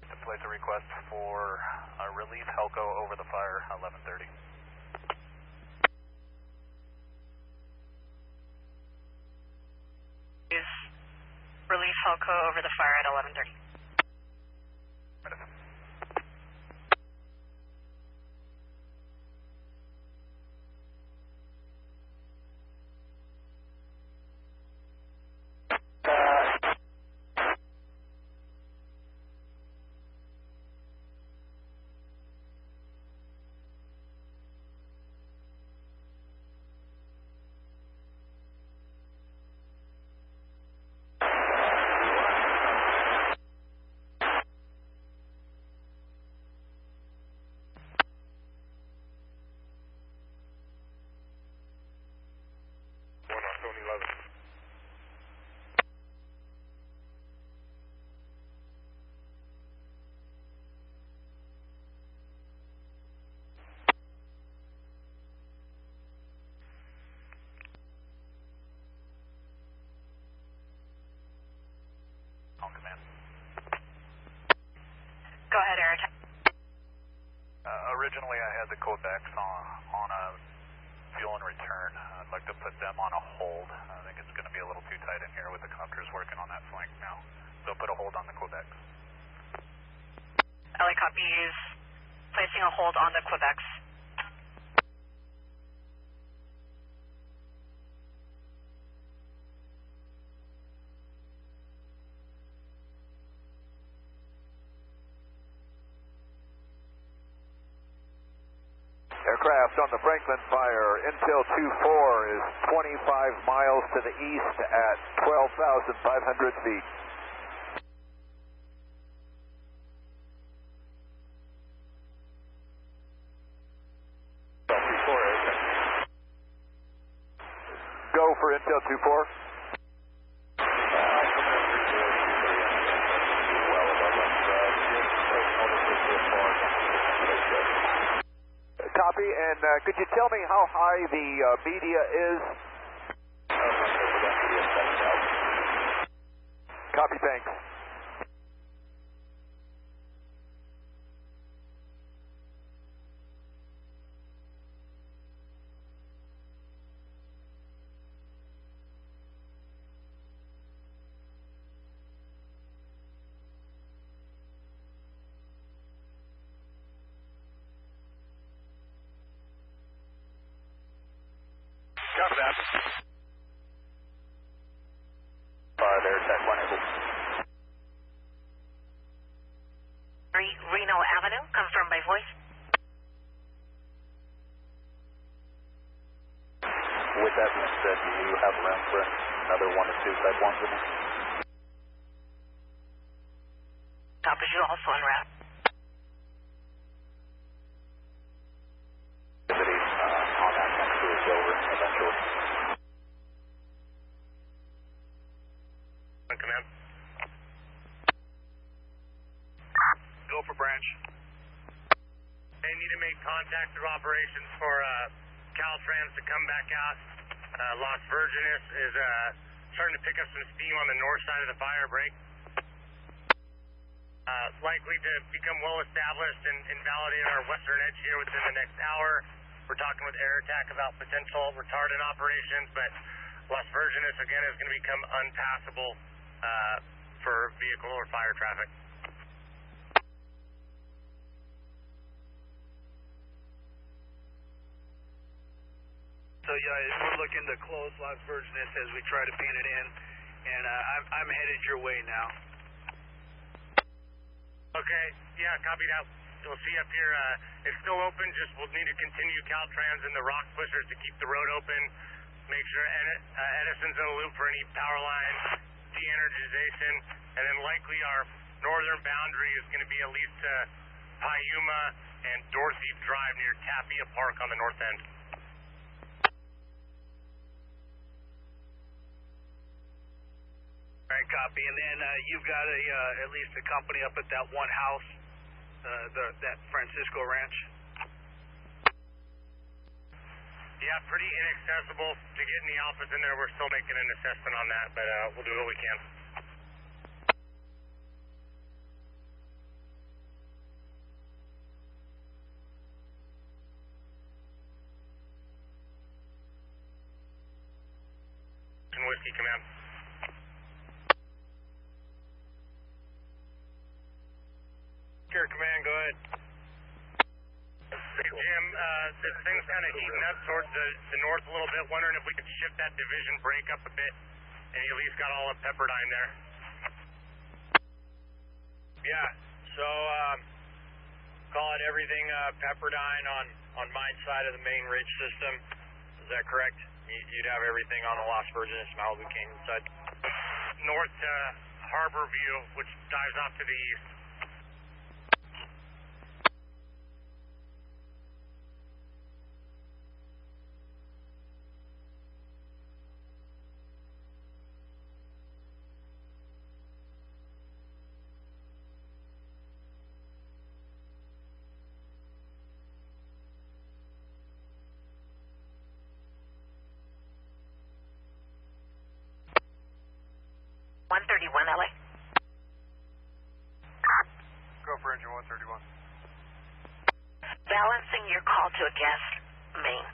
To place a request for relief Helco over the fire, 11:30. Relief Helco over the fire at 11:30. originally I had the codecs on a fuel and return. I'd like to put them on a hold. I think it's going to be a little too tight in here with the copters working on that flank now. So put a hold on the codecs. LA copies. Placing a hold on the Quebecs. Aircraft on the Franklinfire, Intel 2-4 is 25 miles to the east at 12,500 feet. Go for Intel 2-4. Copy, and could you tell me how high the media is? Copy, thanks. Copy that. There, Tech 1 able. Reno Avenue, confirmed by voice. With that being said, do you have room for another 1 or 2 Type 1s in there? Copy you, also en route. On that next to is over eventually. Command. Go for branch. They need to make contact through operations for Caltrans to come back out. Las Virgenes is starting to pick up some steam on the north side of the fire break. Likely to become well established and validate our western edge here within the next hour. We're talking with Air Attack about potential retardant operations, but Las Virgenes again is going to become unpassable for vehicle or fire traffic. So yeah, we're looking to close Las Virgenes as we try to pin it in, and I'm headed your way now. Okay, yeah, copy that. We'll see up here. It's still open, just we'll need to continue Caltrans and the rock pushers to keep the road open. Make sure Edison's in the loop for any power line de-energization, and then likely our northern boundary is going to be at least Payuma and Dorothy Drive near Tapia Park on the north end. All right, copy. And then you've got at least a company up at that one house, that Francisco Ranch. Yeah, pretty inaccessible to get in the office in there. We're still making an assessment on that, but we'll do what we can. Whiskey, command. Here, command, go ahead. Hey, Jim, this thing's kind of heating up towards the north a little bit. Wondering if we could shift that division break up a bit, and you at least got all of Pepperdine there. Yeah, so call it everything Pepperdine on my side of the main ridge system. Is that correct? You'd have everything on the Las Virgenes Malibu Canyon side. North to Harbor View, which dives off to the east. LA. Go for engine 131. Balance passing your call to a gas main.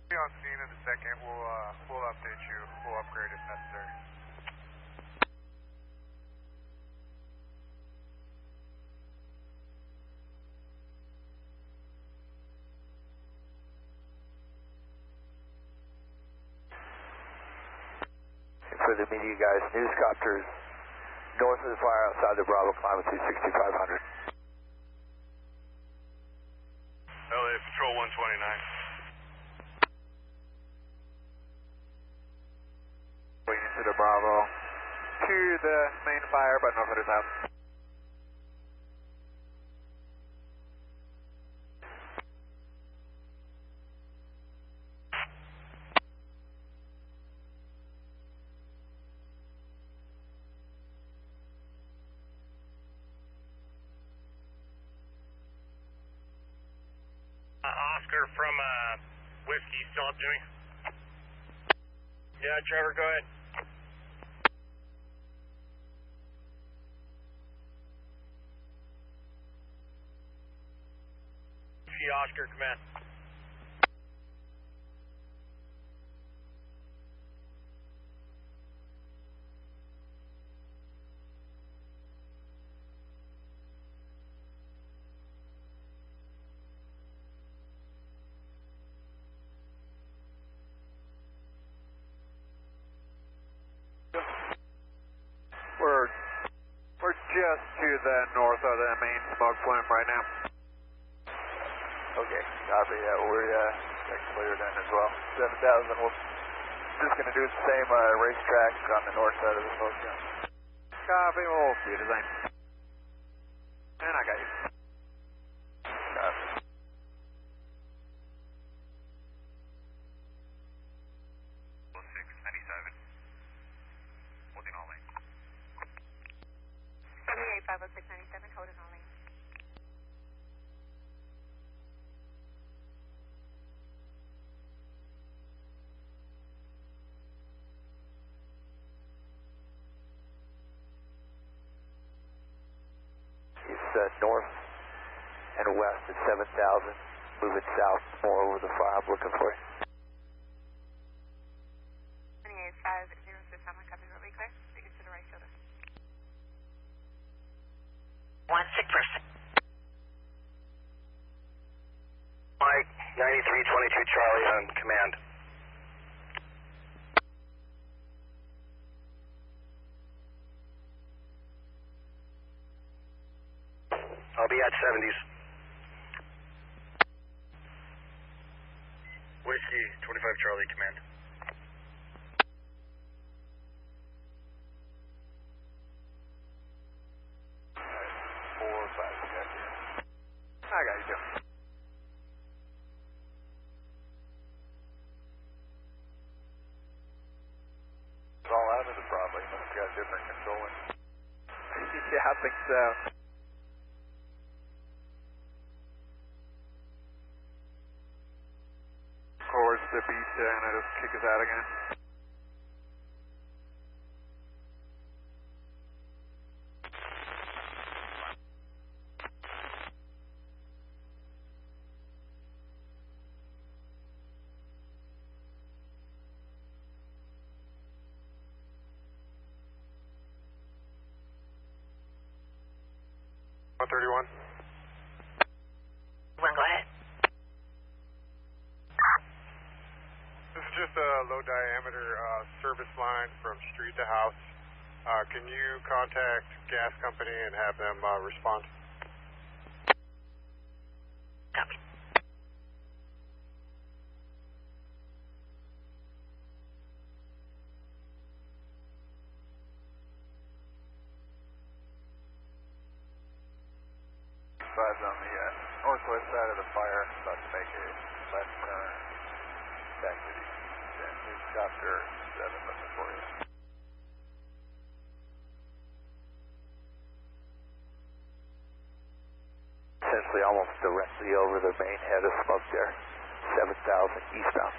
Be on scene in a second. We'll update you. We'll upgrade if necessary. For the media guys, newscopters north of the fire outside the Bravo, climb to 6500. LA Patrol 129. Waiting to the Bravo to the main fire, but no photos out. Oscar from Whiskey, still up, Jimmy? Yeah, Trevor, go ahead. Whiskey, Oscar, command. We're just to the north of the main smoke plume right now. Okay, copy. We're clear then as well. 7,000. We're just going to do the same racetrack on the north side of the smoke plume. Copy. We'll see you design. And I got you. Copy. Holding all lanes. 78-506-97, holding all lanes. It's north and west at 7,000. Moving south more over the fire. I'm looking for you. 28-506, I'm going to copy really clear. Speaking to the right shoulder. 1 sick person. Mike, 9322 Charlie on command. I'll be at 70s. Whiskey, 25 Charlie, command. I got you, Joe. It's all out of the Bravo. You must have got different controlling. Yeah, I think so. Towards the beach there, and it'll kick us out again. One, go ahead. This is just a low diameter service line from street to house. Can you contact gas company and have them respond? Copy. Five's on the northwest side of the fire, about to make a left turn back to the east. And newscopter 7 looking for you. Essentially almost directly over the main head of smoke there, 7,000 eastbound.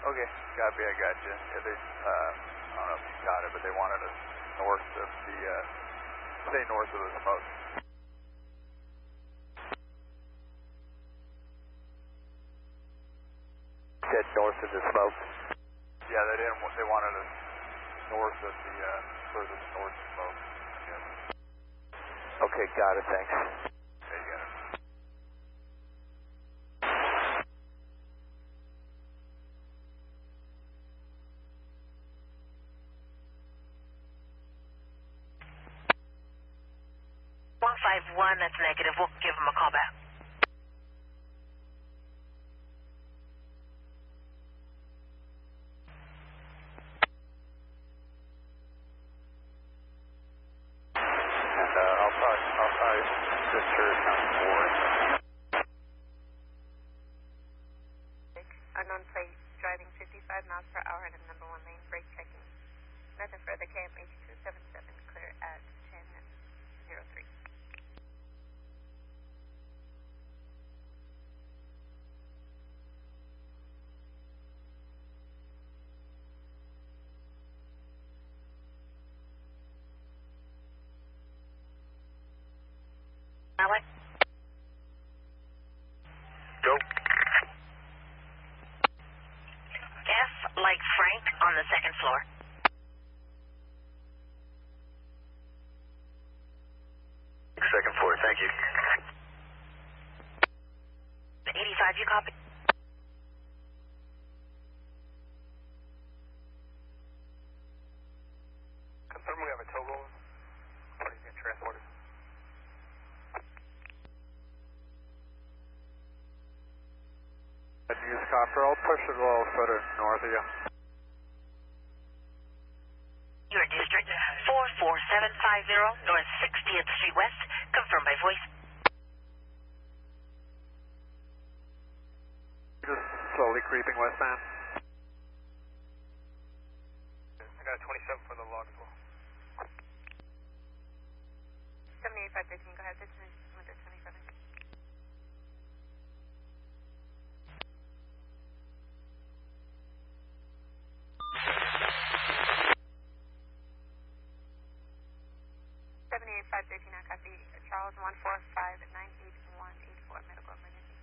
Okay, copy, I got you. Yeah, they, I don't know if you got it, but they wanted us north of the, stay north of the smoke. Said north of the smoke? Yeah, they wanted us north of the, furthest north smoke. Yeah. Okay, got it, thanks. Okay, you got it. That's negative. We'll give him a call back. And I'll probably just sure count forward. Unknown plate, driving 55 miles per hour in the number 1 lane, brake checking. Nothing further, KMH 277, clear at 10:03. Alec? Go. F like Frank on the 2nd floor. Second floor, thank you. 85, you copy? Confirm we have a total. Party's getting transported. Use copter, I'll push it a little further north of you. Your district, 44750, North 60th Street West. Confirm by voice. Just slowly creeping westbound. I got a 27 for the log as well. 78-513, go ahead. This is with the 27. 78-513, I copy. Charles 145-98184, medical emergency.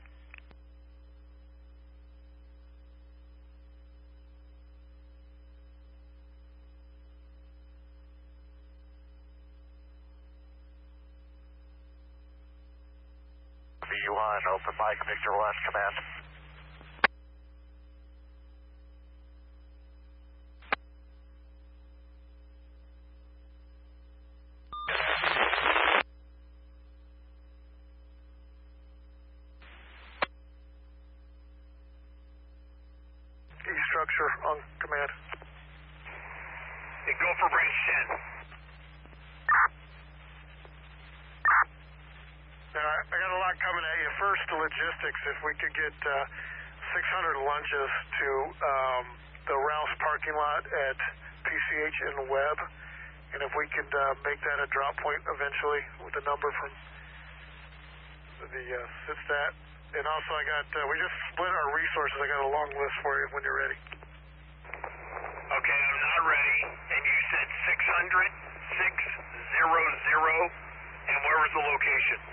V1, open mic, Victor 1, command. Structure on command. Hey, go for branch 10. Now, I got a lot coming at you. First, the logistics. If we could get 600 lunches to the Rouse parking lot at PCH and Webb, and if we could make that a drop point eventually with a number from the SITSTAT. And also, I got, we just split our resources. I got a long list for you when you're ready. Okay, I'm not ready. And you said 600, 600, and where was the location?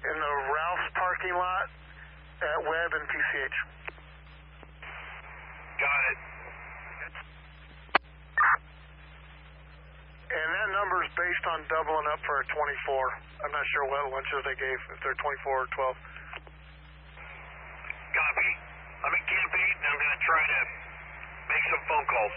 In the Ralph's parking lot at Webb and PCH. Got it. And that number is based on doubling up for a 24. I'm not sure what lunches they gave, if they're 24 or 12. Copy. I'm at Camp 8, and I'm going to try to make some phone calls.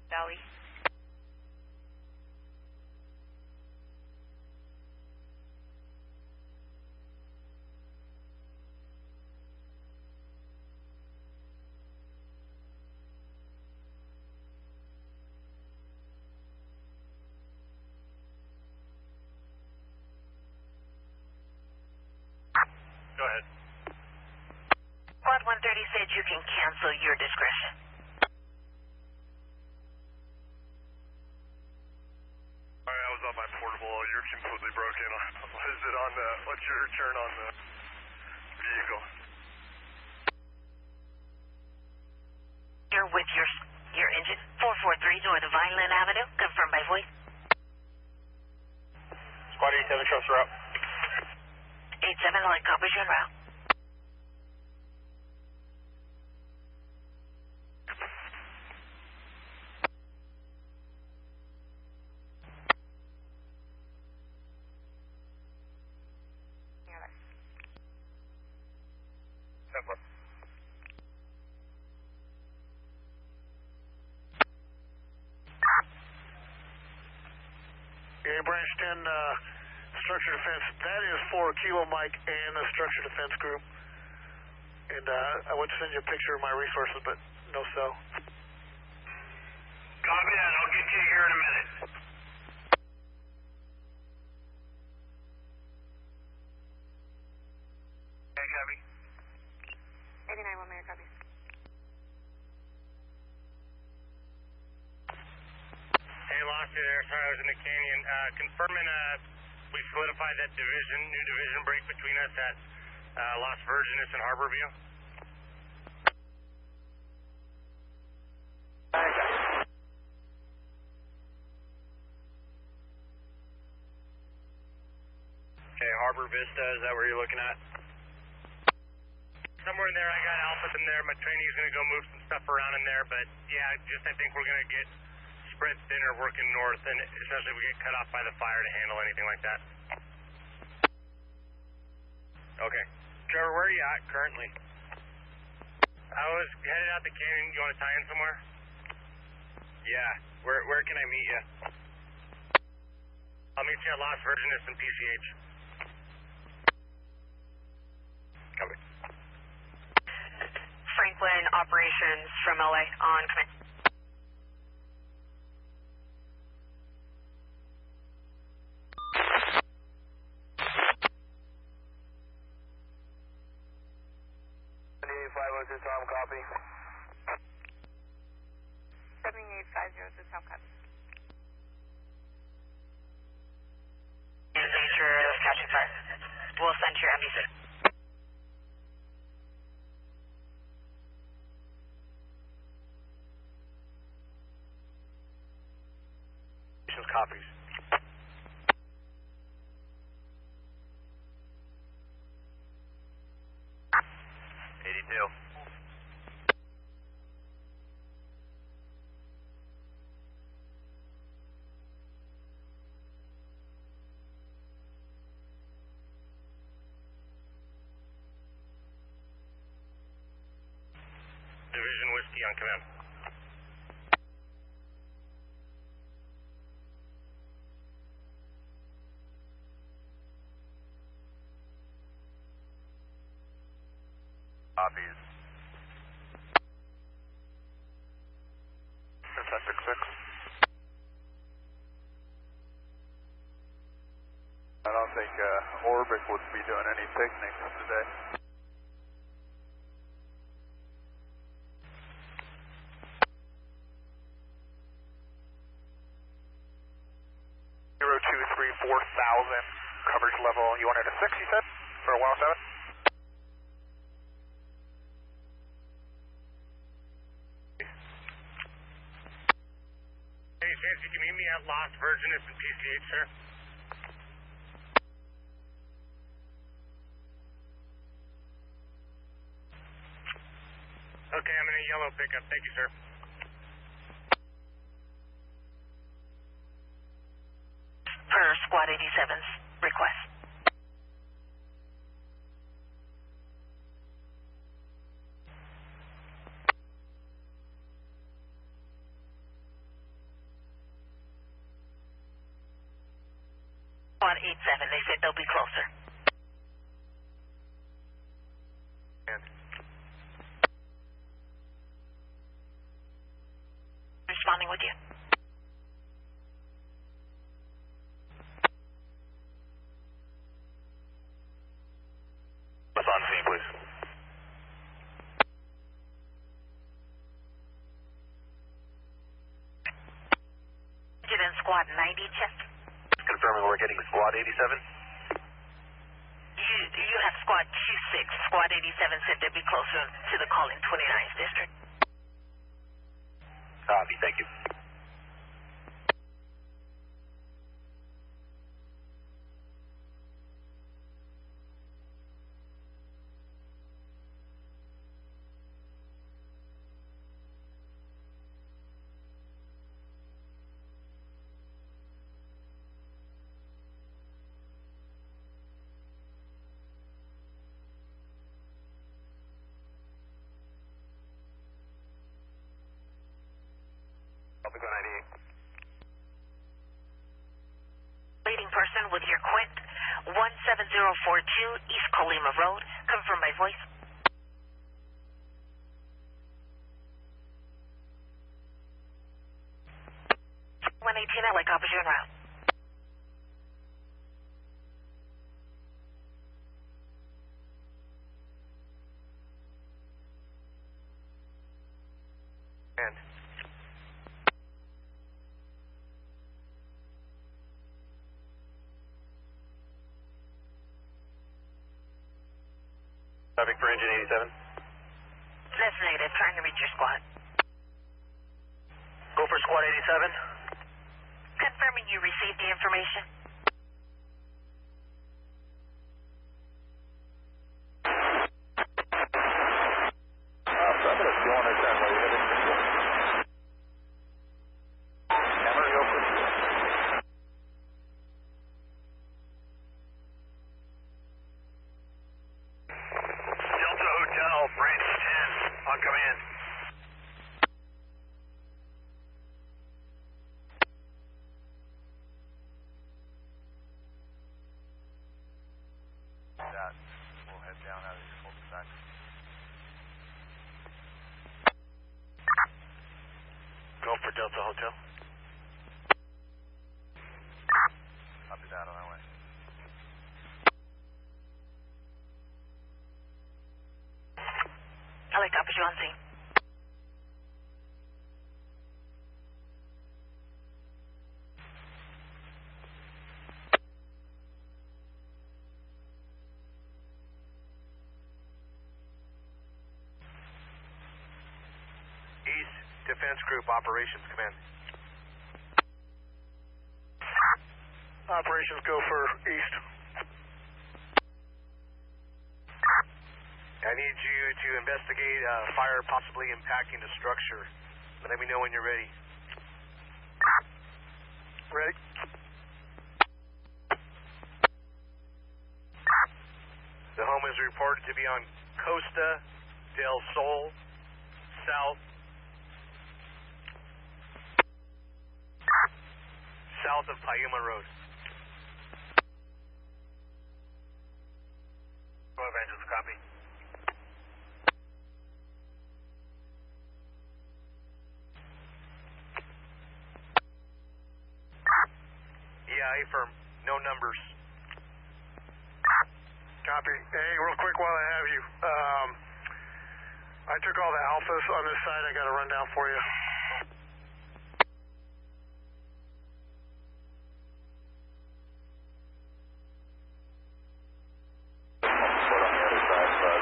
Valley. Go ahead. Squad 130 said you can cancel your discretion. my portable. You're completely broken. Is it on the, what's your turn on the vehicle? You're with your engine. 443 north of Vineland Avenue. Confirmed by voice. Squad 87, trust route. 87, line copies your route. Branch 10, structure defense. That is for Kilo Mike and the structure defense group. And I would send you a picture of my resources, but no cell. Copy that. I'll get you here in a minute. Okay, copy. 89, 1 minute, copy. Hey, lost you there. Sorry, I was in the canyon. Confirming we solidified that division, new division break between us at Las Virgenes and Harborview. Okay, Harbor Vista, is that where you're looking at? Somewhere in there, I got Alphas in there. My training's going to go move some stuff around in there, but yeah, I think we're going to get spread thinner working north, and essentially we get cut off by the fire to handle anything like that. Okay. Trevor, where are you at currently? I was headed out the canyon. You want to tie in somewhere? Yeah. Where can I meet you? I'll meet you at Las Virgenes and PCH. Copy. Franklin operations from LA on command. Tom, copy. 7850 to Tom, copy. Nature of catching fire. We'll send your MD6. Copies. Division Whiskey on command. Copies. Fantastic 6. I don't think Orbic would be doing any picnics today. Coverage level, you wanted a 6, you said? For a 107? Hey, Chance, you can meet me at Las Virgenes and PCH, sir. Okay, I'm in a yellow pickup. Thank you, sir. Per Squad 87's request. Squad 87, they said they'll be closer. Responding with you. What's on scene, please? Get in Squad 90, check. confirming we're getting squad 87. You have squad 26. Squad 87 said they'd be closer to the call in 29th district. Copy, thank you. Leading person with your quint 17042 East Colima Road. Confirm by voice. I like opposite route. And traffic for engine 87. That's negative. Trying to reach your squad. Go for squad 87. Confirming you received the information. Affirmative. You understand where you're heading? Camera open. Delta Hotel, branch 10, on command. That we'll head down out of these cul-de-sacs. Go for Delta Hotel. Copy that, on our way. I like opposite on scene. East Defense Group Operations Command. Operations go for East. I need you to investigate fire possibly impacting the structure. Let me know when you're ready. Ready? The home is reported to be on Costa del Sol, south of Payuma Road. Go Evangelist, copy. Yeah, A-firm. No numbers. Copy. Hey, real quick while I have you. I took all the alphas on this side. I got a rundown for you. We're on the other side, but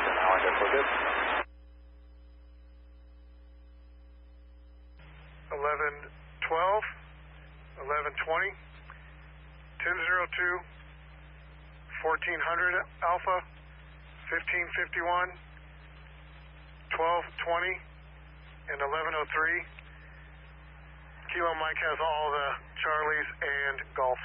for now I guess we're good. 1112, 1120, 1002, 1400 Alpha, 1551, 1220, and 1103. Kilo Mike has all the Charlies and Golfs.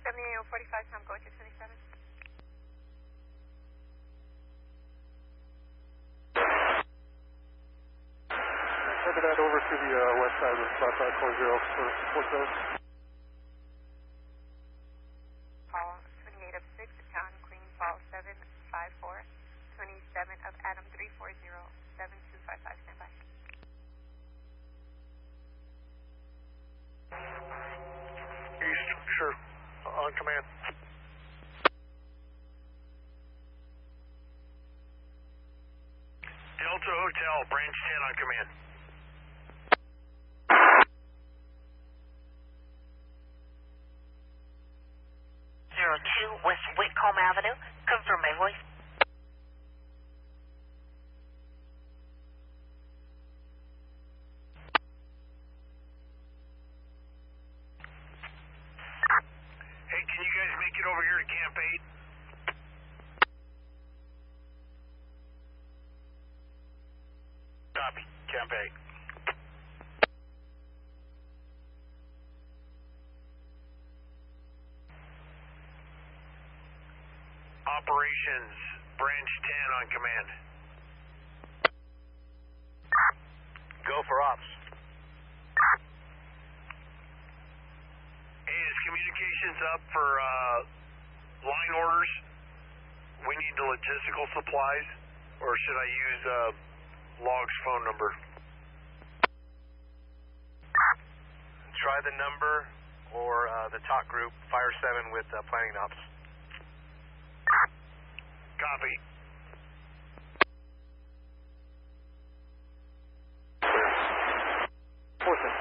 Seventy-eight 45, Tom, go to 27. Cover that over to the west side of 5540 for support those. Paul 28 of 6, John Queen, Paul 754, 27 of Adam 340, 7255, stand by. East, sure, on command. Delta Hotel, branch 10 on command. West Whitcomb Avenue. Confirm my voice. Hey, can you guys make it over here to Camp 8? Copy, Camp 8. Operations, branch 10 on command. Go for ops. Hey, is communications up for line orders? We need the logistical supplies, or should I use Log's phone number? Try the number or the talk group, Fire 7 with planning ops. Copy. Forces.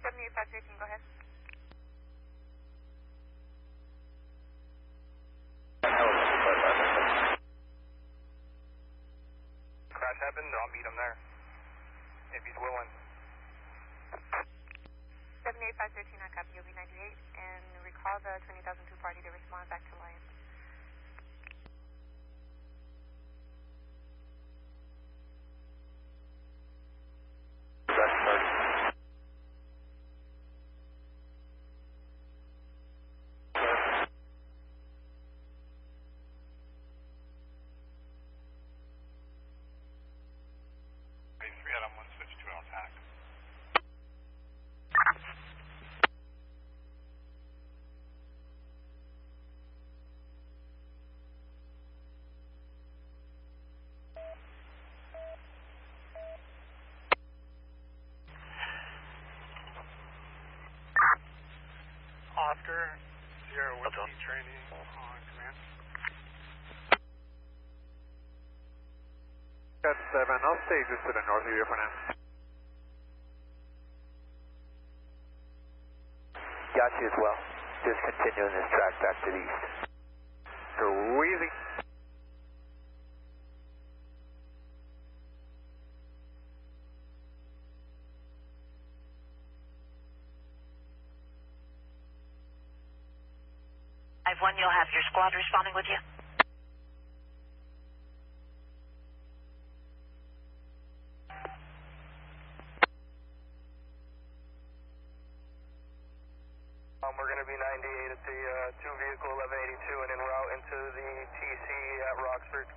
7853, go ahead. Crash happened, I'll meet him there. If he's willing. 7853, not copy, OB98, and recall the 20,002 party to respond back to Lion. Oscar, Sierra Whiskey training on command. Got 7, I'll stay just to the north of you for now. Got you as well. Just continuing this track back to the east. Go easy. I've one, you'll have your squad responding with you. We're going to be 98 at the 2 vehicle 1182 and en route into the TC at Roxford.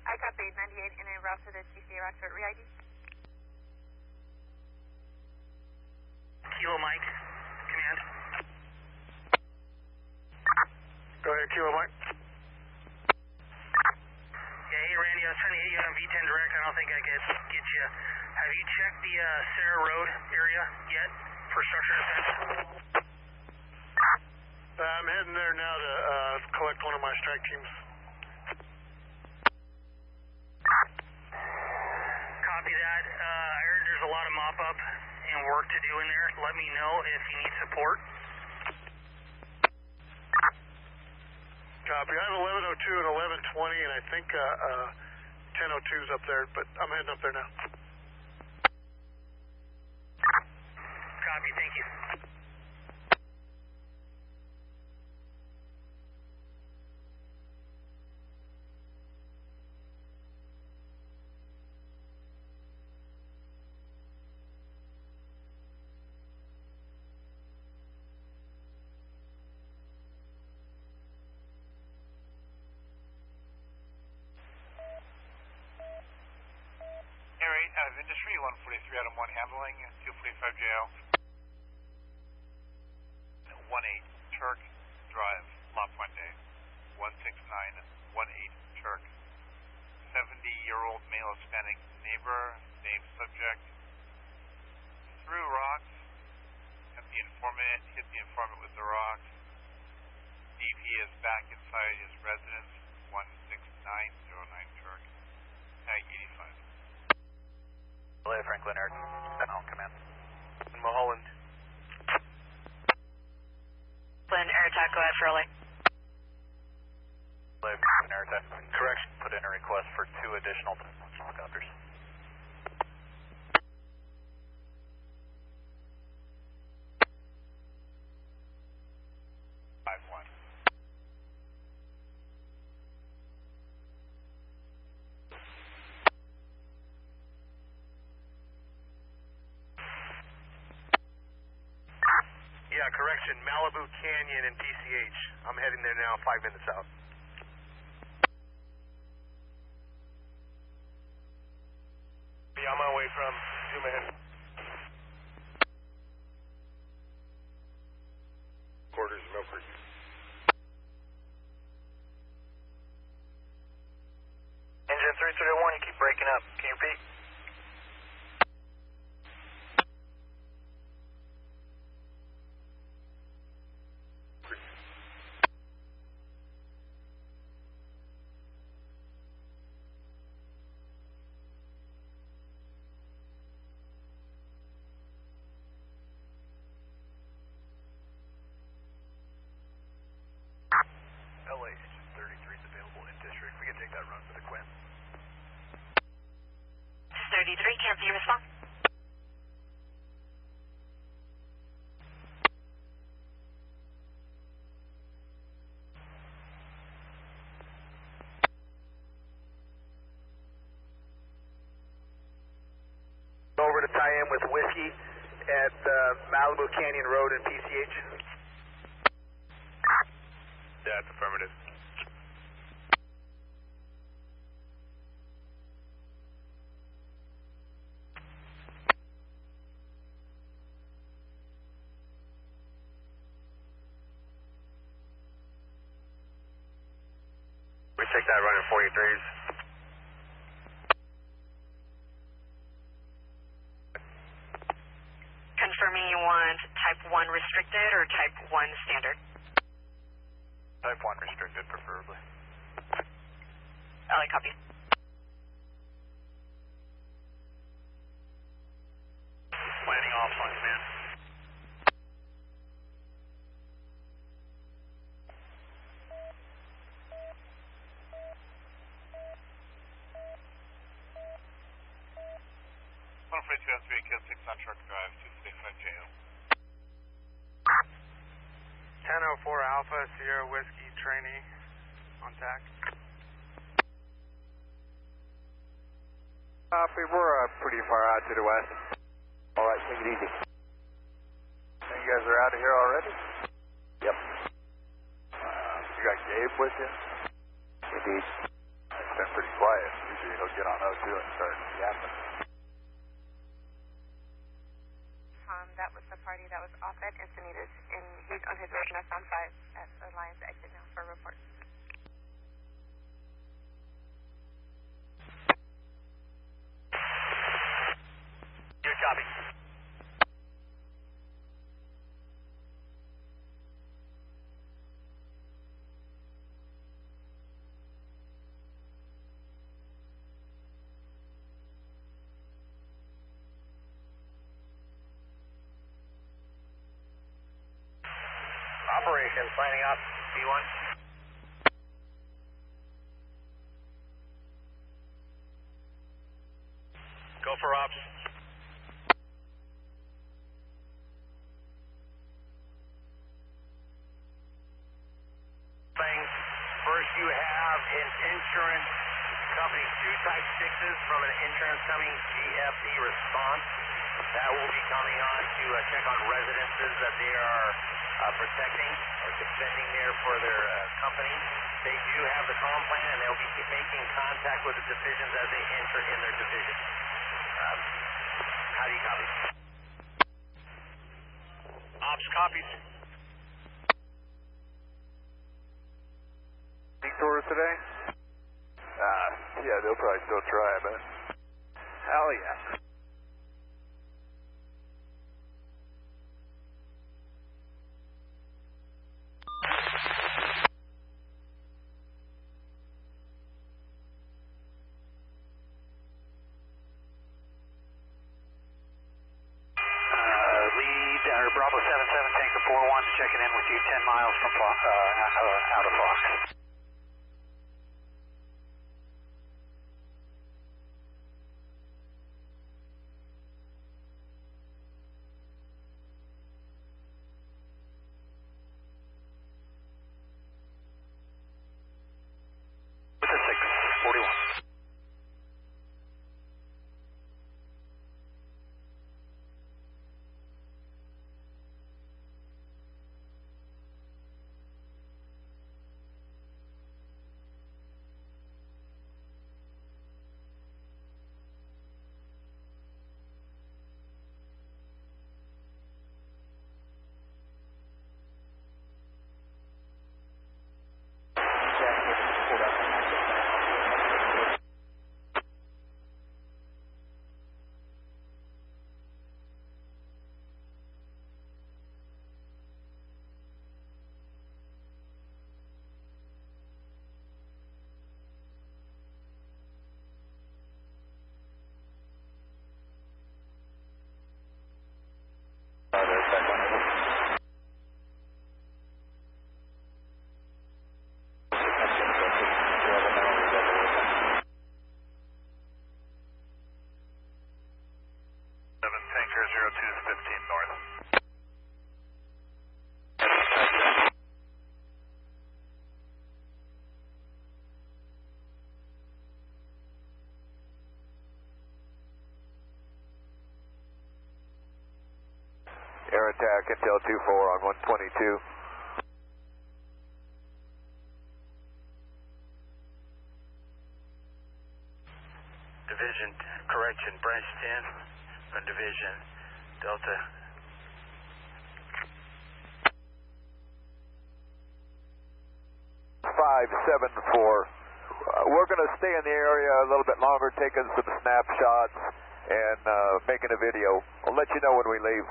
I copy 98 and en route to the TC at Roxford. Re-ID? Kilo Mike, command. Go ahead, Kilo Mike. Yeah, hey Randy, I was trying to hit you on V10 direct. I don't think I could get you. Have you checked the Sarah Road area yet for structure defense? I'm heading there now to collect one of my strike teams. Copy that. I heard there's a lot of mop-up and work to do in there. Let me know if you need support. Copy. I have 1102 and 1120, and I think 1002's up there, but I'm heading up there now. Copy, thank you. Air 8 out of industry, 143 out of 1 handling, 245 JL. 18 Turk Drive, La Puente, 16918 Turk. 70-year-old male Hispanic neighbor, name subject. Threw rocks, hit the informant with the rocks. DP is back inside his residence, 16909 target. Tag 85. Relay Franklin Air, Sentinel Command. Mulholland. Flynn, air attack, go ahead for relay. Relay Franklin Air attack. Correction. Put in a request for 2 additional helicopters. Yeah, correction, Malibu Canyon and PCH. I'm heading there now, 5 minutes out. Be on my way from Zoom ahead. Quarters, Milford. Engine 331, you keep breaking up. Can you repeat? LA 33 is available in district. We can take that run for the Quinn. 33, can't see your response. Over to tie in with Whiskey at Malibu Canyon Road and PCH. That's affirmative. We take that run in 43s. Confirming you want type 1 restricted or type 1 standard? Type 1 restricted, preferably. LA copy. Planning off on command. Kill 6 on truck drive, 265 JO. 1004 Alpha, Sierra Whiskey, trainee, on tack. Copy, we're pretty far out to the west. Alright, take it easy. And you guys are out of here already? Yep. You got Gabe with you? Indeed. It's been pretty quiet. Usually he'll get on O2 and start yapping. That was the party that was off at Encinitas, and he's on his way to on 5 at Alliance exit now for a report. Good copy. Operations lining up, B1. Go for ops. First, you have an insurance company, 2 Type 6s from an insurance company, GFD response. That will be coming on to check on residences that they are protecting or defending there for their company. They do have the comm plan, and they'll be making contact with the divisions as they enter in their division. How do you copy? Ops copies. Tours today? Yeah, they'll probably still try, but hell yeah. checking in with you 10 miles from out of Fox. With a 641. Tanker 02 is 15 north. Air attack, Intel 2-4 on 122. Division, correction, branch 10, on division, Delta. 574. We're going to stay in the area a little bit longer, taking some snapshots and making a video. I'll let you know when we leave.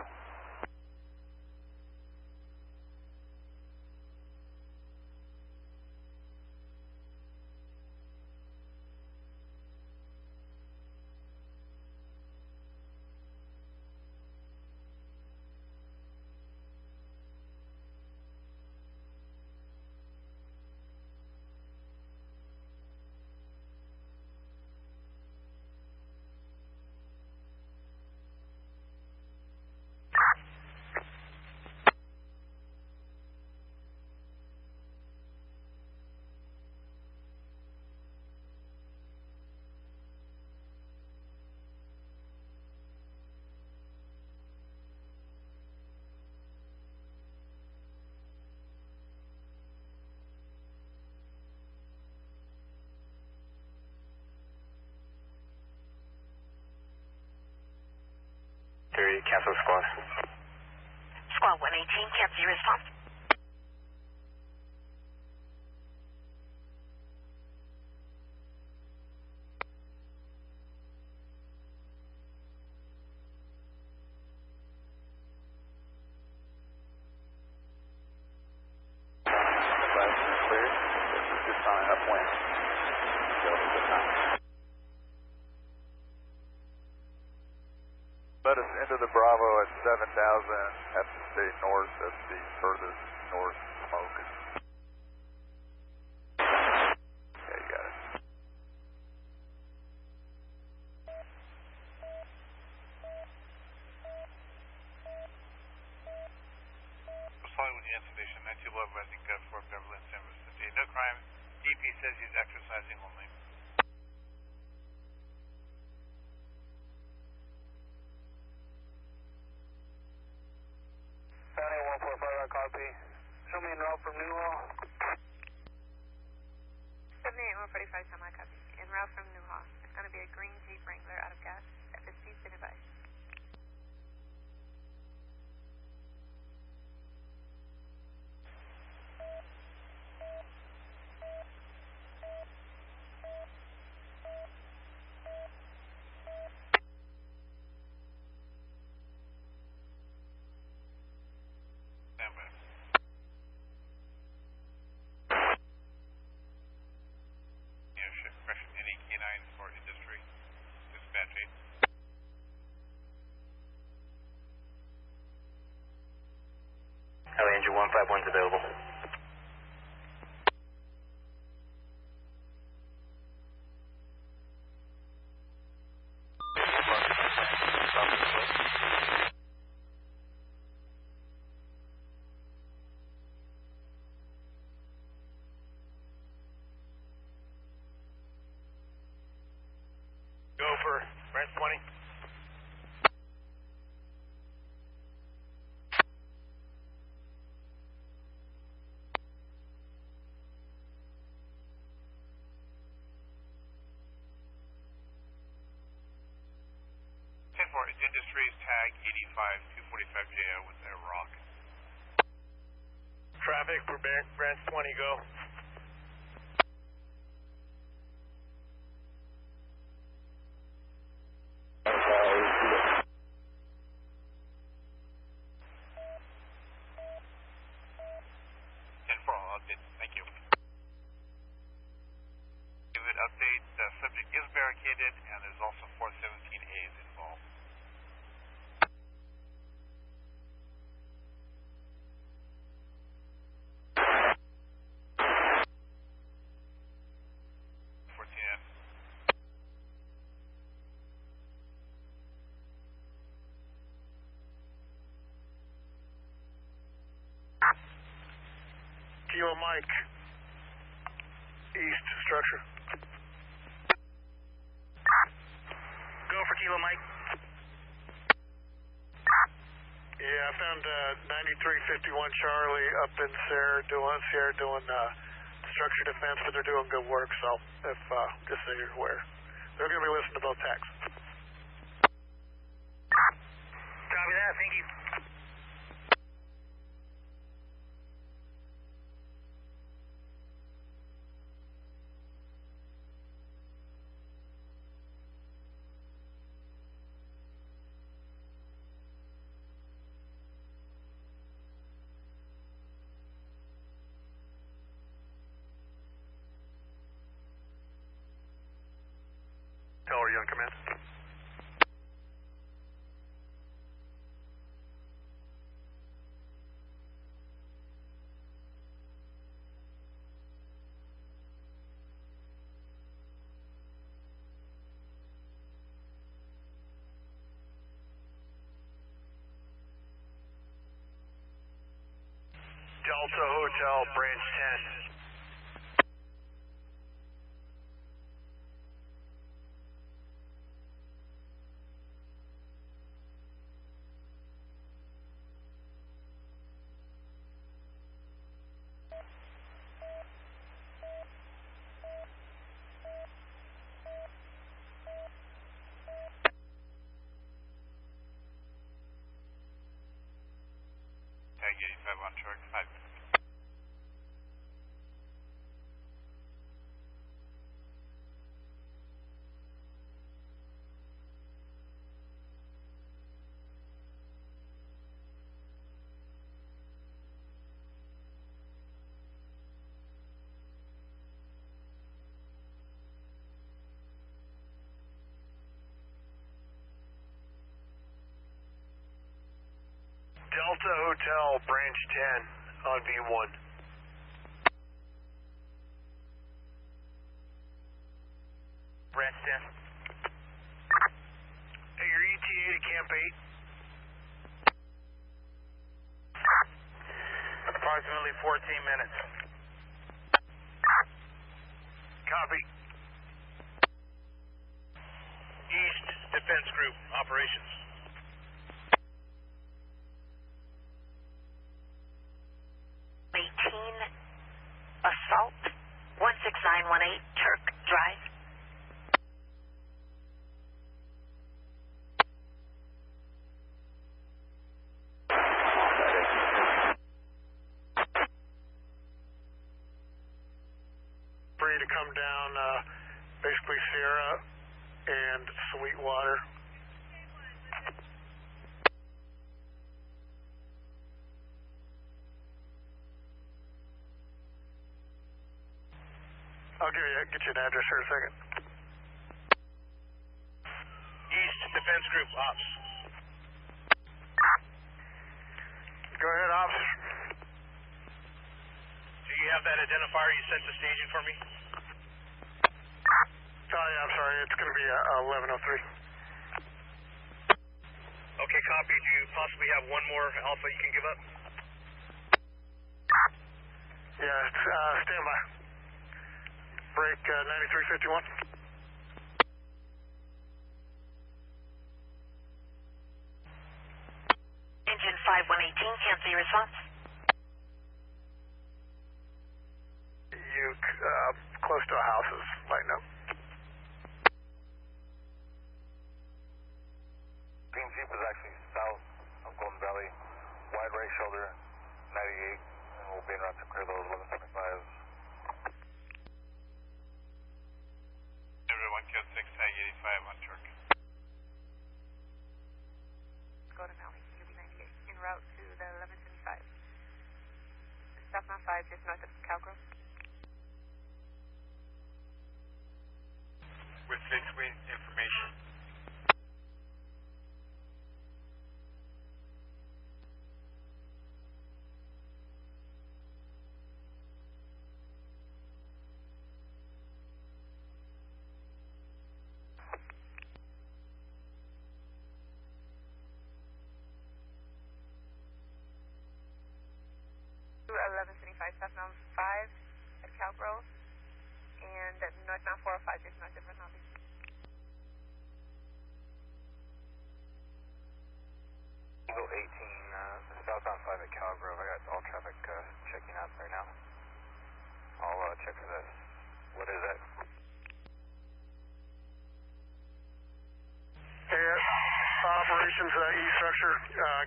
Cancel squad. Squad 118, cancel your response. Clear. Just on an upwind. Let us into the Bravo at 7,000. Have to stay north of the furthest north smoke. Okay, you got it. Following with the installation, 92 Love, I think Fort Beverly, San Vicente. No crime. DP says he's exercising only. Copy. Show me en route from Newhall. 78-145, semi copy. En route from Newhall. It's going to be a green Jeep Wrangler out of gas. FSC, stand by. Question any K9 for industry. Dispatch 8. 151's available. Go for branch 20. Industries tag 85 245 JO with a rock. Traffic for branch 20, go. Thank you. Give it update. The subject is barricaded, and there's also 417As involved. Kilo Mike, east structure. Go for Kilo Mike. Yeah, I found 9351 Charlie up in Sierra doing structure defense, but they're doing good work, so if just so you're aware. They're going to be listening to both tags. Copy that, thank you. Tower, you on command? Delta Hotel, branch 10. Tag 85 on track 5 minutes. Delta Hotel, branch 10 on V1. Branch 10. Hey, your ETA to Camp 8? Approximately 14 minutes. Copy. East Defense Group, operations. Assault 16918 Turk Drive. Free to come down basically Sierra and Sweetwater. I'll get you an address here in a second. East Defense Group, ops. Go ahead, officer. have that identifier you sent to staging for me? Yeah, I'm sorry. It's going to be 1103. Okay, copy. Do you possibly have one more alpha you can give up? Yeah, stand by. Break 9351. Engine 5118, cancel your response. You close to a house is lighting up. Green Jeep is actually south of Golden Valley, wide right shoulder, 98, and we'll be en route to clear those 1175s. Everyone kill 6, tag 85 on truck. Go to Malibu, UB 98, en route to the 1175. Southbound 5, just north of Calgrove. With fixed wing information. To 1175, southbound 5 at Calgrove, and northbound 405, just north of Bernadino. Eagle 18, southbound 5 at Calgrove. I got all traffic checking out right now. I'll check for this. What is that? Hey, operations E-structure,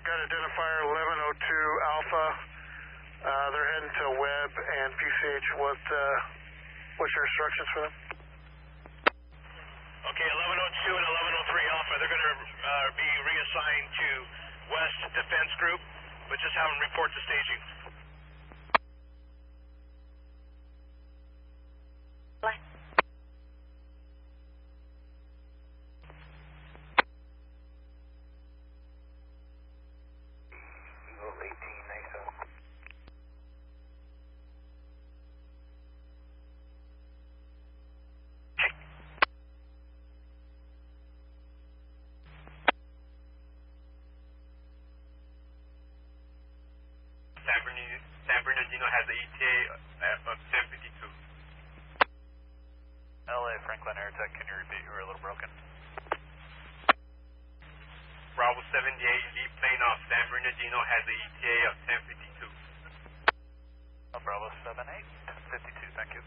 got identifier 1102 Alpha. They're heading to Webb and PCH. What's your instructions for them? Okay, 1102 and 1103 Alpha, they're going to be reassigned to West Defense Group, but just have them report to staging. Black. Eagle 18, nice up. San Bernadino has the ETA of 1052. LA, Franklin Air Tech, can you repeat? You were a little broken. Bravo 78, lead plane off San Bernardino has the ETA of 1052. Bravo 78, 1052, thank you.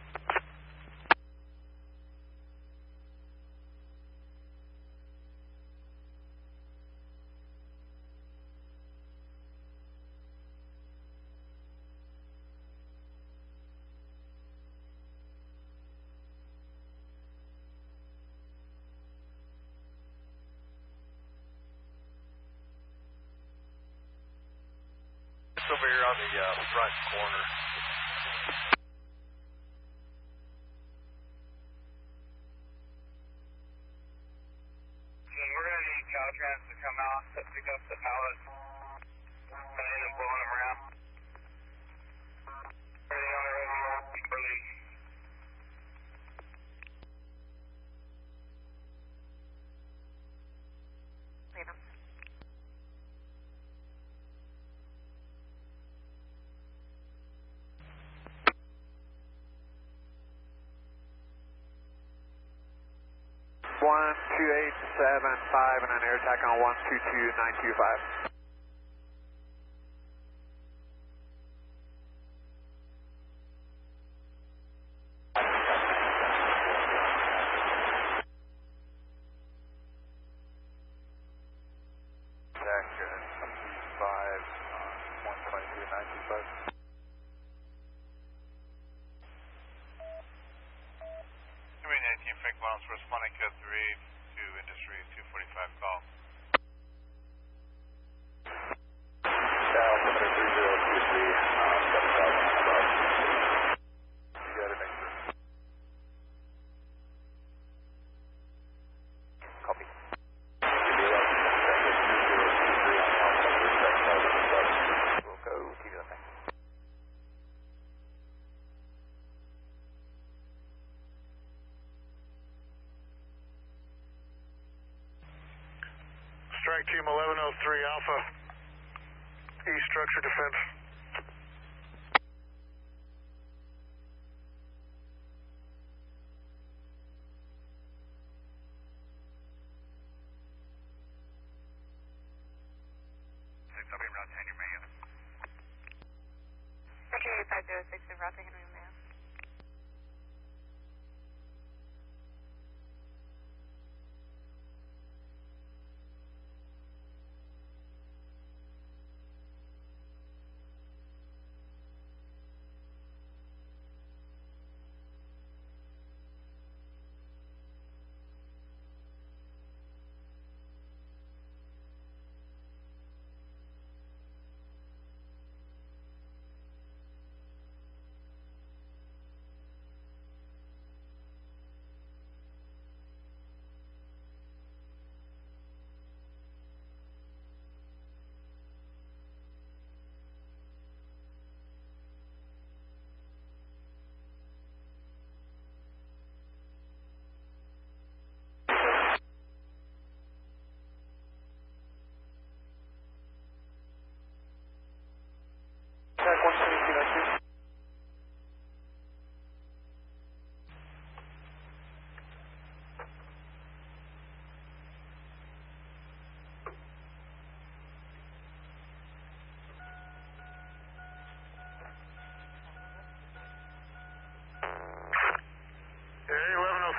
Over here on the front corner. We're going to need Caltrans to come out to pick up the pallets and blowing them around. Everything on the road, early. One 2875 and an air attack on 122925. Responding code 3 to industry 245 call. Altimeter 3023, 7000 above. You got it, next to copy. We'll go TV, okay. Strike Team 1103 Alpha, East Structure Defense. Route to Henry Mayo. Okay, 506, route to Henry Mayo.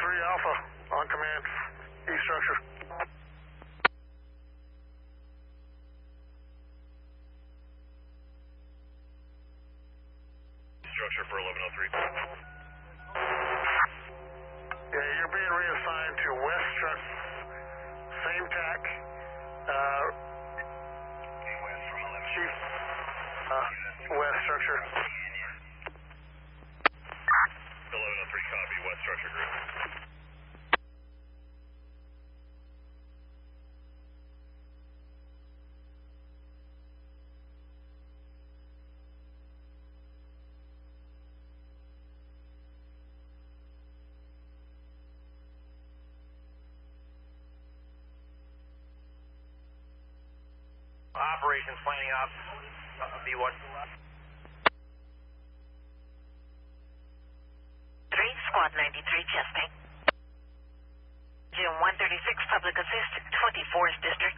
Alpha, on command, East Structure. Structure for 1103. Yeah, you're being reassigned to West Structure, same TAC, West from 11. Chief, West Structure. 1103 copy, West Structure Group. Operations planning up, B1. 3, Squad 93, Chesting. June 136, Public Assist, 24th District.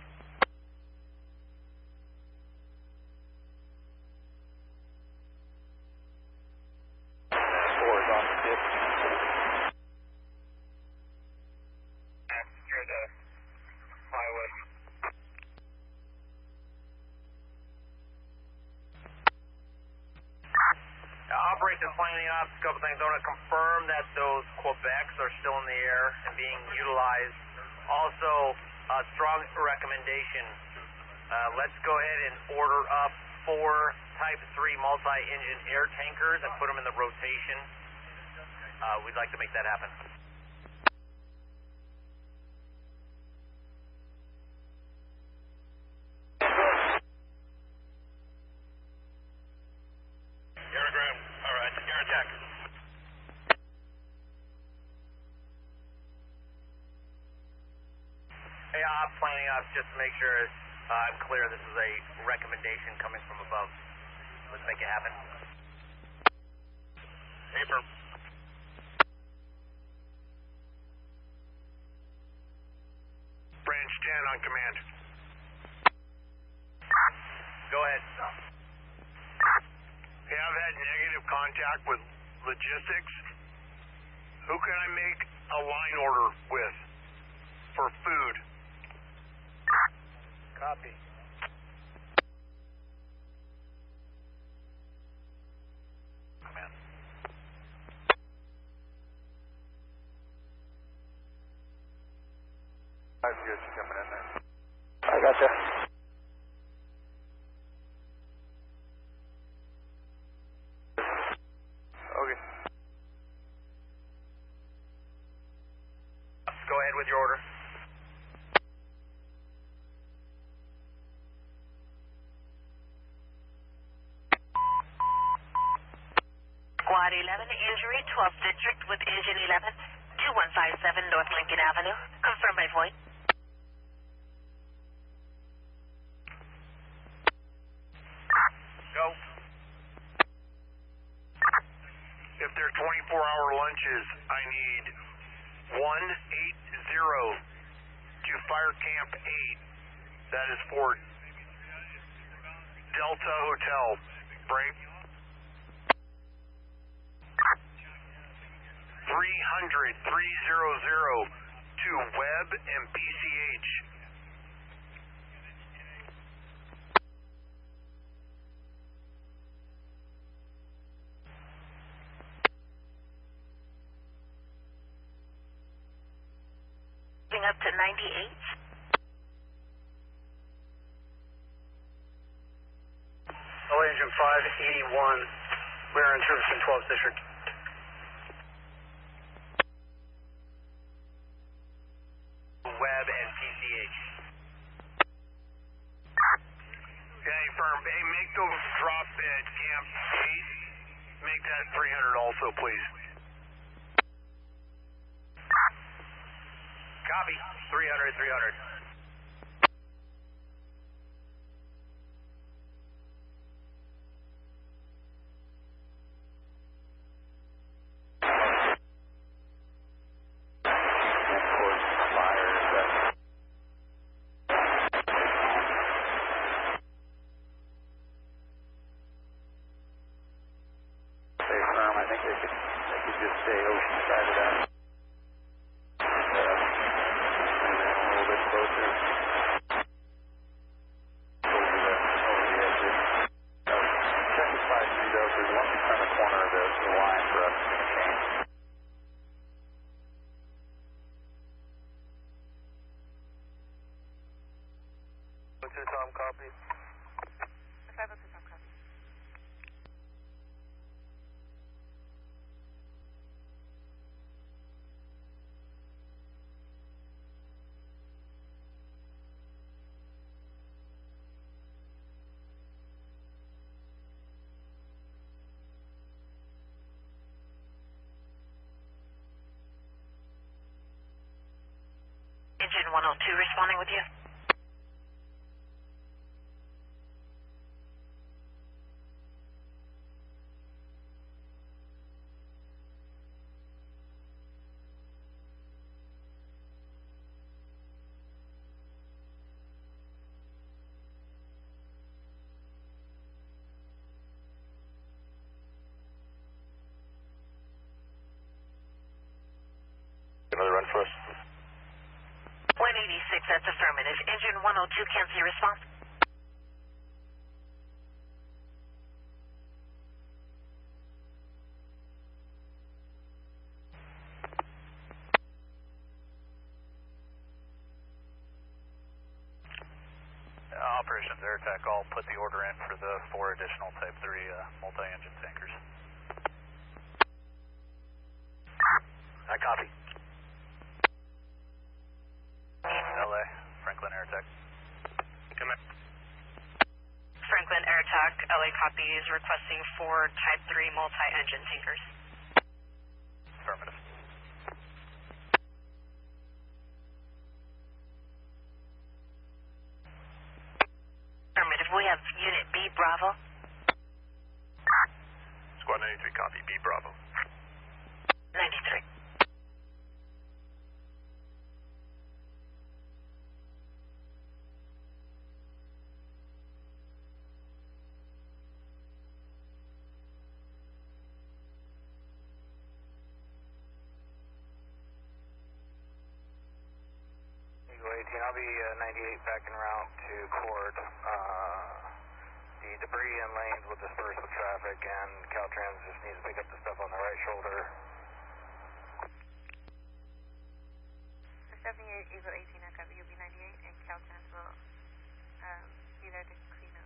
Operations planning up, a couple things. I want to confirm that those Quebecs are still in the air and being utilized. Also, a strong recommendation. Let's go ahead and order up 4 Type 3 multi-engine air tankers and put them in the rotation. We'd like to make that happen. Aerogram, alright, air attack. Hey, I'm planning up just to make sure I'm clear. This is a recommendation coming from above. Let's make it happen. Paper. Branch 10 on command. Go ahead. Hey, I've had negative contact with logistics. Who can I make a line order with for food? Copy. Command. I see you coming in there. I gotcha. Okay. Go ahead with your order. Squad 11, injury, 12th District with engine 11, 2157 North Lincoln Avenue. Confirmed by voice. their 24-hour lunches. I need 180 to Fire Camp 8. That is for Delta Hotel. Break. 300 to Webb and PCH. Up to 98. Engine 581. We're in service in 12th District. Webb and PCH. Okay, firm. Hey, make the drop at Camp 8. Make that 300 also, please. Copy. 300. Tom, copy. 502 Tom, copy. Engine 102 responding with you. Another run for us. 186, that's affirmative. Engine 102 cancel your response. Operations Air Attack, I'll put the order in for the 4 additional Type 3 multi-engine tankers. I copy. LA, Franklin Air Attack. Come on. Franklin Air Attack, LA copy, is requesting 4 Type 3 multi-engine tankers. Affirmative. Affirmative. We have Unit B, Bravo. Squad 93, copy. B, Bravo. 93. I'll be 98 back en route to Cord. The debris and lanes will disperse with traffic, and Caltrans just needs to pick up the stuff on the right shoulder. The 78 Eagle 18, I copy. You'll be 98, and Caltrans will be there to clean up.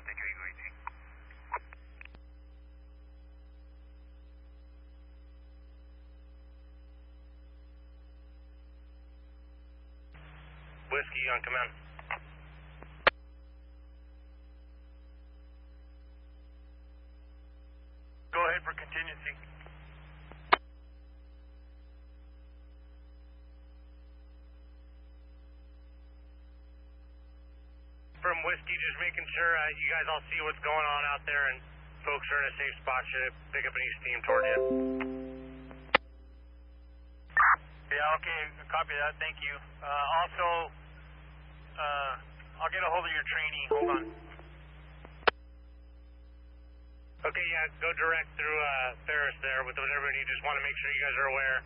Thank you, Eagle 18. Whiskey on command. Go ahead for contingency. From Whiskey, just making sure you guys all see what's going on out there and folks are in a safe spot should it pick up any steam toward you. Yeah, okay, copy that, thank you. Also, I'll get a hold of your trainee, hold on. Okay, yeah, go direct through Ferris there with whatever you need. Just want to make sure you guys are aware.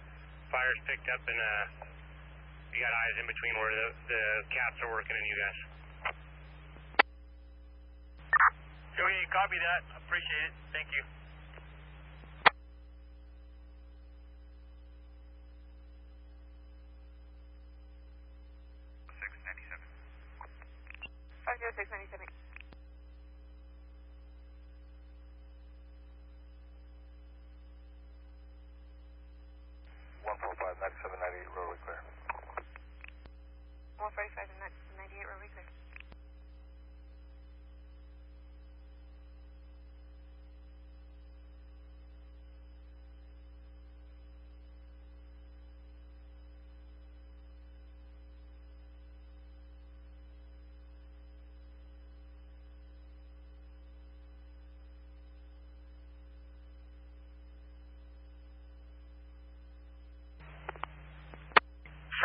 Fire's picked up and you got eyes in between where the cats are working and you guys. Okay, copy that. Appreciate it. Thank you. Six 97. 145, 97, 98, roadway clear. 145 and 98, roadway clear.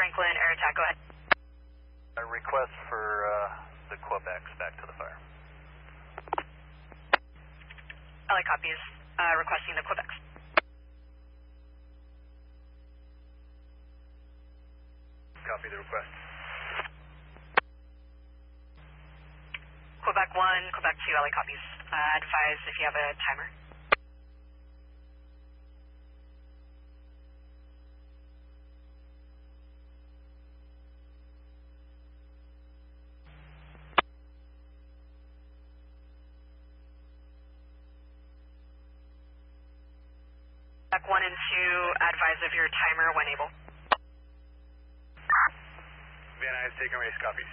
Franklin, air attack, go ahead. A request for the Quebecs back to the fire. LA copies, requesting the Quebecs. Copy the request. Quebec 1, Quebec 2, LA copies. Advise if you have a timer. Quebec 1 and 2, advise of your timer when able. Van Nuys, taking race copies.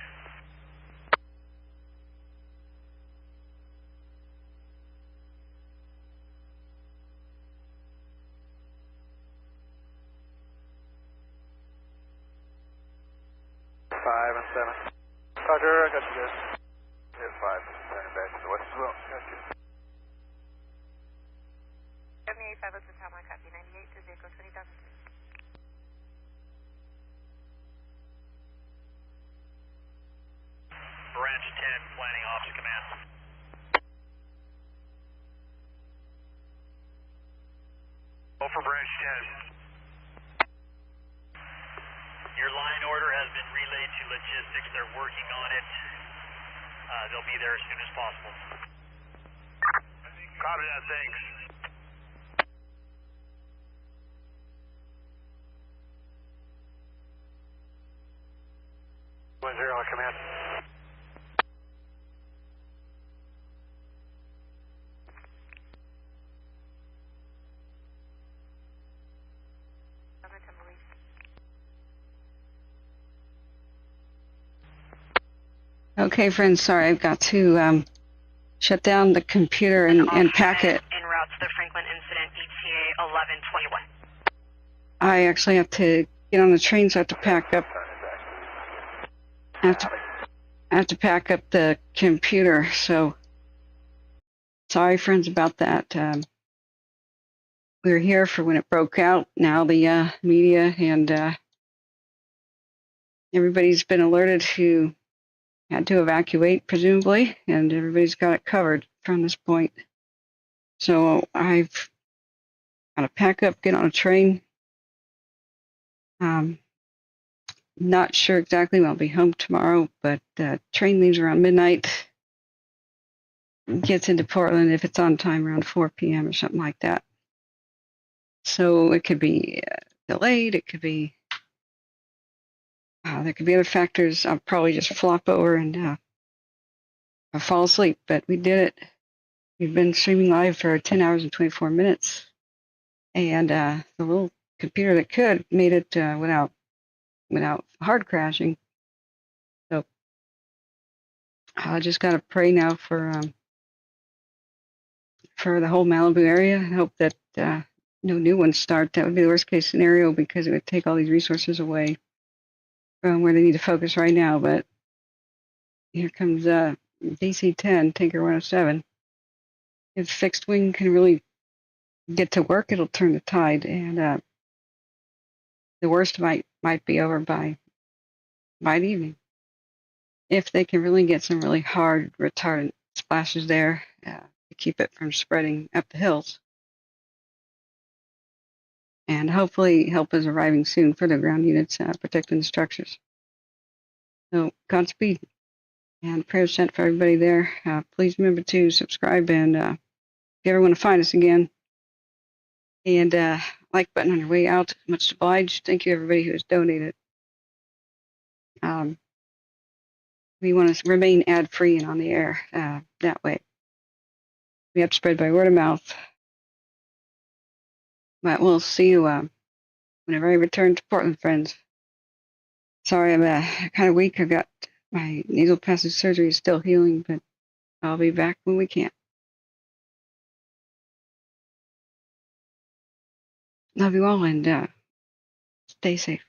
Five and 7. Roger, I got you guys. Yeah, 5, turning back to the west as well. Got you. 78, 5 Ocean Tower, copy 98 to vehicle 20,000. Branch 10, planning officer command. Go for branch 10. Your line order has been relayed to logistics. They're working on it. They'll be there as soon as possible. Copy that, thanks. Zero on command. Okay, friends, sorry, I've got to shut down the computer and pack it. En route to the Franklin incident, ETA 1121. I actually have to get on the train, so I have to pack up. I have to pack up the computer, so sorry, friends, about that. We were here for when it broke out. Now the media and everybody's been alerted who had to evacuate, presumably, and everybody's got it covered from this point. So I've got to pack up, get on a train. Not sure exactly when I'll be home tomorrow, but the train leaves around midnight. Gets into Portland if it's on time around 4 p.m. or something like that. So it could be delayed. It could be there could be other factors. I'll probably just flop over and I'll fall asleep. But we did it. We've been streaming live for 10 hours and 24 minutes, and the little computer that could made it without hard crashing. So I just gotta pray now for the whole Malibu area and hope that no new ones start. That would be the worst case scenario because it would take all these resources away from where they need to focus right now. But here comes DC-10, Tanker 107. If fixed wing can really get to work, it'll turn the tide, and the worst might be over by the evening. If they can really get some really hard retardant splashes there to keep it from spreading up the hills. And hopefully help is arriving soon for the ground units protecting the structures. So Godspeed and prayers sent for everybody there. Please remember to subscribe, and if you ever want to find us again, and like button on your way out. Much obliged. Thank you everybody who has donated. We want to remain ad-free and on the air that way. We have to spread by word of mouth. But we'll see you whenever I return to Portland, friends. Sorry, I'm kind of weak. I've got my nasal passage surgery is still healing, but I'll be back when we can. Love you all, and stay safe.